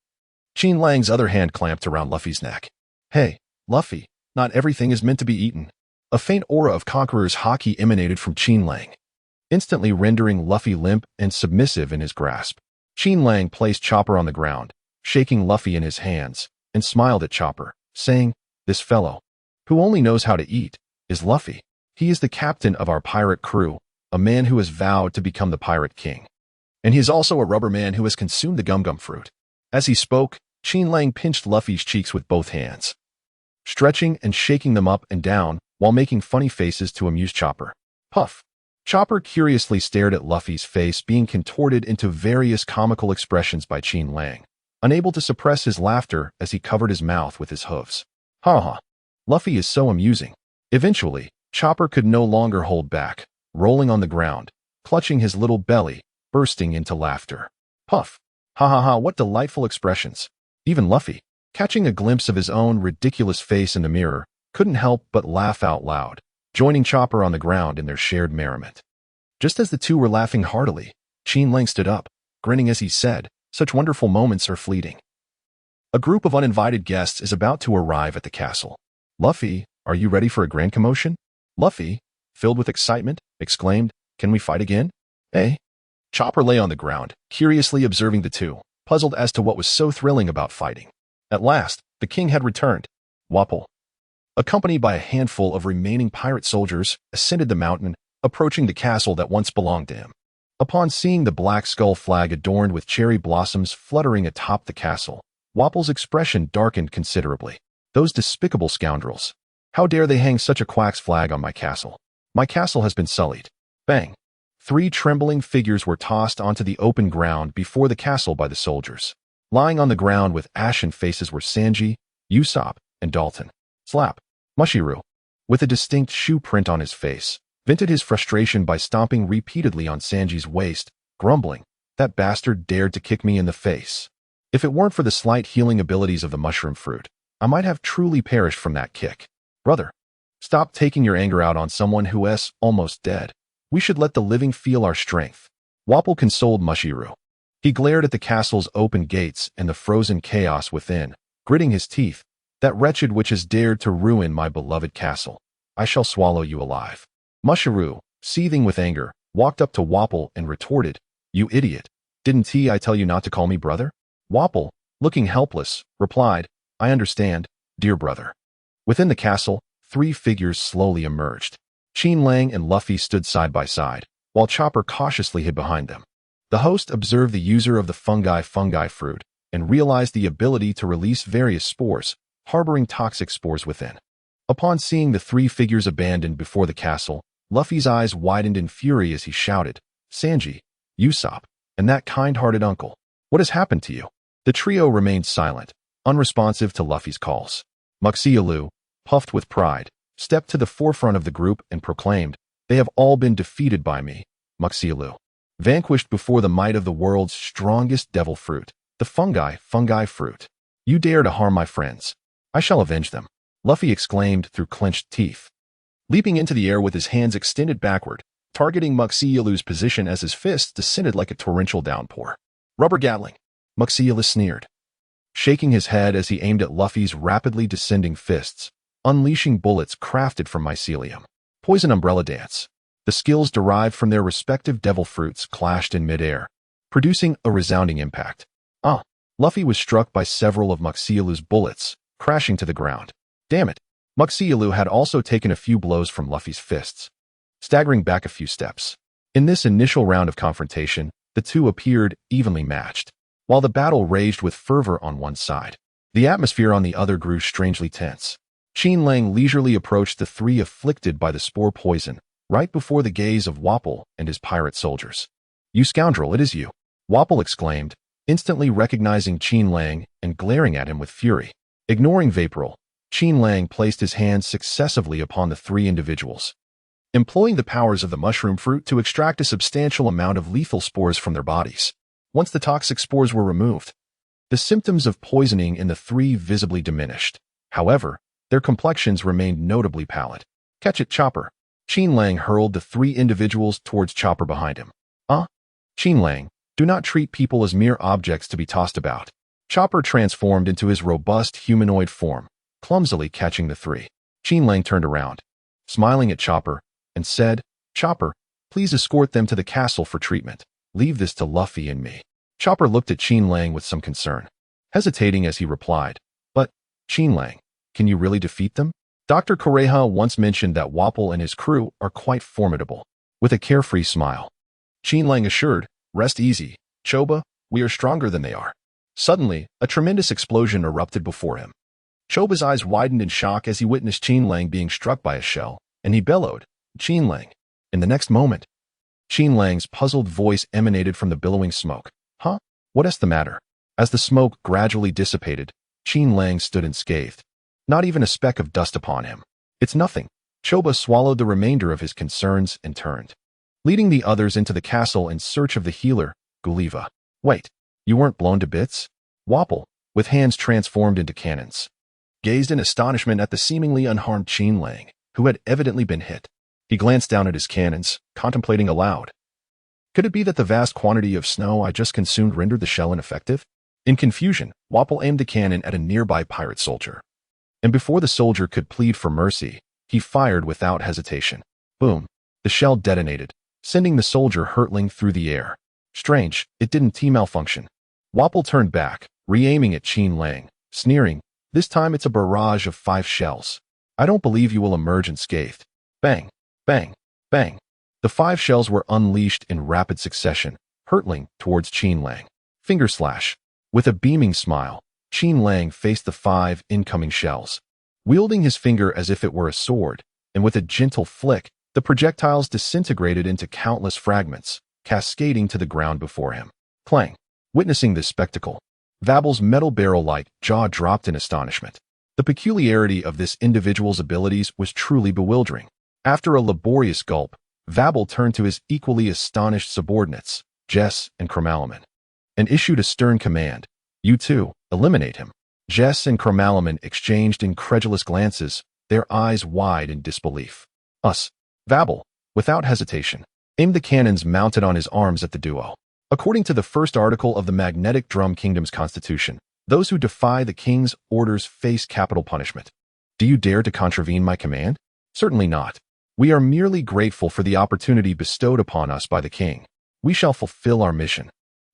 Qin Lang's other hand clamped around Luffy's neck. "Hey, Luffy, not everything is meant to be eaten." A faint aura of Conqueror's Haki emanated from Qin Lang, instantly rendering Luffy limp and submissive in his grasp. Qin Lang placed Chopper on the ground, shaking Luffy in his hands, and smiled at Chopper, saying, "This fellow, who only knows how to eat, is Luffy. He is the captain of our pirate crew, a man who has vowed to become the pirate king. And he is also a rubber man who has consumed the gum fruit." As he spoke, Qin Lang pinched Luffy's cheeks with both hands, stretching and shaking them up and down while making funny faces to amuse Chopper. Puff. Chopper curiously stared at Luffy's face being contorted into various comical expressions by Qin Lang, unable to suppress his laughter as he covered his mouth with his hooves. "Ha ha. Luffy is so amusing." Eventually, Chopper could no longer hold back, rolling on the ground, clutching his little belly, bursting into laughter. Puff. "Ha ha ha, what delightful expressions." Even Luffy, catching a glimpse of his own ridiculous face in the mirror, couldn't help but laugh out loud, joining Chopper on the ground in their shared merriment. Just as the two were laughing heartily, Qin Lang stood up, grinning as he said, "Such wonderful moments are fleeting." A group of uninvited guests is about to arrive at the castle. "Luffy, are you ready for a grand commotion?" Luffy, filled with excitement, exclaimed, "Can we fight again?" "Eh?" Chopper lay on the ground, curiously observing the two, puzzled as to what was so thrilling about fighting. At last, the king had returned. Wapol, accompanied by a handful of remaining pirate soldiers, ascended the mountain, approaching the castle that once belonged to him. Upon seeing the black skull flag adorned with cherry blossoms fluttering atop the castle, Wapol's expression darkened considerably. "Those despicable scoundrels. How dare they hang such a quack's flag on my castle? My castle has been sullied." Bang! 3 trembling figures were tossed onto the open ground before the castle by the soldiers. Lying on the ground with ashen faces were Sanji, Usopp, and Dalton. Slap! Mushiru, with a distinct shoe print on his face, vented his frustration by stomping repeatedly on Sanji's waist, grumbling, "That bastard dared to kick me in the face. If it weren't for the slight healing abilities of the mushroom fruit, I might have truly perished from that kick. Brother, stop taking your anger out on someone who is almost dead. We should let the living feel our strength." Wapol consoled Mushiru. He glared at the castle's open gates and the frozen chaos within, gritting his teeth. "That wretched which has dared to ruin my beloved castle. I shall swallow you alive." Mushiru, seething with anger, walked up to Wapol and retorted, "You idiot. Didn't I tell you not to call me brother?" Wapol, looking helpless, replied, "I understand, dear brother." Within the castle, 3 figures slowly emerged. Qin Lang and Luffy stood side by side, while Chopper cautiously hid behind them. The host observed the user of the fungi fruit and realized the ability to release various spores, harboring toxic spores within. Upon seeing the 3 figures abandoned before the castle, Luffy's eyes widened in fury as he shouted, "Sanji, Usopp, and that kind-hearted uncle, what has happened to you?" The trio remained silent, unresponsive to Luffy's calls. Muxialu, puffed with pride, stepped to the forefront of the group and proclaimed, "They have all been defeated by me, Muxialu. Vanquished before the might of the world's strongest devil fruit, the fungi fruit. You dare to harm my friends. I shall avenge them," Luffy exclaimed through clenched teeth. Leaping into the air with his hands extended backward, targeting Muxialu's position as his fists descended like a torrential downpour. "Rubber Gatling," Muxialu sneered, shaking his head as he aimed at Luffy's rapidly descending fists, unleashing bullets crafted from mycelium. Poison Umbrella Dance. The skills derived from their respective devil fruits clashed in midair, producing a resounding impact. Luffy was struck by several of Muxialu's bullets, crashing to the ground. Damn it! Muxialu had also taken a few blows from Luffy's fists, staggering back a few steps. In this initial round of confrontation, the two appeared evenly matched. While the battle raged with fervor on one side, the atmosphere on the other grew strangely tense. Qin Lang leisurely approached the three afflicted by the spore poison, right before the gaze of Wapol and his pirate soldiers. "You scoundrel, it is you!" Wapol exclaimed, instantly recognizing Qin Lang and glaring at him with fury. Ignoring Vaporil, Qin Lang placed his hands successively upon the three individuals, employing the powers of the mushroom fruit to extract a substantial amount of lethal spores from their bodies. Once the toxic spores were removed, the symptoms of poisoning in the three visibly diminished. However, their complexions remained notably pallid. "Catch it, Chopper!" Qin Lang hurled the three individuals towards Chopper behind him. Qin Lang, do not treat people as mere objects to be tossed about." Chopper transformed into his robust humanoid form, clumsily catching the three. Qin Lang turned around, smiling at Chopper, and said, "Chopper, please escort them to the castle for treatment. Leave this to Luffy and me." Chopper looked at Qin Lang with some concern, hesitating as he replied, "But, Qin Lang, can you really defeat them? Dr. Koreha once mentioned that Wapol and his crew are quite formidable." With a carefree smile, Qin Lang assured, "Rest easy, Choba, we are stronger than they are." Suddenly, a tremendous explosion erupted before him. Choba's eyes widened in shock as he witnessed Qin Lang being struck by a shell, and he bellowed, "Qin Lang." In the next moment, Qin Lang's puzzled voice emanated from the billowing smoke. What's the matter?" As the smoke gradually dissipated, Qin Lang stood unscathed, not even a speck of dust upon him. "It's nothing." Choba swallowed the remainder of his concerns and turned, leading the others into the castle in search of the healer, Gulliva. "Wait, you weren't blown to bits?" Wapol, with hands transformed into cannons, gazed in astonishment at the seemingly unharmed Qin Lang, who had evidently been hit. He glanced down at his cannons, contemplating aloud. Could it be that the vast quantity of snow I just consumed rendered the shell ineffective? In confusion, Wapol aimed a cannon at a nearby pirate soldier, and before the soldier could plead for mercy, he fired without hesitation. Boom! The shell detonated, sending the soldier hurtling through the air. Strange, it didn't T-malfunction. Wapol turned back, re-aiming at Qin Lang, sneering, "This time it's a barrage of 5 shells. I don't believe you will emerge unscathed." Bang! Bang! Bang! The 5 shells were unleashed in rapid succession, hurtling towards Qin Lang. Finger slash. With a beaming smile, Qin Lang faced the 5 incoming shells, wielding his finger as if it were a sword, and with a gentle flick, the projectiles disintegrated into countless fragments, cascading to the ground before him. Clang! Witnessing this spectacle, Vabal's metal barrel-like jaw dropped in astonishment. The peculiarity of this individual's abilities was truly bewildering. After a laborious gulp, Vabal turned to his equally astonished subordinates, Jess and Cromalaman, and issued a stern command. "You two, eliminate him." Jess and Cromalaman exchanged incredulous glances, their eyes wide in disbelief. Vabal, without hesitation, aimed the cannons mounted on his arms at the duo. According to the first article of the Magnetic Drum Kingdom's constitution, those who defy the king's orders face capital punishment. Do you dare to contravene my command? Certainly not. We are merely grateful for the opportunity bestowed upon us by the king. We shall fulfill our mission.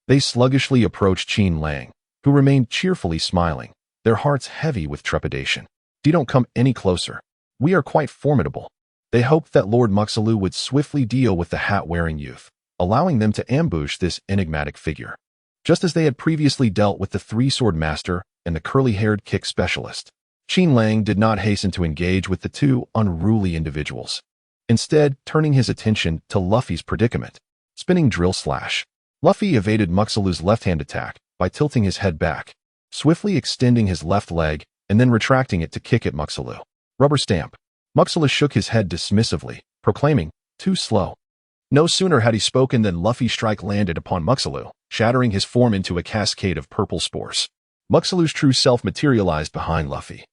They sluggishly approached Qin Lang, who remained cheerfully smiling, their hearts heavy with trepidation. Don't come any closer. We are quite formidable." They hoped that Lord Muxialu would swiftly deal with the hat-wearing youth, allowing them to ambush this enigmatic figure, just as they had previously dealt with the 3-sword master and the curly-haired kick specialist. Qin Lang did not hasten to engage with the 2 unruly individuals, instead turning his attention to Luffy's predicament. Spinning drill slash. Luffy evaded Muxialu's left-hand attack by tilting his head back, swiftly extending his left leg and then retracting it to kick at Muxialu. Rubber stamp. Muxialu shook his head dismissively, proclaiming, "Too slow." No sooner had he spoken than Luffy's strike landed upon Muxialu, shattering his form into a cascade of purple spores. Muxialu's true self materialized behind Luffy,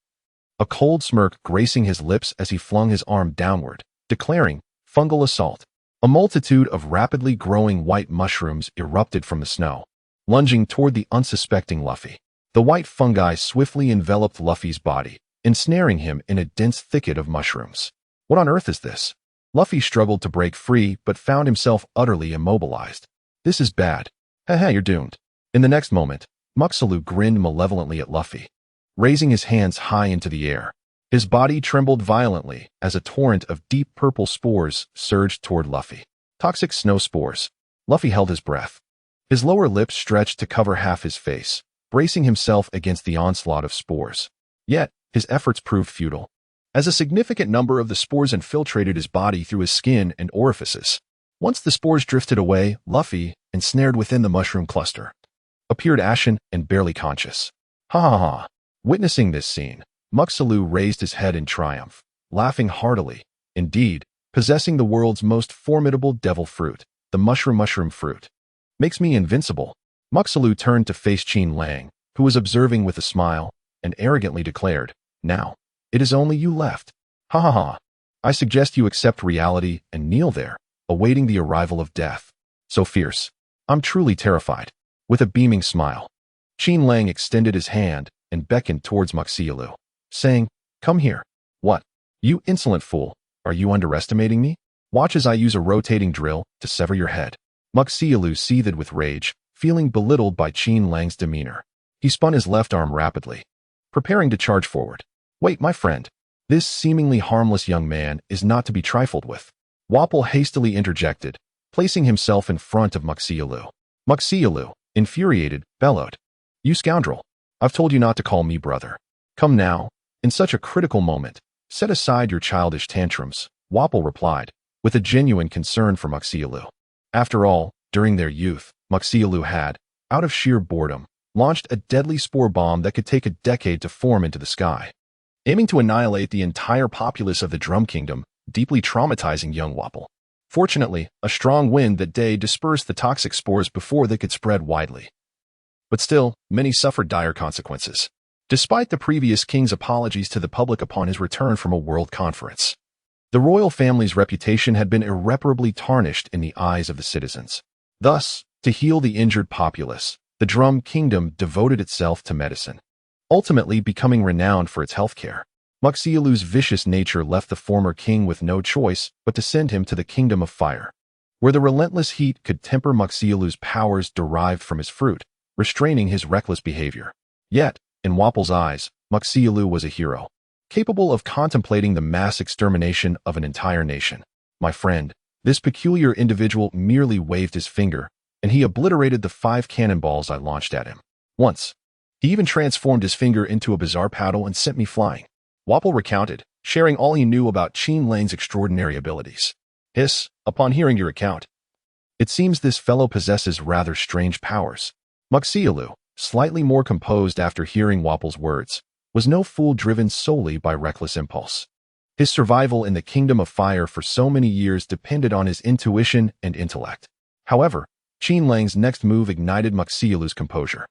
a cold smirk gracing his lips as he flung his arm downward, declaring, "Fungal assault." A multitude of rapidly growing white mushrooms erupted from the snow, lunging toward the unsuspecting Luffy. The white fungi swiftly enveloped Luffy's body, ensnaring him in a dense thicket of mushrooms. What on earth is this? Luffy struggled to break free but found himself utterly immobilized. This is bad. Haha, you're doomed. In the next moment, Muxalu grinned malevolently at Luffy, raising his hands high into the air. His body trembled violently as a torrent of deep purple spores surged toward Luffy. Toxic snow spores. Luffy held his breath. His lower lip stretched to cover half his face, bracing himself against the onslaught of spores. Yet, his efforts proved futile, as a significant number of the spores infiltrated his body through his skin and orifices. Once the spores drifted away, Luffy, ensnared within the mushroom cluster, appeared ashen and barely conscious. Ha ha ha. Witnessing this scene, Muxalu raised his head in triumph, laughing heartily. Indeed, possessing the world's most formidable devil fruit, the mushroom fruit, makes me invincible. Muxalu turned to face Qin Lang, who was observing with a smile, and arrogantly declared, "Now, it is only you left. Ha ha ha. I suggest you accept reality and kneel there, awaiting the arrival of death. So fierce. I'm truly terrified." With a beaming smile, Qin Lang extended his hand and beckoned towards Muxalu, saying, "Come here." "What? You insolent fool, are you underestimating me? Watch as I use a rotating drill to sever your head." Muxalu seethed with rage, feeling belittled by Qin Lang's demeanor. He spun his left arm rapidly, preparing to charge forward. "Wait, my friend. This seemingly harmless young man is not to be trifled with." Wapol hastily interjected, placing himself in front of Muxalu. Muxalu, infuriated, bellowed, "You scoundrel! I've told you not to call me brother. Come now, in such a critical moment, set aside your childish tantrums," Wapol replied, with a genuine concern for Muxalu. After all, during their youth, Muxalu had, out of sheer boredom, launched a deadly spore bomb that could take a decade to form into the sky, aiming to annihilate the entire populace of the Drum Kingdom, deeply traumatizing young Wapol. Fortunately, a strong wind that day dispersed the toxic spores before they could spread widely. But still, many suffered dire consequences, despite the previous king's apologies to the public upon his return from a world conference. The royal family's reputation had been irreparably tarnished in the eyes of the citizens. Thus, to heal the injured populace, the Drum Kingdom devoted itself to medicine, ultimately becoming renowned for its healthcare. Muxalu's vicious nature left the former king with no choice but to send him to the Kingdom of Fire, where the relentless heat could temper Muxalu's powers derived from his fruit, restraining his reckless behavior. Yet, in Wapol's eyes, Muxalu was a hero, capable of contemplating the mass extermination of an entire nation. "My friend, this peculiar individual merely waved his finger, and he obliterated the 5 cannonballs I launched at him. Once, he even transformed his finger into a bizarre paddle and sent me flying." Wapol recounted, sharing all he knew about Qin Lang's extraordinary abilities. "Hiss, upon hearing your account, it seems this fellow possesses rather strange powers." Muxalu, slightly more composed after hearing Wapol's words, was no fool driven solely by reckless impulse. His survival in the Kingdom of Fire for so many years depended on his intuition and intellect. However, Qin Lang's next move ignited Muxalu's composure,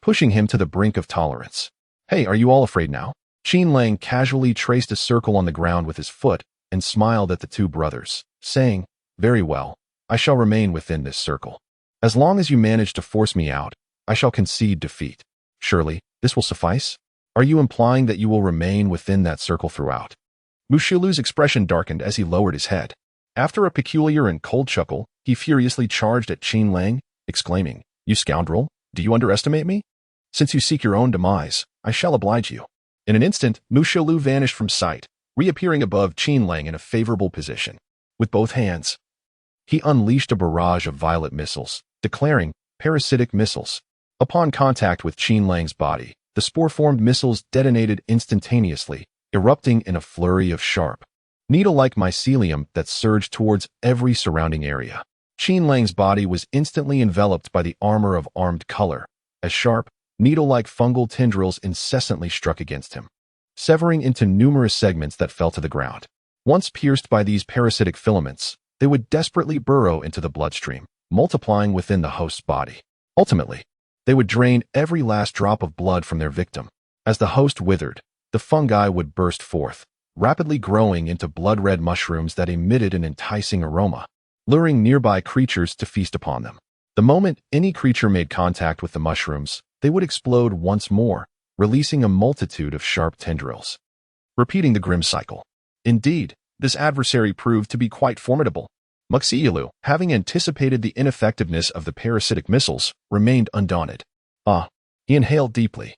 pushing him to the brink of tolerance. "Hey, are you all afraid now?" Qin Lang casually traced a circle on the ground with his foot and smiled at the two brothers, saying, "Very well, I shall remain within this circle. As long as you manage to force me out, I shall concede defeat. Surely, this will suffice? Are you implying that you will remain within that circle throughout?" Muxalu's expression darkened as he lowered his head. After a peculiar and cold chuckle, he furiously charged at Qin Lang, exclaiming, "You scoundrel, do you underestimate me? Since you seek your own demise, I shall oblige you." In an instant, Muxalu vanished from sight, reappearing above Qin Lang in a favorable position. With both hands, he unleashed a barrage of violet missiles, declaring, "Parasitic missiles." Upon contact with Qin Lang's body, the spore-formed missiles detonated instantaneously, erupting in a flurry of sharp, needle-like mycelium that surged towards every surrounding area. Qin Lang's body was instantly enveloped by the armor of armed color, as sharp, needle-like fungal tendrils incessantly struck against him, severing into numerous segments that fell to the ground. Once pierced by these parasitic filaments, they would desperately burrow into the bloodstream, multiplying within the host's body. Ultimately, they would drain every last drop of blood from their victim. As the host withered, the fungi would burst forth, rapidly growing into blood-red mushrooms that emitted an enticing aroma, luring nearby creatures to feast upon them. The moment any creature made contact with the mushrooms, they would explode once more, releasing a multitude of sharp tendrils, repeating the grim cycle. Indeed, This adversary proved to be quite formidable. Muxielu, having anticipated the ineffectiveness of the parasitic missiles, remained undaunted. He inhaled deeply,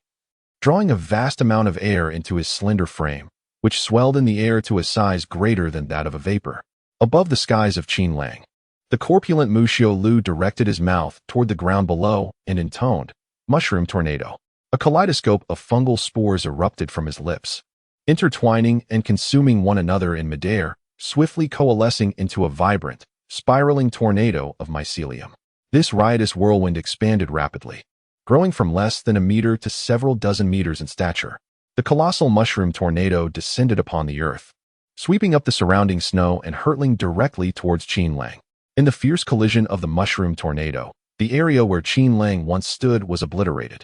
drawing a vast amount of air into his slender frame, which swelled in the air to a size greater than that of a vapor. Above the skies of Qin Lang, the corpulent Muxielu directed his mouth toward the ground below and intoned, "Mushroom tornado." A kaleidoscope of fungal spores erupted from his lips, intertwining and consuming one another in midair, swiftly coalescing into a vibrant, spiraling tornado of mycelium. This riotous whirlwind expanded rapidly, growing from less than a meter to several dozen meters in stature. The colossal mushroom tornado descended upon the earth, sweeping up the surrounding snow and hurtling directly towards Qin Lang. In the fierce collision of the mushroom tornado, the area where Qin Lang once stood was obliterated.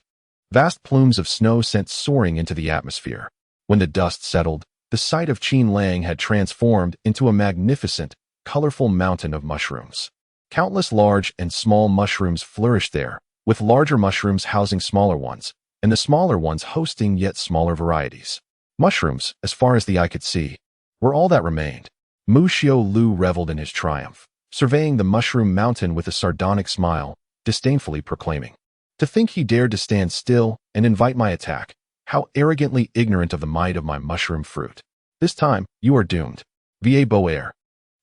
Vast plumes of snow sent soaring into the atmosphere. When the dust settled, the site of Qin Lang had transformed into a magnificent, colorful mountain of mushrooms. Countless large and small mushrooms flourished there, with larger mushrooms housing smaller ones, and the smaller ones hosting yet smaller varieties. Mushrooms, as far as the eye could see, were all that remained. Muxielu reveled in his triumph, surveying the mushroom mountain with a sardonic smile, disdainfully proclaiming, "To think he dared to stand still and invite my attack. How arrogantly ignorant of the might of my mushroom fruit. This time, you are doomed." Wapol,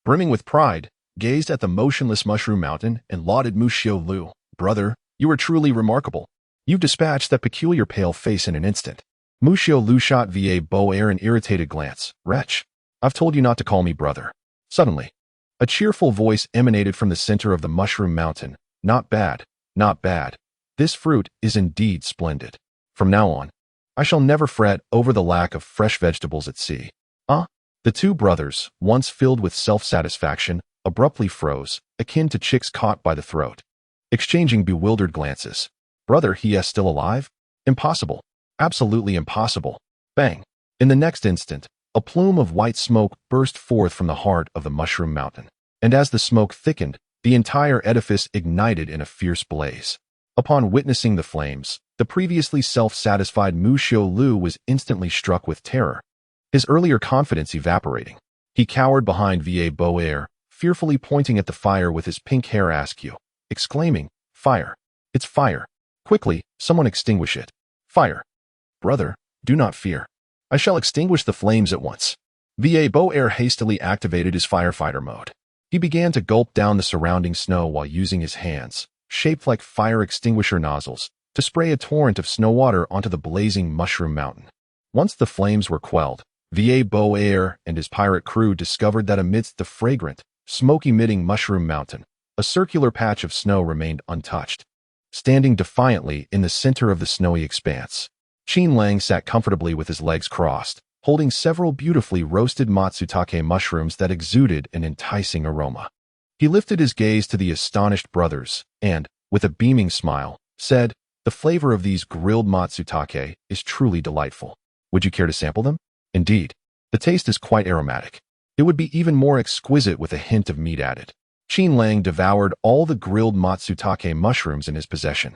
brimming with pride, gazed at the motionless mushroom mountain and lauded Muxielu. "Brother, you are truly remarkable. You've dispatched that peculiar pale face in an instant." Muxielu shot Wapol an irritated glance. "Wretch, I've told you not to call me brother." Suddenly, a cheerful voice emanated from the center of the mushroom mountain. "Not bad, not bad. This fruit is indeed splendid. From now on, I shall never fret over the lack of fresh vegetables at sea." The two brothers, once filled with self-satisfaction, abruptly froze, akin to chicks caught by the throat, exchanging bewildered glances. "Brother, he is still alive? Impossible. Absolutely impossible." Bang! In the next instant, a plume of white smoke burst forth from the heart of the mushroom mountain, and as the smoke thickened, the entire edifice ignited in a fierce blaze. Upon witnessing the flames, the previously self-satisfied Muxielu was instantly struck with terror, his earlier confidence evaporating. He cowered behind Wapol, fearfully pointing at the fire with his pink hair askew, exclaiming, "Fire! It's fire! Quickly, someone extinguish it! Fire! Brother, do not fear. I shall extinguish the flames at once." Wapol hastily activated his firefighter mode. He began to gulp down the surrounding snow while using his hands, shaped like fire extinguisher nozzles, to spray a torrent of snow water onto the blazing mushroom mountain. Once the flames were quelled, Wapol and his pirate crew discovered that amidst the fragrant, smoke-emitting mushroom mountain, a circular patch of snow remained untouched. Standing defiantly in the center of the snowy expanse, Qin Lang sat comfortably with his legs crossed, holding several beautifully roasted matsutake mushrooms that exuded an enticing aroma. He lifted his gaze to the astonished brothers and, with a beaming smile, said, "The flavor of these grilled matsutake is truly delightful. Would you care to sample them? Indeed, the taste is quite aromatic. It would be even more exquisite with a hint of meat added." Qin Lang devoured all the grilled matsutake mushrooms in his possession,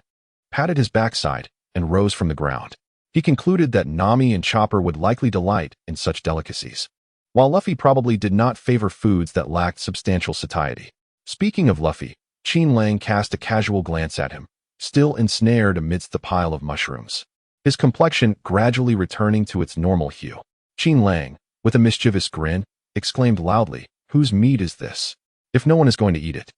patted his backside, and rose from the ground. He concluded that Nami and Chopper would likely delight in such delicacies, while Luffy probably did not favor foods that lacked substantial satiety. Speaking of Luffy, Qin Lang cast a casual glance at him, still ensnared amidst the pile of mushrooms, his complexion gradually returning to its normal hue. Qin Lang, with a mischievous grin, exclaimed loudly, "Whose meat is this? If no one is going to eat it,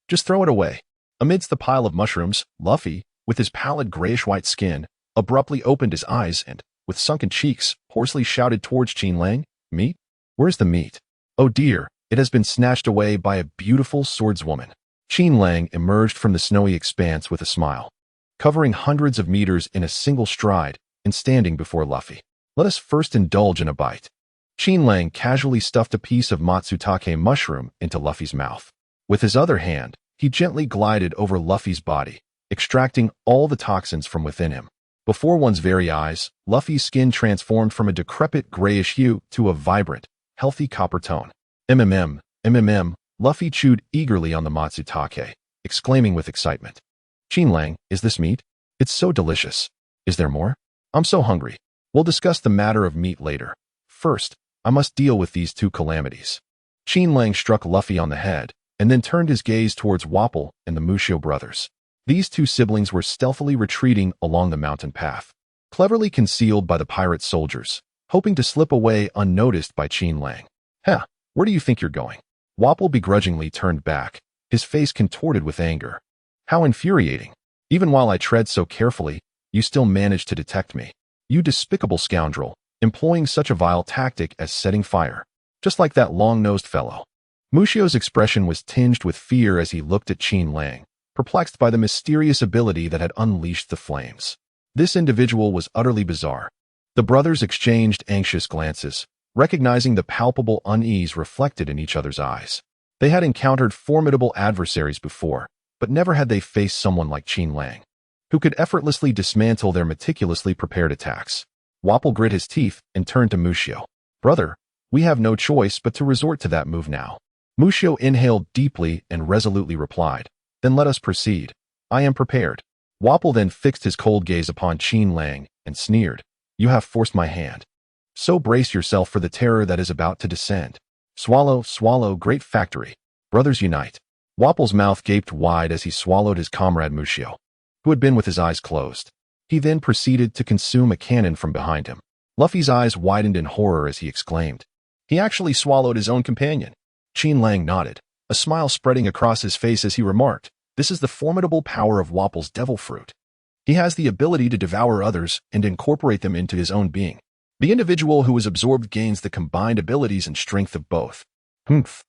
just throw it away." Amidst the pile of mushrooms, Luffy, with his pallid grayish-white skin, abruptly opened his eyes and, with sunken cheeks, hoarsely shouted towards Qin Lang, "Meat? Where's the meat? Oh dear, it has been snatched away by a beautiful swordswoman." Qin Lang emerged from the snowy expanse with a smile, covering hundreds of meters in a single stride and standing before Luffy. "Let us first indulge in a bite." Qin Lang casually stuffed a piece of matsutake mushroom into Luffy's mouth. With his other hand, he gently glided over Luffy's body, extracting all the toxins from within him. Before one's very eyes, Luffy's skin transformed from a decrepit grayish hue to a vibrant, healthy copper tone. MMM, Luffy chewed eagerly on the matsutake, exclaiming with excitement, "Qin Lang, is this meat? It's so delicious. Is there more? I'm so hungry. We'll discuss the matter of meat later. First, I must deal with these two calamities. Qin Lang struck Luffy on the head, and then turned his gaze towards Wapol and the Musho brothers. These two siblings were stealthily retreating along the mountain path, cleverly concealed by the pirate soldiers, hoping to slip away unnoticed by Qin Lang. Huh, where do you think you're going? Wapol begrudgingly turned back, his face contorted with anger. How infuriating. Even while I tread so carefully, you still manage to detect me. You despicable scoundrel, employing such a vile tactic as setting fire. Just like that long-nosed fellow. Musho's expression was tinged with fear as he looked at Qin Lang, perplexed by the mysterious ability that had unleashed the flames. This individual was utterly bizarre. The brothers exchanged anxious glances, recognizing the palpable unease reflected in each other's eyes. They had encountered formidable adversaries before, but never had they faced someone like Qin Lang, who could effortlessly dismantle their meticulously prepared attacks. Wapol grit his teeth and turned to Musho. Brother, we have no choice but to resort to that move now. Musho inhaled deeply and resolutely replied, Then let us proceed. I am prepared. Wapol then fixed his cold gaze upon Qin Lang and sneered, You have forced my hand. So brace yourself for the terror that is about to descend. Swallow, swallow, great factory. Brothers unite. Wapol's mouth gaped wide as he swallowed his comrade Musho, who had been with his eyes closed. He then proceeded to consume a cannon from behind him. Luffy's eyes widened in horror as he exclaimed, He actually swallowed his own companion. Qin Lang nodded, a smile spreading across his face as he remarked, This is the formidable power of Wapol's devil fruit. He has the ability to devour others and incorporate them into his own being. The individual who is absorbed gains the combined abilities and strength of both. Humph.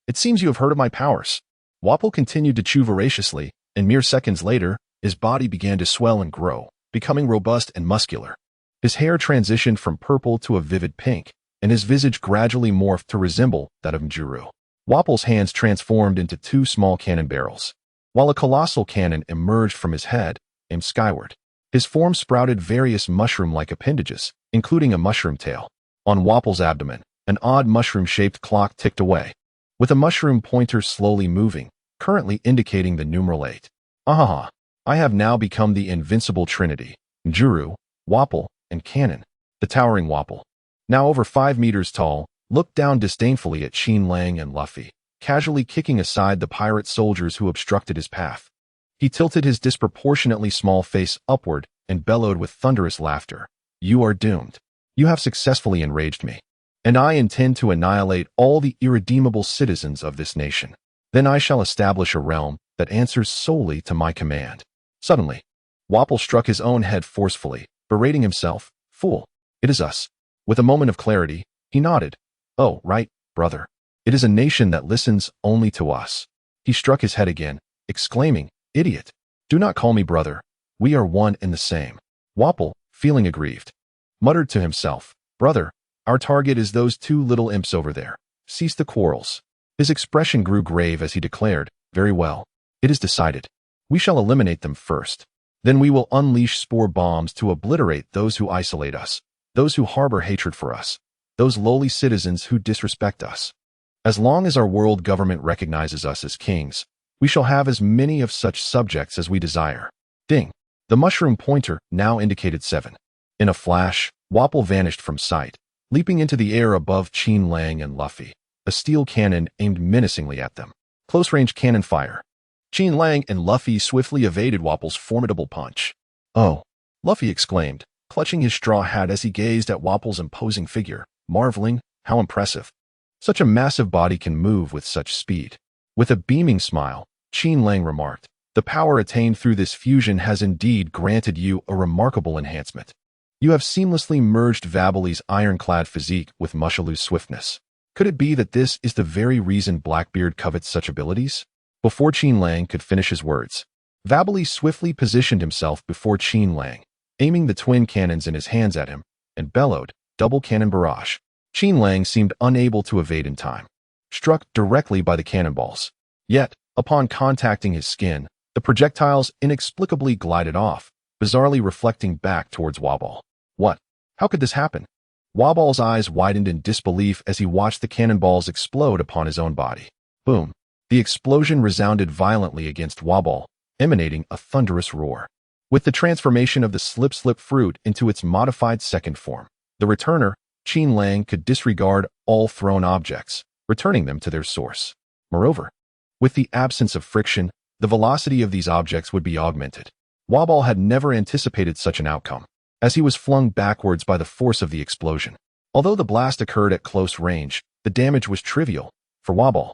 It seems you have heard of my powers. Wapol continued to chew voraciously, and mere seconds later, his body began to swell and grow, becoming robust and muscular. His hair transitioned from purple to a vivid pink, and his visage gradually morphed to resemble that of Mjuru. Wapol's hands transformed into two small cannon barrels, while a colossal cannon emerged from his head, aimed skyward. His form sprouted various mushroom-like appendages, including a mushroom tail. On Wapol's abdomen, an odd mushroom-shaped clock ticked away, with a mushroom pointer slowly moving, currently indicating the numeral 8. Ahaha, I have now become the invincible trinity, Mjuru, Wapol, and Cannon. The towering Wapol, now over 5 meters tall, looked down disdainfully at Qin Lang and Luffy, casually kicking aside the pirate soldiers who obstructed his path. He tilted his disproportionately small face upward and bellowed with thunderous laughter. You are doomed. You have successfully enraged me, and I intend to annihilate all the irredeemable citizens of this nation. Then I shall establish a realm that answers solely to my command. Suddenly, Wapol struck his own head forcefully, berating himself, Fool, it is us. With a moment of clarity, he nodded. Oh, right, brother. It is a nation that listens only to us. He struck his head again, exclaiming, Idiot. Do not call me brother. We are one and the same. Wapol, feeling aggrieved, muttered to himself, Brother, our target is those two little imps over there. Cease the quarrels. His expression grew grave as he declared, Very well. It is decided. We shall eliminate them first. Then we will unleash spore bombs to obliterate those who isolate us, those who harbor hatred for us, those lowly citizens who disrespect us. As long as our world government recognizes us as kings, we shall have as many of such subjects as we desire. Ding. The mushroom pointer now indicated 7. In a flash, Wapol vanished from sight, leaping into the air above Qin Lang and Luffy, a steel cannon aimed menacingly at them. Close-range cannon fire. Qin Lang and Luffy swiftly evaded Wapol's formidable punch. Oh, Luffy exclaimed, clutching his straw hat as he gazed at Wapol's imposing figure, marveling, how impressive. Such a massive body can move with such speed. With a beaming smile, Qin Lang remarked, The power attained through this fusion has indeed granted you a remarkable enhancement. You have seamlessly merged Vabali's ironclad physique with Mushalu's swiftness. Could it be that this is the very reason Blackbeard covets such abilities? Before Qin Lang could finish his words, Vabali swiftly positioned himself before Qin Lang, aiming the twin cannons in his hands at him, and bellowed, Double cannon barrage. Qin Lang seemed unable to evade in time, struck directly by the cannonballs. Yet, upon contacting his skin, the projectiles inexplicably glided off, bizarrely reflecting back towards Wapol. What? How could this happen? Wapol's eyes widened in disbelief as he watched the cannonballs explode upon his own body. Boom. The explosion resounded violently against Wapol, emanating a thunderous roar. With the transformation of the slip fruit into its modified second form, the returner, Qin Lang could disregard all thrown objects, returning them to their source. Moreover, with the absence of friction, the velocity of these objects would be augmented. Wapol had never anticipated such an outcome, as he was flung backwards by the force of the explosion. Although the blast occurred at close range, the damage was trivial. For Wapol,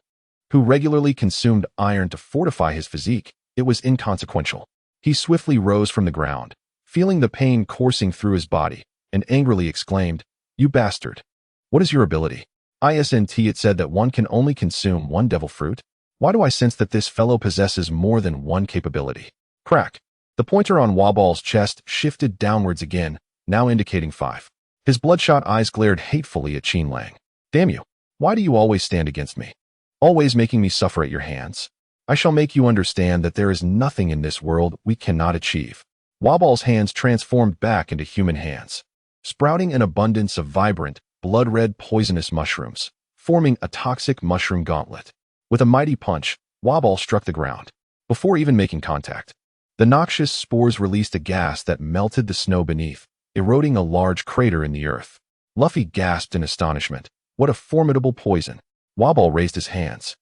who regularly consumed iron to fortify his physique, it was inconsequential. He swiftly rose from the ground, feeling the pain coursing through his body, and angrily exclaimed, "You bastard! What is your ability? It said that one can only consume one devil fruit? Why do I sense that this fellow possesses more than one capability?" Crack. The pointer on Wapol's chest shifted downwards again, now indicating 5. His bloodshot eyes glared hatefully at Qin Lang. "Damn you! Why do you always stand against me? Always making me suffer at your hands? I shall make you understand that there is nothing in this world we cannot achieve." Wapol's hands transformed back into human hands, sprouting an abundance of vibrant, blood-red poisonous mushrooms, forming a toxic mushroom gauntlet. With a mighty punch, Wapol struck the ground. Before even making contact, the noxious spores released a gas that melted the snow beneath, eroding a large crater in the earth. Luffy gasped in astonishment. What a formidable poison! Wapol raised his hands,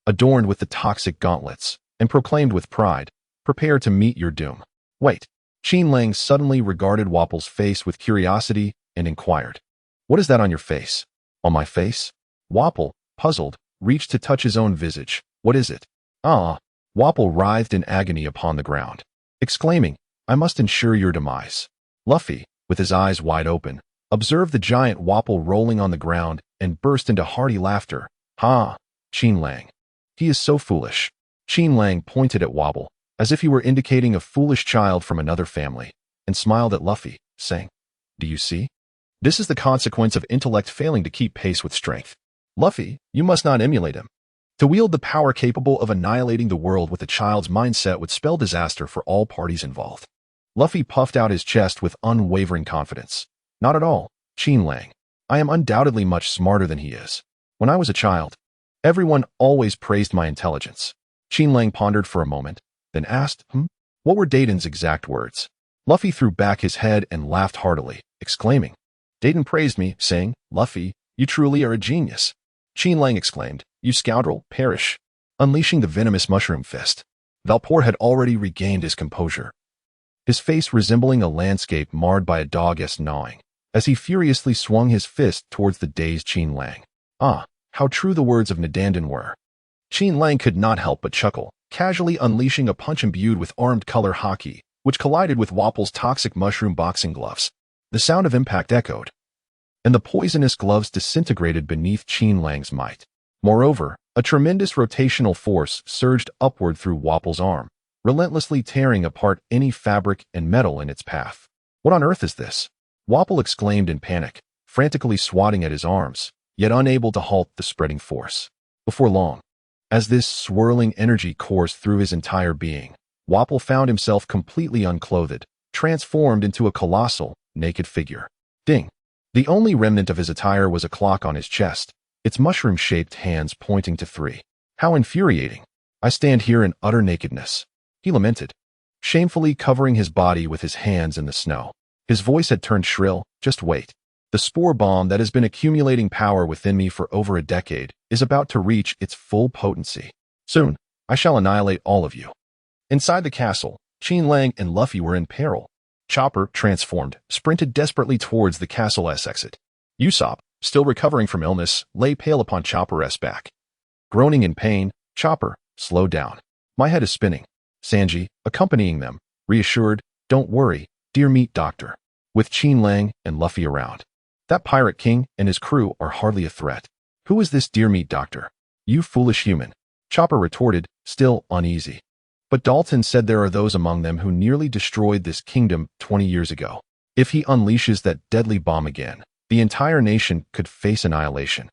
adorned with the toxic gauntlets, and proclaimed with pride, "Prepare to meet your doom." Wait. Qin Lang suddenly regarded Wapol's face with curiosity and inquired, "What is that on your face?" "On my face?" Wapol, puzzled, reached to touch his own visage. "What is it?" "Ah." Wapol writhed in agony upon the ground, exclaiming, "I must ensure your demise." Luffy, with his eyes wide open, observed the giant Wapol rolling on the ground and burst into hearty laughter. "Ha! Qin Lang. He is so foolish." Qin Lang pointed at Wapol, as if he were indicating a foolish child from another family, and smiled at Luffy, saying, "Do you see? This is the consequence of intellect failing to keep pace with strength. Luffy, you must not emulate him. To wield the power capable of annihilating the world with a child's mindset would spell disaster for all parties involved." Luffy puffed out his chest with unwavering confidence. "Not at all, Qin Lang. I am undoubtedly much smarter than he is. When I was a child, everyone always praised my intelligence." Qin Lang pondered for a moment, then asked, What were Dayton's exact words?" Luffy threw back his head and laughed heartily, exclaiming, "Dayton praised me, saying, 'Luffy, you truly are a genius.'" Qin Lang exclaimed, "You scoundrel, perish," unleashing the venomous mushroom fist. Valpor had already regained his composure, his face resembling a landscape marred by a dog-esque gnawing, as he furiously swung his fist towards the dazed Qin Lang. Ah, how true the words of Nadandan were. Qin Lang could not help but chuckle, casually unleashing a punch imbued with armed color Haki, which collided with Wapol's toxic mushroom boxing gloves. The sound of impact echoed, and the poisonous gloves disintegrated beneath Qin Lang's might. Moreover, a tremendous rotational force surged upward through Wapol's arm, relentlessly tearing apart any fabric and metal in its path. "What on earth is this?" Wapol exclaimed in panic, frantically swatting at his arms, yet unable to halt the spreading force. Before long, as this swirling energy coursed through his entire being, Wapol found himself completely unclothed, transformed into a colossal, naked figure. Ding! The only remnant of his attire was a clock on his chest, its mushroom-shaped hands pointing to 3. "How infuriating! I stand here in utter nakedness," he lamented, shamefully covering his body with his hands in the snow. His voice had turned shrill. "Just wait. The spore bomb that has been accumulating power within me for over a decade is about to reach its full potency. Soon, I shall annihilate all of you." Inside the castle, Qin Lang and Luffy were in peril. Chopper, transformed, sprinted desperately towards the castle's exit. Usopp, still recovering from illness, lay pale upon Chopper's back. Groaning in pain, Chopper, "Slow down. My head is spinning." Sanji, accompanying them, reassured, "Don't worry, dear meat doctor," with Qin Lang and Luffy around. "That pirate king and his crew are hardly a threat." "Who is this dear meat doctor?" "You foolish human," Chopper retorted, still uneasy. "But Dalton said there are those among them who nearly destroyed this kingdom 20 years ago. If he unleashes that deadly bomb again, the entire nation could face annihilation."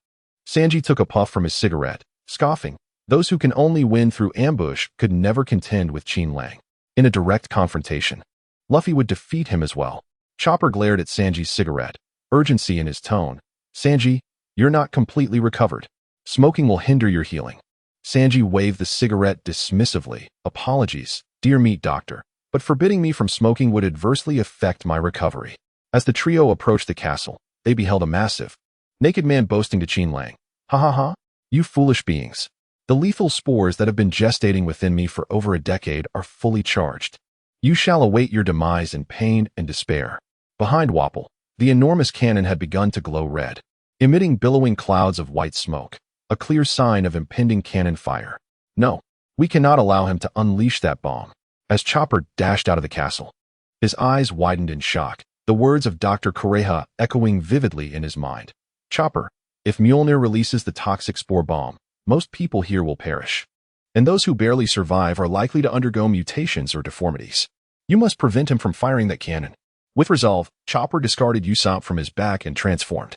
Sanji took a puff from his cigarette, scoffing, "Those who can only win through ambush could never contend with Qin Lang. In a direct confrontation, Luffy would defeat him as well." Chopper glared at Sanji's cigarette, urgency in his tone. "Sanji, you're not completely recovered. Smoking will hinder your healing." Sanji waved the cigarette dismissively. "Apologies, dear meat doctor, but forbidding me from smoking would adversely affect my recovery." As the trio approached the castle, they beheld a massive, naked man boasting to Qin Lang. Ha ha ha, you foolish beings. The lethal spores that have been gestating within me for over a decade are fully charged. You shall await your demise in pain and despair. Behind Wapol, the enormous cannon had begun to glow red, emitting billowing clouds of white smoke, a clear sign of impending cannon fire. No, we cannot allow him to unleash that bomb. As Chopper dashed out of the castle, his eyes widened in shock, the words of Dr. Kureha echoing vividly in his mind. Chopper, if Mjolnir releases the toxic spore bomb, most people here will perish. And those who barely survive are likely to undergo mutations or deformities. You must prevent him from firing that cannon. With resolve, Chopper discarded Usopp from his back and transformed,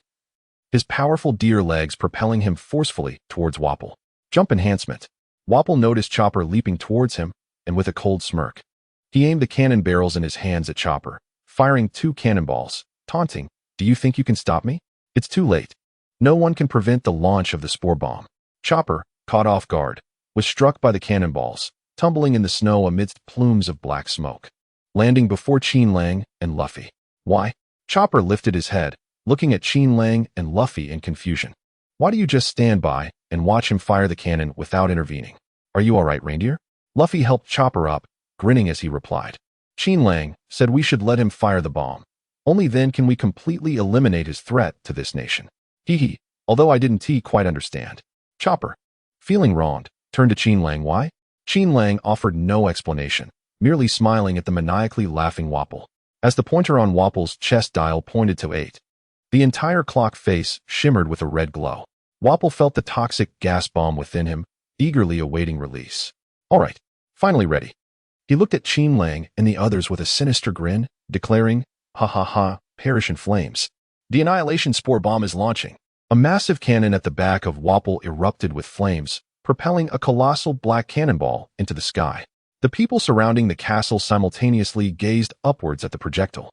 his powerful deer legs propelling him forcefully towards Wapol. Jump enhancement. Wapol noticed Chopper leaping towards him, and with a cold smirk, he aimed the cannon barrels in his hands at Chopper, firing 2 cannonballs, taunting, "Do you think you can stop me? It's too late. No one can prevent the launch of the spore bomb." Chopper, caught off guard, was struck by the cannonballs, tumbling in the snow amidst plumes of black smoke, landing before Qin Lang and Luffy. Why? Chopper lifted his head, looking at Qin Lang and Luffy in confusion. Why do you just stand by and watch him fire the cannon without intervening? Are you all right, reindeer? Luffy helped Chopper up, grinning as he replied. Qin Lang said we should let him fire the bomb. Only then can we completely eliminate his threat to this nation. Hee, although I didn't quite understand. Chopper, feeling wronged, turned to Qin Lang. Why? Qin Lang offered no explanation, merely smiling at the maniacally laughing Wapol. As the pointer on Wapol's chest dial pointed to 8, the entire clock face shimmered with a red glow. Wapol felt the toxic gas bomb within him, eagerly awaiting release. All right, finally ready. He looked at Qin Lang and the others with a sinister grin, declaring, "Ha ha ha, perish in flames. The annihilation spore bomb is launching." A massive cannon at the back of Wapol erupted with flames, propelling a colossal black cannonball into the sky. The people surrounding the castle simultaneously gazed upwards at the projectile.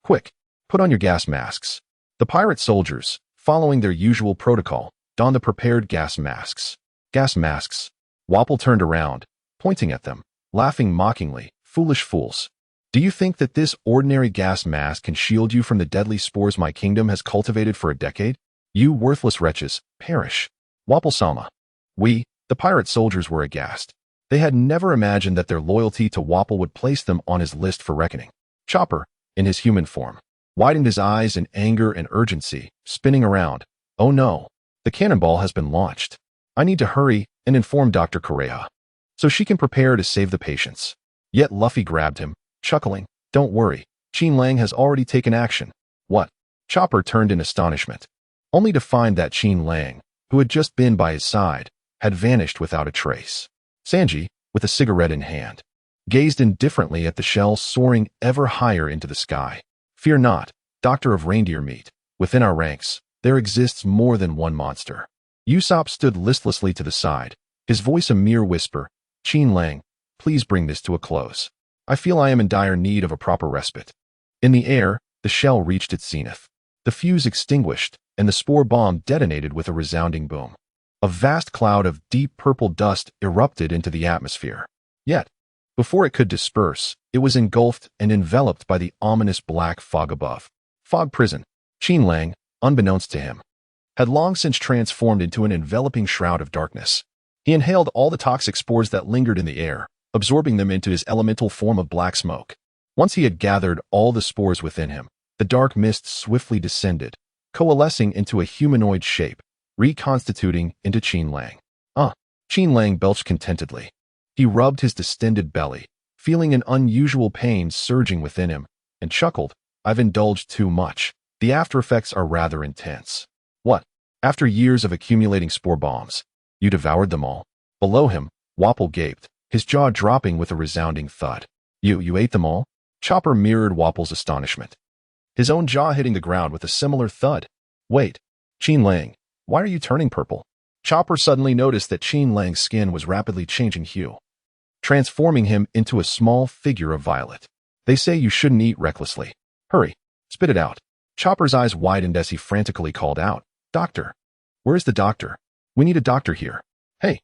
Quick, put on your gas masks. The pirate soldiers, following their usual protocol, donned the prepared gas masks. Gas masks. Wapol turned around, pointing at them, laughing mockingly. Foolish fools. Do you think that this ordinary gas mask can shield you from the deadly spores my kingdom has cultivated for a decade? You worthless wretches, perish. Wapol-sama. We, the pirate soldiers, were aghast. They had never imagined that their loyalty to Wapol would place them on his list for reckoning. Chopper, in his human form, widened his eyes in anger and urgency, spinning around. Oh no, the cannonball has been launched. I need to hurry and inform Dr. Kureha, so she can prepare to save the patients. Yet Luffy grabbed him, chuckling. Don't worry, Qin Lang has already taken action. What? Chopper turned in astonishment, only to find that Qin Lang, who had just been by his side, had vanished without a trace. Sanji, with a cigarette in hand, gazed indifferently at the shell soaring ever higher into the sky. Fear not, Doctor of Reindeer Meat. Within our ranks, there exists more than one monster. Usopp stood listlessly to the side, his voice a mere whisper. Qin Lang, please bring this to a close. I feel I am in dire need of a proper respite. In the air, the shell reached its zenith. The fuse extinguished, and the spore bomb detonated with a resounding boom. A vast cloud of deep purple dust erupted into the atmosphere. Yet, before it could disperse, it was engulfed and enveloped by the ominous black fog above. Fog prison. Qin Lang, unbeknownst to him, had long since transformed into an enveloping shroud of darkness. He inhaled all the toxic spores that lingered in the air, absorbing them into his elemental form of black smoke. Once he had gathered all the spores within him, the dark mist swiftly descended, coalescing into a humanoid shape, reconstituting into Qin Lang. Qin Lang belched contentedly. He rubbed his distended belly, feeling an unusual pain surging within him, and chuckled. I've indulged too much. The after effects are rather intense. What? After years of accumulating spore bombs, you devoured them all? Below him, Wapol gaped, his jaw dropping with a resounding thud. You ate them all? Chopper mirrored Wapol's astonishment, his own jaw hitting the ground with a similar thud. Wait, Qin Lang, why are you turning purple? Chopper suddenly noticed that Qin Lang's skin was rapidly changing hue, transforming him into a small figure of violet. They say you shouldn't eat recklessly. Hurry, spit it out. Chopper's eyes widened as he frantically called out, Doctor! Where's the doctor? We need a doctor here. Hey!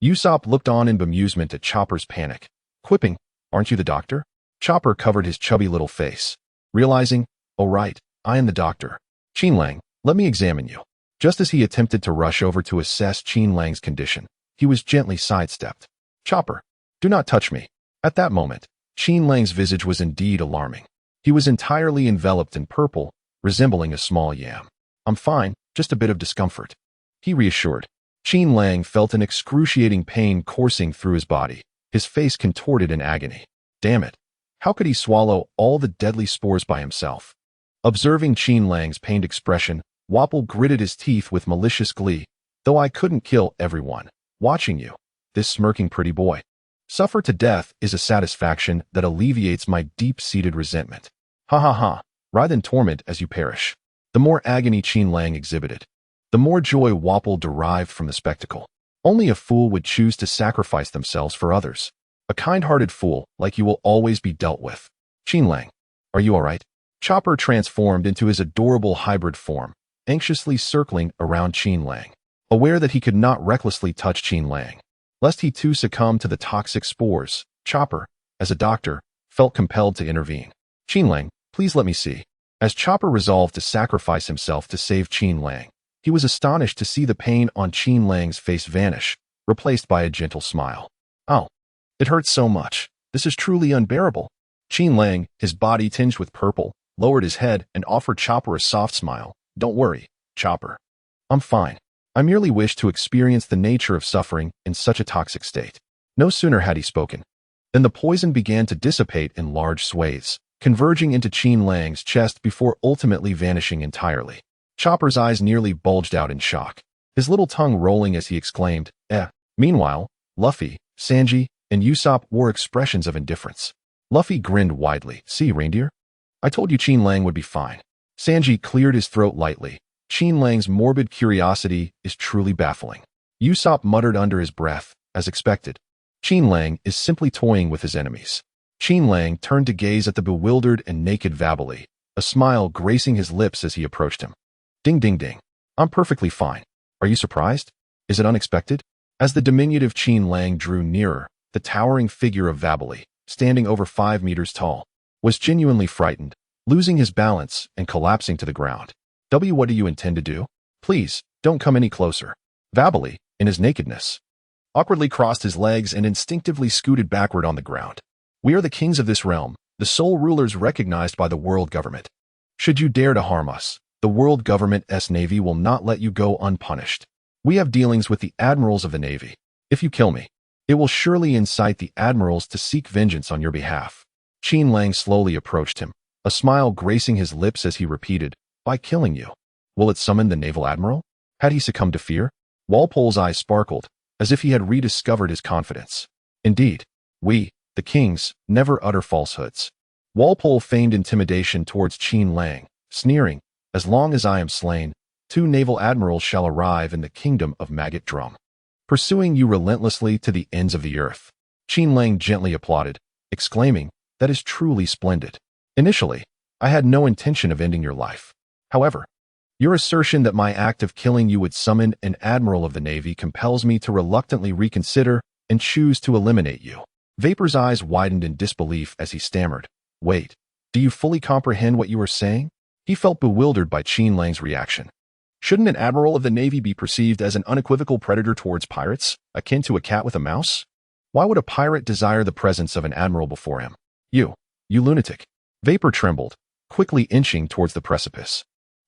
Usopp looked on in bemusement at Chopper's panic, quipping, Aren't you the doctor? Chopper covered his chubby little face, realizing, Oh right, I am the doctor. Qin Lang, let me examine you. Just as he attempted to rush over to assess Qin Lang's condition, he was gently sidestepped. Chopper, do not touch me. At that moment, Qin Lang's visage was indeed alarming. He was entirely enveloped in purple, resembling a small yam. I'm fine, just a bit of discomfort. He reassured. Qin Lang felt an excruciating pain coursing through his body, his face contorted in agony. Damn it. How could he swallow all the deadly spores by himself? Observing Qin Lang's pained expression, Wapol gritted his teeth with malicious glee. Though I couldn't kill everyone, watching you, this smirking pretty boy, suffer to death is a satisfaction that alleviates my deep-seated resentment. Ha ha ha, writhe in torment as you perish. The more agony Qin Lang exhibited, the more joy Wapol derived from the spectacle. Only a fool would choose to sacrifice themselves for others. A kind-hearted fool like you will always be dealt with. Qin Lang, are you all right? Chopper transformed into his adorable hybrid form, anxiously circling around Qin Lang, aware that he could not recklessly touch Qin Lang, lest he too succumb to the toxic spores. Chopper, as a doctor, felt compelled to intervene. Qin Lang, please let me see. As Chopper resolved to sacrifice himself to save Qin Lang, he was astonished to see the pain on Qin Lang's face vanish, replaced by a gentle smile. Oh, it hurts so much. This is truly unbearable. Qin Lang, his body tinged with purple, lowered his head and offered Chopper a soft smile. Don't worry, Chopper. I'm fine. I merely wish to experience the nature of suffering in such a toxic state. No sooner had he spoken than the poison began to dissipate in large swathes, converging into Qin Lang's chest before ultimately vanishing entirely. Chopper's eyes nearly bulged out in shock, his little tongue rolling as he exclaimed, eh. Meanwhile, Luffy, Sanji, and Usopp wore expressions of indifference. Luffy grinned widely. See, reindeer? I told you Qin Lang would be fine. Sanji cleared his throat lightly. Qin Lang's morbid curiosity is truly baffling. Usopp muttered under his breath, as expected. Qin Lang is simply toying with his enemies. Qin Lang turned to gaze at the bewildered and naked Wapol, a smile gracing his lips as he approached him. Ding ding ding. I'm perfectly fine. Are you surprised? Is it unexpected? As the diminutive Qin Lang drew nearer, the towering figure of Wapol, standing over 5 meters tall, was genuinely frightened, losing his balance and collapsing to the ground. What do you intend to do? Please, don't come any closer. Wapol, in his nakedness, awkwardly crossed his legs and instinctively scooted backward on the ground. We are the kings of this realm, the sole rulers recognized by the world government. Should you dare to harm us, the world government's navy will not let you go unpunished. We have dealings with the admirals of the navy. If you kill me, it will surely incite the admirals to seek vengeance on your behalf. Qin Lang slowly approached him, a smile gracing his lips as he repeated, by killing you, will it summon the naval admiral? Had he succumbed to fear? Walpole's eyes sparkled, as if he had rediscovered his confidence. Indeed, we, the kings, never utter falsehoods. Walpole feigned intimidation towards Qin Lang, sneering, as long as I am slain, 2 naval admirals shall arrive in the kingdom of Maggot Drum, pursuing you relentlessly to the ends of the earth. Qin Lang gently applauded, exclaiming, that is truly splendid. Initially, I had no intention of ending your life. However, your assertion that my act of killing you would summon an admiral of the navy compels me to reluctantly reconsider and choose to eliminate you. Vapor's eyes widened in disbelief as he stammered, wait, do you fully comprehend what you are saying? He felt bewildered by Qin Lang's reaction. Shouldn't an admiral of the navy be perceived as an unequivocal predator towards pirates, akin to a cat with a mouse? Why would a pirate desire the presence of an admiral before him? You lunatic. Vapor trembled, quickly inching towards the precipice.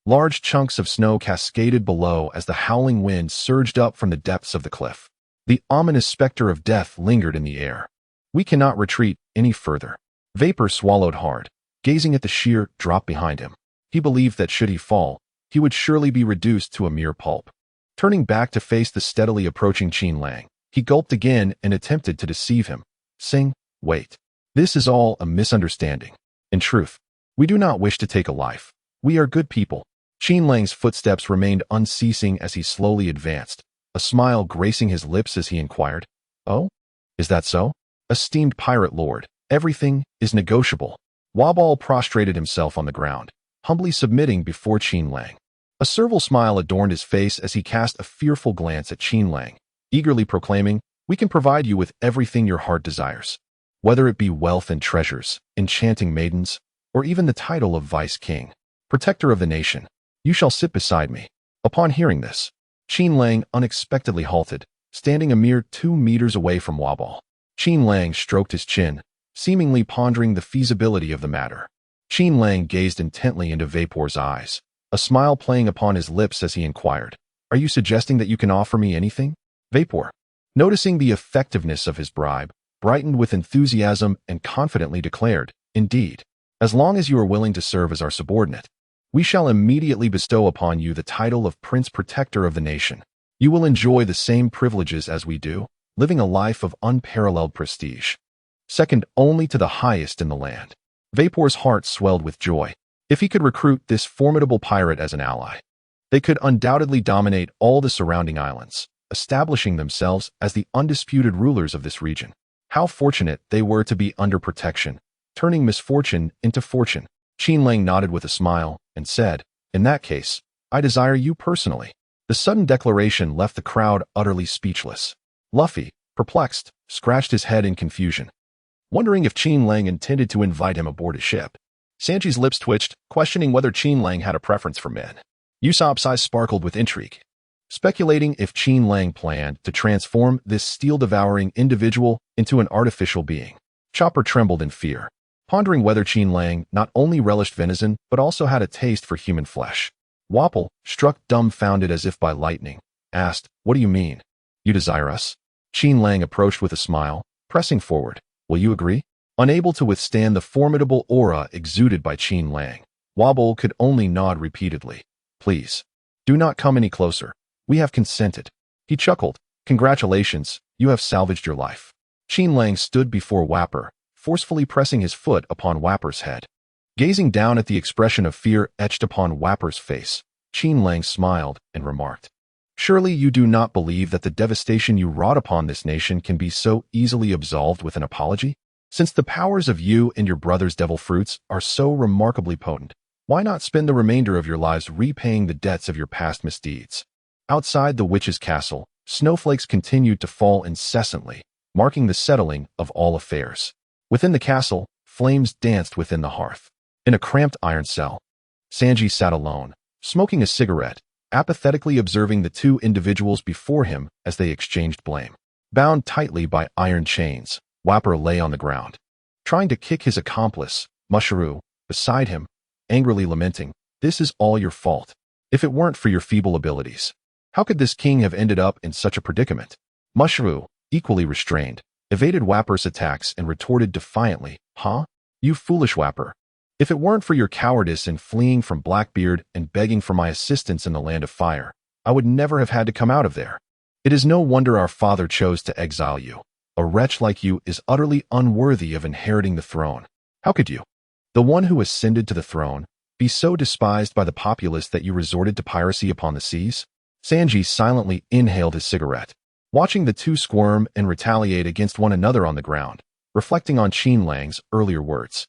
Large chunks of snow cascaded below as the howling wind surged up from the depths of the cliff. The ominous specter of death lingered in the air. We cannot retreat any further. Vapor swallowed hard, gazing at the sheer drop behind him. He believed that should he fall, he would surely be reduced to a mere pulp. Turning back to face the steadily approaching Qin Lang, he gulped again and attempted to deceive him, saying, wait. This is all a misunderstanding. In truth, we do not wish to take a life. We are good people. Qin Lang's footsteps remained unceasing as he slowly advanced, a smile gracing his lips as he inquired, oh? Is that so? Esteemed pirate lord, everything is negotiable. Wapol prostrated himself on the ground, humbly submitting before Qin Lang. A servile smile adorned his face as he cast a fearful glance at Qin Lang, eagerly proclaiming, we can provide you with everything your heart desires. Whether it be wealth and treasures, enchanting maidens, or even the title of Vice King, protector of the nation. You shall sit beside me." Upon hearing this, Qin Lang unexpectedly halted, standing a mere 2 meters away from Wapol. Qin Lang stroked his chin, seemingly pondering the feasibility of the matter. Qin Lang gazed intently into Vapor's eyes, a smile playing upon his lips as he inquired, "Are you suggesting that you can offer me anything?" Vapor, noticing the effectiveness of his bribe, brightened with enthusiasm and confidently declared, "Indeed, as long as you are willing to serve as our subordinate, we shall immediately bestow upon you the title of Prince Protector of the nation. You will enjoy the same privileges as we do, living a life of unparalleled prestige, second only to the highest in the land." Vapor's heart swelled with joy. If he could recruit this formidable pirate as an ally, they could undoubtedly dominate all the surrounding islands, establishing themselves as the undisputed rulers of this region. How fortunate they were to be under protection, turning misfortune into fortune. Qin Lang nodded with a smile and said, "In that case, I desire you personally." The sudden declaration left the crowd utterly speechless. Luffy, perplexed, scratched his head in confusion, wondering if Qin Lang intended to invite him aboard his ship. Sanji's lips twitched, questioning whether Qin Lang had a preference for men. Usopp's eyes sparkled with intrigue, speculating if Qin Lang planned to transform this steel-devouring individual into an artificial being. Chopper trembled in fear, pondering whether Qin Lang not only relished venison but also had a taste for human flesh. Wapol, struck dumbfounded as if by lightning, asked, "What do you mean? You desire us?" Qin Lang approached with a smile, pressing forward. "Will you agree?" Unable to withstand the formidable aura exuded by Qin Lang, Wapol could only nod repeatedly. "Please, do not come any closer. We have consented." He chuckled. "Congratulations, you have salvaged your life." Qin Lang stood before Wapol, forcefully pressing his foot upon Wapol's head. Gazing down at the expression of fear etched upon Wapol's face, Qin Lang smiled and remarked, "Surely you do not believe that the devastation you wrought upon this nation can be so easily absolved with an apology? Since the powers of you and your brother's devil fruits are so remarkably potent, why not spend the remainder of your lives repaying the debts of your past misdeeds?" Outside the witch's castle, snowflakes continued to fall incessantly, marking the settling of all affairs. Within the castle, flames danced within the hearth. In a cramped iron cell, Sanji sat alone, smoking a cigarette, apathetically observing the two individuals before him as they exchanged blame. Bound tightly by iron chains, Wapol lay on the ground, trying to kick his accomplice, Mushiru, beside him, angrily lamenting, "This is all your fault. If it weren't for your feeble abilities, how could this king have ended up in such a predicament?" Mushiru, equally restrained, evaded Wapol's attacks and retorted defiantly, "Huh? You foolish Wapol. If it weren't for your cowardice in fleeing from Blackbeard and begging for my assistance in the Land of Fire, I would never have had to come out of there. It is no wonder our father chose to exile you. A wretch like you is utterly unworthy of inheriting the throne. How could you, the one who ascended to the throne, be so despised by the populace that you resorted to piracy upon the seas?" Sanji silently inhaled his cigarette, watching the two squirm and retaliate against one another on the ground, reflecting on Qin Lang's earlier words.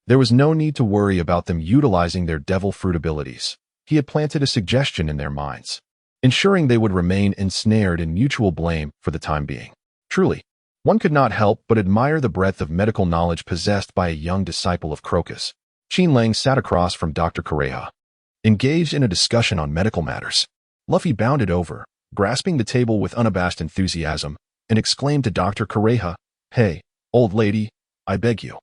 There was no need to worry about them utilizing their devil fruit abilities. He had planted a suggestion in their minds, ensuring they would remain ensnared in mutual blame for the time being. Truly, one could not help but admire the breadth of medical knowledge possessed by a young disciple of Crocus. Qin Lang sat across from Dr. Kureha, engaged in a discussion on medical matters. Luffy bounded over, grasping the table with unabashed enthusiasm, and exclaimed to Dr. Kureha, "Hey, old lady, I beg you,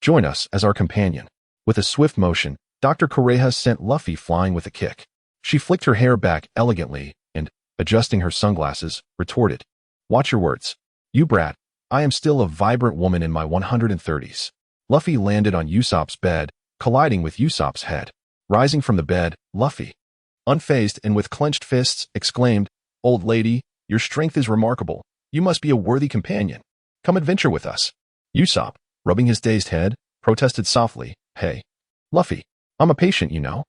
join us as our companion." With a swift motion, Dr. Kureha sent Luffy flying with a kick. She flicked her hair back elegantly and, adjusting her sunglasses, retorted, "Watch your words. You brat, I am still a vibrant woman in my 130s. Luffy landed on Usopp's bed, colliding with Usopp's head. Rising from the bed, Luffy, unfazed and with clenched fists, exclaimed, "Old lady, your strength is remarkable. You must be a worthy companion. Come adventure with us." Usopp, rubbing his dazed head, protested softly, "Hey, Luffy, I'm a patient, you know."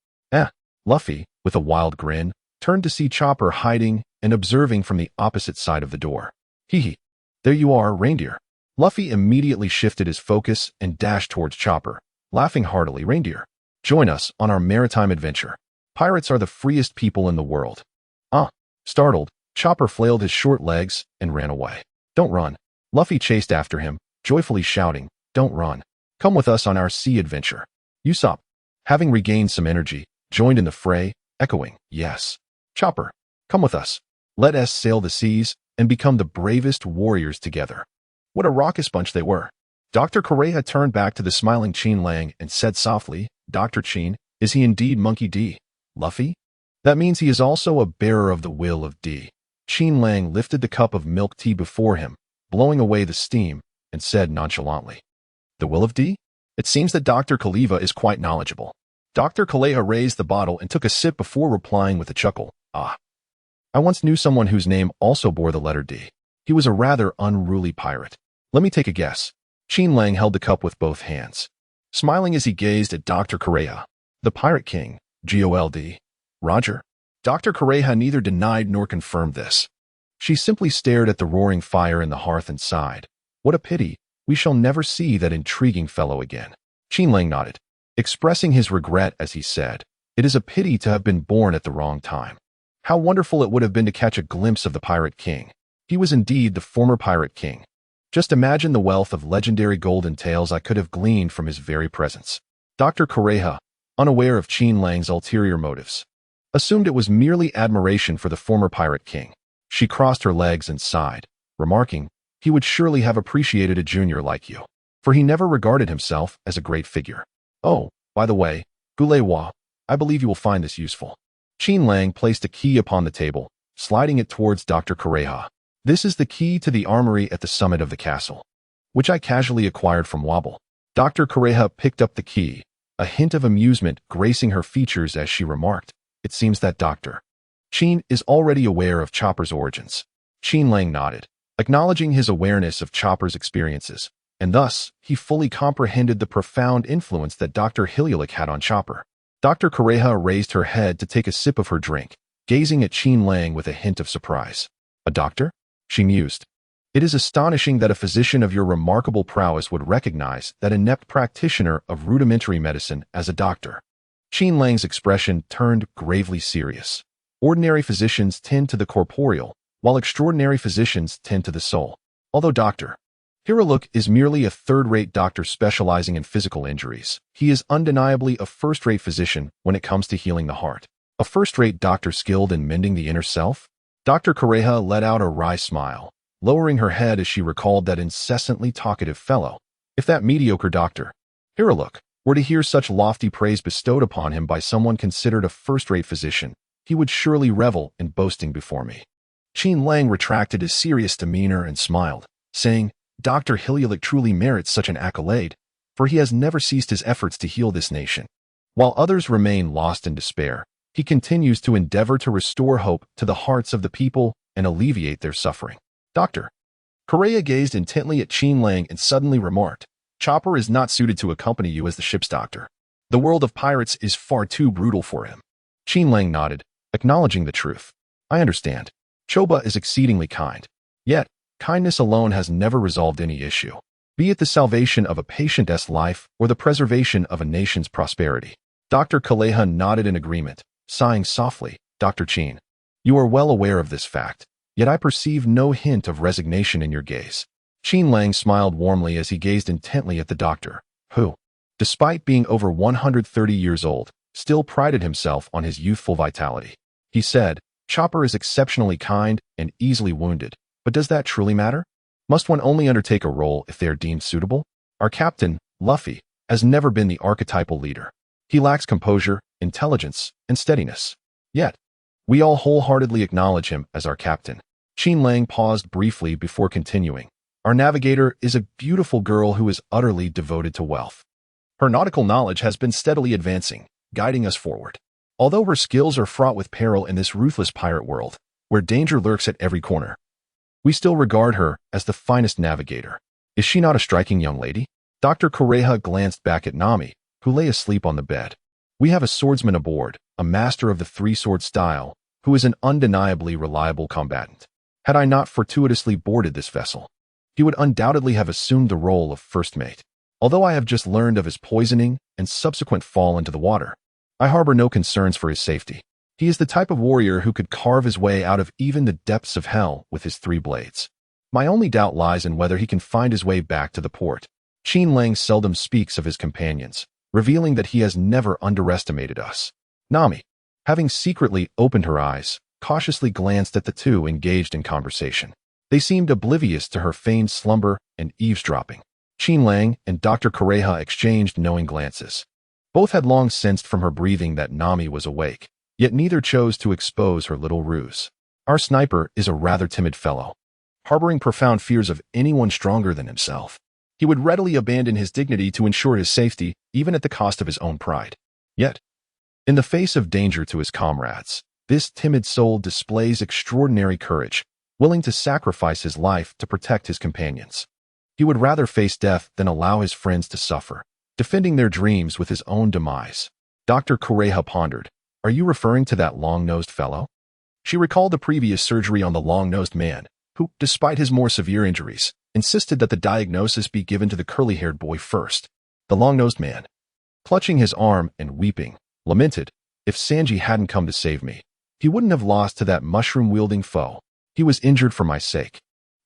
Luffy, with a wild grin, turned to see Chopper hiding and observing from the opposite side of the door. "Hee, there you are, reindeer." Luffy immediately shifted his focus and dashed towards Chopper, laughing heartily. "Reindeer, join us on our maritime adventure. Pirates are the freest people in the world." Startled, Chopper flailed his short legs and ran away. "Don't run." Luffy chased after him, joyfully shouting, "Don't run. Come with us on our sea adventure." Usopp, having regained some energy, joined in the fray, echoing, yes. Chopper, come with us. Let us sail the seas and become the bravest warriors together. What a raucous bunch they were. Dr. Correa turned back to the smiling Qin Lang and said softly, Dr. Qin, is he indeed Monkey D? Luffy? That means he is also a bearer of the will of D. Qin Lang lifted the cup of milk tea before him, blowing away the steam, and said nonchalantly, the will of D? It seems that Dr. Kaliva is quite knowledgeable. Dr. Kaleha raised the bottle and took a sip before replying with a chuckle, ah. I once knew someone whose name also bore the letter D. He was a rather unruly pirate. Let me take a guess. Qin Lang held the cup with both hands, smiling as he gazed at Dr. Correa. The Pirate King, Gold. Roger. Dr. Correa neither denied nor confirmed this. She simply stared at the roaring fire in the hearth and sighed. What a pity, we shall never see that intriguing fellow again. Qin Lang nodded, expressing his regret as he said, it is a pity to have been born at the wrong time. How wonderful it would have been to catch a glimpse of the Pirate King. He was indeed the former Pirate King. Just imagine the wealth of legendary golden tales I could have gleaned from his very presence. Dr. Correa, unaware of Qin Lang's ulterior motives, assumed it was merely admiration for the former Pirate King. She crossed her legs and sighed, remarking, he would surely have appreciated a junior like you, for he never regarded himself as a great figure. Oh, by the way, Gulewa, I believe you will find this useful. Qin Lang placed a key upon the table, sliding it towards Dr. Correa. This is the key to the armory at the summit of the castle, which I casually acquired from Wapol. Dr. Correa picked up the key, a hint of amusement gracing her features as she remarked, it seems that Dr. Qin is already aware of Chopper's origins. Qin Lang nodded, acknowledging his awareness of Chopper's experiences, and thus he fully comprehended the profound influence that Dr. Hiluluk had on Chopper. Dr. Correa raised her head to take a sip of her drink, gazing at Qin Lang with a hint of surprise. A doctor? She mused. It is astonishing that a physician of your remarkable prowess would recognize that inept practitioner of rudimentary medicine as a doctor. Qin Lang's expression turned gravely serious. Ordinary physicians tend to the corporeal, while extraordinary physicians tend to the soul. Although Dr. Hiluluk is merely a third-rate doctor specializing in physical injuries, he is undeniably a first-rate physician when it comes to healing the heart. A first-rate doctor skilled in mending the inner self? Dr. Correa let out a wry smile, lowering her head as she recalled that incessantly talkative fellow. If that mediocre Dr. Hiluluk were to hear such lofty praise bestowed upon him by someone considered a first-rate physician, he would surely revel in boasting before me. Qin Lang retracted his serious demeanor and smiled, saying, Dr. Hiluluk truly merits such an accolade, for he has never ceased his efforts to heal this nation. While others remain lost in despair, he continues to endeavor to restore hope to the hearts of the people and alleviate their suffering. Dr. Correa gazed intently at Qin Lang and suddenly remarked, Chopper is not suited to accompany you as the ship's doctor. The world of pirates is far too brutal for him. Qin Lang nodded, acknowledging the truth. I understand. Choba is exceedingly kind. Yet, kindness alone has never resolved any issue, be it the salvation of a patient's life or the preservation of a nation's prosperity. Dr. Kaleha nodded in agreement, sighing softly, Dr. Qin, you are well aware of this fact, yet I perceive no hint of resignation in your gaze. Qin Lang smiled warmly as he gazed intently at the doctor, who, despite being over 130 years old, still prided himself on his youthful vitality. He said, Chopper is exceptionally kind and easily wounded, but does that truly matter? Must one only undertake a role if they are deemed suitable? Our captain, Luffy, has never been the archetypal leader. He lacks composure, intelligence, and steadiness. Yet, we all wholeheartedly acknowledge him as our captain. Qin Lang paused briefly before continuing. Our navigator is a beautiful girl who is utterly devoted to wealth. Her nautical knowledge has been steadily advancing, guiding us forward. Although her skills are fraught with peril in this ruthless pirate world, where danger lurks at every corner, we still regard her as the finest navigator. Is she not a striking young lady? Dr. Correa glanced back at Nami, who lay asleep on the bed. We have a swordsman aboard, a master of the three-sword style, who is an undeniably reliable combatant. Had I not fortuitously boarded this vessel, he would undoubtedly have assumed the role of first mate. Although I have just learned of his poisoning and subsequent fall into the water, I harbor no concerns for his safety. He is the type of warrior who could carve his way out of even the depths of hell with his 3 blades. My only doubt lies in whether he can find his way back to the port. Qin Lang seldom speaks of his companions, revealing that he has never underestimated us. Nami, Having secretly opened her eyes, cautiously glanced at the two engaged in conversation. They seemed oblivious to her feigned slumber and eavesdropping. Qin Lang and Dr. Kureha exchanged knowing glances. Both had long sensed from her breathing that Nami was awake, yet neither chose to expose her little ruse. Our sniper is a rather timid fellow, harboring profound fears of anyone stronger than himself. He would readily abandon his dignity to ensure his safety, even at the cost of his own pride. Yet, in the face of danger to his comrades, this timid soul displays extraordinary courage, willing to sacrifice his life to protect his companions. He would rather face death than allow his friends to suffer, defending their dreams with his own demise. Dr. Kureha pondered, "Are you referring to that long-nosed fellow?" She recalled the previous surgery on the long-nosed man, who, despite his more severe injuries, insisted that the diagnosis be given to the curly-haired boy first. The long-nosed man, clutching his arm and weeping, lamented, "If Sanji hadn't come to save me, he wouldn't have lost to that mushroom-wielding foe. He was injured for my sake.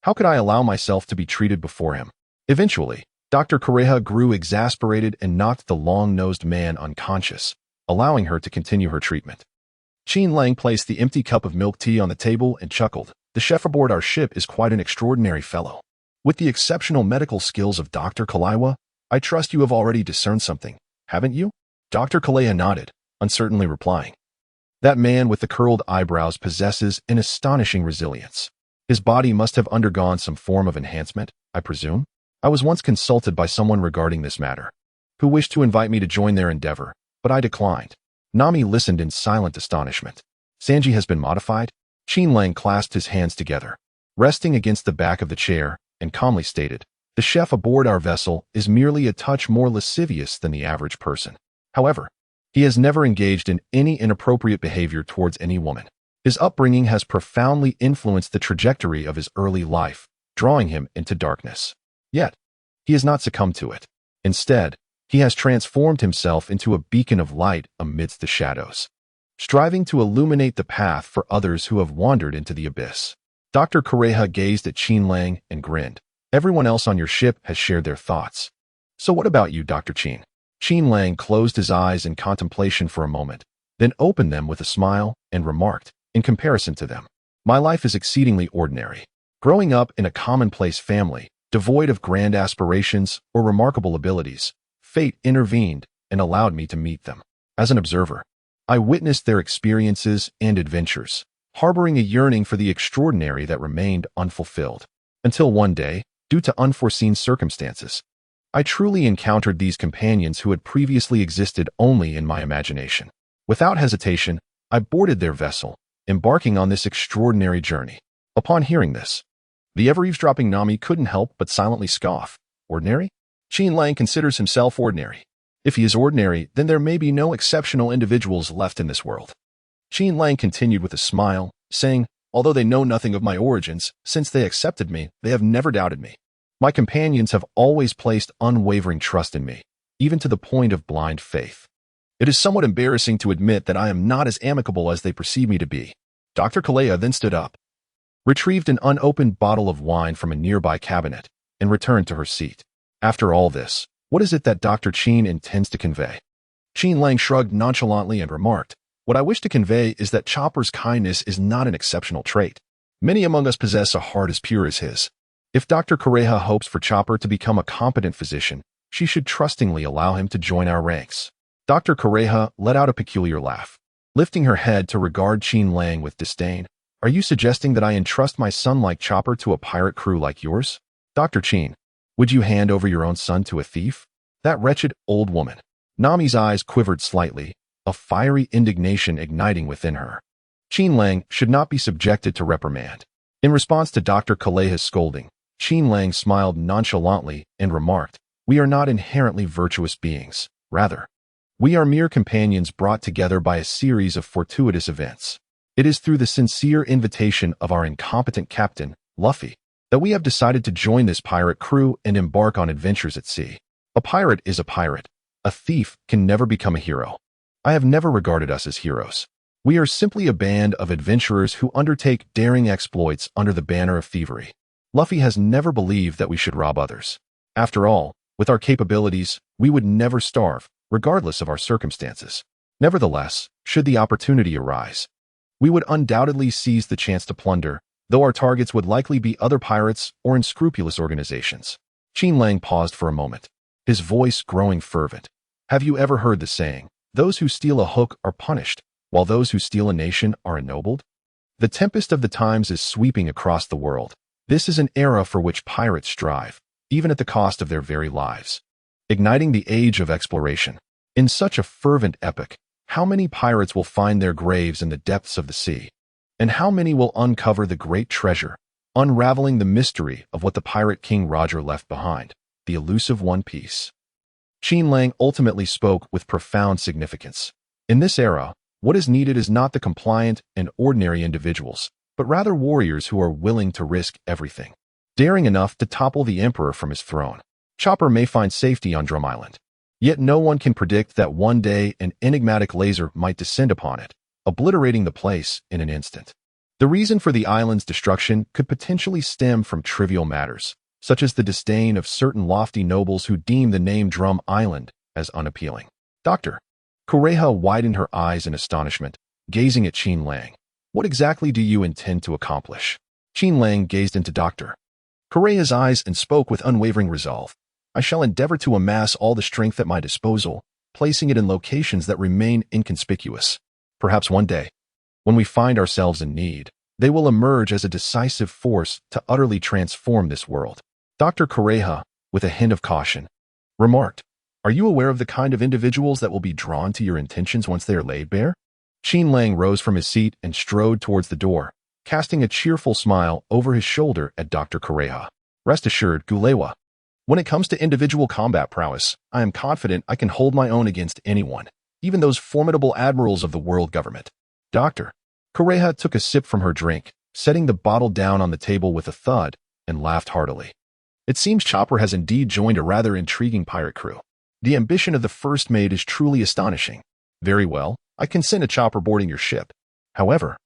How could I allow myself to be treated before him?" Eventually, Dr. Kureha grew exasperated and knocked the long-nosed man unconscious, allowing her to continue her treatment. Qin Lang placed the empty cup of milk tea on the table and chuckled. "The chef aboard our ship is quite an extraordinary fellow. With the exceptional medical skills of Dr. Kaliwa, I trust you have already discerned something, haven't you?" Dr. Kalea nodded, uncertainly replying, "That man with the curled eyebrows possesses an astonishing resilience. His body must have undergone some form of enhancement, I presume. I was once consulted by someone regarding this matter, who wished to invite me to join their endeavor, but I declined." Nami listened in silent astonishment. "Sanji has been modified?" Qin Lang clasped his hands together, resting against the back of the chair, and calmly stated, "The chef aboard our vessel is merely a touch more lascivious than the average person. However, he has never engaged in any inappropriate behavior towards any woman. His upbringing has profoundly influenced the trajectory of his early life, drawing him into darkness. Yet, he has not succumbed to it. Instead, he has transformed himself into a beacon of light amidst the shadows, striving to illuminate the path for others who have wandered into the abyss." Dr. Kureha gazed at Qin Lang and grinned. "Everyone else on your ship has shared their thoughts. So what about you, Dr. Qin?" Qin Lang closed his eyes in contemplation for a moment, then opened them with a smile and remarked, "In comparison to them, my life is exceedingly ordinary. Growing up in a commonplace family, devoid of grand aspirations or remarkable abilities, fate intervened and allowed me to meet them. As an observer, I witnessed their experiences and adventures, harboring a yearning for the extraordinary that remained unfulfilled. Until one day, due to unforeseen circumstances, I truly encountered these companions who had previously existed only in my imagination. Without hesitation, I boarded their vessel, embarking on this extraordinary journey." Upon hearing this, the ever-eavesdropping Nami couldn't help but silently scoff. "Ordinary? Qin Lang considers himself ordinary. If he is ordinary, then there may be no exceptional individuals left in this world." Qin Lang continued with a smile, saying, "Although they know nothing of my origins, since they accepted me, they have never doubted me. My companions have always placed unwavering trust in me, even to the point of blind faith. It is somewhat embarrassing to admit that I am not as amicable as they perceive me to be." Dr. Kalea then stood up, retrieved an unopened bottle of wine from a nearby cabinet, and returned to her seat. "After all this, what is it that Dr. Qin intends to convey?" Qin Lang shrugged nonchalantly and remarked, "What I wish to convey is that Chopper's kindness is not an exceptional trait. Many among us possess a heart as pure as his. If Dr. Kureha hopes for Chopper to become a competent physician, she should trustingly allow him to join our ranks." Dr. Kureha let out a peculiar laugh, lifting her head to regard Qin Lang with disdain. "Are you suggesting that I entrust my son like Chopper to a pirate crew like yours? Dr. Qin, would you hand over your own son to a thief? That wretched old woman." Nami's eyes quivered slightly, a fiery indignation igniting within her. Qin Lang should not be subjected to reprimand. In response to Dr. Kaleha's scolding, Qin Lang smiled nonchalantly and remarked, "We are not inherently virtuous beings. Rather, we are mere companions brought together by a series of fortuitous events. It is through the sincere invitation of our incompetent captain, Luffy, that we have decided to join this pirate crew and embark on adventures at sea. A pirate is a pirate. A thief can never become a hero. I have never regarded us as heroes. We are simply a band of adventurers who undertake daring exploits under the banner of thievery. Luffy has never believed that we should rob others. After all, with our capabilities, we would never starve, regardless of our circumstances. Nevertheless, should the opportunity arise, we would undoubtedly seize the chance to plunder, though our targets would likely be other pirates or unscrupulous organizations. Qin Lang paused for a moment, his voice growing fervent. Have you ever heard the saying, those who steal a hook are punished, while those who steal a nation are ennobled? The tempest of the times is sweeping across the world. This is an era for which pirates strive, even at the cost of their very lives. Igniting the age of exploration. In such a fervent epic, how many pirates will find their graves in the depths of the sea? And how many will uncover the great treasure, unraveling the mystery of what the pirate King Roger left behind, the elusive One Piece? Qin Lang ultimately spoke with profound significance. In this era, what is needed is not the compliant and ordinary individuals, but rather warriors who are willing to risk everything, daring enough to topple the emperor from his throne. Chopper may find safety on Drum Island, yet no one can predict that one day an enigmatic laser might descend upon it, obliterating the place in an instant. The reason for the island's destruction could potentially stem from trivial matters, such as the disdain of certain lofty nobles who deem the name Drum Island as unappealing. Dr. Kureha widened her eyes in astonishment, gazing at Qin Lang. What exactly do you intend to accomplish? Qin Lang gazed into Dr. Kureha's eyes and spoke with unwavering resolve. I shall endeavor to amass all the strength at my disposal, placing it in locations that remain inconspicuous. Perhaps one day, when we find ourselves in need, they will emerge as a decisive force to utterly transform this world. Dr. Kureha, with a hint of caution, remarked, Are you aware of the kind of individuals that will be drawn to your intentions once they are laid bare? Qin Lang rose from his seat and strode towards the door, casting a cheerful smile over his shoulder at Dr. Kureha. Rest assured, Gulewa. When it comes to individual combat prowess, I am confident I can hold my own against anyone, even those formidable admirals of the world government. Dr. Kureha took a sip from her drink, setting the bottle down on the table with a thud, and laughed heartily. It seems Chopper has indeed joined a rather intriguing pirate crew. The ambition of the first mate is truly astonishing. Very well, I consent to Chopper boarding your ship. However,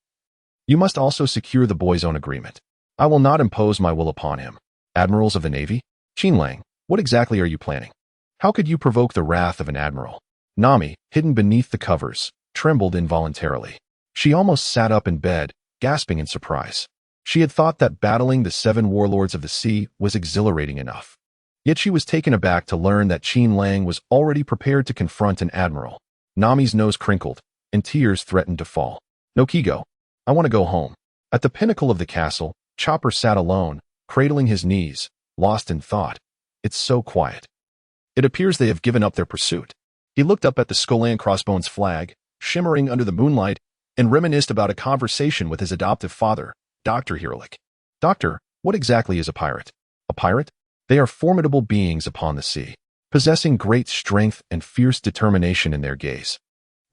you must also secure the boy's own agreement. I will not impose my will upon him. Admirals of the Navy? Qin Lang, what exactly are you planning? How could you provoke the wrath of an admiral? Nami, hidden beneath the covers, trembled involuntarily. She almost sat up in bed, gasping in surprise. She had thought that battling the 7 warlords of the sea was exhilarating enough. Yet she was taken aback to learn that Qin Lang was already prepared to confront an admiral. Nami's nose crinkled, and tears threatened to fall. No, Kigo. I want to go home. At the pinnacle of the castle, Chopper sat alone, cradling his knees, lost in thought. It's so quiet. It appears they have given up their pursuit. He looked up at the Skull and Crossbones flag, shimmering under the moonlight, and reminisced about a conversation with his adoptive father, Dr. Hirlik. Doctor, what exactly is a pirate? A pirate? They are formidable beings upon the sea, possessing great strength and fierce determination in their gaze.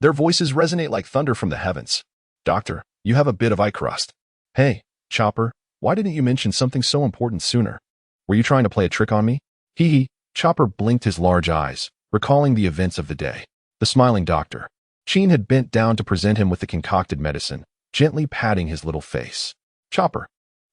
Their voices resonate like thunder from the heavens. Doctor, you have a bit of eye crust. Hey, Chopper, why didn't you mention something so important sooner? Were you trying to play a trick on me? Hee. Chopper blinked his large eyes, recalling the events of the day. The smiling doctor. Qin had bent down to present him with the concocted medicine, gently patting his little face. Chopper,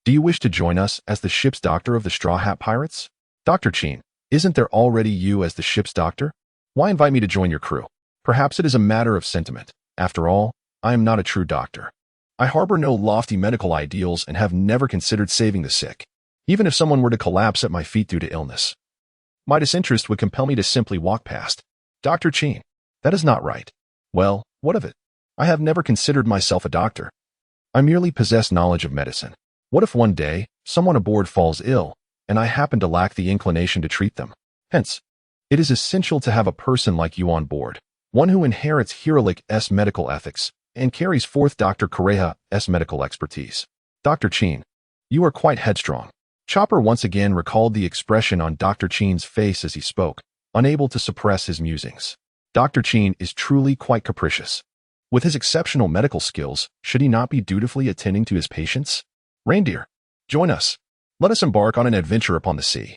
do you wish to join us as the ship's doctor of the Straw Hat Pirates? Dr. Qin, isn't there already you as the ship's doctor? Why invite me to join your crew? Perhaps it is a matter of sentiment. After all, I am not a true doctor. I harbor no lofty medical ideals and have never considered saving the sick, even if someone were to collapse at my feet due to illness. My disinterest would compel me to simply walk past. Dr. Qin, that is not right. Well, what of it? I have never considered myself a doctor. I merely possess knowledge of medicine. What if one day, someone aboard falls ill, and I happen to lack the inclination to treat them? Hence, it is essential to have a person like you on board, one who inherits Hirlik's medical ethics and carries forth Dr. Kureha's medical expertise. Dr. Qin, you are quite headstrong. Chopper once again recalled the expression on Dr. Qin's face as he spoke, unable to suppress his musings. Dr. Qin is truly quite capricious. With his exceptional medical skills, should he not be dutifully attending to his patients? Reindeer, join us. Let us embark on an adventure upon the sea.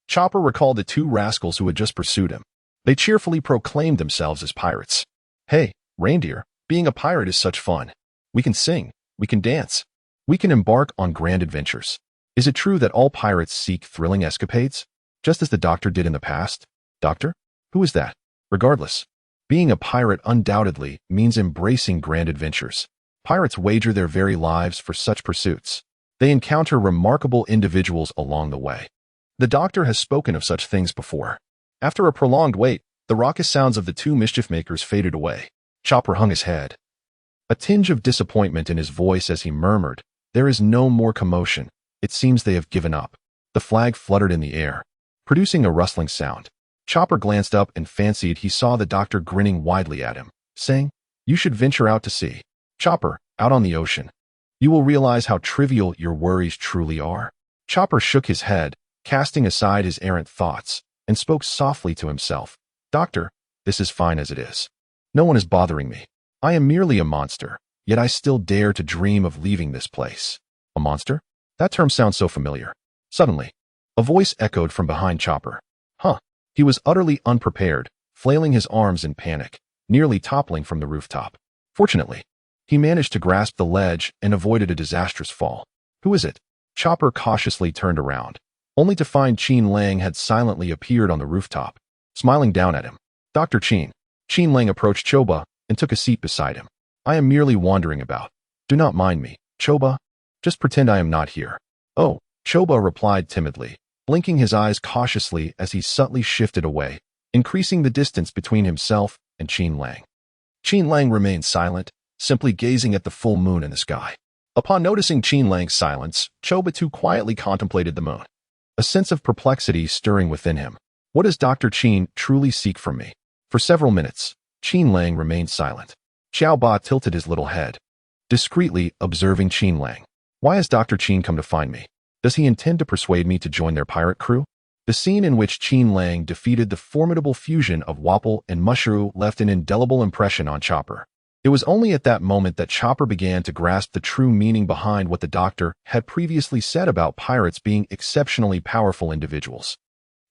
Chopper recalled the 2 rascals who had just pursued him. They cheerfully proclaimed themselves as pirates. Hey, Reindeer, being a pirate is such fun. We can sing, we can dance, we can embark on grand adventures. Is it true that all pirates seek thrilling escapades, just as the doctor did in the past? Doctor? Who is that? Regardless, Being a pirate undoubtedly means embracing grand adventures. Pirates wager their very lives for such pursuits. They encounter remarkable individuals along the way. The doctor has spoken of such things before. After a prolonged wait, the raucous sounds of the two mischief-makers faded away. Chopper hung his head, a tinge of disappointment in his voice as he murmured, "There is no more commotion. It seems they have given up." The flag fluttered in the air, producing a rustling sound. Chopper glanced up and fancied he saw the doctor grinning widely at him, saying, "You should venture out to sea. Chopper, out on the ocean. You will realize how trivial your worries truly are." Chopper shook his head, casting aside his errant thoughts, and spoke softly to himself. "Doctor, this is fine as it is. No one is bothering me. I am merely a monster, yet I still dare to dream of leaving this place." A monster? That term sounds so familiar. Suddenly, a voice echoed from behind Chopper. Huh. He was utterly unprepared, flailing his arms in panic, nearly toppling from the rooftop. Fortunately, he managed to grasp the ledge and avoided a disastrous fall. "Who is it?" Chopper cautiously turned around, only to find Qin Lang had silently appeared on the rooftop, smiling down at him. "Dr. Qin." Qin Lang approached Choba and took a seat beside him. "I am merely wandering about. Do not mind me, Choba. Just pretend I am not here." "Oh," Choba replied timidly, blinking his eyes cautiously as he subtly shifted away, increasing the distance between himself and Qin Lang. Qin Lang remained silent, simply gazing at the full moon in the sky. Upon noticing Qin Lang's silence, Choba too quietly contemplated the moon, a sense of perplexity stirring within him. What does Dr. Qin truly seek from me? For several minutes, Qin Lang remained silent. Xiao Ba tilted his little head, discreetly observing Qin Lang. Why has Dr. Qin come to find me? Does he intend to persuade me to join their pirate crew? The scene in which Qin Lang defeated the formidable fusion of Wapol and Mushroom left an indelible impression on Chopper. It was only at that moment that Chopper began to grasp the true meaning behind what the doctor had previously said about pirates being exceptionally powerful individuals.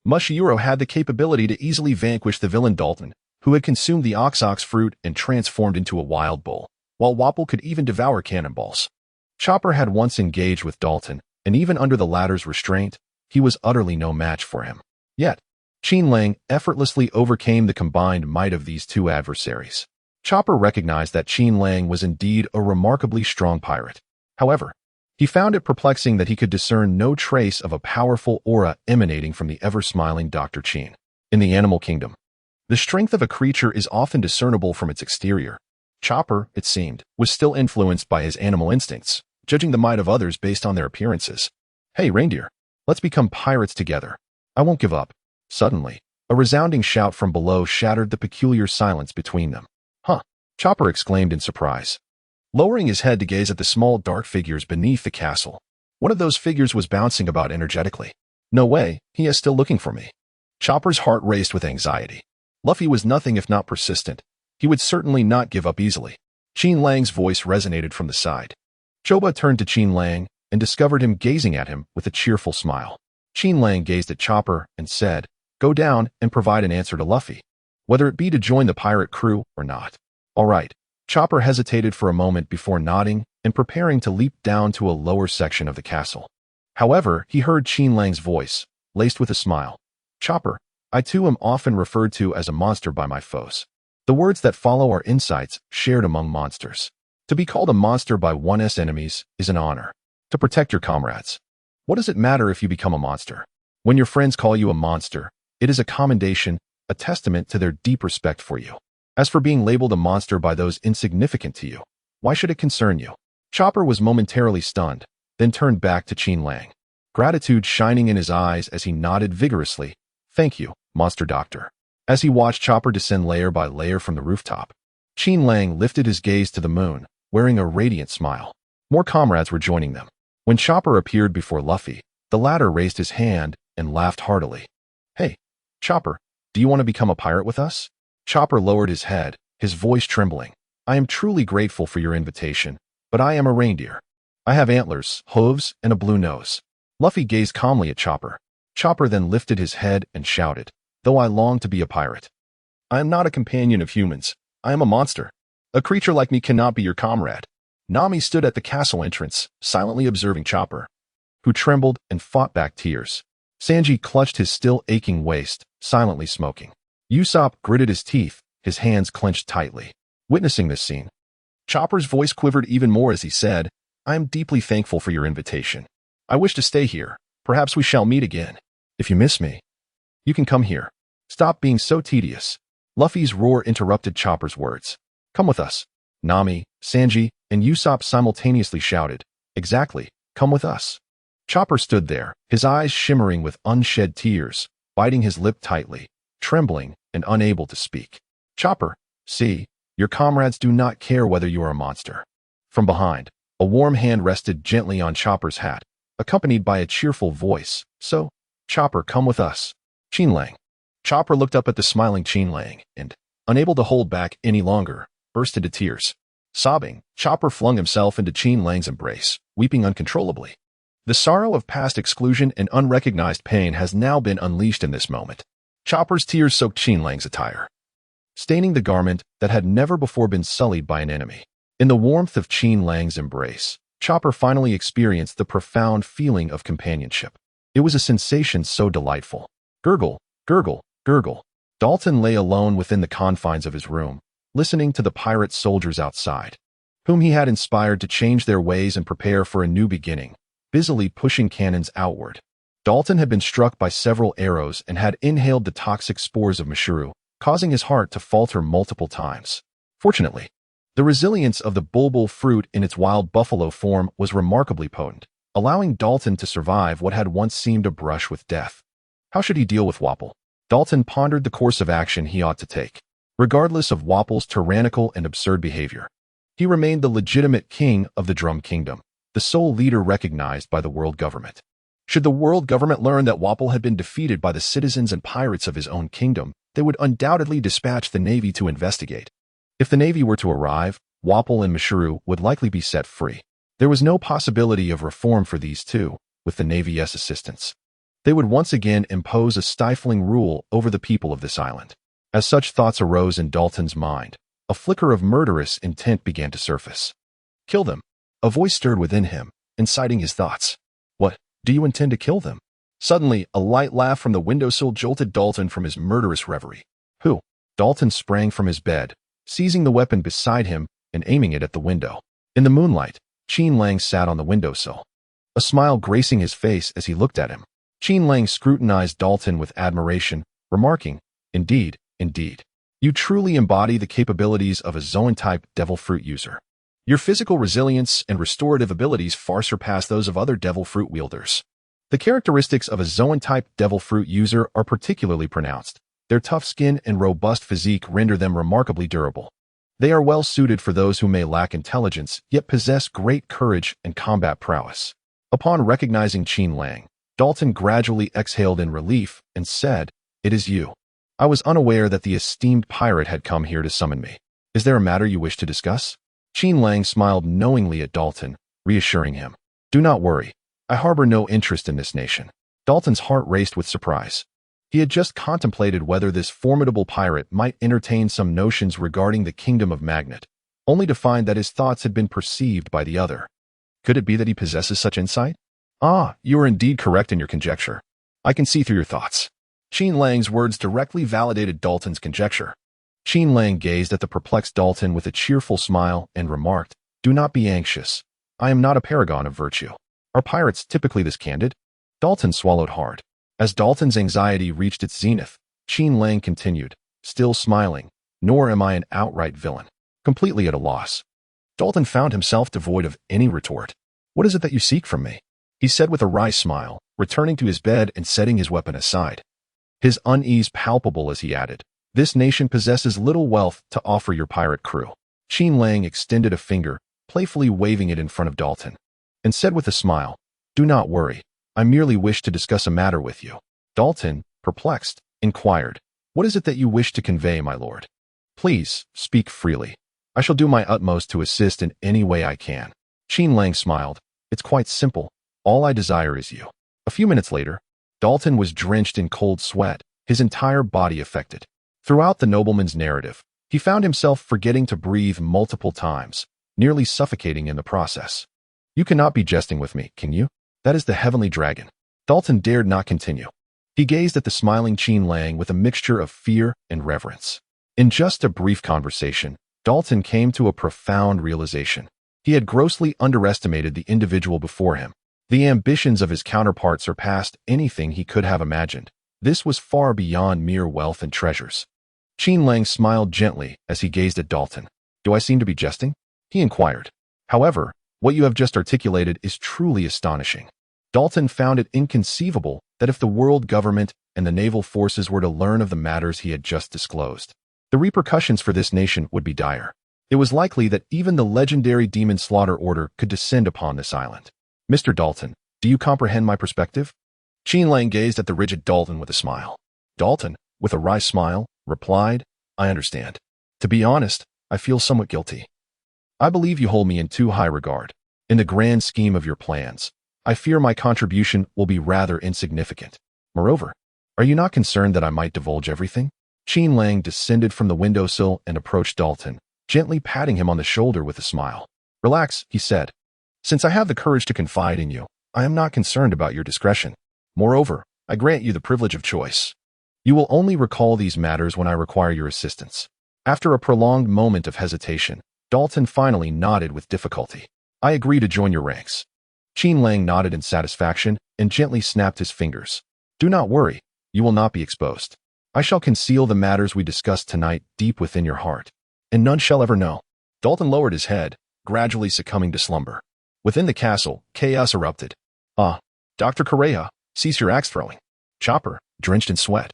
Mushroom had the capability to easily vanquish the villain Dalton, who had consumed the ox fruit and transformed into a wild bull, while Wapol could even devour cannonballs. Chopper had once engaged with Dalton, and even under the latter's restraint, he was utterly no match for him. Yet, Qin Lang effortlessly overcame the combined might of these two adversaries. Chopper recognized that Qin Lang was indeed a remarkably strong pirate. However, he found it perplexing that he could discern no trace of a powerful aura emanating from the ever-smiling Dr. Qin. In the animal kingdom, the strength of a creature is often discernible from its exterior. Chopper, it seemed, was still influenced by his animal instincts, judging the might of others based on their appearances. "Hey, reindeer, let's become pirates together. I won't give up." Suddenly, a resounding shout from below shattered the peculiar silence between them. "Huh," Chopper exclaimed in surprise, lowering his head to gaze at the small dark figures beneath the castle. One of those figures was bouncing about energetically. "No way, he is still looking for me." Chopper's heart raced with anxiety. Luffy was nothing if not persistent. He would certainly not give up easily. Qin Lang's voice resonated from the side. Choba turned to Qin Lang and discovered him gazing at him with a cheerful smile. Qin Lang gazed at Chopper and said, "Go down and provide an answer to Luffy, whether it be to join the pirate crew or not." "All right." Chopper hesitated for a moment before nodding and preparing to leap down to a lower section of the castle. However, he heard Qin Lang's voice, laced with a smile. "Chopper, I too am often referred to as a monster by my foes. The words that follow are insights shared among monsters. To be called a monster by one's enemies is an honor. To protect your comrades. What does it matter if you become a monster? When your friends call you a monster, it is a commendation, a testament to their deep respect for you. As for being labeled a monster by those insignificant to you, why should it concern you?" Chopper was momentarily stunned, then turned back to Qin Lang, gratitude shining in his eyes as he nodded vigorously. "Thank you, Monster Doctor." As he watched Chopper descend layer by layer from the rooftop, Qin Lang lifted his gaze to the moon, wearing a radiant smile. More comrades were joining them. When Chopper appeared before Luffy, the latter raised his hand and laughed heartily. "Hey, Chopper, do you want to become a pirate with us?" Chopper lowered his head, his voice trembling. "I am truly grateful for your invitation, but I am a reindeer. I have antlers, hooves, and a blue nose." Luffy gazed calmly at Chopper. Chopper then lifted his head and shouted, "Though I long to be a pirate, I am not a companion of humans. I am a monster. A creature like me cannot be your comrade." Nami stood at the castle entrance, silently observing Chopper, who trembled and fought back tears. Sanji clutched his still aching waist, silently smoking. Usopp gritted his teeth, his hands clenched tightly. Witnessing this scene, Chopper's voice quivered even more as he said, "I am deeply thankful for your invitation. I wish to stay here. Perhaps we shall meet again. If you miss me, you can come here." "Stop being so tedious." Luffy's roar interrupted Chopper's words. "Come with us." Nami, Sanji, and Usopp simultaneously shouted, "Exactly, come with us." Chopper stood there, his eyes shimmering with unshed tears, biting his lip tightly, trembling and unable to speak. "Chopper, see, your comrades do not care whether you are a monster." From behind, a warm hand rested gently on Chopper's hat, accompanied by a cheerful voice. "So, Chopper, come with us." Qin Lang. Chopper looked up at the smiling Qin Lang and, unable to hold back any longer, burst into tears. Sobbing, Chopper flung himself into Qin Lang's embrace, weeping uncontrollably. The sorrow of past exclusion and unrecognized pain has now been unleashed in this moment. Chopper's tears soaked Qin Lang's attire, staining the garment that had never before been sullied by an enemy. In the warmth of Qin Lang's embrace, Chopper finally experienced the profound feeling of companionship. It was a sensation so delightful. Gurgle, gurgle, gurgle. Dalton lay alone within the confines of his room, listening to the pirate soldiers outside, whom he had inspired to change their ways and prepare for a new beginning, busily pushing cannons outward. Dalton had been struck by several arrows and had inhaled the toxic spores of Mashuru, causing his heart to falter multiple times. Fortunately, the resilience of the bulbul fruit in its wild buffalo form was remarkably potent, allowing Dalton to survive what had once seemed a brush with death. How should he deal with Wapol? Dalton pondered the course of action he ought to take. Regardless of Wapol's tyrannical and absurd behavior, he remained the legitimate king of the Drum Kingdom, the sole leader recognized by the world government. Should the world government learn that Wapol had been defeated by the citizens and pirates of his own kingdom, they would undoubtedly dispatch the Navy to investigate. If the Navy were to arrive, Wapol and Mashuru would likely be set free. There was no possibility of reform for these two, with the Navy's assistance. They would once again impose a stifling rule over the people of this island. As such thoughts arose in Dalton's mind, a flicker of murderous intent began to surface. "Kill them." A voice stirred within him, inciting his thoughts. "What, do you intend to kill them?" Suddenly, a light laugh from the windowsill jolted Dalton from his murderous reverie. "Who?" Dalton sprang from his bed, seizing the weapon beside him and aiming it at the window. In the moonlight, Qin Lang sat on the windowsill, a smile gracing his face as he looked at him. Qin Lang scrutinized Dalton with admiration, remarking, Indeed, indeed. You truly embody the capabilities of a Zoan-type devil fruit user. Your physical resilience and restorative abilities far surpass those of other devil fruit wielders. The characteristics of a Zoan-type devil fruit user are particularly pronounced. Their tough skin and robust physique render them remarkably durable. They are well suited for those who may lack intelligence, yet possess great courage and combat prowess. Upon recognizing Qin Lang, Dalton gradually exhaled in relief and said, "It is you. I was unaware that the esteemed pirate had come here to summon me. Is there a matter you wish to discuss?" Qin Lang smiled knowingly at Dalton, reassuring him. "Do not worry. I harbor no interest in this nation." Dalton's heart raced with surprise. He had just contemplated whether this formidable pirate might entertain some notions regarding the kingdom of Magnet, only to find that his thoughts had been perceived by the other. Could it be that he possesses such insight? "Ah, you are indeed correct in your conjecture. I can see through your thoughts." Qin Lang's words directly validated Dalton's conjecture. Qin Lang gazed at the perplexed Dalton with a cheerful smile and remarked, "Do not be anxious. I am not a paragon of virtue. Are pirates typically this candid?" Dalton swallowed hard. As Dalton's anxiety reached its zenith, Qin Lang continued, still smiling, "Nor am I an outright villain." Completely at a loss, Dalton found himself devoid of any retort. "What is it that you seek from me?" he said with a wry smile, returning to his bed and setting his weapon aside. His unease palpable as he added, "This nation possesses little wealth to offer your pirate crew." Qin Lang extended a finger, playfully waving it in front of Dalton, and said with a smile, "Do not worry. I merely wish to discuss a matter with you." Dalton, perplexed, inquired, "What is it that you wish to convey, my lord?" "Please, speak freely. I shall do my utmost to assist in any way I can." Qin Lang smiled. "It's quite simple. All I desire is you." A few minutes later, Dalton was drenched in cold sweat, his entire body affected. Throughout the nobleman's narrative, he found himself forgetting to breathe multiple times, nearly suffocating in the process. "You cannot be jesting with me, can you? That is the heavenly dragon." Dalton dared not continue. He gazed at the smiling Qin Lang with a mixture of fear and reverence. In just a brief conversation, Dalton came to a profound realization. He had grossly underestimated the individual before him. The ambitions of his counterpart surpassed anything he could have imagined. This was far beyond mere wealth and treasures. Qin Lang smiled gently as he gazed at Dalton. "Do I seem to be jesting?" he inquired. "However, what you have just articulated is truly astonishing." Dalton found it inconceivable that if the world government and the naval forces were to learn of the matters he had just disclosed, the repercussions for this nation would be dire. It was likely that even the legendary Demon Slaughter Order could descend upon this island. "Mr. Dalton, do you comprehend my perspective?" Qin Lang gazed at the rigid Dalton with a smile. Dalton, with a wry smile, replied, "I understand. To be honest, I feel somewhat guilty. I believe you hold me in too high regard. In the grand scheme of your plans, I fear my contribution will be rather insignificant. Moreover, are you not concerned that I might divulge everything?" Qin Lang descended from the windowsill and approached Dalton, gently patting him on the shoulder with a smile. "Relax," he said. "Since I have the courage to confide in you, I am not concerned about your discretion. Moreover, I grant you the privilege of choice. You will only recall these matters when I require your assistance." After a prolonged moment of hesitation, Dalton finally nodded with difficulty. "I agree to join your ranks." Qin Lang nodded in satisfaction and gently snapped his fingers. "Do not worry, you will not be exposed. I shall conceal the matters we discussed tonight deep within your heart, and none shall ever know." Dalton lowered his head, gradually succumbing to slumber. Within the castle, chaos erupted. Dr. Correa, cease your axe throwing." Chopper, drenched in sweat,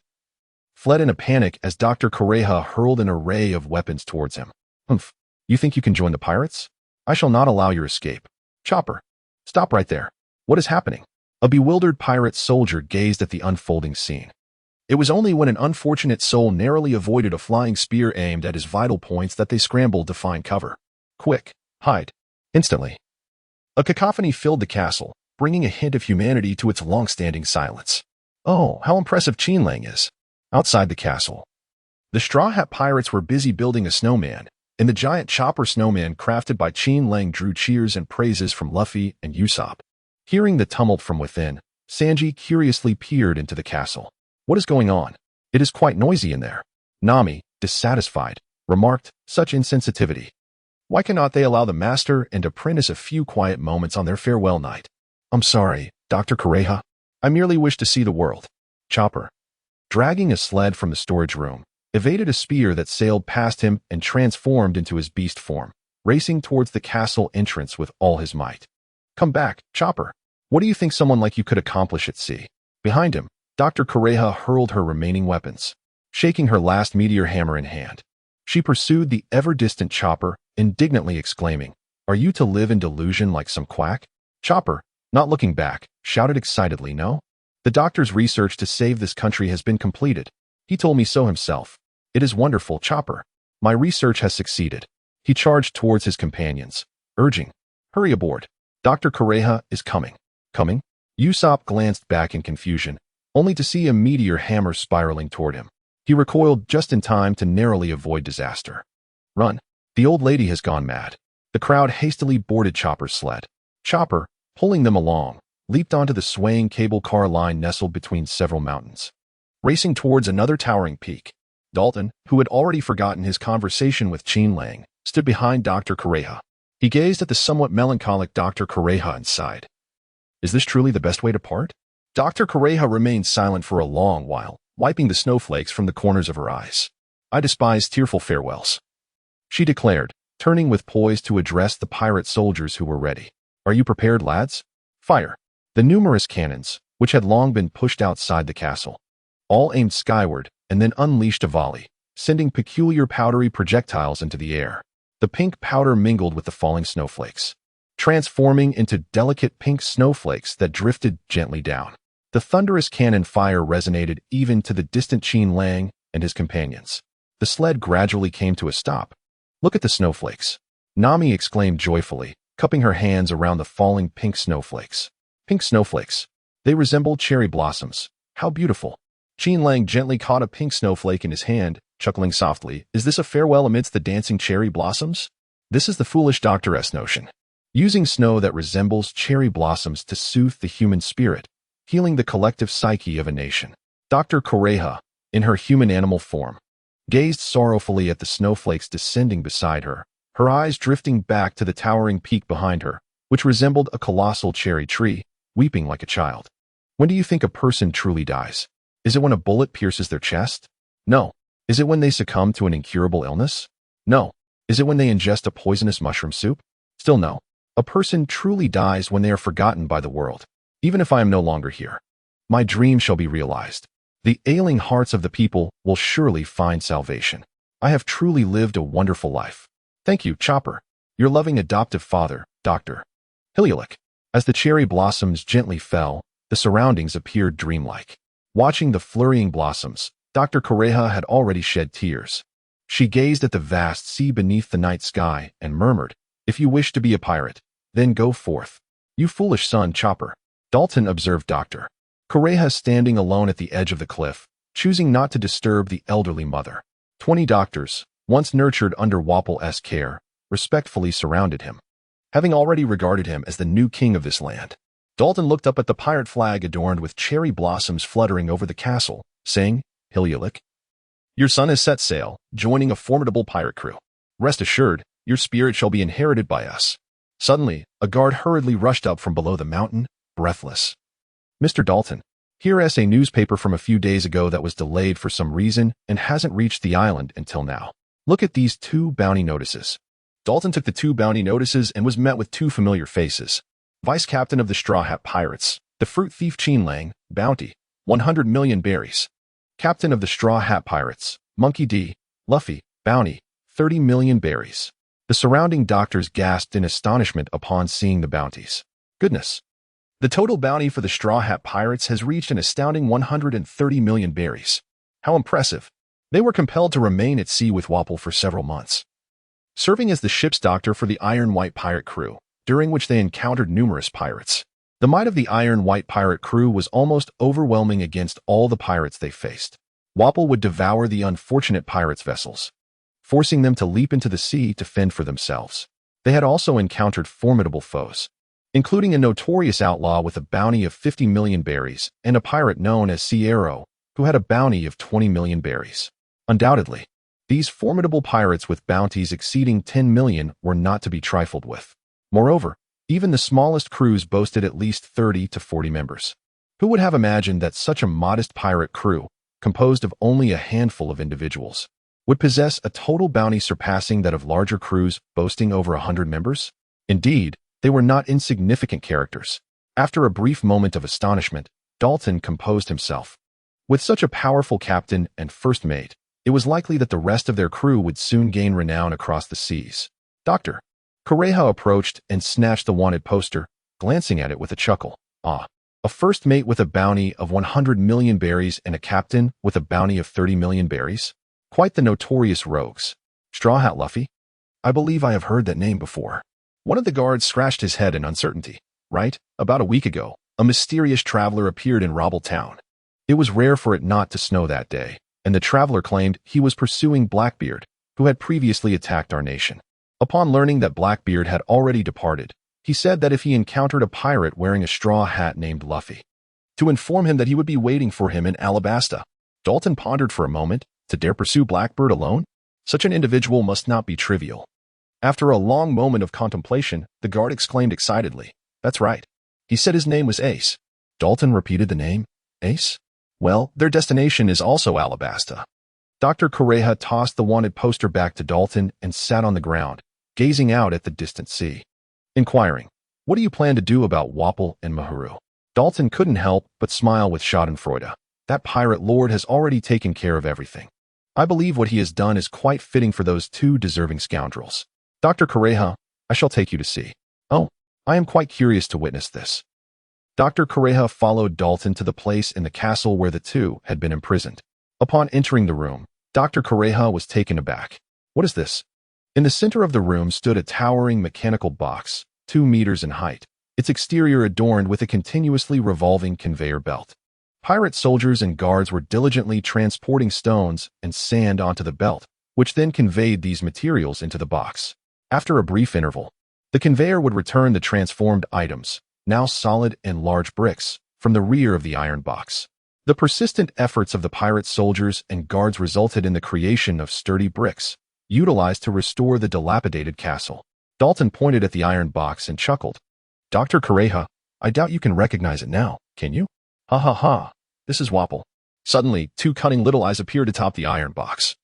fled in a panic as Dr. Correa hurled an array of weapons towards him. "Humph, you think you can join the pirates? I shall not allow your escape." "Chopper, stop right there. What is happening?" A bewildered pirate soldier gazed at the unfolding scene. It was only when an unfortunate soul narrowly avoided a flying spear aimed at his vital points that they scrambled to find cover. "Quick, hide. Instantly." A cacophony filled the castle, bringing a hint of humanity to its long-standing silence. "Oh, how impressive Qin Lang is." Outside the castle, the Straw Hat Pirates were busy building a snowman, and the giant chopper snowman crafted by Qin Lang drew cheers and praises from Luffy and Usopp. Hearing the tumult from within, Sanji curiously peered into the castle. "What is going on? It is quite noisy in there." Nami, dissatisfied, remarked, "Such insensitivity. Why cannot they allow the master and apprentice a few quiet moments on their farewell night?" "I'm sorry, Dr. Correa. I merely wish to see the world." Chopper, dragging a sled from the storage room, evaded a spear that sailed past him and transformed into his beast form, racing towards the castle entrance with all his might. "Come back, Chopper. What do you think someone like you could accomplish at sea?" Behind him, Dr. Correa hurled her remaining weapons, shaking her last meteor hammer in hand. She pursued the ever-distant Chopper, indignantly exclaiming, "Are you to live in delusion like some quack?" Chopper, not looking back, shouted excitedly, "No. The doctor's research to save this country has been completed. He told me so himself. It is wonderful, Chopper. My research has succeeded." He charged towards his companions, urging, "Hurry aboard. Dr. Correa is coming." "Coming?" Usopp glanced back in confusion, only to see a meteor hammer spiraling toward him. He recoiled just in time to narrowly avoid disaster. "Run. The old lady has gone mad." The crowd hastily boarded Chopper's sled. Chopper, pulling them along, leaped onto the swaying cable car line nestled between several mountains, racing towards another towering peak. Dalton, who had already forgotten his conversation with Qin Lang, stood behind Dr. Correa. He gazed at the somewhat melancholic Dr. Correa and sighed. "Is this truly the best way to part?" Dr. Correa remained silent for a long while, wiping the snowflakes from the corners of her eyes. "I despise tearful farewells," she declared, turning with poise to address the pirate soldiers who were ready. "Are you prepared, lads? Fire." The numerous cannons, which had long been pushed outside the castle, all aimed skyward and then unleashed a volley, sending peculiar powdery projectiles into the air. The pink powder mingled with the falling snowflakes, transforming into delicate pink snowflakes that drifted gently down. The thunderous cannon fire resonated even to the distant Qin Lang and his companions. The sled gradually came to a stop. "Look at the snowflakes," Nami exclaimed joyfully, cupping her hands around the falling pink snowflakes. "Pink snowflakes. They resemble cherry blossoms. How beautiful." Qin Lang gently caught a pink snowflake in his hand, chuckling softly. "Is this a farewell amidst the dancing cherry blossoms?" This is the foolish doctor's notion. Using snow that resembles cherry blossoms to soothe the human spirit, healing the collective psyche of a nation. Dr. Correa, in her human animal form, gazed sorrowfully at the snowflakes descending beside her, her eyes drifting back to the towering peak behind her, which resembled a colossal cherry tree, weeping like a child. When do you think a person truly dies? Is it when a bullet pierces their chest? No. Is it when they succumb to an incurable illness? No. Is it when they ingest a poisonous mushroom soup? Still no. A person truly dies when they are forgotten by the world. Even if I am no longer here, my dream shall be realized. The ailing hearts of the people will surely find salvation. I have truly lived a wonderful life. Thank you, Chopper. Your loving adoptive father, Dr. Hilialik. As the cherry blossoms gently fell, the surroundings appeared dreamlike. Watching the flurrying blossoms, Dr. Kureha had already shed tears. She gazed at the vast sea beneath the night sky and murmured, "If you wish to be a pirate, then go forth." "You foolish son, Chopper," Dalton observed Dr. Kureha standing alone at the edge of the cliff, choosing not to disturb the elderly mother. 20 doctors, once nurtured under Wapol's care, respectfully surrounded him. Having already regarded him as the new king of this land, Dalton looked up at the pirate flag adorned with cherry blossoms fluttering over the castle, saying, "Hilialik, your son has set sail, joining a formidable pirate crew. Rest assured, your spirit shall be inherited by us." Suddenly, a guard hurriedly rushed up from below the mountain, breathless. "Mr. Dalton, here is a newspaper from a few days ago that was delayed for some reason and hasn't reached the island until now. Look at these 2 bounty notices." Dalton took the 2 bounty notices and was met with 2 familiar faces. Vice Captain of the Straw Hat Pirates, the fruit thief Qin Lang, bounty, 100 million berries. Captain of the Straw Hat Pirates, Monkey D, Luffy, bounty, 30 million berries. The surrounding doctors gasped in astonishment upon seeing the bounties. Goodness! The total bounty for the Straw Hat Pirates has reached an astounding 130 million berries. How impressive! They were compelled to remain at sea with Wapol for several months, serving as the ship's doctor for the Iron White pirate crew, during which they encountered numerous pirates. The might of the Iron White pirate crew was almost overwhelming against all the pirates they faced. Wapol would devour the unfortunate pirates' vessels, forcing them to leap into the sea to fend for themselves. They had also encountered formidable foes, including a notorious outlaw with a bounty of 50 million berries and a pirate known as Sea Arrow, who had a bounty of 20 million berries. Undoubtedly, these formidable pirates with bounties exceeding 10 million were not to be trifled with. Moreover, even the smallest crews boasted at least 30 to 40 members. Who would have imagined that such a modest pirate crew, composed of only a handful of individuals, would possess a total bounty surpassing that of larger crews boasting over 100 members? Indeed, they were not insignificant characters. After a brief moment of astonishment, Dalton composed himself. With such a powerful captain and first mate, it was likely that the rest of their crew would soon gain renown across the seas. Dr. Kureha approached and snatched the wanted poster, glancing at it with a chuckle. "Ah, a first mate with a bounty of 100 million berries and a captain with a bounty of 30 million berries? Quite the notorious rogues. Straw Hat Luffy? I believe I have heard that name before." One of the guards scratched his head in uncertainty. "Right, about a week ago, a mysterious traveler appeared in Wapol town. It was rare for it not to snow that day, and the traveler claimed he was pursuing Blackbeard, who had previously attacked our nation. Upon learning that Blackbeard had already departed, he said that if he encountered a pirate wearing a straw hat named Luffy, to inform him that he would be waiting for him in Alabasta." Dalton pondered for a moment. To dare pursue Blackbeard alone? Such an individual must not be trivial. After a long moment of contemplation, the guard exclaimed excitedly, "That's right. He said his name was Ace." Dalton repeated the name. "Ace? Well, their destination is also Alabasta." Dr. Kureha tossed the wanted poster back to Dalton and sat on the ground, gazing out at the distant sea. Inquiring, "What do you plan to do about Wapol and Mahuru?" Dalton couldn't help but smile with schadenfreude. That pirate lord has already taken care of everything. I believe what he has done is quite fitting for those 2 deserving scoundrels. Dr. Kureha, I shall take you to see. Oh, I am quite curious to witness this. Dr. Kureha followed Dalton to the place in the castle where the 2 had been imprisoned. Upon entering the room, Dr. Kureha was taken aback. "What is this?" In the center of the room stood a towering mechanical box, 2 meters in height, its exterior adorned with a continuously revolving conveyor belt. Pirate soldiers and guards were diligently transporting stones and sand onto the belt, which then conveyed these materials into the box. After a brief interval, the conveyor would return the transformed items, now solid and large bricks, from the rear of the iron box. The persistent efforts of the pirate soldiers and guards resulted in the creation of sturdy bricks, utilized to restore the dilapidated castle. Dalton pointed at the iron box and chuckled. Dr. Kureha, I doubt you can recognize it now, can you? Ha ha ha, this is Wapol. Suddenly, two cunning little eyes appeared atop the iron box,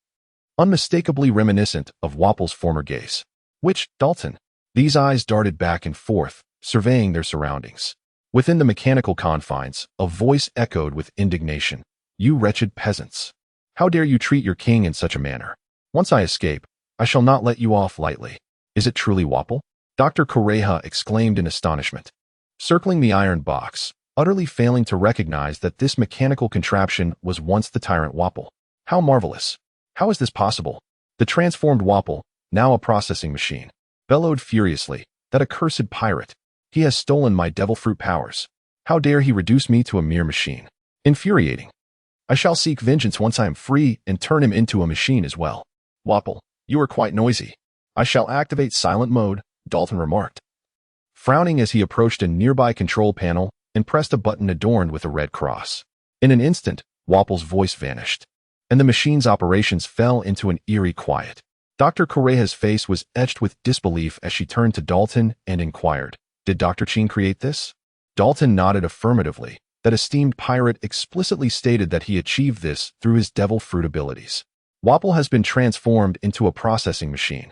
unmistakably reminiscent of Wapol's former gaze. Which, Dalton? These eyes darted back and forth, surveying their surroundings. Within the mechanical confines, a voice echoed with indignation. You wretched peasants! How dare you treat your king in such a manner? Once I escape, I shall not let you off lightly. Is it truly Wapol? Dr. Kureha exclaimed in astonishment, circling the iron box, utterly failing to recognize that this mechanical contraption was once the tyrant Wapol. How marvelous! How is this possible? The transformed Wapol, now a processing machine, bellowed furiously. That accursed pirate! He has stolen my devil fruit powers. How dare he reduce me to a mere machine? Infuriating. I shall seek vengeance once I am free and turn him into a machine as well. Wapol, you are quite noisy. I shall activate silent mode, Dalton remarked, frowning as he approached a nearby control panel and pressed a button adorned with a red cross. In an instant, Wapol's voice vanished, and the machine's operations fell into an eerie quiet. Dr. Kureha's face was etched with disbelief as she turned to Dalton and inquired, Did Dr. Qin create this? Dalton nodded affirmatively. That esteemed pirate explicitly stated that he achieved this through his devil fruit abilities. Wapol has been transformed into a processing machine.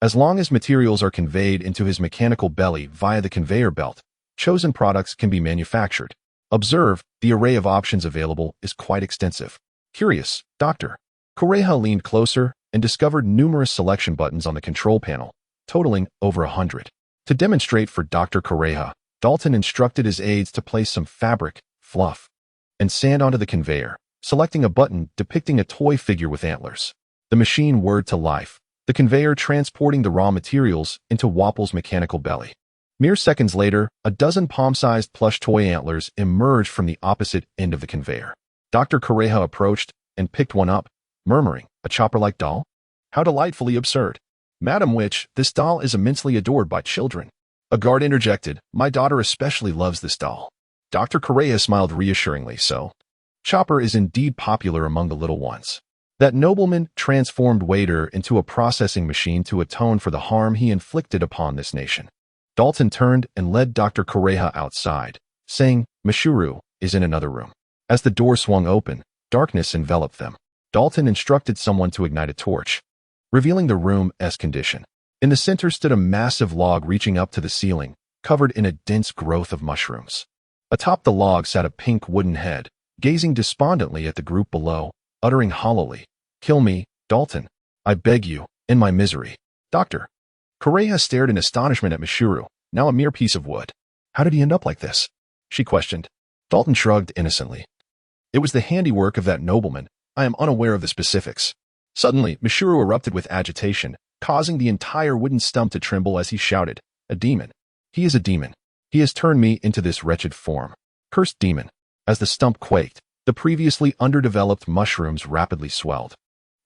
As long as materials are conveyed into his mechanical belly via the conveyor belt, chosen products can be manufactured. Observe, the array of options available is quite extensive. Curious, Dr. Kureha leaned closer and discovered numerous selection buttons on the control panel, totaling over 100. To demonstrate for Dr. Kureha, Dalton instructed his aides to place some fabric, fluff, and sand onto the conveyor, selecting a button depicting a toy figure with antlers. The machine whirred to life, the conveyor transporting the raw materials into Wapol's mechanical belly. Mere seconds later, a dozen palm-sized plush toy antlers emerged from the opposite end of the conveyor. Dr. Kureha approached and picked one up, murmuring, A chopper-like doll? How delightfully absurd. Madam Witch, this doll is immensely adored by children. A guard interjected, My daughter especially loves this doll. Dr. Kureha smiled reassuringly, so. Chopper is indeed popular among the little ones. That nobleman transformed waiter into a processing machine to atone for the harm he inflicted upon this nation. Dalton turned and led Dr. Kureha outside, saying, Mishuru is in another room. As the door swung open, darkness enveloped them. Dalton instructed someone to ignite a torch, revealing the room's condition. In the center stood a massive log reaching up to the ceiling, covered in a dense growth of mushrooms. Atop the log sat a pink wooden head, gazing despondently at the group below, uttering hollowly, Kill me, Dalton. I beg you, in my misery. Dr. Kureha stared in astonishment at Mishuru, now a mere piece of wood. How did he end up like this? She questioned. Dalton shrugged innocently. It was the handiwork of that nobleman. I am unaware of the specifics. Suddenly, Mishuru erupted with agitation, causing the entire wooden stump to tremble as he shouted, A demon. He is a demon. He has turned me into this wretched form. Cursed demon. As the stump quaked, the previously underdeveloped mushrooms rapidly swelled,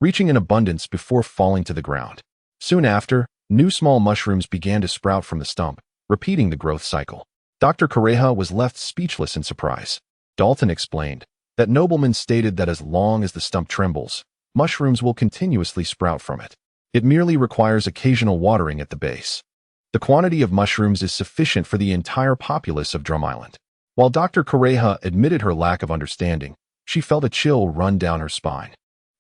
reaching an abundance before falling to the ground. Soon after, new small mushrooms began to sprout from the stump, repeating the growth cycle. Dr. Kureha was left speechless in surprise. Dalton explained, That nobleman stated that as long as the stump trembles, mushrooms will continuously sprout from it. It merely requires occasional watering at the base. The quantity of mushrooms is sufficient for the entire populace of Drum Island. While Dr. Kureha admitted her lack of understanding, she felt a chill run down her spine.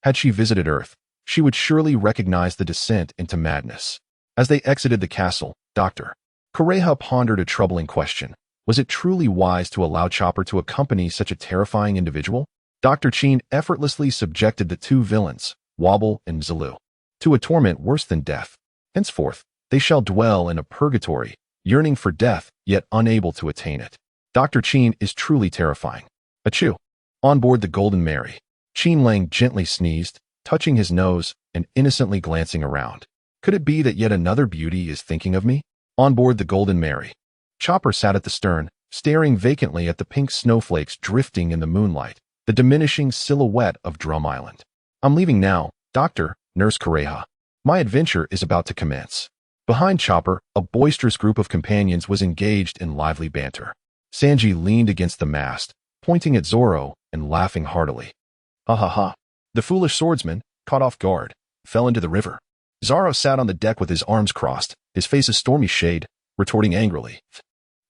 Had she visited Earth, she would surely recognize the descent into madness. As they exited the castle, Dr. Kureha pondered a troubling question. Was it truly wise to allow Chopper to accompany such a terrifying individual? Dr. Qin effortlessly subjected the two villains, Wapol and Zulu, to a torment worse than death. Henceforth, they shall dwell in a purgatory, yearning for death, yet unable to attain it. Dr. Qin is truly terrifying. Achoo! On board the Golden Mary, Qin Lang gently sneezed, touching his nose and innocently glancing around. Could it be that yet another beauty is thinking of me? On board the Golden Mary, Chopper sat at the stern, staring vacantly at the pink snowflakes drifting in the moonlight, the diminishing silhouette of Drum Island. I'm leaving now, Dr. Nurse Kureha. My adventure is about to commence. Behind Chopper, a boisterous group of companions was engaged in lively banter. Sanji leaned against the mast, pointing at Zoro and laughing heartily. Ha ha ha. The foolish swordsman, caught off guard, fell into the river. Zoro sat on the deck with his arms crossed, his face a stormy shade, retorting angrily.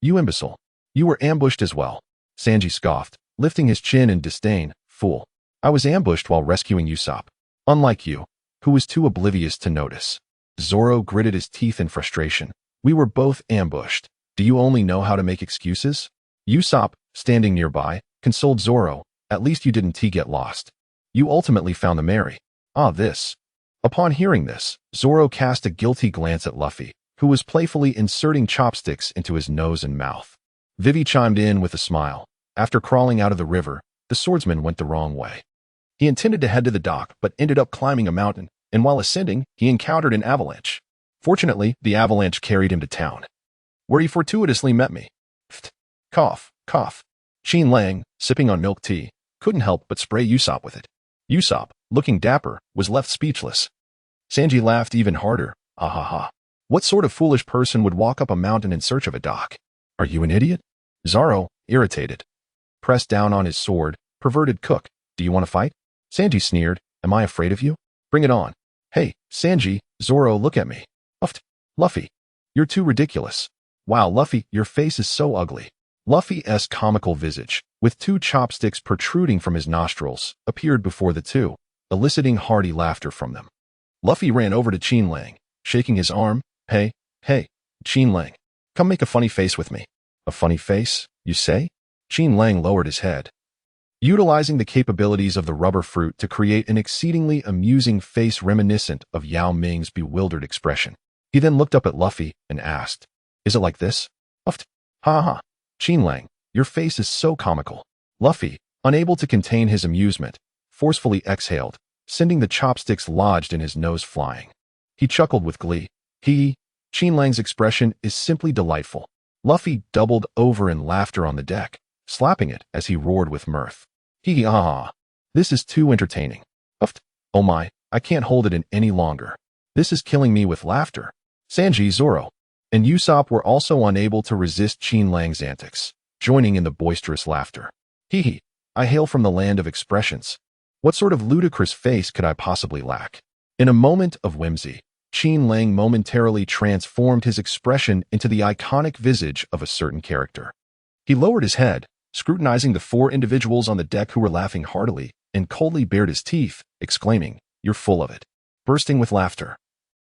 You imbecile. You were ambushed as well. Sanji scoffed, lifting his chin in disdain. Fool. I was ambushed while rescuing Usopp. Unlike you, who was too oblivious to notice. Zoro gritted his teeth in frustration. We were both ambushed. Do you only know how to make excuses? Usopp, standing nearby, consoled Zoro. At least you didn't get lost. You ultimately found the Mary. Ah, this. Upon hearing this, Zoro cast a guilty glance at Luffy, who was playfully inserting chopsticks into his nose and mouth. Vivi chimed in with a smile. After crawling out of the river, the swordsman went the wrong way. He intended to head to the dock, but ended up climbing a mountain, and while ascending, he encountered an avalanche. Fortunately, the avalanche carried him to town, where he fortuitously met me. Cough, cough. Qin Lang, sipping on milk tea, couldn't help but spray Usopp with it. Usopp, looking dapper, was left speechless. Sanji laughed even harder. Ah ha ha. What sort of foolish person would walk up a mountain in search of a dock? Are you an idiot? Zoro, irritated, pressed down on his sword. Perverted cook, do you want to fight? Sanji sneered. Am I afraid of you? Bring it on. Hey, Sanji, Zoro, look at me. Uffed. Luffy, you're too ridiculous. Wow, Luffy, your face is so ugly. Luffy's comical visage, with two chopsticks protruding from his nostrils, appeared before the two, eliciting hearty laughter from them. Luffy ran over to Qin Lang, shaking his arm. Hey, Qin Lang, come make a funny face with me. A funny face, you say? Qin Lang lowered his head, utilizing the capabilities of the rubber fruit to create an exceedingly amusing face reminiscent of Yao Ming's bewildered expression. He then looked up at Luffy and asked, Is it like this? Uffed. Ha ha. Qin Lang, your face is so comical. Luffy, unable to contain his amusement, forcefully exhaled, sending the chopsticks lodged in his nose flying. He chuckled with glee. Qin Lang's expression is simply delightful. Luffy doubled over in laughter on the deck, slapping it as he roared with mirth. Ah, this is too entertaining. Uffed. Oh my, I can't hold it in any longer. This is killing me with laughter. Sanji, Zoro, and Usopp were also unable to resist Qin Lang's antics, joining in the boisterous laughter. I hail from the land of expressions. What sort of ludicrous face could I possibly lack? In a moment of whimsy, Qin Lang momentarily transformed his expression into the iconic visage of a certain character. He lowered his head, scrutinizing the four individuals on the deck who were laughing heartily, and coldly bared his teeth, exclaiming, You're full of it. Bursting with laughter.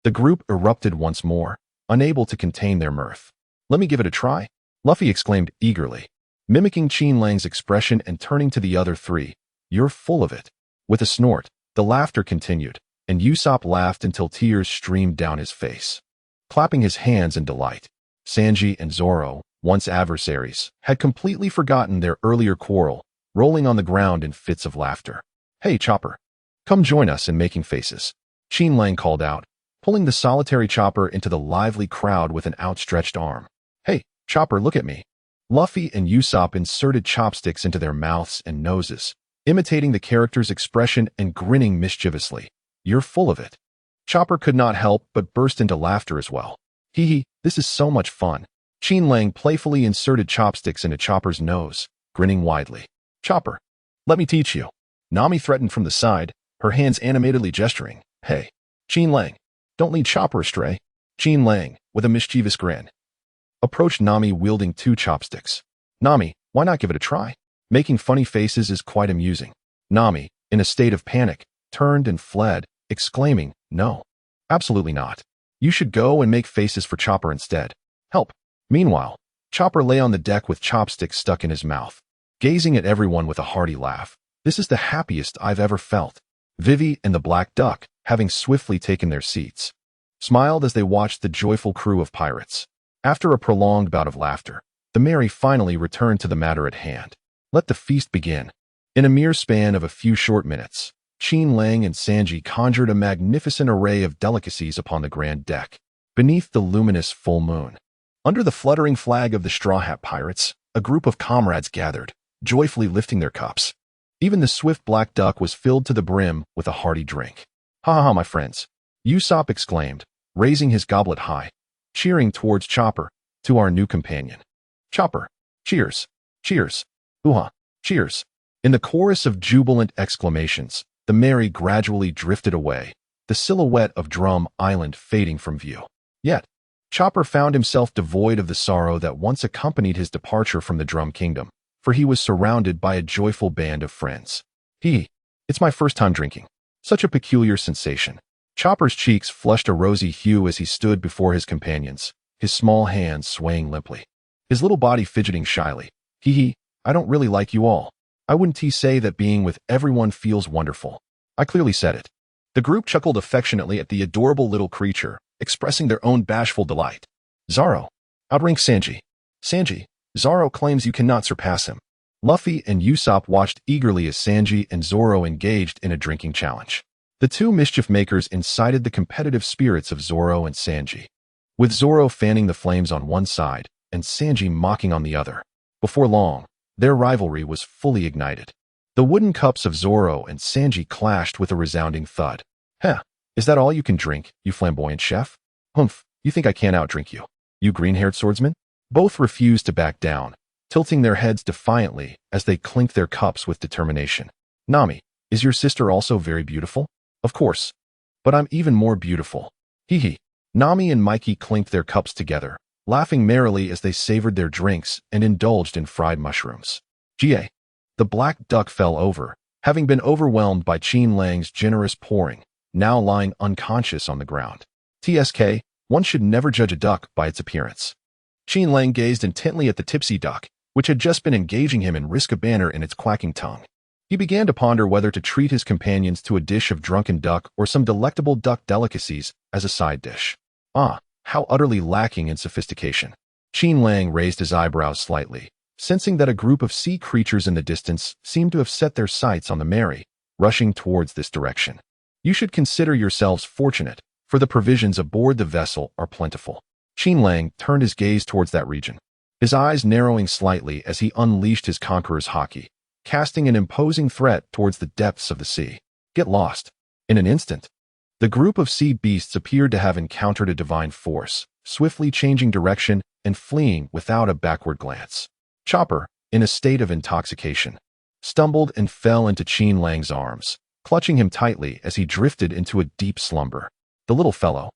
The group erupted once more, unable to contain their mirth. Let me give it a try, Luffy exclaimed eagerly, mimicking Qin Lang's expression and turning to the other three. You're full of it. With a snort, the laughter continued, and Usopp laughed until tears streamed down his face. Clapping his hands in delight, Sanji and Zoro, once adversaries, had completely forgotten their earlier quarrel, rolling on the ground in fits of laughter. Hey, Chopper, come join us in making faces, Qin Lang called out, pulling the solitary Chopper into the lively crowd with an outstretched arm. Hey, Chopper, look at me. Luffy and Usopp inserted chopsticks into their mouths and noses, imitating the character's expression and grinning mischievously. You're full of it. Chopper could not help but burst into laughter as well. This is so much fun. Qin Lang playfully inserted chopsticks into Chopper's nose, grinning widely. Chopper, let me teach you. Nami threatened from the side, her hands animatedly gesturing. Hey, Qin Lang, don't lead Chopper astray. Qin Lang, with a mischievous grin, approached Nami wielding two chopsticks. Nami, why not give it a try? Making funny faces is quite amusing. Nami, in a state of panic, turned and fled, exclaiming, No, absolutely not. You should go and make faces for Chopper instead. Help. Meanwhile, Chopper lay on the deck with chopsticks stuck in his mouth, gazing at everyone with a hearty laugh. This is the happiest I've ever felt. Vivi and the Black Duck, having swiftly taken their seats, smiled as they watched the joyful crew of pirates. After a prolonged bout of laughter, the Mary finally returned to the matter at hand. Let the feast begin. In a mere span of a few short minutes, Qin Lang and Sanji conjured a magnificent array of delicacies upon the grand deck, beneath the luminous full moon. Under the fluttering flag of the Straw Hat Pirates, a group of comrades gathered, joyfully lifting their cups. Even the swift Black Duck was filled to the brim with a hearty drink. Ha ha ha, my friends, Usopp exclaimed, raising his goblet high, cheering towards Chopper, to our new companion. Chopper, cheers, cheers. Ooh-ha. Cheers! In the chorus of jubilant exclamations, the Mary gradually drifted away, the silhouette of Drum Island fading from view. Yet, Chopper found himself devoid of the sorrow that once accompanied his departure from the Drum Kingdom, for he was surrounded by a joyful band of friends. It's my first time drinking. Such a peculiar sensation. Chopper's cheeks flushed a rosy hue as he stood before his companions, his small hands swaying limply, his little body fidgeting shyly. I don't really like you all. I wouldn't say that being with everyone feels wonderful. I clearly said it. The group chuckled affectionately at the adorable little creature, expressing their own bashful delight. Zoro, outrank Sanji. Sanji, Zoro claims you cannot surpass him. Luffy and Usopp watched eagerly as Sanji and Zoro engaged in a drinking challenge. The two mischief makers incited the competitive spirits of Zoro and Sanji, with Zoro fanning the flames on one side and Sanji mocking on the other. Before long, their rivalry was fully ignited. The wooden cups of Zoro and Sanji clashed with a resounding thud. Is that all you can drink, you flamboyant chef? Humph, you think I can't outdrink you, you green-haired swordsman? Both refused to back down, tilting their heads defiantly as they clinked their cups with determination. Nami, is your sister also very beautiful? Of course. But I'm even more beautiful. Nami and Mikey clinked their cups together, laughing merrily as they savored their drinks and indulged in fried mushrooms. The black duck fell over, having been overwhelmed by Qin Lang's generous pouring, now lying unconscious on the ground. One should never judge a duck by its appearance. Qin Lang gazed intently at the tipsy duck, which had just been engaging him in risk-a-banner in its quacking tongue. He began to ponder whether to treat his companions to a dish of drunken duck or some delectable duck delicacies as a side dish. How utterly lacking in sophistication. Qin Lang raised his eyebrows slightly, sensing that a group of sea creatures in the distance seemed to have set their sights on the Mary, rushing towards this direction. You should consider yourselves fortunate, for the provisions aboard the vessel are plentiful. Qin Lang turned his gaze towards that region, his eyes narrowing slightly as he unleashed his conqueror's Haki, casting an imposing threat towards the depths of the sea. Get lost. In an instant, the group of sea beasts appeared to have encountered a divine force, swiftly changing direction and fleeing without a backward glance. Chopper, in a state of intoxication, stumbled and fell into Qin Lang's arms, clutching him tightly as he drifted into a deep slumber. The little fellow,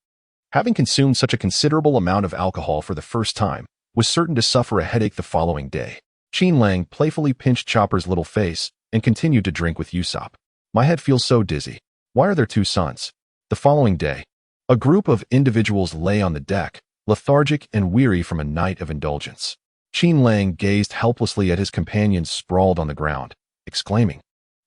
having consumed such a considerable amount of alcohol for the first time, was certain to suffer a headache the following day. Qin Lang playfully pinched Chopper's little face and continued to drink with Usopp. My head feels so dizzy. Why are there two suns? The following day, a group of individuals lay on the deck, lethargic and weary from a night of indulgence. Qin Lang gazed helplessly at his companions sprawled on the ground, exclaiming,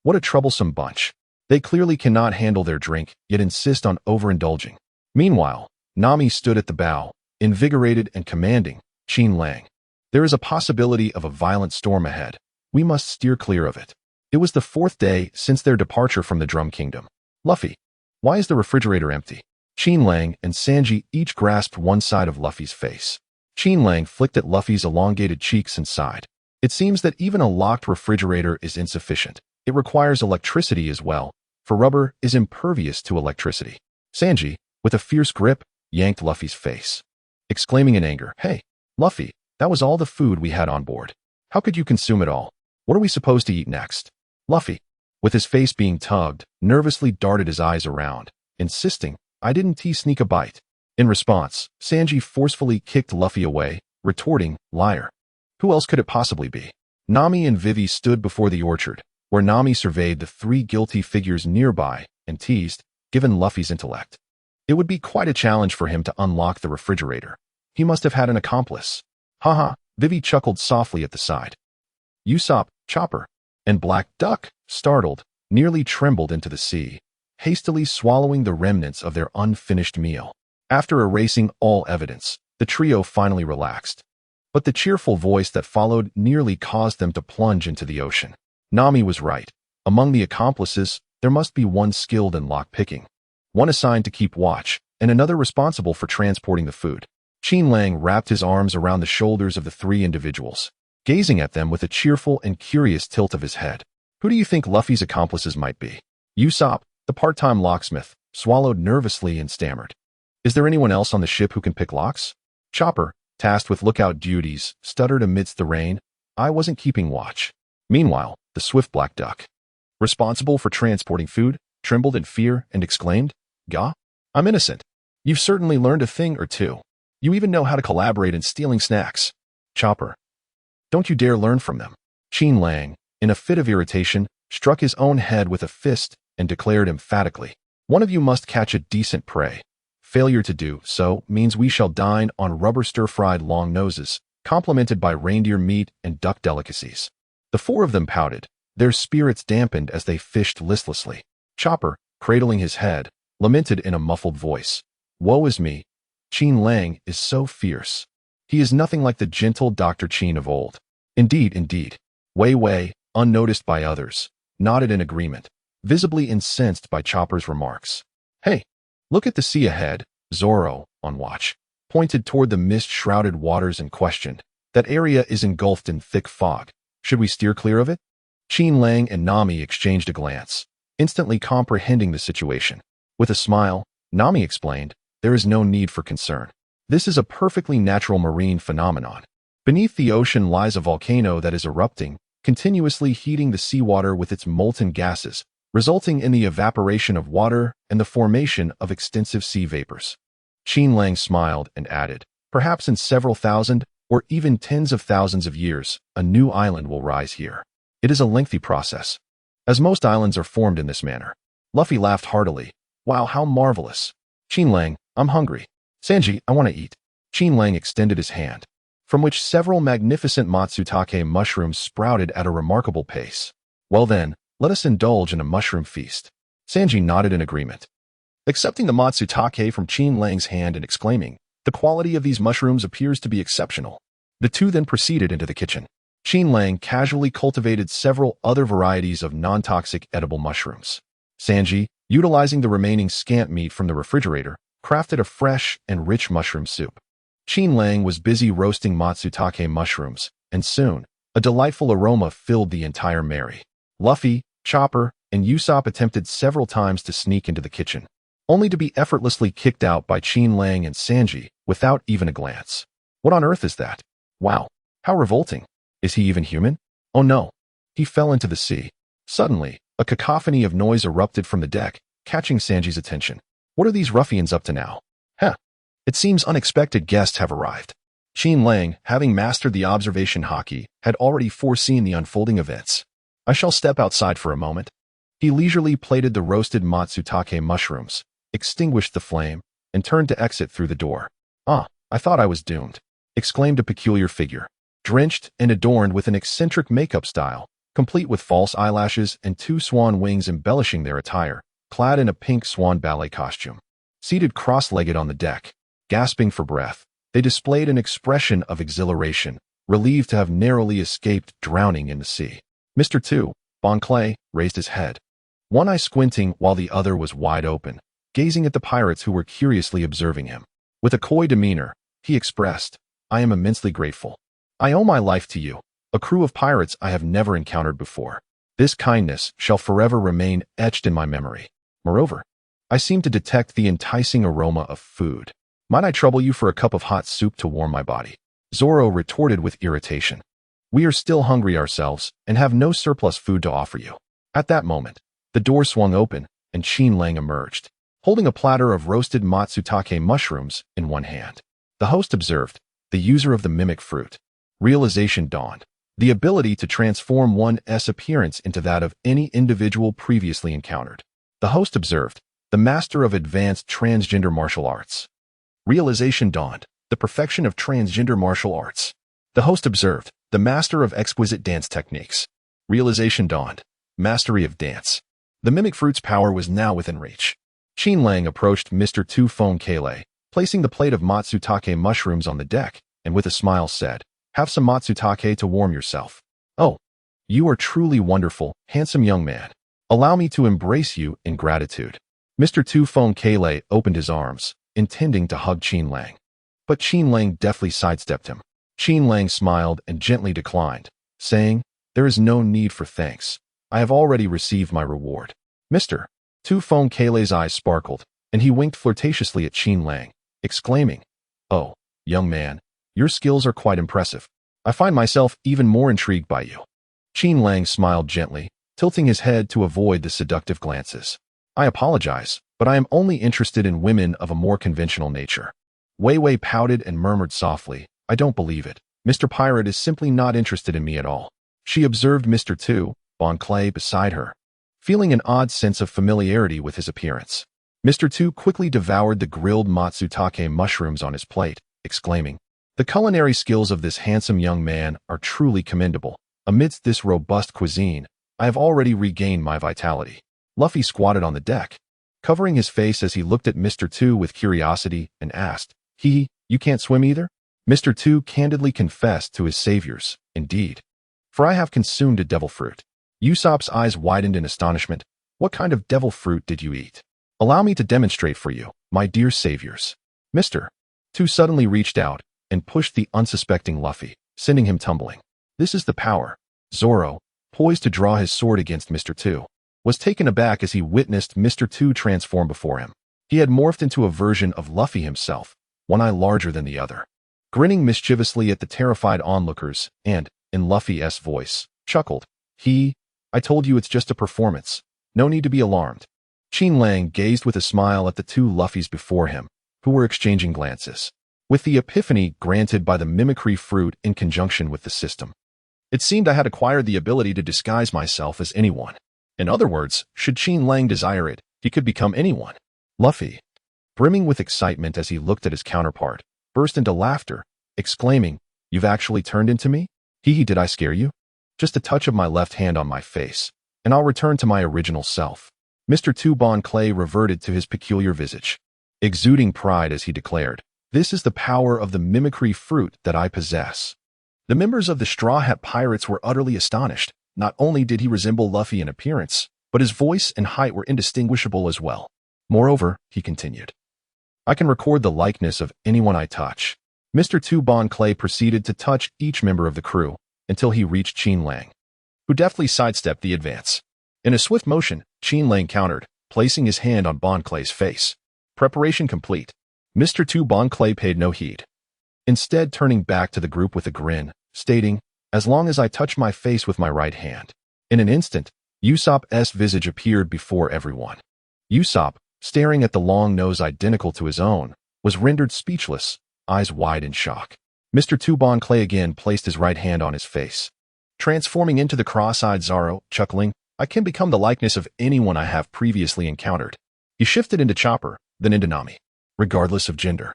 "What a troublesome bunch. They clearly cannot handle their drink, yet insist on overindulging." Meanwhile, Nami stood at the bow, invigorated and commanding. Qin Lang, there is a possibility of a violent storm ahead. We must steer clear of it. It was the fourth day since their departure from the Drum Kingdom. Luffy, why is the refrigerator empty? Qin Lang and Sanji each grasped one side of Luffy's face. Qin Lang flicked at Luffy's elongated cheeks and sighed. It seems that even a locked refrigerator is insufficient. It requires electricity as well, for rubber is impervious to electricity. Sanji, with a fierce grip, yanked Luffy's face, exclaiming in anger, "Hey, Luffy, that was all the food we had on board. How could you consume it all? What are we supposed to eat next?" Luffy, with his face being tugged, nervously darted his eyes around, insisting, "I didn't sneak a bite." In response, Sanji forcefully kicked Luffy away, retorting, "Liar. Who else could it possibly be?" Nami and Vivi stood before the orchard, where Nami surveyed the three guilty figures nearby and teased, given Luffy's intellect, it would be quite a challenge for him to unlock the refrigerator. He must have had an accomplice. Vivi chuckled softly at the side. Usopp, Chopper, and Black Duck, startled, nearly trembled into the sea, hastily swallowing the remnants of their unfinished meal. After erasing all evidence, the trio finally relaxed. But the cheerful voice that followed nearly caused them to plunge into the ocean. Nami was right. Among the accomplices, there must be one skilled in lock-picking, one assigned to keep watch, and another responsible for transporting the food. Qin Lang wrapped his arms around the shoulders of the three individuals, gazing at them with a cheerful and curious tilt of his head. Who do you think Luffy's accomplices might be? Usopp, the part-time locksmith, swallowed nervously and stammered. Is there anyone else on the ship who can pick locks? Chopper, tasked with lookout duties, stuttered amidst the rain. I wasn't keeping watch. Meanwhile, the swift black duck, responsible for transporting food, trembled in fear and exclaimed, "Gah, I'm innocent. You've certainly learned a thing or two. You even know how to collaborate in stealing snacks. Chopper, don't you dare learn from them." Qin Lang, in a fit of irritation, struck his own head with a fist and declared emphatically, "One of you must catch a decent prey. Failure to do so means we shall dine on rubber stir-fried long noses, complemented by reindeer meat and duck delicacies." The four of them pouted, their spirits dampened as they fished listlessly. Chopper, cradling his head, lamented in a muffled voice, "Woe is me. Qin Lang is so fierce. He is nothing like the gentle Dr. Qin of old." Indeed. Wei Wei, unnoticed by others, nodded in agreement, visibly incensed by Chopper's remarks. "Hey, look at the sea ahead." Zoro, on watch, pointed toward the mist-shrouded waters and questioned, "That area is engulfed in thick fog. Should we steer clear of it?" Qin Lang and Nami exchanged a glance, instantly comprehending the situation. With a smile, Nami explained, "There is no need for concern. This is a perfectly natural marine phenomenon. Beneath the ocean lies a volcano that is erupting, continuously heating the seawater with its molten gases, resulting in the evaporation of water and the formation of extensive sea vapors." Qin Lang smiled and added, "Perhaps in several thousand or even tens of thousands of years, a new island will rise here. It is a lengthy process, as most islands are formed in this manner." Luffy laughed heartily. "Wow, how marvelous. Qin Lang, I'm hungry. Sanji, I want to eat." Qin Lang extended his hand, from which several magnificent matsutake mushrooms sprouted at a remarkable pace. "Well then, let us indulge in a mushroom feast." Sanji nodded in agreement, accepting the matsutake from Qin Lang's hand and exclaiming, "The quality of these mushrooms appears to be exceptional." The two then proceeded into the kitchen. Qin Lang casually cultivated several other varieties of non-toxic edible mushrooms. Sanji, utilizing the remaining scant meat from the refrigerator, crafted a fresh and rich mushroom soup. Qin Lang was busy roasting matsutake mushrooms, and soon, a delightful aroma filled the entire merry. Luffy, Chopper, and Usopp attempted several times to sneak into the kitchen, only to be effortlessly kicked out by Qin Lang and Sanji without even a glance. What on earth is that? Wow, how revolting. Is he even human? Oh no. He fell into the sea. Suddenly, a cacophony of noise erupted from the deck, catching Sanji's attention. What are these ruffians up to now? It seems unexpected guests have arrived. Qin Lang, having mastered the observation haki, had already foreseen the unfolding events. "I shall step outside for a moment." He leisurely plated the roasted matsutake mushrooms, extinguished the flame, and turned to exit through the door. "Ah, I thought I was doomed," exclaimed a peculiar figure, drenched and adorned with an eccentric makeup style, complete with false eyelashes and two swan wings embellishing their attire, clad in a pink swan ballet costume. Seated cross-legged on the deck, gasping for breath, they displayed an expression of exhilaration, relieved to have narrowly escaped drowning in the sea. Mr. Two, Bon Clay, raised his head, one eye squinting while the other was wide open, gazing at the pirates who were curiously observing him. With a coy demeanor, he expressed, "I am immensely grateful. I owe my life to you, a crew of pirates I have never encountered before. This kindness shall forever remain etched in my memory. Moreover, I seem to detect the enticing aroma of food. Might I trouble you for a cup of hot soup to warm my body?" Zoro retorted with irritation. "We are still hungry ourselves and have no surplus food to offer you." At that moment, the door swung open and Qin Lang emerged, holding a platter of roasted matsutake mushrooms in one hand. The host observed, "The user of the mimic fruit." Realization dawned, the ability to transform one's appearance into that of any individual previously encountered. The host observed, "The master of advanced transgender martial arts." Realization dawned, the perfection of transgender martial arts. The host observed, "The master of exquisite dance techniques." Realization dawned, mastery of dance. The mimic fruit's power was now within reach. Qin Lang approached Mr. Two Phone Kale, placing the plate of matsutake mushrooms on the deck, and with a smile said, "Have some matsutake to warm yourself." "Oh, you are truly wonderful, handsome young man. Allow me to embrace you in gratitude." Mr. Two Phone Kale opened his arms, intending to hug Qin Lang. But Qin Lang deftly sidestepped him. Qin Lang smiled and gently declined, saying, "There is no need for thanks. I have already received my reward." Mr. Two Phone Kale's eyes sparkled, and he winked flirtatiously at Qin Lang, exclaiming, "Oh, young man, your skills are quite impressive. I find myself even more intrigued by you." Qin Lang smiled gently, tilting his head to avoid the seductive glances. I apologize, but I am only interested in women of a more conventional nature. Wei Wei pouted and murmured softly, I don't believe it. Mr. Pirate is simply not interested in me at all. She observed Mr. Tu, Bon Clay beside her, feeling an odd sense of familiarity with his appearance. Mr. Tu quickly devoured the grilled matsutake mushrooms on his plate, exclaiming, the culinary skills of this handsome young man are truly commendable. Amidst this robust cuisine, I have already regained my vitality. Luffy squatted on the deck, covering his face as he looked at Mr. Tu with curiosity and asked, you can't swim either? Mr. Tu candidly confessed to his saviors, indeed. For I have consumed a devil fruit. Usopp's eyes widened in astonishment. What kind of devil fruit did you eat? Allow me to demonstrate for you, my dear saviors. Mr. Tu suddenly reached out and pushed the unsuspecting Luffy, sending him tumbling. This is the power. Zoro, poised to draw his sword against Mr. Tu, was taken aback as he witnessed Mr. Tu transform before him. He had morphed into a version of Luffy himself, one eye larger than the other. Grinning mischievously at the terrified onlookers and, in Luffy's voice, chuckled, I told you it's just a performance. No need to be alarmed. Qin Lang gazed with a smile at the two Luffys before him, who were exchanging glances. With the epiphany granted by the mimicry fruit in conjunction with the system, it seemed I had acquired the ability to disguise myself as anyone. In other words, should Qin Lang desire it, he could become anyone. Luffy, brimming with excitement as he looked at his counterpart, burst into laughter, exclaiming, You've actually turned into me? Did I scare you? Just a touch of my left hand on my face, and I'll return to my original self. Mr. Tu Bon Clay reverted to his peculiar visage, exuding pride as he declared, This is the power of the mimicry fruit that I possess. The members of the Straw Hat Pirates were utterly astonished. Not only did he resemble Luffy in appearance, but his voice and height were indistinguishable as well. Moreover, he continued, I can record the likeness of anyone I touch. Mr. Tu Bon Clay proceeded to touch each member of the crew until he reached Qin Lang, who deftly sidestepped the advance. In a swift motion, Qin Lang countered, placing his hand on Bon Clay's face. Preparation complete. Mr. Tu Bon Clay paid no heed, instead turning back to the group with a grin, stating, As long as I touch my face with my right hand. In an instant, Usopp's visage appeared before everyone. Usopp, staring at the long nose identical to his own, was rendered speechless, eyes wide in shock. Mr. Tu Bon Clay again placed his right hand on his face, transforming into the cross-eyed Zoro, chuckling, I can become the likeness of anyone I have previously encountered. He shifted into Chopper, then into Nami, regardless of gender.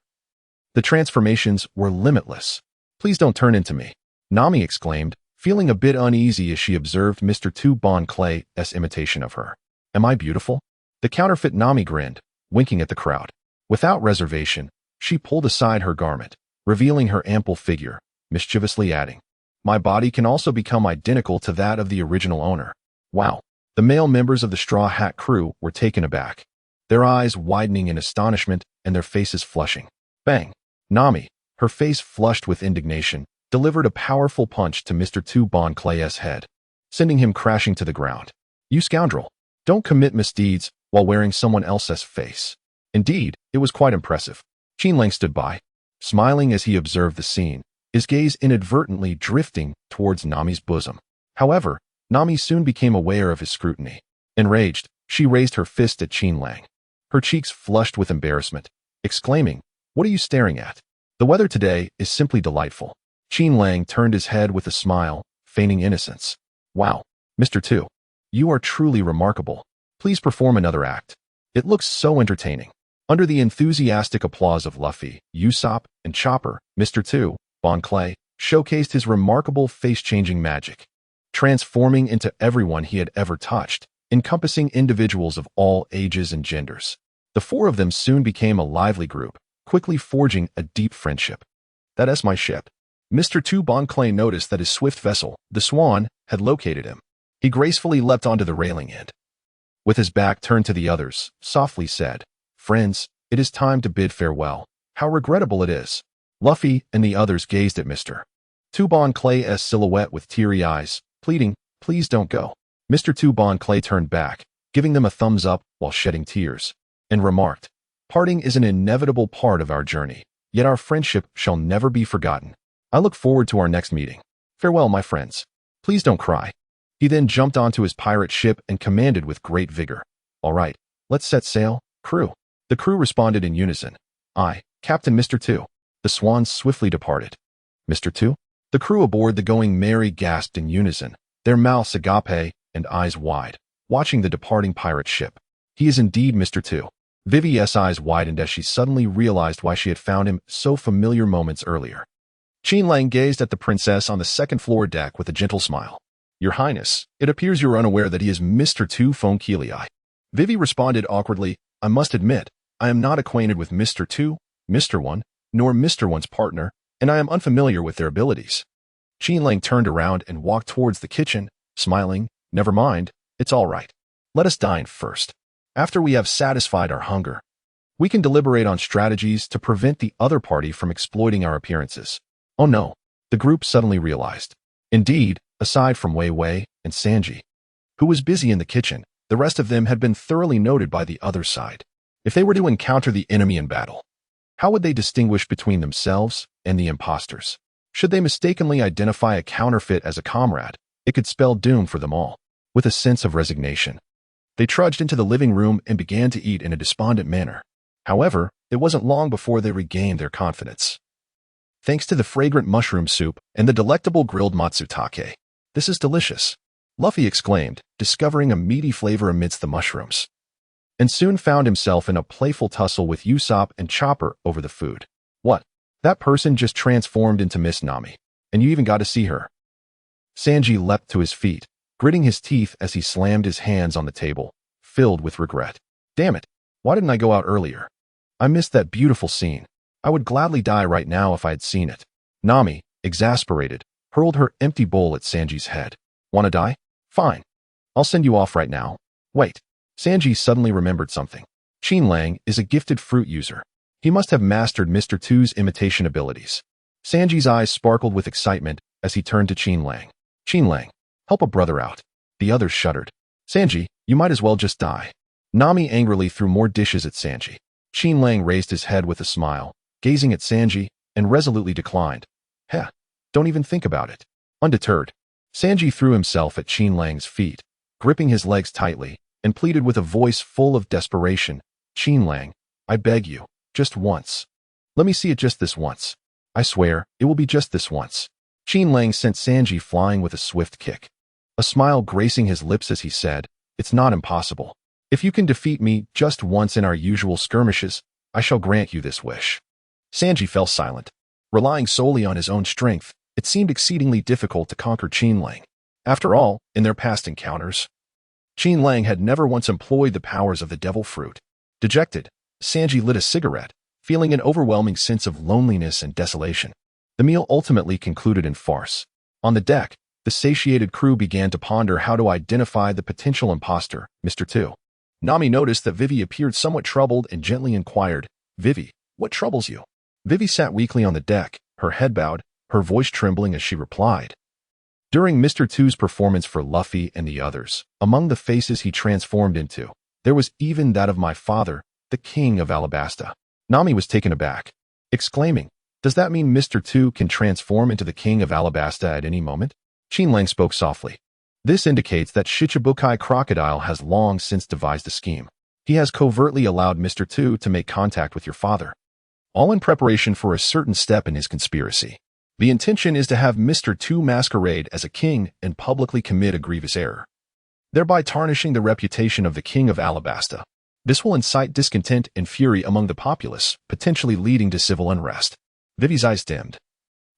The transformations were limitless. Please don't turn into me, Nami exclaimed, feeling a bit uneasy as she observed Mr. Tu Bon Clay's imitation of her. Am I beautiful? The counterfeit Nami grinned, winking at the crowd. Without reservation, she pulled aside her garment, revealing her ample figure, mischievously adding, My body can also become identical to that of the original owner. Wow. The male members of the Straw Hat crew were taken aback, their eyes widening in astonishment and their faces flushing. Bang! Nami, her face flushed with indignation, delivered a powerful punch to Mr. Tu Bon Clay's head, sending him crashing to the ground. You scoundrel! Don't commit misdeeds while wearing someone else's face. Indeed, it was quite impressive. Qin Lang stood by, smiling as he observed the scene, his gaze inadvertently drifting towards Nami's bosom. However, Nami soon became aware of his scrutiny. Enraged, she raised her fist at Qin Lang, her cheeks flushed with embarrassment, exclaiming, What are you staring at? The weather today is simply delightful. Qin Lang turned his head with a smile, feigning innocence. Wow, Mr. Tu, you are truly remarkable. Please perform another act. It looks so entertaining. Under the enthusiastic applause of Luffy, Usopp, and Chopper, Mr. Tu Bon Clay showcased his remarkable face-changing magic, transforming into everyone he had ever touched, encompassing individuals of all ages and genders. The four of them soon became a lively group, quickly forging a deep friendship. That's my ship. Mr. Tu Bon Clay noticed that his swift vessel, the Swan, had located him. He gracefully leapt onto the railing and, with his back turned to the others, softly said, Friends, it is time to bid farewell. How regrettable it is. Luffy and the others gazed at Mr. Tu Bon Clay's silhouette with teary eyes, pleading, Please don't go. Mr. Tu Bon Clay turned back, giving them a thumbs up while shedding tears, and remarked, Parting is an inevitable part of our journey, yet our friendship shall never be forgotten. I look forward to our next meeting. Farewell, my friends. Please don't cry. He then jumped onto his pirate ship and commanded with great vigor. "All right, let's set sail, crew." The crew responded in unison. "Aye, Captain Mr. Two." The swans swiftly departed. "Mr. Two?" The crew aboard the Going Merry gasped in unison, their mouths agape and eyes wide, watching the departing pirate ship. "He is indeed Mr. Two." Vivi's eyes widened as she suddenly realized why she had found him so familiar moments earlier. Qin Lang gazed at the princess on the second-floor deck with a gentle smile. "Your Highness, it appears you are unaware that he is Mr. Two Fonkilii." Vivi responded awkwardly, "I must admit, I am not acquainted with Mr. Two, Mr. One, nor Mr. One's partner, and I am unfamiliar with their abilities." Qin Lang turned around and walked towards the kitchen, smiling. "Never mind, it's all right. Let us dine first. After we have satisfied our hunger, we can deliberate on strategies to prevent the other party from exploiting our appearances." Oh no, the group suddenly realized. Indeed, aside from Wei Wei and Sanji, who was busy in the kitchen, the rest of them had been thoroughly noted by the other side. If they were to encounter the enemy in battle, how would they distinguish between themselves and the impostors? Should they mistakenly identify a counterfeit as a comrade, it could spell doom for them all. With a sense of resignation, they trudged into the living room and began to eat in a despondent manner. However, it wasn't long before they regained their confidence. "Thanks to the fragrant mushroom soup and the delectable grilled matsutake. This is delicious," Luffy exclaimed, discovering a meaty flavor amidst the mushrooms, and soon found himself in a playful tussle with Usopp and Chopper over the food. "What? That person just transformed into Miss Nami, and you even got to see her." Sanji leapt to his feet, gritting his teeth as he slammed his hands on the table, filled with regret. "Damn it, why didn't I go out earlier? I missed that beautiful scene. I would gladly die right now if I had seen it." Nami, exasperated, hurled her empty bowl at Sanji's head. "Wanna die? Fine. I'll send you off right now." "Wait." Sanji suddenly remembered something. Qin Lang is a gifted fruit user. He must have mastered Mr. Two's imitation abilities. Sanji's eyes sparkled with excitement as he turned to Qin Lang. "Qin Lang, help a brother out." The others shuddered. "Sanji, you might as well just die." Nami angrily threw more dishes at Sanji. Qin Lang raised his head with a smile, gazing at Sanji, and resolutely declined. "Heh, don't even think about it." Undeterred, Sanji threw himself at Qin Lang's feet, gripping his legs tightly, and pleaded with a voice full of desperation. "Qin Lang, I beg you, just once. Let me see it just this once. I swear, it will be just this once." Qin Lang sent Sanji flying with a swift kick, a smile gracing his lips as he said, "It's not impossible. If you can defeat me just once in our usual skirmishes, I shall grant you this wish." Sanji fell silent. Relying solely on his own strength, it seemed exceedingly difficult to conquer Qin Lang. After all, in their past encounters, Qin Lang had never once employed the powers of the devil fruit. Dejected, Sanji lit a cigarette, feeling an overwhelming sense of loneliness and desolation. The meal ultimately concluded in farce. On the deck, the satiated crew began to ponder how to identify the potential imposter, Mr. Two. Nami noticed that Vivi appeared somewhat troubled and gently inquired, "Vivi, what troubles you?" Vivi sat weakly on the deck, her head bowed, her voice trembling as she replied. During Mr. Two's performance for Luffy and the others, among the faces he transformed into, there was even that of my father, the King of Alabasta. Nami was taken aback, exclaiming, "Does that mean Mr. Two can transform into the King of Alabasta at any moment?" Qin Lang spoke softly. "This indicates that Shichibukai Crocodile has long since devised a scheme. He has covertly allowed Mr. Two to make contact with your father, all in preparation for a certain step in his conspiracy. The intention is to have Mr. Two masquerade as a king and publicly commit a grievous error, thereby tarnishing the reputation of the King of Alabasta. This will incite discontent and fury among the populace, potentially leading to civil unrest." Vivi's eyes dimmed,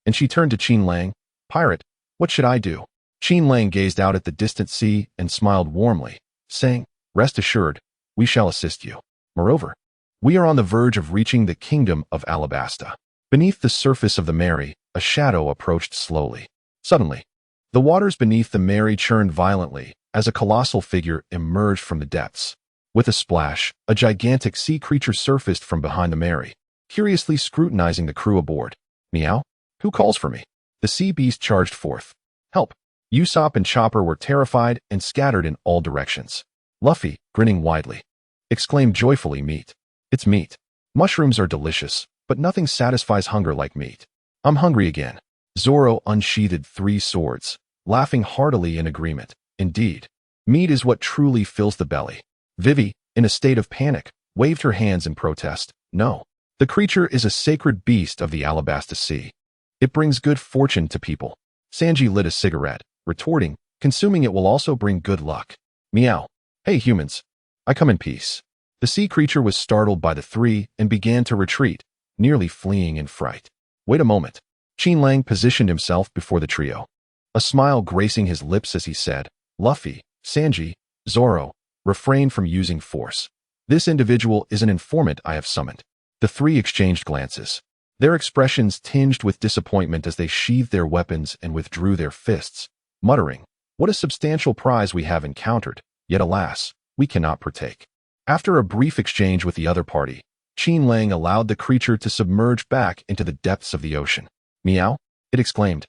and she turned to Qin Lang. "Pirate, what should I do?" Qin Lang gazed out at the distant sea and smiled warmly, saying, "Rest assured, we shall assist you. Moreover, we are on the verge of reaching the kingdom of Alabasta." Beneath the surface of the Mary, a shadow approached slowly. Suddenly, the waters beneath the Mary churned violently as a colossal figure emerged from the depths. With a splash, a gigantic sea creature surfaced from behind the Mary, curiously scrutinizing the crew aboard. "Meow? Who calls for me?" The sea beast charged forth. "Help!" Usopp and Chopper were terrified and scattered in all directions. Luffy, grinning widely, exclaimed joyfully, "Meat. It's meat. Mushrooms are delicious, but nothing satisfies hunger like meat. I'm hungry again." Zoro unsheathed 3 swords, laughing heartily in agreement. Indeed. Meat is what truly fills the belly. Vivi, in a state of panic, waved her hands in protest. No. The creature is a sacred beast of the Alabasta Sea. It brings good fortune to people. Sanji lit a cigarette, retorting, consuming it will also bring good luck. Meow. Hey humans. I come in peace. The sea creature was startled by the three and began to retreat, nearly fleeing in fright. Wait a moment. Qin Lang positioned himself before the trio. A smile gracing his lips as he said, Luffy, Sanji, Zoro, refrain from using force. This individual is an informant I have summoned. The three exchanged glances. Their expressions tinged with disappointment as they sheathed their weapons and withdrew their fists, muttering, what a substantial prize we have encountered, yet alas, we cannot partake. After a brief exchange with the other party, Qin Lang allowed the creature to submerge back into the depths of the ocean. Meow, it exclaimed.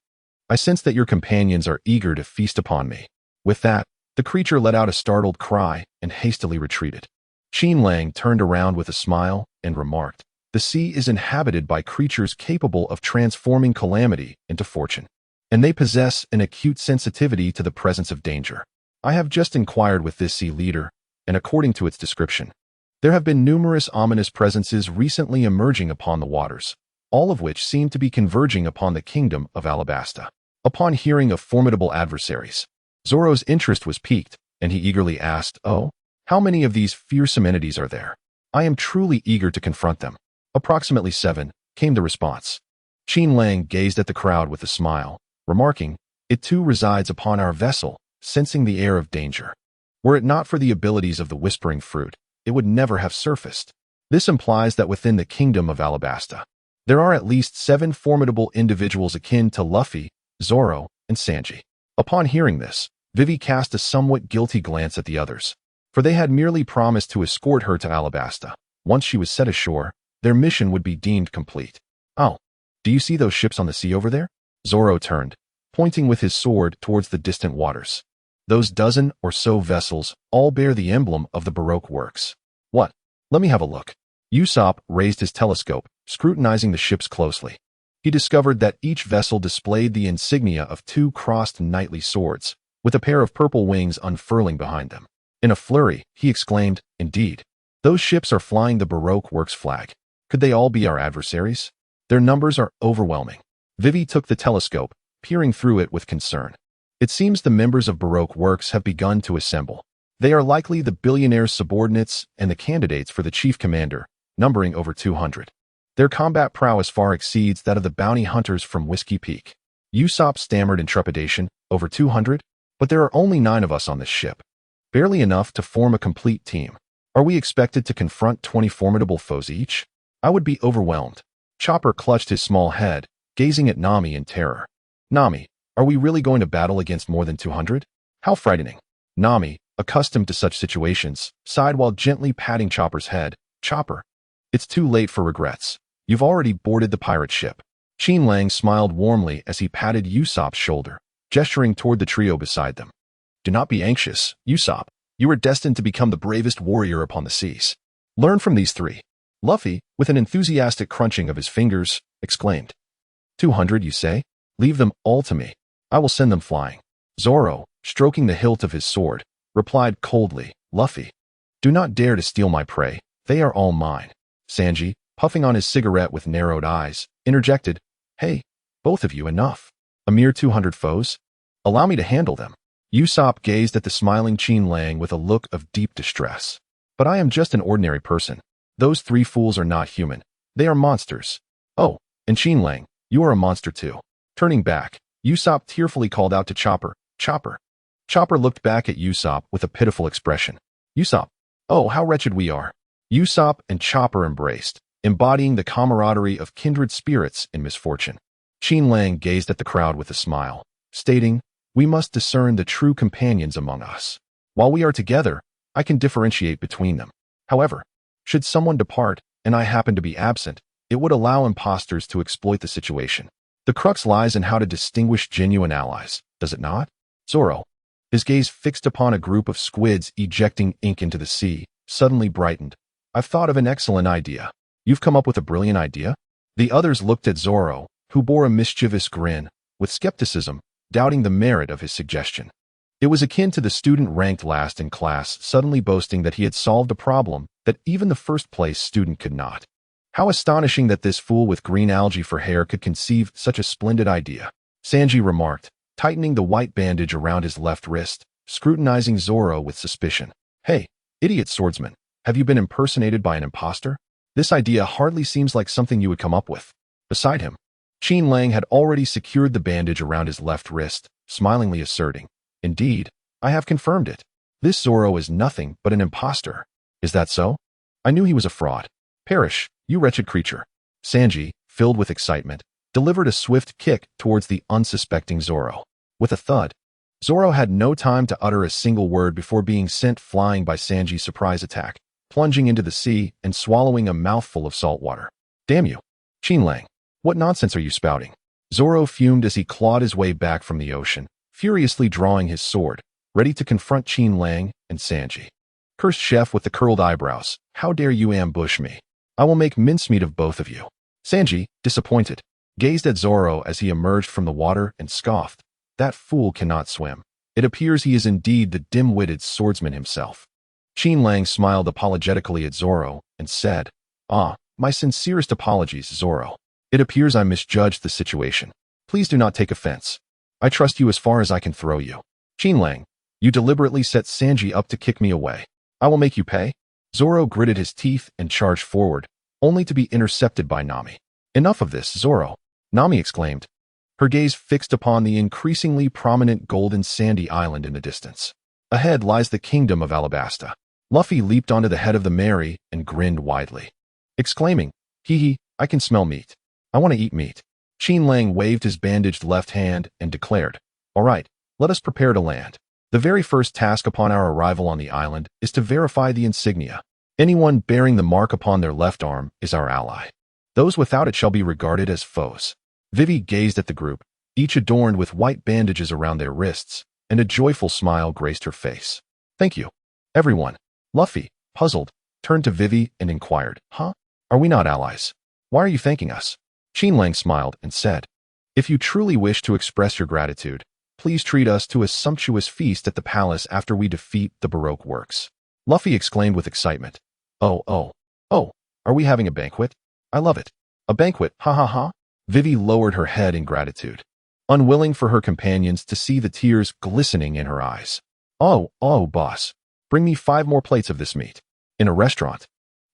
I sense that your companions are eager to feast upon me. With that, the creature let out a startled cry and hastily retreated. Qin Lang turned around with a smile and remarked, the sea is inhabited by creatures capable of transforming calamity into fortune, and they possess an acute sensitivity to the presence of danger. I have just inquired with this sea leader, and according to its description, there have been numerous ominous presences recently emerging upon the waters, all of which seem to be converging upon the kingdom of Alabasta. Upon hearing of formidable adversaries, Zoro's interest was piqued, and he eagerly asked, oh, how many of these fearsome entities are there? I am truly eager to confront them. Approximately 7, came the response. Qin Lang gazed at the crowd with a smile, remarking, it too resides upon our vessel, sensing the air of danger. Were it not for the abilities of the whispering fruit, it would never have surfaced. This implies that within the kingdom of Alabasta, there are at least 7 formidable individuals akin to Luffy, Zoro, and Sanji. Upon hearing this, Vivi cast a somewhat guilty glance at the others, for they had merely promised to escort her to Alabasta. Once she was set ashore, their mission would be deemed complete. Oh, do you see those ships on the sea over there? Zoro turned, pointing with his sword towards the distant waters. Those dozen or so vessels all bear the emblem of the Baroque works. What? Let me have a look. Usopp raised his telescope, scrutinizing the ships closely. He discovered that each vessel displayed the insignia of 2 crossed knightly swords, with a pair of purple wings unfurling behind them. In a flurry, he exclaimed, indeed, those ships are flying the Baroque works flag. Could they all be our adversaries? Their numbers are overwhelming. Vivi took the telescope, peering through it with concern. It seems the members of Baroque works have begun to assemble. They are likely the billionaire's subordinates and the candidates for the chief commander, numbering over 200. Their combat prowess far exceeds that of the bounty hunters from Whiskey Peak. Usopp stammered in trepidation, over 200? But there are only 9 of us on this ship. Barely enough to form a complete team. Are we expected to confront 20 formidable foes each? I would be overwhelmed. Chopper clutched his small head, gazing at Nami in terror. Nami, are we really going to battle against more than 200? How frightening. Nami, accustomed to such situations, sighed while gently patting Chopper's head. Chopper, it's too late for regrets. You've already boarded the pirate ship. Qin Lang smiled warmly as he patted Usopp's shoulder, gesturing toward the trio beside them. Do not be anxious, Usopp. You are destined to become the bravest warrior upon the seas. Learn from these 3. Luffy, with an enthusiastic crunching of his fingers, exclaimed. 200, you say? Leave them all to me. I will send them flying. Zoro, stroking the hilt of his sword, replied coldly, Luffy, do not dare to steal my prey. They are all mine. Sanji, puffing on his cigarette with narrowed eyes, interjected, hey, both of you, enough. A mere 200 foes? Allow me to handle them. Usopp gazed at the smiling Qin Lang with a look of deep distress. But I am just an ordinary person. Those 3 fools are not human. They are monsters. Oh, and Qin Lang, you are a monster too. Turning back, Usopp tearfully called out to Chopper, Chopper. Chopper looked back at Usopp with a pitiful expression. Usopp, oh, how wretched we are. Usopp and Chopper embraced, embodying the camaraderie of kindred spirits in misfortune. Qin Lang gazed at the crowd with a smile, stating, we must discern the true companions among us. While we are together, I can differentiate between them. However, should someone depart, and I happen to be absent, it would allow imposters to exploit the situation. The crux lies in how to distinguish genuine allies, does it not? Zoro, his gaze fixed upon a group of squids ejecting ink into the sea, suddenly brightened. I've thought of an excellent idea. You've come up with a brilliant idea? The others looked at Zoro, who bore a mischievous grin, with skepticism, doubting the merit of his suggestion. It was akin to the student ranked last in class suddenly boasting that he had solved a problem that even the first-place student could not. How astonishing that this fool with green algae for hair could conceive such a splendid idea, Sanji remarked, tightening the white bandage around his left wrist, scrutinizing Zoro with suspicion. Hey, idiot swordsman, have you been impersonated by an imposter? This idea hardly seems like something you would come up with. Beside him, Qin Lang had already secured the bandage around his left wrist, smilingly asserting, Indeed, I have confirmed it. This Zoro is nothing but an imposter. Is that so? I knew he was a fraud. Perish, you wretched creature. Sanji, filled with excitement, delivered a swift kick towards the unsuspecting Zoro. With a thud, Zoro had no time to utter a single word before being sent flying by Sanji's surprise attack, plunging into the sea and swallowing a mouthful of salt water. Damn you. Qin Lang, what nonsense are you spouting? Zoro fumed as he clawed his way back from the ocean, furiously drawing his sword, ready to confront Qin Lang and Sanji. Cursed chef with the curled eyebrows, how dare you ambush me? I will make mincemeat of both of you. Sanji, disappointed, gazed at Zoro as he emerged from the water and scoffed. That fool cannot swim. It appears he is indeed the dim-witted swordsman himself. Qin Lang smiled apologetically at Zoro and said, My sincerest apologies, Zoro. It appears I misjudged the situation. Please do not take offense. I trust you as far as I can throw you. Qin Lang, you deliberately set Sanji up to kick me away. I will make you pay. Zoro gritted his teeth and charged forward, only to be intercepted by Nami. Enough of this, Zoro, Nami exclaimed, her gaze fixed upon the increasingly prominent golden sandy island in the distance. Ahead lies the kingdom of Alabasta. Luffy leaped onto the head of the Mary and grinned widely, exclaiming, Hee hee, I can smell meat. I want to eat meat. Qin Lang waved his bandaged left hand and declared, All right, let us prepare to land. The very first task upon our arrival on the island is to verify the insignia. Anyone bearing the mark upon their left arm is our ally. Those without it shall be regarded as foes. Vivi gazed at the group, each adorned with white bandages around their wrists, and a joyful smile graced her face. Thank you, everyone. Luffy, puzzled, turned to Vivi and inquired, Are we not allies? Why are you thanking us? Qin Lang smiled and said, If you truly wish to express your gratitude, please treat us to a sumptuous feast at the palace after we defeat the Baroque works. Luffy exclaimed with excitement, Oh, are we having a banquet? I love it. A banquet, ha ha ha. Vivi lowered her head in gratitude, unwilling for her companions to see the tears glistening in her eyes. Oh, boss. Bring me 5 more plates of this meat. In a restaurant,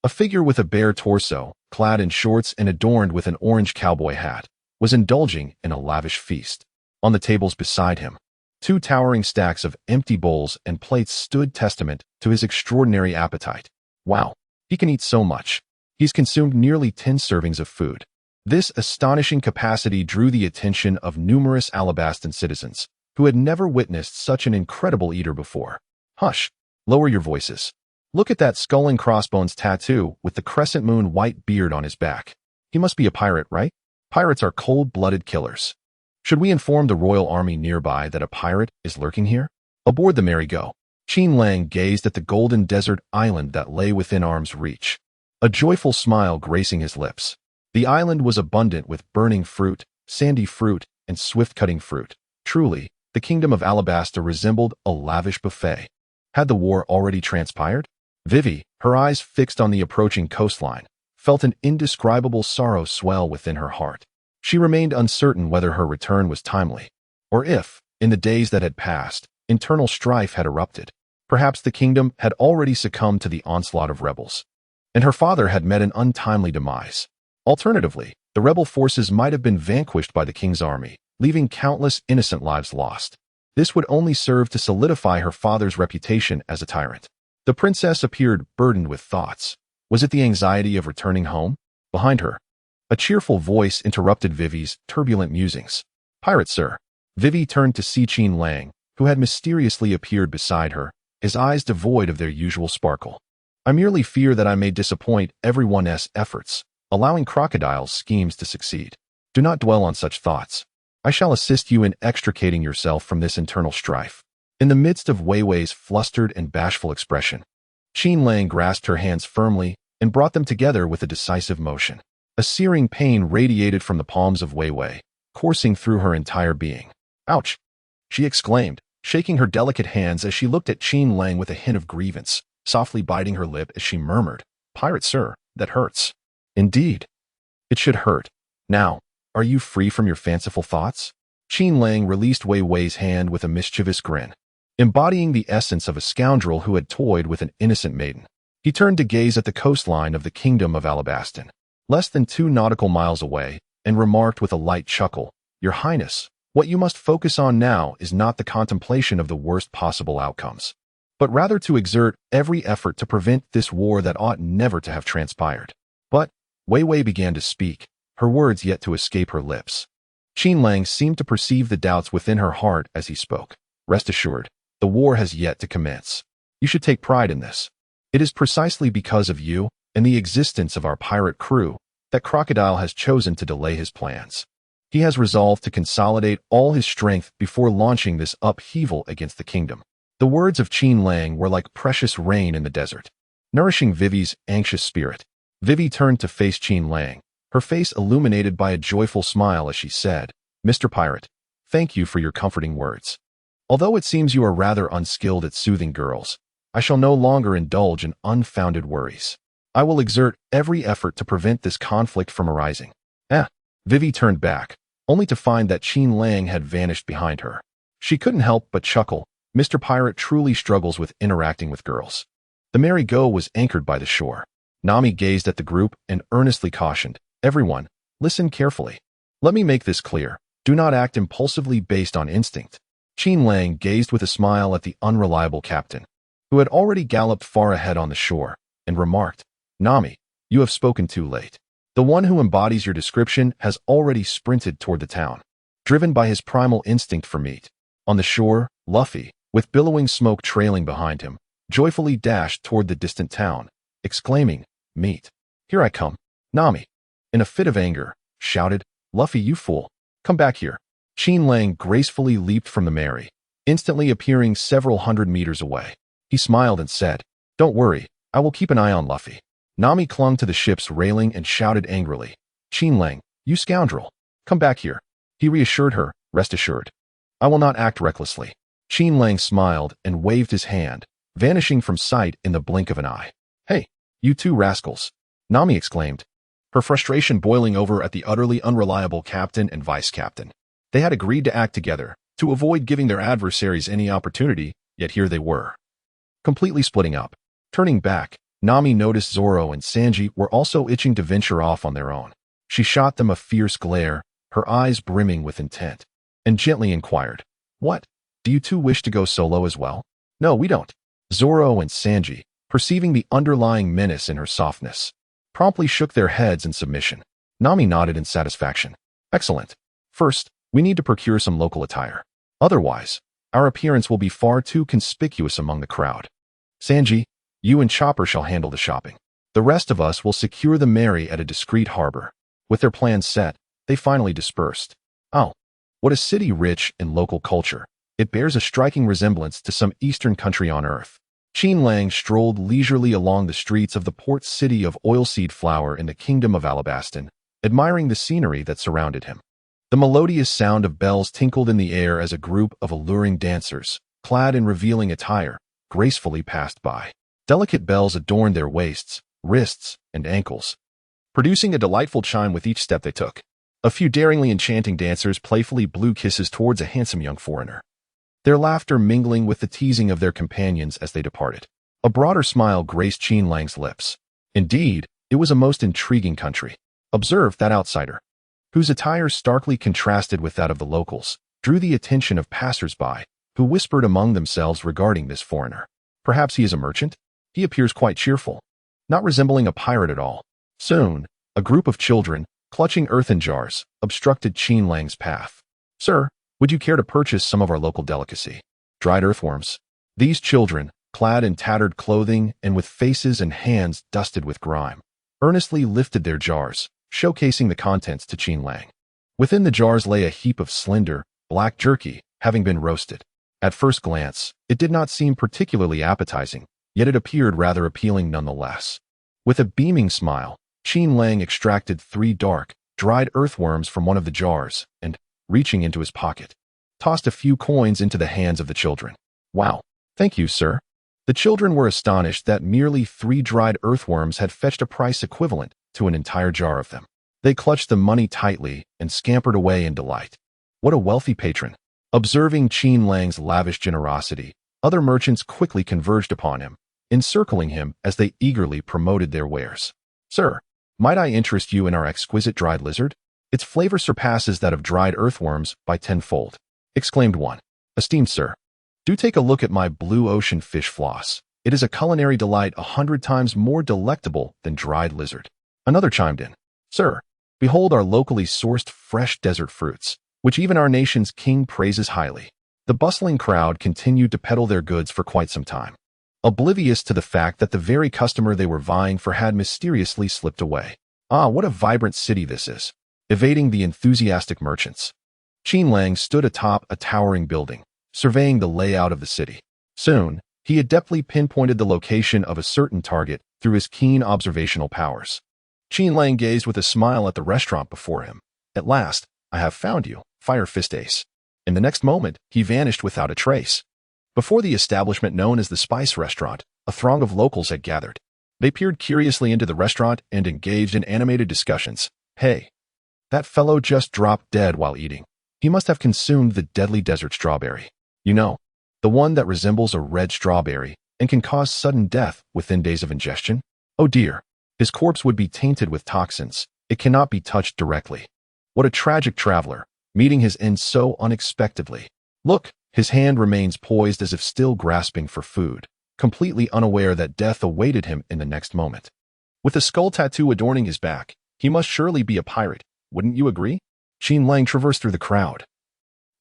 a figure with a bare torso, clad in shorts and adorned with an orange cowboy hat, was indulging in a lavish feast. On the tables beside him, 2 towering stacks of empty bowls and plates stood testament to his extraordinary appetite. Wow, he can eat so much. He's consumed nearly 10 servings of food. This astonishing capacity drew the attention of numerous Alabastan citizens, who had never witnessed such an incredible eater before. Hush, lower your voices. Look at that skull and crossbones tattoo with the crescent moon white beard on his back. He must be a pirate, right? Pirates are cold-blooded killers. Should we inform the royal army nearby that a pirate is lurking here? Aboard the merry-go, Qin Lang gazed at the golden desert island that lay within arm's reach, a joyful smile gracing his lips. The island was abundant with burning fruit, sandy fruit, and swift-cutting fruit. Truly, the kingdom of Alabasta resembled a lavish buffet. Had the war already transpired? Vivi, her eyes fixed on the approaching coastline, felt an indescribable sorrow swell within her heart. She remained uncertain whether her return was timely, or if, in the days that had passed, internal strife had erupted. Perhaps the kingdom had already succumbed to the onslaught of rebels, and her father had met an untimely demise. Alternatively, the rebel forces might have been vanquished by the king's army, leaving countless innocent lives lost. This would only serve to solidify her father's reputation as a tyrant. The princess appeared burdened with thoughts. Was it the anxiety of returning home? Behind her, a cheerful voice interrupted Vivi's turbulent musings. Pirate, sir. Vivi turned to see Qin Lang, who had mysteriously appeared beside her, his eyes devoid of their usual sparkle. I merely fear that I may disappoint everyone's efforts, allowing Crocodile's schemes to succeed. Do not dwell on such thoughts. I shall assist you in extricating yourself from this internal strife. In the midst of Wei Wei's flustered and bashful expression, Qin Lang grasped her hands firmly and brought them together with a decisive motion. A searing pain radiated from the palms of Wei Wei, coursing through her entire being. Ouch! She exclaimed, shaking her delicate hands as she looked at Qin Lang with a hint of grievance, softly biting her lip as she murmured, "Pirate sir, that hurts." "Indeed. It should hurt. Now, are you free from your fanciful thoughts?" Qin Lang released Wei Wei's hand with a mischievous grin, embodying the essence of a scoundrel who had toyed with an innocent maiden. He turned to gaze at the coastline of the kingdom of Alabaston, less than 2 nautical miles away, and remarked with a light chuckle, "Your Highness, what you must focus on now is not the contemplation of the worst possible outcomes, but rather to exert every effort to prevent this war that ought never to have transpired." But Wei Wei began to speak, her words yet to escape her lips. Qin Lang seemed to perceive the doubts within her heart as he spoke. "Rest assured, the war has yet to commence. You should take pride in this. It is precisely because of you and the existence of our pirate crew that Crocodile has chosen to delay his plans. He has resolved to consolidate all his strength before launching this upheaval against the kingdom." The words of Qin Lang were like precious rain in the desert, nourishing Vivi's anxious spirit. Vivi turned to face Qin Lang, her face illuminated by a joyful smile as she said, "Mr. Pirate, thank you for your comforting words. Although it seems you are rather unskilled at soothing girls, I shall no longer indulge in unfounded worries. I will exert every effort to prevent this conflict from arising." Vivi turned back, only to find that Qin Lang had vanished behind her. She couldn't help but chuckle. Mr. Pirate truly struggles with interacting with girls. The merry-go was anchored by the shore. Nami gazed at the group and earnestly cautioned, "Everyone, listen carefully. Let me make this clear. Do not act impulsively based on instinct." Qin Lang gazed with a smile at the unreliable captain, who had already galloped far ahead on the shore, and remarked, "Nami, you have spoken too late. The one who embodies your description has already sprinted toward the town, driven by his primal instinct for meat." On the shore, Luffy, with billowing smoke trailing behind him, joyfully dashed toward the distant town, exclaiming, "Meat! Here I come!" Nami, in a fit of anger, shouted, "Luffy, you fool! Come back here!" Qin Lang gracefully leaped from the Mary, instantly appearing several hundred meters away. He smiled and said, "Don't worry, I will keep an eye on Luffy." Nami clung to the ship's railing and shouted angrily, "Qin Lang, you scoundrel! Come back here." He reassured her, "Rest assured, I will not act recklessly." Qin Lang smiled and waved his hand, vanishing from sight in the blink of an eye. "Hey, you two rascals!" Nami exclaimed, her frustration boiling over at the utterly unreliable captain and vice-captain. They had agreed to act together, to avoid giving their adversaries any opportunity, yet here they were, completely splitting up. Turning back, Nami noticed Zoro and Sanji were also itching to venture off on their own. She shot them a fierce glare, her eyes brimming with intent, and gently inquired, "What? Do you two wish to go solo as well?" "No, we don't." Zoro and Sanji, perceiving the underlying menace in her softness, promptly shook their heads in submission. Nami nodded in satisfaction. "Excellent. First, we need to procure some local attire. Otherwise, our appearance will be far too conspicuous among the crowd. Sanji, you and Chopper shall handle the shopping. The rest of us will secure the Mary at a discreet harbor." With their plans set, they finally dispersed. Oh, what a city rich in local culture. It bears a striking resemblance to some eastern country on earth. Qin Lang strolled leisurely along the streets of the port city of oilseed flour in the kingdom of Alabaston, admiring the scenery that surrounded him. The melodious sound of bells tinkled in the air as a group of alluring dancers, clad in revealing attire, gracefully passed by. Delicate bells adorned their waists, wrists, and ankles, producing a delightful chime with each step they took. A few daringly enchanting dancers playfully blew kisses towards a handsome young foreigner, their laughter mingling with the teasing of their companions as they departed. A broader smile graced Qin Lang's lips. Indeed, it was a most intriguing country. Observed that outsider, whose attire starkly contrasted with that of the locals, drew the attention of passers-by, who whispered among themselves regarding this foreigner. Perhaps he is a merchant? He appears quite cheerful, not resembling a pirate at all. Soon, a group of children, clutching earthen jars, obstructed Qin Lang's path. "Sir, would you care to purchase some of our local delicacy? Dried earthworms." These children, clad in tattered clothing and with faces and hands dusted with grime, earnestly lifted their jars, showcasing the contents to Qin Lang. Within the jars lay a heap of slender, black jerky, having been roasted. At first glance, it did not seem particularly appetizing, yet it appeared rather appealing nonetheless. With a beaming smile, Qin Lang extracted 3 dark, dried earthworms from one of the jars and, reaching into his pocket, tossed a few coins into the hands of the children. Wow. Thank you, sir. The children were astonished that merely 3 dried earthworms had fetched a price equivalent to an entire jar of them. They clutched the money tightly and scampered away in delight. What a wealthy patron. Observing Qin Lang's lavish generosity, other merchants quickly converged upon him, encircling him as they eagerly promoted their wares. Sir, might I interest you in our exquisite dried lizard? Its flavor surpasses that of dried earthworms by 10-fold, exclaimed one. Esteemed sir, do take a look at my blue ocean fish floss. It is a culinary delight 100 times more delectable than dried lizard. Another chimed in. Sir, behold our locally sourced fresh desert fruits, which even our nation's king praises highly. The bustling crowd continued to peddle their goods for quite some time, oblivious to the fact that the very customer they were vying for had mysteriously slipped away. Ah, what a vibrant city this is, evading the enthusiastic merchants. Qin Lang stood atop a towering building, surveying the layout of the city. Soon, he adeptly pinpointed the location of a certain target through his keen observational powers. Qin Lang gazed with a smile at the restaurant before him. At last, I have found you, Fire Fist Ace. In the next moment, he vanished without a trace. Before the establishment known as the Spice Restaurant, a throng of locals had gathered. They peered curiously into the restaurant and engaged in animated discussions. Hey, that fellow just dropped dead while eating. He must have consumed the deadly desert strawberry. You know, the one that resembles a red strawberry and can cause sudden death within days of ingestion. Oh dear, his corpse would be tainted with toxins. It cannot be touched directly. What a tragic traveler, meeting his end so unexpectedly. Look, his hand remains poised as if still grasping for food, completely unaware that death awaited him in the next moment. With a skull tattoo adorning his back, he must surely be a pirate, wouldn't you agree? Qin Lang traversed through the crowd,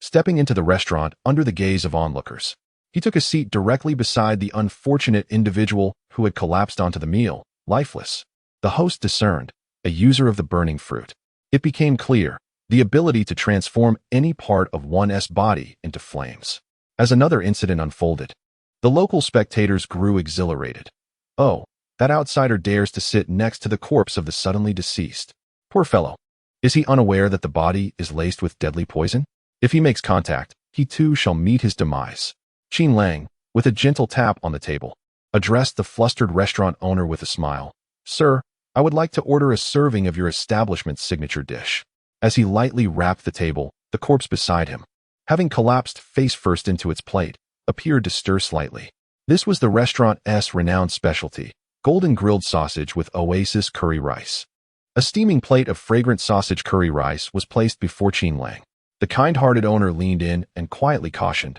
stepping into the restaurant under the gaze of onlookers. He took a seat directly beside the unfortunate individual who had collapsed onto the meal, lifeless. The host discerned, a user of the burning fruit. It became clear, the ability to transform any part of one's body into flames. As another incident unfolded, the local spectators grew exhilarated. Oh, that outsider dares to sit next to the corpse of the suddenly deceased. Poor fellow. Is he unaware that the body is laced with deadly poison? If he makes contact, he too shall meet his demise. Qin Lang, with a gentle tap on the table, addressed the flustered restaurant owner with a smile. Sir, I would like to order a serving of your establishment's signature dish. As he lightly rapped the table, the corpse beside him, having collapsed face first into its plate, appeared to stir slightly. This was the restaurant's renowned specialty, golden grilled sausage with oasis curry rice. A steaming plate of fragrant sausage curry rice was placed before Qin Lang. The kind-hearted owner leaned in and quietly cautioned,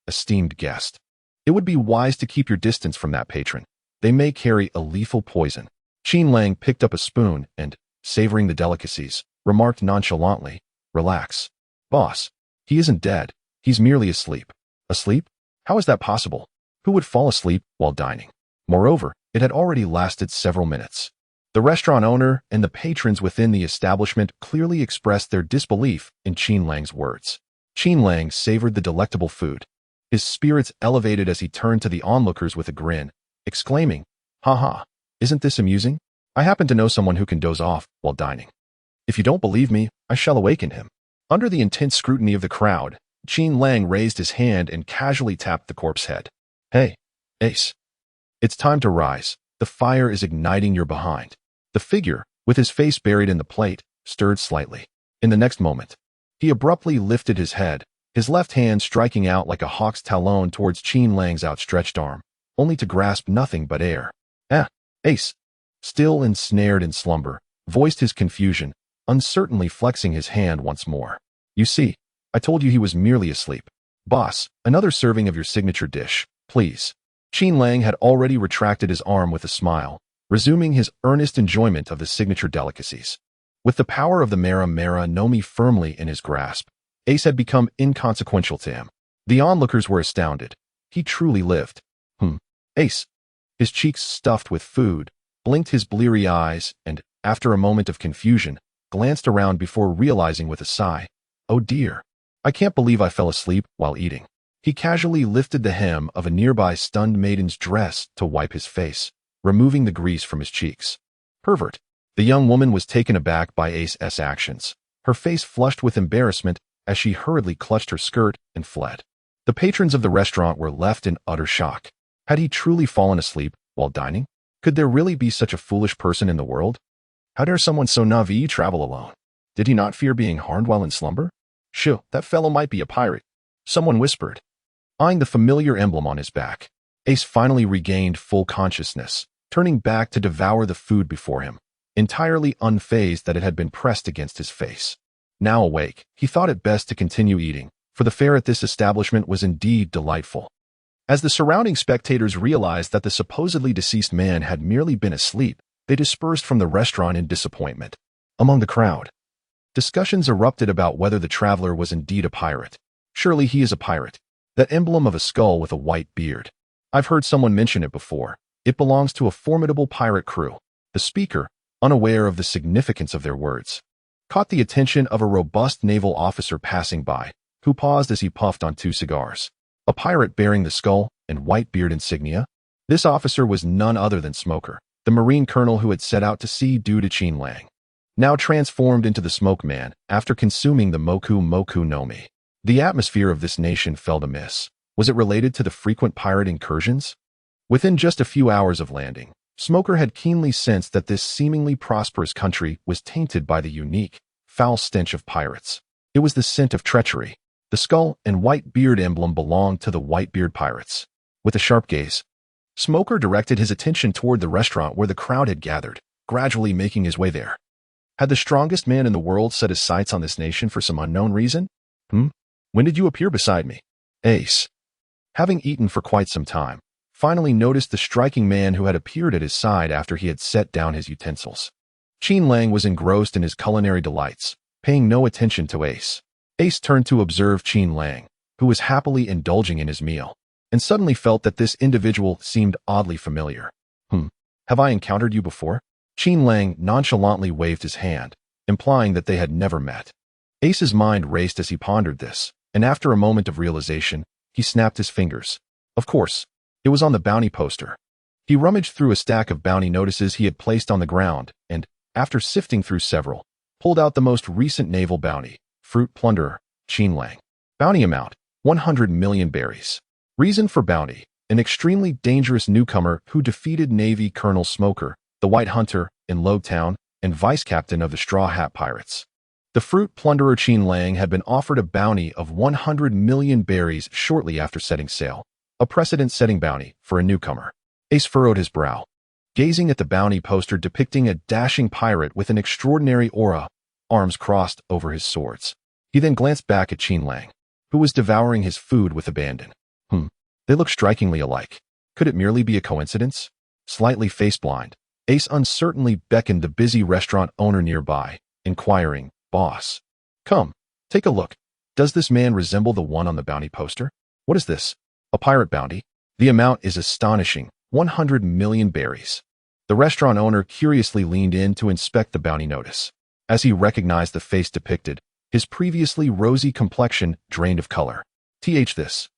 esteemed guest. It would be wise to keep your distance from that patron. They may carry a lethal poison. Qin Lang picked up a spoon and, savoring the delicacies, remarked nonchalantly, Relax. Boss, he isn't dead. He's merely asleep. Asleep? How is that possible? Who would fall asleep while dining? Moreover, it had already lasted several minutes. The restaurant owner and the patrons within the establishment clearly expressed their disbelief in Qin Lang's words. Qin Lang savored the delectable food. His spirits elevated as he turned to the onlookers with a grin, exclaiming, Ha ha, isn't this amusing? I happen to know someone who can doze off while dining. If you don't believe me, I shall awaken him. Under the intense scrutiny of the crowd, Qin Lang raised his hand and casually tapped the corpse's head. Hey, Ace. It's time to rise. The fire is igniting your behind. The figure, with his face buried in the plate, stirred slightly. In the next moment, he abruptly lifted his head, his left hand striking out like a hawk's talon towards Qin Lang's outstretched arm, only to grasp nothing but air. Ace, still ensnared in slumber, voiced his confusion, uncertainly flexing his hand once more. You see, I told you he was merely asleep. Boss, another serving of your signature dish, please. Qin Lang had already retracted his arm with a smile, resuming his earnest enjoyment of the signature delicacies. With the power of the Mera Nami firmly in his grasp, Ace had become inconsequential to him. The onlookers were astounded. He truly lived. Ace, his cheeks stuffed with food, blinked his bleary eyes and, after a moment of confusion, glanced around before realizing with a sigh, Oh dear, I can't believe I fell asleep while eating. He casually lifted the hem of a nearby stunned maiden's dress to wipe his face, removing the grease from his cheeks. Pervert. The young woman was taken aback by Ace's actions, her face flushed with embarrassment as she hurriedly clutched her skirt and fled. The patrons of the restaurant were left in utter shock. Had he truly fallen asleep while dining? Could there really be such a foolish person in the world? How dare someone so naive travel alone? Did he not fear being harmed while in slumber? Shoo, that fellow might be a pirate, someone whispered. Eyeing the familiar emblem on his back, Ace finally regained full consciousness, turning back to devour the food before him, entirely unfazed that it had been pressed against his face. Now awake, he thought it best to continue eating, for the fare at this establishment was indeed delightful. As the surrounding spectators realized that the supposedly deceased man had merely been asleep, they dispersed from the restaurant in disappointment. Among the crowd, discussions erupted about whether the traveler was indeed a pirate. Surely he is a pirate. That emblem of a skull with a white beard. I've heard someone mention it before. It belongs to a formidable pirate crew. The speaker, unaware of the significance of their words, caught the attention of a robust naval officer passing by, who paused as he puffed on 2 cigars. A pirate bearing the skull and white beard insignia? This officer was none other than Smoker, the Marine colonel who had set out to sea due to Qin Lang, now transformed into the Smoke Man after consuming the Moku Moku no Mi. The atmosphere of this nation felt amiss. Was it related to the frequent pirate incursions? Within just a few hours of landing, Smoker had keenly sensed that this seemingly prosperous country was tainted by the unique, foul stench of pirates. It was the scent of treachery. The skull and white beard emblem belonged to the Whitebeard pirates. With a sharp gaze, Smoker directed his attention toward the restaurant where the crowd had gathered, gradually making his way there. Had the strongest man in the world set his sights on this nation for some unknown reason? When did you appear beside me? Ace, having eaten for quite some time, finally noticed the striking man who had appeared at his side after he had set down his utensils. Qin Lang was engrossed in his culinary delights, paying no attention to Ace. Ace turned to observe Qin Lang, who was happily indulging in his meal, and suddenly felt that this individual seemed oddly familiar. Have I encountered you before? Qin Lang nonchalantly waved his hand, implying that they had never met. Ace's mind raced as he pondered this, and after a moment of realization, he snapped his fingers. Of course, it was on the bounty poster. He rummaged through a stack of bounty notices he had placed on the ground, and, after sifting through several, pulled out the most recent naval bounty, Fruit Plunderer, Qin Lang. Bounty amount, 100 million berries. Reason for bounty, an extremely dangerous newcomer who defeated Navy Colonel Smoker, the White Hunter, in Lowtown, and vice-captain of the Straw Hat Pirates. The Fruit Plunderer Qin Lang had been offered a bounty of 100 million berries shortly after setting sail, a precedent-setting bounty for a newcomer. Ace furrowed his brow, gazing at the bounty poster depicting a dashing pirate with an extraordinary aura, arms crossed over his swords. He then glanced back at Qin Lang, who was devouring his food with abandon. They look strikingly alike. Could it merely be a coincidence? Slightly face-blind, Ace uncertainly beckoned the busy restaurant owner nearby, inquiring, "Boss, come, take a look. Does this man resemble the one on the bounty poster? What is this? A pirate bounty? The amount is astonishing, 100 million berries." The restaurant owner curiously leaned in to inspect the bounty notice. As he recognized the face depicted, his previously rosy complexion drained of color. This.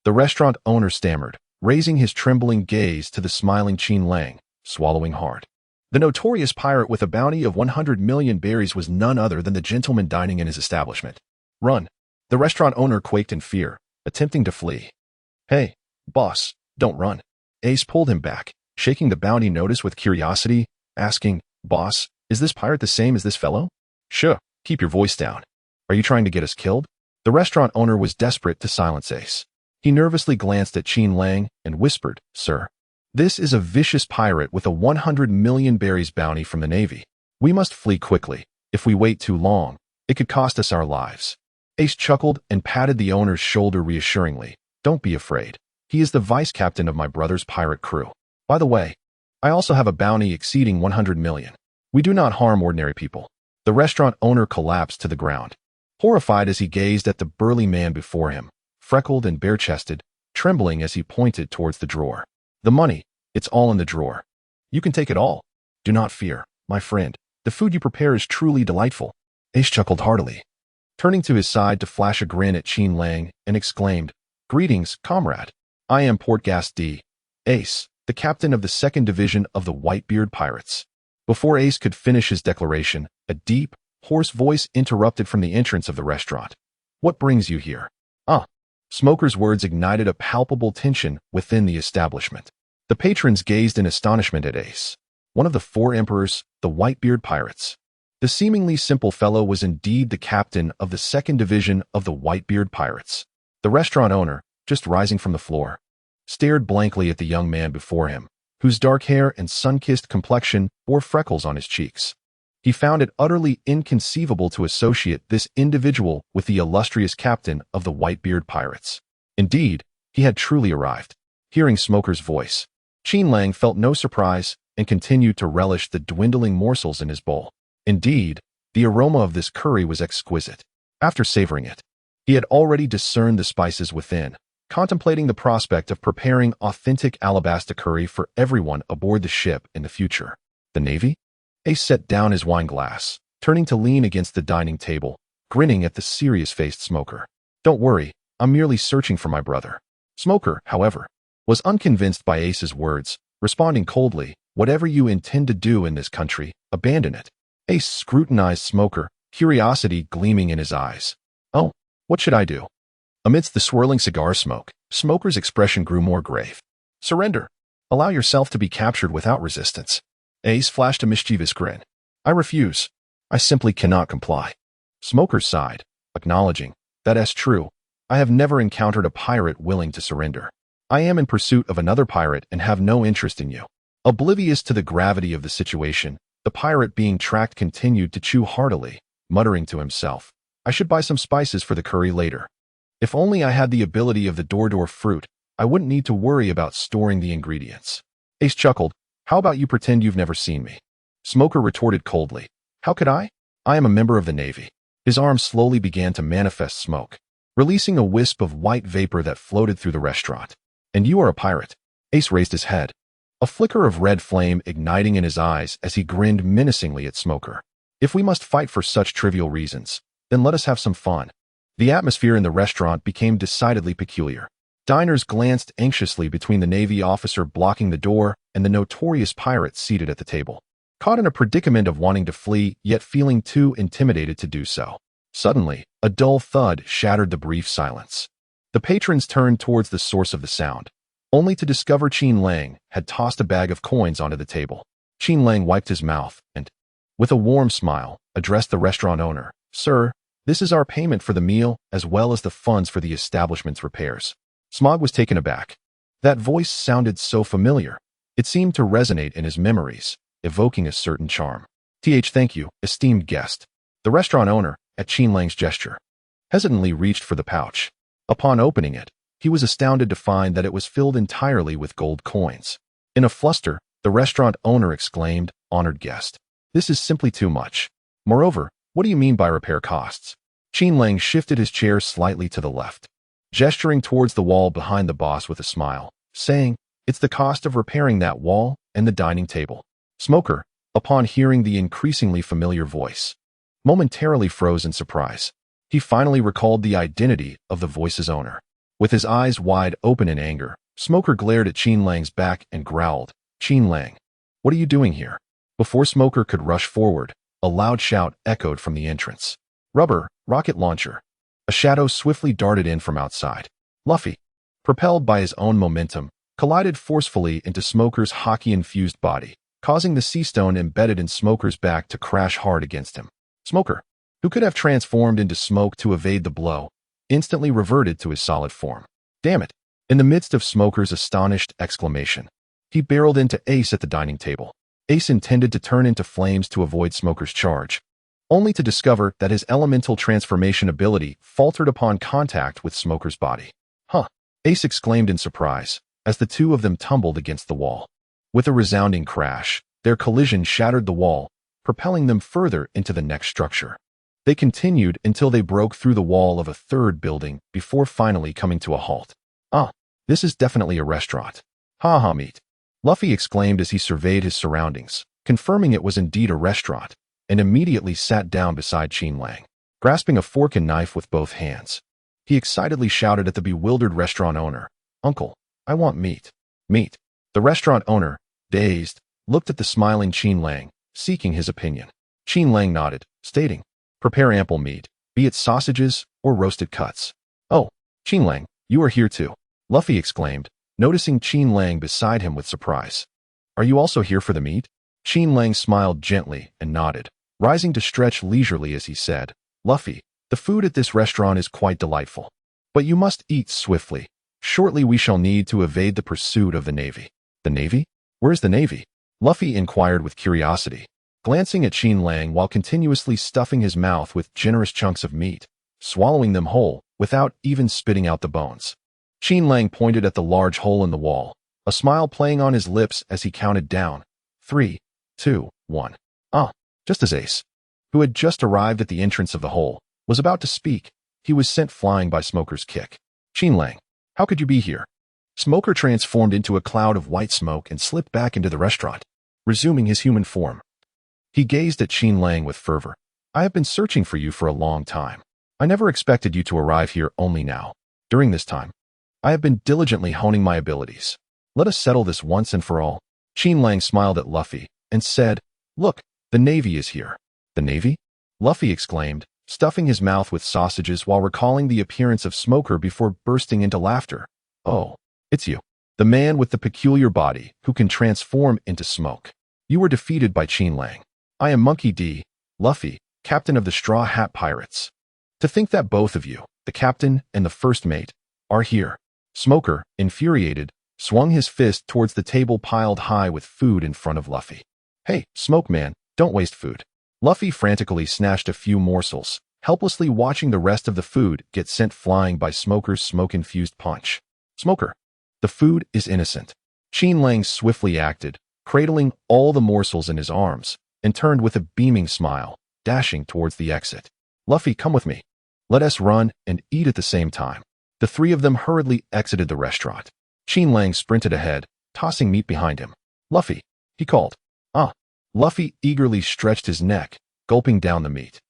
The restaurant owner stammered, raising his trembling gaze to the smiling Qin Lang, swallowing hard. The notorious pirate with a bounty of 100 million berries was none other than the gentleman dining in his establishment. Run! The restaurant owner quaked in fear, attempting to flee. Hey, boss, don't run. Ace pulled him back, shaking the bounty notice with curiosity, asking, "Boss, is this pirate the same as this fellow?" "Sure, keep your voice down. Are you trying to get us killed?" The restaurant owner was desperate to silence Ace. He nervously glanced at Qin Lang and whispered, "Sir, this is a vicious pirate with a 100 million berries bounty from the Navy. We must flee quickly. If we wait too long, it could cost us our lives." Ace chuckled and patted the owner's shoulder reassuringly. "Don't be afraid. He is the vice-captain of my brother's pirate crew. By the way, I also have a bounty exceeding 100 million. We do not harm ordinary people." The restaurant owner collapsed to the ground, horrified as he gazed at the burly man before him, freckled and bare-chested, trembling as he pointed towards the drawer. "The money, it's all in the drawer. You can take it all. Do not fear, my friend. The food you prepare is truly delightful." Ace chuckled heartily, turning to his side to flash a grin at Qin Lang and exclaimed, "Greetings, comrade. I am Portgas D. Ace, the captain of the 2nd Division of the Whitebeard Pirates." Before Ace could finish his declaration, a deep, hoarse voice interrupted from the entrance of the restaurant. What brings you here? Ah. Smoker's words ignited a palpable tension within the establishment. The patrons gazed in astonishment at Ace, one of the four emperors, the Whitebeard pirates. The seemingly simple fellow was indeed the captain of the second division of the Whitebeard pirates. The restaurant owner, just rising from the floor, stared blankly at the young man before him, whose dark hair and sun-kissed complexion bore freckles on his cheeks. He found it utterly inconceivable to associate this individual with the illustrious captain of the Whitebeard pirates. Indeed, he had truly arrived. Hearing Smoker's voice, Qin Lang felt no surprise and continued to relish the dwindling morsels in his bowl. Indeed, the aroma of this curry was exquisite. After savoring it, he had already discerned the spices within, contemplating the prospect of preparing authentic Alabasta curry for everyone aboard the ship in the future. The Navy? Ace set down his wine glass, turning to lean against the dining table, grinning at the serious-faced Smoker. Don't worry, I'm merely searching for my brother. Smoker, however, was unconvinced by Ace's words, responding coldly, whatever you intend to do in this country, abandon it. Ace scrutinized Smoker, curiosity gleaming in his eyes. Oh, what should I do? Amidst the swirling cigar smoke, Smoker's expression grew more grave. Surrender. Allow yourself to be captured without resistance. Ace flashed a mischievous grin. I refuse. I simply cannot comply. Smoker sighed, acknowledging, that's true. I have never encountered a pirate willing to surrender. I am in pursuit of another pirate and have no interest in you. Oblivious to the gravity of the situation, the pirate being tracked continued to chew heartily, muttering to himself, I should buy some spices for the curry later. If only I had the ability of the door fruit, I wouldn't need to worry about storing the ingredients. Ace chuckled. How about you pretend you've never seen me? Smoker retorted coldly. How could I? I am a member of the Navy. His arm slowly began to manifest smoke, releasing a wisp of white vapor that floated through the restaurant. And you are a pirate. Ace raised his head, a flicker of red flame igniting in his eyes as he grinned menacingly at Smoker. If we must fight for such trivial reasons, then let us have some fun. The atmosphere in the restaurant became decidedly peculiar. Diners glanced anxiously between the Navy officer blocking the door and the notorious pirate seated at the table, caught in a predicament of wanting to flee yet feeling too intimidated to do so. Suddenly, a dull thud shattered the brief silence. The patrons turned towards the source of the sound, only to discover Qin Lang had tossed a bag of coins onto the table. Qin Lang wiped his mouth and, with a warm smile, addressed the restaurant owner. Sir, this is our payment for the meal as well as the funds for the establishment's repairs. Smog was taken aback. That voice sounded so familiar. It seemed to resonate in his memories, evoking a certain charm. Thank you, esteemed guest. The restaurant owner, at Qin Lang's gesture, hesitantly reached for the pouch. Upon opening it, he was astounded to find that it was filled entirely with gold coins. In a fluster, the restaurant owner exclaimed, Honored guest. This is simply too much. Moreover, what do you mean by repair costs? Qin Lang shifted his chair slightly to the left, gesturing towards the wall behind the boss with a smile, saying, It's the cost of repairing that wall and the dining table. Smoker, upon hearing the increasingly familiar voice, momentarily froze in surprise. He finally recalled the identity of the voice's owner. With his eyes wide open in anger, Smoker glared at Qin Lang's back and growled, Qin Lang, what are you doing here? Before Smoker could rush forward, a loud shout echoed from the entrance. Rubber, rocket launcher. A shadow swiftly darted in from outside. Luffy, propelled by his own momentum, collided forcefully into Smoker's Haki-infused body, causing the sea stone embedded in Smoker's back to crash hard against him. Smoker, who could have transformed into smoke to evade the blow, instantly reverted to his solid form. Damn it! In the midst of Smoker's astonished exclamation, he barreled into Ace at the dining table. Ace intended to turn into flames to avoid Smoker's charge, only to discover that his elemental transformation ability faltered upon contact with Smoker's body. Huh! Ace exclaimed in surprise, as the two of them tumbled against the wall. With a resounding crash, their collision shattered the wall, propelling them further into the next structure. They continued until they broke through the wall of a third building before finally coming to a halt. Ah, this is definitely a restaurant. Ha ha meat. Luffy exclaimed as he surveyed his surroundings, confirming it was indeed a restaurant, and immediately sat down beside Qin Lang, grasping a fork and knife with both hands. He excitedly shouted at the bewildered restaurant owner, Uncle, I want meat. Meat. The restaurant owner, dazed, looked at the smiling Qin Lang, seeking his opinion. Qin Lang nodded, stating, Prepare ample meat, be it sausages or roasted cuts. Oh, Qin Lang, you are here too, Luffy exclaimed, noticing Qin Lang beside him with surprise. Are you also here for the meat? Qin Lang smiled gently and nodded, rising to stretch leisurely as he said, Luffy, the food at this restaurant is quite delightful. But you must eat swiftly. Shortly we shall need to evade the pursuit of the Navy. The Navy? Where's the Navy? Luffy inquired with curiosity, glancing at Qin Lang while continuously stuffing his mouth with generous chunks of meat, swallowing them whole without even spitting out the bones. Qin Lang pointed at the large hole in the wall, a smile playing on his lips as he counted down. 3, 2, 1. Just as Ace, who had just arrived at the entrance of the hole, was about to speak, he was sent flying by Smoker's kick. Qin Lang, how could you be here? Smoker transformed into a cloud of white smoke and slipped back into the restaurant, resuming his human form. He gazed at Qin Lang with fervor. I have been searching for you for a long time. I never expected you to arrive here only now. During this time, I have been diligently honing my abilities. Let us settle this once and for all. Qin Lang smiled at Luffy and said, Look, the Navy is here. The Navy? Luffy exclaimed, stuffing his mouth with sausages while recalling the appearance of Smoker before bursting into laughter. Oh, it's you. The man with the peculiar body who can transform into smoke. You were defeated by Qin Lang. I am Monkey D. Luffy, captain of the Straw Hat Pirates. To think that both of you, the captain and the first mate, are here. Smoker, infuriated, swung his fist towards the table piled high with food in front of Luffy. Hey, Smoke Man, don't waste food. Luffy frantically snatched a few morsels, helplessly watching the rest of the food get sent flying by Smoker's smoke-infused punch. Smoker, the food is innocent. Qin Lang swiftly acted, cradling all the morsels in his arms, and turned with a beaming smile, dashing towards the exit. Luffy, come with me. Let us run and eat at the same time. The three of them hurriedly exited the restaurant. Qin Lang sprinted ahead, tossing meat behind him. Luffy, he called. Luffy eagerly stretched his neck, gulping down the meat.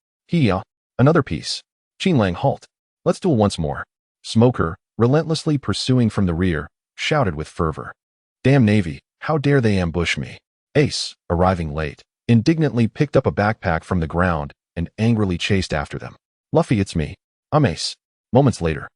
Another piece. Qin Lang, halt. Let's duel once more. Smoker, relentlessly pursuing from the rear, shouted with fervor. Damn Navy, how dare they ambush me? Ace, arriving late, indignantly picked up a backpack from the ground and angrily chased after them. Luffy, it's me. I'm Ace. Moments later,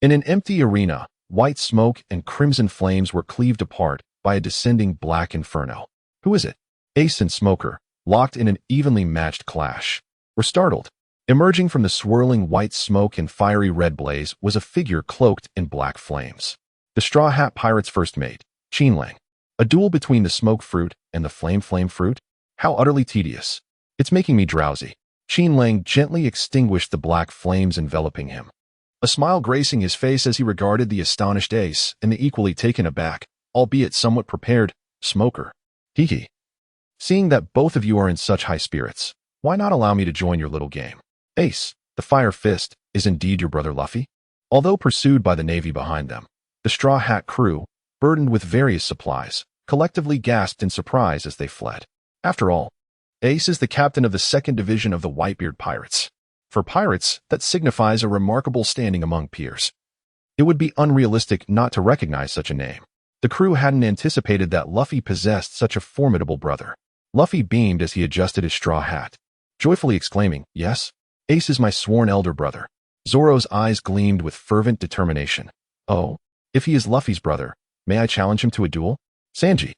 in an empty arena, white smoke and crimson flames were cleaved apart by a descending black inferno. Who is it? Ace and Smoker, locked in an evenly matched clash, were startled. Emerging from the swirling white smoke and fiery red blaze was a figure cloaked in black flames. The Straw Hat Pirate's first mate, Qin Lang. A duel between the smoke fruit and the flame fruit? How utterly tedious. It's making me drowsy. Qin Lang gently extinguished the black flames enveloping him, a smile gracing his face as he regarded the astonished Ace and the equally taken aback, albeit somewhat prepared, Smoker. Hee. Seeing that both of you are in such high spirits, why not allow me to join your little game? Ace, the Fire Fist, is indeed your brother Luffy? Although pursued by the Navy behind them, the Straw Hat crew, burdened with various supplies, collectively gasped in surprise as they fled. After all, Ace is the captain of the 2nd Division of the Whitebeard Pirates. For pirates, that signifies a remarkable standing among peers. It would be unrealistic not to recognize such a name. The crew hadn't anticipated that Luffy possessed such a formidable brother. Luffy beamed as he adjusted his straw hat, joyfully exclaiming, Yes, Ace is my sworn elder brother. Zoro's eyes gleamed with fervent determination. Oh, if he is Luffy's brother, may I challenge him to a duel? Sanji,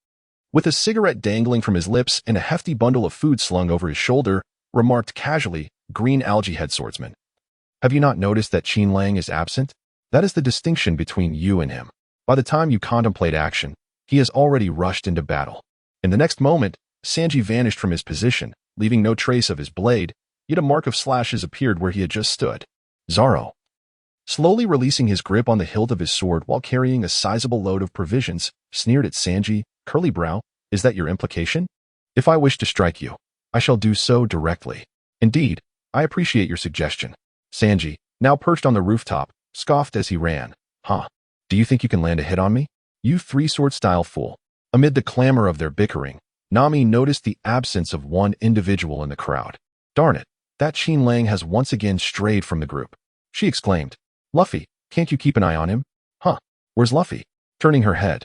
with a cigarette dangling from his lips and a hefty bundle of food slung over his shoulder, remarked casually, Green Algae Head Swordsman. Have you not noticed that Qin Lang is absent? That is the distinction between you and him. By the time you contemplate action, he has already rushed into battle. In the next moment, Sanji vanished from his position, leaving no trace of his blade, yet a mark of slashes appeared where he had just stood. Zoro, slowly releasing his grip on the hilt of his sword while carrying a sizable load of provisions, sneered at Sanji, curly brow, is that your implication? If I wish to strike you, I shall do so directly. Indeed, I appreciate your suggestion. Sanji, now perched on the rooftop, scoffed as he ran. Do you think you can land a hit on me? You three-sword-style fool. Amid the clamor of their bickering, Nami noticed the absence of one individual in the crowd. Darn it, that Qin Lang has once again strayed from the group. She exclaimed, Luffy, can't you keep an eye on him? Where's Luffy? Turning her head,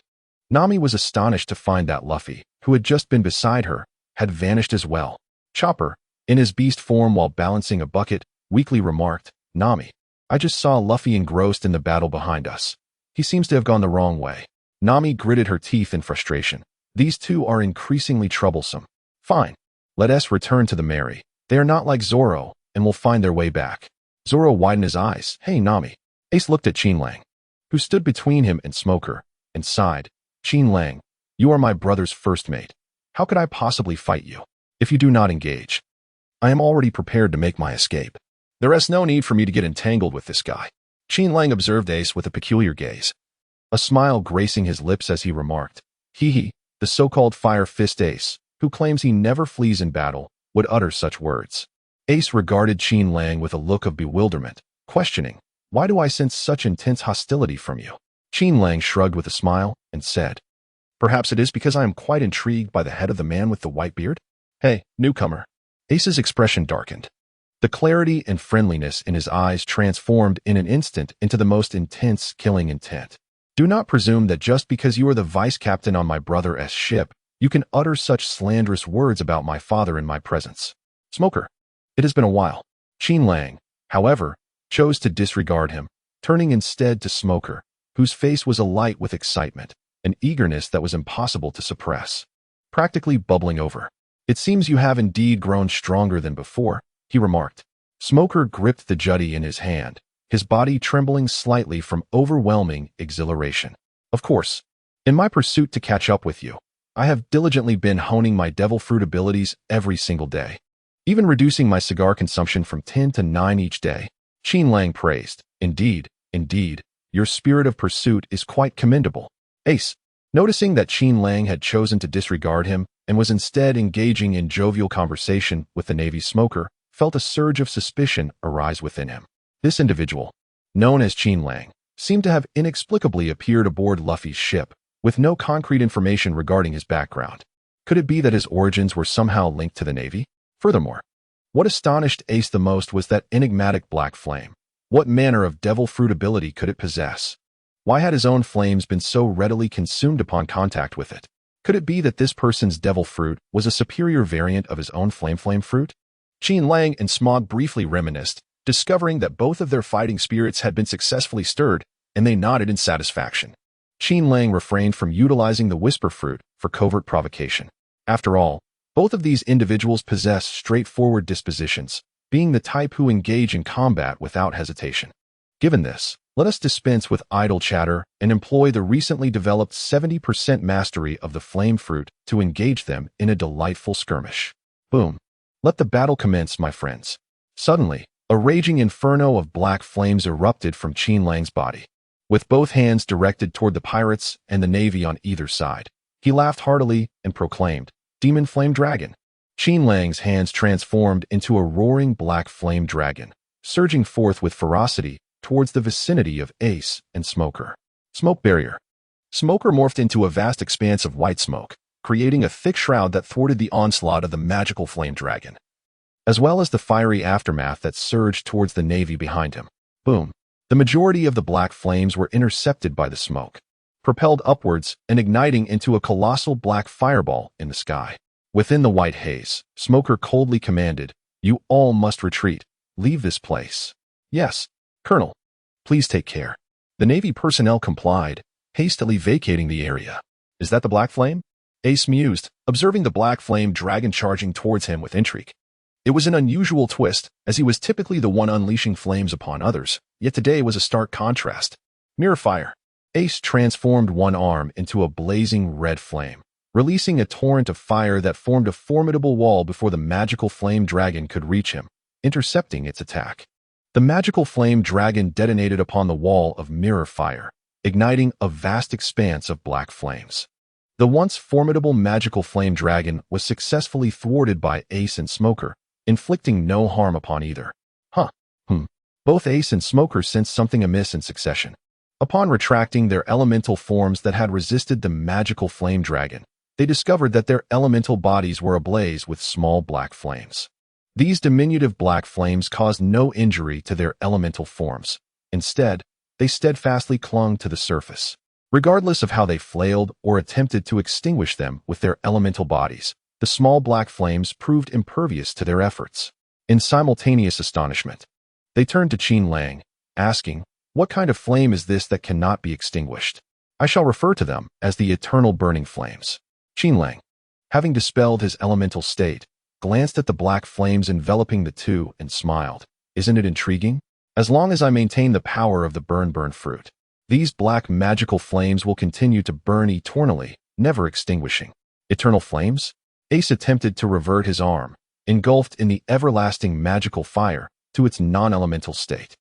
Nami was astonished to find that Luffy, who had just been beside her, had vanished as well. Chopper, in his beast form while balancing a bucket, weakly remarked, Nami. I just saw Luffy engrossed in the battle behind us. He seems to have gone the wrong way. Nami gritted her teeth in frustration. These two are increasingly troublesome. Fine. Let us return to the Mary. They are not like Zoro, and will find their way back. Zoro widened his eyes. Hey, Nami. Ace looked at Qin Lang, who stood between him and Smoker, and sighed. Qin Lang, you are my brother's first mate. How could I possibly fight you if you do not engage? I am already prepared to make my escape. There is no need for me to get entangled with this guy. Qin Lang observed Ace with a peculiar gaze, a smile gracing his lips as he remarked, Hee, the so-called Fire Fist Ace, who claims he never flees in battle, would utter such words. Ace regarded Qin Lang with a look of bewilderment, questioning, why do I sense such intense hostility from you? Qin Lang shrugged with a smile and said, perhaps it is because I am quite intrigued by the head of the man with the white beard? Hey, newcomer. Ace's expression darkened. The clarity and friendliness in his eyes transformed in an instant into the most intense, killing intent. Do not presume that just because you are the vice captain on my brother's ship, you can utter such slanderous words about my father in my presence. Smoker. It has been a while. Qin Lang, however, chose to disregard him, turning instead to Smoker, whose face was alight with excitement, an eagerness that was impossible to suppress, practically bubbling over. It seems you have indeed grown stronger than before, he remarked. Smoker gripped the jutty in his hand, his body trembling slightly from overwhelming exhilaration. Of course, in my pursuit to catch up with you, I have diligently been honing my devil fruit abilities every single day, even reducing my cigar consumption from 10 to 9 each day. Qin Lang praised. Indeed, your spirit of pursuit is quite commendable. Ace, noticing that Qin Lang had chosen to disregard him and was instead engaging in jovial conversation with the Navy's Smoker, felt a surge of suspicion arise within him. This individual, known as Qin Lang, seemed to have inexplicably appeared aboard Luffy's ship, with no concrete information regarding his background. Could it be that his origins were somehow linked to the Navy? Furthermore, what astonished Ace the most was that enigmatic black flame. What manner of devil fruit ability could it possess? Why had his own flames been so readily consumed upon contact with it? Could it be that this person's devil fruit was a superior variant of his own flame fruit? Qin Lang and Smog briefly reminisced, discovering that both of their fighting spirits had been successfully stirred, and they nodded in satisfaction. Qin Lang refrained from utilizing the whisper fruit for covert provocation. After all, both of these individuals possess straightforward dispositions, being the type who engage in combat without hesitation. Given this, let us dispense with idle chatter and employ the recently developed 70% mastery of the flame fruit to engage them in a delightful skirmish. Boom. Let the battle commence, my friends. Suddenly, a raging inferno of black flames erupted from Qin Lang's body. With both hands directed toward the pirates and the Navy on either side, he laughed heartily and proclaimed, Demon Flame Dragon. Qin Lang's hands transformed into a roaring black flame dragon, surging forth with ferocity towards the vicinity of Ace and Smoker. Smoke barrier. Smoker morphed into a vast expanse of white smoke, creating a thick shroud that thwarted the onslaught of the magical flame dragon, as well as the fiery aftermath that surged towards the Navy behind him. Boom. The majority of the black flames were intercepted by the smoke, propelled upwards and igniting into a colossal black fireball in the sky. Within the white haze, Smoker coldly commanded, You all must retreat. Leave this place. Yes, Colonel. Please take care. The Navy personnel complied, hastily vacating the area. Is that the black flame? Ace mused, observing the black flame dragon charging towards him with intrigue. It was an unusual twist, as he was typically the one unleashing flames upon others, yet today was a stark contrast. Mirror fire. Ace transformed one arm into a blazing red flame, releasing a torrent of fire that formed a formidable wall before the magical flame dragon could reach him, intercepting its attack. The magical flame dragon detonated upon the wall of mirror fire, igniting a vast expanse of black flames. The once formidable magical flame dragon was successfully thwarted by Ace and Smoker, inflicting no harm upon either. Both Ace and Smoker sensed something amiss in succession. Upon retracting their elemental forms that had resisted the magical flame dragon, they discovered that their elemental bodies were ablaze with small black flames. These diminutive black flames caused no injury to their elemental forms. Instead, they steadfastly clung to the surface. Regardless of how they flailed or attempted to extinguish them with their elemental bodies, the small black flames proved impervious to their efforts. In simultaneous astonishment, They turned to Qin Lang, asking, "What kind of flame is this that cannot be extinguished?" "I shall refer to them as the eternal burning flames." Qin Lang, having dispelled his elemental state, glanced at the black flames enveloping the two and smiled. "Isn't it intriguing? As long as I maintain the power of the burn fruit, these black magical flames will continue to burn eternally, never extinguishing." Eternal flames? Ace attempted to revert his arm, engulfed in the everlasting magical fire, to its non-elemental state.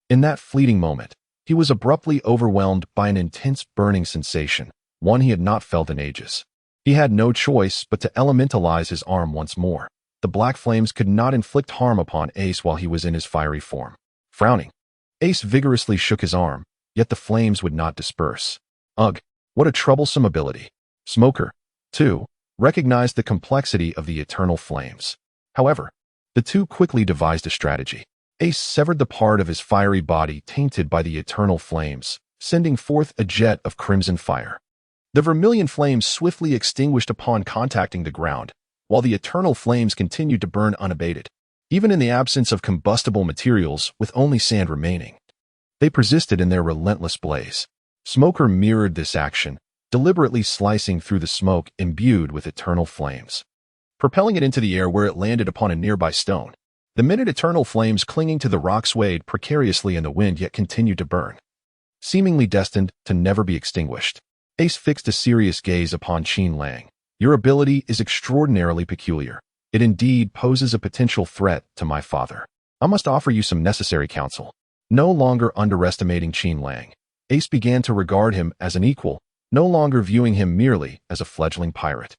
In that fleeting moment, he was abruptly overwhelmed by an intense burning sensation, one he had not felt in ages. He had no choice but to elementalize his arm once more. The black flames could not inflict harm upon Ace while he was in his fiery form. Frowning, Ace vigorously shook his arm, yet the flames would not disperse. Ugh, what a troublesome ability. Smoker, too, recognized the complexity of the eternal flames. However, the two quickly devised a strategy. Ace severed the part of his fiery body tainted by the eternal flames, sending forth a jet of crimson fire. The vermilion flames swiftly extinguished upon contacting the ground, while the eternal flames continued to burn unabated, even in the absence of combustible materials with only sand remaining. They persisted in their relentless blaze. Smoker mirrored this action, deliberately slicing through the smoke imbued with eternal flames, propelling it into the air where it landed upon a nearby stone. The minute eternal flames clinging to the rock swayed precariously in the wind yet continued to burn, seemingly destined to never be extinguished. Ace fixed a serious gaze upon Qin Lang. "Your ability is extraordinarily peculiar. It indeed poses a potential threat to my father. I must offer you some necessary counsel." No longer underestimating Qin Lang, Ace began to regard him as an equal, no longer viewing him merely as a fledgling pirate.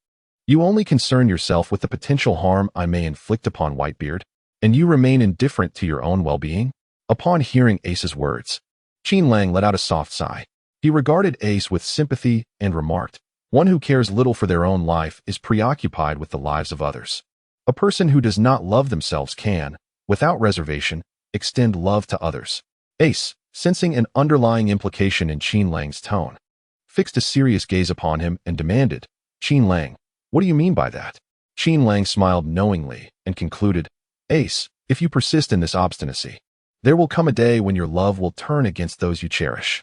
"You only concern yourself with the potential harm I may inflict upon Whitebeard, and you remain indifferent to your own well-being?" Upon hearing Ace's words, Qin Lang let out a soft sigh. He regarded Ace with sympathy and remarked, "One who cares little for their own life is preoccupied with the lives of others. A person who does not love themselves can, without reservation, extend love to others." Ace, sensing an underlying implication in Qin Lang's tone, fixed a serious gaze upon him and demanded, "Qin Lang, what do you mean by that?" Qin Lang smiled knowingly and concluded, "Ace, if you persist in this obstinacy, there will come a day when your love will turn against those you cherish.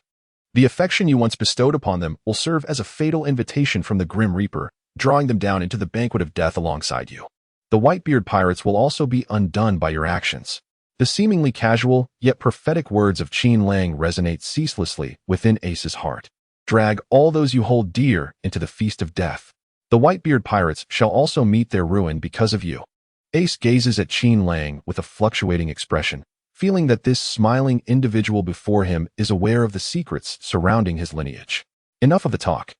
The affection you once bestowed upon them will serve as a fatal invitation from the Grim Reaper, drawing them down into the banquet of death alongside you. The Whitebeard pirates will also be undone by your actions." The seemingly casual, yet prophetic words of Qin Lang resonate ceaselessly within Ace's heart. "Drag all those you hold dear into the feast of death. The Whitebeard pirates shall also meet their ruin because of you." Ace gazes at Qin Lang with a fluctuating expression, feeling that this smiling individual before him is aware of the secrets surrounding his lineage. Enough of the talk.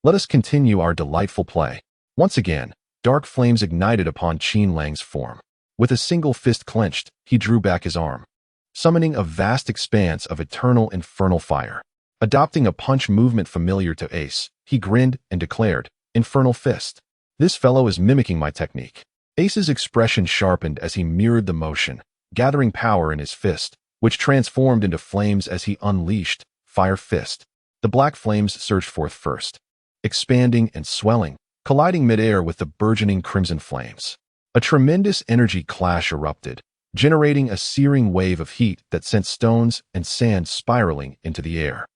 Let us continue our delightful play. Once again, dark flames ignited upon Qin Lang's form. With a single fist clenched, he drew back his arm, summoning a vast expanse of eternal infernal fire. Adopting a punch movement familiar to Ace, he grinned and declared, "Infernal fist. This fellow is mimicking my technique." Ace's expression sharpened as he mirrored the motion, gathering power in his fist, which transformed into flames as he unleashed Fire Fist. The black flames surged forth first, expanding and swelling, colliding midair with the burgeoning crimson flames. A tremendous energy clash erupted, generating a searing wave of heat that sent stones and sand spiraling into the air.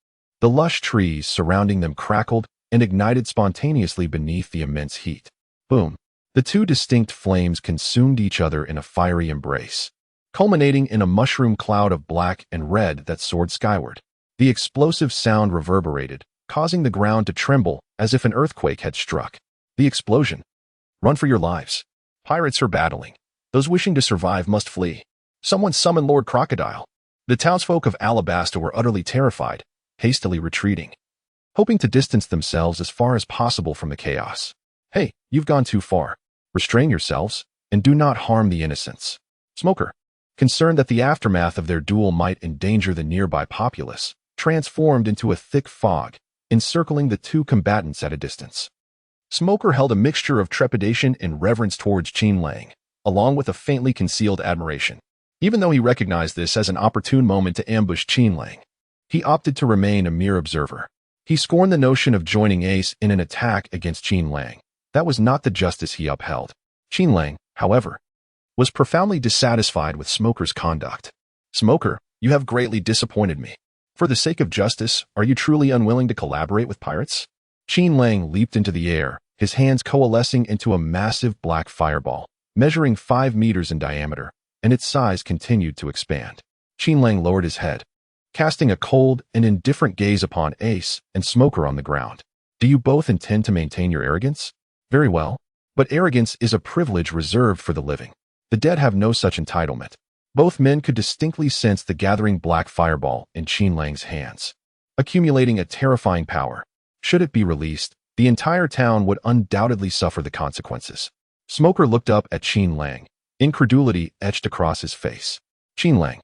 The lush trees surrounding them crackled and ignited spontaneously beneath the immense heat. Boom! The two distinct flames consumed each other in a fiery embrace, culminating in a mushroom cloud of black and red that soared skyward. The explosive sound reverberated, causing the ground to tremble as if an earthquake had struck. The explosion. "Run for your lives. Pirates are battling. Those wishing to survive must flee. Someone summon Lord Crocodile." The townsfolk of Alabasta were utterly terrified, hastily retreating, hoping to distance themselves as far as possible from the chaos. "Hey, you've gone too far. Restrain yourselves, and do not harm the innocents." Smoker, concerned that the aftermath of their duel might endanger the nearby populace, transformed into a thick fog, encircling the two combatants at a distance. Smoker held a mixture of trepidation and reverence towards Qin Lang, along with a faintly concealed admiration. Even though he recognized this as an opportune moment to ambush Qin Lang, he opted to remain a mere observer. He scorned the notion of joining Ace in an attack against Qin Lang. That was not the justice he upheld. Qin Lang, however, was profoundly dissatisfied with Smoker's conduct. Smoker, you have greatly disappointed me. For the sake of justice, are you truly unwilling to collaborate with pirates? Qin Lang leaped into the air, his hands coalescing into a massive black fireball, measuring 5 meters in diameter, and its size continued to expand. Qin Lang lowered his head, casting a cold and indifferent gaze upon Ace and Smoker on the ground. Do you both intend to maintain your arrogance? Very well. But arrogance is a privilege reserved for the living. The dead have no such entitlement. Both men could distinctly sense the gathering black fireball in Qin Lang's hands, accumulating a terrifying power. Should it be released, the entire town would undoubtedly suffer the consequences. Smoker looked up at Qin Lang, incredulity etched across his face. Qin Lang,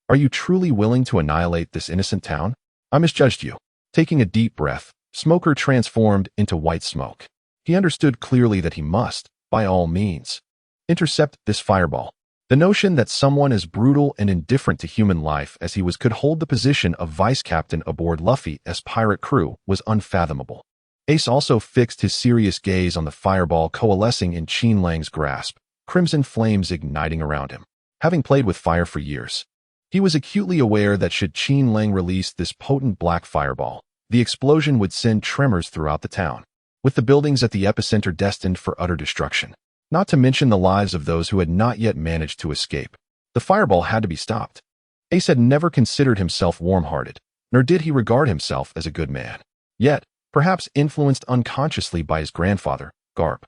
are you truly willing to annihilate this innocent town? I misjudged you. Taking a deep breath, Smoker transformed into white smoke. He understood clearly that he must, by all means, intercept this fireball. The notion that someone as brutal and indifferent to human life as he was could hold the position of vice captain aboard Luffy's pirate crew was unfathomable. Ace also fixed his serious gaze on the fireball coalescing in Qin Lang's grasp, crimson flames igniting around him. Having played with fire for years, he was acutely aware that should Qin Lang release this potent black fireball, the explosion would send tremors throughout the town, with the buildings at the epicenter destined for utter destruction. Not to mention the lives of those who had not yet managed to escape. The fireball had to be stopped. Ace had never considered himself warm-hearted, nor did he regard himself as a good man. Yet, perhaps influenced unconsciously by his grandfather, Garp,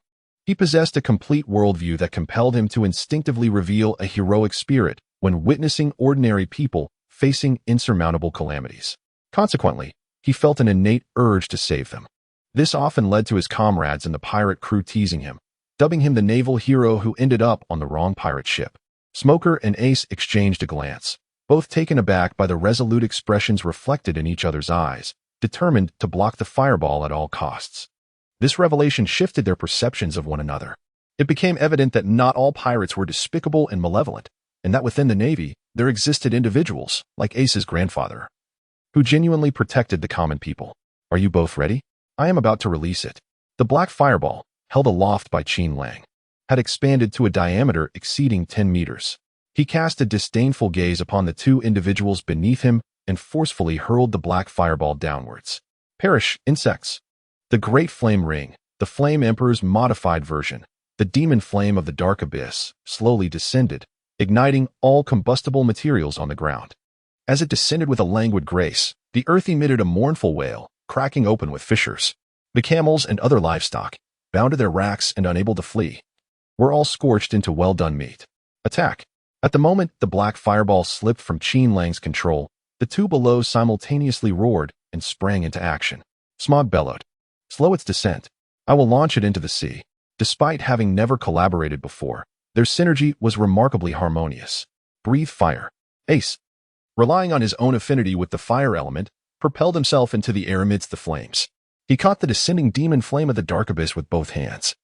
he possessed a complete worldview that compelled him to instinctively reveal a heroic spirit when witnessing ordinary people facing insurmountable calamities. Consequently, he felt an innate urge to save them. This often led to his comrades in the pirate crew teasing him, dubbing him the naval hero who ended up on the wrong pirate ship. Smoker and Ace exchanged a glance, both taken aback by the resolute expressions reflected in each other's eyes, determined to block the fireball at all costs. This revelation shifted their perceptions of one another. It became evident that not all pirates were despicable and malevolent, and that within the Navy, there existed individuals, like Ace's grandfather, who genuinely protected the common people. Are you both ready? I am about to release it. The black fireball, held aloft by Qin Lang, had expanded to a diameter exceeding 10 meters. He cast a disdainful gaze upon the two individuals beneath him and forcefully hurled the black fireball downwards. Perish, insects! The Great Flame Ring, the Flame Emperor's modified version, the demon flame of the dark abyss, slowly descended, igniting all combustible materials on the ground. As it descended with a languid grace, the earth emitted a mournful wail, cracking open with fissures. The camels and other livestock, bound to their racks and unable to flee, were all scorched into well-done meat. Attack! At the moment the black fireball slipped from Qin Lang's control, the two below simultaneously roared and sprang into action. Smog bellowed. Slow its descent. I will launch it into the sea. Despite having never collaborated before, their synergy was remarkably harmonious. Breathe fire. Ace, relying on his own affinity with the fire element, propelled himself into the air amidst the flames. He caught the descending demon flame of the dark abyss with both hands,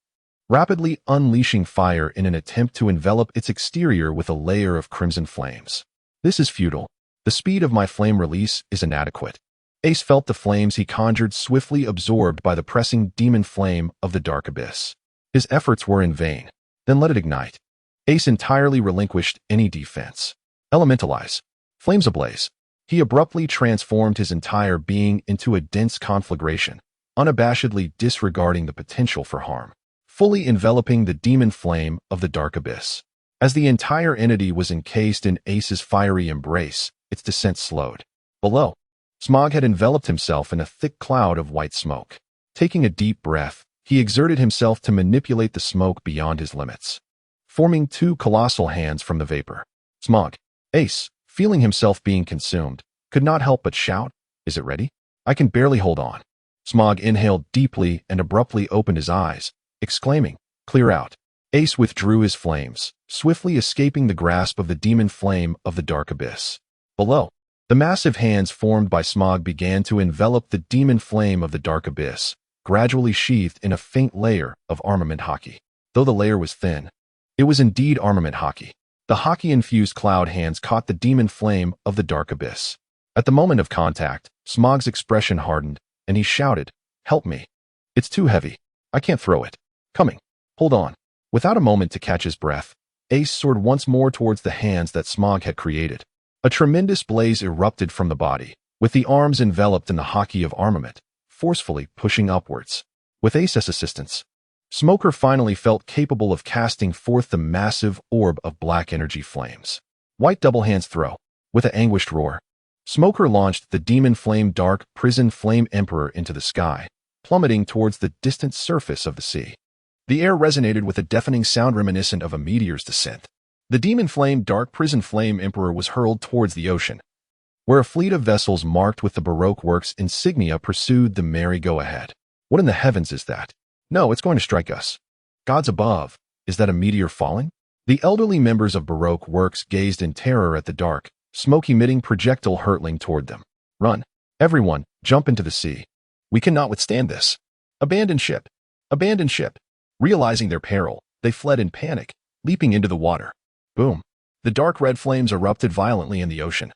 rapidly unleashing fire in an attempt to envelop its exterior with a layer of crimson flames. This is futile. The speed of my flame release is inadequate. Ace felt the flames he conjured swiftly absorbed by the pressing demon flame of the dark abyss. His efforts were in vain. Then let it ignite. Ace entirely relinquished any defense. Elementalize. Flames ablaze. He abruptly transformed his entire being into a dense conflagration, unabashedly disregarding the potential for harm, fully enveloping the demon flame of the dark abyss. As the entire entity was encased in Ace's fiery embrace, its descent slowed. Below, Smog had enveloped himself in a thick cloud of white smoke. Taking a deep breath, he exerted himself to manipulate the smoke beyond his limits, forming two colossal hands from the vapor. Smog. Ace, feeling himself being consumed, could not help but shout, "Is it ready? I can barely hold on." Smog inhaled deeply and abruptly opened his eyes, exclaiming, "Clear out." Ace withdrew his flames, swiftly escaping the grasp of the demon flame of the dark abyss. Below, the massive hands formed by Smog began to envelop the demon flame of the dark abyss, gradually sheathed in a faint layer of armament Haki. Though the layer was thin, it was indeed armament Haki. The Haki-infused cloud hands caught the demon flame of the dark abyss. At the moment of contact, Smog's expression hardened, and he shouted, "Help me. It's too heavy. I can't throw it. Coming. Hold on." Without a moment to catch his breath, Ace soared once more towards the hands that Smog had created. A tremendous blaze erupted from the body, with the arms enveloped in the Haki of armament, forcefully pushing upwards. With Ace's assistance, Smoker finally felt capable of casting forth the massive orb of black energy flames. White double hands throw. With an anguished roar, Smoker launched the demon flame dark prison flame emperor into the sky, plummeting towards the distant surface of the sea. The air resonated with a deafening sound reminiscent of a meteor's descent. The demon flame dark prison flame emperor was hurled towards the ocean, where a fleet of vessels marked with the Baroque works insignia pursued the merry go-ahead. What in the heavens is that? No, it's going to strike us. Gods above, is that a meteor falling? The elderly members of Baroque works gazed in terror at the dark, smoke-emitting projectile hurtling toward them. Run! Everyone, jump into the sea. We cannot withstand this. Abandon ship! Abandon ship! Realizing their peril, they fled in panic, leaping into the water. Boom! The dark red flames erupted violently in the ocean,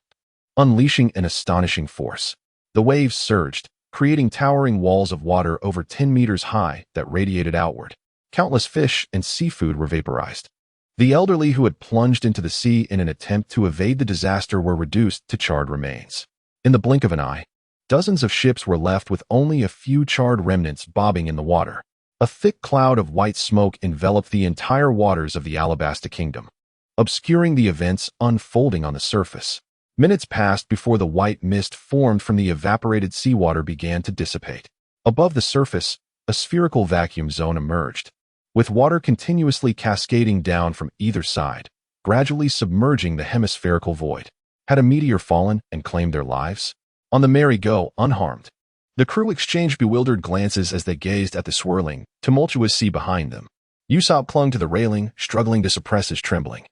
unleashing an astonishing force. The waves surged, creating towering walls of water over 10 meters high that radiated outward. Countless fish and seafood were vaporized. The elderly who had plunged into the sea in an attempt to evade the disaster were reduced to charred remains. In the blink of an eye, dozens of ships were left with only a few charred remnants bobbing in the water. A thick cloud of white smoke enveloped the entire waters of the Alabasta Kingdom, obscuring the events unfolding on the surface. Minutes passed before the white mist formed from the evaporated seawater began to dissipate. Above the surface, a spherical vacuum zone emerged, with water continuously cascading down from either side, gradually submerging the hemispherical void. Had a meteor fallen and claimed their lives? On the merry-go, unharmed, the crew exchanged bewildered glances as they gazed at the swirling, tumultuous sea behind them. Usopp clung to the railing, struggling to suppress his trembling,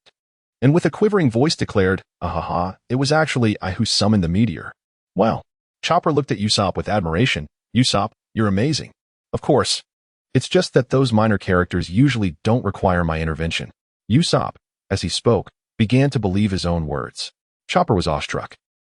and with a quivering voice declared, "Ahaha, it was actually I who summoned the meteor." Well, Chopper looked at Usopp with admiration. "Usopp, you're amazing." "Of course. It's just that those minor characters usually don't require my intervention." Usopp, as he spoke, began to believe his own words. Chopper was awestruck,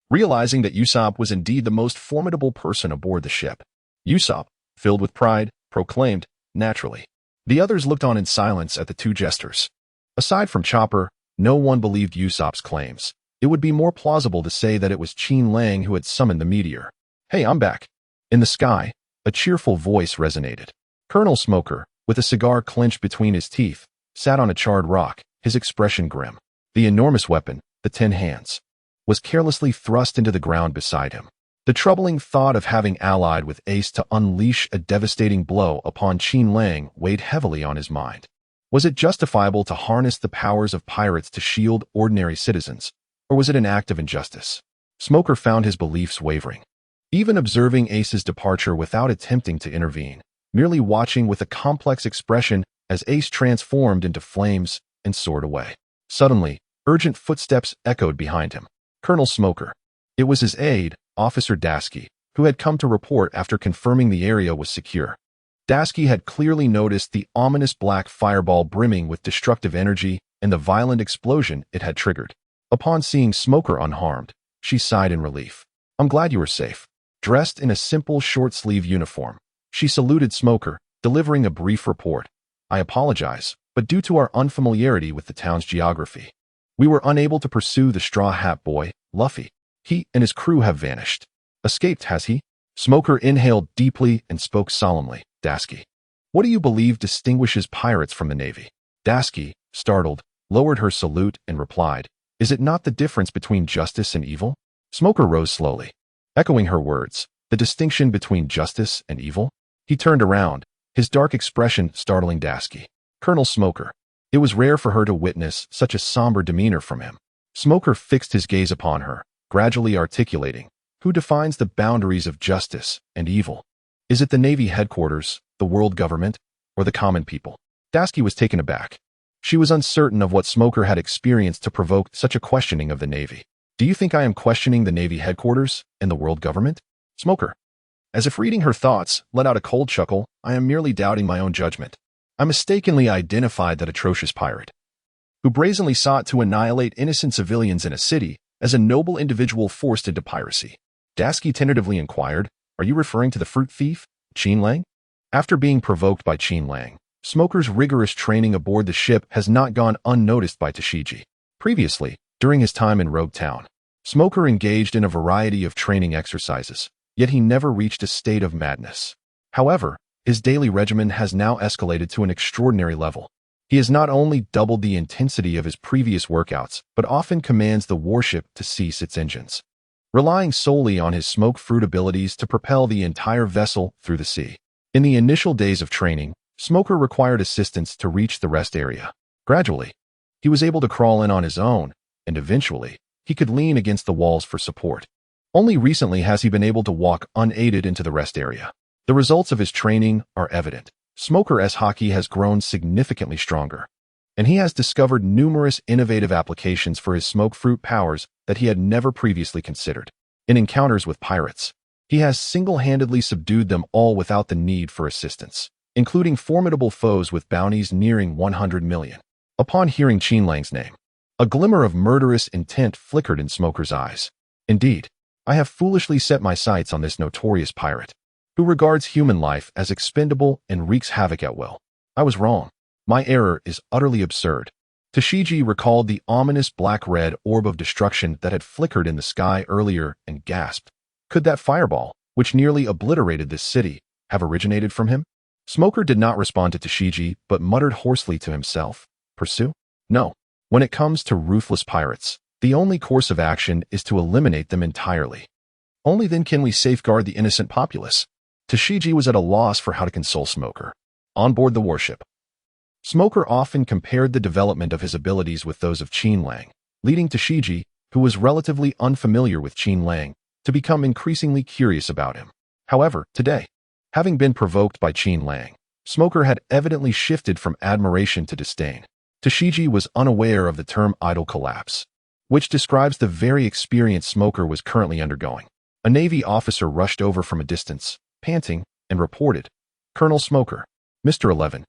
realizing that Usopp was indeed the most formidable person aboard the ship. Usopp, filled with pride, proclaimed, "Naturally." The others looked on in silence at the two jesters. Aside from Chopper, no one believed Usopp's claims. It would be more plausible to say that it was Qin Lang who had summoned the meteor. "Hey, I'm back." In the sky, a cheerful voice resonated. Colonel Smoker, with a cigar clenched between his teeth, sat on a charred rock, his expression grim. The enormous weapon, the 10 hands, was carelessly thrust into the ground beside him. The troubling thought of having allied with Ace to unleash a devastating blow upon Qin Lang weighed heavily on his mind. Was it justifiable to harness the powers of pirates to shield ordinary citizens, or was it an act of injustice? Smoker found his beliefs wavering. Even observing Ace's departure without attempting to intervene, merely watching with a complex expression as Ace transformed into flames and soared away. Suddenly, urgent footsteps echoed behind him. Colonel Smoker. It was his aide, Officer Dasky, who had come to report after confirming the area was secure. Dasky had clearly noticed the ominous black fireball brimming with destructive energy and the violent explosion it had triggered. Upon seeing Smoker unharmed, she sighed in relief. "I'm glad you were safe." Dressed in a simple short-sleeve uniform, she saluted Smoker, delivering a brief report. "I apologize, but due to our unfamiliarity with the town's geography, we were unable to pursue the Straw Hat Boy, Luffy. He and his crew have vanished." "Escaped, has he?" Smoker inhaled deeply and spoke solemnly. "Dasky, what do you believe distinguishes pirates from the Navy?" Dasky, startled, lowered her salute and replied, "Is it not the difference between justice and evil?" Smoker rose slowly, echoing her words. "The distinction between justice and evil?" He turned around, his dark expression startling Dasky. "Colonel Smoker." It was rare for her to witness such a somber demeanor from him. Smoker fixed his gaze upon her, gradually articulating, "Who defines the boundaries of justice and evil? Is it the Navy headquarters, the world government, or the common people?" Dasky was taken aback. She was uncertain of what Smoker had experienced to provoke such a questioning of the Navy. "Do you think I am questioning the Navy headquarters and the world government?" Smoker, as if reading her thoughts, let out a cold chuckle. "I am merely doubting my own judgment. I mistakenly identified that atrocious pirate, who brazenly sought to annihilate innocent civilians in a city, as a noble individual forced into piracy." Dasky tentatively inquired, "Are you referring to the fruit thief, Qin Lang?" After being provoked by Qin Lang, Smoker's rigorous training aboard the ship has not gone unnoticed by Tashigi. Previously, during his time in Rogue Town, Smoker engaged in a variety of training exercises, yet he never reached a state of madness. However, his daily regimen has now escalated to an extraordinary level. He has not only doubled the intensity of his previous workouts, but often commands the warship to cease its engines, relying solely on his smoke fruit abilities to propel the entire vessel through the sea. In the initial days of training, Smoker required assistance to reach the rest area. Gradually, he was able to crawl in on his own, and eventually, he could lean against the walls for support. Only recently has he been able to walk unaided into the rest area. The results of his training are evident. Smoker's Haki has grown significantly stronger, and he has discovered numerous innovative applications for his smoke fruit powers that he had never previously considered. In encounters with pirates, he has single-handedly subdued them all without the need for assistance, including formidable foes with bounties nearing 100 million. Upon hearing Qin Lang's name, a glimmer of murderous intent flickered in Smoker's eyes. Indeed, I have foolishly set my sights on this notorious pirate, who regards human life as expendable and wreaks havoc at will. I was wrong. My error is utterly absurd. Tashigi recalled the ominous black-red orb of destruction that had flickered in the sky earlier and gasped. Could that fireball, which nearly obliterated this city, have originated from him? Smoker did not respond to Tashigi, but muttered hoarsely to himself. Pursue? No. When it comes to ruthless pirates, the only course of action is to eliminate them entirely. Only then can we safeguard the innocent populace. Tashigi was at a loss for how to console Smoker. On board the warship, Smoker often compared the development of his abilities with those of Qin Lang, leading Tashigi, who was relatively unfamiliar with Qin Lang, to become increasingly curious about him. However, today, having been provoked by Qin Lang, Smoker had evidently shifted from admiration to disdain. Tashigi was unaware of the term idle collapse, which describes the very experience Smoker was currently undergoing. A Navy officer rushed over from a distance, panting, and reported, "Colonel Smoker, Mr. 11,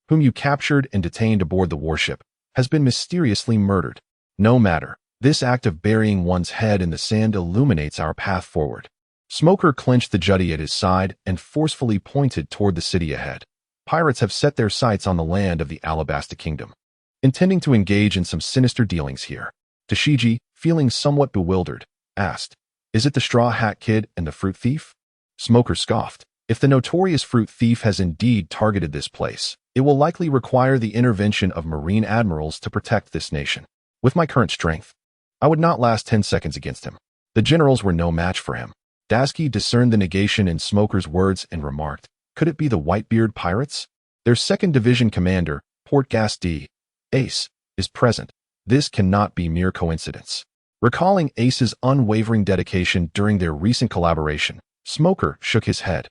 whom you captured and detained aboard the warship, has been mysteriously murdered. No matter, this act of burying one's head in the sand illuminates our path forward." Smoker clenched the jutty at his side and forcefully pointed toward the city ahead. Pirates have set their sights on the land of the Alabasta Kingdom, intending to engage in some sinister dealings here. Tashigi, feeling somewhat bewildered, asked, "Is it the Straw Hat Kid and the Fruit Thief?" Smoker scoffed. "If the notorious fruit thief has indeed targeted this place, it will likely require the intervention of marine admirals to protect this nation. With my current strength, I would not last 10 seconds against him." The generals were no match for him. Dasky discerned the negation in Smoker's words and remarked, "Could it be the Whitebeard pirates? Their 2nd Division commander, Port Gas D. Ace, is present. This cannot be mere coincidence." Recalling Ace's unwavering dedication during their recent collaboration, Smoker shook his head.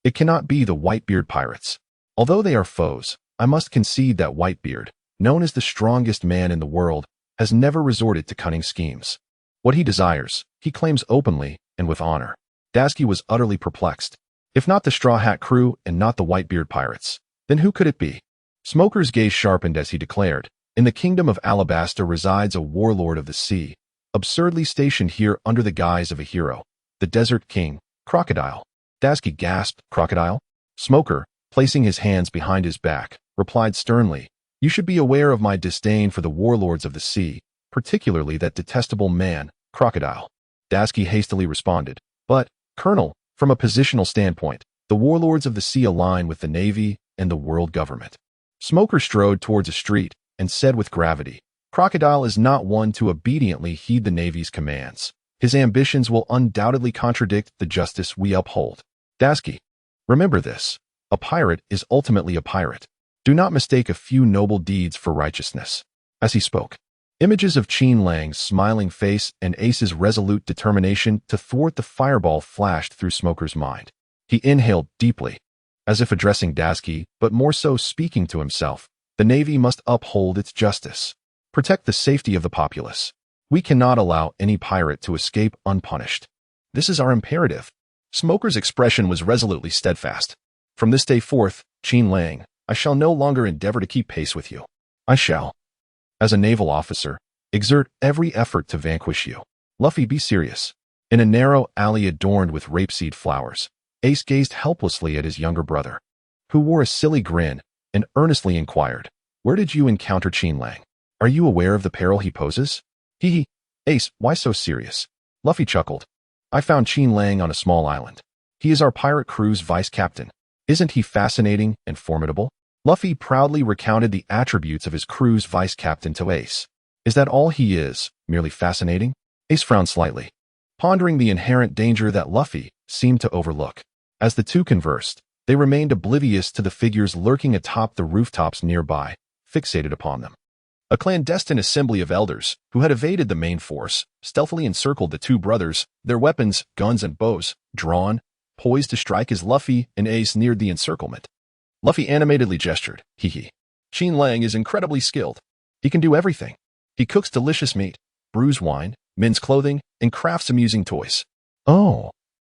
"It cannot be the Whitebeard pirates. Although they are foes, I must concede that Whitebeard, known as the strongest man in the world, has never resorted to cunning schemes. What he desires, he claims openly and with honor." Dasky was utterly perplexed. If not the Straw Hat crew and not the Whitebeard pirates, then who could it be? Smoker's gaze sharpened as he declared, "In the kingdom of Alabasta resides a warlord of the sea, absurdly stationed here under the guise of a hero, the Desert King, Crocodile." Dasky gasped, "Crocodile?" Smoker, placing his hands behind his back, replied sternly, "You should be aware of my disdain for the warlords of the sea, particularly that detestable man, Crocodile." Dasky hastily responded, "But, Colonel, from a positional standpoint, the warlords of the sea align with the Navy and the world government." Smoker strode towards a street and said with gravity, "Crocodile is not one to obediently heed the Navy's commands. His ambitions will undoubtedly contradict the justice we uphold. Dasky, remember this. A pirate is ultimately a pirate. Do not mistake a few noble deeds for righteousness." As he spoke, images of Qin Lang's smiling face and Ace's resolute determination to thwart the fireball flashed through Smoker's mind. He inhaled deeply, as if addressing Dasky, but more so speaking to himself. The Navy must uphold its justice, protect the safety of the populace. We cannot allow any pirate to escape unpunished. This is our imperative. Smoker's expression was resolutely steadfast. "From this day forth, Qin Lang, I shall no longer endeavor to keep pace with you. I shall, as a naval officer, exert every effort to vanquish you. Luffy, be serious." In a narrow alley adorned with rapeseed flowers, Ace gazed helplessly at his younger brother, who wore a silly grin and earnestly inquired, "Where did you encounter Qin Lang? Are you aware of the peril he poses?" Ace, why so serious? Luffy chuckled. I found Qin Lang on a small island. He is our pirate crew's vice captain. Isn't he fascinating and formidable? Luffy proudly recounted the attributes of his crew's vice captain to Ace. Is that all he is, merely fascinating? Ace frowned slightly, pondering the inherent danger that Luffy seemed to overlook. As the two conversed, they remained oblivious to the figures lurking atop the rooftops nearby, fixated upon them. A clandestine assembly of elders, who had evaded the main force, stealthily encircled the two brothers, their weapons, guns and bows, drawn, poised to strike as Luffy and Ace neared the encirclement. Luffy animatedly gestured, hee. Qin Lang is incredibly skilled. He can do everything. He cooks delicious meat, brews wine, mends clothing, and crafts amusing toys. Oh.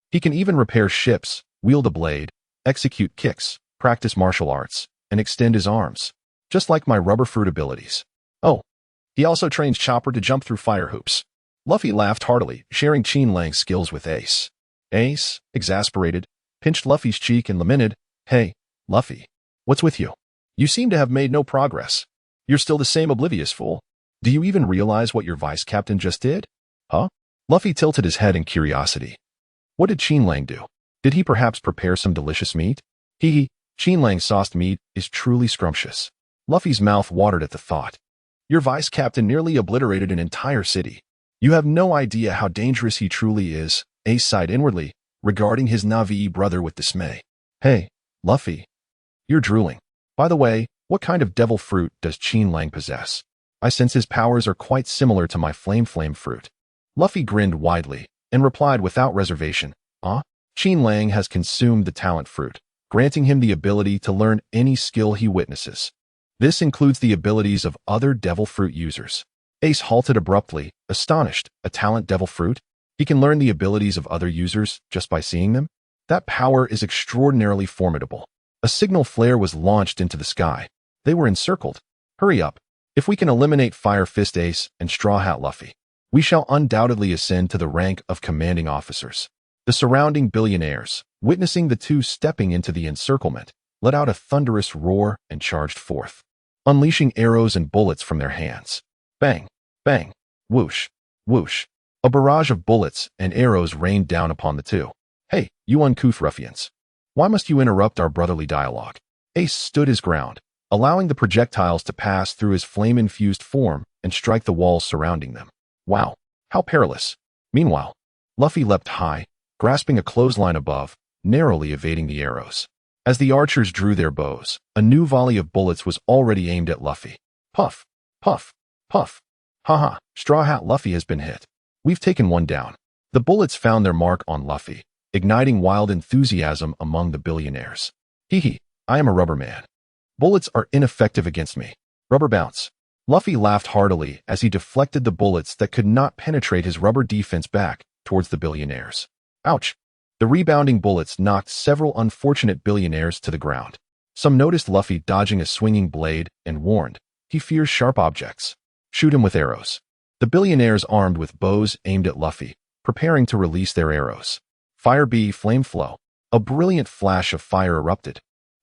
He can even repair ships, wield a blade, execute kicks, practice martial arts, and extend his arms. Just like my rubber fruit abilities. Oh. He also trains Chopper to jump through fire hoops. Luffy laughed heartily, sharing Qin Lang's skills with Ace. Ace, exasperated, pinched Luffy's cheek and lamented, Hey, Luffy, what's with you? You seem to have made no progress. You're still the same oblivious fool. Do you even realize what your vice captain just did? Huh? Luffy tilted his head in curiosity. What did Qin Lang do? Did he perhaps prepare some delicious meat? Qin Lang's sauced meat is truly scrumptious. Luffy's mouth watered at the thought. Your vice captain nearly obliterated an entire city. You have no idea how dangerous he truly is, Ace sighed inwardly, regarding his Na'vi brother with dismay. Hey, Luffy. You're drooling. By the way, what kind of devil fruit does Qin Lang possess? I sense his powers are quite similar to my flame fruit. Luffy grinned widely and replied without reservation, Qin Lang has consumed the talent fruit, granting him the ability to learn any skill he witnesses. This includes the abilities of other devil fruit users. Ace halted abruptly, astonished. A talent devil fruit? He can learn the abilities of other users just by seeing them? That power is extraordinarily formidable. A signal flare was launched into the sky. They were encircled. Hurry up. If we can eliminate Fire Fist Ace and Straw Hat Luffy, we shall undoubtedly ascend to the rank of commanding officers. The surrounding billionaires, witnessing the two stepping into the encirclement, let out a thunderous roar and charged forth, unleashing arrows and bullets from their hands. Bang, bang, whoosh, whoosh. A barrage of bullets and arrows rained down upon the two. Hey, you uncouth ruffians. Why must you interrupt our brotherly dialogue? Ace stood his ground, allowing the projectiles to pass through his flame-infused form and strike the walls surrounding them. Wow, how perilous. Meanwhile, Luffy leapt high, grasping a clothesline above, narrowly evading the arrows. As the archers drew their bows, a new volley of bullets was already aimed at Luffy. Puff, puff, puff. Haha, Straw Hat Luffy has been hit. We've taken one down. The bullets found their mark on Luffy, igniting wild enthusiasm among the billionaires. I am a rubber man. Bullets are ineffective against me. Rubber bounce. Luffy laughed heartily as he deflected the bullets that could not penetrate his rubber defense back towards the billionaires. Ouch. The rebounding bullets knocked several unfortunate billionaires to the ground. Some noticed Luffy dodging a swinging blade and warned, he fears sharp objects. Shoot him with arrows. The billionaires armed with bows aimed at Luffy, preparing to release their arrows. Fire B flame flow. A brilliant flash of fire erupted,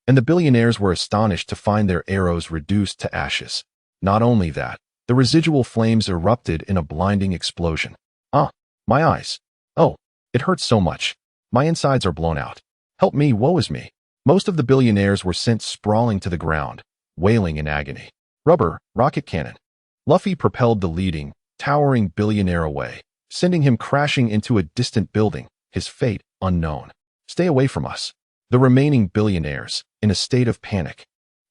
and the billionaires were astonished to find their arrows reduced to ashes. Not only that, the residual flames erupted in a blinding explosion. My eyes. Oh, it hurts so much. My insides are blown out. Help me, woe is me. Most of the billionaires were sent sprawling to the ground, wailing in agony. Rubber, rocket cannon. Luffy propelled the leading, towering billionaire away, sending him crashing into a distant building, his fate unknown. Stay away from us. The remaining billionaires, in a state of panic,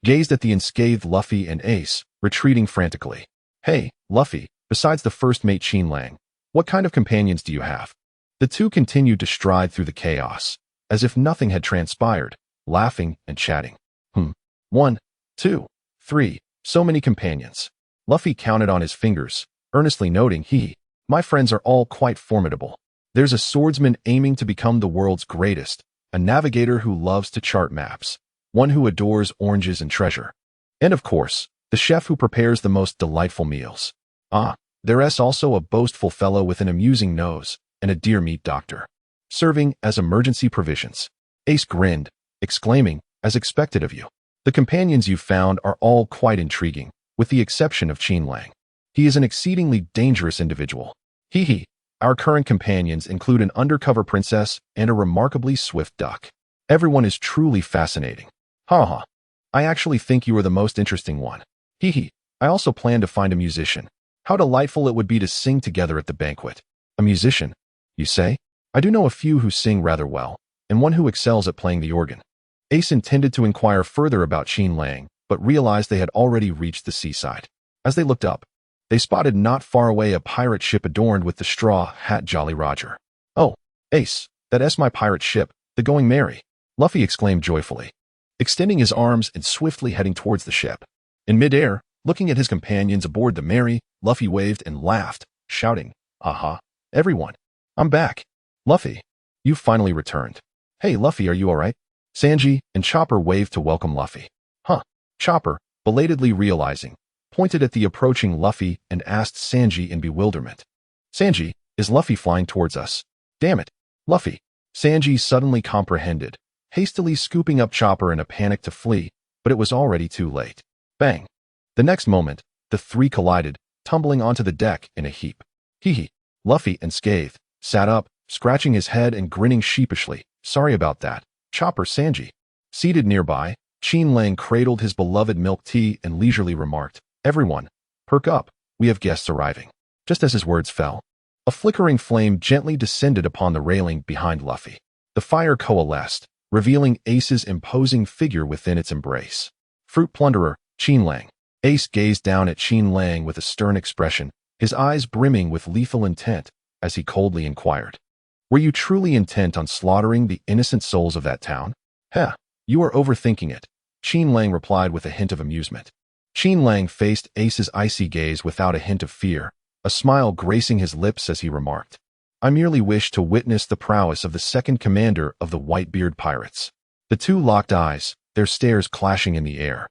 gazed at the unscathed Luffy and Ace, retreating frantically. Hey, Luffy, besides the first mate Qin Lang, what kind of companions do you have? The two continued to stride through the chaos, as if nothing had transpired, laughing and chatting. 1, 2, 3, so many companions. Luffy counted on his fingers, earnestly noting, my friends are all quite formidable. There's a swordsman aiming to become the world's greatest, a navigator who loves to chart maps, one who adores oranges and treasure, and of course, the chef who prepares the most delightful meals. There's also a boastful fellow with an amusing nose, and a deer meat doctor, serving as emergency provisions. Ace grinned, exclaiming, as expected of you. The companions you found are all quite intriguing, with the exception of Qin Lang. He is an exceedingly dangerous individual. Hee hee. Our current companions include an undercover princess and a remarkably swift duck. Everyone is truly fascinating. Ha ha. I actually think you are the most interesting one. Hee hee. I also plan to find a musician. How delightful it would be to sing together at the banquet. A musician, you say? I do know a few who sing rather well, and one who excels at playing the organ. Ace intended to inquire further about Qin Lang, but realized they had already reached the seaside. As they looked up, they spotted not far away a pirate ship adorned with the straw hat Jolly Roger. Oh, Ace, that's my pirate ship, the Going Merry, Luffy exclaimed joyfully, extending his arms and swiftly heading towards the ship. In midair, looking at his companions aboard the Merry, Luffy waved and laughed, shouting, "Aha, everyone, I'm back. Luffy, you've finally returned. Hey Luffy, are you alright?" Sanji and Chopper waved to welcome Luffy. Huh, Chopper, belatedly realizing, pointed at the approaching Luffy and asked Sanji in bewilderment. Sanji, is Luffy flying towards us? Damn it, Luffy. Sanji suddenly comprehended, hastily scooping up Chopper in a panic to flee, but it was already too late. Bang. The next moment, the three collided, tumbling onto the deck in a heap. Hee hee. Luffy and Scathe sat up, scratching his head and grinning sheepishly. Sorry about that, Chopper. Sanji. Seated nearby, Qin Lang cradled his beloved milk tea and leisurely remarked, "Everyone, perk up, we have guests arriving." Just as his words fell, a flickering flame gently descended upon the railing behind Luffy. The fire coalesced, revealing Ace's imposing figure within its embrace. Fruit Plunderer, Qin Lang. Ace gazed down at Qin Lang with a stern expression, his eyes brimming with lethal intent, as he coldly inquired, "Were you truly intent on slaughtering the innocent souls of that town?" "Heh, you are overthinking it," Qin Lang replied with a hint of amusement. Qin Lang faced Ace's icy gaze without a hint of fear, a smile gracing his lips as he remarked, "I merely wish to witness the prowess of the second commander of the Whitebeard pirates." The two locked eyes, their stares clashing in the air,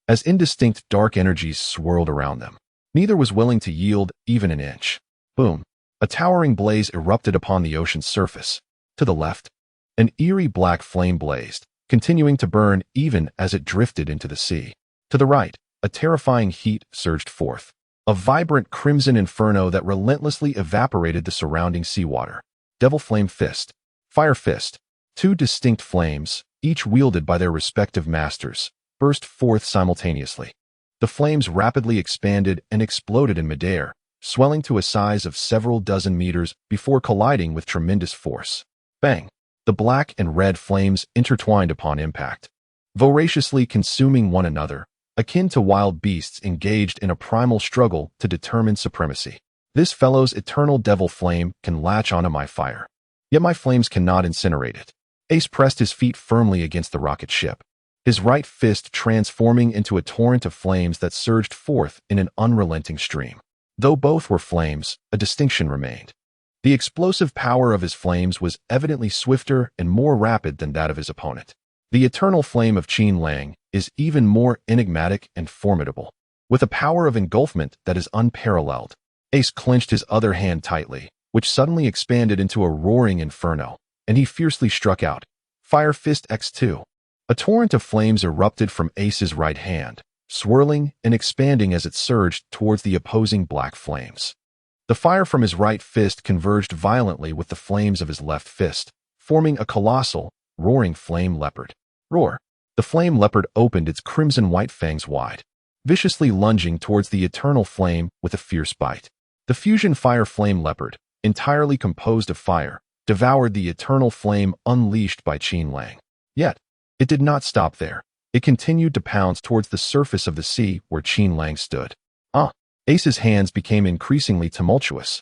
as indistinct dark energies swirled around them. Neither was willing to yield even an inch. Boom. A towering blaze erupted upon the ocean's surface. To the left, an eerie black flame blazed, continuing to burn even as it drifted into the sea. To the right, a terrifying heat surged forth, a vibrant crimson inferno that relentlessly evaporated the surrounding seawater. Devil Flame Fist, Fire Fist, two distinct flames, each wielded by their respective masters, burst forth simultaneously. The flames rapidly expanded and exploded in midair, swelling to a size of several dozen meters before colliding with tremendous force. Bang! The black and red flames intertwined upon impact, voraciously consuming one another, akin to wild beasts engaged in a primal struggle to determine supremacy. This fellow's eternal devil flame can latch onto my fire, yet my flames cannot incinerate it. Ace pressed his feet firmly against the rocket ship, his right fist transforming into a torrent of flames that surged forth in an unrelenting stream. Though both were flames, a distinction remained. The explosive power of his flames was evidently swifter and more rapid than that of his opponent. The eternal flame of Qin Lang is even more enigmatic and formidable, with a power of engulfment that is unparalleled. Ace clenched his other hand tightly, which suddenly expanded into a roaring inferno, and he fiercely struck out. Fire Fist X2. A torrent of flames erupted from Ace's right hand, swirling and expanding as it surged towards the opposing black flames. The fire from his right fist converged violently with the flames of his left fist, forming a colossal, roaring flame leopard. Roar! The flame leopard opened its crimson-white fangs wide, viciously lunging towards the eternal flame with a fierce bite. The fusion fire flame leopard, entirely composed of fire, devoured the eternal flame unleashed by Qin Lang. Yet, it did not stop there. It continued to pounce towards the surface of the sea where Qin Lang stood. Ace's hands became increasingly tumultuous,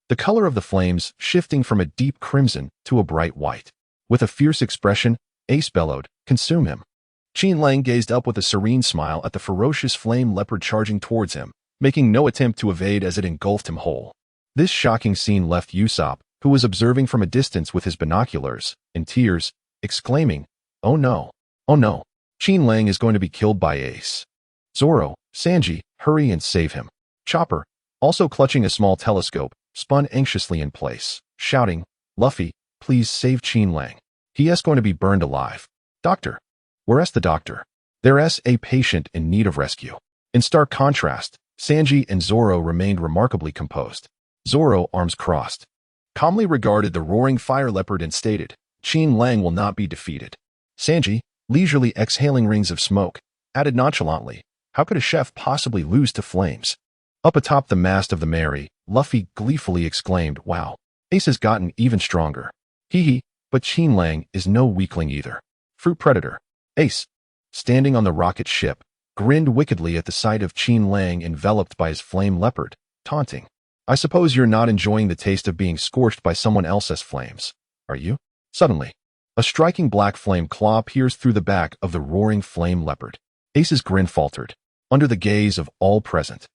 the color of the flames shifting from a deep crimson to a bright white. With a fierce expression, Ace bellowed, "Consume him." Qin Lang gazed up with a serene smile at the ferocious flame leopard charging towards him, making no attempt to evade as it engulfed him whole. This shocking scene left Usopp, who was observing from a distance with his binoculars, in tears, exclaiming, "Oh no, oh no, Qin Lang is going to be killed by Ace. Zoro, Sanji, hurry and save him." Chopper, also clutching a small telescope, spun anxiously in place, shouting, "Luffy, please save Qin Lang. He is going to be burned alive." "Doctor, where's the doctor?" "There's a patient in need of rescue." In stark contrast, Sanji and Zoro remained remarkably composed. Zoro, arms crossed, calmly regarded the roaring fire leopard and stated, "Qin Lang will not be defeated." Sanji, leisurely exhaling rings of smoke, added nonchalantly, "How could a chef possibly lose to flames?" Up atop the mast of the Mary, Luffy gleefully exclaimed, "Wow, Ace has gotten even stronger. Hee hee, but Qin Lang is no weakling either." Fruit Predator. Ace, standing on the rocket ship, grinned wickedly at the sight of Qin Lang enveloped by his flame leopard, taunting, "I suppose you're not enjoying the taste of being scorched by someone else's flames, are you?" Suddenly, a striking black flame claw pierced through the back of the roaring flame leopard. Ace's grin faltered, under the gaze of all present.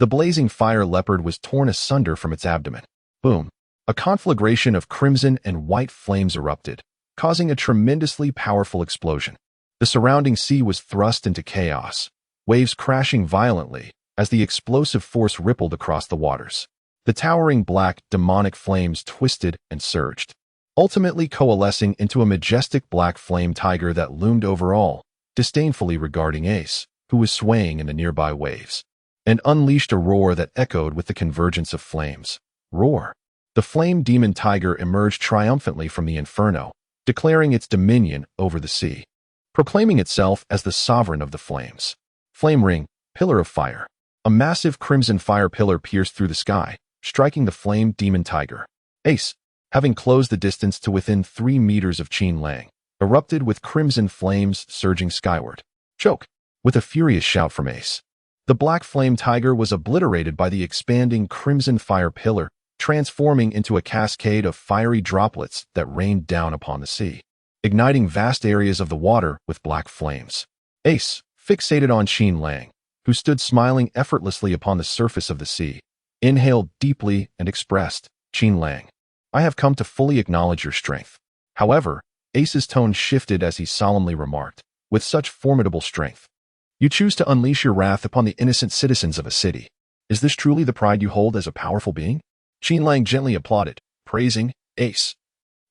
The blazing fire leopard was torn asunder from its abdomen. Boom! A conflagration of crimson and white flames erupted, causing a tremendously powerful explosion. The surrounding sea was thrust into chaos, waves crashing violently as the explosive force rippled across the waters. The towering black, demonic flames twisted and surged, ultimately coalescing into a majestic black flame tiger that loomed over all, disdainfully regarding Ace, who was swaying in the nearby waves, and unleashed a roar that echoed with the convergence of flames. Roar! The flame demon tiger emerged triumphantly from the inferno, declaring its dominion over the sea, proclaiming itself as the sovereign of the flames. Flame ring, pillar of fire. A massive crimson fire pillar pierced through the sky, striking the flame demon tiger. Ace, having closed the distance to within 3 meters of Qin Lang, erupted with crimson flames surging skyward. Choke! With a furious shout from Ace, the black flame tiger was obliterated by the expanding crimson fire pillar, transforming into a cascade of fiery droplets that rained down upon the sea, igniting vast areas of the water with black flames. Ace, fixated on Qin Lang, who stood smiling effortlessly upon the surface of the sea, inhaled deeply and expressed, "Qin Lang, I have come to fully acknowledge your strength." However, Ace's tone shifted as he solemnly remarked, "With such formidable strength, you choose to unleash your wrath upon the innocent citizens of a city. Is this truly the pride you hold as a powerful being?" Qin Lang gently applauded, praising, "Ace,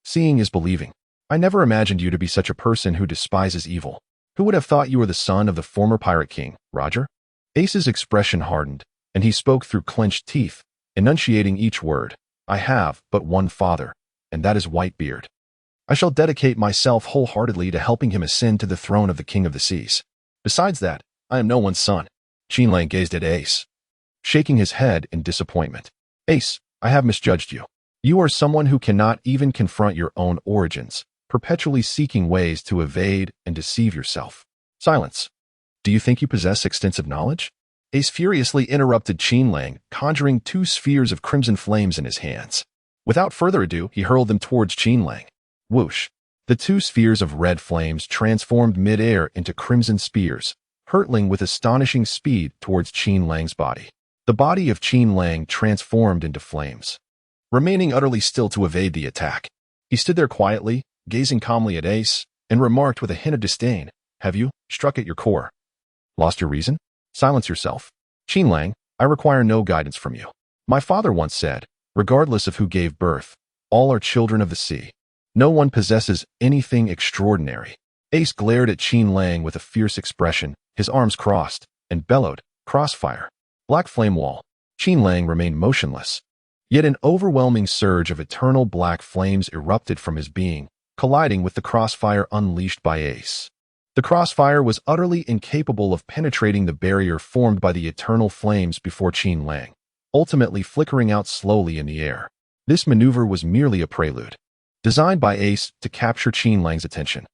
seeing is believing. I never imagined you to be such a person who despises evil. Who would have thought you were the son of the former pirate king, Roger?" Ace's expression hardened, and he spoke through clenched teeth, enunciating each word. "I have but one father, and that is Whitebeard. I shall dedicate myself wholeheartedly to helping him ascend to the throne of the King of the Seas. Besides that, I am no one's son." Qin Lang gazed at Ace, shaking his head in disappointment. "Ace, I have misjudged you. You are someone who cannot even confront your own origins, perpetually seeking ways to evade and deceive yourself." Silence. "Do you think you possess extensive knowledge?" Ace furiously interrupted Qin Lang, conjuring 2 spheres of crimson flames in his hands. Without further ado, he hurled them towards Qin Lang. Whoosh! The 2 spheres of red flames transformed mid-air into crimson spears, hurtling with astonishing speed towards Qin Lang's body. The body of Qin Lang transformed into flames, remaining utterly still to evade the attack. He stood there quietly, gazing calmly at Ace, and remarked with a hint of disdain, "Have you struck at your core? Lost your reason? Silence yourself. Qin Lang, I require no guidance from you. My father once said, regardless of who gave birth, all are children of the sea. No one possesses anything extraordinary." Ace glared at Qin Lang with a fierce expression, his arms crossed, and bellowed, "Crossfire." Black flame wall. Qin Lang remained motionless. Yet an overwhelming surge of eternal black flames erupted from his being, colliding with the crossfire unleashed by Ace. The crossfire was utterly incapable of penetrating the barrier formed by the eternal flames before Qin Lang, ultimately flickering out slowly in the air. This maneuver was merely a prelude, designed by Ace to capture Qin Lang's attention.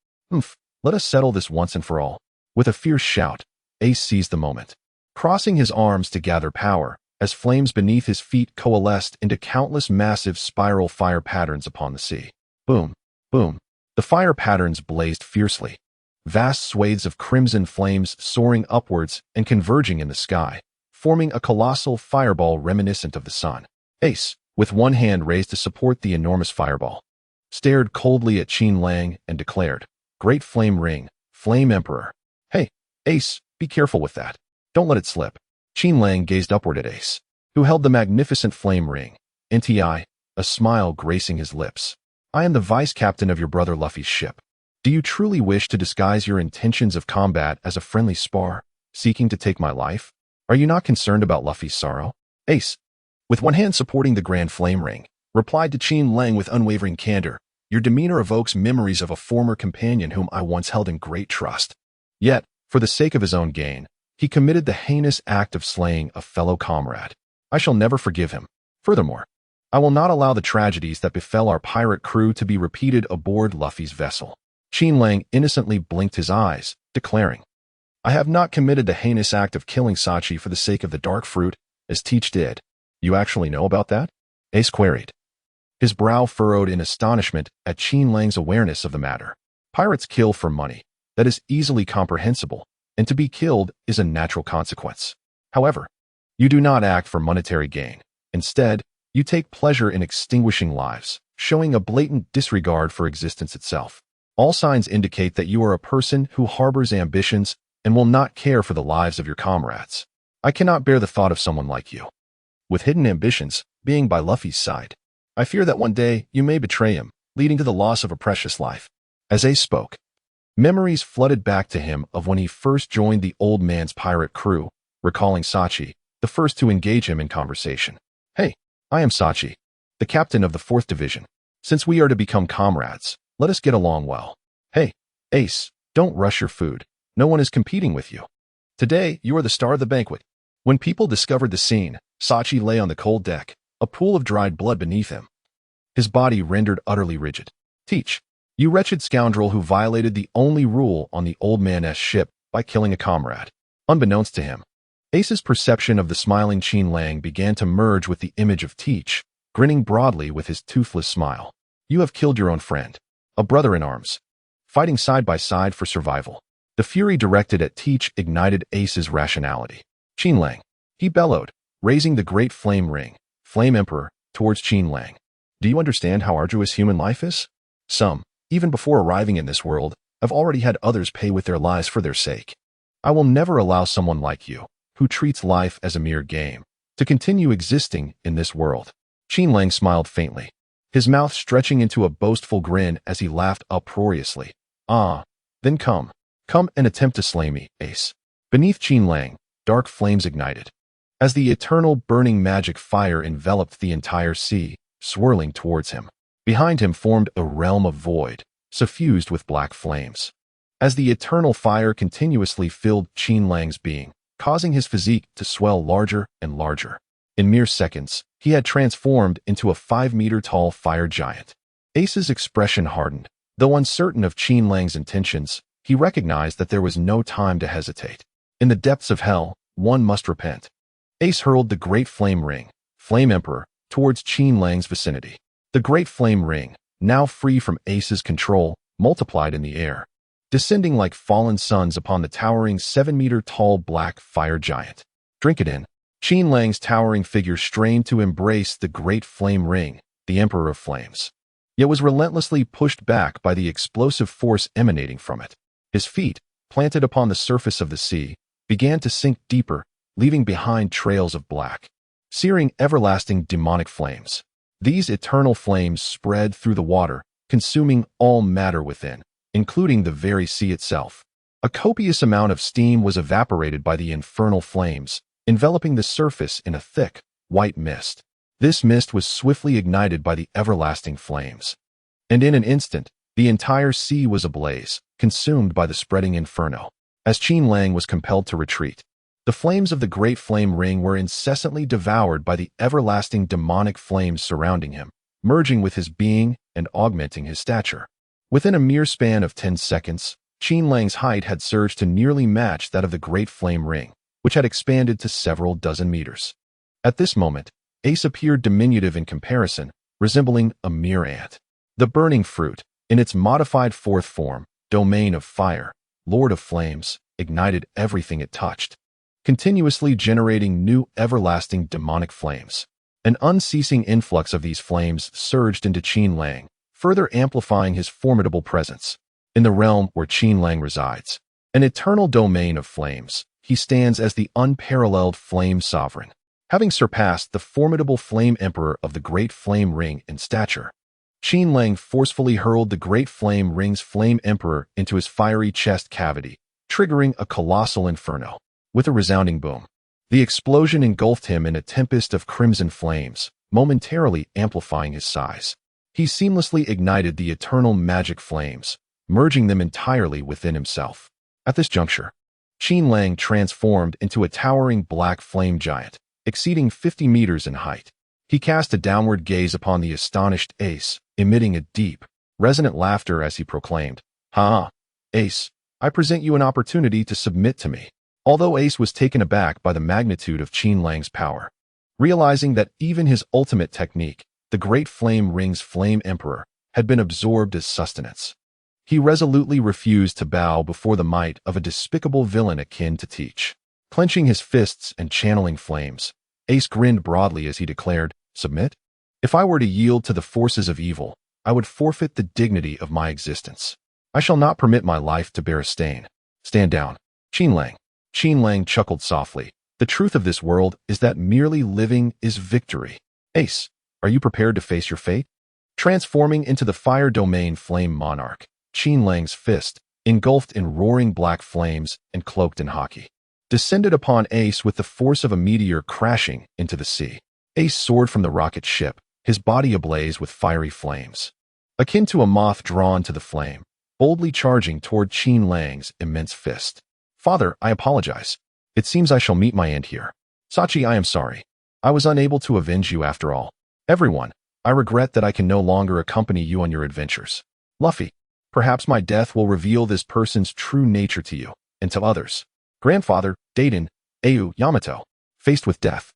Let us settle this once and for all." With a fierce shout, Ace seized the moment, crossing his arms to gather power, as flames beneath his feet coalesced into countless massive spiral fire patterns upon the sea. Boom, boom. The fire patterns blazed fiercely, vast swathes of crimson flames soaring upwards and converging in the sky, forming a colossal fireball reminiscent of the sun. Ace, with one hand raised to support the enormous fireball, stared coldly at Qin Lang and declared, "Great flame ring, flame emperor. Hey, Ace, be careful with that. Don't let it slip." Qin Lang gazed upward at Ace, who held the magnificent flame ring, NTI, a smile gracing his lips. "I am the vice captain of your brother Luffy's ship. Do you truly wish to disguise your intentions of combat as a friendly spar, seeking to take my life?" Are you not concerned about Luffy's sorrow? Ace, with one hand supporting the Grand Flame Ring, replied to Qin Lang with unwavering candor, "Your demeanor evokes memories of a former companion whom I once held in great trust." Yet, for the sake of his own gain, he committed the heinous act of slaying a fellow comrade. I shall never forgive him. Furthermore, I will not allow the tragedies that befell our pirate crew to be repeated aboard Luffy's vessel. Qin Lang innocently blinked his eyes, declaring, "I have not committed the heinous act of killing Sanji for the sake of the dark fruit, as Teach did." "You actually know about that?" Ace queried, his brow furrowed in astonishment at Qin Lang's awareness of the matter. Pirates kill for money. That is easily comprehensible, and to be killed is a natural consequence. However, you do not act for monetary gain. Instead, you take pleasure in extinguishing lives, showing a blatant disregard for existence itself. All signs indicate that you are a person who harbors ambitions and will not care for the lives of your comrades. I cannot bear the thought of someone like you, with hidden ambitions, being by Luffy's side. I fear that one day you may betray him, leading to the loss of a precious life." As Ace spoke, memories flooded back to him of when he first joined the old man's pirate crew, recalling Sanji, the first to engage him in conversation. "Hey, I am Sanji, the captain of the 4th Division. Since we are to become comrades, let us get along well. Hey, Ace, don't rush your food. No one is competing with you. Today, you are the star of the banquet." When people discovered the scene, Sanji lay on the cold deck, a pool of dried blood beneath him, his body rendered utterly rigid. "Teach, you wretched scoundrel who violated the only rule on the old man's ship by killing a comrade." Unbeknownst to him, Ace's perception of the smiling Qin Lang began to merge with the image of Teach, grinning broadly with his toothless smile. "You have killed your own friend, a brother in arms, fighting side by side for survival." The fury directed at Teach ignited Ace's rationality. "Qin Lang," he bellowed, raising the great flame ring, Flame Emperor, towards Qin Lang. "Do you understand how arduous human life is? Some, even before arriving in this world, have already had others pay with their lives for their sake. I will never allow someone like you, who treats life as a mere game, to continue existing in this world." Qin Lang smiled faintly, his mouth stretching into a boastful grin as he laughed uproariously. "Ah, then come and attempt to slay me, Ace." Beneath Qin Lang, dark flames ignited, as the eternal burning magic fire enveloped the entire sea, swirling towards him. Behind him formed a realm of void, suffused with black flames. As the eternal fire continuously filled Qin Lang's being, causing his physique to swell larger and larger. In mere seconds, he had transformed into a 5-meter-tall fire giant. Ace's expression hardened. Though uncertain of Qin Lang's intentions, he recognized that there was no time to hesitate. In the depths of hell, one must repent. Ace hurled the great flame ring, Flame Emperor, towards Qin Lang's vicinity. The great flame ring, now free from Ace's control, multiplied in the air, descending like fallen suns upon the towering 7-meter-tall black fire giant. "Drink it in." Qin Lang's towering figure strained to embrace the great flame ring, the Emperor of Flames, yet was relentlessly pushed back by the explosive force emanating from it. His feet, planted upon the surface of the sea, began to sink deeper, leaving behind trails of black, searing, everlasting demonic flames. These eternal flames spread through the water, consuming all matter within, including the very sea itself. A copious amount of steam was evaporated by the infernal flames, enveloping the surface in a thick, white mist. This mist was swiftly ignited by the everlasting flames, and in an instant, the entire sea was ablaze, consumed by the spreading inferno. As Qin Lang was compelled to retreat, the flames of the great flame ring were incessantly devoured by the everlasting demonic flames surrounding him, merging with his being and augmenting his stature. Within a mere span of 10 seconds, Qin Lang's height had surged to nearly match that of the great flame ring, which had expanded to several dozen meters. At this moment, Ace appeared diminutive in comparison, resembling a mere ant. The burning fruit, in its modified 4th form, Domain of Fire, Lord of Flames, ignited everything it touched, continuously generating new everlasting demonic flames. An unceasing influx of these flames surged into Qin Lang, further amplifying his formidable presence. In the realm where Qin Lang resides, an eternal domain of flames, he stands as the unparalleled Flame Sovereign, having surpassed the formidable Flame Emperor of the Great Flame Ring in stature. Qin Lang forcefully hurled the Great Flame Ring's Flame Emperor into his fiery chest cavity, triggering a colossal inferno. With a resounding boom, The explosion engulfed him in a tempest of crimson flames, momentarily amplifying his size. He seamlessly ignited the eternal magic flames, merging them entirely within himself. At this juncture, Qin Lang transformed into a towering black flame giant, exceeding 50 meters in height. He cast a downward gaze upon the astonished Ace, emitting a deep, resonant laughter as he proclaimed, "Ha! Ace, I present you an opportunity to submit to me." Although Ace was taken aback by the magnitude of Qin Lang's power, realizing that even his ultimate technique, the Great Flame Ring's Flame Emperor, had been absorbed as sustenance, he resolutely refused to bow before the might of a despicable villain akin to Teach. Clenching his fists and channeling flames, Ace grinned broadly as he declared, "Submit? If I were to yield to the forces of evil, I would forfeit the dignity of my existence. I shall not permit my life to bear a stain. Stand down, Qin Lang." Qin Lang chuckled softly. "The truth of this world is that merely living is victory. Ace, are you prepared to face your fate?" Transforming into the Fire Domain Flame Monarch, Qin Lang's fist, engulfed in roaring black flames and cloaked in Haki, descended upon Ace with the force of a meteor crashing into the sea. Ace soared from the rocket ship, his body ablaze with fiery flames, akin to a moth drawn to the flame, boldly charging toward Qin Lang's immense fist. "Father, I apologize. It seems I shall meet my end here. Sachi, I am sorry. I was unable to avenge you after all. Everyone, I regret that I can no longer accompany you on your adventures. Luffy, perhaps my death will reveal this person's true nature to you, and to others." Grandfather, Daiden, Au, Yamato. Faced with death,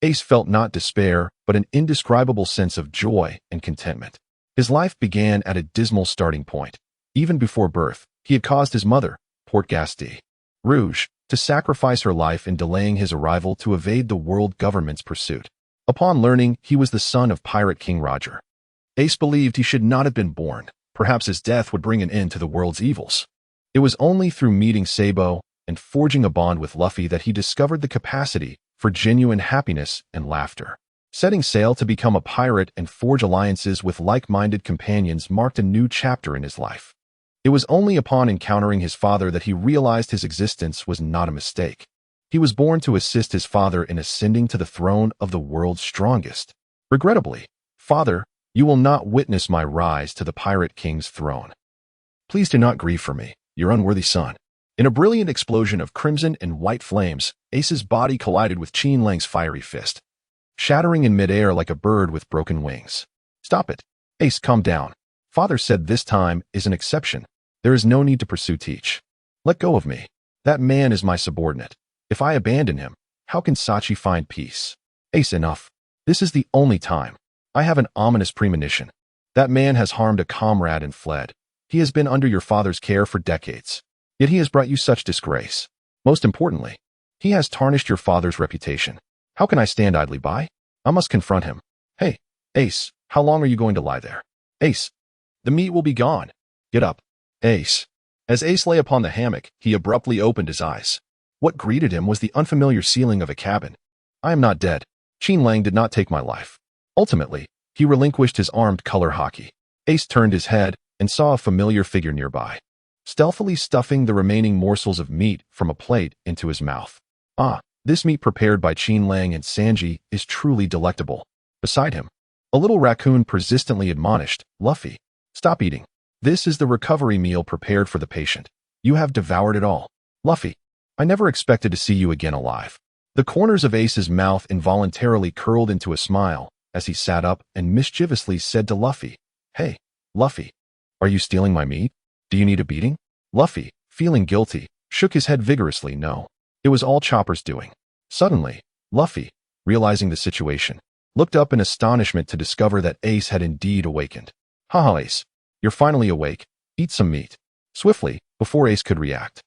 Ace felt not despair, but an indescribable sense of joy and contentment. His life began at a dismal starting point. Even before birth, he had caused his mother, Port Gasti Rouge, to sacrifice her life in delaying his arrival to evade the world government's pursuit. Upon learning he was the son of Pirate King Roger, Ace believed he should not have been born. Perhaps his death would bring an end to the world's evils. It was only through meeting Sabo and forging a bond with Luffy that he discovered the capacity for genuine happiness and laughter. Setting sail to become a pirate and forge alliances with like-minded companions marked a new chapter in his life. It was only upon encountering his father that he realized his existence was not a mistake. He was born to assist his father in ascending to the throne of the world's strongest. Regrettably, "Father, you will not witness my rise to the Pirate King's throne. Please do not grieve for me, your unworthy son." In a brilliant explosion of crimson and white flames, Ace's body collided with Qin Lang's fiery fist, shattering in midair like a bird with broken wings. "Stop it. Ace, calm down. Father said this time is an exception. There is no need to pursue Teach. Let go of me. That man is my subordinate. If I abandon him, how can Sachi find peace?" "Ace, enough. This is the only time. I have an ominous premonition. That man has harmed a comrade and fled. He has been under your father's care for decades. Yet he has brought you such disgrace. Most importantly, he has tarnished your father's reputation. How can I stand idly by? I must confront him. Hey, Ace, how long are you going to lie there? Ace, the meat will be gone. Get up. Ace." As Ace lay upon the hammock, he abruptly opened his eyes. What greeted him was the unfamiliar ceiling of a cabin. "I am not dead. Qin Lang did not take my life." Ultimately, he relinquished his armed color Haki. Ace turned his head and saw a familiar figure nearby, stealthily stuffing the remaining morsels of meat from a plate into his mouth. "Ah, this meat prepared by Qin Lang and Sanji is truly delectable." Beside him, a little raccoon persistently admonished, "Luffy, stop eating. This is the recovery meal prepared for the patient. You have devoured it all. Luffy, I never expected to see you again alive." The corners of Ace's mouth involuntarily curled into a smile as he sat up and mischievously said to Luffy, "Hey, Luffy, are you stealing my meat? Do you need a beating?" Luffy, feeling guilty, shook his head vigorously. No, it was all Chopper's doing. Suddenly, Luffy, realizing the situation, looked up in astonishment to discover that Ace had indeed awakened. "Haha, Ace, you're finally awake. Eat some meat." Swiftly, before Ace could react,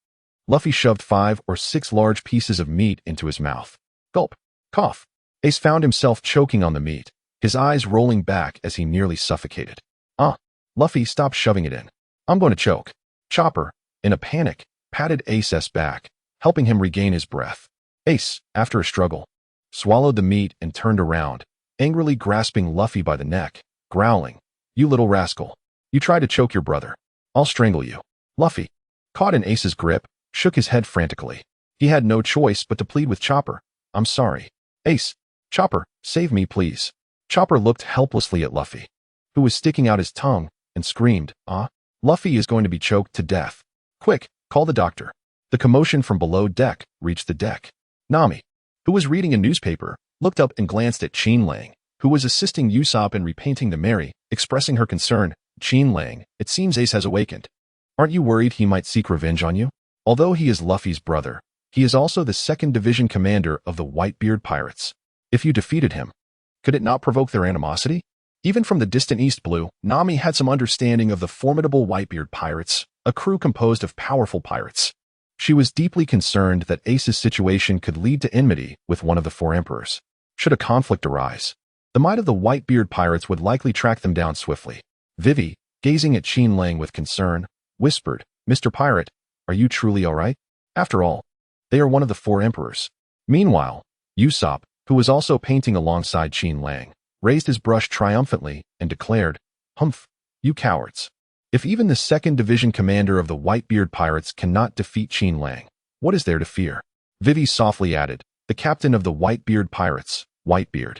Luffy shoved 5 or 6 large pieces of meat into his mouth. Gulp. Cough. Ace found himself choking on the meat, his eyes rolling back as he nearly suffocated. "Ah, Luffy, stop shoving it in. I'm going to choke." Chopper, in a panic, patted Ace's back, helping him regain his breath. Ace, after a struggle, swallowed the meat and turned around, angrily grasping Luffy by the neck, growling, "You little rascal. You tried to choke your brother. I'll strangle you." Luffy, caught in Ace's grip, shook his head frantically. He had no choice but to plead with Chopper. I'm sorry. Ace. Chopper, save me please. Chopper looked helplessly at Luffy, who was sticking out his tongue, and screamed, "Ah! Luffy is going to be choked to death. Quick, call the doctor." The commotion from below deck reached the deck. Nami, who was reading a newspaper, looked up and glanced at Qin Lang, who was assisting Usopp in repainting the Mary, expressing her concern. "Qin Lang, it seems Ace has awakened. Aren't you worried he might seek revenge on you? Although he is Luffy's brother, he is also the 2nd Division commander of the Whitebeard Pirates. If you defeated him, could it not provoke their animosity?" Even from the distant East Blue, Nami had some understanding of the formidable Whitebeard Pirates, a crew composed of powerful pirates. She was deeply concerned that Ace's situation could lead to enmity with one of the 4 emperors. Should a conflict arise, the might of the Whitebeard Pirates would likely track them down swiftly. Vivi, gazing at Qin Lang with concern, whispered, "Mr. Pirate, are you truly all right? After all, they are one of the 4 emperors." Meanwhile, Usopp, who was also painting alongside Qin Lang, raised his brush triumphantly and declared, "Humph, you cowards. If even the 2nd Division commander of the Whitebeard Pirates cannot defeat Qin Lang, what is there to fear?" Vivi softly added, "The captain of the Whitebeard Pirates, Whitebeard,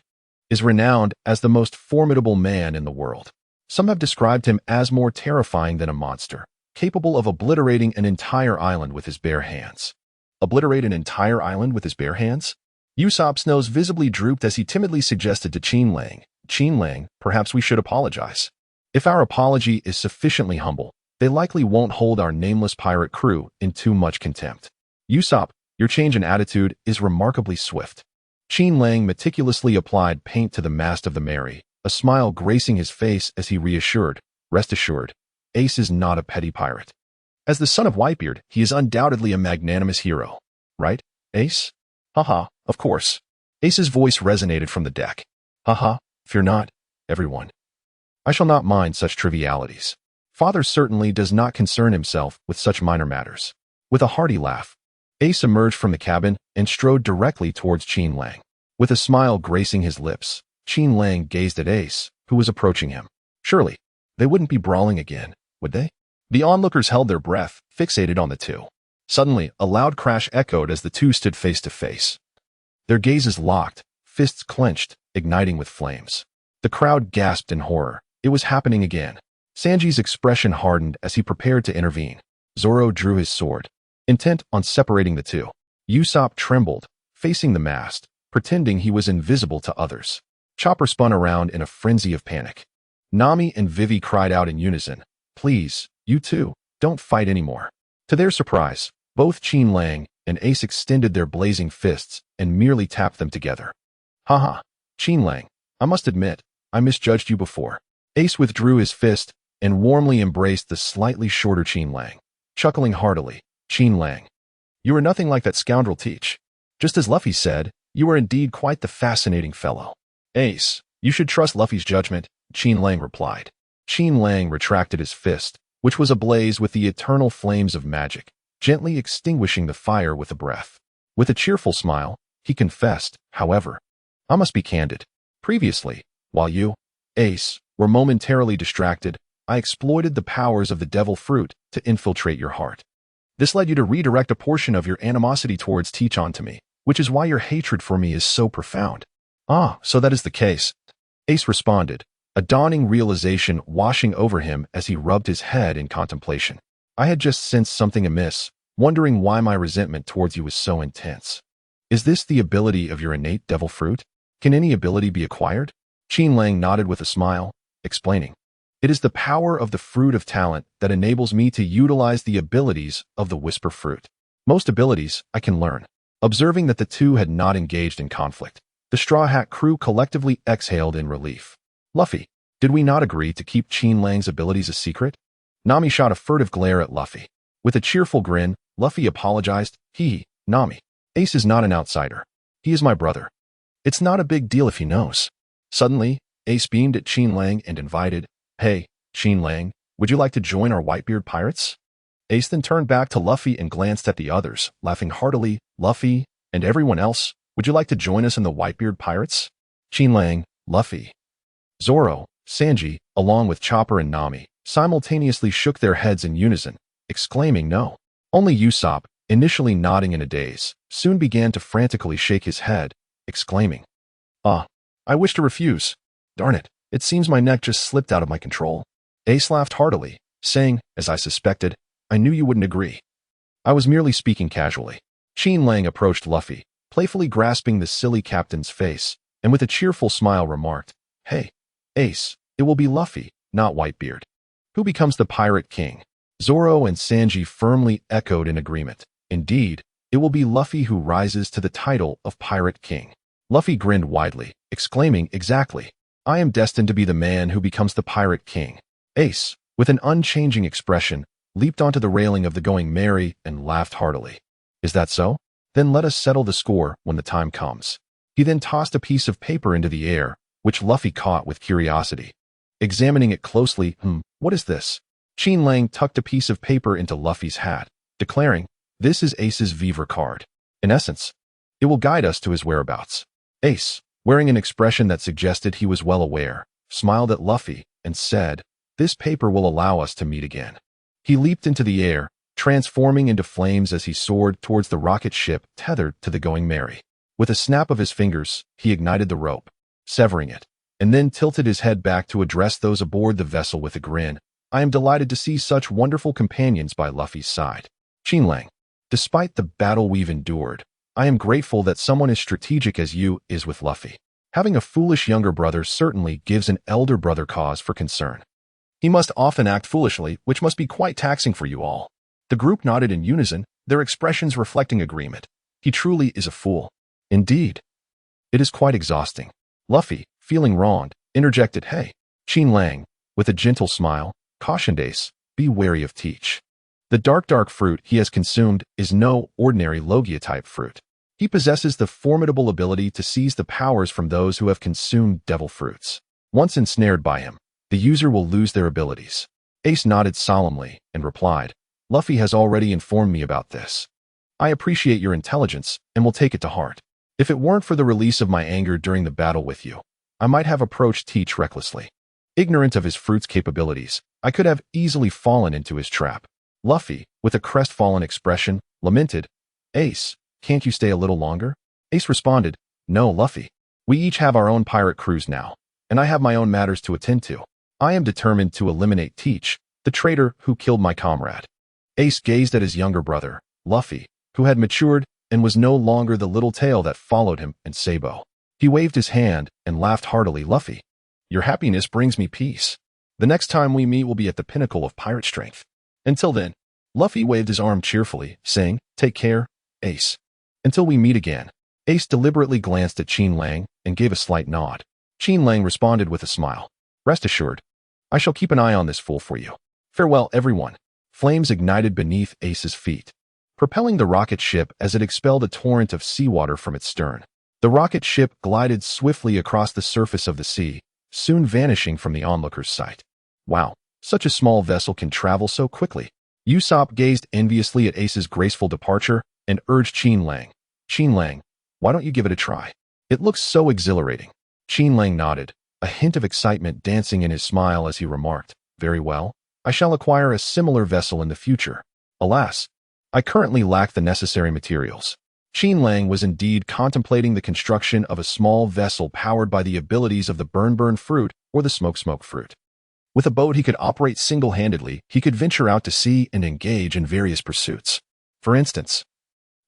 is renowned as the most formidable man in the world. Some have described him as more terrifying than a monster, capable of obliterating an entire island with his bare hands." Obliterate an entire island with his bare hands? Usopp's nose visibly drooped as he timidly suggested to Qin Lang, "Qin Lang, perhaps we should apologize. If our apology is sufficiently humble, they likely won't hold our nameless pirate crew in too much contempt." "Usopp, your change in attitude is remarkably swift." Qin Lang meticulously applied paint to the mast of the Mary, a smile gracing his face as he reassured, "Rest assured, Ace is not a petty pirate. As the son of Whitebeard, he is undoubtedly a magnanimous hero. Right, Ace?" "Haha, of course." Ace's voice resonated from the deck. "Haha, fear not, everyone. I shall not mind such trivialities. Father certainly does not concern himself with such minor matters." With a hearty laugh, Ace emerged from the cabin and strode directly towards Qin Lang. With a smile gracing his lips, Qin Lang gazed at Ace, who was approaching him. Surely, they wouldn't be brawling again, would they? The onlookers held their breath, fixated on the two. Suddenly, a loud crash echoed as the two stood face to face. Their gazes locked, fists clenched, igniting with flames. The crowd gasped in horror. It was happening again. Sanji's expression hardened as he prepared to intervene. Zoro drew his sword, intent on separating the two. Usopp trembled, facing the mast, pretending he was invisible to others. Chopper spun around in a frenzy of panic. Nami and Vivi cried out in unison, "Please, you two, don't fight anymore." To their surprise, both Qin Lang and Ace extended their blazing fists and merely tapped them together. "Haha, Qin Lang, I must admit, I misjudged you before." Ace withdrew his fist and warmly embraced the slightly shorter Qin Lang, chuckling heartily. "Qin Lang, you are nothing like that scoundrel Teach. Just as Luffy said, you are indeed quite the fascinating fellow." "Ace, you should trust Luffy's judgment," Qin Lang replied. Qin Lang retracted his fist, which was ablaze with the eternal flames of magic, gently extinguishing the fire with a breath. With a cheerful smile, he confessed, however, "I must be candid. Previously, while you, Ace, were momentarily distracted, I exploited the powers of the devil fruit to infiltrate your heart. This led you to redirect a portion of your animosity towards Teach onto me, which is why your hatred for me is so profound." "Ah, so that is the case," Ace responded, a dawning realization washing over him as he rubbed his head in contemplation. "I had just sensed something amiss, wondering why my resentment towards you was so intense. Is this the ability of your innate devil fruit? Can any ability be acquired?" Qin Lang nodded with a smile, explaining, "It is the power of the fruit of talent that enables me to utilize the abilities of the whisper fruit. Most abilities I can learn." Observing that the two had not engaged in conflict, the Straw Hat crew collectively exhaled in relief. "Luffy, did we not agree to keep Qin Lang's abilities a secret?" Nami shot a furtive glare at Luffy. With a cheerful grin, Luffy apologized, Nami, Ace is not an outsider. He is my brother. It's not a big deal if he knows." Suddenly, Ace beamed at Qin Lang and invited, "Hey, Qin Lang, would you like to join our Whitebeard Pirates?" Ace then turned back to Luffy and glanced at the others, laughing heartily. "Luffy, and everyone else, would you like to join us in the Whitebeard Pirates?" Qin Lang, Luffy, Zoro, Sanji, along with Chopper and Nami, simultaneously shook their heads in unison, exclaiming no. Only Usopp, initially nodding in a daze, soon began to frantically shake his head, exclaiming, "Ah, I wish to refuse. Darn it, it seems my neck just slipped out of my control." Ace laughed heartily, saying, "As I suspected, I knew you wouldn't agree. I was merely speaking casually." Qin Lang approached Luffy, playfully grasping the silly captain's face, and with a cheerful smile remarked, "Hey, Ace, it will be Luffy, not Whitebeard. Who becomes the Pirate King?" Zoro and Sanji firmly echoed in agreement. Indeed, it will be Luffy who rises to the title of Pirate King. Luffy grinned widely, exclaiming, "Exactly. I am destined to be the man who becomes the Pirate King." Ace, with an unchanging expression, leaped onto the railing of the Going Merry and laughed heartily. "Is that so? Then let us settle the score when the time comes." He then tossed a piece of paper into the air, which Luffy caught with curiosity. Examining it closely, what is this?" Qin Lang tucked a piece of paper into Luffy's hat, declaring, "This is Ace's Vivre card. In essence, it will guide us to his whereabouts." Ace, wearing an expression that suggested he was well aware, smiled at Luffy and said, "This paper will allow us to meet again." He leaped into the air, transforming into flames as he soared towards the rocket ship tethered to the Going Merry. With a snap of his fingers, he ignited the rope, severing it, and then tilted his head back to address those aboard the vessel with a grin. "I am delighted to see such wonderful companions by Luffy's side. Qin Lang, despite the battle we've endured, I am grateful that someone as strategic as you is with Luffy. Having a foolish younger brother certainly gives an elder brother cause for concern. He must often act foolishly, which must be quite taxing for you all." The group nodded in unison, their expressions reflecting agreement. He truly is a fool. Indeed. It is quite exhausting. Luffy, feeling wronged, interjected, "Hey." Qin Lang, with a gentle smile, cautioned Ace, "Be wary of Teach. The dark fruit he has consumed is no ordinary Logia-type fruit. He possesses the formidable ability to seize the powers from those who have consumed devil fruits. Once ensnared by him, the user will lose their abilities." Ace nodded solemnly and replied, "Luffy has already informed me about this. I appreciate your intelligence and will take it to heart. If it weren't for the release of my anger during the battle with you, I might have approached Teach recklessly. Ignorant of his fruit's capabilities, I could have easily fallen into his trap." Luffy, with a crestfallen expression, lamented, "Ace, can't you stay a little longer?" Ace responded, "No, Luffy. We each have our own pirate crews now, and I have my own matters to attend to. I am determined to eliminate Teach, the traitor who killed my comrade." Ace gazed at his younger brother, Luffy, who had matured and was no longer the little tail that followed him and Sabo. He waved his hand and laughed heartily. "Luffy, your happiness brings me peace. The next time we meet will be at the pinnacle of pirate strength. Until then." Luffy waved his arm cheerfully, saying, "Take care, Ace. Until we meet again." Ace deliberately glanced at Qin Lang and gave a slight nod. Qin Lang responded with a smile. "Rest assured, I shall keep an eye on this fool for you. Farewell, everyone." Flames ignited beneath Ace's feet, propelling the rocket ship as it expelled a torrent of seawater from its stern. The rocket ship glided swiftly across the surface of the sea, soon vanishing from the onlooker's sight. "Wow, such a small vessel can travel so quickly." Usopp gazed enviously at Ace's graceful departure and urged Qin Lang, "Qin Lang, why don't you give it a try? It looks so exhilarating." Qin Lang nodded, a hint of excitement dancing in his smile as he remarked, "Very well. I shall acquire a similar vessel in the future. Alas, I currently lack the necessary materials." Qin Lang was indeed contemplating the construction of a small vessel powered by the abilities of the burn fruit or the smoke fruit. With a boat he could operate single-handedly, he could venture out to sea and engage in various pursuits. For instance,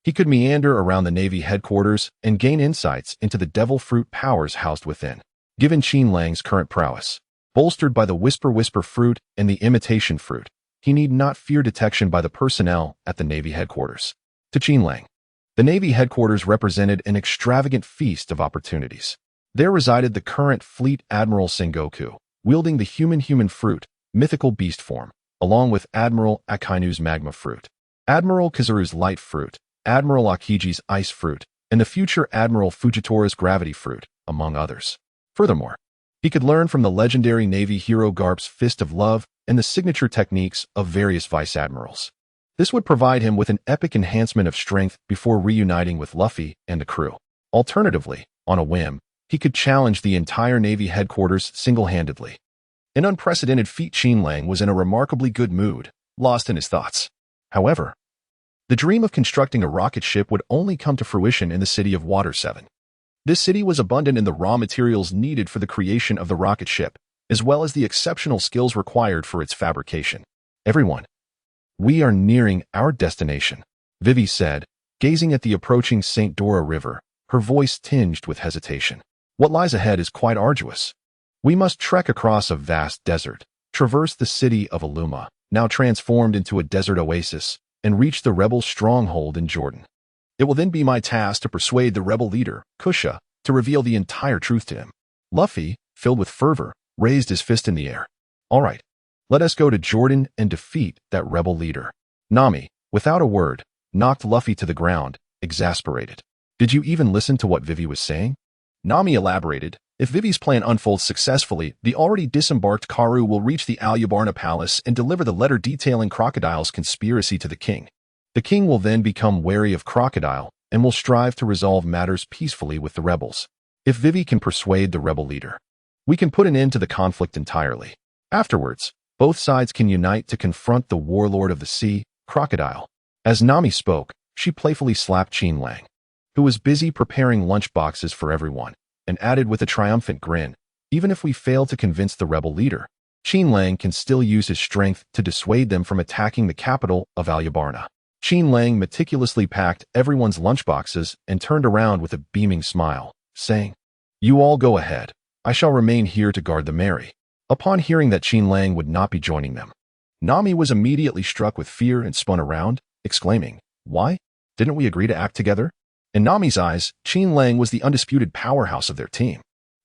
he could meander around the Navy headquarters and gain insights into the devil fruit powers housed within. Given Qin Lang's current prowess, bolstered by the whisper fruit and the imitation fruit, he need not fear detection by the personnel at the Navy headquarters. To Qin Lang, the Navy headquarters represented an extravagant feast of opportunities. There resided the current Fleet Admiral Sengoku, wielding the human fruit, mythical beast form, along with Admiral Akainu's magma fruit, Admiral Kizaru's light fruit, Admiral Akiji's ice fruit, and the future Admiral Fujitora's gravity fruit, among others. Furthermore, he could learn from the legendary Navy hero Garp's Fist of Love and the signature techniques of various vice admirals. This would provide him with an epic enhancement of strength before reuniting with Luffy and the crew. Alternatively, on a whim, he could challenge the entire Navy headquarters single-handedly. An unprecedented feat. Qin Lang was in a remarkably good mood, lost in his thoughts. However, The dream of constructing a rocket ship would only come to fruition in the city of Water 7. This city was abundant in the raw materials needed for the creation of the rocket ship, as well as the exceptional skills required for its fabrication. Everyone, we are nearing our destination, Vivi said, gazing at the approaching St. Dora River, her voice tinged with hesitation. What lies ahead is quite arduous. We must trek across a vast desert, traverse the city of Aluma, now transformed into a desert oasis, and reach the rebel stronghold in Jordan. It will then be my task to persuade the rebel leader, Kusha, to reveal the entire truth to him. Luffy, filled with fervor, raised his fist in the air. All right, let us go to Jordan and defeat that rebel leader. Nami, without a word, knocked Luffy to the ground, exasperated. Did you even listen to what Vivi was saying? Nami elaborated. If Vivi's plan unfolds successfully, the already disembarked Karu will reach the Alyabarna Palace and deliver the letter detailing Crocodile's conspiracy to the king. The king will then become wary of Crocodile and will strive to resolve matters peacefully with the rebels. If Vivi can persuade the rebel leader, we can put an end to the conflict entirely. Afterwards, both sides can unite to confront the warlord of the sea, Crocodile. As Nami spoke, she playfully slapped Qin Lang, who was busy preparing lunch boxes for everyone, and added with a triumphant grin, even if we fail to convince the rebel leader, Qin Lang can still use his strength to dissuade them from attacking the capital of Alyabarna. Qin Lang meticulously packed everyone's lunchboxes and turned around with a beaming smile, saying, "You all go ahead. I shall remain here to guard the Mary." Upon hearing that Qin Lang would not be joining them, Nami was immediately struck with fear and spun around, exclaiming, "Why? Didn't we agree to act together?" In Nami's eyes, Qin Lang was the undisputed powerhouse of their team.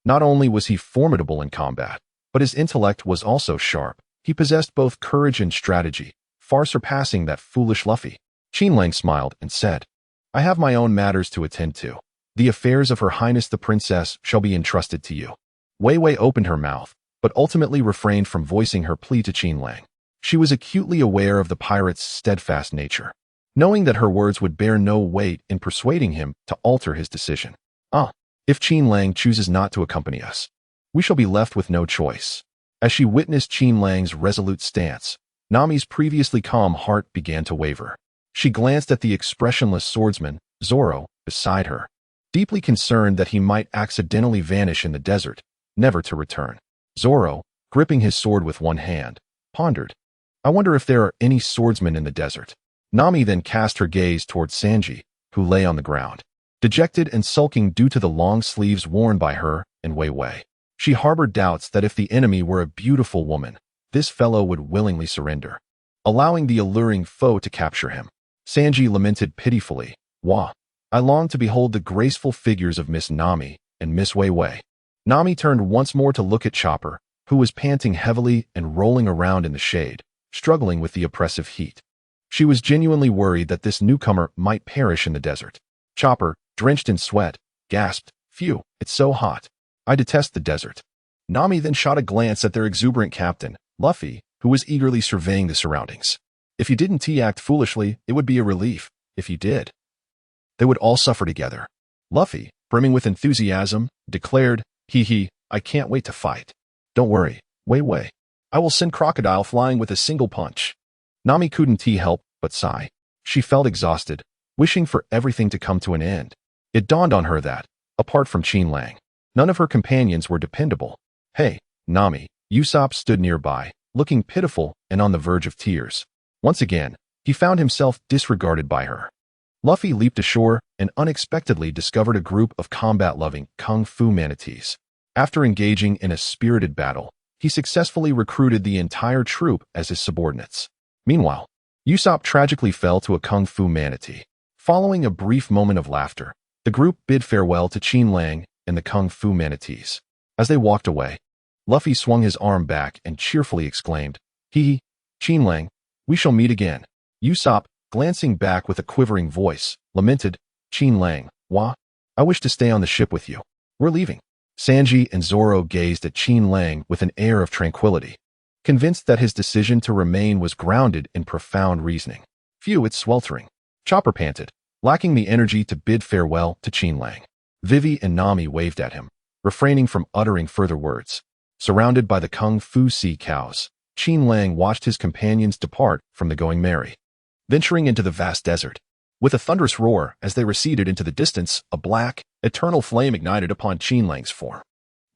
Not only was he formidable in combat, but his intellect was also sharp. He possessed both courage and strategy, far surpassing that foolish Luffy. Qin Lang smiled and said, "I have my own matters to attend to. The affairs of Her Highness the Princess shall be entrusted to you." Wei Wei opened her mouth, but ultimately refrained from voicing her plea to Qin Lang. She was acutely aware of the pirate's steadfast nature, knowing that her words would bear no weight in persuading him to alter his decision. If Qin Lang chooses not to accompany us, we shall be left with no choice. As she witnessed Qin Lang's resolute stance, Nami's previously calm heart began to waver. She glanced at the expressionless swordsman, Zoro, beside her, deeply concerned that he might accidentally vanish in the desert, never to return. Zoro, gripping his sword with one hand, pondered, "I wonder if there are any swordsmen in the desert." Nami then cast her gaze toward Sanji, who lay on the ground, dejected and sulking due to the long sleeves worn by her and Wei Wei. She harbored doubts that if the enemy were a beautiful woman, this fellow would willingly surrender, allowing the alluring foe to capture him. Sanji lamented pitifully, "Wah, I long to behold the graceful figures of Miss Nami and Miss Wei Wei." Nami turned once more to look at Chopper, who was panting heavily and rolling around in the shade, struggling with the oppressive heat. She was genuinely worried that this newcomer might perish in the desert. Chopper, drenched in sweat, gasped, "Phew, it's so hot. I detest the desert." Nami then shot a glance at their exuberant captain, Luffy, who was eagerly surveying the surroundings. If he didn't act foolishly, it would be a relief. If he did, they would all suffer together. Luffy, brimming with enthusiasm, declared, "Hee, I can't wait to fight. Don't worry, Wei Wei. I will send Crocodile flying with a single punch." Nami couldn't help but sigh. She felt exhausted, wishing for everything to come to an end. It dawned on her that, apart from Qin Lang, none of her companions were dependable. "Hey, Nami." Usopp stood nearby, looking pitiful and on the verge of tears. Once again, he found himself disregarded by her. Luffy leaped ashore and unexpectedly discovered a group of combat-loving kung fu manatees. After engaging in a spirited battle, he successfully recruited the entire troop as his subordinates. Meanwhile, Usopp tragically fell to a kung fu manatee. Following a brief moment of laughter, the group bid farewell to Qin Lang and the kung fu manatees. As they walked away, Luffy swung his arm back and cheerfully exclaimed, "Hee, Qin Lang, we shall meet again." Usopp, glancing back with a quivering voice, lamented, "Qin Lang, wah, I wish to stay on the ship with you. We're leaving." Sanji and Zoro gazed at Qin Lang with an air of tranquility, convinced that his decision to remain was grounded in profound reasoning. "Phew, it's sweltering," Chopper panted, lacking the energy to bid farewell to Qin Lang. Vivi and Nami waved at him, refraining from uttering further words. Surrounded by the kung fu sea cows, Qin Lang watched his companions depart from the Going Merry. venturing into the vast desert. With a thunderous roar, as they receded into the distance, a black, eternal flame ignited upon Qin Lang's form.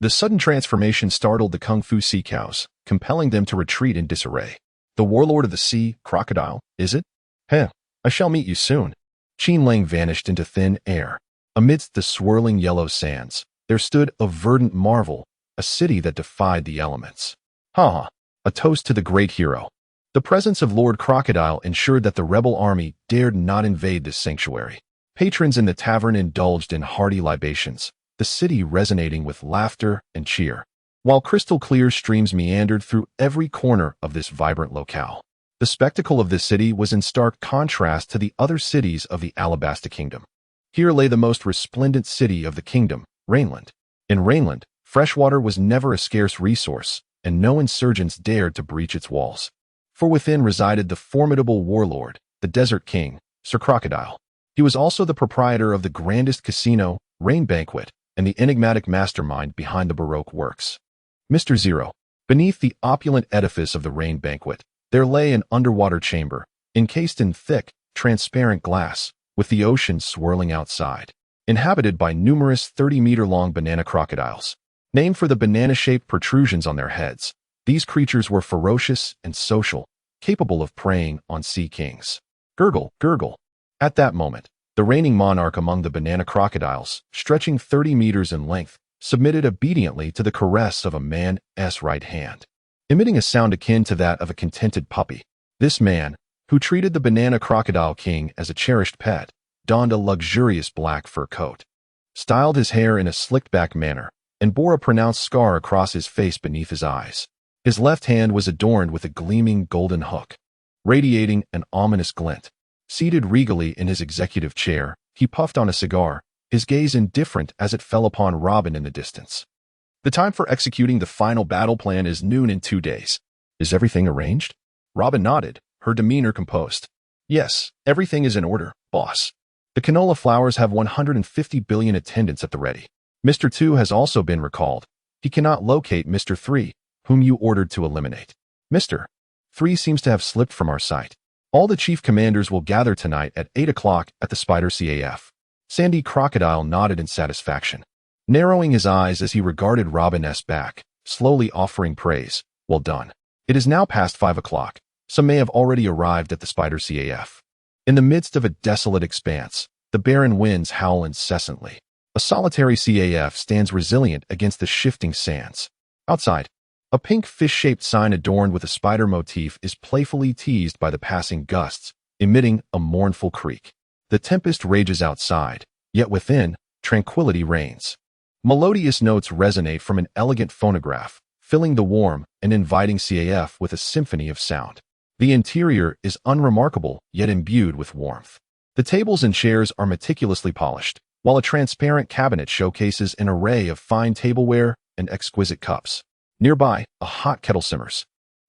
The sudden transformation startled the Kung Fu sea cows, compelling them to retreat in disarray. The warlord of the sea, crocodile, is it? Heh, I shall meet you soon. Qin Lang vanished into thin air. Amidst the swirling yellow sands, there stood a verdant marvel, a city that defied the elements. Ha! A toast to the great hero. The presence of Lord Crocodile ensured that the rebel army dared not invade this sanctuary. Patrons in the tavern indulged in hearty libations, the city resonating with laughter and cheer, while crystal-clear streams meandered through every corner of this vibrant locale. The spectacle of this city was in stark contrast to the other cities of the Alabasta Kingdom. Here lay the most resplendent city of the kingdom, Rainland. In Rainland, freshwater was never a scarce resource, and no insurgents dared to breach its walls. For within resided the formidable warlord, the Desert King, Sir Crocodile. He was also the proprietor of the grandest casino, Rain Banquet, and the enigmatic mastermind behind the Baroque works. Mr. Zero. Beneath the opulent edifice of the Rain Banquet, there lay an underwater chamber, encased in thick, transparent glass, with the ocean swirling outside, inhabited by numerous 30-meter-long banana crocodiles. Named for the banana-shaped protrusions on their heads, these creatures were ferocious and social, capable of preying on sea kings. Gurgle, gurgle. At that moment, the reigning monarch among the banana crocodiles, stretching 30 meters in length, submitted obediently to the caress of a man's right hand, emitting a sound akin to that of a contented puppy. This man, who treated the banana crocodile king as a cherished pet, donned a luxurious black fur coat, styled his hair in a slicked-back manner, and bore a pronounced scar across his face beneath his eyes. His left hand was adorned with a gleaming golden hook, radiating an ominous glint. Seated regally in his executive chair, he puffed on a cigar, his gaze indifferent as it fell upon Robin in the distance. The time for executing the final battle plan is noon in 2 days. Is everything arranged? Robin nodded, her demeanor composed. Yes, everything is in order, boss. The canola flowers have 150 billion attendants at the ready. Mr. 2 has also been recalled. He cannot locate Mr. 3, whom you ordered to eliminate. Mr. 3 seems to have slipped from our sight. All the chief commanders will gather tonight at 8 o'clock at the Spider CAF. Sandy Crocodile nodded in satisfaction, narrowing his eyes as he regarded Robin's back, slowly offering praise. Well done. It is now past 5 o'clock. Some may have already arrived at the Spider CAF. In the midst of a desolate expanse, the barren winds howl incessantly. A solitary CAF stands resilient against the shifting sands. Outside, a pink fish-shaped sign adorned with a spider motif is playfully teased by the passing gusts, emitting a mournful creak. The tempest rages outside, yet within, tranquility reigns. Melodious notes resonate from an elegant phonograph, filling the warm and inviting CAF with a symphony of sound. The interior is unremarkable, yet imbued with warmth. The tables and chairs are meticulously polished, while a transparent cabinet showcases an array of fine tableware and exquisite cups. Nearby, a hot kettle simmers,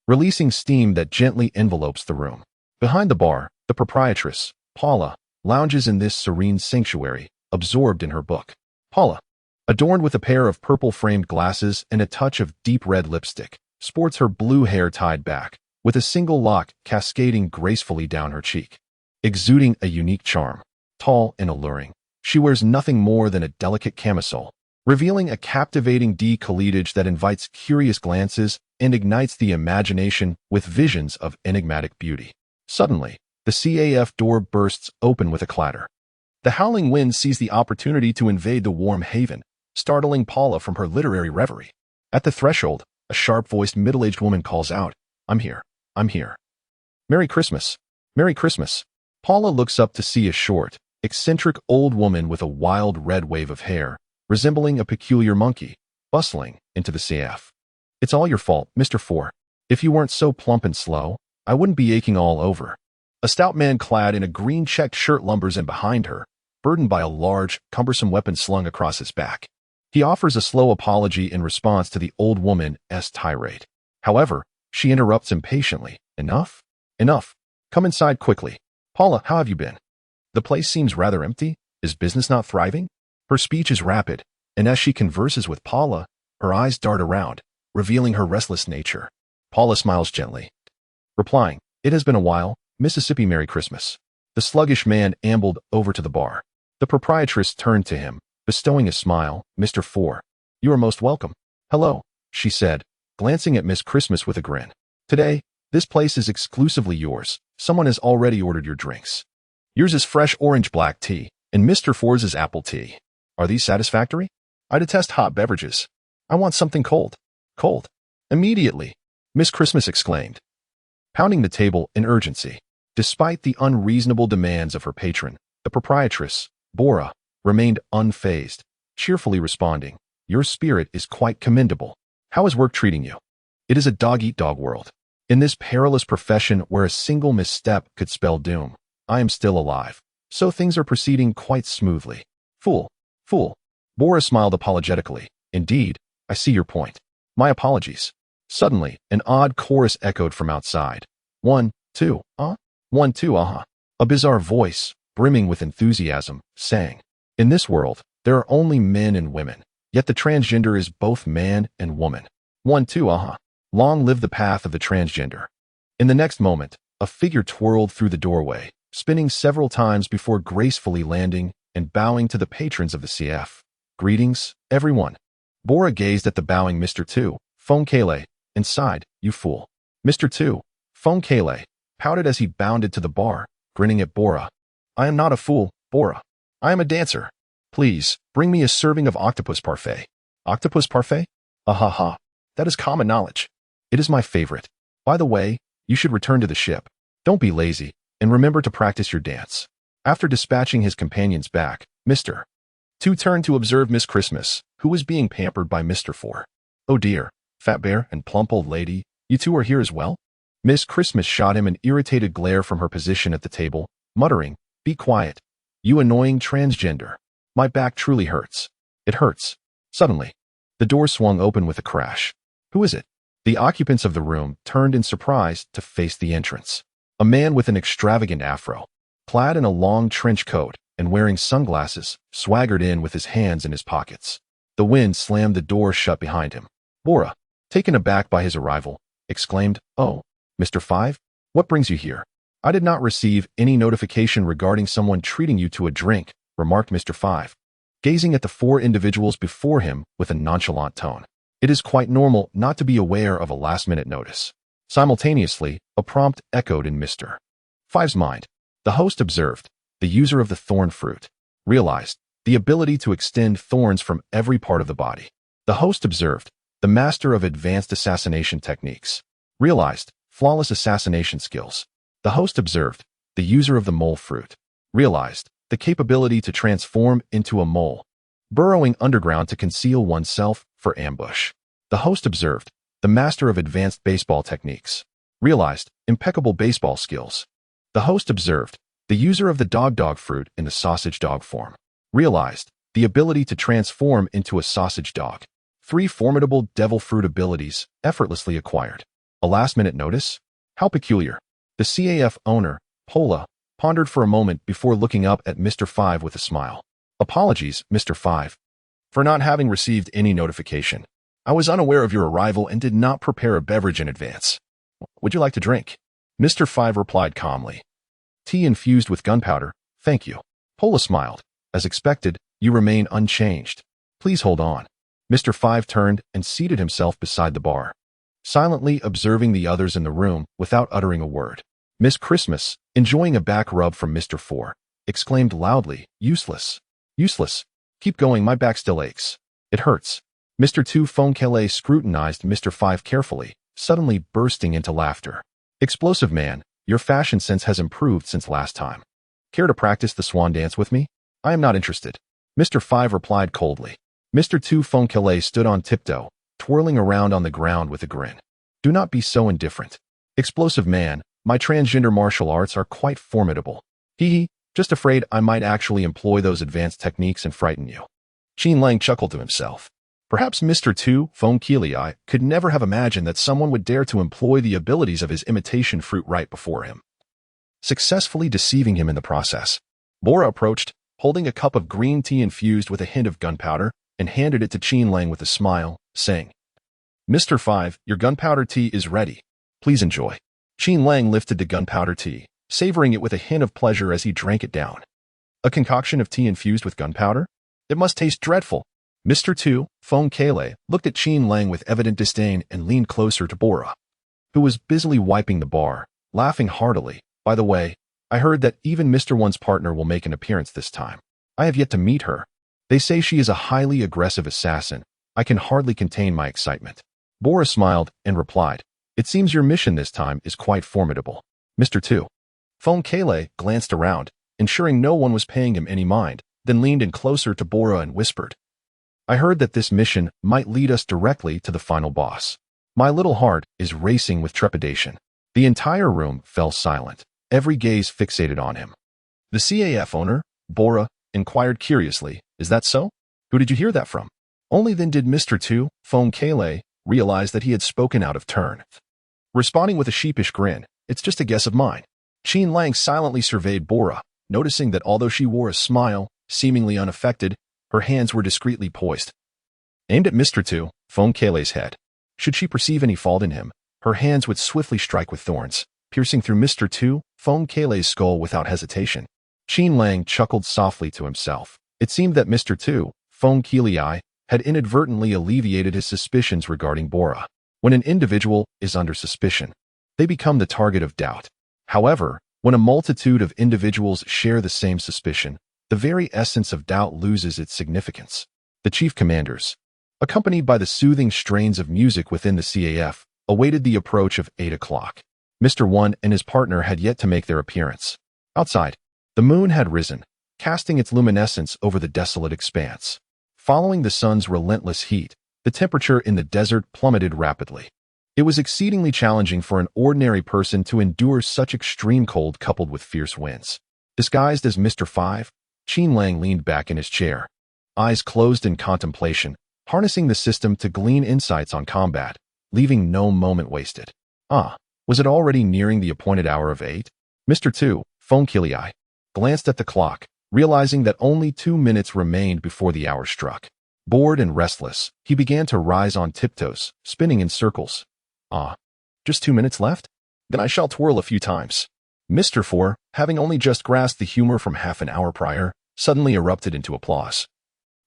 releasing steam that gently envelopes the room. Behind the bar, the proprietress, Paula, lounges in this serene sanctuary, absorbed in her book. Paula, adorned with a pair of purple-framed glasses and a touch of deep red lipstick, sports her blue hair tied back, with a single lock cascading gracefully down her cheek. Exuding a unique charm, tall and alluring, she wears nothing more than a delicate camisole, revealing a captivating décolletage that invites curious glances and ignites the imagination with visions of enigmatic beauty. Suddenly, the CAF door bursts open with a clatter. The howling wind sees the opportunity to invade the warm haven, startling Paula from her literary reverie. At the threshold, a sharp-voiced middle-aged woman calls out, "I'm here, I'm here. Merry Christmas, Merry Christmas." Paula looks up to see a short, eccentric old woman with a wild red wave of hair, resembling a peculiar monkey, bustling into the CAF. "It's all your fault, Mr. 4. If you weren't so plump and slow, I wouldn't be aching all over." A stout man clad in a green checked shirt lumbers in behind her, burdened by a large, cumbersome weapon slung across his back. He offers a slow apology in response to the old woman's tirade. However, she interrupts impatiently. "Enough? Enough. Come inside quickly. Paula, how have you been? The place seems rather empty. Is business not thriving?" Her speech is rapid, and as she converses with Paula, her eyes dart around, revealing her restless nature. Paula smiles gently, replying, "It has been a while, Mississippi Merry Christmas. The sluggish man ambled over to the bar. The proprietress turned to him, bestowing a smile. Mr. 4. You are most welcome. Hello, she said, glancing at Miss Christmas with a grin. Today, this place is exclusively yours. Someone has already ordered your drinks. Yours is fresh orange black tea, and Mr. 4's is apple tea. Are these satisfactory? I detest hot beverages. I want something cold. Cold. Immediately, Miss Christmas exclaimed, pounding the table in urgency. Despite the unreasonable demands of her patron, the proprietress, Bora, remained unfazed, cheerfully responding, Your spirit is quite commendable. How is work treating you? It is a dog-eat-dog world. In this perilous profession where a single misstep could spell doom, I am still alive, so things are proceeding quite smoothly. Fool. Fool. Bora smiled apologetically. Indeed, I see your point. My apologies. Suddenly, an odd chorus echoed from outside. 1, 2, 1, 2, A bizarre voice, brimming with enthusiasm, sang. In this world, there are only men and women, yet the transgender is both man and woman. 1, 2, Long live the path of the transgender. In the next moment, a figure twirled through the doorway, spinning several times before gracefully landing and bowing to the patrons of the CF. Greetings, everyone. Bora gazed at the bowing Mr. 2, Fonkele, and sighed, You fool. Mr. 2, Fonkele, pouted as he bounded to the bar, grinning at Bora. I am not a fool, Bora. I am a dancer. Please, bring me a serving of octopus parfait. Octopus parfait? Ahaha. That is common knowledge. It is my favorite. By the way, you should return to the ship. Don't be lazy, and remember to practice your dance. After dispatching his companions back, Mr. 2 turned to observe Miss Christmas, who was being pampered by Mr. 4. Oh dear, Fat Bear and Plump Old Lady, you two are here as well? Miss Christmas shot him an irritated glare from her position at the table, muttering, Be quiet. You annoying transgender. My back truly hurts. It hurts. Suddenly, the door swung open with a crash. Who is it? The occupants of the room turned in surprise to face the entrance. A man with an extravagant afro, clad in a long trench coat and wearing sunglasses, swaggered in with his hands in his pockets. The wind slammed the door shut behind him. Bora, taken aback by his arrival, exclaimed, Oh, Mr. 5, what brings you here? I did not receive any notification regarding someone treating you to a drink, remarked Mr. 5, gazing at the 4 individuals before him with a nonchalant tone. It is quite normal not to be aware of a last-minute notice. Simultaneously, a prompt echoed in Mr. 5's mind. The host observed, the user of the thorn fruit, realized, the ability to extend thorns from every part of the body. The host observed, the master of advanced assassination techniques, realized, flawless assassination skills. The host observed, the user of the mole fruit, realized, the capability to transform into a mole, burrowing underground to conceal oneself for ambush. The host observed, the master of advanced baseball techniques, realized, impeccable baseball skills. The host observed, the user of the dog fruit in the sausage dog form, realized, the ability to transform into a sausage dog. 3 formidable devil fruit abilities effortlessly acquired. A last-minute notice? How peculiar. The CAF owner, Pola, pondered for a moment before looking up at Mr. 5 with a smile. Apologies, Mr. 5, for not having received any notification. I was unaware of your arrival and did not prepare a beverage in advance. Would you like to drink? Mr. 5 replied calmly. Tea infused with gunpowder, thank you. Pola smiled. As expected, you remain unchanged. Please hold on. Mr. 5 turned and seated himself beside the bar, silently observing the others in the room without uttering a word. Miss Christmas, enjoying a back rub from Mr. 4, exclaimed loudly, Useless. Useless. Keep going, my back still aches. It hurts. Mr. 2 Fonkele scrutinized Mr. 5 carefully, suddenly bursting into laughter. Explosive man, your fashion sense has improved since last time. Care to practice the swan dance with me? I am not interested. Mr. 5 replied coldly. Mr. 2 Fonkele stood on tiptoe, twirling around on the ground with a grin. Do not be so indifferent. Explosive man, my transgender martial arts are quite formidable. Hee, just afraid I might actually employ those advanced techniques and frighten you. Qin Lang chuckled to himself. Perhaps Mr. 2 Fonkele could never have imagined that someone would dare to employ the abilities of his imitation fruit right before him, successfully deceiving him in the process. Bora approached, holding a cup of green tea infused with a hint of gunpowder, and handed it to Qin Lang with a smile, saying, Mr. 5, your gunpowder tea is ready. Please enjoy. Qin Lang lifted the gunpowder tea, savoring it with a hint of pleasure as he drank it down. A concoction of tea infused with gunpowder? It must taste dreadful. Mr. 2, Fong Kale, looked at Qin Lang with evident disdain and leaned closer to Bora, who was busily wiping the bar, laughing heartily. By the way, I heard that even Mr. 1's partner will make an appearance this time. I have yet to meet her. They say she is a highly aggressive assassin. I can hardly contain my excitement. Bora smiled and replied, "It seems your mission this time is quite formidable." Mr. 2. Fong Kale glanced around, ensuring no one was paying him any mind, then leaned in closer to Bora and whispered, "I heard that this mission might lead us directly to the final boss. My little heart is racing with trepidation." The entire room fell silent, every gaze fixated on him. "The CAF owner?" Bora inquired curiously. "Is that so? Who did you hear that from?" Only then did Mr. 2, Fong Kale, realize that he had spoken out of turn. Responding with a sheepish grin, "It's just a guess of mine." Qin Lang silently surveyed Bora, noticing that although she wore a smile, seemingly unaffected, her hands were discreetly poised, aimed at Mr. 2, Fong Kale's head. Should she perceive any fault in him, her hands would swiftly strike with thorns, piercing through Mr. 2, Fong Kale's skull without hesitation. Qin Lang chuckled softly to himself. It seemed that Mr. 2, Fong Kale, had inadvertently alleviated his suspicions regarding Bora. When an individual is under suspicion, they become the target of doubt. However, when a multitude of individuals share the same suspicion, the very essence of doubt loses its significance. The chief commanders, accompanied by the soothing strains of music within the CAF, awaited the approach of 8 o'clock. Mr. 1 and his partner had yet to make their appearance. Outside, the moon had risen, casting its luminescence over the desolate expanse. Following the sun's relentless heat, the temperature in the desert plummeted rapidly. It was exceedingly challenging for an ordinary person to endure such extreme cold coupled with fierce winds. Disguised as Mr. 5, Qin Lang leaned back in his chair, eyes closed in contemplation, harnessing the system to glean insights on combat, leaving no moment wasted. Was it already nearing the appointed hour of 8? Mr. 2, Fong Kale, glanced at the clock, realizing that only 2 minutes remained before the hour struck. Bored and restless, he began to rise on tiptoes, spinning in circles. Just 2 minutes left? Then I shall twirl a few times. Mr. 4, having only just grasped the humor from half an hour prior, suddenly erupted into applause,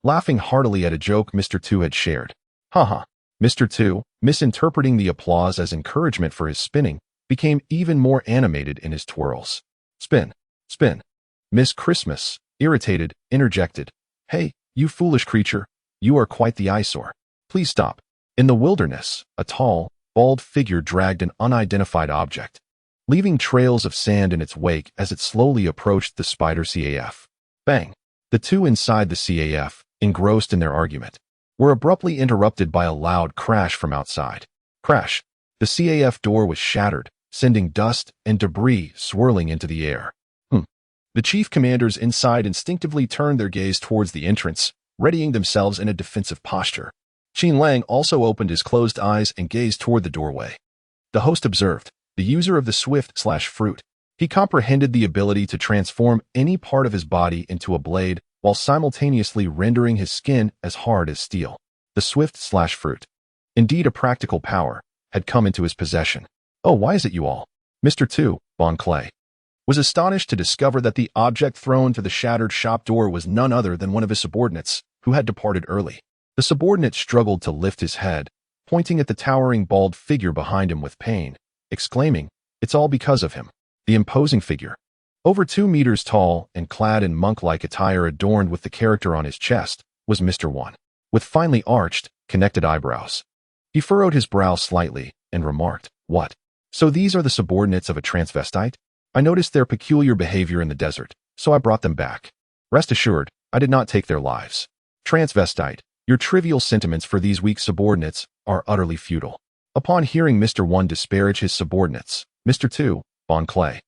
laughing heartily at a joke Mr. 2 had shared. Mr. 2, misinterpreting the applause as encouragement for his spinning, became even more animated in his twirls. Spin, spin. Miss Christmas, irritated, interjected, "Hey, you foolish creature, you are quite the eyesore. Please stop." In the wilderness, a tall, bald figure dragged an unidentified object, leaving trails of sand in its wake as it slowly approached the spider CAF. Bang! The two inside the CAF, engrossed in their argument, were abruptly interrupted by a loud crash from outside. Crash! The CAF door was shattered, sending dust and debris swirling into the air. The chief commanders inside instinctively turned their gaze towards the entrance, readying themselves in a defensive posture. Qin Lang also opened his closed eyes and gazed toward the doorway. The host observed, the user of the swift/fruit. He comprehended the ability to transform any part of his body into a blade while simultaneously rendering his skin as hard as steel. The swift/fruit, indeed a practical power, had come into his possession. "Oh, why is it you all?" Mr. 2, Bon Clay, was astonished to discover that the object thrown to the shattered shop door was none other than one of his subordinates, who had departed early. The subordinate struggled to lift his head, pointing at the towering bald figure behind him with pain, exclaiming, "It's all because of him." The imposing figure, over 2 meters tall and clad in monk-like attire adorned with the character on his chest, was Mr. 1, with finely arched, connected eyebrows. He furrowed his brow slightly and remarked, "What? So these are the subordinates of a transvestite? I noticed their peculiar behavior in the desert, so I brought them back. Rest assured, I did not take their lives. Transvestite, your trivial sentiments for these weak subordinates are utterly futile." Upon hearing Mr. 1 disparage his subordinates, Mr. 2, Bon Clay,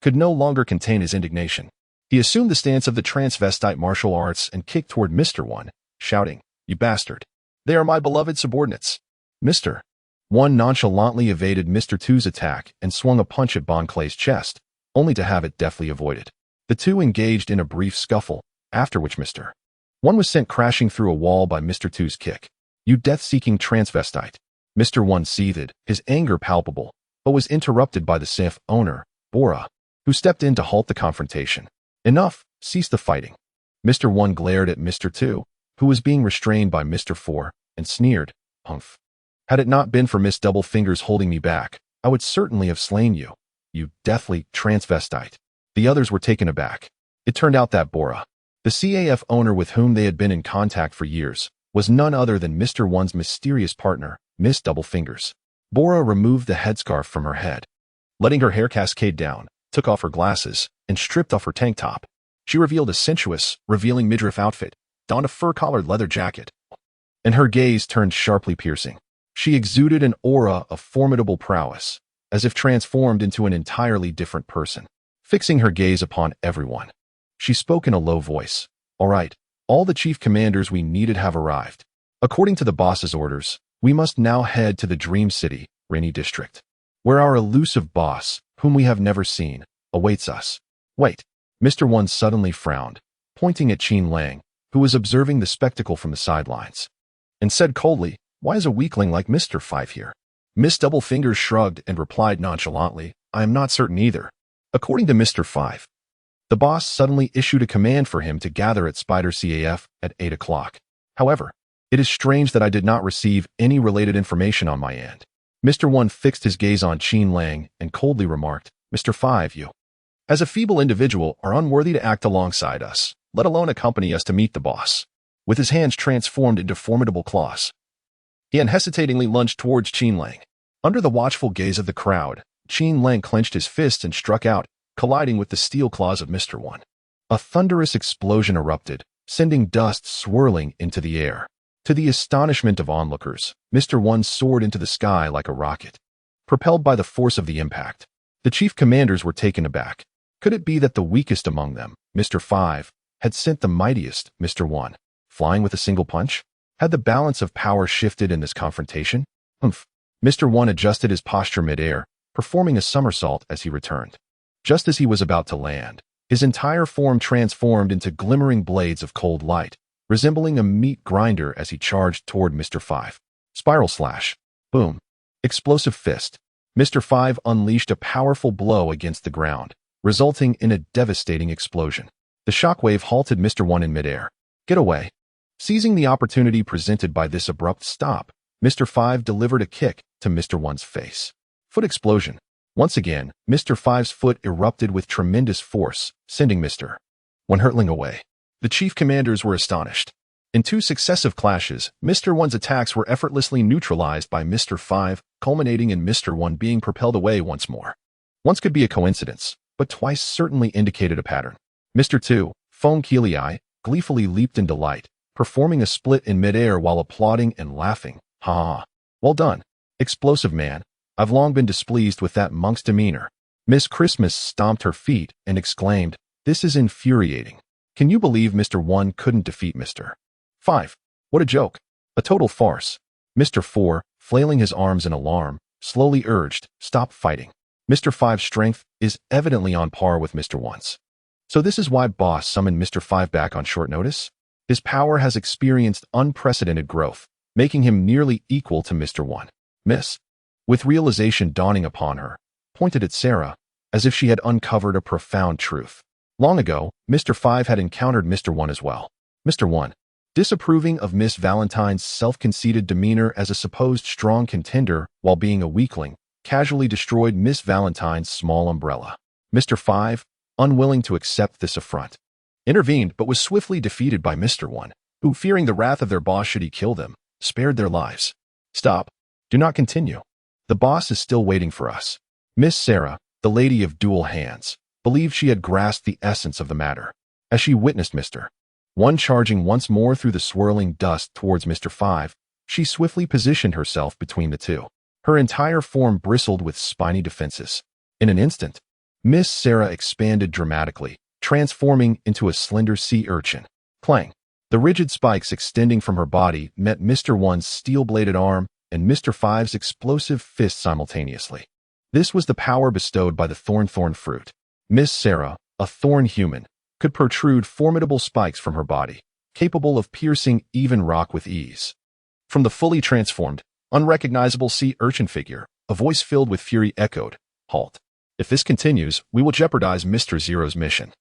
could no longer contain his indignation. He assumed the stance of the transvestite martial arts and kicked toward Mr. 1, shouting, "You bastard! They are my beloved subordinates." Mr. 1 nonchalantly evaded Mr. 2's attack and swung a punch at Bon Clay's chest, only to have it deftly avoided. The two engaged in a brief scuffle, after which Mr. 1 was sent crashing through a wall by Mr. 2's kick. "You death-seeking transvestite!" Mr. 1 seethed, his anger palpable, but was interrupted by the CAF owner, Bora, who stepped in to halt the confrontation. Enough, cease the fighting. Mr. 1 glared at Mr. 2, who was being restrained by Mr. 4, and sneered, "Humph. Had it not been for Miss Double Fingers holding me back, I would certainly have slain you, you deathly transvestite." The others were taken aback. It turned out that Bora, the CAF owner with whom they had been in contact for years, was none other than Mr. 1's mysterious partner, Miss Double Fingers. Bora removed the headscarf from her head, letting her hair cascade down, took off her glasses, and stripped off her tank top. She revealed a sensuous, revealing midriff outfit, donned a fur-collared leather jacket, and her gaze turned sharply piercing. She exuded an aura of formidable prowess, as if transformed into an entirely different person, fixing her gaze upon everyone. She spoke in a low voice. "All right, all the chief commanders we needed have arrived. According to the boss's orders, we must now head to the Dream City, Rainy District, where our elusive boss, whom we have never seen, awaits us." Wait. Mr. 1 suddenly frowned, pointing at Qin Lang, who was observing the spectacle from the sidelines, and said coldly, "Why is a weakling like Mr. 5 here?" Miss Double Fingers shrugged and replied nonchalantly, "I am not certain either." According to Mr. 5, the boss suddenly issued a command for him to gather at Spider CAF at 8 o'clock. However, it is strange that I did not receive any related information on my end. Mr. 1 fixed his gaze on Qin Lang and coldly remarked, "Mr. 5, you, as a feeble individual, are unworthy to act alongside us, let alone accompany us to meet the boss." With his hands transformed into formidable claws, he unhesitatingly lunged towards Qin Lang. Under the watchful gaze of the crowd, Qin Lang clenched his fists and struck out, colliding with the steel claws of Mr. 1. A thunderous explosion erupted, sending dust swirling into the air. To the astonishment of onlookers, Mr. 1 soared into the sky like a rocket, propelled by the force of the impact. The chief commanders were taken aback. Could it be that the weakest among them, Mr. 5, had sent the mightiest, Mr. 1, flying with a single punch? Had the balance of power shifted in this confrontation? Humph. Mr. 1 adjusted his posture mid-air, performing a somersault as he returned. Just as he was about to land, his entire form transformed into glimmering blades of cold light, resembling a meat grinder as he charged toward Mr. 5. Spiral slash. Boom. Explosive fist. Mr. 5 unleashed a powerful blow against the ground, resulting in a devastating explosion. The shockwave halted Mr. 1 in midair. "Get away." Seizing the opportunity presented by this abrupt stop, Mr. 5 delivered a kick to Mr. 1's face. Foot explosion. Once again, Mr. 5's foot erupted with tremendous force, sending Mr. 1 hurtling away. The chief commanders were astonished. In 2 successive clashes, Mr. 1's attacks were effortlessly neutralized by Mr. 5, culminating in Mr. 1 being propelled away once more. Once could be a coincidence, but twice certainly indicated a pattern. Mr. 2, Foam Keelii, gleefully leaped in delight, performing a split in midair while applauding and laughing. "Ha ha. Well done, explosive man. I've long been displeased with that monk's demeanor." Miss Christmas stomped her feet and exclaimed, "This is infuriating. Can you believe Mr. 1 couldn't defeat Mr. 5? What a joke. A total farce." Mr. 4, flailing his arms in alarm, slowly urged, "Stop fighting. Mr. 5's strength is evidently on par with Mr. 1's. So this is why Boss summoned Mr. 5 back on short notice? His power has experienced unprecedented growth, making him nearly equal to Mr. 1. Miss, with realization dawning upon her, pointed at Sarah, as if she had uncovered a profound truth. Long ago, Mr. 5 had encountered Mr. 1 as well. Mr. 1, disapproving of Miss Valentine's self-conceited demeanor as a supposed strong contender while being a weakling, casually destroyed Miss Valentine's small umbrella. Mr. 5, unwilling to accept this affront, intervened but was swiftly defeated by Mr. 1, who, fearing the wrath of their boss should he kill them, spared their lives. "Stop. Do not continue. The boss is still waiting for us." Miss Sarah, the lady of dual hands, believed she had grasped the essence of the matter. As she witnessed Mr. 1 charging once more through the swirling dust towards Mr. 5, she swiftly positioned herself between the two. Her entire form bristled with spiny defenses. In an instant, Miss Sarah expanded dramatically, transforming into a slender sea urchin. Clang! The rigid spikes extending from her body met Mr. 1's steel-bladed arm and Mr. 5's explosive fist simultaneously. This was the power bestowed by the thorn fruit. Miss Sarah, a thorn human, could protrude formidable spikes from her body, capable of piercing even rock with ease. From the fully transformed, unrecognizable sea urchin figure, a voice filled with fury echoed, "Halt." If this continues, we will jeopardize Mr. Zero's mission.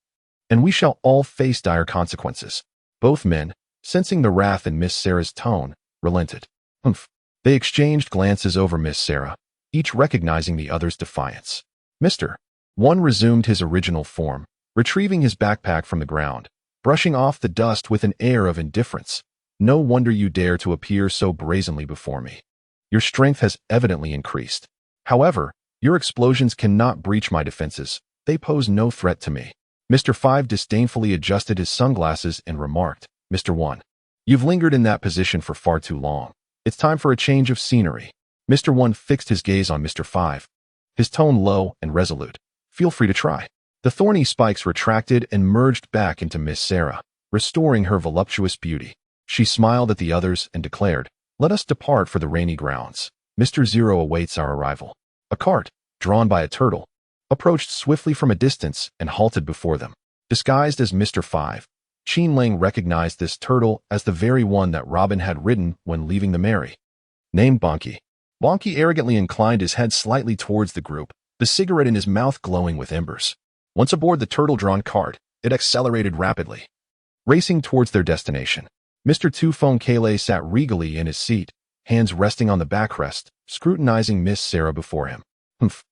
And we shall all face dire consequences. Both men, sensing the wrath in Miss Sarah's tone, relented. Humph. They exchanged glances over Miss Sarah, each recognizing the other's defiance. Mr. One resumed his original form, retrieving his backpack from the ground, brushing off the dust with an air of indifference. No wonder you dare to appear so brazenly before me. Your strength has evidently increased. However, your explosions cannot breach my defenses. They pose no threat to me. Mr. 5 disdainfully adjusted his sunglasses and remarked, Mr. 1. You've lingered in that position for far too long. It's time for a change of scenery. Mr. 1 fixed his gaze on Mr. 5, his tone low and resolute. Feel free to try. The thorny spikes retracted and merged back into Miss Sarah, restoring her voluptuous beauty. She smiled at the others and declared, Let us depart for the rainy grounds. Mr. Zero awaits our arrival. A cart, drawn by a turtle, approached swiftly from a distance and halted before them. Disguised as Mr. 5, Qin Lang recognized this turtle as the very one that Robin had ridden when leaving the Mary. Named Bonky. Bonky arrogantly inclined his head slightly towards the group, the cigarette in his mouth glowing with embers. Once aboard the turtle-drawn cart, it accelerated rapidly, racing towards their destination. Mr. Tufong Kale sat regally in his seat, hands resting on the backrest, scrutinizing Miss Sarah before him. Humph.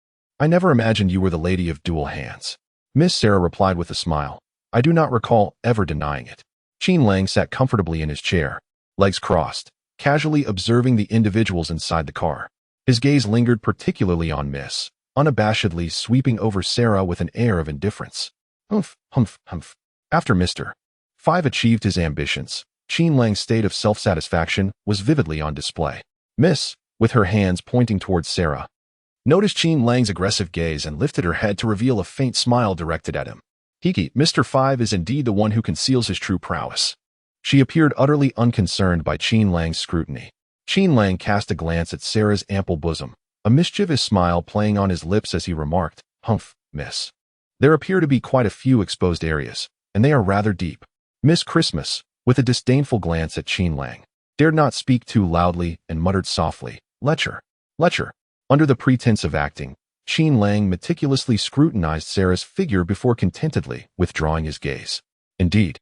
I never imagined you were the lady of dual hands. Miss Sarah replied with a smile. I do not recall ever denying it. Qin Lang sat comfortably in his chair, legs crossed, casually observing the individuals inside the car. His gaze lingered particularly on Miss, unabashedly sweeping over Sarah with an air of indifference. Humph, humph, humph. After Mr. 5 achieved his ambitions, Qin Lang's state of self-satisfaction was vividly on display. Miss, with her hands pointing towards Sarah, noticed Qin Lang's aggressive gaze and lifted her head to reveal a faint smile directed at him. Haki, Mr. 5 is indeed the one who conceals his true prowess. She appeared utterly unconcerned by Qin Lang's scrutiny. Qin Lang cast a glance at Sarah's ample bosom, a mischievous smile playing on his lips as he remarked, Humph, Miss. There appear to be quite a few exposed areas, and they are rather deep. Miss Christmas, with a disdainful glance at Qin Lang, dared not speak too loudly and muttered softly, Lecher. Lecher. Under the pretense of acting, Qin Lang meticulously scrutinized Sarah's figure before contentedly withdrawing his gaze. Indeed,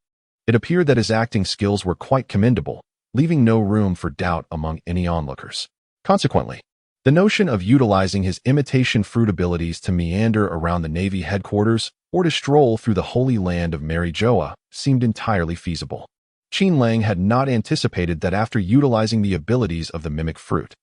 it appeared that his acting skills were quite commendable, leaving no room for doubt among any onlookers. Consequently, the notion of utilizing his imitation fruit abilities to meander around the Navy headquarters or to stroll through the holy land of Mary Joa seemed entirely feasible. Qin Lang had not anticipated that after utilizing the abilities of the mimic fruit,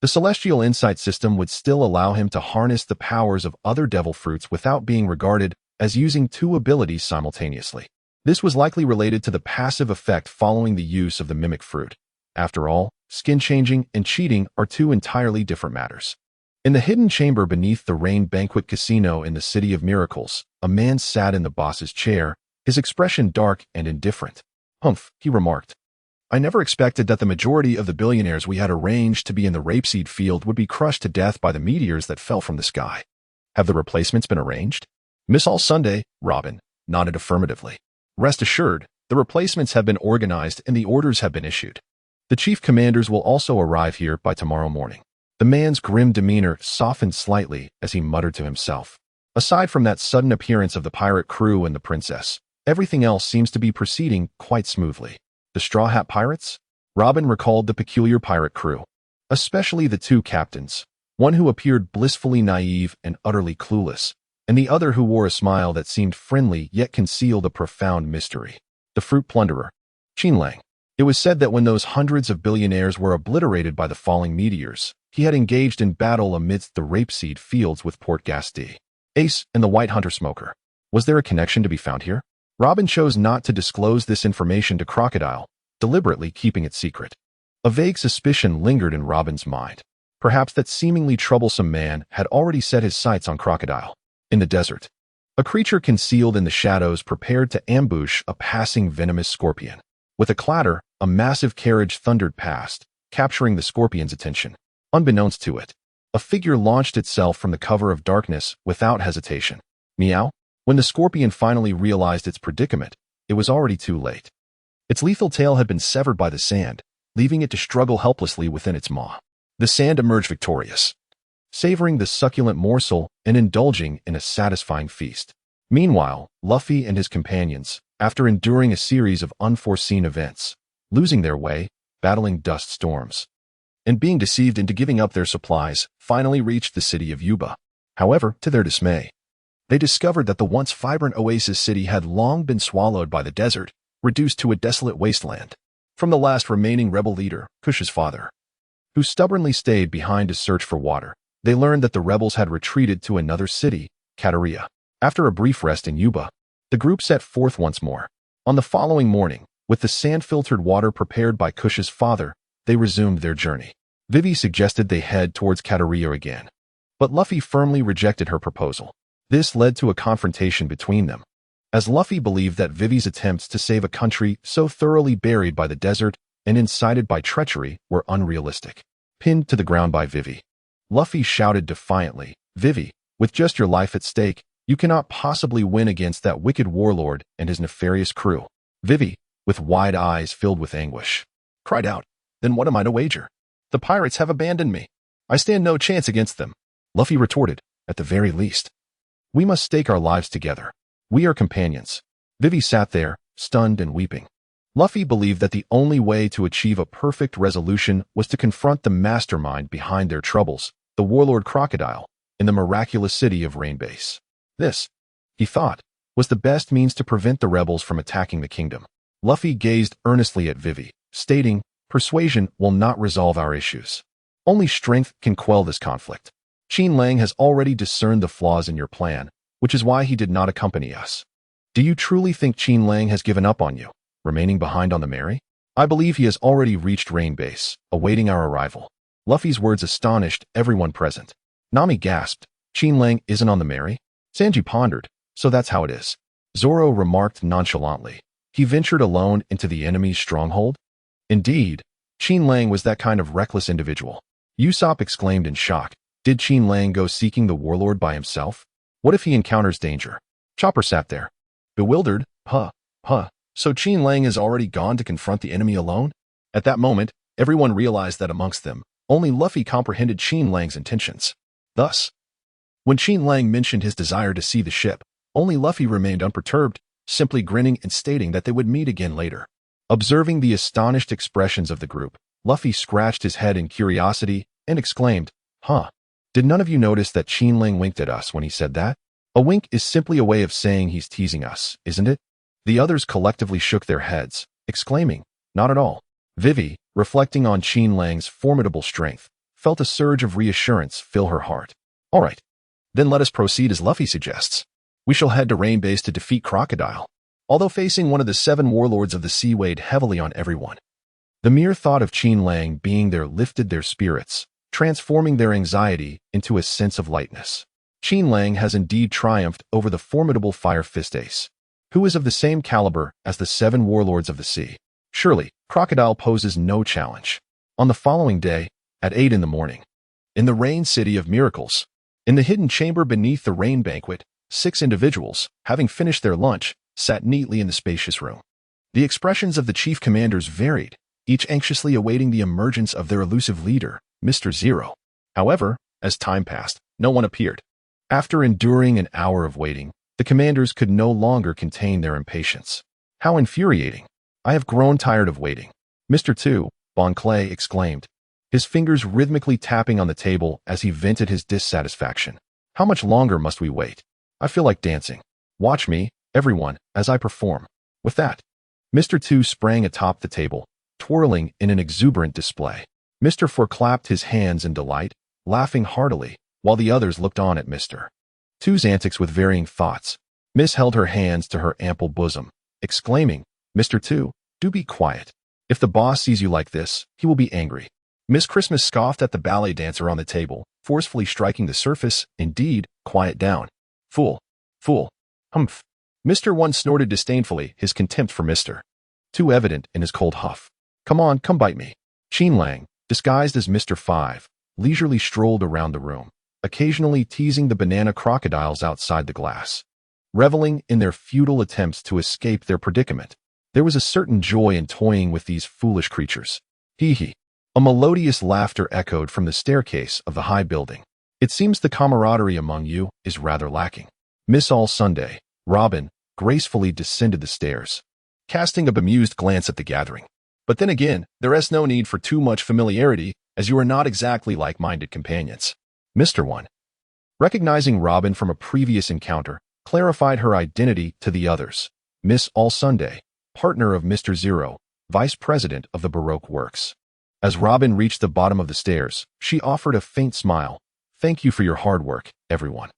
the celestial insight system would still allow him to harness the powers of other devil fruits without being regarded as using two abilities simultaneously. This was likely related to the passive effect following the use of the mimic fruit. After all, skin changing and cheating are two entirely different matters. In the hidden chamber beneath the Rain Banquet Casino in the City of Miracles, a man sat in the boss's chair, his expression dark and indifferent. Humph, he remarked. I never expected that the majority of the billionaires we had arranged to be in the rapeseed field would be crushed to death by the meteors that fell from the sky. Have the replacements been arranged? Miss All Sunday, Robin, nodded affirmatively. Rest assured, the replacements have been organized and the orders have been issued. The chief commanders will also arrive here by tomorrow morning. The man's grim demeanor softened slightly as he muttered to himself. Aside from that sudden appearance of the pirate crew and the princess, everything else seems to be proceeding quite smoothly. The Straw Hat Pirates? Robin recalled the peculiar pirate crew, especially the two captains, one who appeared blissfully naive and utterly clueless, and the other who wore a smile that seemed friendly yet concealed a profound mystery. The fruit plunderer, Qin Lang. It was said that when those hundreds of billionaires were obliterated by the falling meteors, he had engaged in battle amidst the rapeseed fields with Port Gasti, Ace, and the White Hunter Smoker. Was there a connection to be found here? Robin chose not to disclose this information to Crocodile, deliberately keeping it secret. A vague suspicion lingered in Robin's mind. Perhaps that seemingly troublesome man had already set his sights on Crocodile. In the desert, a creature concealed in the shadows prepared to ambush a passing venomous scorpion. With a clatter, a massive carriage thundered past, capturing the scorpion's attention. Unbeknownst to it, a figure launched itself from the cover of darkness without hesitation. Meow? When the scorpion finally realized its predicament, it was already too late. Its lethal tail had been severed by the sand, leaving it to struggle helplessly within its maw. The sand emerged victorious. savoring the succulent morsel and indulging in a satisfying feast. Meanwhile, Luffy and his companions, after enduring a series of unforeseen events, losing their way, battling dust storms, and being deceived into giving up their supplies, finally reached the city of Yuba. However, to their dismay, they discovered that the once vibrant oasis city had long been swallowed by the desert, reduced to a desolate wasteland. From the last remaining rebel leader, Kush's father, who stubbornly stayed behind to search for water, they learned that the rebels had retreated to another city, Kateria. After a brief rest in Yuba, the group set forth once more. On the following morning, with the sand-filtered water prepared by Kush's father, they resumed their journey. Vivi suggested they head towards Kateria again, but Luffy firmly rejected her proposal. This led to a confrontation between them, as Luffy believed that Vivi's attempts to save a country so thoroughly buried by the desert and incited by treachery were unrealistic. Pinned to the ground by Vivi, Luffy shouted defiantly, "Vivi, with just your life at stake, you cannot possibly win against that wicked warlord and his nefarious crew." Vivi, with wide eyes filled with anguish, cried out, "Then what am I to wager? The pirates have abandoned me. I stand no chance against them." Luffy retorted, "At the very least, we must stake our lives together. We are companions." Vivi sat there, stunned and weeping. Luffy believed that the only way to achieve a perfect resolution was to confront the mastermind behind their troubles, the warlord Crocodile, in the miraculous city of Rainbase. This, he thought, was the best means to prevent the rebels from attacking the kingdom. Luffy gazed earnestly at Vivi, stating, "Persuasion will not resolve our issues. Only strength can quell this conflict. Qin Lang has already discerned the flaws in your plan, which is why he did not accompany us. Do you truly think Qin Lang has given up on you, remaining behind on the Mary? I believe he has already reached Rainbase, awaiting our arrival." Luffy's words astonished everyone present. Nami gasped, "Qin Lang isn't on the Mary?" Sanji pondered, "So that's how it is." Zoro remarked nonchalantly, "He ventured alone into the enemy's stronghold?" Indeed, Qin Lang was that kind of reckless individual. Usopp exclaimed in shock, "Did Qin Lang go seeking the warlord by himself? What if he encounters danger?" Chopper sat there, bewildered. So Qin Lang has already gone to confront the enemy alone? At that moment, everyone realized that amongst them, only Luffy comprehended Qin Lang's intentions. Thus, when Qin Lang mentioned his desire to see the ship, only Luffy remained unperturbed, simply grinning and stating that they would meet again later. Observing the astonished expressions of the group, Luffy scratched his head in curiosity and exclaimed, Did none of you notice that Qin Lang winked at us when he said that? A wink is simply a way of saying he's teasing us, isn't it?" The others collectively shook their heads, exclaiming, "Not at all." Vivi, reflecting on Qin Lang's formidable strength, felt a surge of reassurance fill her heart. "All right, then let us proceed as Luffy suggests. We shall head to Rainbase to defeat Crocodile." Although facing one of the 7 warlords of the sea weighed heavily on everyone, the mere thought of Qin Lang being there lifted their spirits, transforming their anxiety into a sense of lightness. Qin Lang has indeed triumphed over the formidable Fire Fist Ace, who is of the same caliber as the 7 warlords of the sea. Surely, Crocodile poses no challenge. On the following day, at 8 in the morning, in the Rain City of Miracles, in the hidden chamber beneath the Rain Banquet, 6 individuals, having finished their lunch, sat neatly in the spacious room. The expressions of the chief commanders varied, each anxiously awaiting the emergence of their elusive leader, Mr. Zero. However, as time passed, no one appeared. After enduring an hour of waiting, the commanders could no longer contain their impatience. "How infuriating! I have grown tired of waiting." Mr. 2, Bon Clay exclaimed, his fingers rhythmically tapping on the table as he vented his dissatisfaction. "How much longer must we wait? I feel like dancing. Watch me, everyone, as I perform." With that, Mr. 2 sprang atop the table, twirling in an exuberant display. Mr. 4 clapped his hands in delight, laughing heartily, while the others looked on at Mr. 2's antics with varying thoughts. Miss held her hands to her ample bosom, exclaiming, "Mr. 2, do be quiet. If the boss sees you like this, he will be angry." Miss Christmas scoffed at the ballet dancer on the table, forcefully striking the surface. "Indeed, quiet down. Fool. Humph." Mr. 1 snorted disdainfully, his contempt for Mr. 2 evident in his cold huff. Come bite me." Qin Lang, disguised as Mr. 5, leisurely strolled around the room, occasionally teasing the banana crocodiles outside the glass. Reveling in their futile attempts to escape their predicament, there was a certain joy in toying with these foolish creatures. Hee hee. A melodious laughter echoed from the staircase of the high building. It seems the camaraderie among you is rather lacking. Miss All Sunday, Robin, gracefully descended the stairs, casting a bemused glance at the gathering. But then again, there is no need for too much familiarity, as you are not exactly like-minded companions. Mr. 1, recognizing Robin from a previous encounter, clarified her identity to the others. Miss All Sunday, partner of Mr. Zero, vice president of the Baroque Works. As Robin reached the bottom of the stairs, she offered a faint smile. Thank you for your hard work, everyone.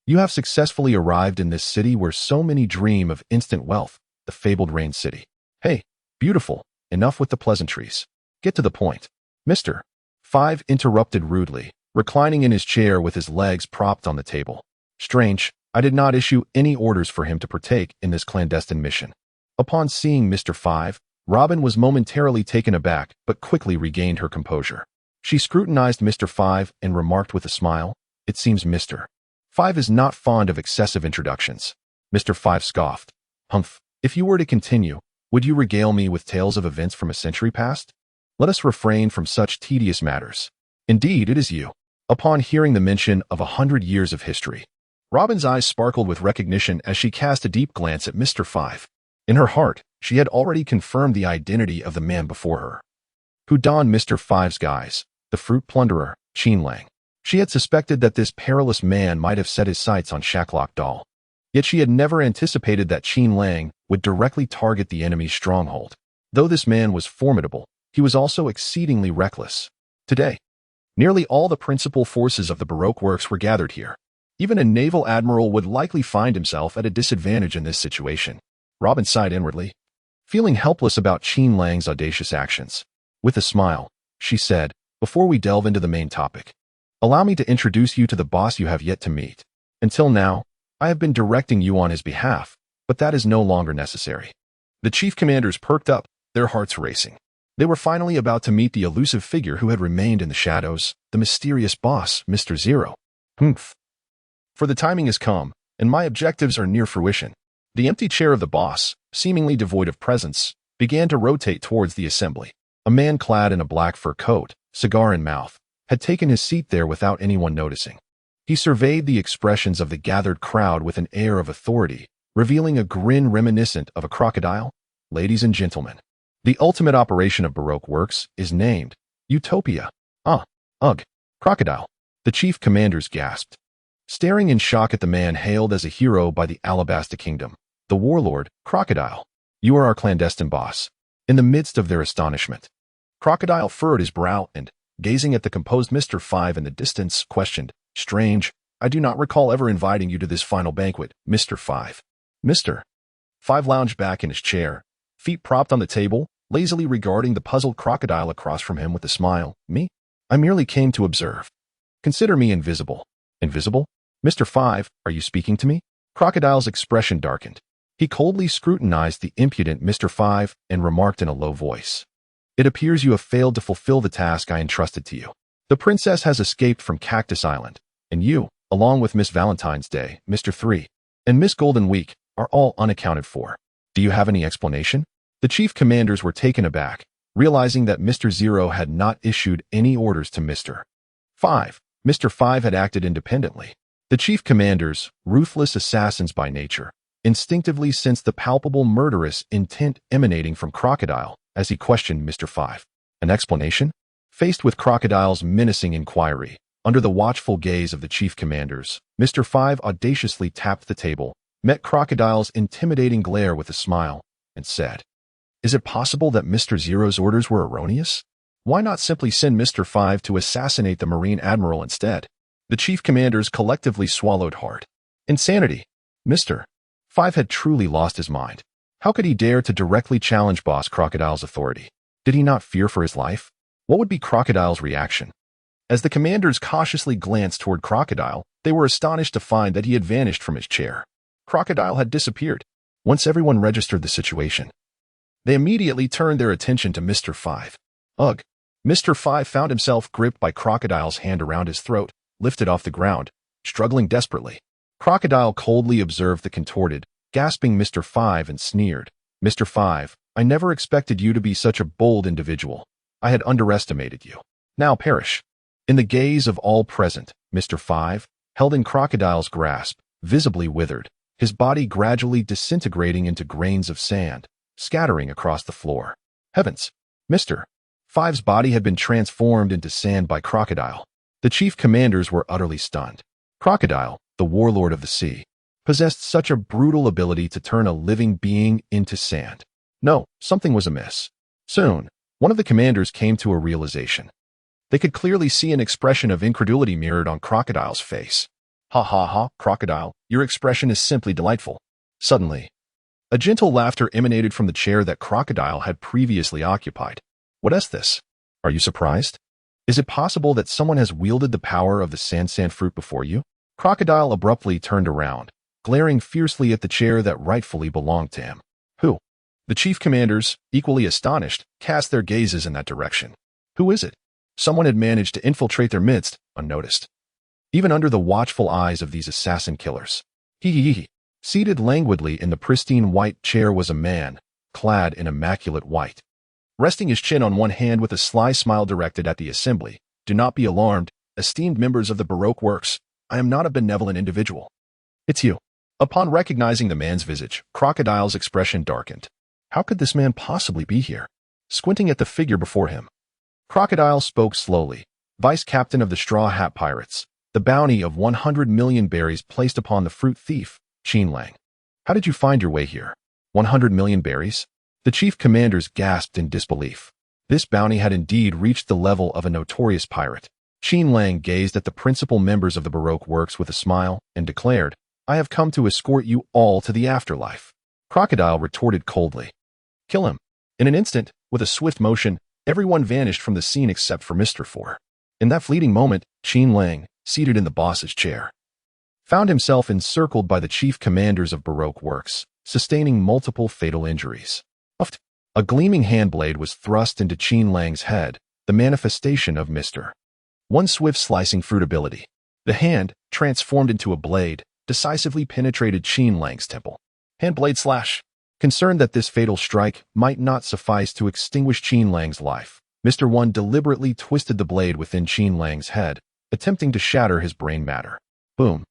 You have successfully arrived in this city where so many dream of instant wealth, the fabled Rain City. Hey, beautiful, enough with the pleasantries. Get to the point. Mr. 5 interrupted rudely, reclining in his chair with his legs propped on the table. Strange, I did not issue any orders for him to partake in this clandestine mission. Upon seeing Mr. 5, Robin was momentarily taken aback, but quickly regained her composure. She scrutinized Mr. 5 and remarked with a smile, "It seems Mr. 5 is not fond of excessive introductions." Mr. 5 scoffed. "Humph, if you were to continue, would you regale me with tales of events from a century past? Let us refrain from such tedious matters. Indeed, it is you." Upon hearing the mention of 100 years of history, Robin's eyes sparkled with recognition as she cast a deep glance at Mr. 5. In her heart, she had already confirmed the identity of the man before her, who donned Mr. 5's guise, the fruit plunderer, Qin Lang. She had suspected that this perilous man might have set his sights on Shacklock Doll. Yet she had never anticipated that Qin Lang would directly target the enemy's stronghold. Though this man was formidable, he was also exceedingly reckless. Today, nearly all the principal forces of the Baroque Works were gathered here. Even a naval admiral would likely find himself at a disadvantage in this situation. Robin sighed inwardly, feeling helpless about Qin Lang's audacious actions. With a smile, she said, "Before we delve into the main topic, allow me to introduce you to the boss you have yet to meet. Until now, I have been directing you on his behalf, but that is no longer necessary." The chief commanders perked up, their hearts racing. They were finally about to meet the elusive figure who had remained in the shadows, the mysterious boss, Mr. Zero. Humph. For the timing has come, and my objectives are near fruition. The empty chair of the boss, seemingly devoid of presence, began to rotate towards the assembly. A man clad in a black fur coat, cigar in mouth, had taken his seat there without anyone noticing. He surveyed the expressions of the gathered crowd with an air of authority, revealing a grin reminiscent of a crocodile. "Ladies and gentlemen, the ultimate operation of Baroque Works is named Utopia." Ugh, crocodile. The chief commanders gasped, staring in shock at the man hailed as a hero by the Alabasta Kingdom. The warlord, Crocodile. "You are our clandestine boss." In the midst of their astonishment, Crocodile furrowed his brow and, gazing at the composed Mr. 5 in the distance, questioned, "Strange, I do not recall ever inviting you to this final banquet, Mr. 5. Mr. 5 lounged back in his chair, feet propped on the table, lazily regarding the puzzled Crocodile across from him with a smile. "Me? I merely came to observe. Consider me invisible." "Invisible? Mr. 5, are you speaking to me?" Crocodile's expression darkened. He coldly scrutinized the impudent Mr. 5 and remarked in a low voice, "It appears you have failed to fulfill the task I entrusted to you. The princess has escaped from Cactus Island, and you, along with Miss Valentine's Day, Mr. 3, and Miss Golden Week, are all unaccounted for. Do you have any explanation?" The chief commanders were taken aback, realizing that Mr. Zero had not issued any orders to Mr. 5. Mr. 5 had acted independently. The chief commanders, ruthless assassins by nature, instinctively sensed the palpable murderous intent emanating from Crocodile as he questioned Mr. 5. An explanation? Faced with Crocodile's menacing inquiry, under the watchful gaze of the chief commanders, Mr. 5 audaciously tapped the table, met Crocodile's intimidating glare with a smile, and said, "Is it possible that Mr. Zero's orders were erroneous? Why not simply send Mr. 5 to assassinate the Marine Admiral instead?" The chief commanders collectively swallowed hard. Insanity. Mr. 5 had truly lost his mind. How could he dare to directly challenge Boss Crocodile's authority? Did he not fear for his life? What would be Crocodile's reaction? As the commanders cautiously glanced toward Crocodile, they were astonished to find that he had vanished from his chair. Crocodile had disappeared. Once everyone registered the situation, they immediately turned their attention to Mr. 5. Ugh. Mr. 5 found himself gripped by Crocodile's hand around his throat, lifted off the ground, struggling desperately. Crocodile coldly observed the contorted, gasping Mr. 5 and sneered, "Mr. 5, I never expected you to be such a bold individual. I had underestimated you. Now perish." In the gaze of all present, Mr. Five, held in Crocodile's grasp, visibly withered, his body gradually disintegrating into grains of sand, scattering across the floor. Heavens! Mr. Five's body had been transformed into sand by Crocodile. The chief commanders were utterly stunned. Crocodile, the warlord of the sea, possessed such a brutal ability to turn a living being into sand. No, something was amiss. Soon, one of the commanders came to a realization. They could clearly see an expression of incredulity mirrored on Crocodile's face. Ha ha ha, Crocodile, your expression is simply delightful. Suddenly, a gentle laughter emanated from the chair that Crocodile had previously occupied. What is this? Are you surprised? Is it possible that someone has wielded the power of the sand fruit before you? Crocodile abruptly turned around, glaring fiercely at the chair that rightfully belonged to him. Who? The chief commanders, equally astonished, cast their gazes in that direction. Who is it? Someone had managed to infiltrate their midst, unnoticed. Even under the watchful eyes of these assassin killers. Hee. Seated languidly in the pristine white chair was a man, clad in immaculate white. Resting his chin on one hand with a sly smile directed at the assembly. Do not be alarmed, esteemed members of the Baroque works. I am not a benevolent individual. It's you. Upon recognizing the man's visage, Crocodile's expression darkened. How could this man possibly be here? Squinting at the figure before him, Crocodile spoke slowly. Vice captain of the Straw Hat Pirates. The bounty of 100 million berries placed upon the fruit thief, Qin Lang. How did you find your way here? 100 million berries? The chief commanders gasped in disbelief. This bounty had indeed reached the level of a notorious pirate. Qin Lang gazed at the principal members of the Baroque works with a smile and declared, I have come to escort you all to the afterlife. Crocodile retorted coldly. Kill him. In an instant, with a swift motion, everyone vanished from the scene except for Mr. Four. In that fleeting moment, Qin Lang, seated in the boss's chair, found himself encircled by the chief commanders of Baroque works, sustaining multiple fatal injuries. A gleaming handblade was thrust into Qin Lang's head, the manifestation of Mr. One swift slicing fruit ability. The hand, transformed into a blade, decisively penetrated Qin Lang's temple. Handblade slash. Concerned that this fatal strike might not suffice to extinguish Qin Lang's life, Mr. One deliberately twisted the blade within Qin Lang's head, attempting to shatter his brain matter. Boom.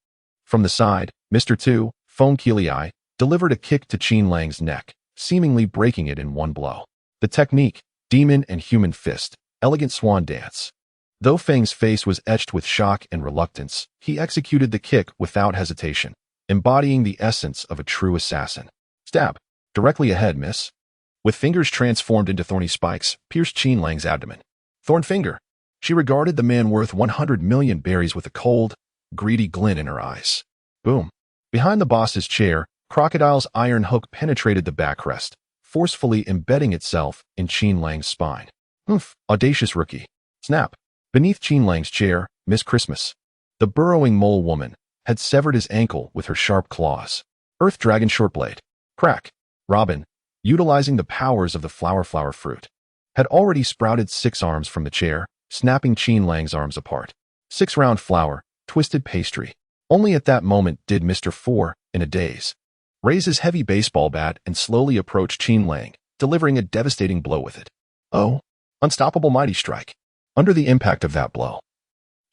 From the side, Mr. Two, Foam Keeley, delivered a kick to Qin Lang's neck, seemingly breaking it in one blow. The technique, demon and human fist, elegant swan dance. Though Fang's face was etched with shock and reluctance, he executed the kick without hesitation, embodying the essence of a true assassin. Stab. Directly ahead, miss. With fingers transformed into thorny spikes, pierced Qin Lang's abdomen. Thorn finger. She regarded the man worth 100 million berries with a cold, greedy glint in her eyes. Boom. Behind the boss's chair, Crocodile's iron hook penetrated the backrest, forcefully embedding itself in Qin Lang's spine. Oof, audacious rookie. Snap. Beneath Qin Lang's chair, Miss Christmas, the burrowing mole woman, had severed his ankle with her sharp claws. Earth Dragon Shortblade. Crack. Robin, utilizing the powers of the flower fruit, had already sprouted 6 arms from the chair, snapping Qin Lang's arms apart. 6 round flower, twisted pastry. Only at that moment did Mr. Four, in a daze, raise his heavy baseball bat and slowly approach Qin Lang, delivering a devastating blow with it. Oh, unstoppable mighty strike. Under the impact of that blow,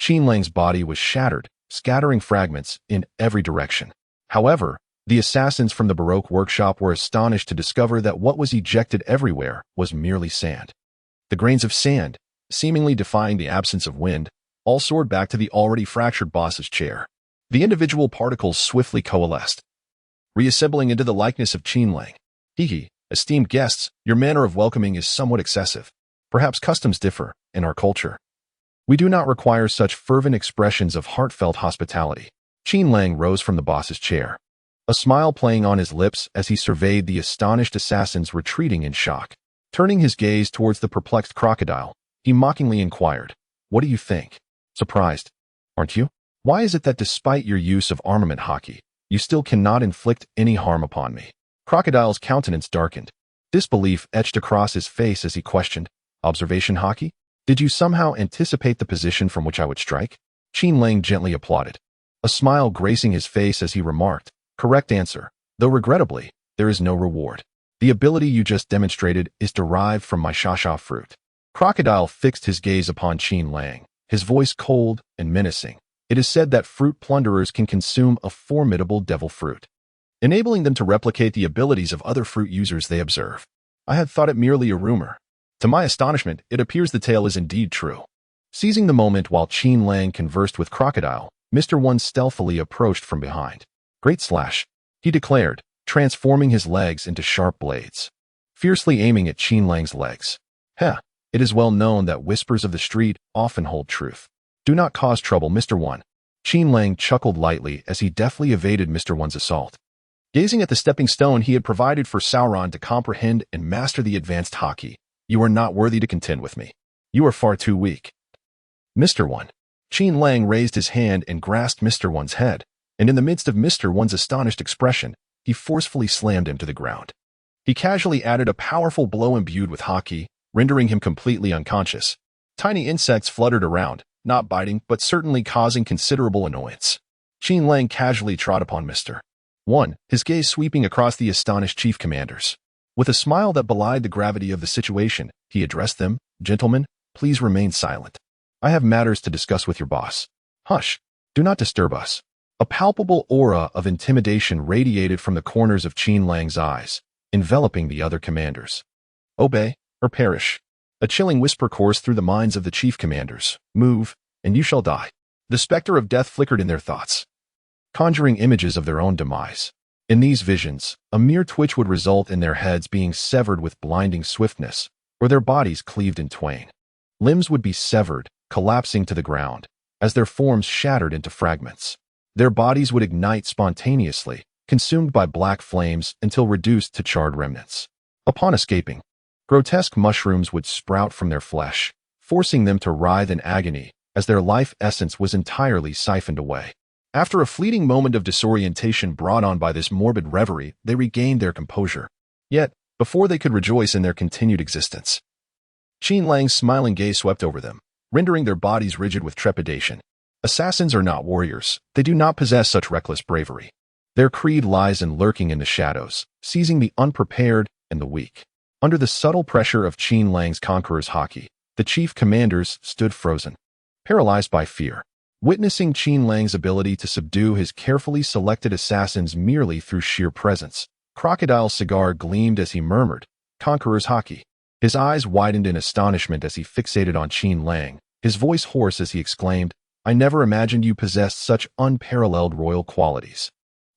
Qin Lang's body was shattered, scattering fragments in every direction. However, the assassins from the Baroque workshop were astonished to discover that what was ejected everywhere was merely sand. The grains of sand, seemingly defying the absence of wind, all soared back to the already fractured boss's chair. The individual particles swiftly coalesced, reassembling into the likeness of Qin Lang. Hee, esteemed guests, your manner of welcoming is somewhat excessive. Perhaps customs differ in our culture. We do not require such fervent expressions of heartfelt hospitality. Qin Lang rose from the boss's chair, a smile playing on his lips as he surveyed the astonished assassins retreating in shock. Turning his gaze towards the perplexed Crocodile, he mockingly inquired, What do you think? Surprised, aren't you? Why is it that despite your use of armament Haki, you still cannot inflict any harm upon me? Crocodile's countenance darkened. Disbelief etched across his face as he questioned, Observation Haki? Did you somehow anticipate the position from which I would strike? Qin Lang gently applauded, a smile gracing his face as he remarked, Correct answer, though regrettably, there is no reward. The ability you just demonstrated is derived from my shasha fruit. Crocodile fixed his gaze upon Qin Lang, his voice cold and menacing. It is said that fruit plunderers can consume a formidable devil fruit, enabling them to replicate the abilities of other fruit users they observe. I had thought it merely a rumor. To my astonishment, it appears the tale is indeed true. Seizing the moment while Qin Lang conversed with Crocodile, Mr. One stealthily approached from behind. "Great slash," he declared, transforming his legs into sharp blades, fiercely aiming at Qin Lang's legs. Heh, it is well known that whispers of the street often hold truth. "Do not cause trouble, Mr. One." Qin Lang chuckled lightly as he deftly evaded Mr. One's assault. Gazing at the stepping stone he had provided for Sauron to comprehend and master the advanced Haki, "You are not worthy to contend with me. You are far too weak." Mr. One. Qin Lang raised his hand and grasped Mr. One's head, and in the midst of Mr. One's astonished expression, he forcefully slammed him to the ground. He casually added a powerful blow imbued with Haki, rendering him completely unconscious. Tiny insects fluttered around, not biting but certainly causing considerable annoyance. Qin Lang casually trod upon Mr. One, his gaze sweeping across the astonished chief commanders. With a smile that belied the gravity of the situation, he addressed them, "Gentlemen, please remain silent. I have matters to discuss with your boss." "Hush, do not disturb us." A palpable aura of intimidation radiated from the corners of Qin Lang's eyes, enveloping the other commanders. "Obey, or perish." A chilling whisper coursed through the minds of the chief commanders. "Move, and you shall die." The specter of death flickered in their thoughts, conjuring images of their own demise. In these visions, a mere twitch would result in their heads being severed with blinding swiftness, or their bodies cleaved in twain. Limbs would be severed, collapsing to the ground, as their forms shattered into fragments. Their bodies would ignite spontaneously, consumed by black flames until reduced to charred remnants. Upon escaping, grotesque mushrooms would sprout from their flesh, forcing them to writhe in agony as their life essence was entirely siphoned away. After a fleeting moment of disorientation brought on by this morbid reverie, they regained their composure. Yet, before they could rejoice in their continued existence, Qin Lang's smiling gaze swept over them, rendering their bodies rigid with trepidation. Assassins are not warriors. They do not possess such reckless bravery. Their creed lies in lurking in the shadows, seizing the unprepared and the weak. Under the subtle pressure of Qin Lang's conqueror's Haki, the chief commanders stood frozen, paralyzed by fear. Witnessing Qin Lang's ability to subdue his carefully selected assassins merely through sheer presence, Crocodile's cigar gleamed as he murmured, "Conqueror's Haki." His eyes widened in astonishment as he fixated on Qin Lang, his voice hoarse as he exclaimed, "I never imagined you possessed such unparalleled royal qualities."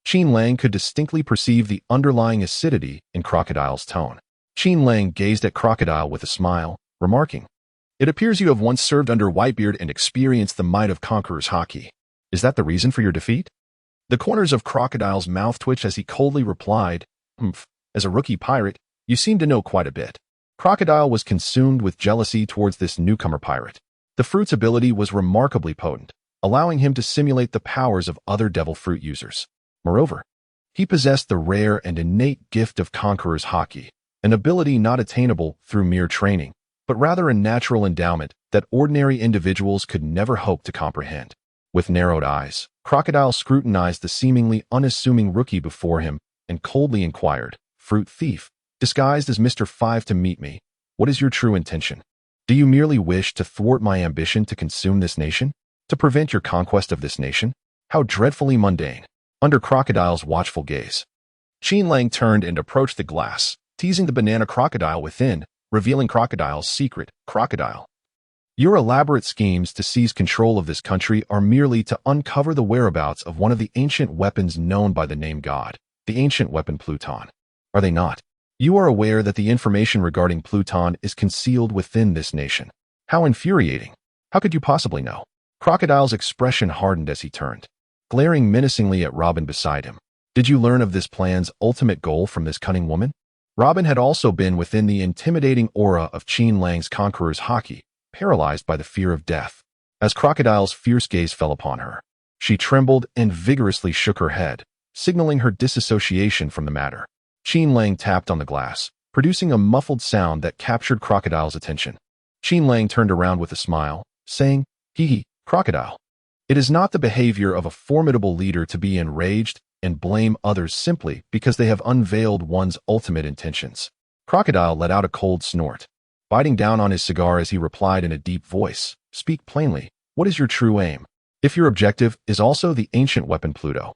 Qin Lang could distinctly perceive the underlying acidity in Crocodile's tone. Qin Lang gazed at Crocodile with a smile, remarking, "It appears you have once served under Whitebeard and experienced the might of Conqueror's Haki. Is that the reason for your defeat?" The corners of Crocodile's mouth twitched as he coldly replied, "Humph, as a rookie pirate, you seem to know quite a bit." Crocodile was consumed with jealousy towards this newcomer pirate. The fruit's ability was remarkably potent, allowing him to simulate the powers of other devil fruit users. Moreover, he possessed the rare and innate gift of Conqueror's Haki, an ability not attainable through mere training, but rather a natural endowment that ordinary individuals could never hope to comprehend. With narrowed eyes, Crocodile scrutinized the seemingly unassuming rookie before him and coldly inquired, "Fruit thief, disguised as Mr. Five to meet me, what is your true intention? Do you merely wish to thwart my ambition to consume this nation? To prevent your conquest of this nation? How dreadfully mundane." Under Crocodile's watchful gaze, Qin Lang turned and approached the glass, teasing the banana crocodile within, revealing Crocodile's secret. "Crocodile, your elaborate schemes to seize control of this country are merely to uncover the whereabouts of one of the ancient weapons known by the name God, the ancient weapon Pluton. Are they not? You are aware that the information regarding Pluton is concealed within this nation. How infuriating. How could you possibly know?" Crocodile's expression hardened as he turned, glaring menacingly at Robin beside him. "Did you learn of this plan's ultimate goal from this cunning woman?" Robin had also been within the intimidating aura of Qin Lang's conqueror's Haki, paralyzed by the fear of death. As Crocodile's fierce gaze fell upon her, she trembled and vigorously shook her head, signaling her disassociation from the matter. Qin Lang tapped on the glass, producing a muffled sound that captured Crocodile's attention. Qin Lang turned around with a smile, saying, "Hee, Crocodile. It is not the behavior of a formidable leader to be enraged and blame others simply because they have unveiled one's ultimate intentions." Crocodile let out a cold snort, biting down on his cigar as he replied in a deep voice, "Speak plainly. What is your true aim? If your objective is also the ancient weapon Pluto,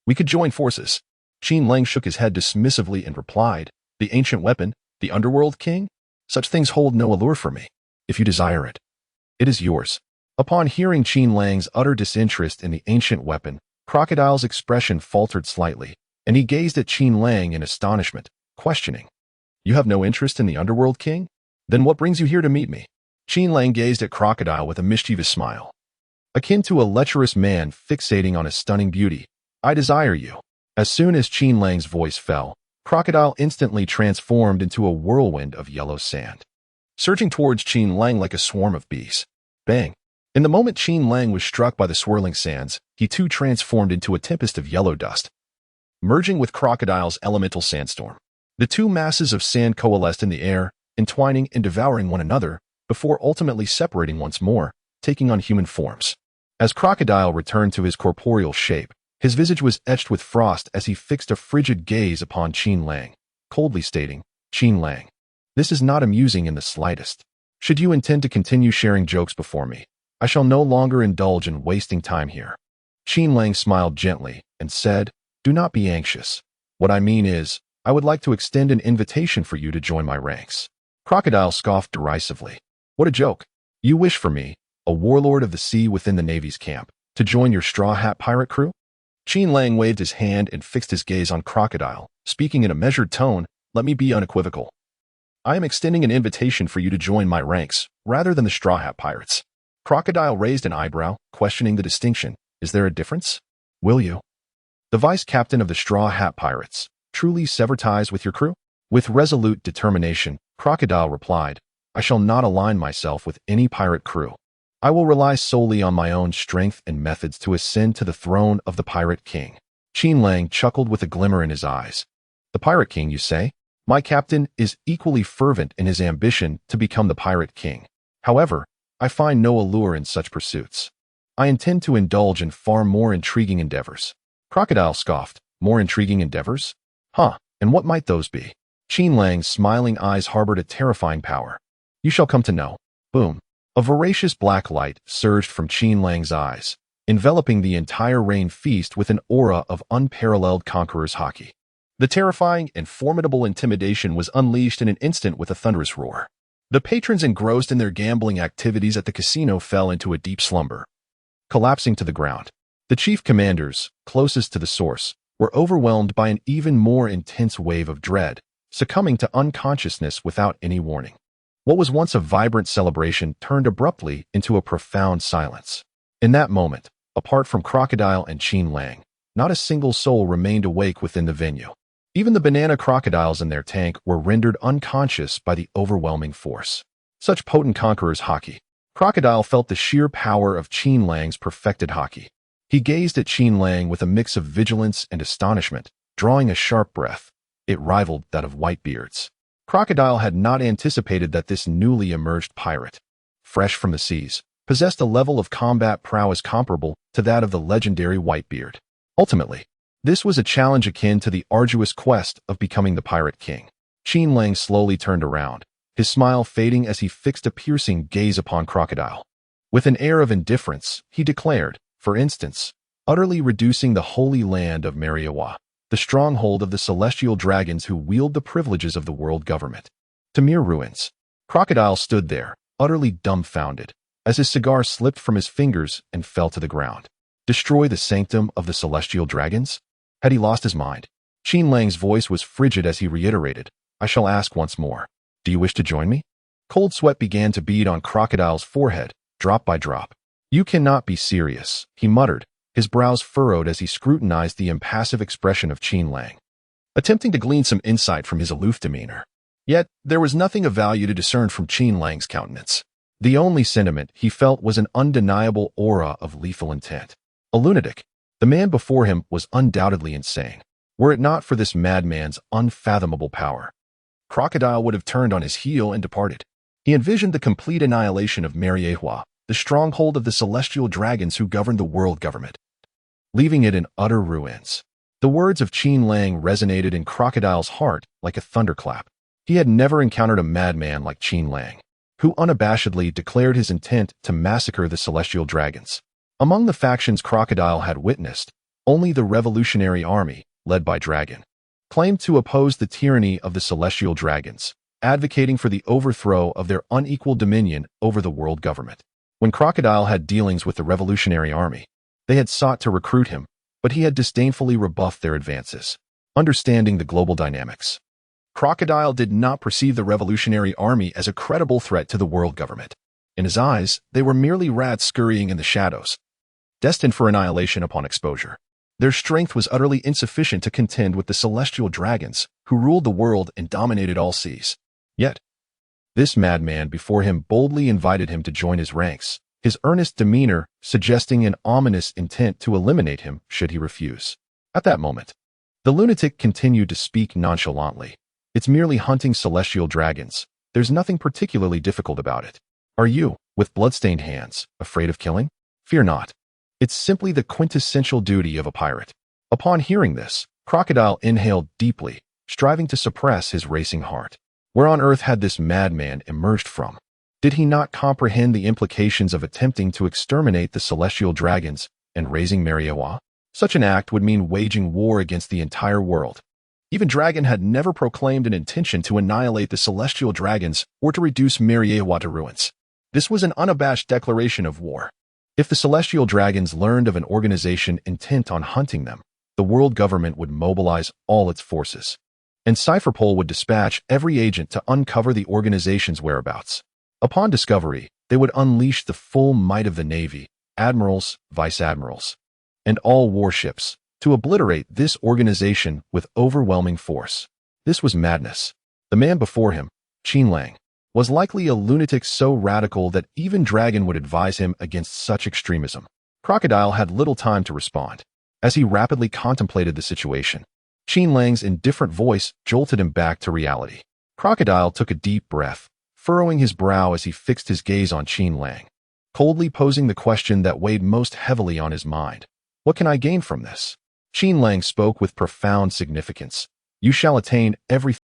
we could join forces. Qin Lang shook his head dismissively and replied, the ancient weapon, the underworld king? Such things hold no allure for me. If you desire it, it is yours. Upon hearing Qin Lang's utter disinterest in the ancient weapon, Crocodile's expression faltered slightly, and he gazed at Qin Lang in astonishment, questioning. You have no interest in the underworld king? Then what brings you here to meet me? Qin Lang gazed at Crocodile with a mischievous smile. Akin to a lecherous man fixating on a stunning beauty, I desire you. As soon as Qin Lang's voice fell, Crocodile instantly transformed into a whirlwind of yellow sand, surging towards Qin Lang like a swarm of bees. Bang! In the moment Qin Lang was struck by the swirling sands, he too transformed into a tempest of yellow dust, merging with Crocodile's elemental sandstorm. The two masses of sand coalesced in the air, entwining and devouring one another, before ultimately separating once more, taking on human forms. As Crocodile returned to his corporeal shape, his visage was etched with frost as he fixed a frigid gaze upon Qin Lang, coldly stating, Qin Lang, this is not amusing in the slightest. Should you intend to continue sharing jokes before me, I shall no longer indulge in wasting time here. Qin Lang smiled gently and said, do not be anxious. What I mean is, I would like to extend an invitation for you to join my ranks. Crocodile scoffed derisively. What a joke. You wish for me, a warlord of the sea within the Navy's camp, to join your straw hat pirate crew? Qin Lang waved his hand and fixed his gaze on Crocodile, speaking in a measured tone, let me be unequivocal. I am extending an invitation for you to join my ranks, rather than the straw hat pirates. Crocodile raised an eyebrow, questioning the distinction. Is there a difference? Will you? The vice captain of the straw hat pirates, truly sever ties with your crew? With resolute determination, Crocodile replied, I shall not align myself with any pirate crew. I will rely solely on my own strength and methods to ascend to the throne of the Pirate King. Qin Lang chuckled with a glimmer in his eyes. The Pirate King, you say? My captain is equally fervent in his ambition to become the Pirate King. However, I find no allure in such pursuits. I intend to indulge in far more intriguing endeavors. Crocodile scoffed. More intriguing endeavors? Huh, and what might those be? Qin Lang's smiling eyes harbored a terrifying power. You shall come to know. Boom. A voracious black light surged from Qin Lang's eyes, enveloping the entire rain feast with an aura of unparalleled conqueror's Haki. The terrifying and formidable intimidation was unleashed in an instant with a thunderous roar. The patrons engrossed in their gambling activities at the casino fell into a deep slumber, collapsing to the ground. The chief commanders, closest to the source, were overwhelmed by an even more intense wave of dread, succumbing to unconsciousness without any warning. What was once a vibrant celebration turned abruptly into a profound silence. In that moment, apart from Crocodile and Qin Lang, not a single soul remained awake within the venue. Even the banana crocodiles in their tank were rendered unconscious by the overwhelming force. Such potent conquerors Haki. Crocodile felt the sheer power of Qin Lang's perfected Haki. He gazed at Qin Lang with a mix of vigilance and astonishment, drawing a sharp breath. It rivaled that of Whitebeard's. Crocodile had not anticipated that this newly emerged pirate, fresh from the seas, possessed a level of combat prowess comparable to that of the legendary Whitebeard. Ultimately, this was a challenge akin to the arduous quest of becoming the Pirate King. Qin Lang slowly turned around, his smile fading as he fixed a piercing gaze upon Crocodile. With an air of indifference, he declared, for instance, utterly reducing the holy land of Mariawa, the stronghold of the celestial dragons who wield the privileges of the world government, to mere ruins. Crocodile stood there, utterly dumbfounded, as his cigar slipped from his fingers and fell to the ground. Destroy the sanctum of the celestial dragons? Had he lost his mind? Qin Lang's voice was frigid as he reiterated, I shall ask once more. Do you wish to join me? Cold sweat began to bead on Crocodile's forehead, drop by drop. You cannot be serious, he muttered, his brows furrowed as he scrutinized the impassive expression of Qin Lang, attempting to glean some insight from his aloof demeanor. Yet, there was nothing of value to discern from Qin Lang's countenance. The only sentiment he felt was an undeniable aura of lethal intent. A lunatic. The man before him was undoubtedly insane. Were it not for this madman's unfathomable power, Crocodile would have turned on his heel and departed. He envisioned the complete annihilation of Mariehua, the stronghold of the celestial dragons who governed the world government, leaving it in utter ruins. The words of Qin Lang resonated in Crocodile's heart like a thunderclap. He had never encountered a madman like Qin Lang, who unabashedly declared his intent to massacre the celestial dragons. Among the factions Crocodile had witnessed, only the Revolutionary Army, led by Dragon, claimed to oppose the tyranny of the celestial dragons, advocating for the overthrow of their unequal dominion over the world government. When Crocodile had dealings with the Revolutionary Army, they had sought to recruit him, but he had disdainfully rebuffed their advances. Understanding the global dynamics, Crocodile did not perceive the Revolutionary Army as a credible threat to the world government. In his eyes, they were merely rats scurrying in the shadows, destined for annihilation upon exposure. Their strength was utterly insufficient to contend with the celestial dragons, who ruled the world and dominated all seas. Yet, this madman before him boldly invited him to join his ranks, his earnest demeanor suggesting an ominous intent to eliminate him should he refuse. At that moment, the lunatic continued to speak nonchalantly. It's merely hunting celestial dragons. There's nothing particularly difficult about it. Are you, with bloodstained hands, afraid of killing? Fear not. It's simply the quintessential duty of a pirate. Upon hearing this, Crocodile inhaled deeply, striving to suppress his racing heart. Where on earth had this madman emerged from? Did he not comprehend the implications of attempting to exterminate the celestial dragons and raising Mariewa? Such an act would mean waging war against the entire world. Even Dragon had never proclaimed an intention to annihilate the celestial dragons or to reduce Mariewa to ruins. This was an unabashed declaration of war. If the celestial dragons learned of an organization intent on hunting them, the world government would mobilize all its forces, and Cypherpole would dispatch every agent to uncover the organization's whereabouts. Upon discovery, they would unleash the full might of the Navy, admirals, vice-admirals, and all warships to obliterate this organization with overwhelming force. This was madness. The man before him, Qin Lang, was likely a lunatic so radical that even Dragon would advise him against such extremism. Crocodile had little time to respond. As he rapidly contemplated the situation, Qin Lang's indifferent voice jolted him back to reality. Crocodile took a deep breath, furrowing his brow as he fixed his gaze on Qin Lang, coldly posing the question that weighed most heavily on his mind. What can I gain from this? Qin Lang spoke with profound significance. You shall attain everything